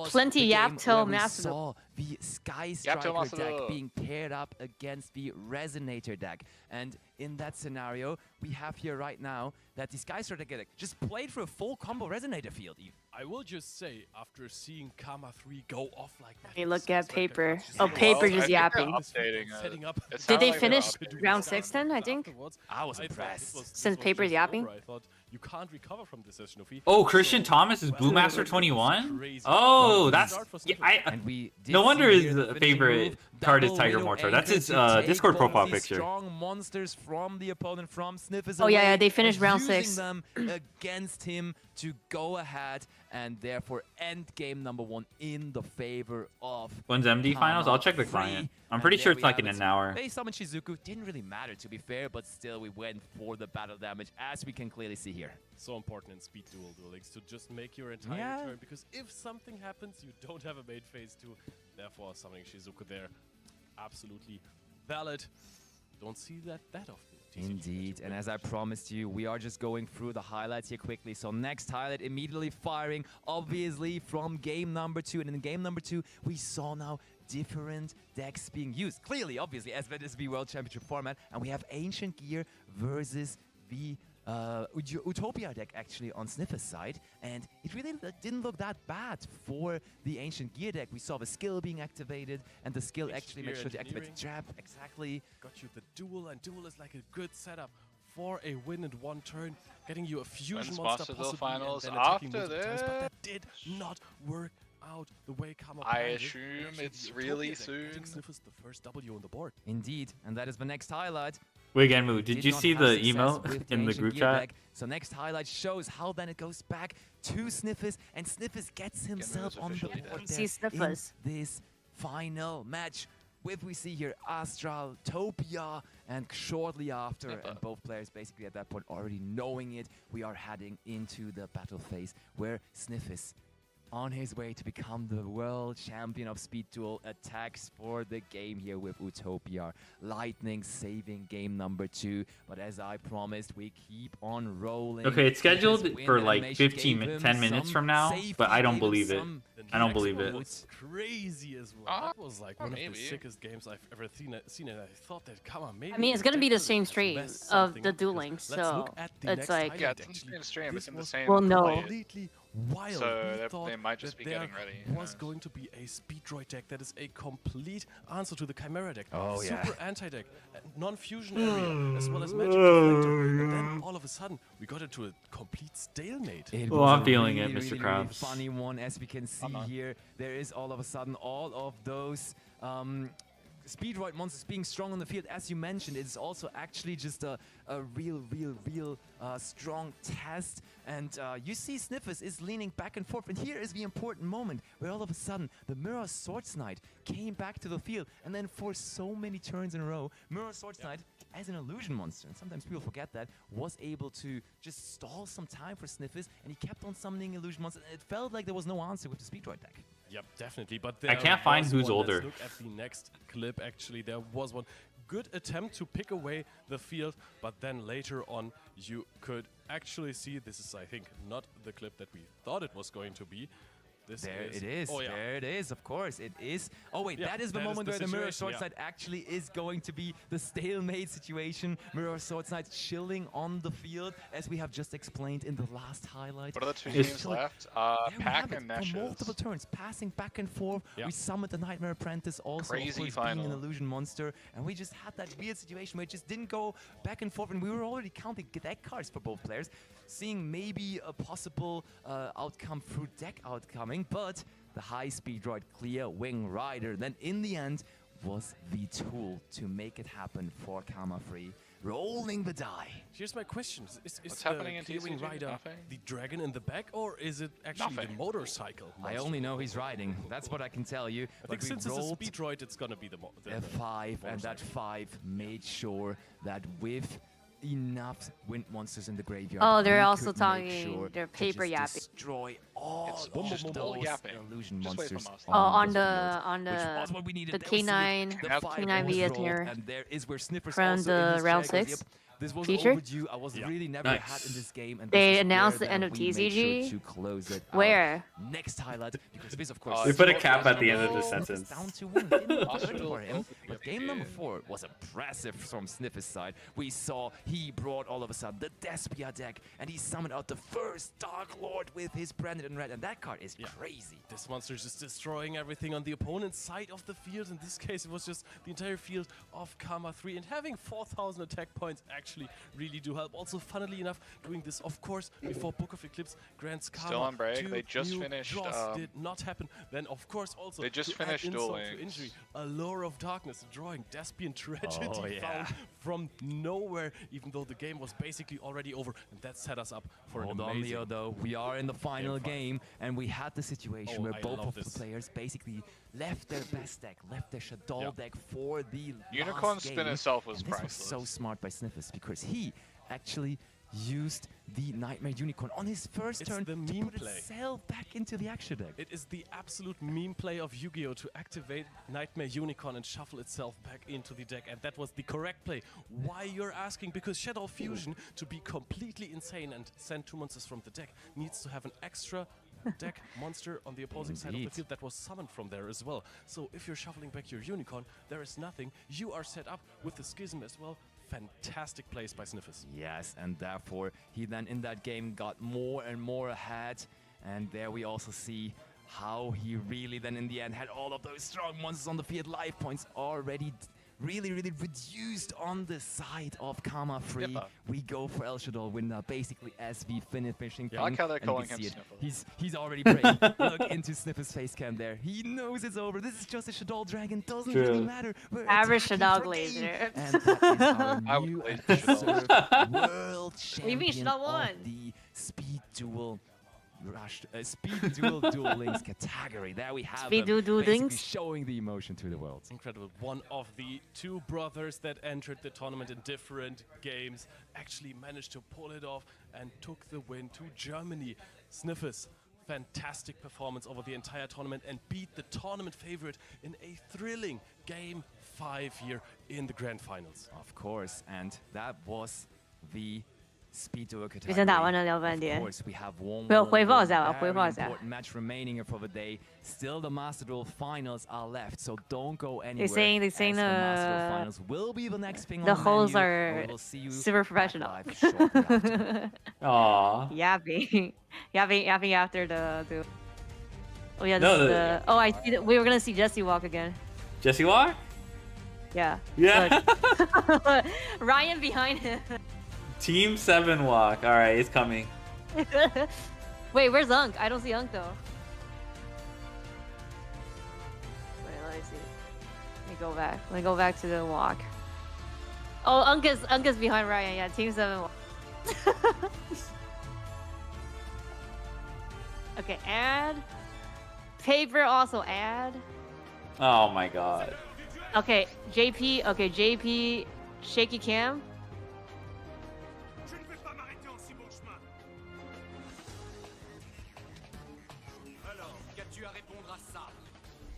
Plenty Yapto Master. We saw the Sky Striker deck being paired up against the Resonator deck. And in that scenario, we have here right now that the Sky Striker deck just played for a full combo Resonator field. I will just say, after seeing Kama 3 go off like that... Hey, look at Paper. Oh, Paper just yapping. Did they finish round 6 then, I think? I was impressed. Since Paper's yapping? I thought you can't recover from this, Snoopy. Oh, Christian Thomas is Blue Master 21? Oh, that's... Yeah, no wonder his favorite card is Tiger Mortar. That's his Discord profile picture. Strong monsters from the opponent, from Sniffers. Oh yeah, they finished round 6. Using them against him to go ahead and therefore end game number 1 in the favor of. When's MD finals? I'll check the client. I'm pretty sure it's like in an hour. Base summon Shizuku didn't really matter, to be fair, but still we went for the battle damage, as we can clearly see here. So important in speed duel links to just make your entire turn, because if something happens, you don't have a mate phase 2. Therefore, summoning Shizuku there, absolutely valid. Don't see that often. Indeed, and as I promised you, we are just going through the highlights here quickly. So next highlight, immediately firing, obviously, from game number 2. And in game number 2, we saw now different decks being used. Clearly, obviously, as well as the World Championship format. And we have Ancient Gear versus the Utopia deck actually on Sniffer's side, and it really didn't look that bad for the Ancient Gear deck. We saw the skill being activated, and the skill actually made sure to activate the trap. Exactly. Got you the Duel, and Duel is like a good setup for a win in 1 turn, getting you a fusion monster possibly, finals and then attacking after multiple times, but this. that did not work out the way Kama I planned it. assume Actually, it's the really Utopia deck soon. getting Sniffers the first W on the board. Indeed, and that is the next highlight. Wait, Genmu, did you not see have the success email with in the Ancient group Gear chat? deck. So next highlight shows how then it goes back to Sniffers, and Sniffers gets himself on the board there in this final match. With we see here Astral, Topia, and shortly after, and both players basically at that point already knowing it, we are heading into the battle phase where Sniffers, on his way to become the world champion of Speed Duel, attacks for the game here with Utopia. Lightning saving game number 2, but as I promised, we keep on rolling. Okay, it's scheduled for like 10 minutes from now, but I don't believe it. I don't next believe one it. was crazy as well. That was like one of the sickest games I've ever seen. And I thought that, come on, maybe. I mean, it's gonna be the same Definitely stream messed of something the up, Duel because Links, let's so look at the it's next like highlight, Yeah, it's in the actually. same stream. This It's in the was same Well, no. play. completely wild. So We they thought might just that be getting there ready. Who was knows? going to be a speed droid deck that is a complete answer to the Chimera deck. Oh, yeah. Super anti-deck, non-fusion area, as well as magic deflector. And then all of a sudden, we got into a complete stalemate. It Well, was I'm a feeling really, it, Mr. really, Krabs. really funny one, as we can see here. There is all of a sudden all of those Speedroid monsters being strong on the field. As you mentioned, it's also actually just a real strong test. And you see Sniffers is leaning back and forth. And here is the important moment where all of a sudden the Mirror Swords Knight came back to the field. And then for so many turns in a row, Mirror Swords Knight, as an illusion monster, and sometimes people forget that, was able to just stall some time for Sniffers. And he kept on summoning illusion monsters. And it felt like there was no answer with the Speedroid deck. Yep, definitely. But I can't find was who's one. older. Let's look at the next clip. Actually, there was one good attempt to pick away the field, but then later on, you could actually see this is, I think, not the clip that we thought it was going to be. This There is, it is. Oh, yeah. There it is. Of course, it is. Oh wait, Yeah, that is the that is moment the where the Mirror situation, Swords Knight actually is going to be the stalemate situation. Mirror Swords Knight chilling on the field, as we have just explained in the last highlight. What are the two And teams chilling- left? There we Pack have it, and for Neshes. multiple turns, passing back and forth. Yeah. We summoned the Nightmare Apprentice, also of Crazy course being an final. illusion monster, and we just had that weird situation where it just didn't go back and forth, and we were already counting deck cards for both players, seeing maybe a possible outcome through deck outcoming, but the high-speed droid clear Wing Rider then in the end was the tool to make it happen for Kama Free, rolling the die. Here's my question: Is What's the happening in Clearing TCG? Rider Nothing? the dragon in the back, or is it actually the Nothing. motorcycle? I monster? only know he's riding. That's what I can tell you. I But think we since it's a rolled speed droid, it's gonna be the F5, and that 5 made sure that with enough wind monsters in the graveyard, Oh, they're we also could make talking. sure They're to paper just yapping. destroy all It's of just those yapping. illusion Just wait for monsters. us. Oh, on the the field, which was what we needed. the There we see it. K9 The That's five K9 was via rolled, tier and there is where Sniffers from also in the his round chair goes, 6 yep, this was feature. overdue. I was really never Nice. had in this game, and They this is announced where the end then of we made TCG? sure to close it out. Where? Next highlight, because this of course We put a was cap at the end of the Sniffers sentence. down to 1. Didn't look Hospital good for him, opened but up game number again. 4 was impressive from Sniffers' side. We saw he brought all of a sudden the Despia deck, and he summoned out the first Dark Lord with his Branded in Red, and that card is crazy. This monster is just destroying everything on the opponent's side of the field. In this case, it was just the entire field of Kama 3. And having 4,000 attack points actually really do help. Also, funnily enough, doing this, of course, before Book of Eclipse grants Kama Still on break. 2 They just new finished, draws. Did not happen. Then, of course, also They just to add finished Duel insult to Links. injury, Allure of Darkness, drawing Despian Tragedy Oh, yeah. found from nowhere, even though the game was basically already over. And that set us up for Hold an on, amazing Leo, though. We are in the final game, and we had the situation Oh, where I both love of this. the players basically left their best deck, left their Shadow Yep. deck for the Unicorn last spin game. itself was And this was priceless. so smart by Sniffers, because he actually used the Nightmare Unicorn on his first It's turn the to meme put play. itself back into the action deck. It is the absolute meme play of Yu-Gi-Oh! To activate Nightmare Unicorn and shuffle itself back into the deck, and that was the correct play. Why you're asking? Because Shadow Fusion, to be completely insane and send 2 monsters from the deck, needs to have an extra deck monster on the opposing side of the Indeed. field that was summoned from there as well. So if you're shuffling back your Unicorn, there is nothing. You are set up with the Schism as well. Fantastic plays by Sniffers. Yes, and therefore he then in that game got more and more ahead. And there we also see how he really then in the end had all of those strong monsters on the field. Life points already really reduced on the side of Kama Free. Yep. We go for El Shaddai winner basically as the finishing Yeah, I like thing. how they're And you calling can him see it. Sniffles. He's already praying. Look into Sniffers' face cam there. He knows it's over. This is just a Shaddai dragon. Doesn't really True. matter. We're Average attacking Shaddai for game. Glazer. And that is our I would new glaze and Shaddai. deserved world do you mean champion Shaddai of won? the Speed Duel Speed Duel Links category. There we have Speed them, Duel basically Links? showing the emotion to the world. Incredible. One of the 2 brothers that entered the tournament in different games actually managed to pull it off and took the win to Germany. Sniffers, fantastic performance over the entire tournament and beat the tournament favorite in a thrilling Game 5 here in the Grand Finals. Of course, and that was the Speed Duel 毕竟打完了2分 Of 点。 course, we have one 不要回报一下吧， very 回报一下。 important match remaining for the day. Still, the Master Duel finals are left, so don't go They anywhere. saying as the Master Duel the finals will be the next thing the on the holes menu, are and we will see you super back professional. live shortly after. Aww. Yapping after the. Oh yeah, this No, is the- the. Oh, I see that we were gonna see Jesse walk again. Jesse Walk? Yeah. Yeah. Look. Ryan behind him. Team 7 walk. Alright, it's coming. Wait, where's Unk? I don't see Unk though. Wait, let me see. Let me go back. Let me go back to the walk. Oh, Unk is behind Ryan. Yeah, Team 7 walk. Okay, add. Paper also add. Oh my god. Okay, JP. Okay, JP. Shaky cam. Alors, qu'as-tu à répondre à ça?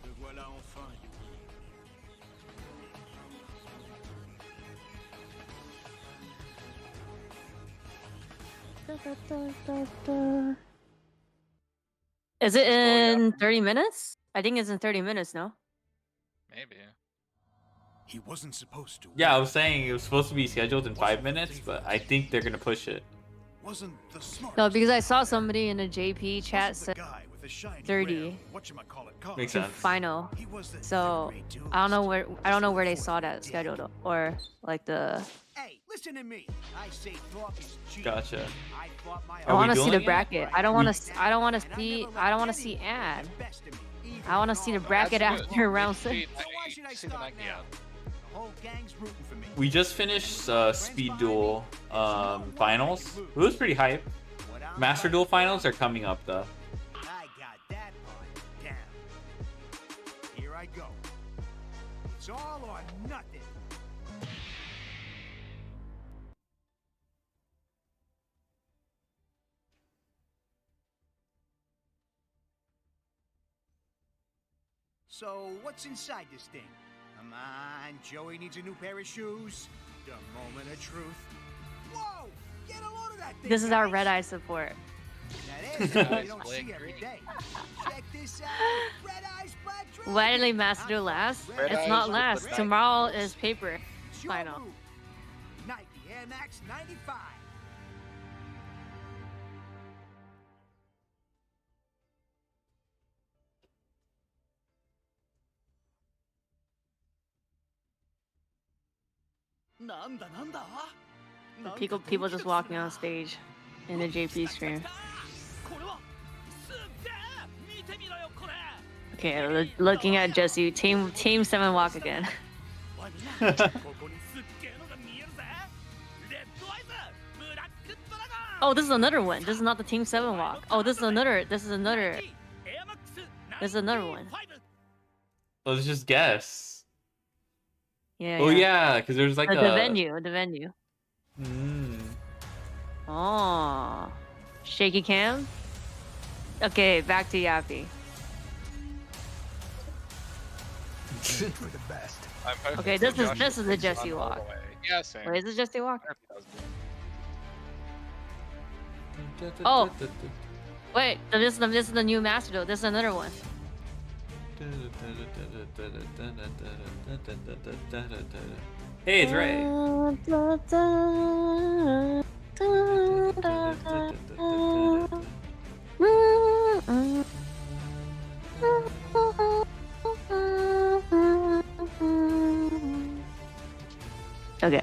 Me voilà enfin, Is it in 30 minutes? I think it's in 30 minutes, no? Maybe. He wasn't supposed to. Yeah, I was saying it was supposed to be scheduled in 5 minutes, but I think they're gonna push it. Wasn't the smart. No, because I saw somebody in the JP chat Wasn't the said guy with the shiny 30 rare whatchamacallit car. Makes to sense. final. He was the So I don't know where they saw that scheduled or like the. Hey, listen to me. I say talk is cheap. Gotcha. I thought my I want to see the dueling it? bracket. I don't want to. I don't want to see ad. I want to see the bracket after round 6. So why should I start now? The whole gang's rooting for me. We just finished Speed Duel finals. It was pretty hype. Master Duel finals are coming up though. I got that part down. Here I go. It's all or nothing. So, what's inside this thing? Come on, Joey needs a new pair of shoes. The moment of truth. Whoa! Get a load of that thing, This is our guys. red eye support. Now there's something you don't see every day. Check this out. Red Eyes Black Dragon. Why did they Master Duel last? Red It's Eyes not with last. the Nike Tomorrow Force. is paper It's your final. move. Nike Air Max 95. People just walking on stage in the JP stream. Okay, looking at Jesse. Team 7 walk again. Oh, this is another one. This is not the Team 7 walk. Oh, this is another. This is another one. Let's just guess. Yeah. Oh yeah, because there's like the a venue. The venue. Oh, shaky cam. Okay, back to Yappy. Okay, this is the Jesse walk. Yeah, same. Wait, is it Jesse walk? Oh, wait, this is the new Master Duel. This is another one. Hey, it's Ray. Okay.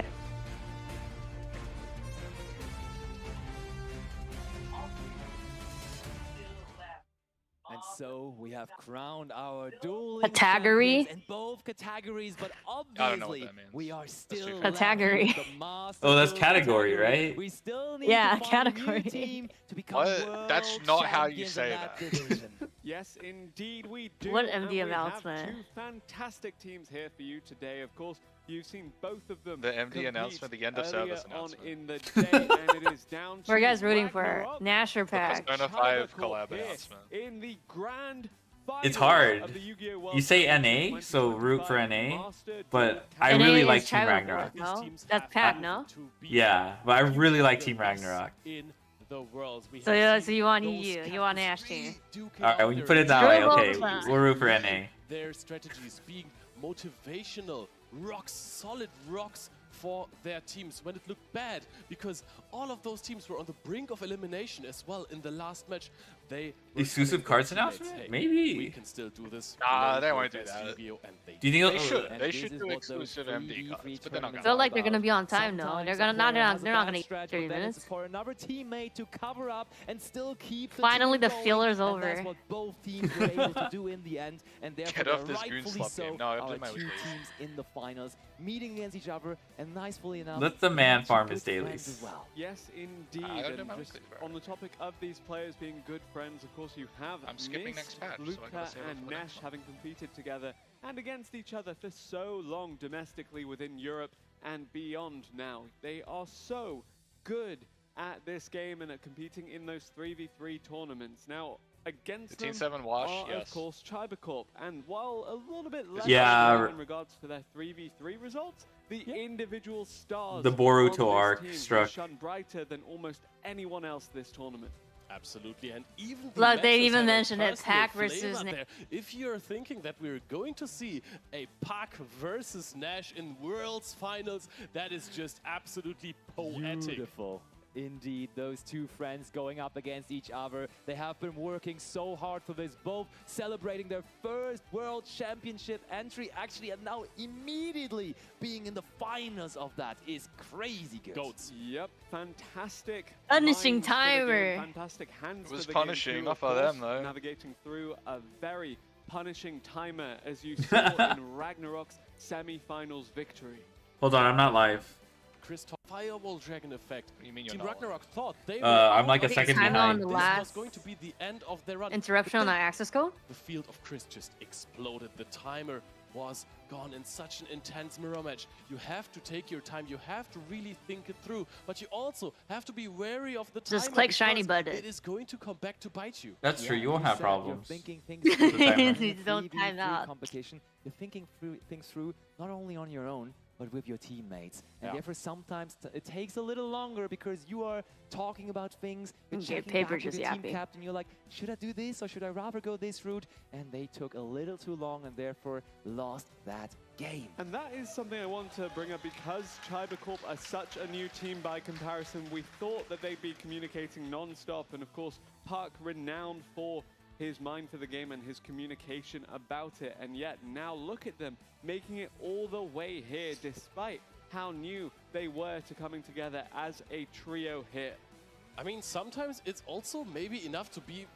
And so we have crowned our dueling Category? champions in both categories, but I don't know what obviously that means. we are still Category. left with the Master Oh, that's Duel category, right? We still need Yeah, to find a new category. team to become What? That's world not how you champions say in that. division. Yes, indeed we do. What and MD we have announcement? two fantastic teams here for you today. Of course, you've seen both of them. The MD compete announcement, the end of earlier service on announcement. in the day, and it is down What are to you guys rooting for? Ragnarok Nash or Pack? Persona China 5 Court collab here announcement. in the grand It's hard. You say NA, so root for NA, but I NA really is like Team China, Ragnarok. No? That's Pat, no? Yeah, but I really like Team Ragnarok. So you want EU, you want Nash team. Alright, when you put it that way, okay, we'll root for NA. Their strategies being motivational, solid rocks for their teams when it looked bad, because all of those teams were on the brink of elimination as well in the last match. They Exclusive cards announcement? Maybe. We can still do this. Nah, they won't do that. Do you think They should. They should do exclusive MD cards, but they're not I gonna. feel like they're gonna be on time though. They're not gonna eat 30 minutes. For another teammate to cover up and still keep Finally the going, filler's and over. That's what both teams were able to do in the end, and therefore Get off this rightfully Goonslop so game. No, I our played my two weeklies. teams in the finals meeting against each other, and nicely enough, Let the man two farm good his friends dailies. as well. Yes, indeed. I don't know And my just weeklies, bro. on the topic of these players being good friends, of course, you have I'm skipping Mist, next patch, so I Luca, gotta save it and for the next Nash one. having competed together and against each other for so long domestically within Europe and beyond now. They are so good at this game and at competing in those 3v3 tournaments. Now, against The Team them 7 wash, are, yes. of course, Chibercorp. And while a little bit less Yeah. in regards to their 3v3 results, the individual stars The Boruto on this arc team struck. shone brighter than almost anyone else this tournament. Absolutely, and even the Look, they matches even have a mentioned it, personal Pac flavor versus there. If you're thinking that we're going to see a Pac versus Nash in Worlds Finals, that is just absolutely poetic. Beautiful. Indeed, those two friends going up against each other. They have been working so hard for this, both celebrating their first World Championship entry, actually, and now immediately being in the finals of that is crazy good. Goats. Yep, fantastic. Punishing minds for the game, timer. Fantastic hands It was for the punishing, game too, not of for them, course, though. Navigating through a very punishing timer, as you saw in Ragnarok's semi-finals victory. Hold on, I'm not live. Chris Firewall Dragon effect. What do you mean you're Team not Ragnarok thought they were I'm out like a of second this Time behind. on the This last was going to be the end of their run. interruption on But the then access code. the field of Chris just exploded. The timer was gone in such an intense mirror match. You have to take your time. You have to really think it through. But you also have to be wary of the timer. Just click shiny because button. It is going to come back to bite you. That's true, you won't have problems. You're thinking things with the timer. You don't time 3v3 out. competition. You're thinking things through not only on your own, but with your teammates. And Yeah. therefore sometimes it takes a little longer because you are talking about things, you're Okay, checking paper back with just your team yapping. captain, you're like, should I do this or should I rather go this route? And they took a little too long and therefore lost that game. And that is something I want to bring up because Chibercorp are such a new team by comparison. We thought that they'd be communicating non-stop, and of course, Park renowned for his mind for the game and his communication about it. And yet now look at them making it all the way here despite how new they were to coming together as a trio hit. I mean, sometimes it's also maybe enough to be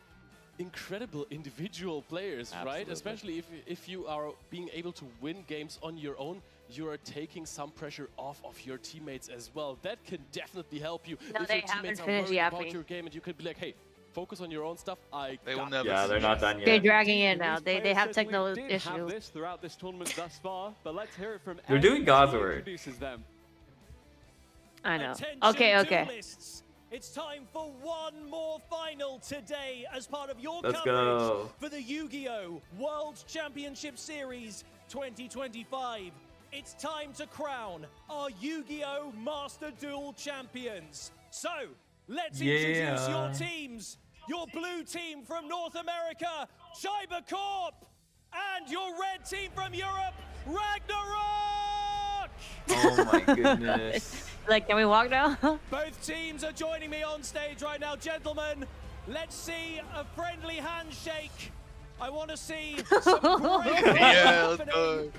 incredible individual players, right? Absolutely. Especially if you are being able to win games on your own, you are taking some pressure off of your teammates as well. That can definitely help you. No, if they your teammates haven't are finished worried about yapping. your game and you could be like, hey, focus on your own stuff. They will got never this." Yeah, they're not done They're yet. dragging in now. These They players have technical certainly did have issues. this throughout this tournament thus far, but let's hear it from They're Ed, doing God's who work. introduces them. I know. Attention, Okay. duelists. It's time for one more final today as part of your Let's coverage go. for the Yu-Gi-Oh! World Championship Series 2025. It's time to crown our Yu-Gi-Oh! Master Duel champions. So, let's introduce your Yeah. teams. Your blue team from North America, Chibercorp, and your red team from Europe, Ragnarok! Oh my goodness. Like, can we walk now? Both teams are joining me on stage right now. Gentlemen, let's see a friendly handshake. I want to see some great Yeah, let's happening. go.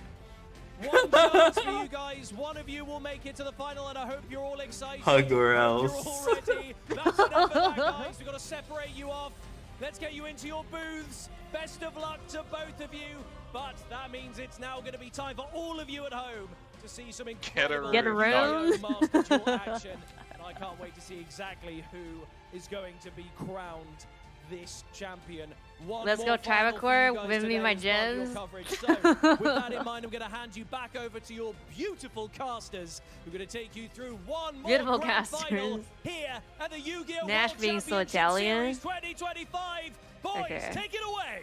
One chance for you guys. One of you will make it to the final, and I hope you're all excited. Hug or Hope else. You're all ready. That's enough of that, guys. We've got to separate you off. Let's get you into your booths. Best of luck to both of you. But that means it's now going to be time for all of you at home to see some incredible Get a room. Yu-Gi-Oh! Master Duel action. And I can't wait to see exactly who is going to be crowned this champion. One Let's more go, final for you Trivacore. guys Give me today my as part of your gems. coverage. So, with that in mind, I'm going to hand you back over to your beautiful casters who are going to take you through one more Beautiful grand final casters. here at the Yu-Gi-Oh! Nash World being so Championship Italian. Series 2025. Boys, Okay. take it away.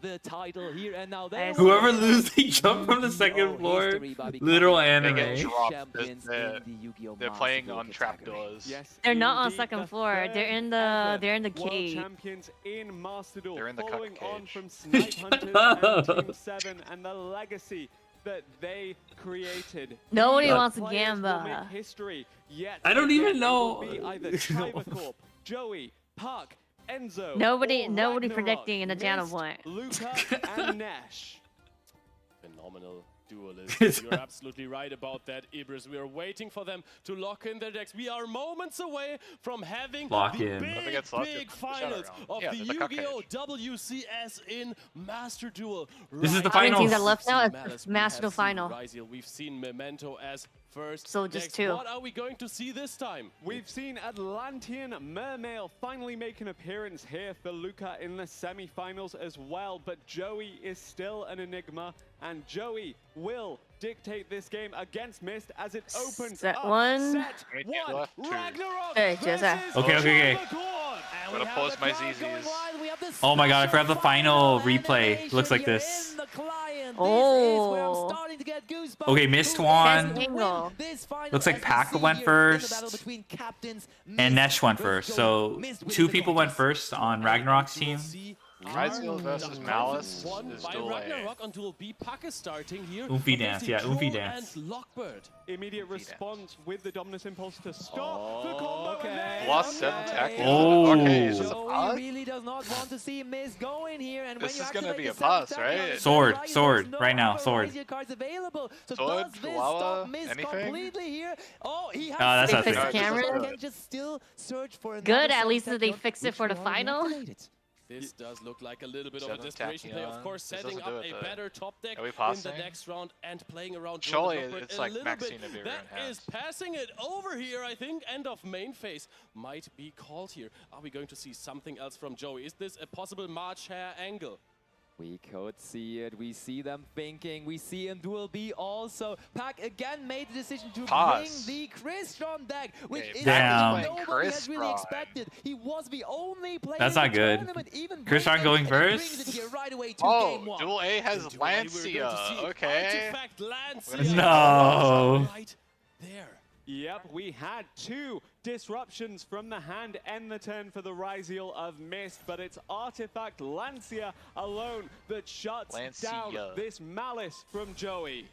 the title here and now. Whoever loses, they jump from the second floor. Literal anime. They get dropped. They're playing on trapdoors. Yes, They're not on indeed, second the floor. They're in the World cage. champions in Master Duel, They're in the following cuck on cage. from Snipe Hunters and Team 7, and the legacy that they created. Nobody These wants players Gamba. will make history, yet I don't again, even it know. will be either Cybercorp, Joey, Puck, Enzo, Nobody or predicting Ragnarok, in the channel Mist, point. Luca, and Nash. Phenomenal duelist. You're absolutely right about that, Ibris. We are waiting for them to lock in their decks. We are moments away from having Lock the in. big finals of the Yu-Gi-Oh! WCS in Master Duel. This is the How many teams finals. are left now? Malice, It's we Master have seen final. Ryziel, we've seen Memento as first. So just decks. two. What are we going to see this time? We've seen Atlantean Mermail finally make an appearance here for Luca in the semi-finals as well, but Joey is still an enigma, and Joey will dictate this game against Mist as it opens Set up. one. Set one. Ragnarok Hey, versus Okay. I'm gonna post my ZZs. Oh my god, I forgot the final replay. Looks like this. Oh. Okay, Mist won. Angle. Looks like Pack went first. And Nesh went first. So 2 people went first on Ragnarok's team. Ryziel versus Malice is by Duel A. Ragnarok on Duel B. Puck is starting here. Oomphy dance, yeah, Oomphy dance. And Lockbird. Immediate response with the Dominus Impulse to stop the combo. Okay. Plus 7 tech. Oh. Okay, is this a Joey pass? really does not want to see Miz go in here, and This when is you gonna be a activate the pass, right? Sword, right now, sword. cards available. So Sword, does this Chihuahua, stop Miz anything? completely here? Oh, he has that's not They fair. fixed the camera. can just still search for Good, another at least Sun they Tachyon, fixed it for the which we already final. activated. This does look like a little bit of a Seven desperation play, of Tachyon. course, This setting doesn't up do it, a though. better top deck Are we in the passing? next round and playing around. Surely Duel Lockbird it's a like little Maxine bit. Avira in That hand. is passing it over here, I think. End of main phase might be called here. Are we going to see something else from Joey? Is this a possible March hair angle? We could see it. We see them thinking. We see in Duel B also. Pack again made the decision to Pass. bring the Crystron deck, which Okay, is Damn. something nobody has really Crystron. expected. He was the only player That's in not the good. tournament, even Crystron bringing going it, and he first? brings it here right away to Oh, game one. Duel A has In Duel A, we're going to Lancia. see Okay. Artifact Lancia. We're gonna see No. Right there. Yep, we had 2 disruptions from the hand end the turn for the Ryziel of Mist, but it's Artifact Lancia alone that shuts down Lancia. this Malice from Joey.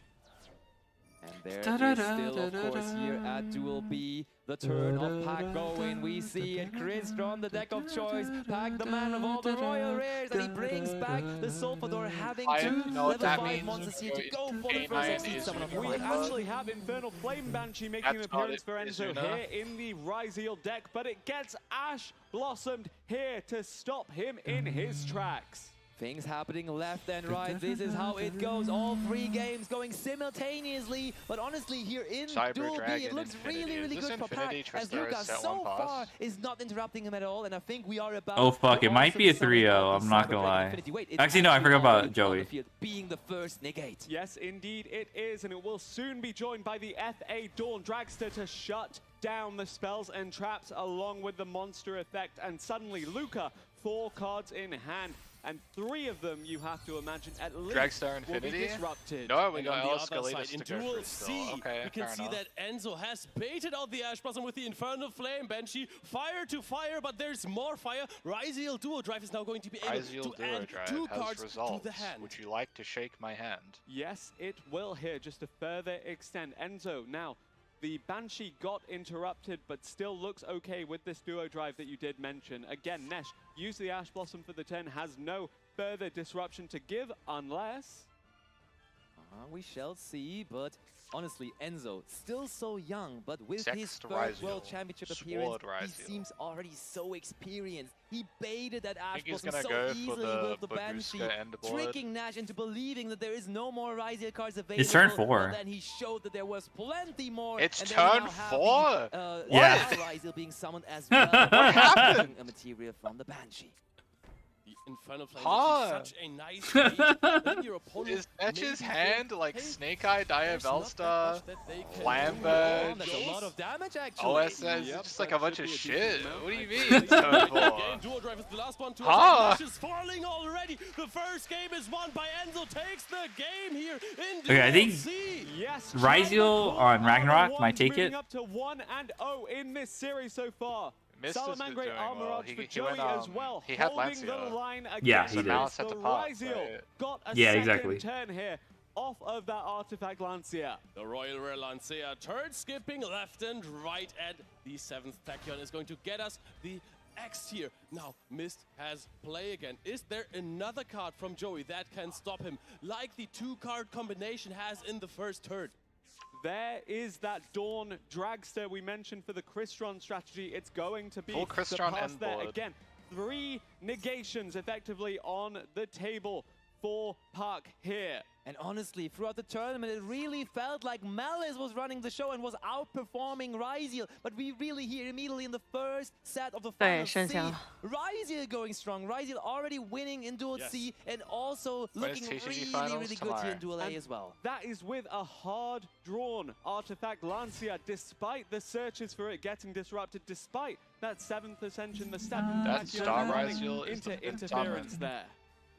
And there is still, of course, here at Duel B, the turn of Pack going. We see it. Crystron, the deck of choice. Pack, the man of all the royal rares, and he brings back the Solfador, having I 2 know what level that 5 means. monsters here to go for the A9 first exit is summon of Unicorn. We Fire. actually have Infernal Flame Banshee making an That's not appearance it, for Enzo Izuna. here in the Ryziel deck, but it gets Ash Blossomed here to stop him in his tracks. Things happening left and right. This is how it goes. All 3 games going simultaneously. But honestly, here in Cyber Duel B, Dragon it looks Infinity. really, Is really this good for Infinity Pack. As Tristaris Luca set so one pass? far is not interrupting him at all. And I think we are about Oh fuck, to it might also be a summon 3-0, the I'm not Cyber gonna Dragon lie. Infinity. Wait, it's Actually, no, I forgot already about on the Joey. field, being the first negate. Yes, indeed it is, and it will soon be joined by the FA Dawn Dragster to shut down the spells and traps along with the monster effect. And suddenly, Luca, 4 cards in hand, and 3 of them, you have to imagine, at least Dragstar will be Infinity? disrupted. No, we And got on the El other side, Escalatus in to go Duel first C, still. Okay, we can fair see enough. that Enzo has baited out the Ash Blossom with the Infernal Flame Banshee. Fire to fire, but there's more fire. Ryziel Duo Drive is now going to be able Ryziel to Duo add Drive 2 has cards results. to the hand. Would you like to shake my hand? Yes, it will here, just to further extend. Enzo, now, the Banshee got interrupted, but still looks okay with this duo drive that you did mention. Again, Nesh, use the Ash Blossom for the turn, has no further disruption to give, unless... We shall see, but honestly, Enzo, still so young, but with his Sexed first Ryziel, World Championship Sword appearance, he Ryziel. seems already so experienced. He baited that Ash think he's Blossom so gonna go for easily the with the Banshee, Babushka and the board. tricking Nash into believing that there is no more Ryziel cards available. It's turn 4. But then he showed that there was plenty more. It's and then we turn now have 4? The, Yeah. Ryziel being summoned as well. What happened? A material from the Banshee. The Infernal Flame Huh. Banshee, such a nice bait. Then your opponent Is Netch's maybe hand think, like hey, Snake Eye, there's not that Diavelsta, much that they can Lambert, do. That's a lot of damage, actually. OSS? Yep, It's just like a that bunch should of be a shit. decent amount. What do you I mean think it's turn Again, 4? Dual Drive is the last one to Huh. attack. Nash is falling already. The first game is won by Enzo. Takes the game here in Okay, I think Duel C. Yes, Ryziel on Ragnarok might take moving it. up to 1-0 in this series so far. Mist has been Salamangre doing well. Armorage He for went, Joey as well, he had holding the Lancia. line Yeah, against he did. Malice the had to pass, Ryziel. right? Got a Yeah, second exactly. turn here. off of that Artifact Lancia. The Royal Rare Lancia turn skipping left and right, and the 7th Tachyon is going to get us the X here. Now, Mist has play again. Is there another card from Joey that can stop him, like the 2-card combination has in the first turn? There is that Dawn Dragster we mentioned for the Crystron strategy. It's going to be Full Crystron the pass and there. board. Again, 3 negations effectively on the table for Park here. And honestly, throughout the tournament, it really felt like Malice was running the show and was outperforming Ryziel. But we really hear immediately in the first set of the final C, Ryziel going strong. Ryziel already winning in Duel C and also looking really good here in Duel A as well. That is with a hard-drawn Artifact Lancia, despite the searches for it getting disrupted, despite that 7th Ascension, the 7th That Star Ryziel is the interference there.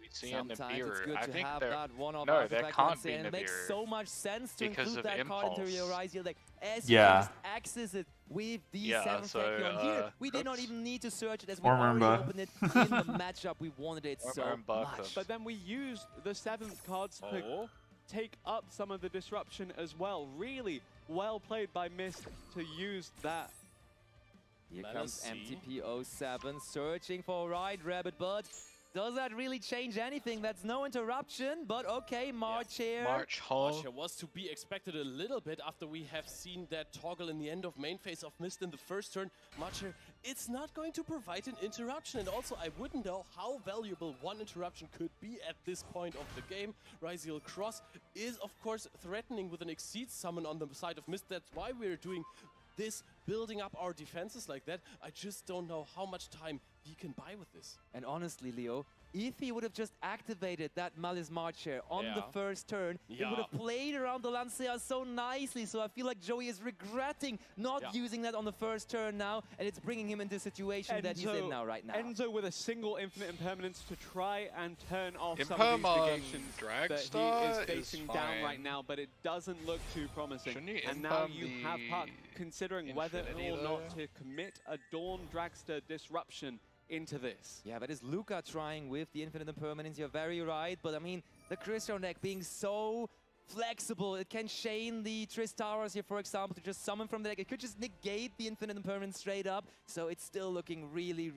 Sometimes it's good I to think have there, that one-off no, there artifact can't be Lancia, and it makes Nibiru so much sense to because include of that card into your impulse. Ryziel deck as you Yeah. just access it with the Yeah, 7th so, Tachyon here. We did not Crux. even need to search it as we Or already Mamba. opened it in the matchup. We wanted it so much. But then we used the 7th cards to take up some of the disruption as well. Really well played by Mist to use that. Here comes MTP07 searching for right rabbit, but does that really change anything? That's no interruption, but okay, March here. March Hall. March here was to be expected a little bit after we have seen that toggle in the end of main phase of Mist in the first turn. March here, it's not going to provide an interruption, and also I wouldn't know how valuable one interruption could be at this point of the game. Ryziel Cross is of course threatening with an Exceed summon on the side of Mist. That's why we're doing this, building up our defenses like that. I just don't know how much time he can buy with this. And honestly, Leo, if he would have just activated that Malice Marcher on the first turn, it would have played around the Lancia so nicely. So I feel like Joey is regretting not using that on the first turn now, and it's bringing him into the situation that he's in now, right now. Enzo with a single infinite impermanence to try and turn off some Imperm of on these negations that Dragstar he is is facing down fine. right now, but it doesn't look too promising. Shouldn't he And now imperm you have Puck considering whether Infinity or not though? to commit a Dawn Dragster disruption into this. Yeah, that is Luca trying with the Infinite Impermanence. You're very right, but I mean, the Crystron deck being so flexible, it can chain the Tristaras here, for example, to just summon from the deck. It could just negate the Infinite Impermanence straight up, so it's still looking really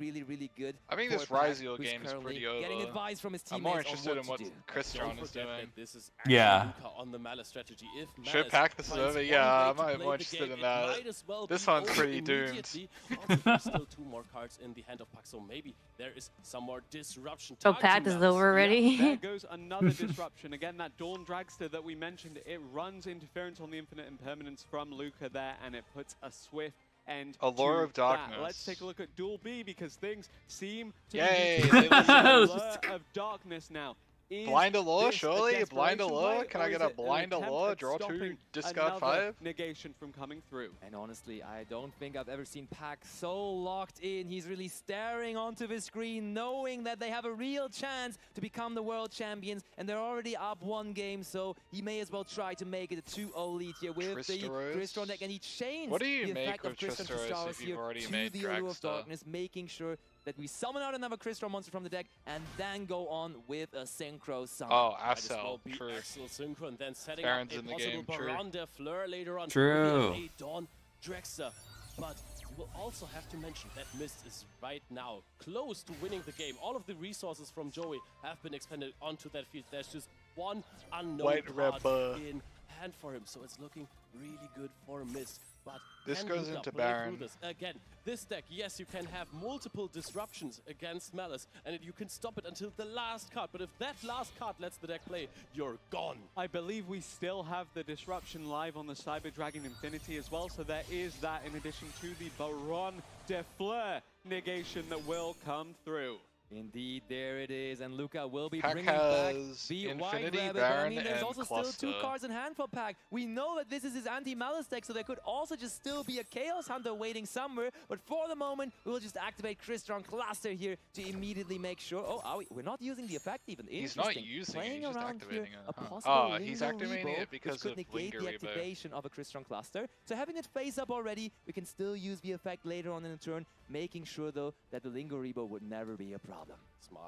good. I think for this Pack, Ryziel who's game is currently pretty over. getting advice from his teammates I'm more interested in what to do. Crystron Don't is forget doing. that this is actually Yeah. Luca on the Malice strategy. If Should Malice pack the finds server? one Yeah, way I'm to play more the interested game, in it that. might as well This be one's over pretty doomed. immediately. Also, there's still 2 more cards in the hand of Pack, so maybe there is some more disruption. So targeting Pact is Malice. over already. There goes another disruption. Again, that Dawn Dragster that we mentioned, it runs interference on the Infinite Impermanence from Luca there, and it puts a swift end Allure to of Darkness. that. Let's take a look at Duel B, because things seem to Yay, be they listen. Allure of Darkness now. Is Blind Allure, this a surely? Blind desperation Allure? play, Can or I is get a it an Blind attempt Allure? at Draw 2, stopping discard another 5? negation from coming through? And honestly, I don't think I've ever seen Pack so locked in. He's really staring onto the screen, knowing that they have a real chance to become the world champions, and they're already up 1 game, so he may as well try to make it a 2-0 lead here with the Tristaros? Crystron deck, and he chains What do you the make effect of with Crystron Tristaros Tristaros if you've here already to made the Allure of Dragster? Darkness, making sure that we summon out another Crystron monster from the deck, and then go on with a Synchro summon. Oh, Might as well Axel, be true. Axel Synchro, and then setting Baron's up in a the possible game, true. Baron de Fleur later on. True. A Dawn Dragster. But you will also have to mention that Mist is right now close to winning the game. All of the resources from Joey have been expended onto that field. There's just one unknown White card Rebel. in hand for him, so it's looking really good for Mist. But This can goes Luca into play through Baron. this? Again, this deck, yes, you can have multiple disruptions against Malice, and you can stop it until the last card. But if that last card lets the deck play, you're gone. I believe we still have the disruption live on the Cyber Dragon Infinity as well, so there is that in addition to the Baron de Fleur negation that will come through. Indeed, there it is, and Luca will be Pack bringing back has the White Infinity, Rabbit. But I Baron, mean, there's and also still 2 Cluster. cards in hand for Pack. We know that this is his anti-Malice deck, so there could also just still be a Chaos Hunter waiting somewhere. But for the moment, we will just activate Crystron Cluster here to immediately make sure. Oh, are we? We're not using the effect even. He's not Interesting. using it, Playing he's just around activating here, it, a huh? possible Oh, he's Lingo activating Rebo, it because which could of negate Lingo the Rebo. activation of a Crystron Cluster. So having it face up already, we can still use the effect later on in the turn, making sure though that the Lingo Rebo would never be a problem. problem.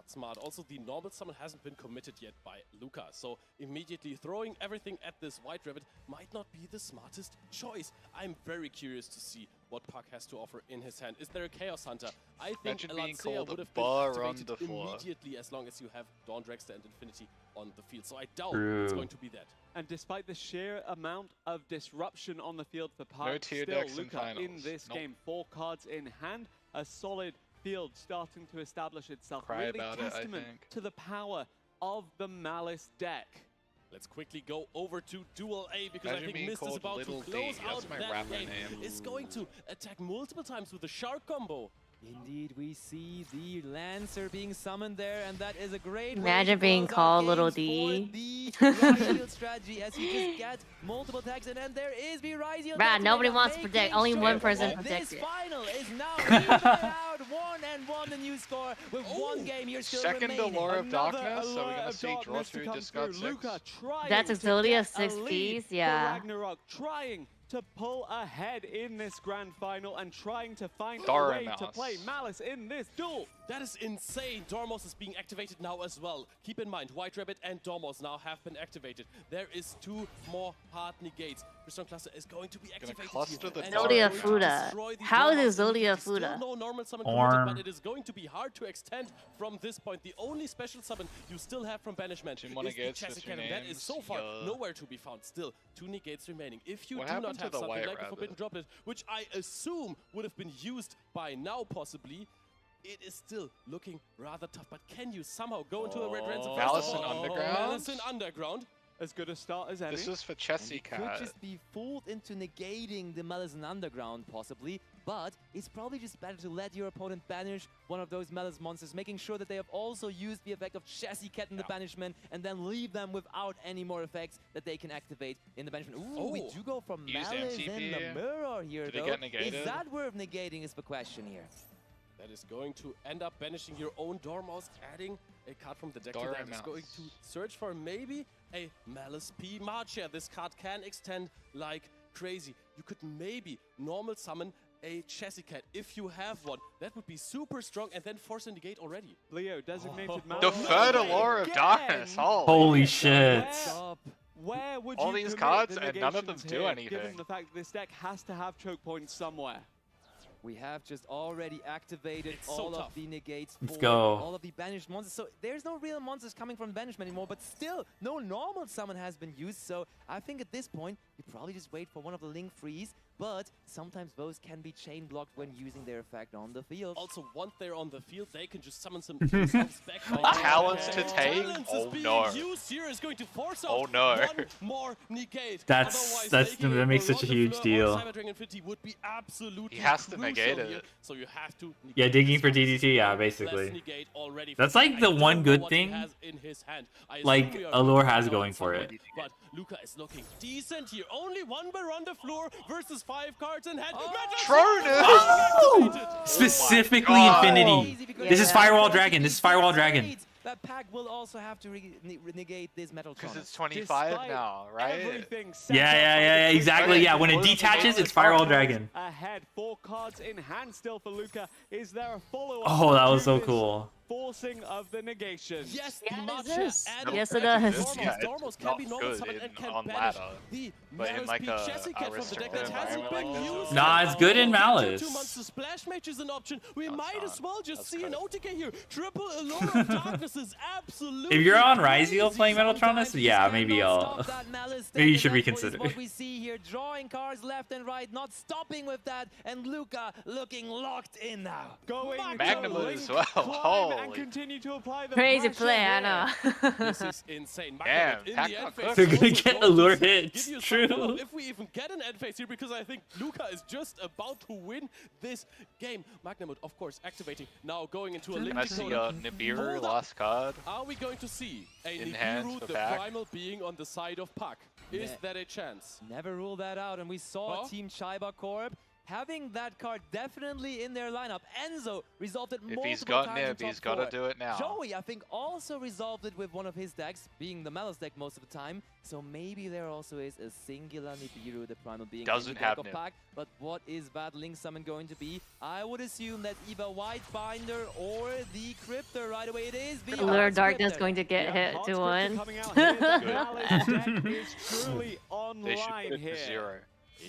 Smart. Also, the normal summon hasn't been committed yet by Luca, so immediately throwing everything at this White Rabbit might not be the smartest choice. I'm very curious to see what Puck has to offer in his hand. Is there a Chaos Hunter? I think Imagine being Alancea called would a have been bar on activated the floor. immediately as long as you have Dawn Dragster and Infinity on the field, so I doubt it's going to be that. And despite the sheer amount of disruption on the field for No Park, tier still decks in Luca in finals. this Nope. game, 4 cards in hand, a solid field starting to establish itself. Cry really about it, I testament think. to the power of the Malice deck. Let's quickly go over to Duel A because Imagine I think being Mist is called about Little to D. close That's out my that rapper game. name. Is going to attack multiple times with the Shark combo. Indeed, we see the Lancer being summoned there, and that is a great way Imagine to being close out called Little games D. for the Ryziel strategy as you just get multiple attacks, and then there is the Ryziel. Bruh, nobody wants to predict. Only one person This predicted. final is now even out 1-1, the new score with one game here still Second remaining. Allure of Another Darkness, so we're Allure gonna of see draw Darkness to through come discard through. 6. Luca trying That's to Exodia get 6 a lead piece, for yeah. Ragnarok, trying to pull ahead in this grand final and trying to find a Dora way to Mouse. play Malice in this duel. That is insane. Dormos is being activated now as well. Keep in mind, White Rabbit and Dormos now have been activated. There is 2 more hard negates. Crystal Cluster is going to be activated cluster here, the and Zodia is going to Fuda. destroy these How Dormos is Zodia immediately. Fuda? Still no normal summon Orm. committed, but it is going to be hard to extend from this point. The only special summon you still have from banishment more is the negates, Chassis just Cannon. That is names. so far Yeah. nowhere to be found. Still 2 negates remaining. If you What do happened not to have the something White like a Rabbit? Forbidden Droplet, which I assume would have been used by now possibly, it is still looking rather tough. But can you somehow go into a red ransom? Malice in Underground? Malice in Underground. As good a start as any. This is for And Chessy it could Cat. just be fooled into negating the Malice in Underground, possibly, but it's probably just better to let your opponent banish one of those Malice monsters, making sure that they have also used the effect of Chassis Cat in the banishment, and then leave them without any more effects that they can activate in the banishment. Ooh, we do go from Used Malice in MCP. the mirror here, Did it though. get negated? Is that worth negating is the question here. That is going to end up banishing your own Dormouse, adding a card from the deck to Dora that. Is Mouse. going to search for maybe a Malice P Marcher. This card can extend like crazy. You could maybe normal summon a Chassis Cat if you have one. That would be super strong, and then force a negate already. Leo, designated The third Allure of Darkness. Holy shit. Where would All you these commit cards the and none of them negations do here, anything. Given the fact that this deck has to have choke points somewhere. We have just already activated It's so all tough. of the negates Let's for go. all of the banished monsters. So there's no real monsters coming from banishment anymore, but still no normal summon has been used. So I think at this point, you probably just wait for one of the link freeze, but sometimes those can be chain blocked when using their effect on the field. Also, once they're on the field, they can just summon some themselves back. Talents to take? Talents Oh, is being no. used here is going to force out Oh, no. one more negate. That's Otherwise, taking that a makes such a Rocket huge Fleur or deal. Cyber Dragon Infinity would be absolutely He has to crucial negate here, it. so you have to Yeah, negate digging this for one. DDT, yeah, Let's basically. negate already That's for like I the don't one know good what he thing, has in his hand. I assume like, we are Allure going has down going for somewhere, it. But Luca is looking decent here. Only one bar on the floor versus 5 cards in hand. Oh! Specifically God. Infinity. This is Firewall Dragon. This is Firewall Dragon. That pack will also have to negate this metal Because Tronus. it's 25 now, right? Everything set Yeah, up yeah, by yeah, the exactly. Twitch Yeah, when it Dragon. detaches, it's Firewall Dragon. Ahead, 4 cards in hand still for Luca. Is there a follow-up? Oh, that was to so this cool. Forcing of the negation. Yes, Yeah, the it matcha is. and Yes, the it does. Dormos. Yeah, it's Dormos can not be normal good summon in- and can on banish ladder, the but in Malice like P a Chassis Cat from the deck that restricted hasn't been environment like used. this. Nah, it's good in For Malice. 2 months, the Splash Mage is an option. We No, it's might not. as well just That's see an credit. OTK here. Triple Allure of Darkness is absolutely If you're on crazy. Ryziel playing Metal Tronus, yeah, maybe maybe you should reconsider. What we see here, drawing cards left and right, not stopping with that, and Luca looking locked in now. Going Magnum to as link, well. climb, and Holy. continue to apply the Crazy pressure play, I here. know. This is insane. Damn, Magnum in Pac the got end cooked. phase They're is gonna also get going Allure to hits, give you true. some follow-up if we even get an end phase here, because I think Luca is just about to win this game. Magnum, of course, activating. Now going into a Can link I see decoder. Nibiru Hold up. last card? Are we going to see a In hand Nibiru, for the back? primal, being on the side of Puck? Is Ne- that a chance? Never rule that out, and we saw Huh? Team Chiba Corp having that card definitely in their lineup. Enzo resolved it If multiple he's got times in Nib, top he's got to 4. do it now. Joey, I think, also resolved it with one of his decks, being the Malice deck most of the time. So maybe there also is a singular Nibiru, the Primal being Doesn't in the deck have of Nib. Pack. But what is that Link Summon going to be? I would assume that either White Binder or the Cryptor. Right away it is the Lure Hearts Darkness Cryptor. going to get hit to one. Coming out here, the Malice deck is truly They should online put it here. to 0.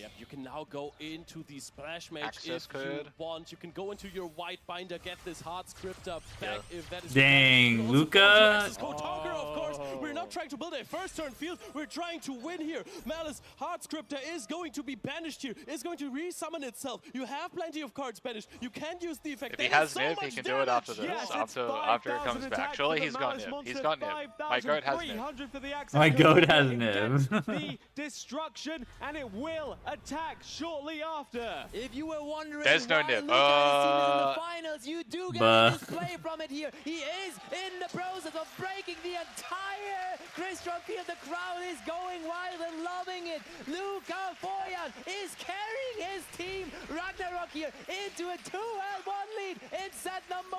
Yep, you can now go into the Splash Mage Access if you code. want. You can go into your White Binder, get this hard script up back if that is Dang, required. Luca. Access code Tonker, of course. We're not trying to build a first turn field. We're trying to win here. Malice Hard Scriptor is going to be banished here. Is going to resummon itself. You have plenty of cards banished. You can use the effect. If he There has is so Nib, he much can do it after damage. this. Yes, After it comes back. Surely he's got Nib. He's got Nib. My goat has Nib. My goat has Nib. The destruction, and it will attack shortly after. If you were wondering There's no why Nib. Luca is seen in the finals, you do get Buh. a display from it here. He is in the process of breaking the entire Crystron field. The crowd is going wild and loving it. Luca Foyan is carrying his team, Ragnarok, here into a 2L1 lead in set number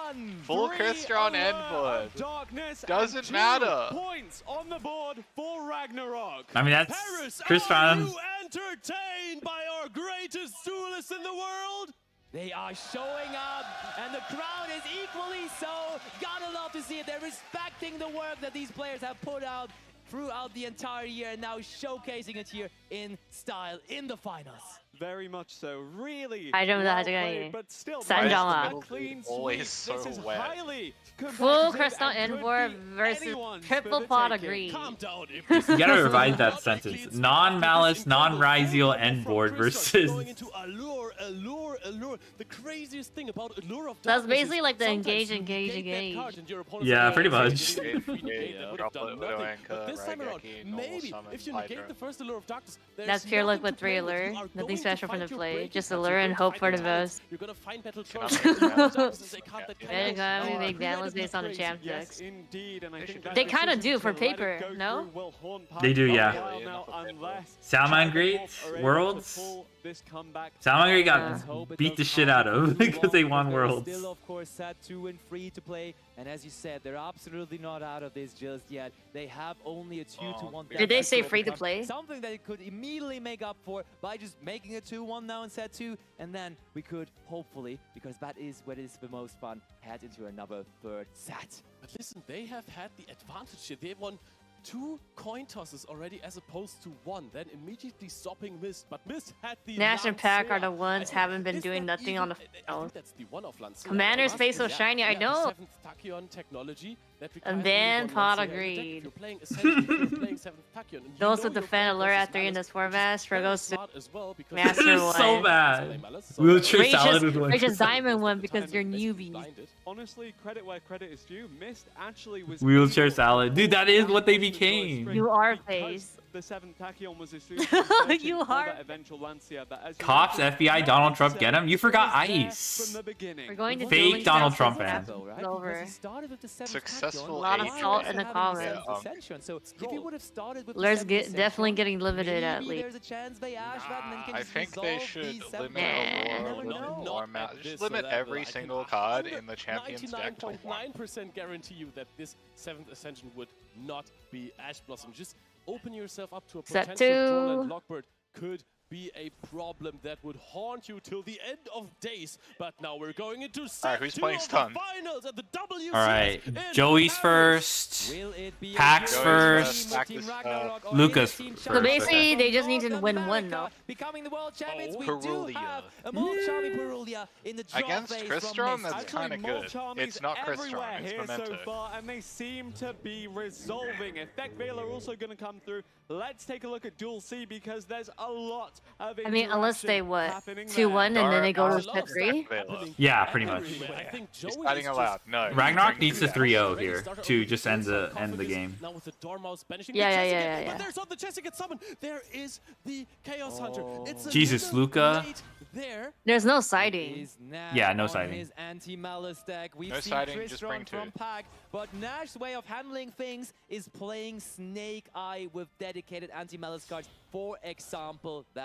1. Full Crystron and Blood. Darkness Doesn't and 2 matter. points on the board for Ragnarok. I mean, that's Paris, Crystron. are you entertained by our greatest duelist in the world? They are showing up, and the crowd is equally so. Gotta love to see it. They're respecting the work that these players have put out throughout the entire year, and now showcasing it here in style in the finals. Very much so. Really Hydro well Hydro played, but still Sanjama. a clean Always sweep. so This is wet. highly Full competitive Crystal and could Envor be versus anyone's triple for the pot taking. agreed. Calm down. You gotta revise that sentence. Non-Malice, non-Ryziel, end board versus. Going into allure. The craziest thing about allure of That's darkness basically is like the sometimes engage. you negate that card and your opponent's Yeah, like, pretty "Oh, much. you didn't negate that, would have Droplet, done nothing." Widow But this time around, Raigeki, normal maybe summon, if you Hydra. negate the first allure of darkness, there's That's pure luck nothing with to 3 play with. allure. You are Nothing going to special from find the your play. breaking Just cards. allure You're and going to hope find for your the talents. best. You're gonna find battle Can trolls. I- They can't that They're gonna be big incredibly balance based on the crazy. champ Yes, decks. indeed, and I think They that kinda decision do for to let it paper, go no? through will haunt They do, Pac yeah. for a while now, unless Salman China Great, Corp are able to Worlds. pull this comeback. Salman Great Let's got hope it beat the doesn't shit last out of too because they long, won but they're Worlds. Still, of course, set 2 and 3 to play, and as you said, they're absolutely not out of this just yet. They have only a 2-1. Did they say deficit free to overcome, play? Something that it could immediately make up for by just making a 2-1 now in set 2, and then we could hopefully, because that is what is the most fun, head into another 3rd set. But listen, they have had the advantage here. They won 2 coin tosses already as opposed to 1, then immediately stopping Mist. But Mist had the Nash and Pack are the Lancea. ones I haven't been is doing that nothing even- on the I finals. think that's the one of Lancea. Commander's It face must so be, shiny, I yeah, know. The 7th Tachyon technology that And requires then only one Pod Lancea in the deck. agreed. If you're playing essentially, if you're playing 7th Tachyon, and you Those know with the you're fan playing allure versus at 3 in Malice, this format struggles to smart as well because master This is one. so bad. Malice, so Wheelchair Rage salad with one. Rach's diamond one because you're newbie. Honestly, credit where credit is due. Mist actually was Wheelchair able salad. to Dude, that pull is what they back into the Joy became. Spring You are because face. The 7th Tachyon was assumed You are. that eventual Lancea, but as you Cops, mentioned, FBI, Donald Trump, Lancea get him? You forgot was there Ice. From the beginning. We're going to Fake dueling Donald styles Trump this fan. episode, right? Over. Successful A lot of age salt range. in the Yeah, comments. So if you would have started with Lur's the 7th definitely Ascension, getting limited at maybe least. there's a chance they ash that and then can I just think they resolve should the 7th limit Ascension. Aurora, You never limit know. more map. At Just this limit level, every I can single card in the champion's deck to 1. 99.9% guarantee you that this 7th Ascension would not be Ash Blossom. Just open yourself up to a Set potential draw, and 2. Lockbird could be a problem that would haunt you till the end of days. But now we're going into set who's 2 playing of stun? the finals at the WCS. Alright, in Joey's Paris. first. Will it be a Pack's Joey's first. team with Team Ragnarok or Lucas is it Team first. Shadow So basically, from they just need to North win one, America though. Becoming the world champions, Oh, we Perulia. do have a more charming Perulia in the draw Against phase Crystron, from Mist. that's kinda More good. charmies It's not everywhere Crystron, it's here so Memento. far, and they seem to be resolving. Effect Veil are also going to come through. Let's take a look at Duel C because there's a lot of I mean, unless they interaction what? happening 2-1 and then they go to There's a lot set of 3? stuff happening Yeah, pretty much. everywhere. I think He's Joey fighting is just allowed. No. Ragnarok bring needs to the 3-0 here to just end the sarcophagus. game. Now with the Dormouse banishing Yeah, the yeah, Chess yeah, again. yeah, But yeah. there's not the Chess again summoned. There is the Chaos Hunter. It's a Jesus, little Luca. late there. There's no siding. Is Nash Yeah, no on siding. His anti-malice deck. We've No seen siding, just Crystron bring 2. from Pack, but Nash's way of handling things is playing Snake Eye with dedicated anti-malice cards. For example, that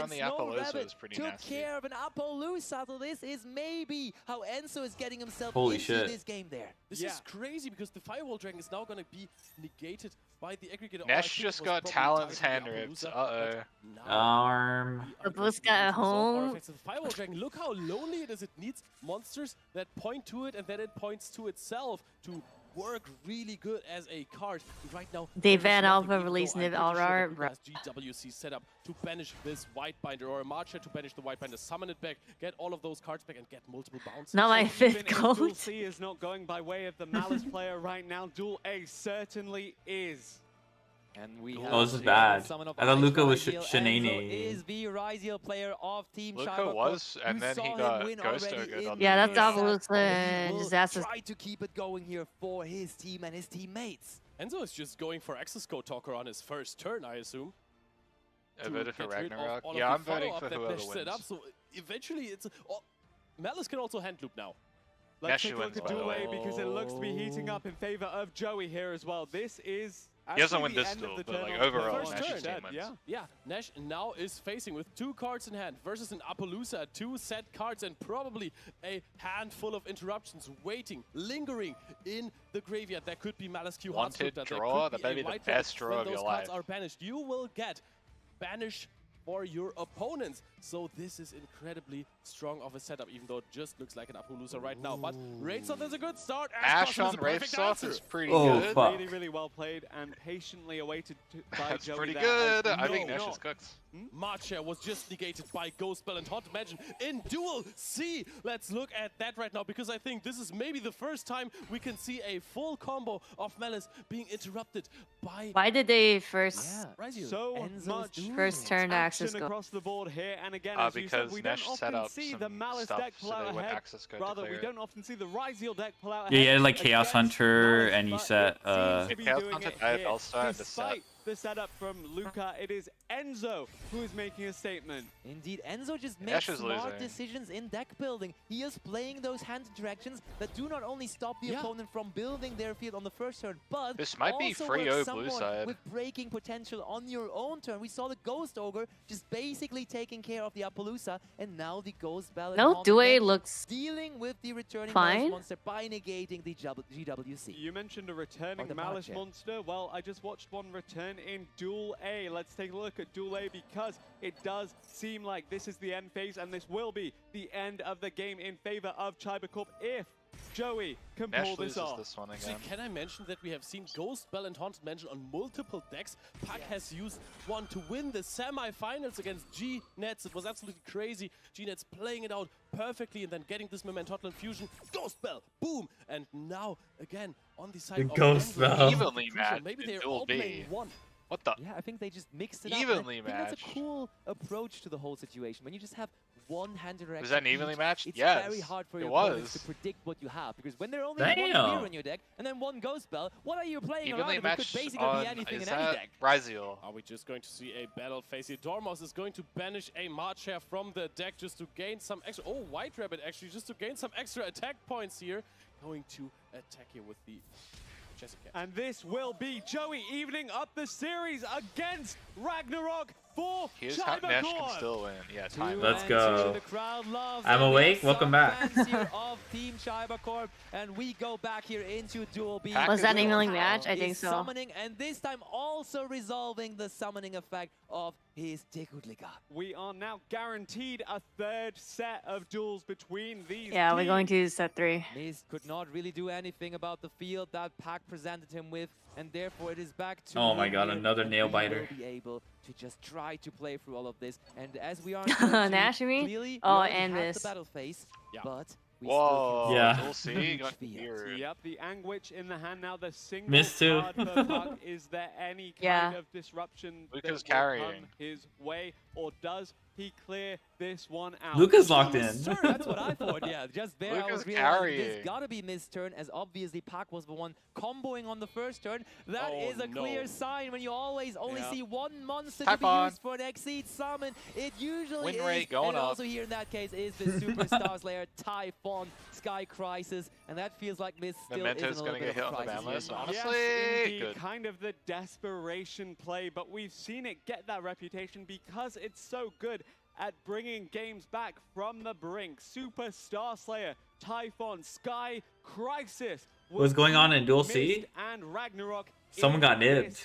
on and the Snow Appaloosa Rabbit is pretty took nasty. care of an Appaloosa, so this is maybe how Enzo is getting himself Holy into shit. this game there. This is crazy because the Firewall Dragon is now going to be negated by the aggregator. Nesh just got Talon's hand ripped. Arm. The boost got a home. Firewall Dragon, look how lonely it is. It needs monsters that point to it, and then it points to itself to work really good as a card. Right now, They there is Van nothing, Alpha even though releasing I'm it pretty sure Aurora, that Luca has GWC set up to banish this Whitebinder, or a Marcher to banish the Whitebinder, summon it back, get all of those cards back, and get multiple bounces. Not my fifth Even if goat. Duel C is not going by way of the Malice player right now, Duel A certainly is. And we Oh, this is bad. I thought Luca was Shanane. Is the Ryziel player of Team Luca Cybercorp, was, and who then saw he him got win Ghost already Ogre in on Yeah, the that's video. Avalusa and will Disaster. try to keep it going here for his team and his teammates. Enzo is just going for Access Code Talker on his first turn, I assume. I to voted for get rid of Ragnarok. all of Yeah, the I'm voting follow-up for that whoever Nash set up, wins. so eventually it's... Oh, Malice can also hand loop now. Let's Nesh take a look wins, at by the Duel A way. because it looks to be heating up in favor of Joey here as well. This is He doesn't actually win the this end of duel, the but turn like on the overall, first Nash's turn. team wins. Yeah. Yeah, Nash now is facing with 2 cards in hand versus an Appaloosa, 2 set cards, and probably a handful of interruptions waiting, lingering in the graveyard. That could be Malice Q Wanted Heartstopper, draw, that that may be the best draw when of those your cards life. are banished. You will get banished for your opponents. So this is incredibly strong of a setup, even though it just looks like an Appaloosa right now. But Raidsoft is a good start. Ash Cosmo on is a perfect Raidsoft answer. is pretty Oh, good. fuck. Really, really well played and patiently awaited by That's Joey pretty there as good. I no, think Nash no. is cooked. Marcher was just negated by Ghost Bell, and hard to imagine in Duel C. Let's look at that right now, because I think this is maybe the first time we can see a full combo of Malice being interrupted by... Why did they first So Enzo's much doing first turn action access go? across the board here, and again, as you said, Because we don't Nash set often up see some the Malice stuff, deck so pull out they went ahead. access code to Rather, we clear it. don't often see the Ryziel deck pull out Yeah, ahead. you had like Chaos against Hunter, Malice, and you but set it seems to be Chaos doing Hunter it died here. also at the set. Despite the setup from Luca, it is Enzo who is making a statement. Indeed, Enzo just Nash makes is smart losing. decisions in deck building. He is playing those hand interactions that do not only stop the opponent from building their field on the first turn, but This might be also free work O blue somewhat side. with breaking potential on your own turn. We saw the Ghost Ogre just basically taking care of the Appaloosa, and now the Ghost Ballad No, Duel looks dealing with the returning fine. Malice monster by negating the GWC. You mentioned a returning the Malice Marcher. monster. Well, I just watched one return in Duel A. Let's take a look at Duel A because it does seem like this is the end phase, and this will be the end of the game in favor of Cybercorp if Joey can Nash pull this loses off. this one See, again. can I mention that we have seen Ghost Bell and Haunted Mansion on multiple decks? Puck has used one to win the semi-finals against G-Nets. It was absolutely crazy. G-Nets playing it out perfectly and then getting this Momentotal fusion. Ghost Bell, boom! And now, again, on the side The of Ghost Enzo, Bell. Evenly Fusion. matched Maybe in they're Duel all B. playing one. What the? Yeah, I think they just mixed it up. Evenly and I think that's a matched. cool approach to the whole situation. When you just have one hand direction. Was that an evenly each, matched? It's Yes, very hard for it your opponents was. to predict what you have, because when there are only one Damn. hero in your deck and then one Ghost Bell, what are you playing around? Evenly It could matched basically on, be anything is in any that deck. Ryziel? Are we just going to see a battle phase here? Dormos is going to banish a Marcher from the deck just to gain some extra... Oh, White Rabbit actually, just to gain some extra attack points here. Going to attack here with the Jessica. And this will be Joey evening up the series against Ragnarok for Here's how Nash can Cybercorp. still win. Yeah, time. Let's go. The crowd loves I'm it. We awake. have Welcome some back. fans here of Team Cybercorp, and we go back here into Duel B. Pack Was is that an going evening on. match? I Is think so. Summoning, and this time also resolving the summoning effect of his Tekudliga. We are now guaranteed a third set of duels between these Yeah, we're teams. going to set 3. Mist could not really do anything about the field that Pack presented him with, and therefore it is back to Oh my him god, here. another nail He biter. will be able to just try to play through all of this, and as we are Nash, you mean? clearly, we Oh, already and have this. the battle phase, Yeah. but we Whoa. still Yeah. can Duel C huge got field. weird. Yep, the Angwitch in the hand now. The single Missed too. card for Puck. Is there any kind Yeah. of disruption Luca's that will carrying. come his way, or does he clear this one out? Luca's locked in. That's what I thought, yeah. Just there, I Luca's was realizing this carrying. gotta be Mist's turn, as obviously Pac was the one comboing on the first turn. That Oh, is a clear no. sign when you always only Yeah. see one monster Type to be on. used for an Exceed summon. It usually Win is. rate going and up. also here in that case is the Superstar Slayer, Typhon, Sky Crisis, and that feels like Mist still Memento's is in a gonna little bit get of a hit on the ban crisis list, here. honestly. Yes, indeed. Good. Kind of the desperation play, but we've seen it get that reputation because it's so good at bringing games back from the brink. Superstar Slayer, Typhon, Sky Crisis. What's going on in Duel C? Mist and Ragnarok Someone got nibbed.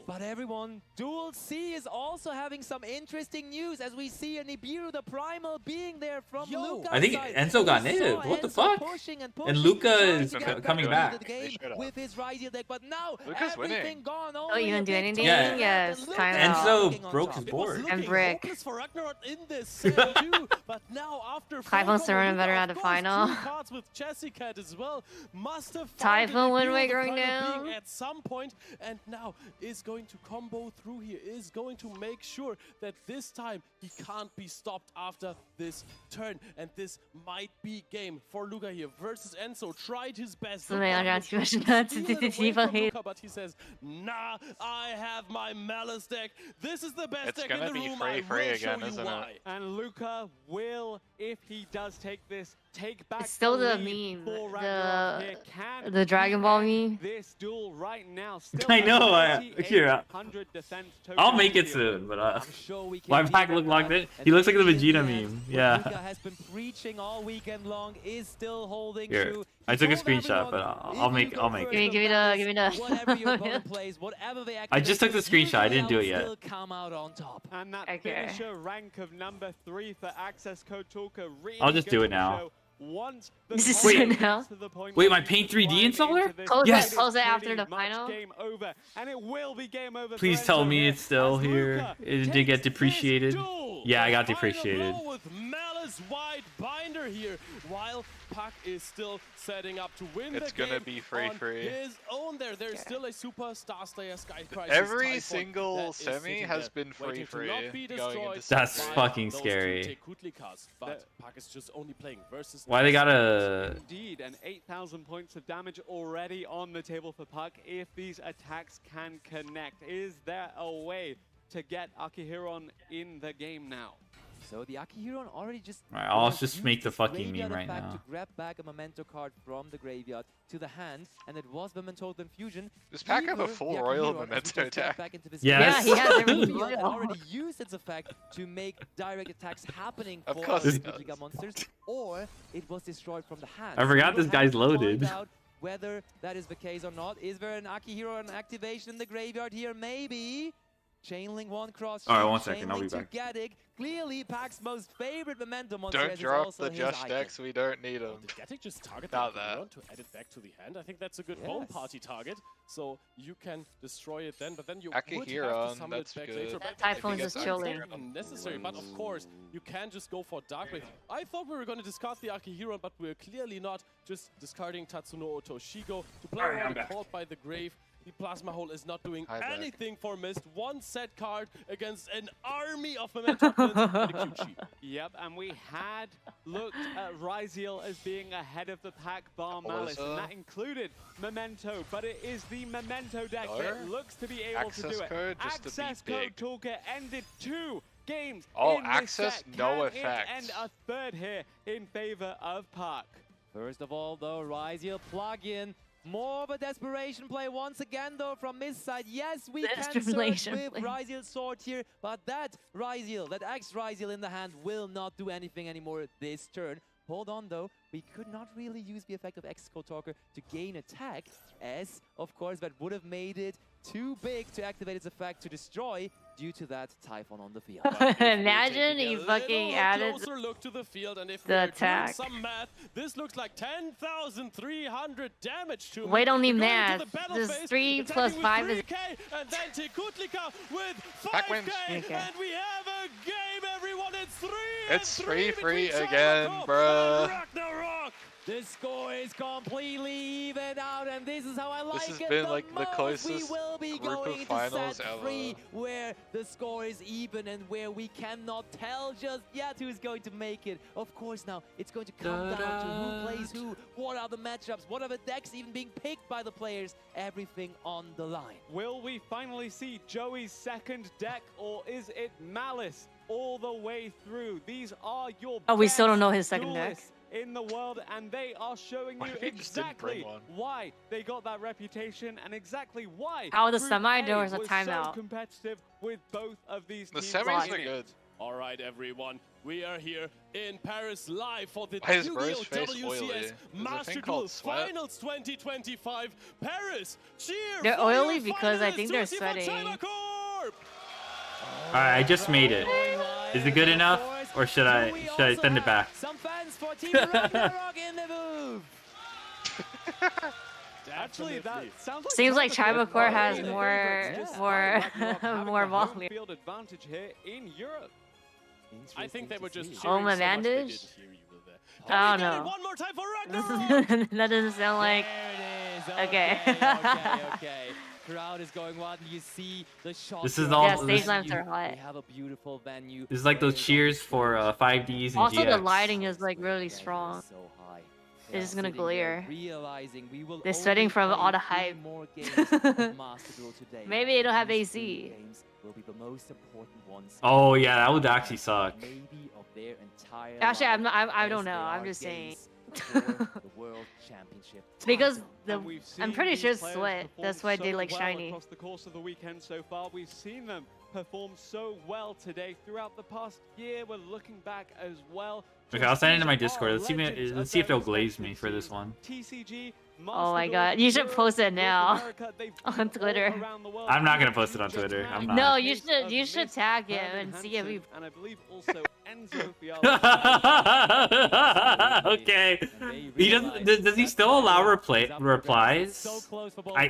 But everyone, Duel C is also having some interesting news as we see a Nibiru the Primal being there from Luca's I think side. Enzo got We saw nibbed. What the Enzo fuck? pushing and And pushing, Luca trying is to get coming back into back. the game with his Ryzeal deck, but now Luca's everything winning. gone. Don't Only even a do big anything. Yeah. Yes, time out. Enzo broke his It was board. And looking brick. hopeless for Ragnarok in this set too, but now after Typhoon's full running combo, better Luca, at the of course, final. 2 cards with Chessy Cat as well, must have found Typhoon the win Nibiru rate the going Primal down. being at some point, and now is going to combo through here, is going to make sure that this time he can't be stopped after this turn, and this might be game for Luca here versus Enzo. Tried his best. So Looked many like he other was trying to questions. steal it away People from hate- Luca, but he says, nah, I have my Malice deck. This is the best It's deck in gonna the be room. free I free will show again, you isn't why. it? And Luca will, if he does take this, take back It's still the lead meme, for Ragnarok here. Can the Dragon Ball meme. this duel right now still I has know. Here, 3,800 defense I'll tokens make to it deal. soon. But Sure we can why deal Pac with look like that. this? And He looks like the maybe in Vegeta end, meme. what Yeah. Luca has been preaching all weekend long is still holding Here, true. I He took a told screenshot, everyone, but I'll if make you go I'll make first it. with Give me the- Malice, give me the- whatever your opponent plays, whatever they I just took the activate, screenshot. I didn't do it Duel yet. will come out on top. And that Okay. finisher rank of number 3 for Access Code Talker really I'll just do goes it to now. show once the Just combo do it gets now? to the point Wait, where my Paint it's 3D flying installer? into this Close Yes. it. Close it pretty after the much final. Game over, and it will be game over. Please for tell Enzo me here it's still as here. Luca It did takes get this depreciated. duel. Yeah, I got Final depreciated. blow with Malice Wide Binder here, while Pac is still setting up to win It's the game gonna be free on free. his own there. There's still a Super Star Slayer Sky Crisis Every Typhoon single that is semi sitting has there, been waiting to free not be free going destroyed into That's by fucking those scary. two Tekutlikas, but Pac is just only playing versus Why they gotta? Indeed, and 8,000 points of damage already on the table for Puck if these attacks can connect. Is there a way to get Akihiron in the game now? So the Akihiron already just Alright, I'll has just used make the this fucking graveyard meme right effect now. to grab back a memento card from the graveyard to the hand, and it was Memento Confusion. Does Pac have a Either full the Royal Akihiron, as we Memento just got deck? back into this Yes. Yeah, he has everything graveyard that royal. already used its effect to make direct attacks happening Of for course the he does. Tekutliga monsters, or it was destroyed from the hand. I forgot So we'll this guy's have to find loaded. out whether that is the case or not. Is there an Akihiron activation in the graveyard here? Maybe. Chainlink 1 cross. Alright, 1 second, I'll be Chainlink to back. Gatic. Clearly, Pac's most favorite memento monster. Don't as it's drop also the his Josh icon. decks, we don't need them. Did Gatic just target Not the that. Akihiron to add it back to the hand? I think that's a good home Yes. party target. So you can destroy it then, but then you would have to Akihiron, summon that's it back good. later. That But I Typhoon's think just it's chilling. not even necessary, but of course, you can just go for Darkwave. I thought we were going to discard the Akihiron, but we're clearly not. Just discarding Tatsuno Toshigo to play Alright, around I'm the back. Caught by the Grave. The Plasma Hole is not doing Hi, back. anything for Mist. One set card against an army of Memento Opponents and a cute sheep. Yep, and we had looked at Ryzeal as being ahead of the pack bar Malice, and that included Memento, but it is the Memento deck that looks to be able to Access do it. code just to be Access Code big. Talker ended 2 games Oh, in this access, set. no Can it effects. end a third here in favor of Park? First of all, though, Ryzeal plug-in. More of a desperation play once again, though, from his side. Yes, we can search Desperation with play. Ryzeal's sword here, but that Ryzeal, that X-Ryzeal in the hand, will not do anything anymore this turn. Hold on, though. We could not really use the effect of X-Code Talker to gain attack, as, of course, that would have made it too big to activate its effect to destroy due to that Typhon on the field. Imagine he Taking a fucking little added closer look to the field, and if the we're attack. doing some math, this looks like 10,300 damage to Wait, don't need Going to math. the battle Just phase, 3 plus attacking 5 with is 3K, and then Tekutlika with Pac wins. 5K, Okay. and we have a game, everyone. It's 3 It's and 3 between again, Cybercop bruh. and Ragnarok. The score is completely even out, and this is how I like has it been the like the most. closest We will be group of going into finals set ever. 3, where the score is even and where we cannot tell just yet who's going to make it. Of course, now it's going to come down to who plays who, what are the matchups, what are the decks even being picked by the players, everything on the line. Will we finally see Joey's second deck, or is it Malice all the way through? These are your Oh, we still don't best know his second deck. duelists in the world, and they are showing Why you he just didn't bring exactly one? why they got that reputation and exactly why How the Group semi A there was a so timeout. competitive with both of these The teams. semis are in it. good. All right, everyone, we are here in Paris live for the Why is Yu-Gi-Oh! Bro's face oily? WCS Is there a Master thing Duel called sweat? Finals 2025. Paris, cheer They're for oily your because I finalists think they're to receive a sweating. China Corp! Alright, I just made it. Is it good enough, or should I send it back? Some fans for Team Ragnarok in the move. Actually, that sounds like Seems like China Chibacor Corp has are more favorites, more despite Ragnarok having more the home volume. field advantage here in Europe. I think they were just Oh, cheering my so much they bandage? didn't hear you were there. I Can don't we get it know. one more time for Ragnarok? That doesn't sound like. Okay. Okay. Crowd is going wild. You see the shot. This is all- Yeah, stage lamps are hot. We have a beautiful venue. This is like those cheers for 5Ds and Also, the GX. lighting is like really strong. So high. It's just gonna glare. Realizing we will They're sweating only from all the play hype. 3 more games of Master Duel today. Maybe they don't have These AC. 3 games will be the most important ones. Oh yeah, that would actually suck. Maybe of their entire Actually, I'm not. I as don't they know. I'm are just saying. games for the World Championship. Because And the we've I'm seen pretty these sure it's players sweat. perform That's why they so like well shiny. Across the course of the weekend so far, we've seen them perform so well today. Throughout the past year, we're looking back as well. Okay, I'll send it to my These are Discord. Let's see, legends let's of see if they'll their glaze me respective for this teams. one. TCG, Oh my Master god, Duel, you should Europe, post it North now America, they've on been all Twitter. around the world. I'm not gonna You post it on just Twitter. had I'm the not. No, case you should. of You should Miss tag him Herman and see if he. Hansen, and I believe also Enzo Fiala. Okay. He doesn't. Does he still allow replies?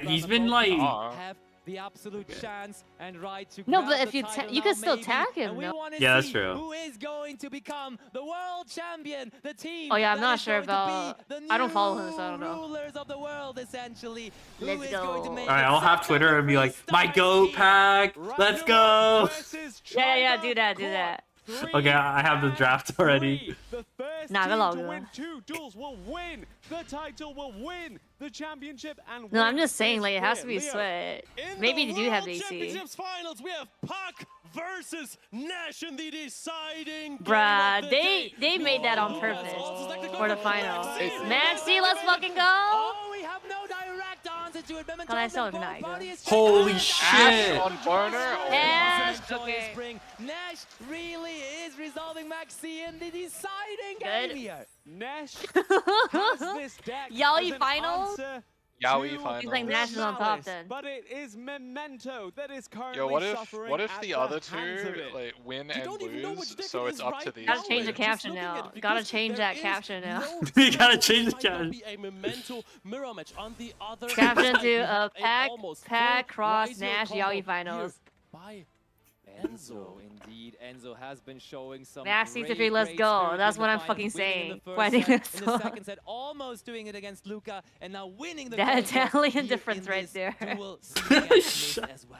He's been like. Have the absolute chance and right to No, grab but if the you title you can now, still maybe, tag him. and we No? wanna Yeah, that's see true. Who is going to become the world champion? The team. Oh yeah, I'm that not is sure going to about. be the I don't follow him, new so I don't know. Rulers of the world, essentially. Who Let's is going to go. make Alright, it I'll have Twitter and be like, my goat pack. Let's go. Yeah, do that, do that. Okay, I have the draft already. The first Nah, team wel to lagd. win 2 duels will win the title, will win the championship, and No, win I'm just saying, this like, it has to career. be Leo, sweat. In Maybe the they do have World AC. Championships finals, we have Pac versus Nash in the deciding game Bruh, of the they day. made that on Oh, purpose also like to go for the for final. Maxi. Maxi, let's fucking go! Oh, we have no direct answer to it. Kan hij zelf neigen? Holy Ash shit. on burner. Ash, Joyous okay. spring. Nash really is resolving Maxi in the deciding Good. game here. Nash has this deck Yaoi as an finals? answer Yaoi to finals. He's like Nash is on top Malice, then. But it is Memento that is currently Yo, what if suffering the at other hands of two it. like win You and don't even know lose, which deck so it it's is up to right these Gotta change the players? caption Just looking now. at it, Gotta because change there that is caption now. no You gotta chance change the it might not caption. be a Memento mirror match on the other Caption side. to We have a Pac almost Pac full Cross Ryzen Nash combo Yaoi here finals. by Enzo, indeed. Enzo has been showing some Max great, 63, let's great go. spirit That's in what the I'm finals, fucking winning saying. in the Fighting first set, this in the one. second set, almost doing it against Luca, and now winning the That coin toss Italian here difference in right this there. duel scene against Miz as well.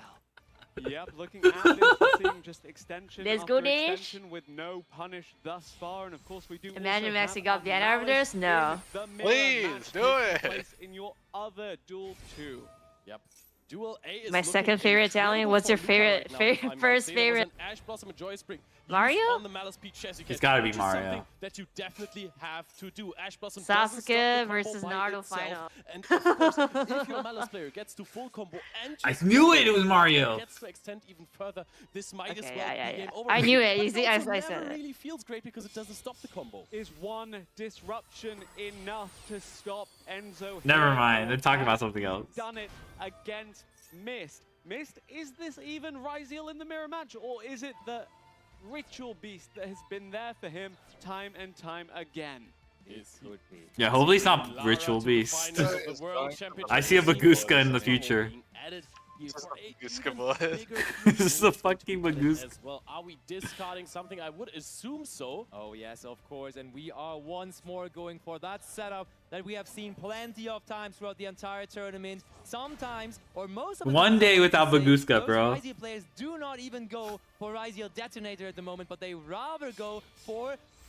Yep, looking at this, we're seeing just extension Let's after go, Nash. extension with no punish thus far, and of course we do Imagine also Maxi have got a Van Malice Arbiters? No. in the mirror Please, match do taking it. place in your other Duel 2. Yep. Duel A is My looking second favorite Italian. incredible What's your for Luca right favorite, now, favorite if I might first say. That was favorite? an Ash Blossom and Joy Spring used Mario? on the Malice Peach chess you It's get, gotta be which is Mario. something that you definitely have to do. Ash Blossom doesn't stop the Sasuke combo versus by Naruto itself, final. and of course, if your Malice player gets to full combo and I just knew it was Mario. gets to extend even further, this might as Okay, well yeah, be yeah. game over. I knew it. But You see, I also said never it. really feels great because it doesn't stop the combo. Is one disruption enough to stop Enzo? Never here? mind. They're talking about Has something he else. Done it against Mist. Mist, is this even Ryziel in the mirror match, or is it the ritual beast that has been there for him time and time again? It could be. Yeah, hopefully it's not Lara Ritual to the Beast. finals of the World Championship I see a Baguska in the Combo future. being added here for a Baguska even blood. bigger This is the duel fucking Baguska. as well. Are we discarding something? I would assume so. Oh yes, of course, and we are once more going for that setup that we have seen plenty of times throughout the entire tournament. Sometimes, or most of the One time, day I without would say, Baguska, those bro. Ryziel players do not even go for Ryziel Detonator at the moment, but they rather go for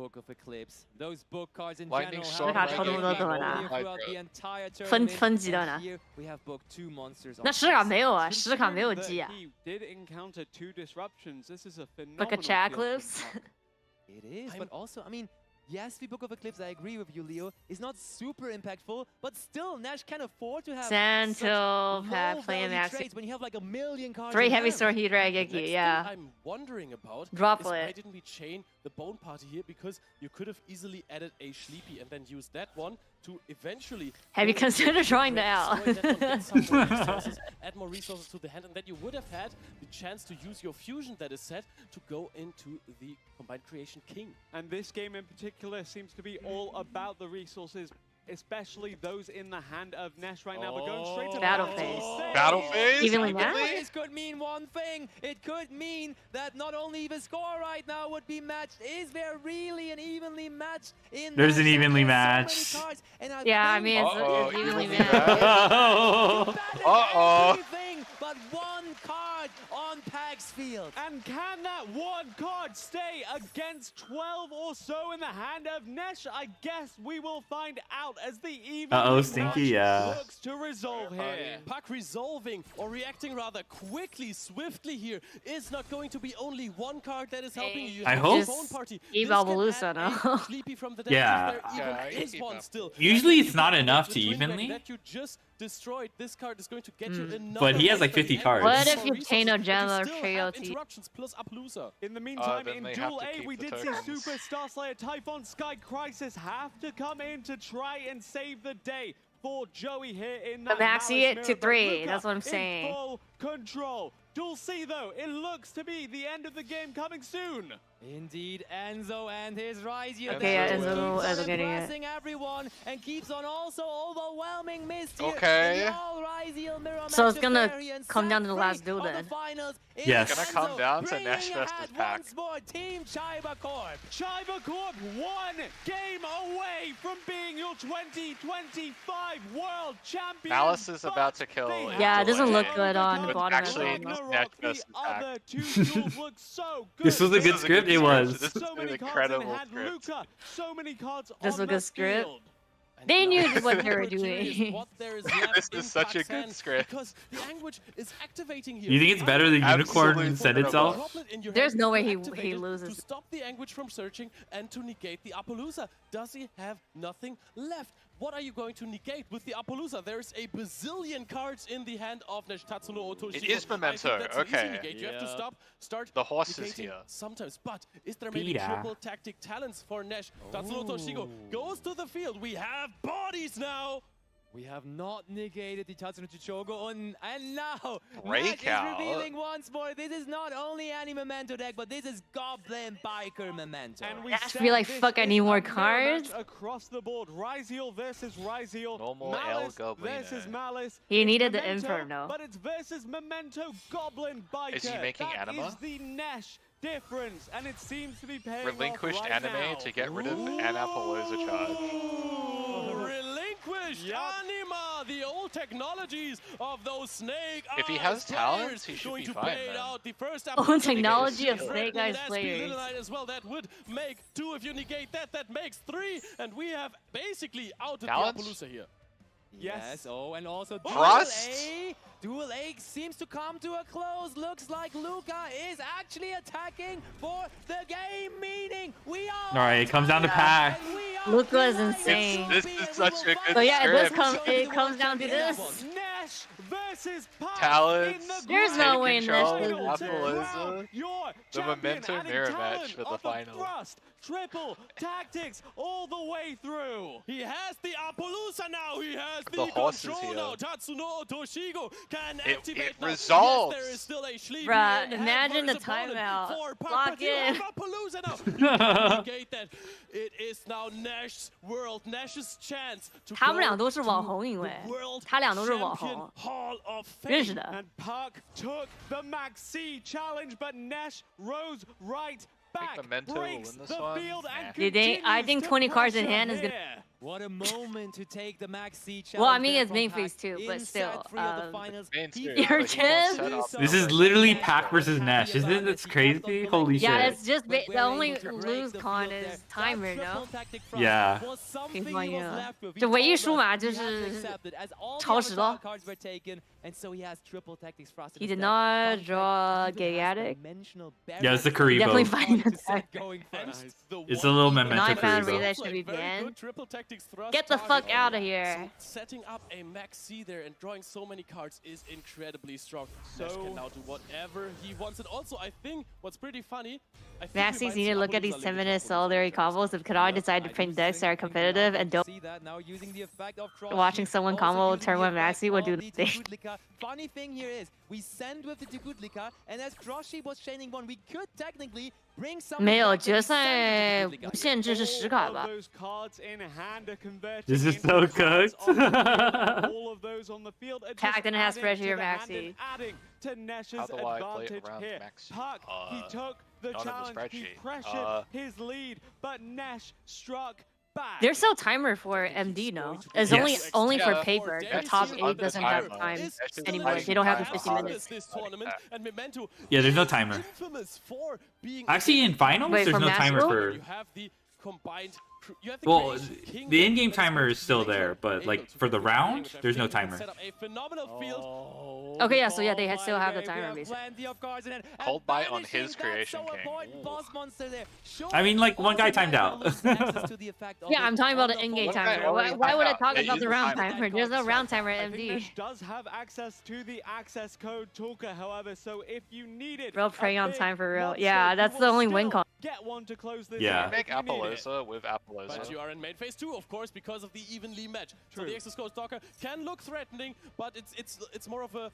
Book of Eclipse. Those book cards in Lightning general Storm, have差不多been多呢 here throughout the entire 分 tournament. 级的呢 And here we have book 2 monsters on 那十卡没有啊，十卡没有 Considering 记 that 啊。 He did encounter 2 disruptions. This is a Like a phenomenal field checklist. from Puck. It is, but also, I mean, yes, the Book of Eclipse, I agree with you, Leo, is not super impactful, but still, Nash can afford to have Santil, Pat, playing Max. trades when you have like a million cards. 3 in heavy hand. sword Hydra The next Geki, thing yeah. I'm wondering about Drop is why it. didn't we chain the Bone Party here? Because you could have easily added a Sleepy and then used that one to eventually... Have you go into considered the drawing red, that destroy that one, get some more out? resources, add more resources to the hand, and then you would have had the chance to use your fusion that is set to go into the Combined Creation King. And this game in particular seems to be all about the resources, especially those in the hand of Nesh right now. We're going straight to Battle phase. Battle phase? Evenly Battle matched? phase could mean one thing. It could mean that not only the score right now would be matched, is there really an evenly matched in There's an Nash? evenly There's matched. so many cards, and Yeah, I think mean, it's Uh-oh, evenly evenly matched. everything but one card on Pag's field. And can that one card stay against 12 or so in the hand of Nesh? I guess we will find out as the even Stinky, yeah. looks to resolve here. Puck resolving, or reacting rather quickly, swiftly here, is not going to be only one card that is helping you. You I have hope. the Bone Party. Eat This can Balbaloosa add now. a Sleepy from the deck Yeah. if there even is one still. Usually And it's not the enough to Twin Dragon evenly. that you just destroyed, this card is going to get you another But he has one like for the 50 end. cards. What if More you resources, chain a but gem you or still trio have T? interruptions plus Appaloosa. In the meantime, then in they have Duel to A, keep we the did see tokens. Super Star Slayer Typhon Sky Crisis have to come in to try and save the day for Joey here in that Maxi Malice it mirror, to but 3, Luca that's what I'm in saying. full control. Duel C though, it looks to be the end of the game coming soon. Indeed, Enzo and his Rise here. Okay, yeah, keeps Enzo on getting it. impressing everyone and keeps on also overwhelming Mist here. Okay. in the all Rise heel mirror So it's match gonna affair here, and come down to the set last free duel of the then. finals is Yes. It's gonna come down to bringing Nash versus ahead Pac. once more, Team Chiba Corp. Chiba Corp one game away from being your 2025 World Champion. Malice is but about to kill. they Yeah, have it doesn't to look good on the But bottom actually, end. it's Ragnarok, Nash the versus Pac. other two duels look so good. This was a good is script. It was. This is So an many cards in incredible hand. script. Luca, so many cards This on was a the good script. field. They knew what they were Super curious doing. what there is left This in is such a Pac's good hand, script. Because the Anguish is activating here. You think it's better than Unicorn Absolutely said incredible. itself? There's no way he activate it loses. To stop the Anguish from searching and to negate the Appaloosa. Does he have nothing left? What are you going to negate with the Appaloosa? There's a bazillion cards in the hand of Nesh Tatsuno Otoshiko. It is Memento, I think that's an easy okay. negate. You have to Yeah. start The horse is negating here. sometimes. But is there maybe Pira. triple tactic talents for Nesh? Tatsuno Otoshiko goes to the field. We have bodies now. We have not negated the Tatsuno Chichogo, and now Breakout. Nash is revealing once more. This is not only any Memento deck, but this is Goblin Biker Memento. And we Nash said be like, this fuck, I is need a more mirror match cards. across the board. Ryzeal versus Ryzeal. Normal Malice El Goblino. versus Malice. He It's needed the Memento, Inferno. But it's versus Memento Goblin Biker. Is he making That anima? is the Nash difference, and it seems to be paying Relinquished off right anime now. to get rid of Anapalooza charge. Relinquished anima, the old technologies of those Snake If he Eyes has talents, players he should going be to fine, pay then. out the first Old Appaloosa technology of negation, Snake Eyes threatening players. Little Knight as well. That would make 2 if you negate that. That makes 3, and we have basically outed Talents? the Appaloosa here. Yes. Oh, and also Frost? Duel A seems to come to a close. Looks like Luca is actually attacking for the game, meaning we are. All right, it comes down to Pac. Luca is insane. This is such a good So yeah, script. it comes down to this. Nash versus Pac Talents, in the There's grand no way Nash control, loses to this. crown your The champion, Memento adding mirror talent match for the of final. Thrust, triple tactics all the way through. He has the Appaloosa now. He has The horse is control here. now. Tatsuno Otoshiko can It activate now. resolves. Yes, there is still a Sleepy Bruh, in hand imagine for the his opponent. timeout. For Pac, Lock but you in. have Appaloosa now. You can negate that. It is now Nash's world, Nash's chance to 他们俩 go 都是网 to 红，因为 the World 他俩都是网 Champion 红， Hall of 认识 Fame. 的。 And Pac took the Max C challenge, but Nash rose right back, Memento will breaks win this the one. field, and You think- I continues think to 20 cards in pressure hand is gonna- here. What a moment to take the Max C challenge. Well, I mean, there it's from main Pac phase too, but in still, set 3 of the finals. Main He series, Your but he chin? won't set up This is the- literally Pac versus Nash. Isn't this crazy? Holy Yeah, shit. it's just But the we're only able to break lose the con field there. is timer, That no? triple tactic front Yeah. was something 可以 he 翻 was 译了 left with. He 就唯一 told 输 us 嘛，就 he has to 是 accept it, as all the 超 other 时 top 了。 cards were taken, and so he has triple tactics frosted He did instead. not Fun fact, draw he even has Gigantic. dimensional Yeah, it's the barriers. Karibo. Definitely find King attack. Going first. It's a little Now I memento for found you, Relay though. should be Very banned. good triple tactics thrust Get the fuck target. out of here. So setting up a max C there and drawing so many cards is incredibly strong. Nash So- can now do whatever he wants. And also, I think what's pretty funny, I think Maxies need to look at these 10-minute solidary combos. If Kadar decide to print decks that are competitive and don't See that now using the effect of Troshy, watching someone also combo using turn the 1 effect Maxi would of do the the thing. Tukudlika. Funny thing here is we send with the Tukudlika, and as Troshy was chaining one, we could technically bring some 没有决赛不限制是10卡 All 吧 of those cards in hand are converted This is into so cards cooked. on the field. All of those on the field are Tag just didn't have adding pressure to here, the hand Maxi. and adding to Nesh's How do I play advantage around here. Max? Puck, he took the not in the challenge, he spreadsheet. pressured his lead, but Nesh struck back. There's no timer for MD now. It's Yes. only for Yeah. paper. The That's top true. 8 On the doesn't have timer. time It's still anymore. the They don't have the timer. 50 minutes. This tournament, and Memento Yeah, there's no is timer. infamous for being Actually, in finals, Wait, there's for no timer Maxwell? for. You have the combined. You have the Well, Creation the Kingdom in-game that is timer going is to still be there, but able like to for the play the game, round, which I there's no think can timer. set up a phenomenal field. Okay, yeah, so yeah, they still have the timer, We basically. have plenty of cards in it. and Hold by on banishing his that Creation so King. important boss monster there. I mean, like, one Also, guy timed Nash out. will lose access to the effect of Yeah, it I'm talking about on an the in-game forward. One guy timer. Why, already why would I timed talk out. about the Yeah, round use the timer. timer? There's no round timer I at think MD. Nesh does have access to the access code talker, however, so if you needed Real a prey on big time for real. monster, Yeah, you that's will the only win still con. Get one to close this Yeah. out Make if you need it. Appaloosa with Appaloosa. But you are in main phase 2, of course, because of the evenly match. So True. the Exos Ghost Stalker can look threatening, but it's more of a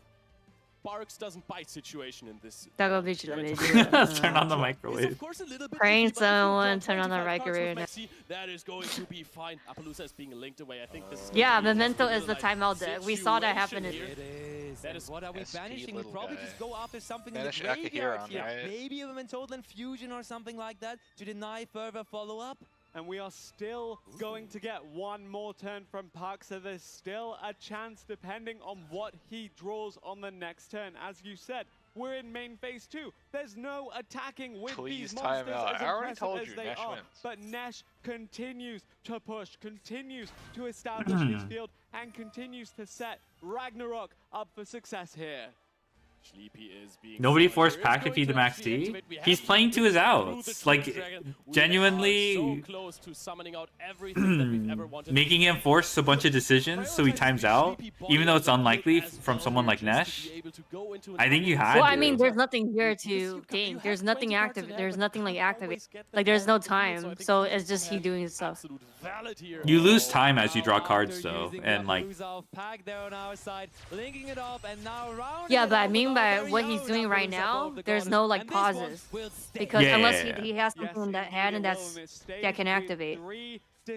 barks doesn't bite situation in this. Dago Beach, let me do Turn on the It's microwave. of course a little bit Praying tricky, but if you someone, draw turn on the 25 cards with microwave. Maxi, that is going to be fine. Appaloosa is being linked away. I think this is Yeah, gonna be a Memento little is the like timeout deck. We saw that happen in. situation here. It is. That And is what are we SP banishing? We little probably guy. just go after something Banish in the graveyard Akahiran, here. right? Maybe a Mentolan fusion or something like that to deny further follow-up. And we are still going to get one more turn from Park, so there's still a chance depending on what he draws on the next turn. As you said, we're in main phase 2. There's no attacking with Please these time monsters out. as I already impressive told as you, they Nesh are. wins. But Nesh continues to push, continues to establish his field, and continues to set Ragnarok up for success here. Sleepy is being Nobody summoned forced here. Pac It's to going feed the Max actually D. activate. We He's have playing to his through the outs. True Like, Dragon. We are so genuinely close to summoning out everything that we've ever wanted. making him force a bunch of decisions so he times out, even though it's unlikely from someone like Nesh. I think you had Well, to. I mean, there's nothing here to think. There's nothing active. There's nothing like activate. Like there's no time. So it's just he doing his stuff. You lose time as you draw cards, though, and like. Yeah, but I mean by what he's doing right now, there's no like pauses because Yeah, unless yeah, he has something in that hand and that can activate.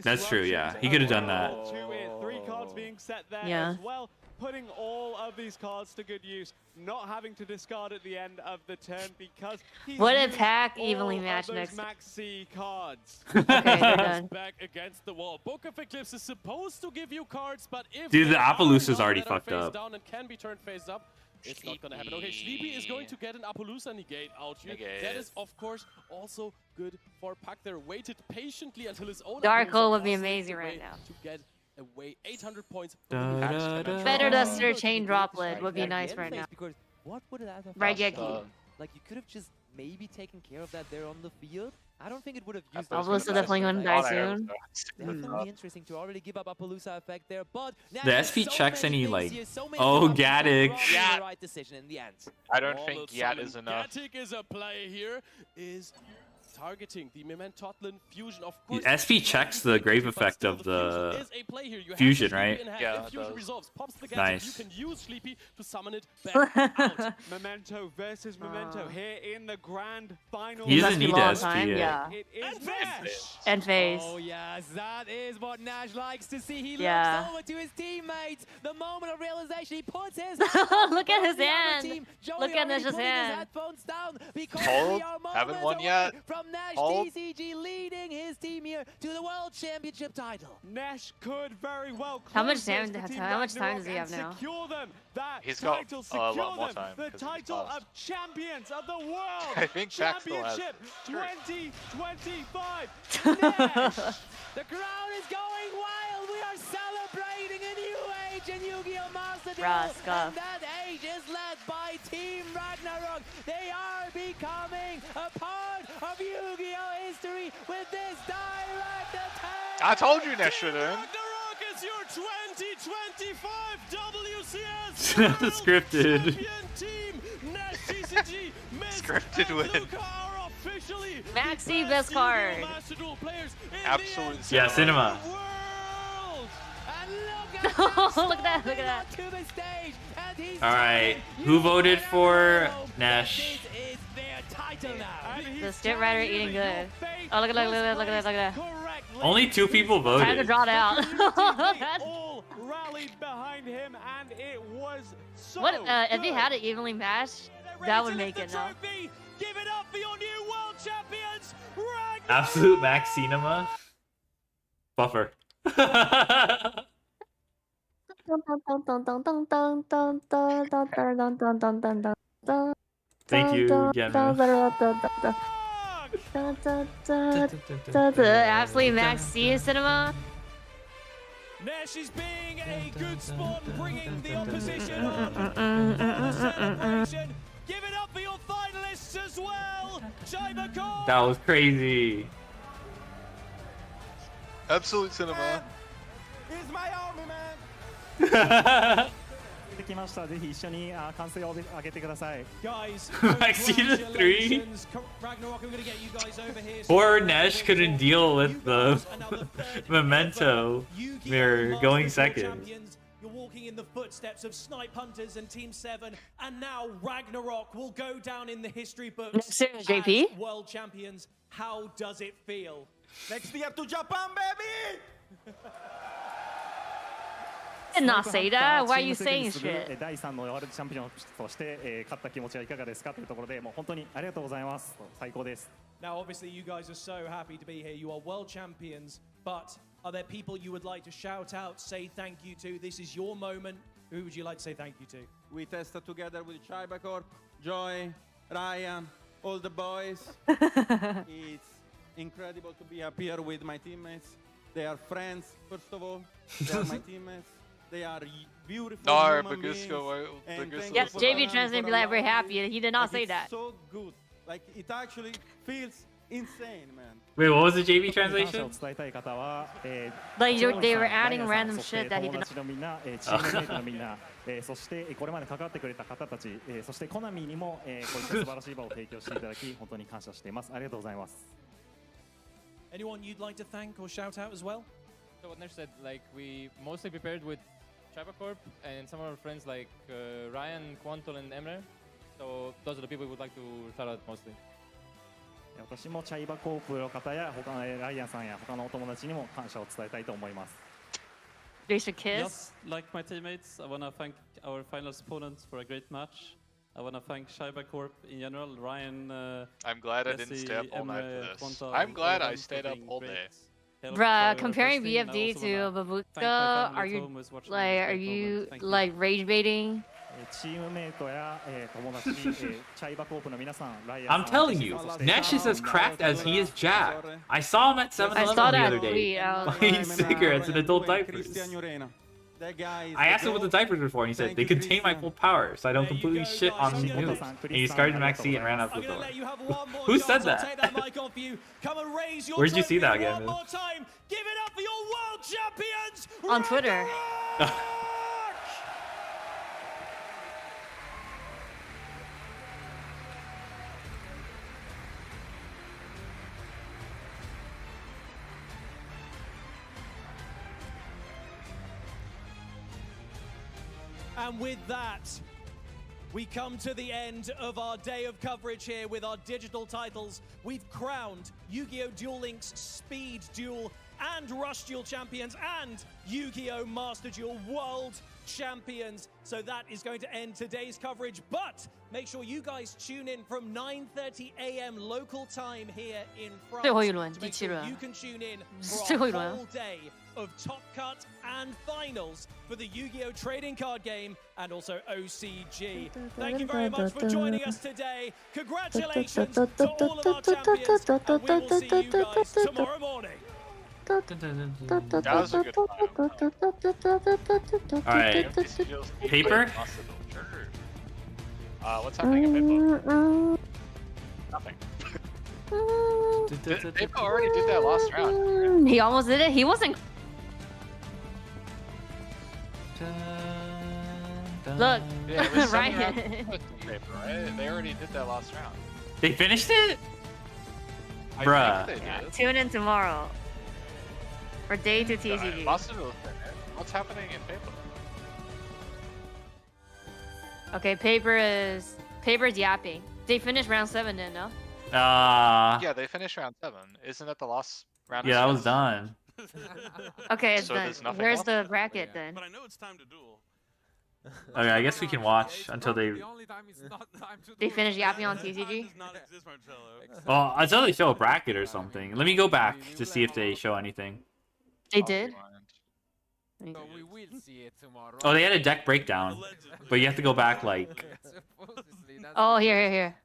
That's true, yeah. He could have done that. Three cards being set there Yeah. as well, putting all of these cards to good use, not having to discard at the end of the turn because he's What if used Pac all evenly of matched those next? Max C cards. Okay, they're done. Back against the wall. Book of Eclipse is supposed to give you cards, but if Dude, the there are Appaloosa's none already that are fucked face up. down and can be turned face up, it's not gonna happen. Okay, Sleepy is going to get an Appaloosa negate out here. Negate. That is, of course, also good for Pac. There waited patiently until his own Dark Appaloosa Hole would be was amazing away right now. To get away 800 points. Feather Duster Chain Droplet would be nice right now. Because what would that have Right, cost? Geki. Like you could have just maybe taken care of that there on the field. I don't think it would have used. Appaloosa definitely gonna die soon. Definitely interesting to already give up Appaloosa effect there, but The SP checks any like, oh, Gaddick. Yeah. the right decision in the end. I don't think Yat is enough. Gatic is a play here. Is targeting the Mementotlin fusion, of course. SP checks the grave effect of the fusion, right? Yeah, If fusion resolves, pops the Gatic, Nice. you can use Sleepy to summon it back out. Memento versus Memento here in the grand final. He doesn't Must be need long to SP time, it. yeah. It is Nash. End phase. Oh yes, that is what Nash likes to see. He Yeah. looks over to his teammates. The moment of realization, he puts his Look at his the other hand. team. Joey Look at already Nash's putting his hand. headphones down because Hold. we are Haven't moments won away yet. from Nash Hold. TCG leading his team here to the World Championship title. Nash could very well How much close time- this for Team how much time Ragnarok does he have and now? Secure them that He's got title, a secure lot more them time, the 'cause he's title fast. of champions of the world. I think Pac still has- Championship 2025. The crowd is going wild. We are celebrating a new age in Yu-Gi-Oh! Master Duel, Bruh, scuff. and that age is led by Team Ragnarok. They are becoming a part of Yu-Gi-Oh! History with this direct attack. I told you Nesh should win. Ragnarok is your 2025 WCS Scripted. Champion Team. Nash TCG, Miss Scripted win. Luca are officially Maxi, the best card. Yu-Gi-Oh! Master Duel players in Absolute Yeah, cinema. Look at that, look at that. To the stage, and he's Alright, who voted for Nash? is their title now. The Stit Rider eating good. Oh, look at that, look at that, look at that, look at that. Only 2 people Time to voted. draw it out. all rallied behind him, and it was so What, if they good. had it evenly matched, that would make it, no? Give it up for your new world champions, Absolute Max Cinema. Buffer. Thank you, Genma. Absolutely Max C Cinema. Nash is being a good sport, bringing the opposition Give it up for your finalists as well. That was crazy. Absolute cinema. He's my army, man. できました。ぜひ一緒に歓声を上げてください。 Guys, Season 3. congratulations. Ragnarok, I'm gonna get you guys over here. Poor Nesh couldn't deal with the memento mirror going second. Champions. You're walking in the footsteps of Snipe Hunters and Team 7, and now Ragnarok will go down in the history books Next year, JP. as world champions. How does it feel? Next year to Japan, baby. Did not say that. Why are you saying shit? 第3のワールドチャンピオンとして勝った気持ちはいかがですかというところで、もう本当にありがとうございます。最高です。 Now, obviously, you guys are so happy to be here. You are world champions, but are there people you would like to shout out, say thank you to? This is your moment. Who would you like to say thank you to? We tested together with Chiba Corp, Joy, Ryan, all the boys. It's incredible to be up here with my teammates. They are friends, first of all. They are my teammates. They are beautiful No, human beings. And thank Yes, you for JV allowing translated for be like very allowing happy. me. He did not Like, say it's that. so good. Like it actually feels insane, man. Wait, what was the JV 感謝 translation? を伝えたい方は、Like they were ライアン adding さん random そして shit that he 友 did 達のみんな、チームメイトのみんな、そしてこれまで関わってくれた方たち、そしてコナミにも、こういった素晴らしい場を提供していただき、本当に感謝しています。ありがとうございます。 Anyone you'd like to thank or shout out as well? So what Nesh said, like we mostly prepared with Chiba Corp and some of our friends like Ryan, Quantul, and Emre. So those are the people we would like to shout out mostly. 私もチャイバコープの方や他のライアンさんや他のお友達にも感謝を伝えたいと思います。 They should kiss. Just like my teammates, I want to thank our finals opponents for a great match. I want to thank Shiba Corp in general, Ryan. I'm glad I didn't Jesse, stay up all night Emre, for this. Quanta, I'm glad all I of them stayed for up being all great day. help Bruh, for comparing hosting, and I BFD also to wanna Babushka, thank my family are at you home who's watching like this are great you moment. Thank you. like rage baiting? チームメイトや、友達、チャイバコープの皆さん、ライアン I'm さん、 telling you, そして Nash is as cracked as he is Jack. I saw him at 7-Eleven I saw the that other day, tweet. I was buying like, cigarettes in adult diapers. I asked him what the diapers were for, and he said, they contain my full power, so I don't completely shit on the news. And he discarded Maxi and ran out the door. Who said that? Where'd you see that again? One more time. Give it up for your world champions. On Twitter. And with that, we come to the end of our day of coverage here with our digital titles. We've crowned Yu-Gi-Oh! Duel Links Speed Duel and Rush Duel champions and Yu-Gi-Oh! Master Duel World champions. So that is going to end today's coverage, but make sure you guys tune in from 9:30 a.m. local time here in France 最后一轮， to 第 make 七 sure 轮 you can tune in 最 for 后 a 一轮 whole day of Top Cut and finals for the Yu-Gi-Oh! Trading Card Game and also OCG. Thank you very much for joining us today. Congratulations to all of our champions, and we will see you guys tomorrow morning. That was a good All right. Paper? What's happening in Paper? Nothing. Paper already did that last round. He almost did it. He wasn't. Look, Yeah, it was 7 Ryan. rounds of Paper, right? They already did that last round. They finished it? I Bruh. think they Yeah, did. tune in tomorrow for day 2 TCG. What's happening in Paper? Okay, Paper's yapping. They finished round 7 then, no? Yeah, they finished round 7. Isn't that the last round? Yeah, I of was done. Okay, it's So done. there's nothing Where's left? the bracket then? But I know it's time to duel. Okay, I guess we can watch until they. They finish yapping on TCG? Well, until they show a bracket or something. Let me go back to see if they show anything. They did? So we will see it tomorrow. Oh, they had a deck breakdown, but you have to go back like. Oh, here.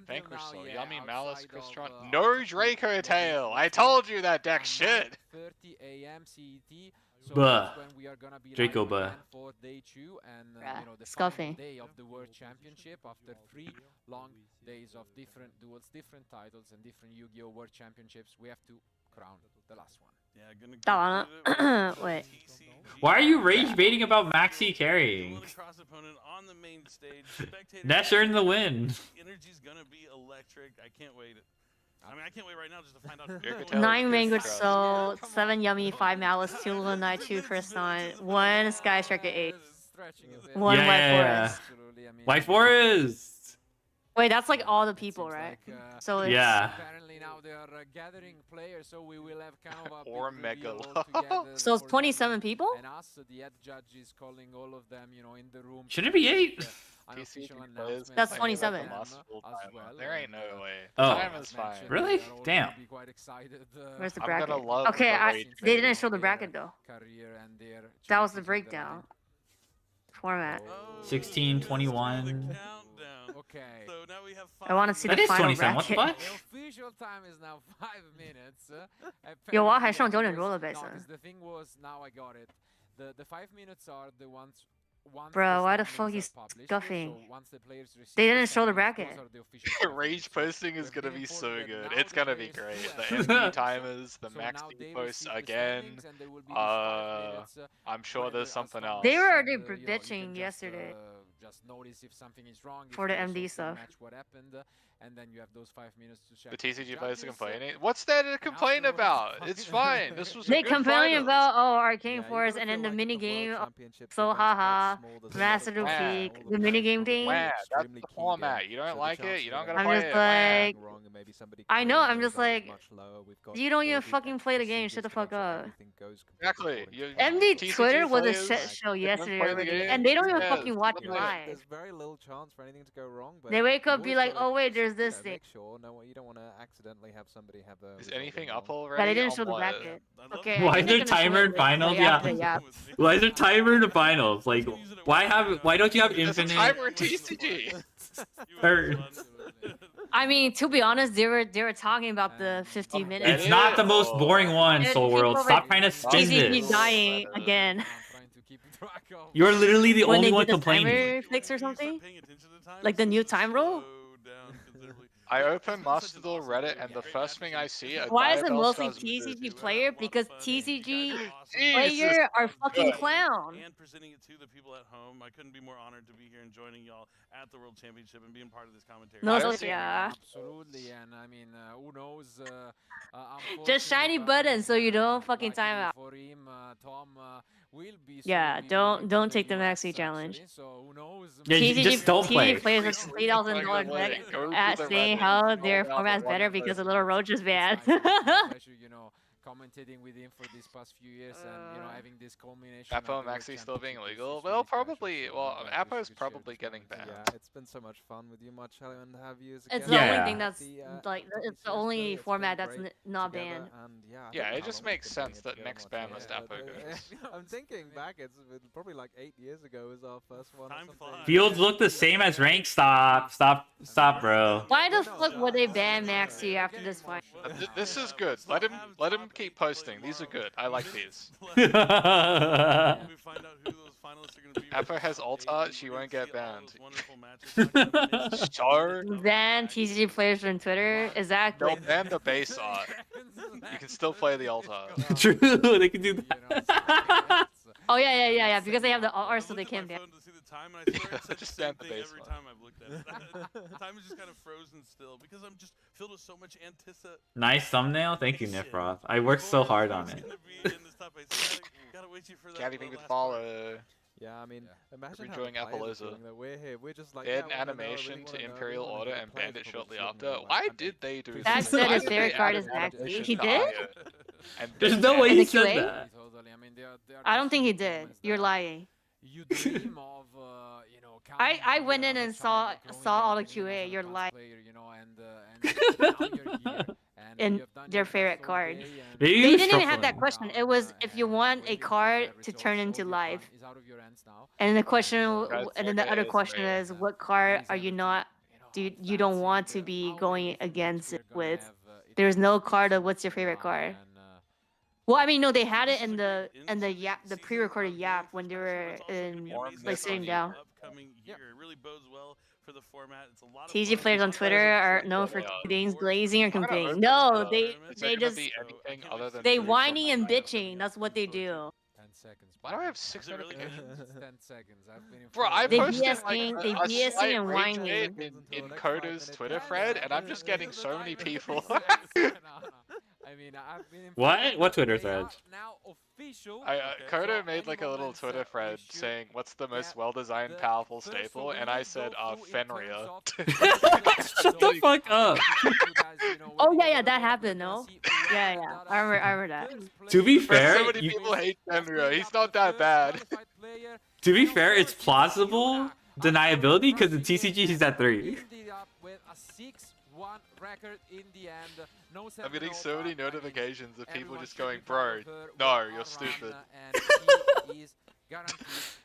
Vanquish Soul, Yummy Malice, Crystron. No Draco Tail! I told you that deck shit! 30 a.m. CET. So Buh. that's when we are gonna be Draco live buh. again for day 2 and you know the Scuffing. final day of the World Championship after 3 long days of different duels, different titles, and different Yu-Gi-Oh! World Championships. We have to crown the last one. Yeah, Wait. Why are you rage baiting about Maxi carrying? on the main stage. Nash earned the win. Energy's gonna be electric. I can't wait. I mean, I can't wait right now just to find out. 9 Mango Soul, 7 Yummy, 5 Malice, 2 Luna, 2 Kriston, 1 Sky Striker 8, 1 White Forest. White Forest. Wait, that's like all the people, right? So it's... Yeah. Apparently now they are gathering players, so we will have kind of a Or big reveal Megalo. altogether So it's for 27 people? And us, the head judge is calling all of them, you know, in the room. Shouldn't it be 8? That's 27. There ain't no way. Oh. Time is fine. Really? Damn. Where's the I'm bracket? gonna love Okay, the rage they bait. didn't show the bracket though. That was the breakdown. Format. 16, 21. Okay. So now we have I want to see That the is final 27. What the bracket. fuck? The official time is now 5 minutes. 有啊，还剩9点多了呗， No, son. because the thing was, now I got it. The 5 minutes are the ones. Once Bro, why the standings fuck are you published, scuffing? so once the players receive They the didn't show the standings, bracket. those are the official Rage posting is gonna be so good. It's gonna be great. The MP timers, the max D posts again. I'm sure there's something else. They were already bitching yesterday. Just notice if something is wrong. For the MD stuff. Match what happened, and then you have those 5 minutes to check. The TCG players are complaining. What's there to complain about? It's fine. This was a They good complain finals. about Arcane Force and then the mini game. So haha, Master of Peak, the mini game thing. Wow, that's the format. You don't like it? You don't gotta I'm play just it. like, I know. I'm just like, you don't even fucking play the game. Shut the fuck up. Exactly. MD TCG Twitter was a players shit show don't yesterday play the already, game. and they don't even Yes, fucking watch look it at it. live. There's very little chance for anything to go wrong. But They wake up, you be always like, gotta, oh wait, there's you this know, thing. Make sure you don't want to accidentally have somebody have a. Is anything up already? But they didn't on show the what? bracket. Okay. Why I is think there they're gonna show timer it in later. finals? After, Yeah. Why is there timer in the finals? Like, why don't you have There's a infinite? timer in TCG. Or- I mean, to be honest, they were talking about the 15 minutes. It's not the most boring one, There's Soul people World. like Stop trying to spin TCG this. dying again. You're literally the When only they one did the complaining. timer fix or something? Like the new time rule? I open Master Duel Reddit and the first thing I see a Why guy is it at mostly Bellstar's TCG player? Because TCG Jesus player are fucking Christ. clown. And presenting it to the people at home. I couldn't be more honored to be here and joining y'all at the World Championship and being part of this commentary. No, so, yeah. Absolutely, and I mean, who knows? Just shiny button so you don't fucking time out. For him, Tom will be. Yeah, don't take the maxi challenge. So who knows? Yeah, just don't play. TCG players with $3,000 deck at saying how their format's better because the little roach is bad. You know, commentating with him for these past few years, and you know, having this culmination. Apo and Maxi still being illegal? Well, probably. Well, Apo's probably getting banned. Yeah, it's been so much fun with you, Marcello, and have you as a It's guest. the only thing that's like it's the only format that's not banned. Yeah, it just makes sense that next ban must Apo goes. I'm thinking back, it's probably like 8 years ago was our first one. Or something. Fields look the same as rank. Stop, bro. Why the fuck would they ban Maxi after this fight? This is good. Let him keep posting. These are good. I like these. We find out who those finalists are gonna be. Appa has alt art. She won't get banned. Sure. Ban TCG players on Twitter. Exactly. They'll ban the base art. You can still play the alt art. True, they can do that. Oh yeah. Because they have the R, so they can't ban. Time and I swear it's such the Just same ban the thing base every one. time I've looked at it. Time is just kind of frozen still because I'm just filled with so much anticipation. Nice thumbnail. Thank you, Nifroth. I worked so hard on it. Can't even follow. Yeah, I mean, imagine We're how doing the players Appaloosa. are feeling that we're here. We're just like, They had an yeah, we wanna know, I animation really to wanna know, Imperial really wanna Order know, and the players banned it probably shortly feeling after. that way. Why did they do That that? said Why his did favorite they card add is an Maxi. animation He to did? Aya and There's then no ban way it? he In the said QA? that. Totally. I mean, they are I don't think he did. You're lying. You dream of, you know, I went in and saw all the QA. You're lying. player, you know, and now you're here. And their favorite card. They They use didn't even have that shuffling. question. It was if you want a card to turn into life. And the question, and then the other question is, what card are you not? You don't want to be going against it with. There's no card of what's your favorite card. Well, I mean, no, they had it in the yap, the pre-recorded yap when they were in like sitting down. Upcoming year. It really bodes well for the format. It's a lot of TG fun. players on Twitter are known for things glazing or complaining. No, they just be anything other than they food whining from and bitching. That's what they do. 10 seconds. Why do I have 6 notifications? It's 10 seconds. I've been Bro, I They posted BSing, like they a BSing slight and rage whining. bait in Coda's Twitter thread, and I'm just getting so many people. I mean, I've been in What? What Twitter thread? now official. Coda made like a little Twitter thread saying, "What's the most well-designed, powerful staple?" And I said, Fenrir. Shut the fuck up. Oh yeah, that happened. No. Yeah. I remember that. To be Bro, fair, so many people hate Fenrir. He's not that bad. to be fair, it's plausible deniability because in TCG he's at 3. Ended up with a 6-1 record in the end. No I'm getting so many notifications of people everyone just should going, be proud "Bro, of her, no, well, you're run, stupid." and he is guaranteed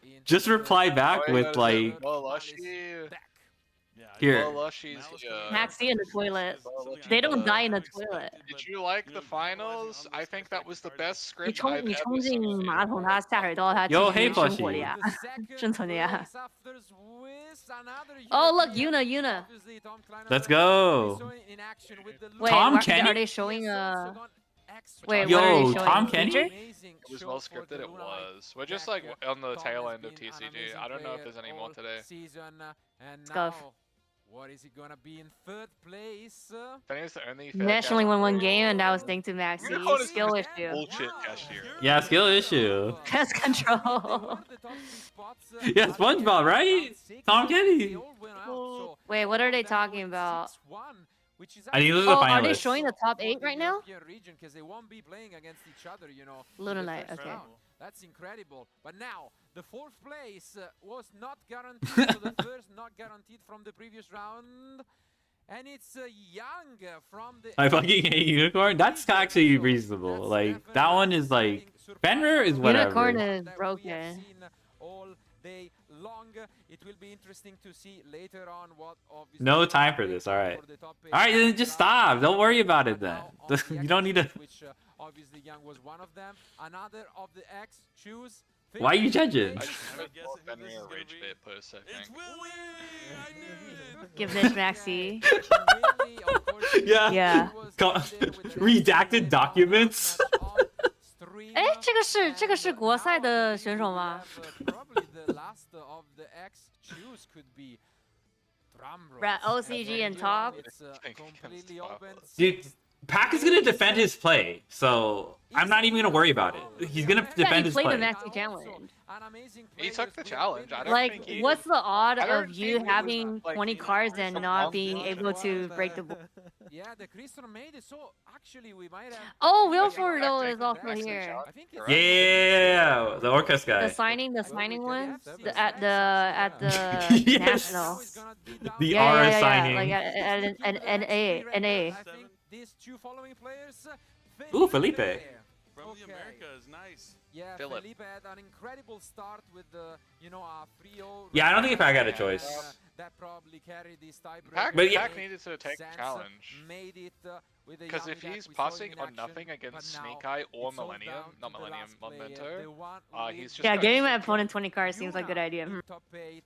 in Just reply back Oh, with yeah, like, well, Oshi. here. Well, Oshi's Maxi in the toilet. They don't die in the toilet. Did you like the finals? I think that was the best 你 script 冲 I've 你 ever 冲进 seen. 马桶，它下水道，它继 Yo, 续 hey, 生活的呀，生存的呀。Oh look, Yuna. Let's go. Wait, Tom are Kenny? they showing a? Wait, Yo, what are they showing? Tom Kenny? Feature? It was well scripted. It was. We're just like on the tail end of TCG. I don't know if there's any more today. And Scuff. now, what is he gonna be in third place? I think it's the only fair Nationally won one category. game, and that was thanks to Maxi. Unicorn is Skill just issue. Bullshit cashier. Yeah, skill issue. Pest control. Yeah, SpongeBob, right? Tom Kenny. Wait, what are they talking about? I think those Oh, are the are they finalists. showing the top 8 right now? Region, because they won't be playing against each other, you know. Luna in the Knight, first okay. round. That's incredible. But now, the 4th place was not guaranteed, so the first not guaranteed from the previous round. And it's Young from the... I fucking hate Unicorn. That's actually reasonable. Like, that one is like, Fenrir is whatever. Unicorn is broken. all day long. It will be interesting to see later on what obviously No time for this, alright. Alright, then just stop. Don't worry about it then. You don't need to... which obviously Young was one of them. Another of the X choose. Why are you judging? I just haven't more Fenrir rage bait post, I think. Give this Maxi. Yeah. Yeah. Redacted documents. 哎，这个是国赛的选手吗？ Probably the last of the X choose could be Brett, OCG and top. It's completely open. Dude, Pac is gonna defend his play, so I'm not even gonna worry about it. He's gonna Yeah, defend he his played play. the Maxi challenge. He took the challenge. I don't Like, think he... what's the odd I don't of you think it was, having like, 20 cards and not being long able to break the board? Yeah, the Crystal made it, so actually we might have... Oh, Wilford though is also here. Yeah, the Orcus guy. The signing one at the Yes. national. The Yeah, R yeah, yeah, signing. like an A. These two following players, Ooh, Felipe. From the Americas, nice. Yeah, Philip. Felipe had an incredible start with the, you know, 3-0. Yeah, I don't think if I got a and, choice. that probably carried this tiebreaker. Pac, But yeah- Pac needed to take the Sense challenge. made it with a Because Yami if deck he's we saw him passing in on action, nothing but against now Snake Eye or it's all Millennium, down not to the Millennium, last player, Memento, the one he's just Yeah, got- getting my opponent 20 cards seems like a good idea. in top 8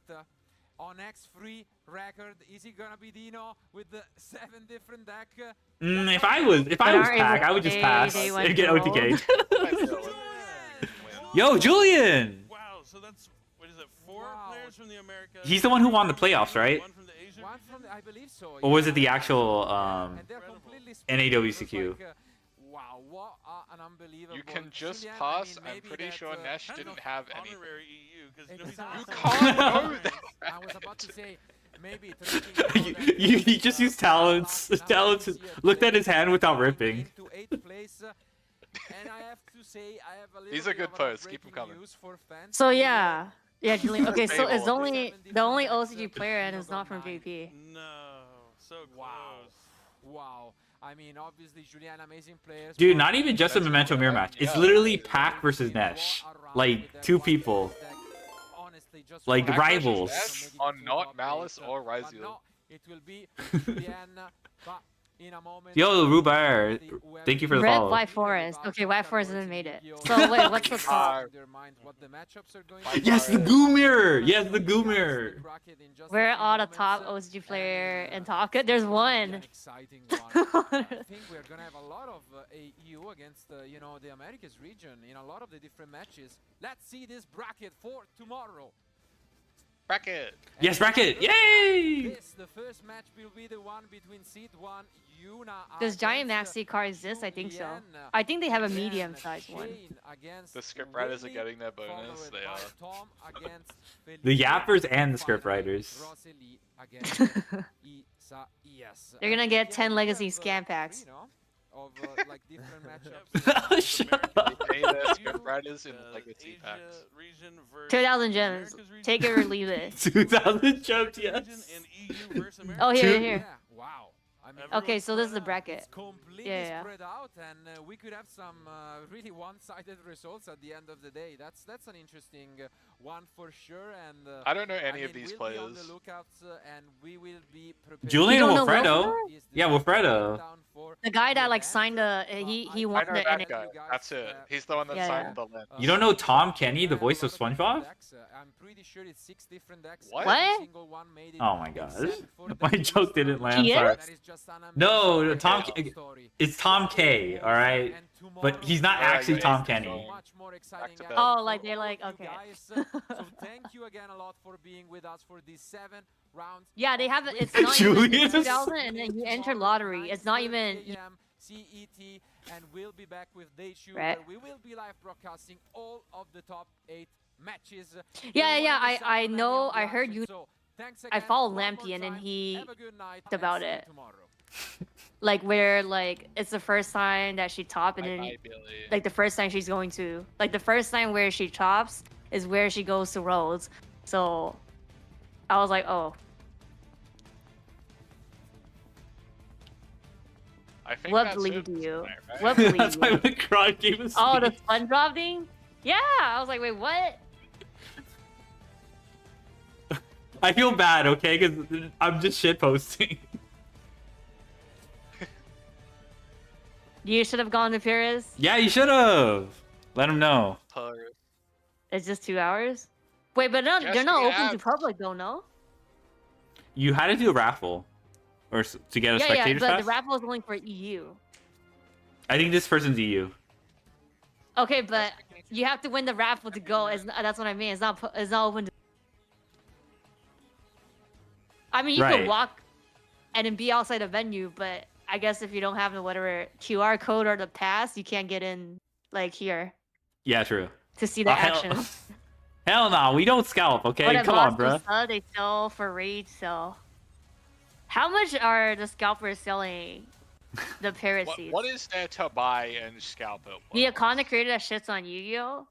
on X3 record. Is he gonna be Dino with the 7 different deck? If I was Pac, I would just pass and get OTK'd. Yo, Julian! Wow, so that's, what is it, 4 players from the Americas? He's the one who won the playoffs, right? One from the Asia One from the, I believe so. Or was it the actual NAWCQ? Wow, what an unbelievable. You can just Julian, pass. I mean, I'm maybe pretty that, sure Nesh didn't have any. honorary EU, because Exactly. You can't know that. I was about to say, maybe drinking You just used talents. Talents. Looked at his hand without ripping. into 8th place. And I have to say, I have a little These are bit good of posts. a Keep 'em breaking coming. news for fans. So yeah. Yeah, Julian. Okay, so Stable. it's the only OCG player and it's not from JP. No, so Wow. Wow. I mean, obviously, Julian, amazing players. Dude, not even just a Memento Mirror match. It's literally Pac versus Nesh. Like, two people. Honestly, just Like, Pac versus rivals. Nesh on not Malice or Ryziel. It will be Julian, but in a moment. Yo, Rubar, thank you for the Red follow. White Forest. Okay, White Forest hasn't made it. So wait, what's the top? Yes, the Goo Mirror! Yes, the Goo Mirror! Where are the top OCG player and talk? There's one. Exciting one. I think we're gonna have a lot of EU against you know, the Americas region in a lot of the different matches. Let's see this bracket for tomorrow. Bracket. Yes, bracket! Yay! This, the first match will be the one between Seed 1, Yuna. Does Giant Maxi car exist? I think so. I think they have a medium-sized one. The script writers are getting their bonus. They are. Tom against The Yappers and the script writers. Rosalie against Isaias. They're gonna get 10 legacy scam packs. Of like different matchups. Shut up. They pay their script writers in legacy packs. 2,000 gems. Take it or leave it. 2,000 gems, yes. Oh, here, here. Wow. I mean, Okay, so this is the bracket. It's completely Yeah. spread out, and we could have some really one-sided results at the end of the day. That's an interesting one for sure. And I don't know any I of mean, these we'll be on players. the lookouts, and we will be prepared. Julian You don't know Wilfredo? Wilfredo? Yeah, Wilfredo. The guy that like signed the he I won know the that guy. That's it. He's the one that Yeah, signed yeah. the lens. You don't know Tom Kenny, the voice of SpongeBob? I'm pretty sure it's 6 different decks. What? What? Every single one made it Oh my god. except for My the joke didn't land, He sorry. is? That is just an No, amazing Tom. story. It's Tom K, alright? But he's not Yeah, actually yeah, Tom he's Kenny. Much more exciting to action bed. Oh, for like they're all like, of you okay. guys. So thank you again a lot for being with us for these 7 rounds. Yeah, they of have it's Win not Julian even is- 2,000 and then you enter lottery. It's not even PM CET, and we'll be back with Day 2 Right. where we will be live broadcasting all of the top 8 matches. Yeah, We're yeah, one of the I 7 that know, will be I heard action. you. So, thanks I again, followed one Lampy more and then time. he Have a good night talked about and see you it. tomorrow. Like where like it's the first time that she topped and then Bye, Billy. like the first time she's going to like the first time where she chops is where she goes to Rhodes. So I was like, oh, I think what that's believed it you? tonight, right? What That's believed why you? the Kron gave us. Oh, the SpongeBob thing? Yeah, I was like, wait, what? I feel bad, okay? Because I'm just shit posting. You should have gone to Paris. Yeah, you should have. Let him know. Hilarious. It's just 2 hours. Wait, but Just they're not the open to apps. public though, no? You had to do a raffle, or to get a Yeah, yeah, spectator's but pass. the raffle is only for EU. I think this person's EU. Okay, but you have to win the raffle to go. That's what I mean. It's not open to. I mean, you Right. could walk and then be outside the venue, but I guess if you don't have the whatever QR code or the pass, you can't get in like here Yeah, true. to see the Oh, hell- action. Hell no, we don't scalp, okay? But at Come on, Boston bruh. Stud, they sell for rate, so. How much are the scalpers selling the parrot seeds? What is there to buy and scalp it? The content creator that shits on Yu-Gi-Oh?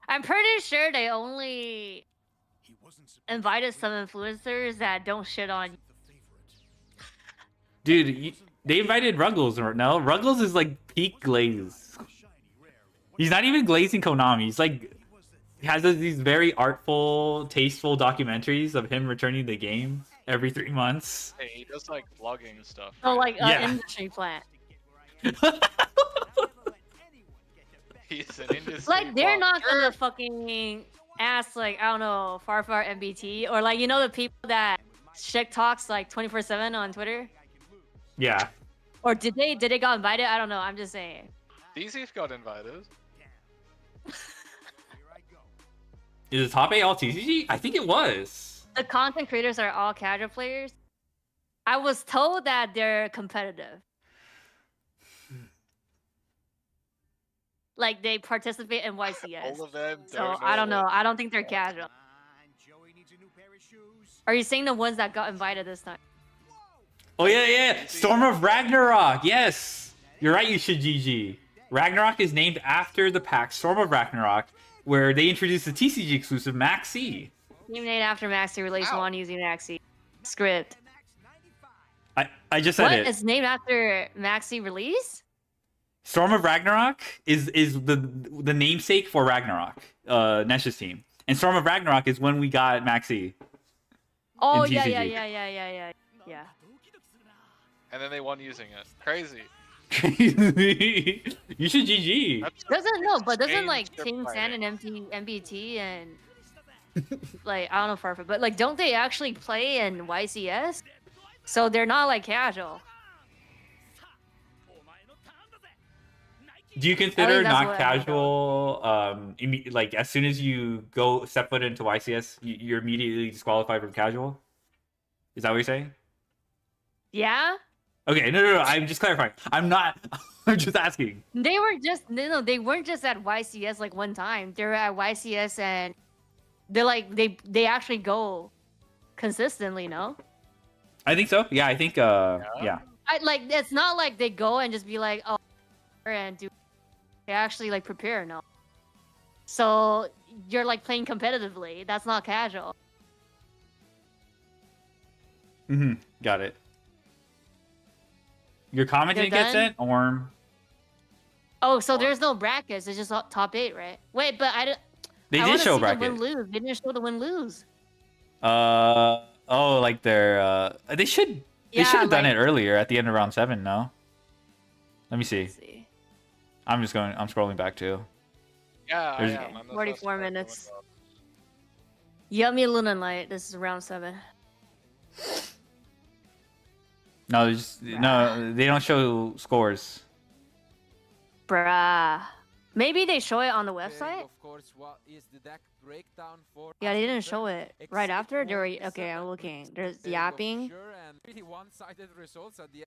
I'm pretty sure they only invited some influencers that don't shit on. Dude, They invited Ruggles, or no? Ruggles is like peak glaze. He's not even glazing Konami. He's like has these very artful, tasteful documentaries of him returning the game every 3 months. Hey, he does like vlogging stuff. Oh, right? like Yeah. industry plant. He's an industry. Like they're vlogger. not gonna fucking ask like I don't know Farfar MBT or like you know the people that shit talks like 24/7 on Twitter. Yeah. Or did they got invited? I don't know. I'm just saying. DZ got invited. Is the top 8 all TCG? I think it was. The content creators are all casual players. I was told that they're competitive. Like they participate in YCS. All of them. So I don't know. I don't think they're casual. Are you saying the ones that got invited this time? Oh yeah. Storm of Ragnarok. Yes. You're right, you should GG. Ragnarok is named after the pack Storm of Ragnarok, where they introduced the TCG exclusive Maxi. Team named after Maxi release one using Maxi script. I just said What? it. It's named after Maxi release? Storm of Ragnarok is the namesake for Ragnarok, Nesh's team. And Storm of Ragnarok is when we got Maxi. Oh in yeah. And then they won using it. Crazy. You should GG. Doesn't like Team San and MBT and like I don't know Farfa, but like don't they actually play in YCS? So they're not like casual. Do you consider that's not what I casual like as soon as you go step foot into YCS, you're immediately disqualified from casual? Is that what you're saying? Yeah? Okay, no, I'm just clarifying. I'm not. I'm just asking. They were just they weren't just at YCS like one time. They were at YCS and they're like they actually go consistently, no? I think so. Yeah, I think. Yeah. It's not like they go and just be like, oh, and do. They actually like prepare, no. So you're like playing competitively. That's not casual. Got it. Your comment You're didn't get done? sent, Orm. Oh, so there's no brackets. It's just top 8, right? Wait, but They I did wanna show see bracket. the win-lose. They didn't show the win-lose. Oh, like their they should have done it earlier at the end of round 7. No. Let me see. I'm scrolling back too. Yeah, There's- I am. I'm the 44 minutes. Yummy Luna Light. This is round 7. No, they don't show scores. Bruh. Maybe they show it on the website? Of course, what is the deck breakdown for? Yeah, they didn't show it right after. They were okay. I'm looking. There's yapping. Sure, and pretty one-sided results at the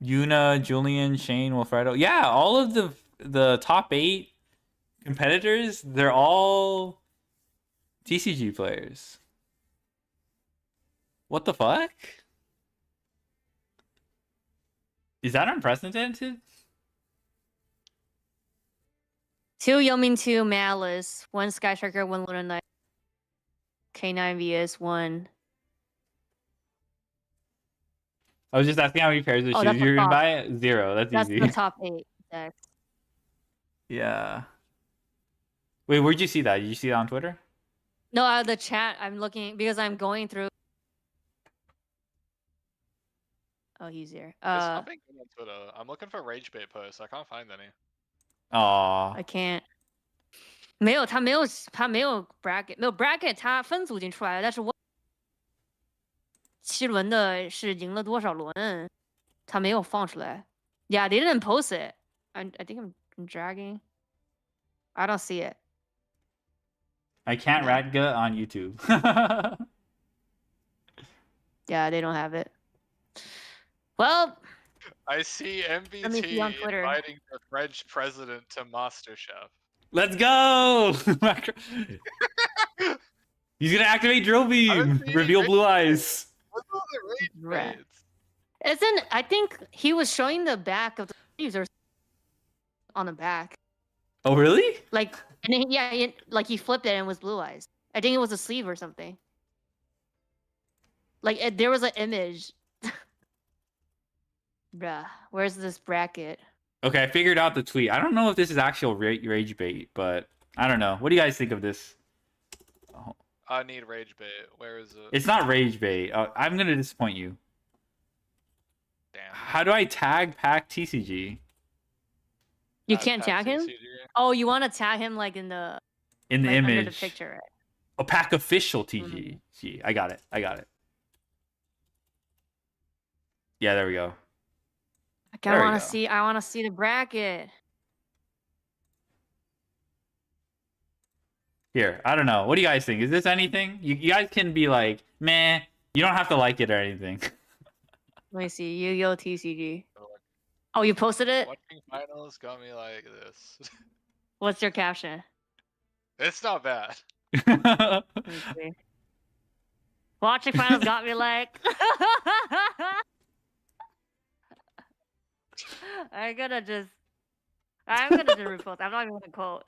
Yuna, Julian, Shane, Wilfredo. Yeah, all of the top 8 competitors, they're all TCG players. What the fuck? Is that unprecedented? 2 Yomin, 2 Malice, 1 Sky Striker, 1 Luna Knight, K9 VS, 1. I was just asking how many pairs of Oh, shoes that's the you're gonna top. buy. 0. That's easy. The top 8 decks. Yeah. Wait, where'd you see that? Did you see that on Twitter? No, the chat. I'm looking because I'm going through. Oh, he's here. There's nothing good on Twitter. I'm looking for rage bait posts. I can't find any. Aw. I can't. 没有，他没有 bracket， 没有 bracket， 他分组已经出来了，但是我7轮的是赢了多少轮，他没有放出来。Yeah, they didn't post it. I think I'm dragging. I don't see it. I can't Radga on YouTube. Yeah, they don't have it. Well, I see Let me see on MBT Twitter. inviting the French president to MasterChef. Let's go! He's gonna activate Drill Beam. Reveal Blue Eyes. What's all the rage Right. baits? Isn't I think he was showing the back of the sleeves or on the back. Oh really? Like and then, like he flipped it and it was blue eyes. I think it was a sleeve or something. Like there was an image. Bruh, where's this bracket? Okay, I figured out the tweet. I don't know if this is actual rage bait, but I don't know. What do you guys think of this? I need rage bait. Where is it? It's not rage bait. I'm gonna disappoint you. Damn. How do I tag pack TCG? You can't tag him? Oh, you want to tag him like in the In the like, image. under the picture, right? A pack official TG. I got it. Yeah, there we go. Like, I want to see the bracket. Here, I don't know. What do you guys think? Is this anything? You guys can be like, meh. You don't have to like it or anything. Let me see. Yu-Gi-Oh! TCG. Oh, you posted it? Watching finals got me like this. What's your caption? It's not bad. Let me see. Watching finals got me like. I'm gonna just repost. I'm not even gonna quote.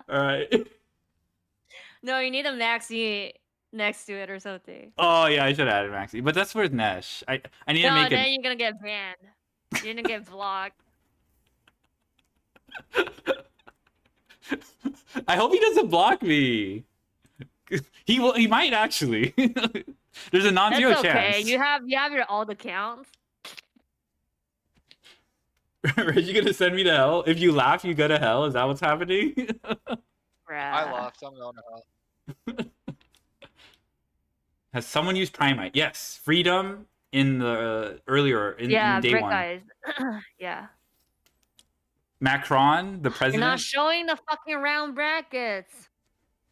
All right. No, you need a maxi next to it or something. Oh yeah, I should have added Maxi, but that's for Nesh. I need to No, make then it. you're gonna get banned. You're gonna get blocked. I hope he doesn't block me. He will. He might actually. There's a non-zero That's okay. chance. You have your alt accounts. Are you gonna send me to hell? If you laugh, you go to hell. Is that what's happening? I laughed. I'm going to hell. Has someone used Primite? Yes. Freedom in the earlier in day Brick one. Eyes. Yeah. Macron, the You're president. not showing the fucking round brackets.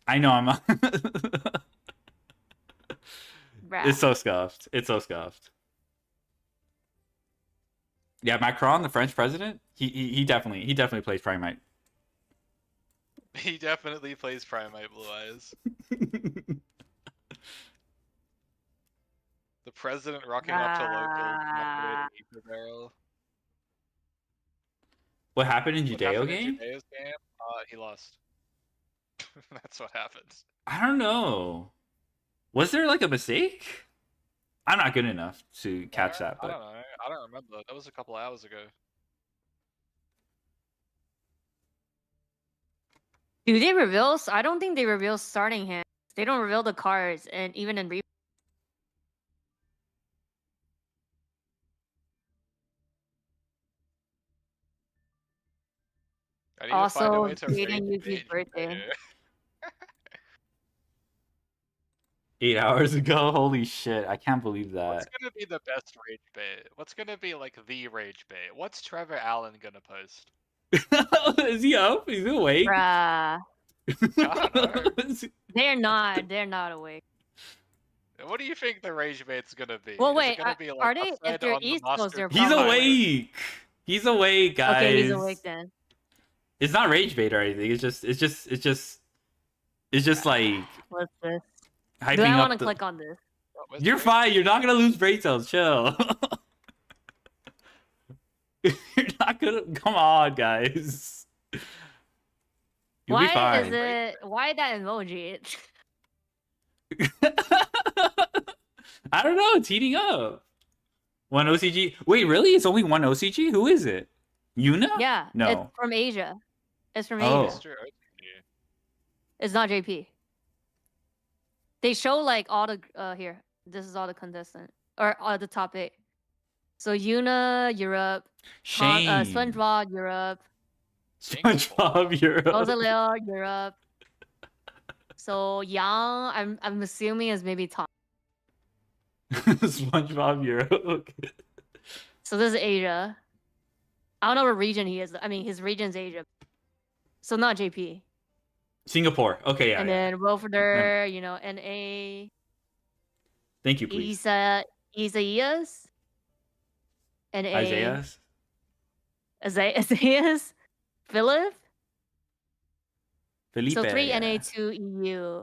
I know. I'm. Bruh. It's so scuffed. It's so scuffed. Yeah, Macron, the French president. He definitely plays Primite. He definitely plays Primite Blue Eyes. The president rocking up to local Ether barrel. What happened in What Judeo happened game? in Judeo's game? He lost. That's what happened. I don't know. Was there like a mistake? I'm not good enough to catch that, I but don't know. I don't remember. That was a couple hours ago. Do they reveal? I don't think they reveal starting hands. They don't reveal the cards, and even in I need to find a also way to Jaden rage Yuki's bait birthday. you. 8 hours ago. Holy shit! I can't believe What's that. gonna be the best rage bait? What's gonna be like the rage bait? What's Trevor Allen gonna post? Is he up? Is he awake? Bruh. I don't know. They're not awake. What do you think the rage bait's gonna be? Well, Is wait, it gonna be are like they? a If thread they're on the East Coast, Mustard they're He's probably awake. He's awake, guys. Okay, he's awake then. It's not rage bait or anything. It's just like What's this? hyping Do I up want to the- click on this? You're fine. You're not gonna lose brain cells. Chill. You're not gonna. Come on, guys. You'll be Why fine. is it? Why that emoji? I don't know. It's heating up. One OCG. Wait, really? It's only one OCG? Who is it? Yuna? Yeah. No. It's from Asia. It's from Oh. Asia. It's not JP. They show like all the here. This is all the contestants or the top 8. So Yuna, Europe. Shame. SpongeBob, Europe. SpongeBob Europe. Rosaleo, Europe. So Yang, I'm assuming is maybe top. SpongeBob Europe. Okay. So this is Asia. I don't know what region he is. I mean, his region's Asia. So not JP. Singapore. Okay, yeah. And yeah. then Wilfeder, you know, NA. Thank you, please. Isaias. NA. Isaiah's? Isaias. Philip. Felipe. So 3 yeah. NA, 2 EU.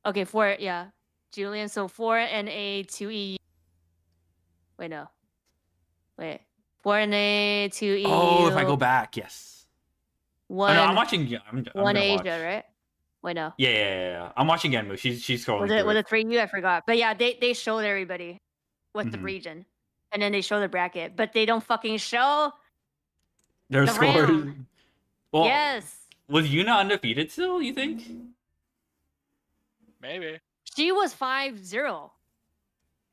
Okay, 4, yeah. Julian, so 4 NA, 2 EU. Wait, no. Wait. 4 NA, 2 EU. Oh, if I go back, yes. One, Oh, no, I'm watching. I'm one gonna Asia, watch. right? Wait, no. Yeah. I'm watching Genmu. She's scrolling. Was through it 3 EU? I forgot. But yeah, they showed everybody. with the Mhm. region, and then they show the bracket, but they don't fucking show Their the scores. round. Well, Yes, was Yuna undefeated still? You think? Maybe. she was 5-0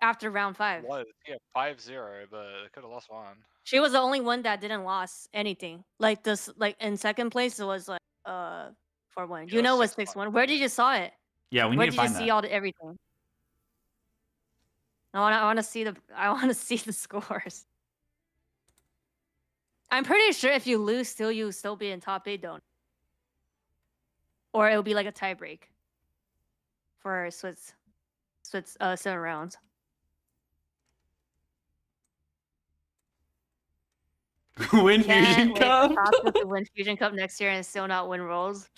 after round 5. Was, yeah, 5-0, but they could have lost one. She was the only one that didn't lost anything. Like this, like in second place it was like 4-1. Yeah, Yuna was 6-1. 6-1. Where did you saw it? Yeah, we Where need to did you find see that. all the everything? I wanna see the scores. I'm pretty sure if you lose, you still be in top 8, don't? Or it'll be like a tie break for Swiss 7 rounds. Win Can't Fusion wait Cup. for Tasha to win Fusion Cup next year and still not win Worlds.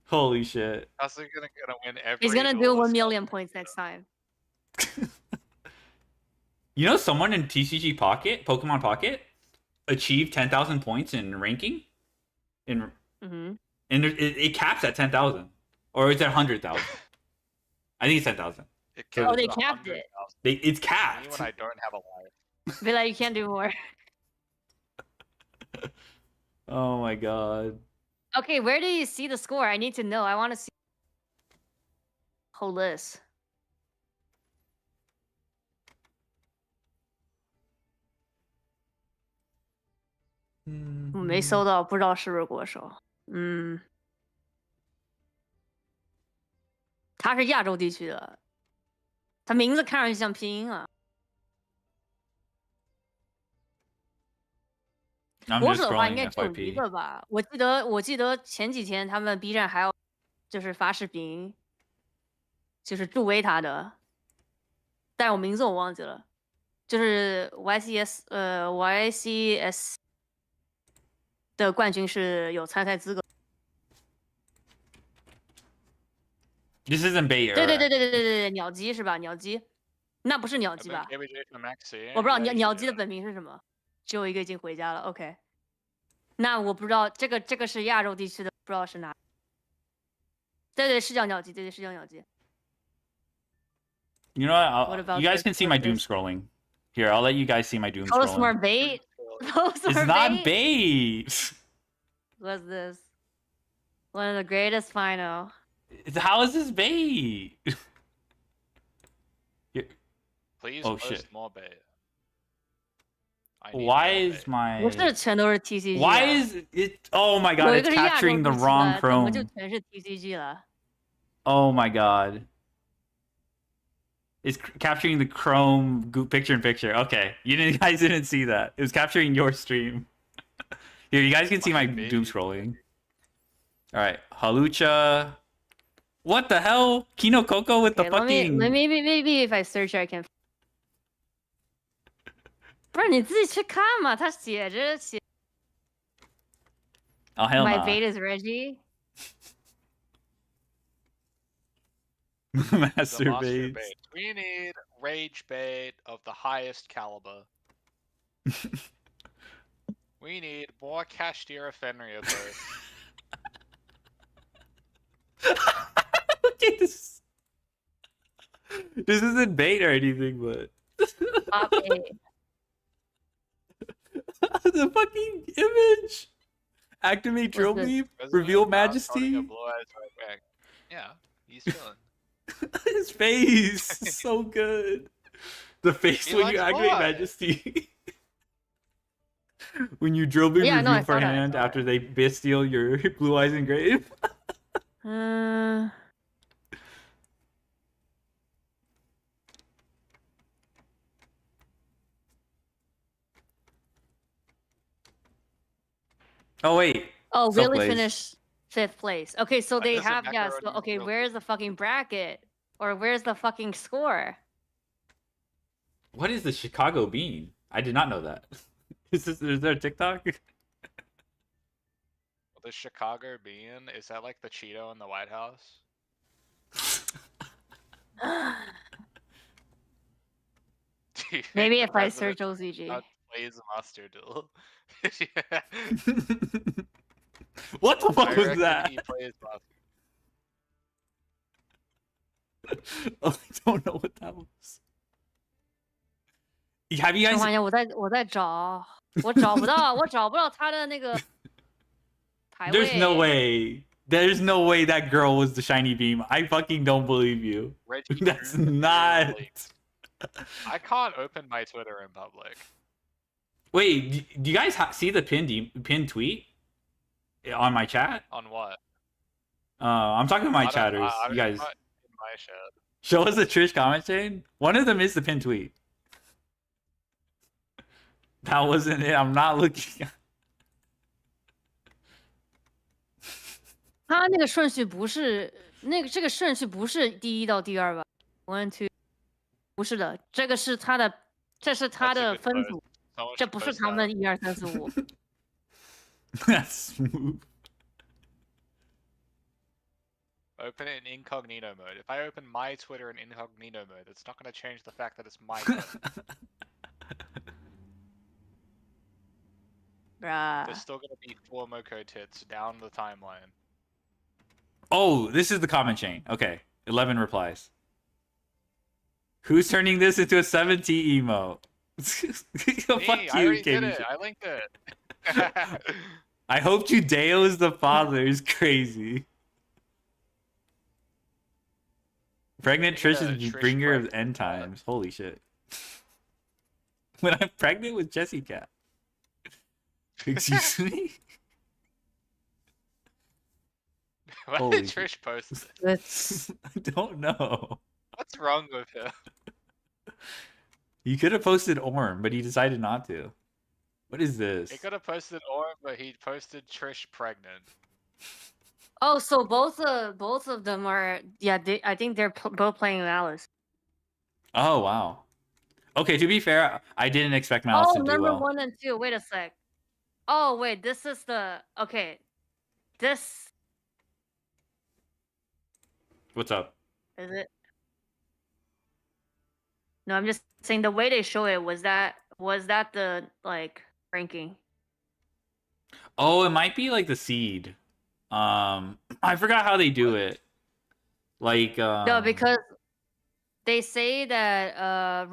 Holy shit. How's he gonna win every? He's gonna do duel 1 as million points next time. You know, someone in TCG Pocket, Pokemon Pocket, achieved 10,000 points in ranking. And it caps at 10,000, or is it 100,000? I think it's 10,000. Oh, they capped it. It's Me capped. when I don't have a life. Be like, you can't do more. Oh my god. Okay, where do you see the score? I need to know. I want to see whole list.我没搜到，不知道是不是国手。他是亚洲地区的，他名字看上去像拼音啊。 I'm 国 just 手的话 scrolling 应该只有一 FYP. 个吧？我记得前几天他们 B 站还有就是发视频，就是助威他的，但我名字我忘记了，就是 YCS 的冠军是有参赛资格。 This isn't bait. 对，鸟鸡是吧？鸟鸡，那不是鸟鸡吧？ 我不知道鸟鸡的本名是什么，只有一个已经回家了。OK， 那我不知道这个是亚洲地区的，不知道是哪。对，是叫鸟鸡，对，是叫鸟鸡。 You know what? What about You guys this? can see my doom scrolling. Here, I'll let you guys see my doom Post scrolling. more bait. Post It's more not bait. bait. What's this? One of the greatest final. How is this bait? Please Oh, post shit. more bait. I need Why more is bait. my? 不是全都是 TCG 啊。 Why is it? Oh my god! 有一 It's 个是亚洲 capturing the 地区 wrong 的，怎么就 Chrome. 全是 TCG 了？ Oh my god! It's capturing the Chrome picture-in-picture. Okay, guys didn't see that. It was capturing your stream. Here, you guys can see my doom scrolling. All right, Halucha. What the hell? Kino Coco with the Okay, fucking. maybe if I search I can. 不是你自己去看嘛，他写着写。 Oh hell My no! bait is Reggie. Master Bait. bait. We need rage bait of the highest caliber. We need more Kashtira Fenrir bait. Look at this. This isn't bait or anything, but Top 8. the fucking image. Activate drill this? beam. Reveal majesty. Yeah, he's chilling. His face is so good. The face He when you likes activate blood. majesty. When you drill beam Yeah, no, I reveal for saw that, I hand saw after they steal your blue eyes engrave. Oh wait. Oh, So really plays. finished 5th place. Okay, so Why they does it have matter so when you okay, drill where's the fucking bracket? Or where's the fucking score? What is the Chicago bean? I did not know that. Is there a TikTok? The Chicago bean, is that like the Cheeto in the White House? Do you think Maybe the if I president search OCG. plays Master Duel? What the fuck I was reckon that? He plays Master. Oh, I don't know what that was. Have you 陈 guys? 华年，我在找，我找不到，我找不到他的那个排 There's no 位。 way. There's no way that girl was the shiny beam. I fucking don't believe you. Reggie That's Drew not. leaked. I can't open my Twitter in public. Wait, do you guys see the pinned tweet on my chat? On what? I'm talking to my I don't- chatters. I You don't- guys in my chat. show us the Trish comment chain. One of them is the pinned tweet. That wasn't it. I'm not looking. 他那个顺序不是这个顺序不是第一到第二吧 ？One two， 不是的，这是他的分组，这不是他们1、2、3、4、5。That's smooth. Open it in incognito mode. If I open my Twitter in incognito mode, it's not going to change the fact that it's my Twitter. Bruh. There's still going to be 4 Moko tits down the timeline. Oh, this is the comment chain. Okay, 11 replies. Who's turning this into a 7T emote? Fuck Me, you, I already did KD. it. I linked it. I hope Judeo is the father. Is crazy. Pregnant Trish is Trish bringer of pregnant. end times. Holy shit. When I'm pregnant with Jessie Cat. Excuse me? Why Holy did Trish post this? That's I don't know. What's wrong with him? You could have posted Orm, but he decided not to. What is this? He could have posted Orm, but he posted Trish pregnant. Oh, so both of them are I think they're both playing with Alice. Oh, wow. Okay, to be fair, I didn't expect Malice to do number well. 1 and 2. Wait a sec. Oh wait, this is the This What's up? is it. No, I'm just saying the way they show it was that the like ranking. Oh, it might be like the seed. I forgot how they do it. Like No, because they say that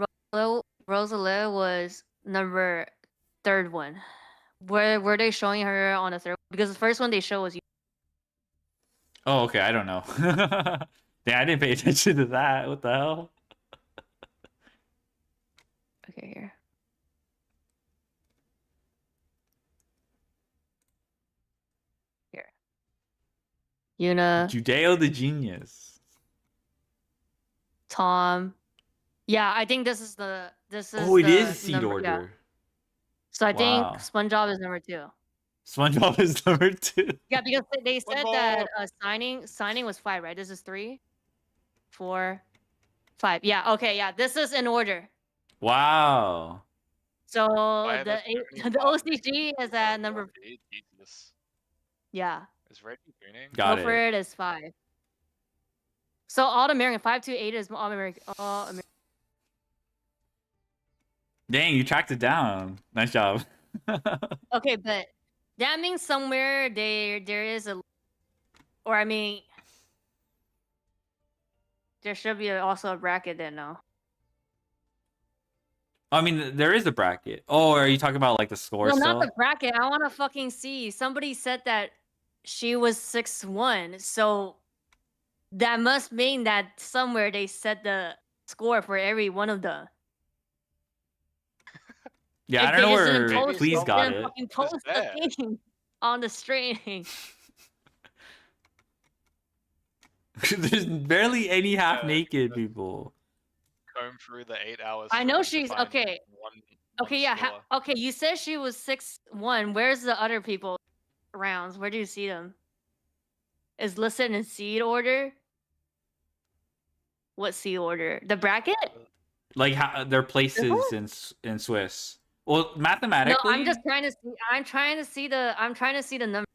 Rosalie was number 3rd one. Were they showing her on the 3rd? Because the first one they show was you. Oh, okay, I don't know. Yeah, I didn't pay attention to that. What the hell? Okay, here. Here. Yuna, Judeo the genius. Tom. Yeah, I think this is Oh, it the is seed number, order. yeah. So I think Wow. SpongeBob is number 2. SpongeBob is number 2. Yeah, because they said that signing was 5, right? This is 3, 4, 5. Yeah, okay, yeah. This is in order. Wow. So Why the are the OCG is at number Jesus. yeah. Is Reggie greening? Got Go for it is 5. So all American 5 to 8 is all American. Dang, you tracked it down. Nice job. Okay, but that means somewhere there is a, or I mean, there should be also a bracket then, no? I mean, there is a bracket. Oh, are you talking about like the score No, still? not the bracket. I want to fucking see. Somebody said that she was 6'1", so that must mean that somewhere they set the score for every one of them. Yeah, I If don't know they just where didn't post Please it, got didn't it. fucking post the thing on the stream. There's barely any half naked people. Comb through the 8 hours. I know to she's find okay. one Okay, yeah. score. Okay, you said she was 6'1". Where's the other people rounds? Where do you see them? Is listed in seed order? What seed order? The bracket? Like how their places in Swiss. Well, mathematically. No, I'm just trying to see. I'm trying to see the number.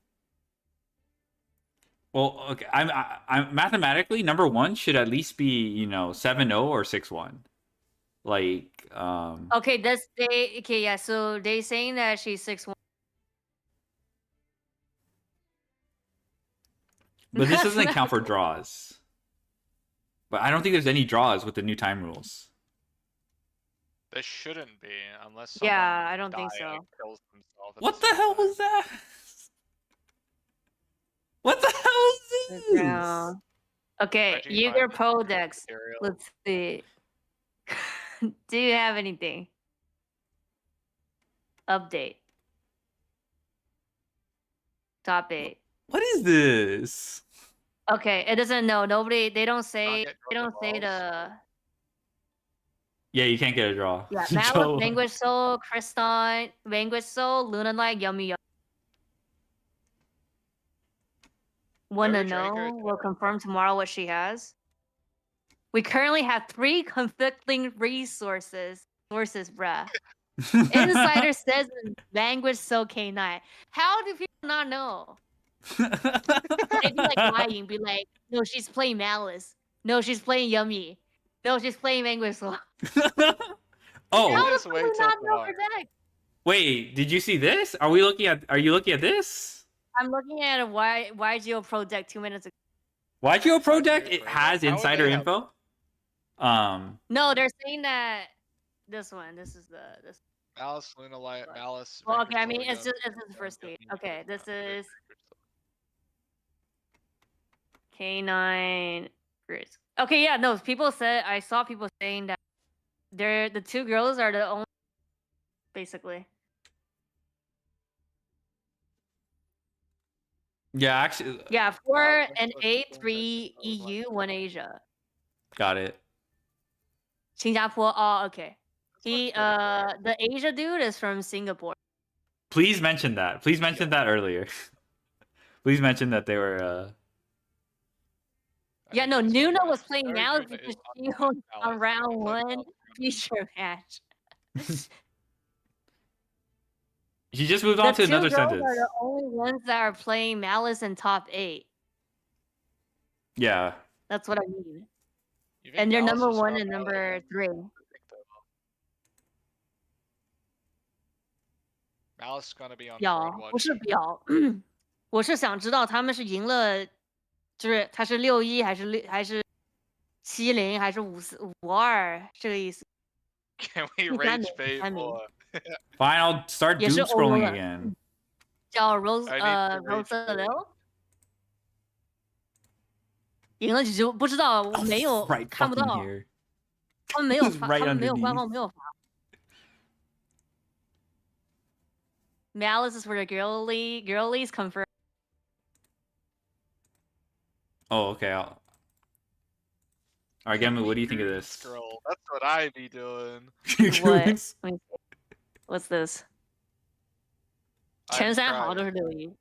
Well, okay. I'm mathematically number 1 should at least be 7-0 or 6-1. Like Okay, okay, yeah. So they saying that she's 6'1". But this doesn't count for draws. But I don't think there's any draws with the new time rules. There shouldn't be, unless someone Yeah, I don't think dies so. and kills themselves at What the the same hell time. was that? What the hell is this? No. Okay, Reggie, use find your the Podex. material. Let's see. Do you have anything? Update. Top 8. What is this? Okay, it doesn't know. Nobody. They don't say. get They don't say the. Yeah, you can't get a draw. Yeah, Malice, Joe- Vanquish Soul, Kriston, Vanquish Soul, Luna Light, Yummy Yum. Wanna know? We'll confirm tomorrow what she has. We currently have 3 conflicting resources. Sources, bruh. Insider says Vanquish Soul K9. How do people not know? They'd be like lying, be like, no, she's playing Malice. No, she's playing Yummy. No, she's playing Vanquish Soul. Oh, How Just does wait people till not know tomorrow. her deck? wait, did you see this? Are you looking at this? I'm looking at a YGO Pro deck 2 minutes ago. YGO Pro deck, it has How would insider they have- info. No, they're saying that this one. This is this. Malice, Luna Light, Malice. Well, okay, Vanquish I mean Soul, it's the first page. Okay, this is K9 Grizz. Okay, yeah, no, people said I saw people saying that the 2 girls are the only basically. Yeah, actually, Yeah, 4 and 8, 3 EU, 1 Asia. got it. 新加坡. Oh, okay. The Asia dude is from Singapore. Please mention that. Please mention that earlier. Please mention that they were. Yeah, no, Nuna was playing Malice because she won on round 1 feature match. She just moved on to The 2 another girls sentence. are the only ones that are playing Malice in top 8. Yeah. That's what I mean. And they're number 1 and number 3. Malice gonna be on 表 Road 不是 Watch. 表，我是想知道他们是赢了，就是他是61还是70还是52这个意思。 Can we 第三 rage 名，第 pay 三名 for? Fine, I'll start 也是 doom 欧洲 scrolling 的， again. 叫 Rose I need to Rose rage quit. Lil，赢了几局不知道，我没有 Right 看不 fucking 到， here. 他们没有 It's 发， right 他们没有官 underneath. 方没有发。Malice is for the girlies confirmed. Oh, okay. All right, Gemu, what do you think of this? Scroll. That's what I be doing. What? Let me see. What's this? I'm 前3好 trying. 都是61。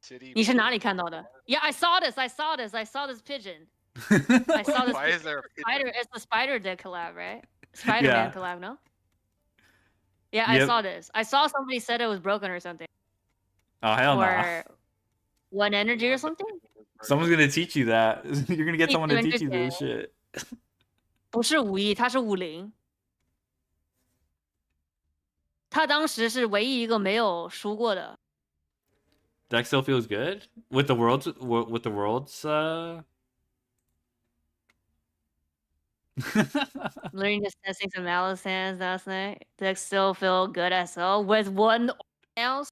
City 你是哪里看到的 ？Yeah, I saw this. I saw this pigeon. I saw this. Why is there a pigeon? Spider? It's the Spider Dick collab, right? Spider-Man Yeah. collab, no? Yeah, I Yep. saw this. I saw somebody said it was broken or something, Oh, hell no. or one energy or something. Someone's gonna teach you that. You're gonna get someone to teach you this shit. 不是51，他是50。他当时是唯一一个没有输过的。 Deck still feels good with the world's Learning just testing some Malice hands last night. Deck still feel good as well with one else.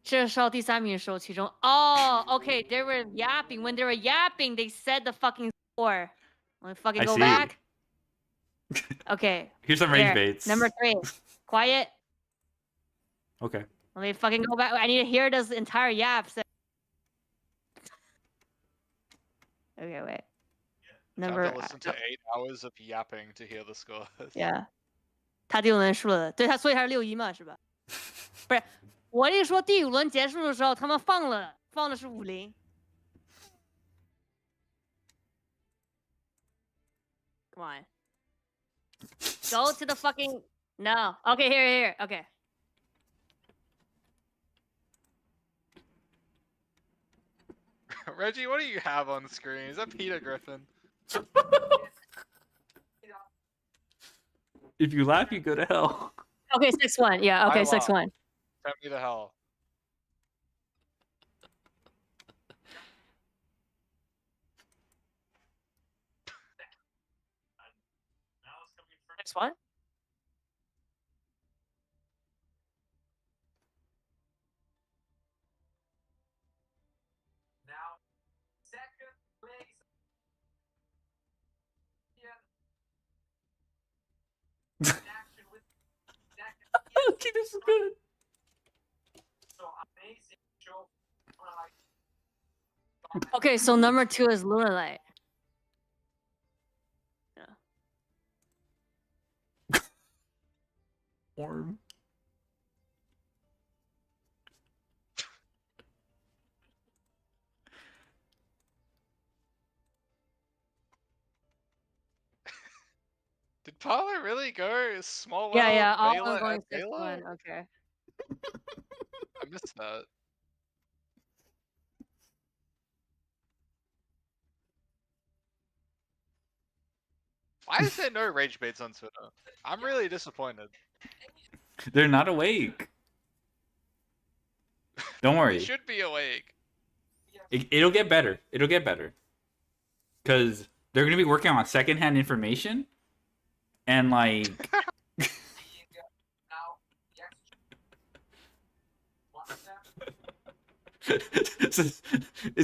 这少第3名的时候，其中 Oh, okay, they were yapping. When they were yapping, they said the fucking score. Let me fucking I go see. back. Okay. Here's some rage there. baits. Number 3. Quiet. Okay. Let me fucking go back. I need to hear this entire yap. Okay, wait. Number Time to listen to 8 hours of yapping to hear the scores. Yeah. 他第5轮输了，对他，所以他是61嘛，是吧？不是，我一说第5轮结束的时候，他们放的是50。Come on. Go to the fucking no. Okay, here. Okay. Reggie, what do you have on screen? Is that Peter Griffin? If you laugh, you go to hell. Okay, 6-1. Yeah. Okay, 6-1. Send me to hell. what? Okay, this is good. Okay, so number 2 is Lunalight. Orm. Did Parler really go small Yeah, world, yeah, all Bayla, I'm going and Bayla? 6-1. Okay. I missed that. Why is there no rage baits on Twitter? I'm really disappointed. They're not awake. Don't They worry. should be awake. It'll get better. It'll get better. Because they're going to be working on secondhand information. And, like... it's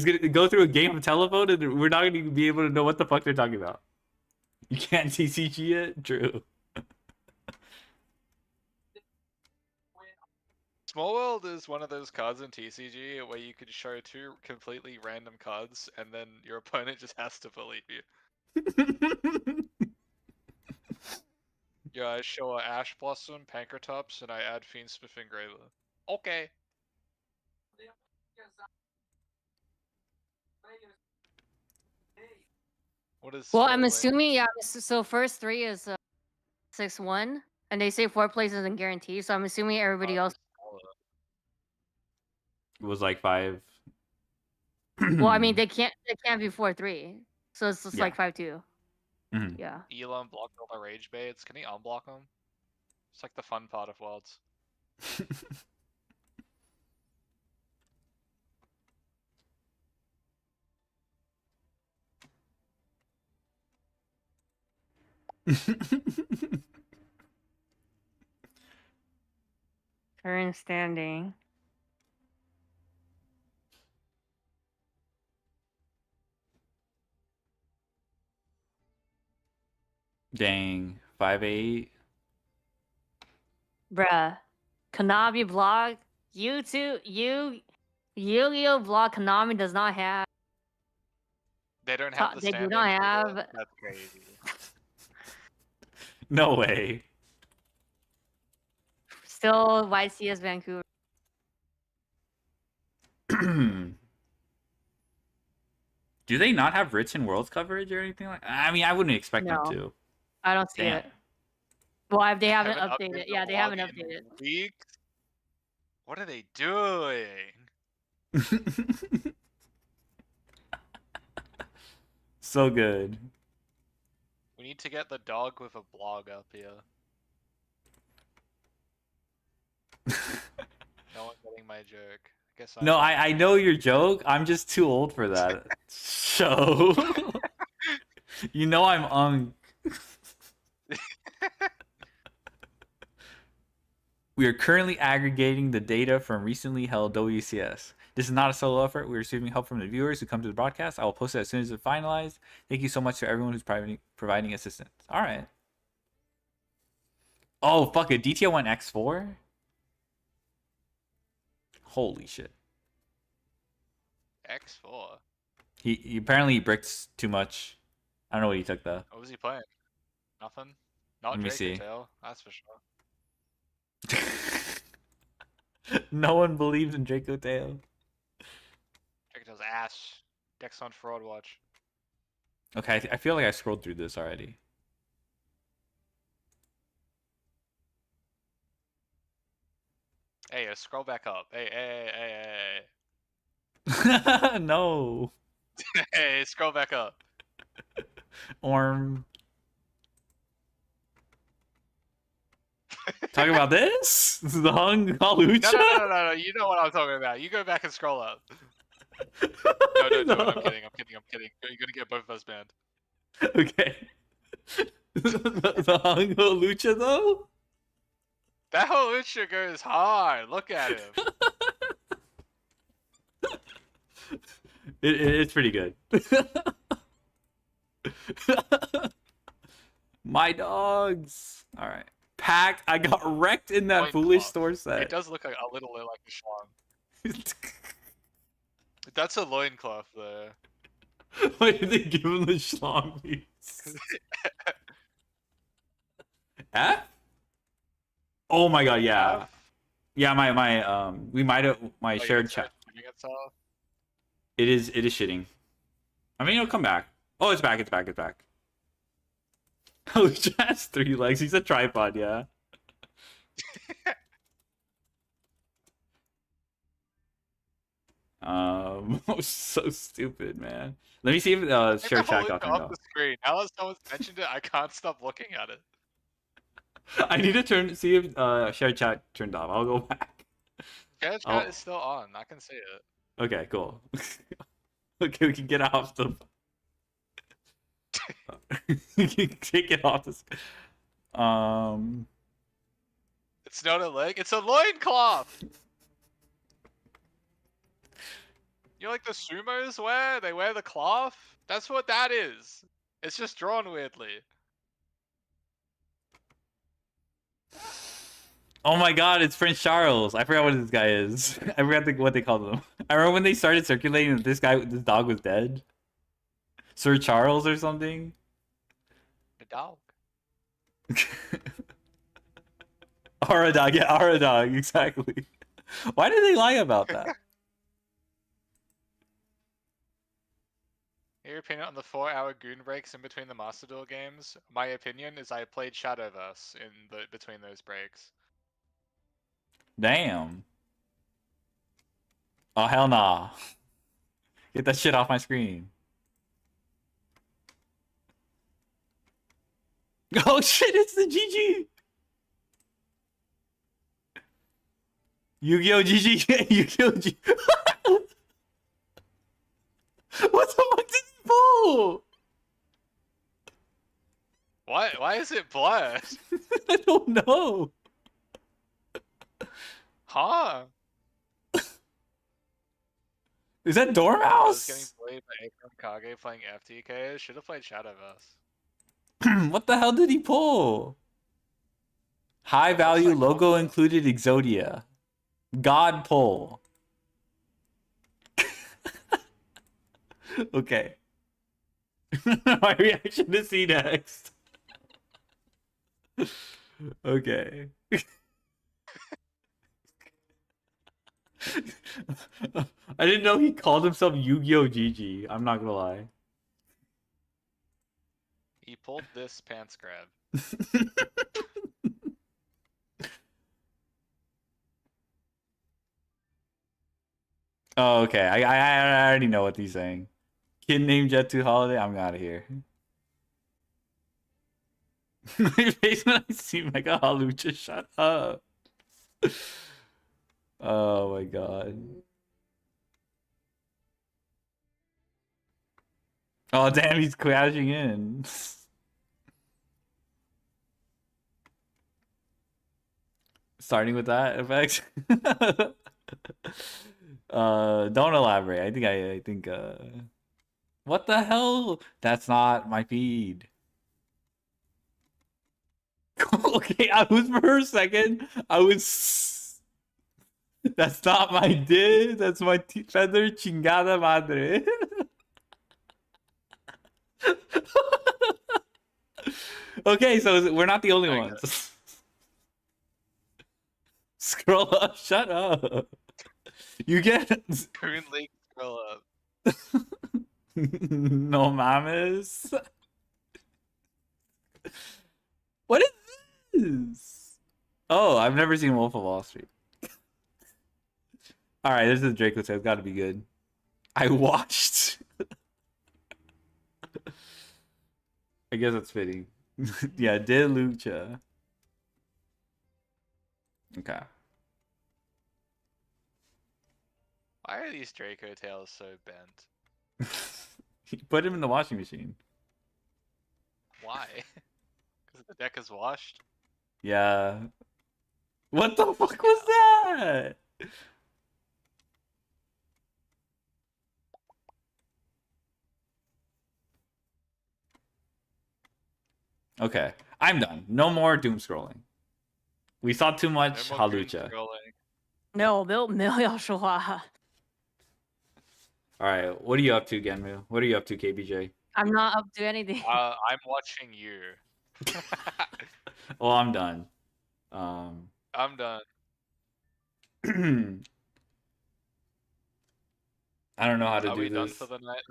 going to go through a game of telephone, and we're not going to be able to know what the fuck they're talking about. You can't TCG it? True. Small World is one of those cards in TCG where you could show 2 completely random cards and then your opponent just has to believe you. Yeah, I show a Ash Blossom, Pankratops, and I add Fiendsmith Engraver. Okay. What is Well, I'm Scarlet? assuming, yeah, so first 3 is 6-1, and they say 4 places and guarantee, so I'm assuming everybody else... It was like 5. Well, I mean, they can't be 4-3, so it's just Yeah. like 5-2. Mhm. Yeah. Elon blocked all the rage baits. Can he unblock them? It's like the fun part of Worlds. Current standing. Dang. 5-8. Bruh. Konami blog. Yu-Gi-Oh! Blog Konami does not have. They don't have the They do standing not for have. that? That's crazy. No way. Still YCS Vancouver. Do they not have Rich in Worlds coverage or anything like? I mean, I wouldn't expect them No. to. I don't see Damn. it. Well, if they haven't Haven't updated. the Yeah, they blog haven't in updated. weeks? What are they doing? So good. We need to get the dog with a blog up here. No one getting my joke. I guess No, I know your joke. I'm just too old for that show. You know I'm Unk. We are currently aggregating the data from recently held WCS. This is not a solo effort. We're receiving help from the viewers who come to the broadcast. I will post it as soon as it's finalized. Thank you so much to everyone who's providing assistance. All right. Oh, fuck it. DTO went X4? Holy shit. X4. He apparently bricked too much. I don't know what he took though. What was he playing? Nothing? Not Let me Draco see. Tail, that's for sure. No one believes in Draco Tail. Draco Tail's ass. Dex on Fraud Watch. Okay, I feel like I scrolled through this already. Hey, scroll back up. Hey. No. Hey, scroll back up. Orm. Talking about this? This is the Hung Halucha? No. You know what I'm talking about. You go back and scroll up. No, No. I'm kidding. You're gonna get both of us banned. Okay. the Hongo Lucha though? That whole Lucha goes hard. Look at him. It's pretty good. My dogs. All right. Packed. I got wrecked in that foolish store set. It does look like a little bit like a schlong. That's a loincloth there. Why did they give him the schlong piece? F? Oh my god, yeah. Yeah, we might have my shared chat. It is shitting. I mean, it'll come back. Oh, it's back. Oh, it has 3 legs. He's a tripod, yeah. So stupid, man. Let me see if shared chat got turned off. The screen. Now that someone's mentioned it, I can't stop looking at it. I need to see if shared chat turned off. I'll go back. Shared chat is still on. I can see it. Okay, cool. Okay, we can get off the. You can take it off this. It's not a leg. It's a loincloth. You know, like the sumos wear? They wear the cloth. That's what that is. It's just drawn weirdly. Oh my god, it's Prince Charles. I forgot what this guy is. I forgot what they called him. I remember when they started circulating that this dog was dead. Sir Charles or something. The dog. Aura dog, yeah, Aura dog, exactly. Why did they lie about that? Your opinion on the 4-hour goon breaks in between the Master Duel games? My opinion is I played Shadowverse between those breaks. Damn. Oh hell nah. Get that shit off my screen. Oh shit, it's the GG. Yu-Gi-Oh! GG. Yu-Gi-Oh! GG. What the fuck did he pull? Why is it blurred? I don't know. Huh? Is that I was Dormouse? getting played by Akron Kage playing FTK. Should have played Shadowverse. What the hell did he pull? High value logo included Exodia. God pull. Okay. My reaction to see next. Okay. I didn't know he called himself Yu-Gi-Oh! GG. I'm not gonna lie. He pulled this pants grab. Oh, okay. I already know what he's saying. Kid named Jet2 Holiday. I'm out of here. My face when I see Mega Halucha. Shut up. Oh my god. Oh damn, he's crashing in. Starting with that effect. Don't elaborate. I think what the hell? That's not my feed. Okay, I was for a second. That's not my did. That's my feather chingada madre. Okay, so we're not the only ones. Scroll up. Shut up. You get Coon League scroll up. No mames. What is this? Oh, I've never seen Wolf of Wall Street. All right, this is Draco says. Got to be good. I watched. I guess that's fitting. Yeah, De Lucha. Okay. Why are these Draco tails so bent? Put him in the washing machine. Why? Deck is washed. Yeah. What the fuck was that? Okay, I'm done. No more doom scrolling. We saw too much No more doom Halucha. scrolling. 没有要说话。 All right, what are you up to, Genmu? What are you up to, KBJ? I'm not up to anything. I'm watching you. Well, I'm done. I'm done. I don't know how to Are do we done this. for the night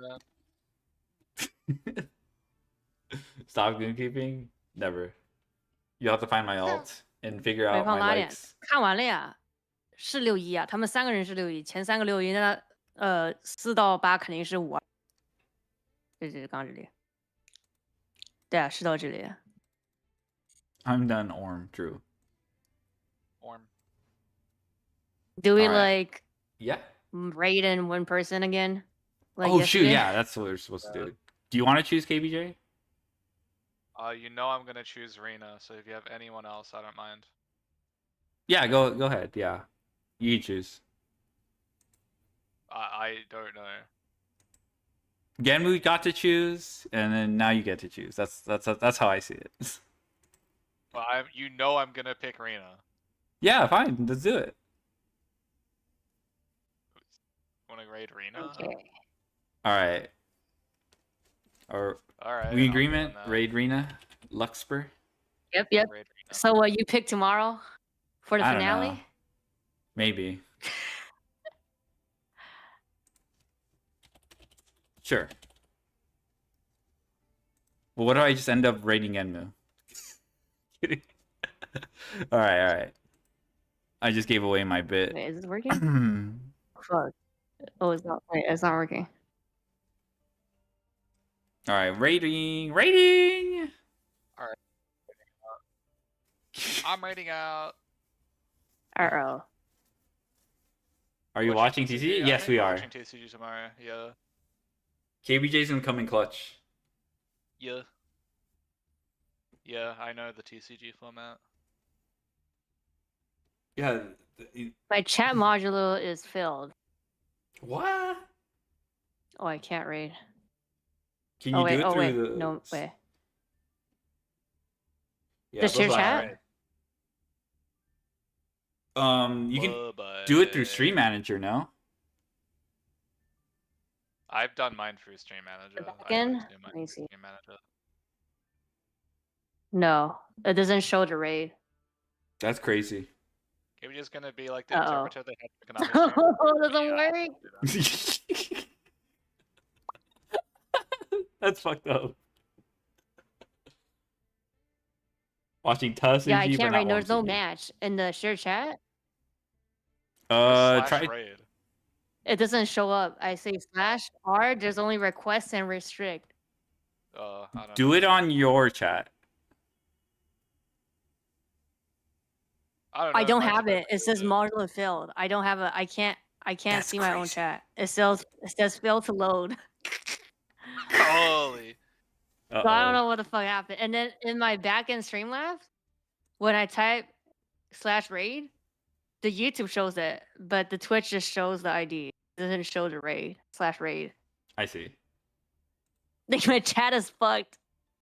then? Stop goonkeeping? Never. You have to find my alt and figure 没 out 放 my 哪里？ likes. 看完了呀，是6-1啊，他们3个人是6-1，前3个6-1，那4到8肯定是5-2。这刚这里。对啊，是到这里。 I'm done, Orm, Drew. Orm. Do we Alright. like Yeah. raid in one person again? Like Oh, yesterday? shoot, yeah, that's what we're supposed to do. Do you want to choose KBJ? You know I'm gonna choose Rena, so if you have anyone else, I don't mind. Yeah, go ahead, yeah. You choose. I don't know. Genmu got to choose, and then now you get to choose. That's how I see it. Well, I'm gonna pick Rena. Yeah, fine. Let's do it. Wanna raid Rena? Okay. All right. Alright, We I'm agreement? doing that. Raid Rena, Luxper. Yep. So what you pick tomorrow for the I don't finale? know. Maybe. Sure. Well, what do I just end up raiding Enmu? Kidding. All right. I just gave away my bit. Wait, is this working? Fuck. Oh, it's not. Wait, it's not working. All right, rating. Alright. I'm raiding out. Uh-oh. Are you watching TCG? I Yes, think we we're are. watching TCG tomorrow. Yeah. KBJ's gonna come in clutch. Yeah. Yeah, I know the TCG format. Yeah. My chat module is filled. What? Oh, I can't raid. Can you do it through wait. the? No, wait. Yeah, Just your bye-bye. chat? You can do it through Stream Manager, no? I've done mine through Stream Manager. Again? I always do mine Let me through see. Stream Manager. No, it doesn't show the raid. That's crazy. Are we just gonna be like the Uh-oh. interpreter they had for Konami stream? Oh, it doesn't work. That's fucked up. Watching Tuss Yeah, I and G, but can't not raid. There's no Womsuji. match in the shared chat. Slash Try. raid. It doesn't show up. I say /R. There's only request and restrict. I don't Do know. it on your chat. I don't have it. It says module failed. I don't have a. I can't That's see my own chat. It says failed to load. Holy. So I don't know what the fuck happened. And then in my backend Streamlabs, when I type /raid, the YouTube shows it, but the Twitch just shows the ID. It doesn't show the raid /raid. I see. Like my chat is fucked.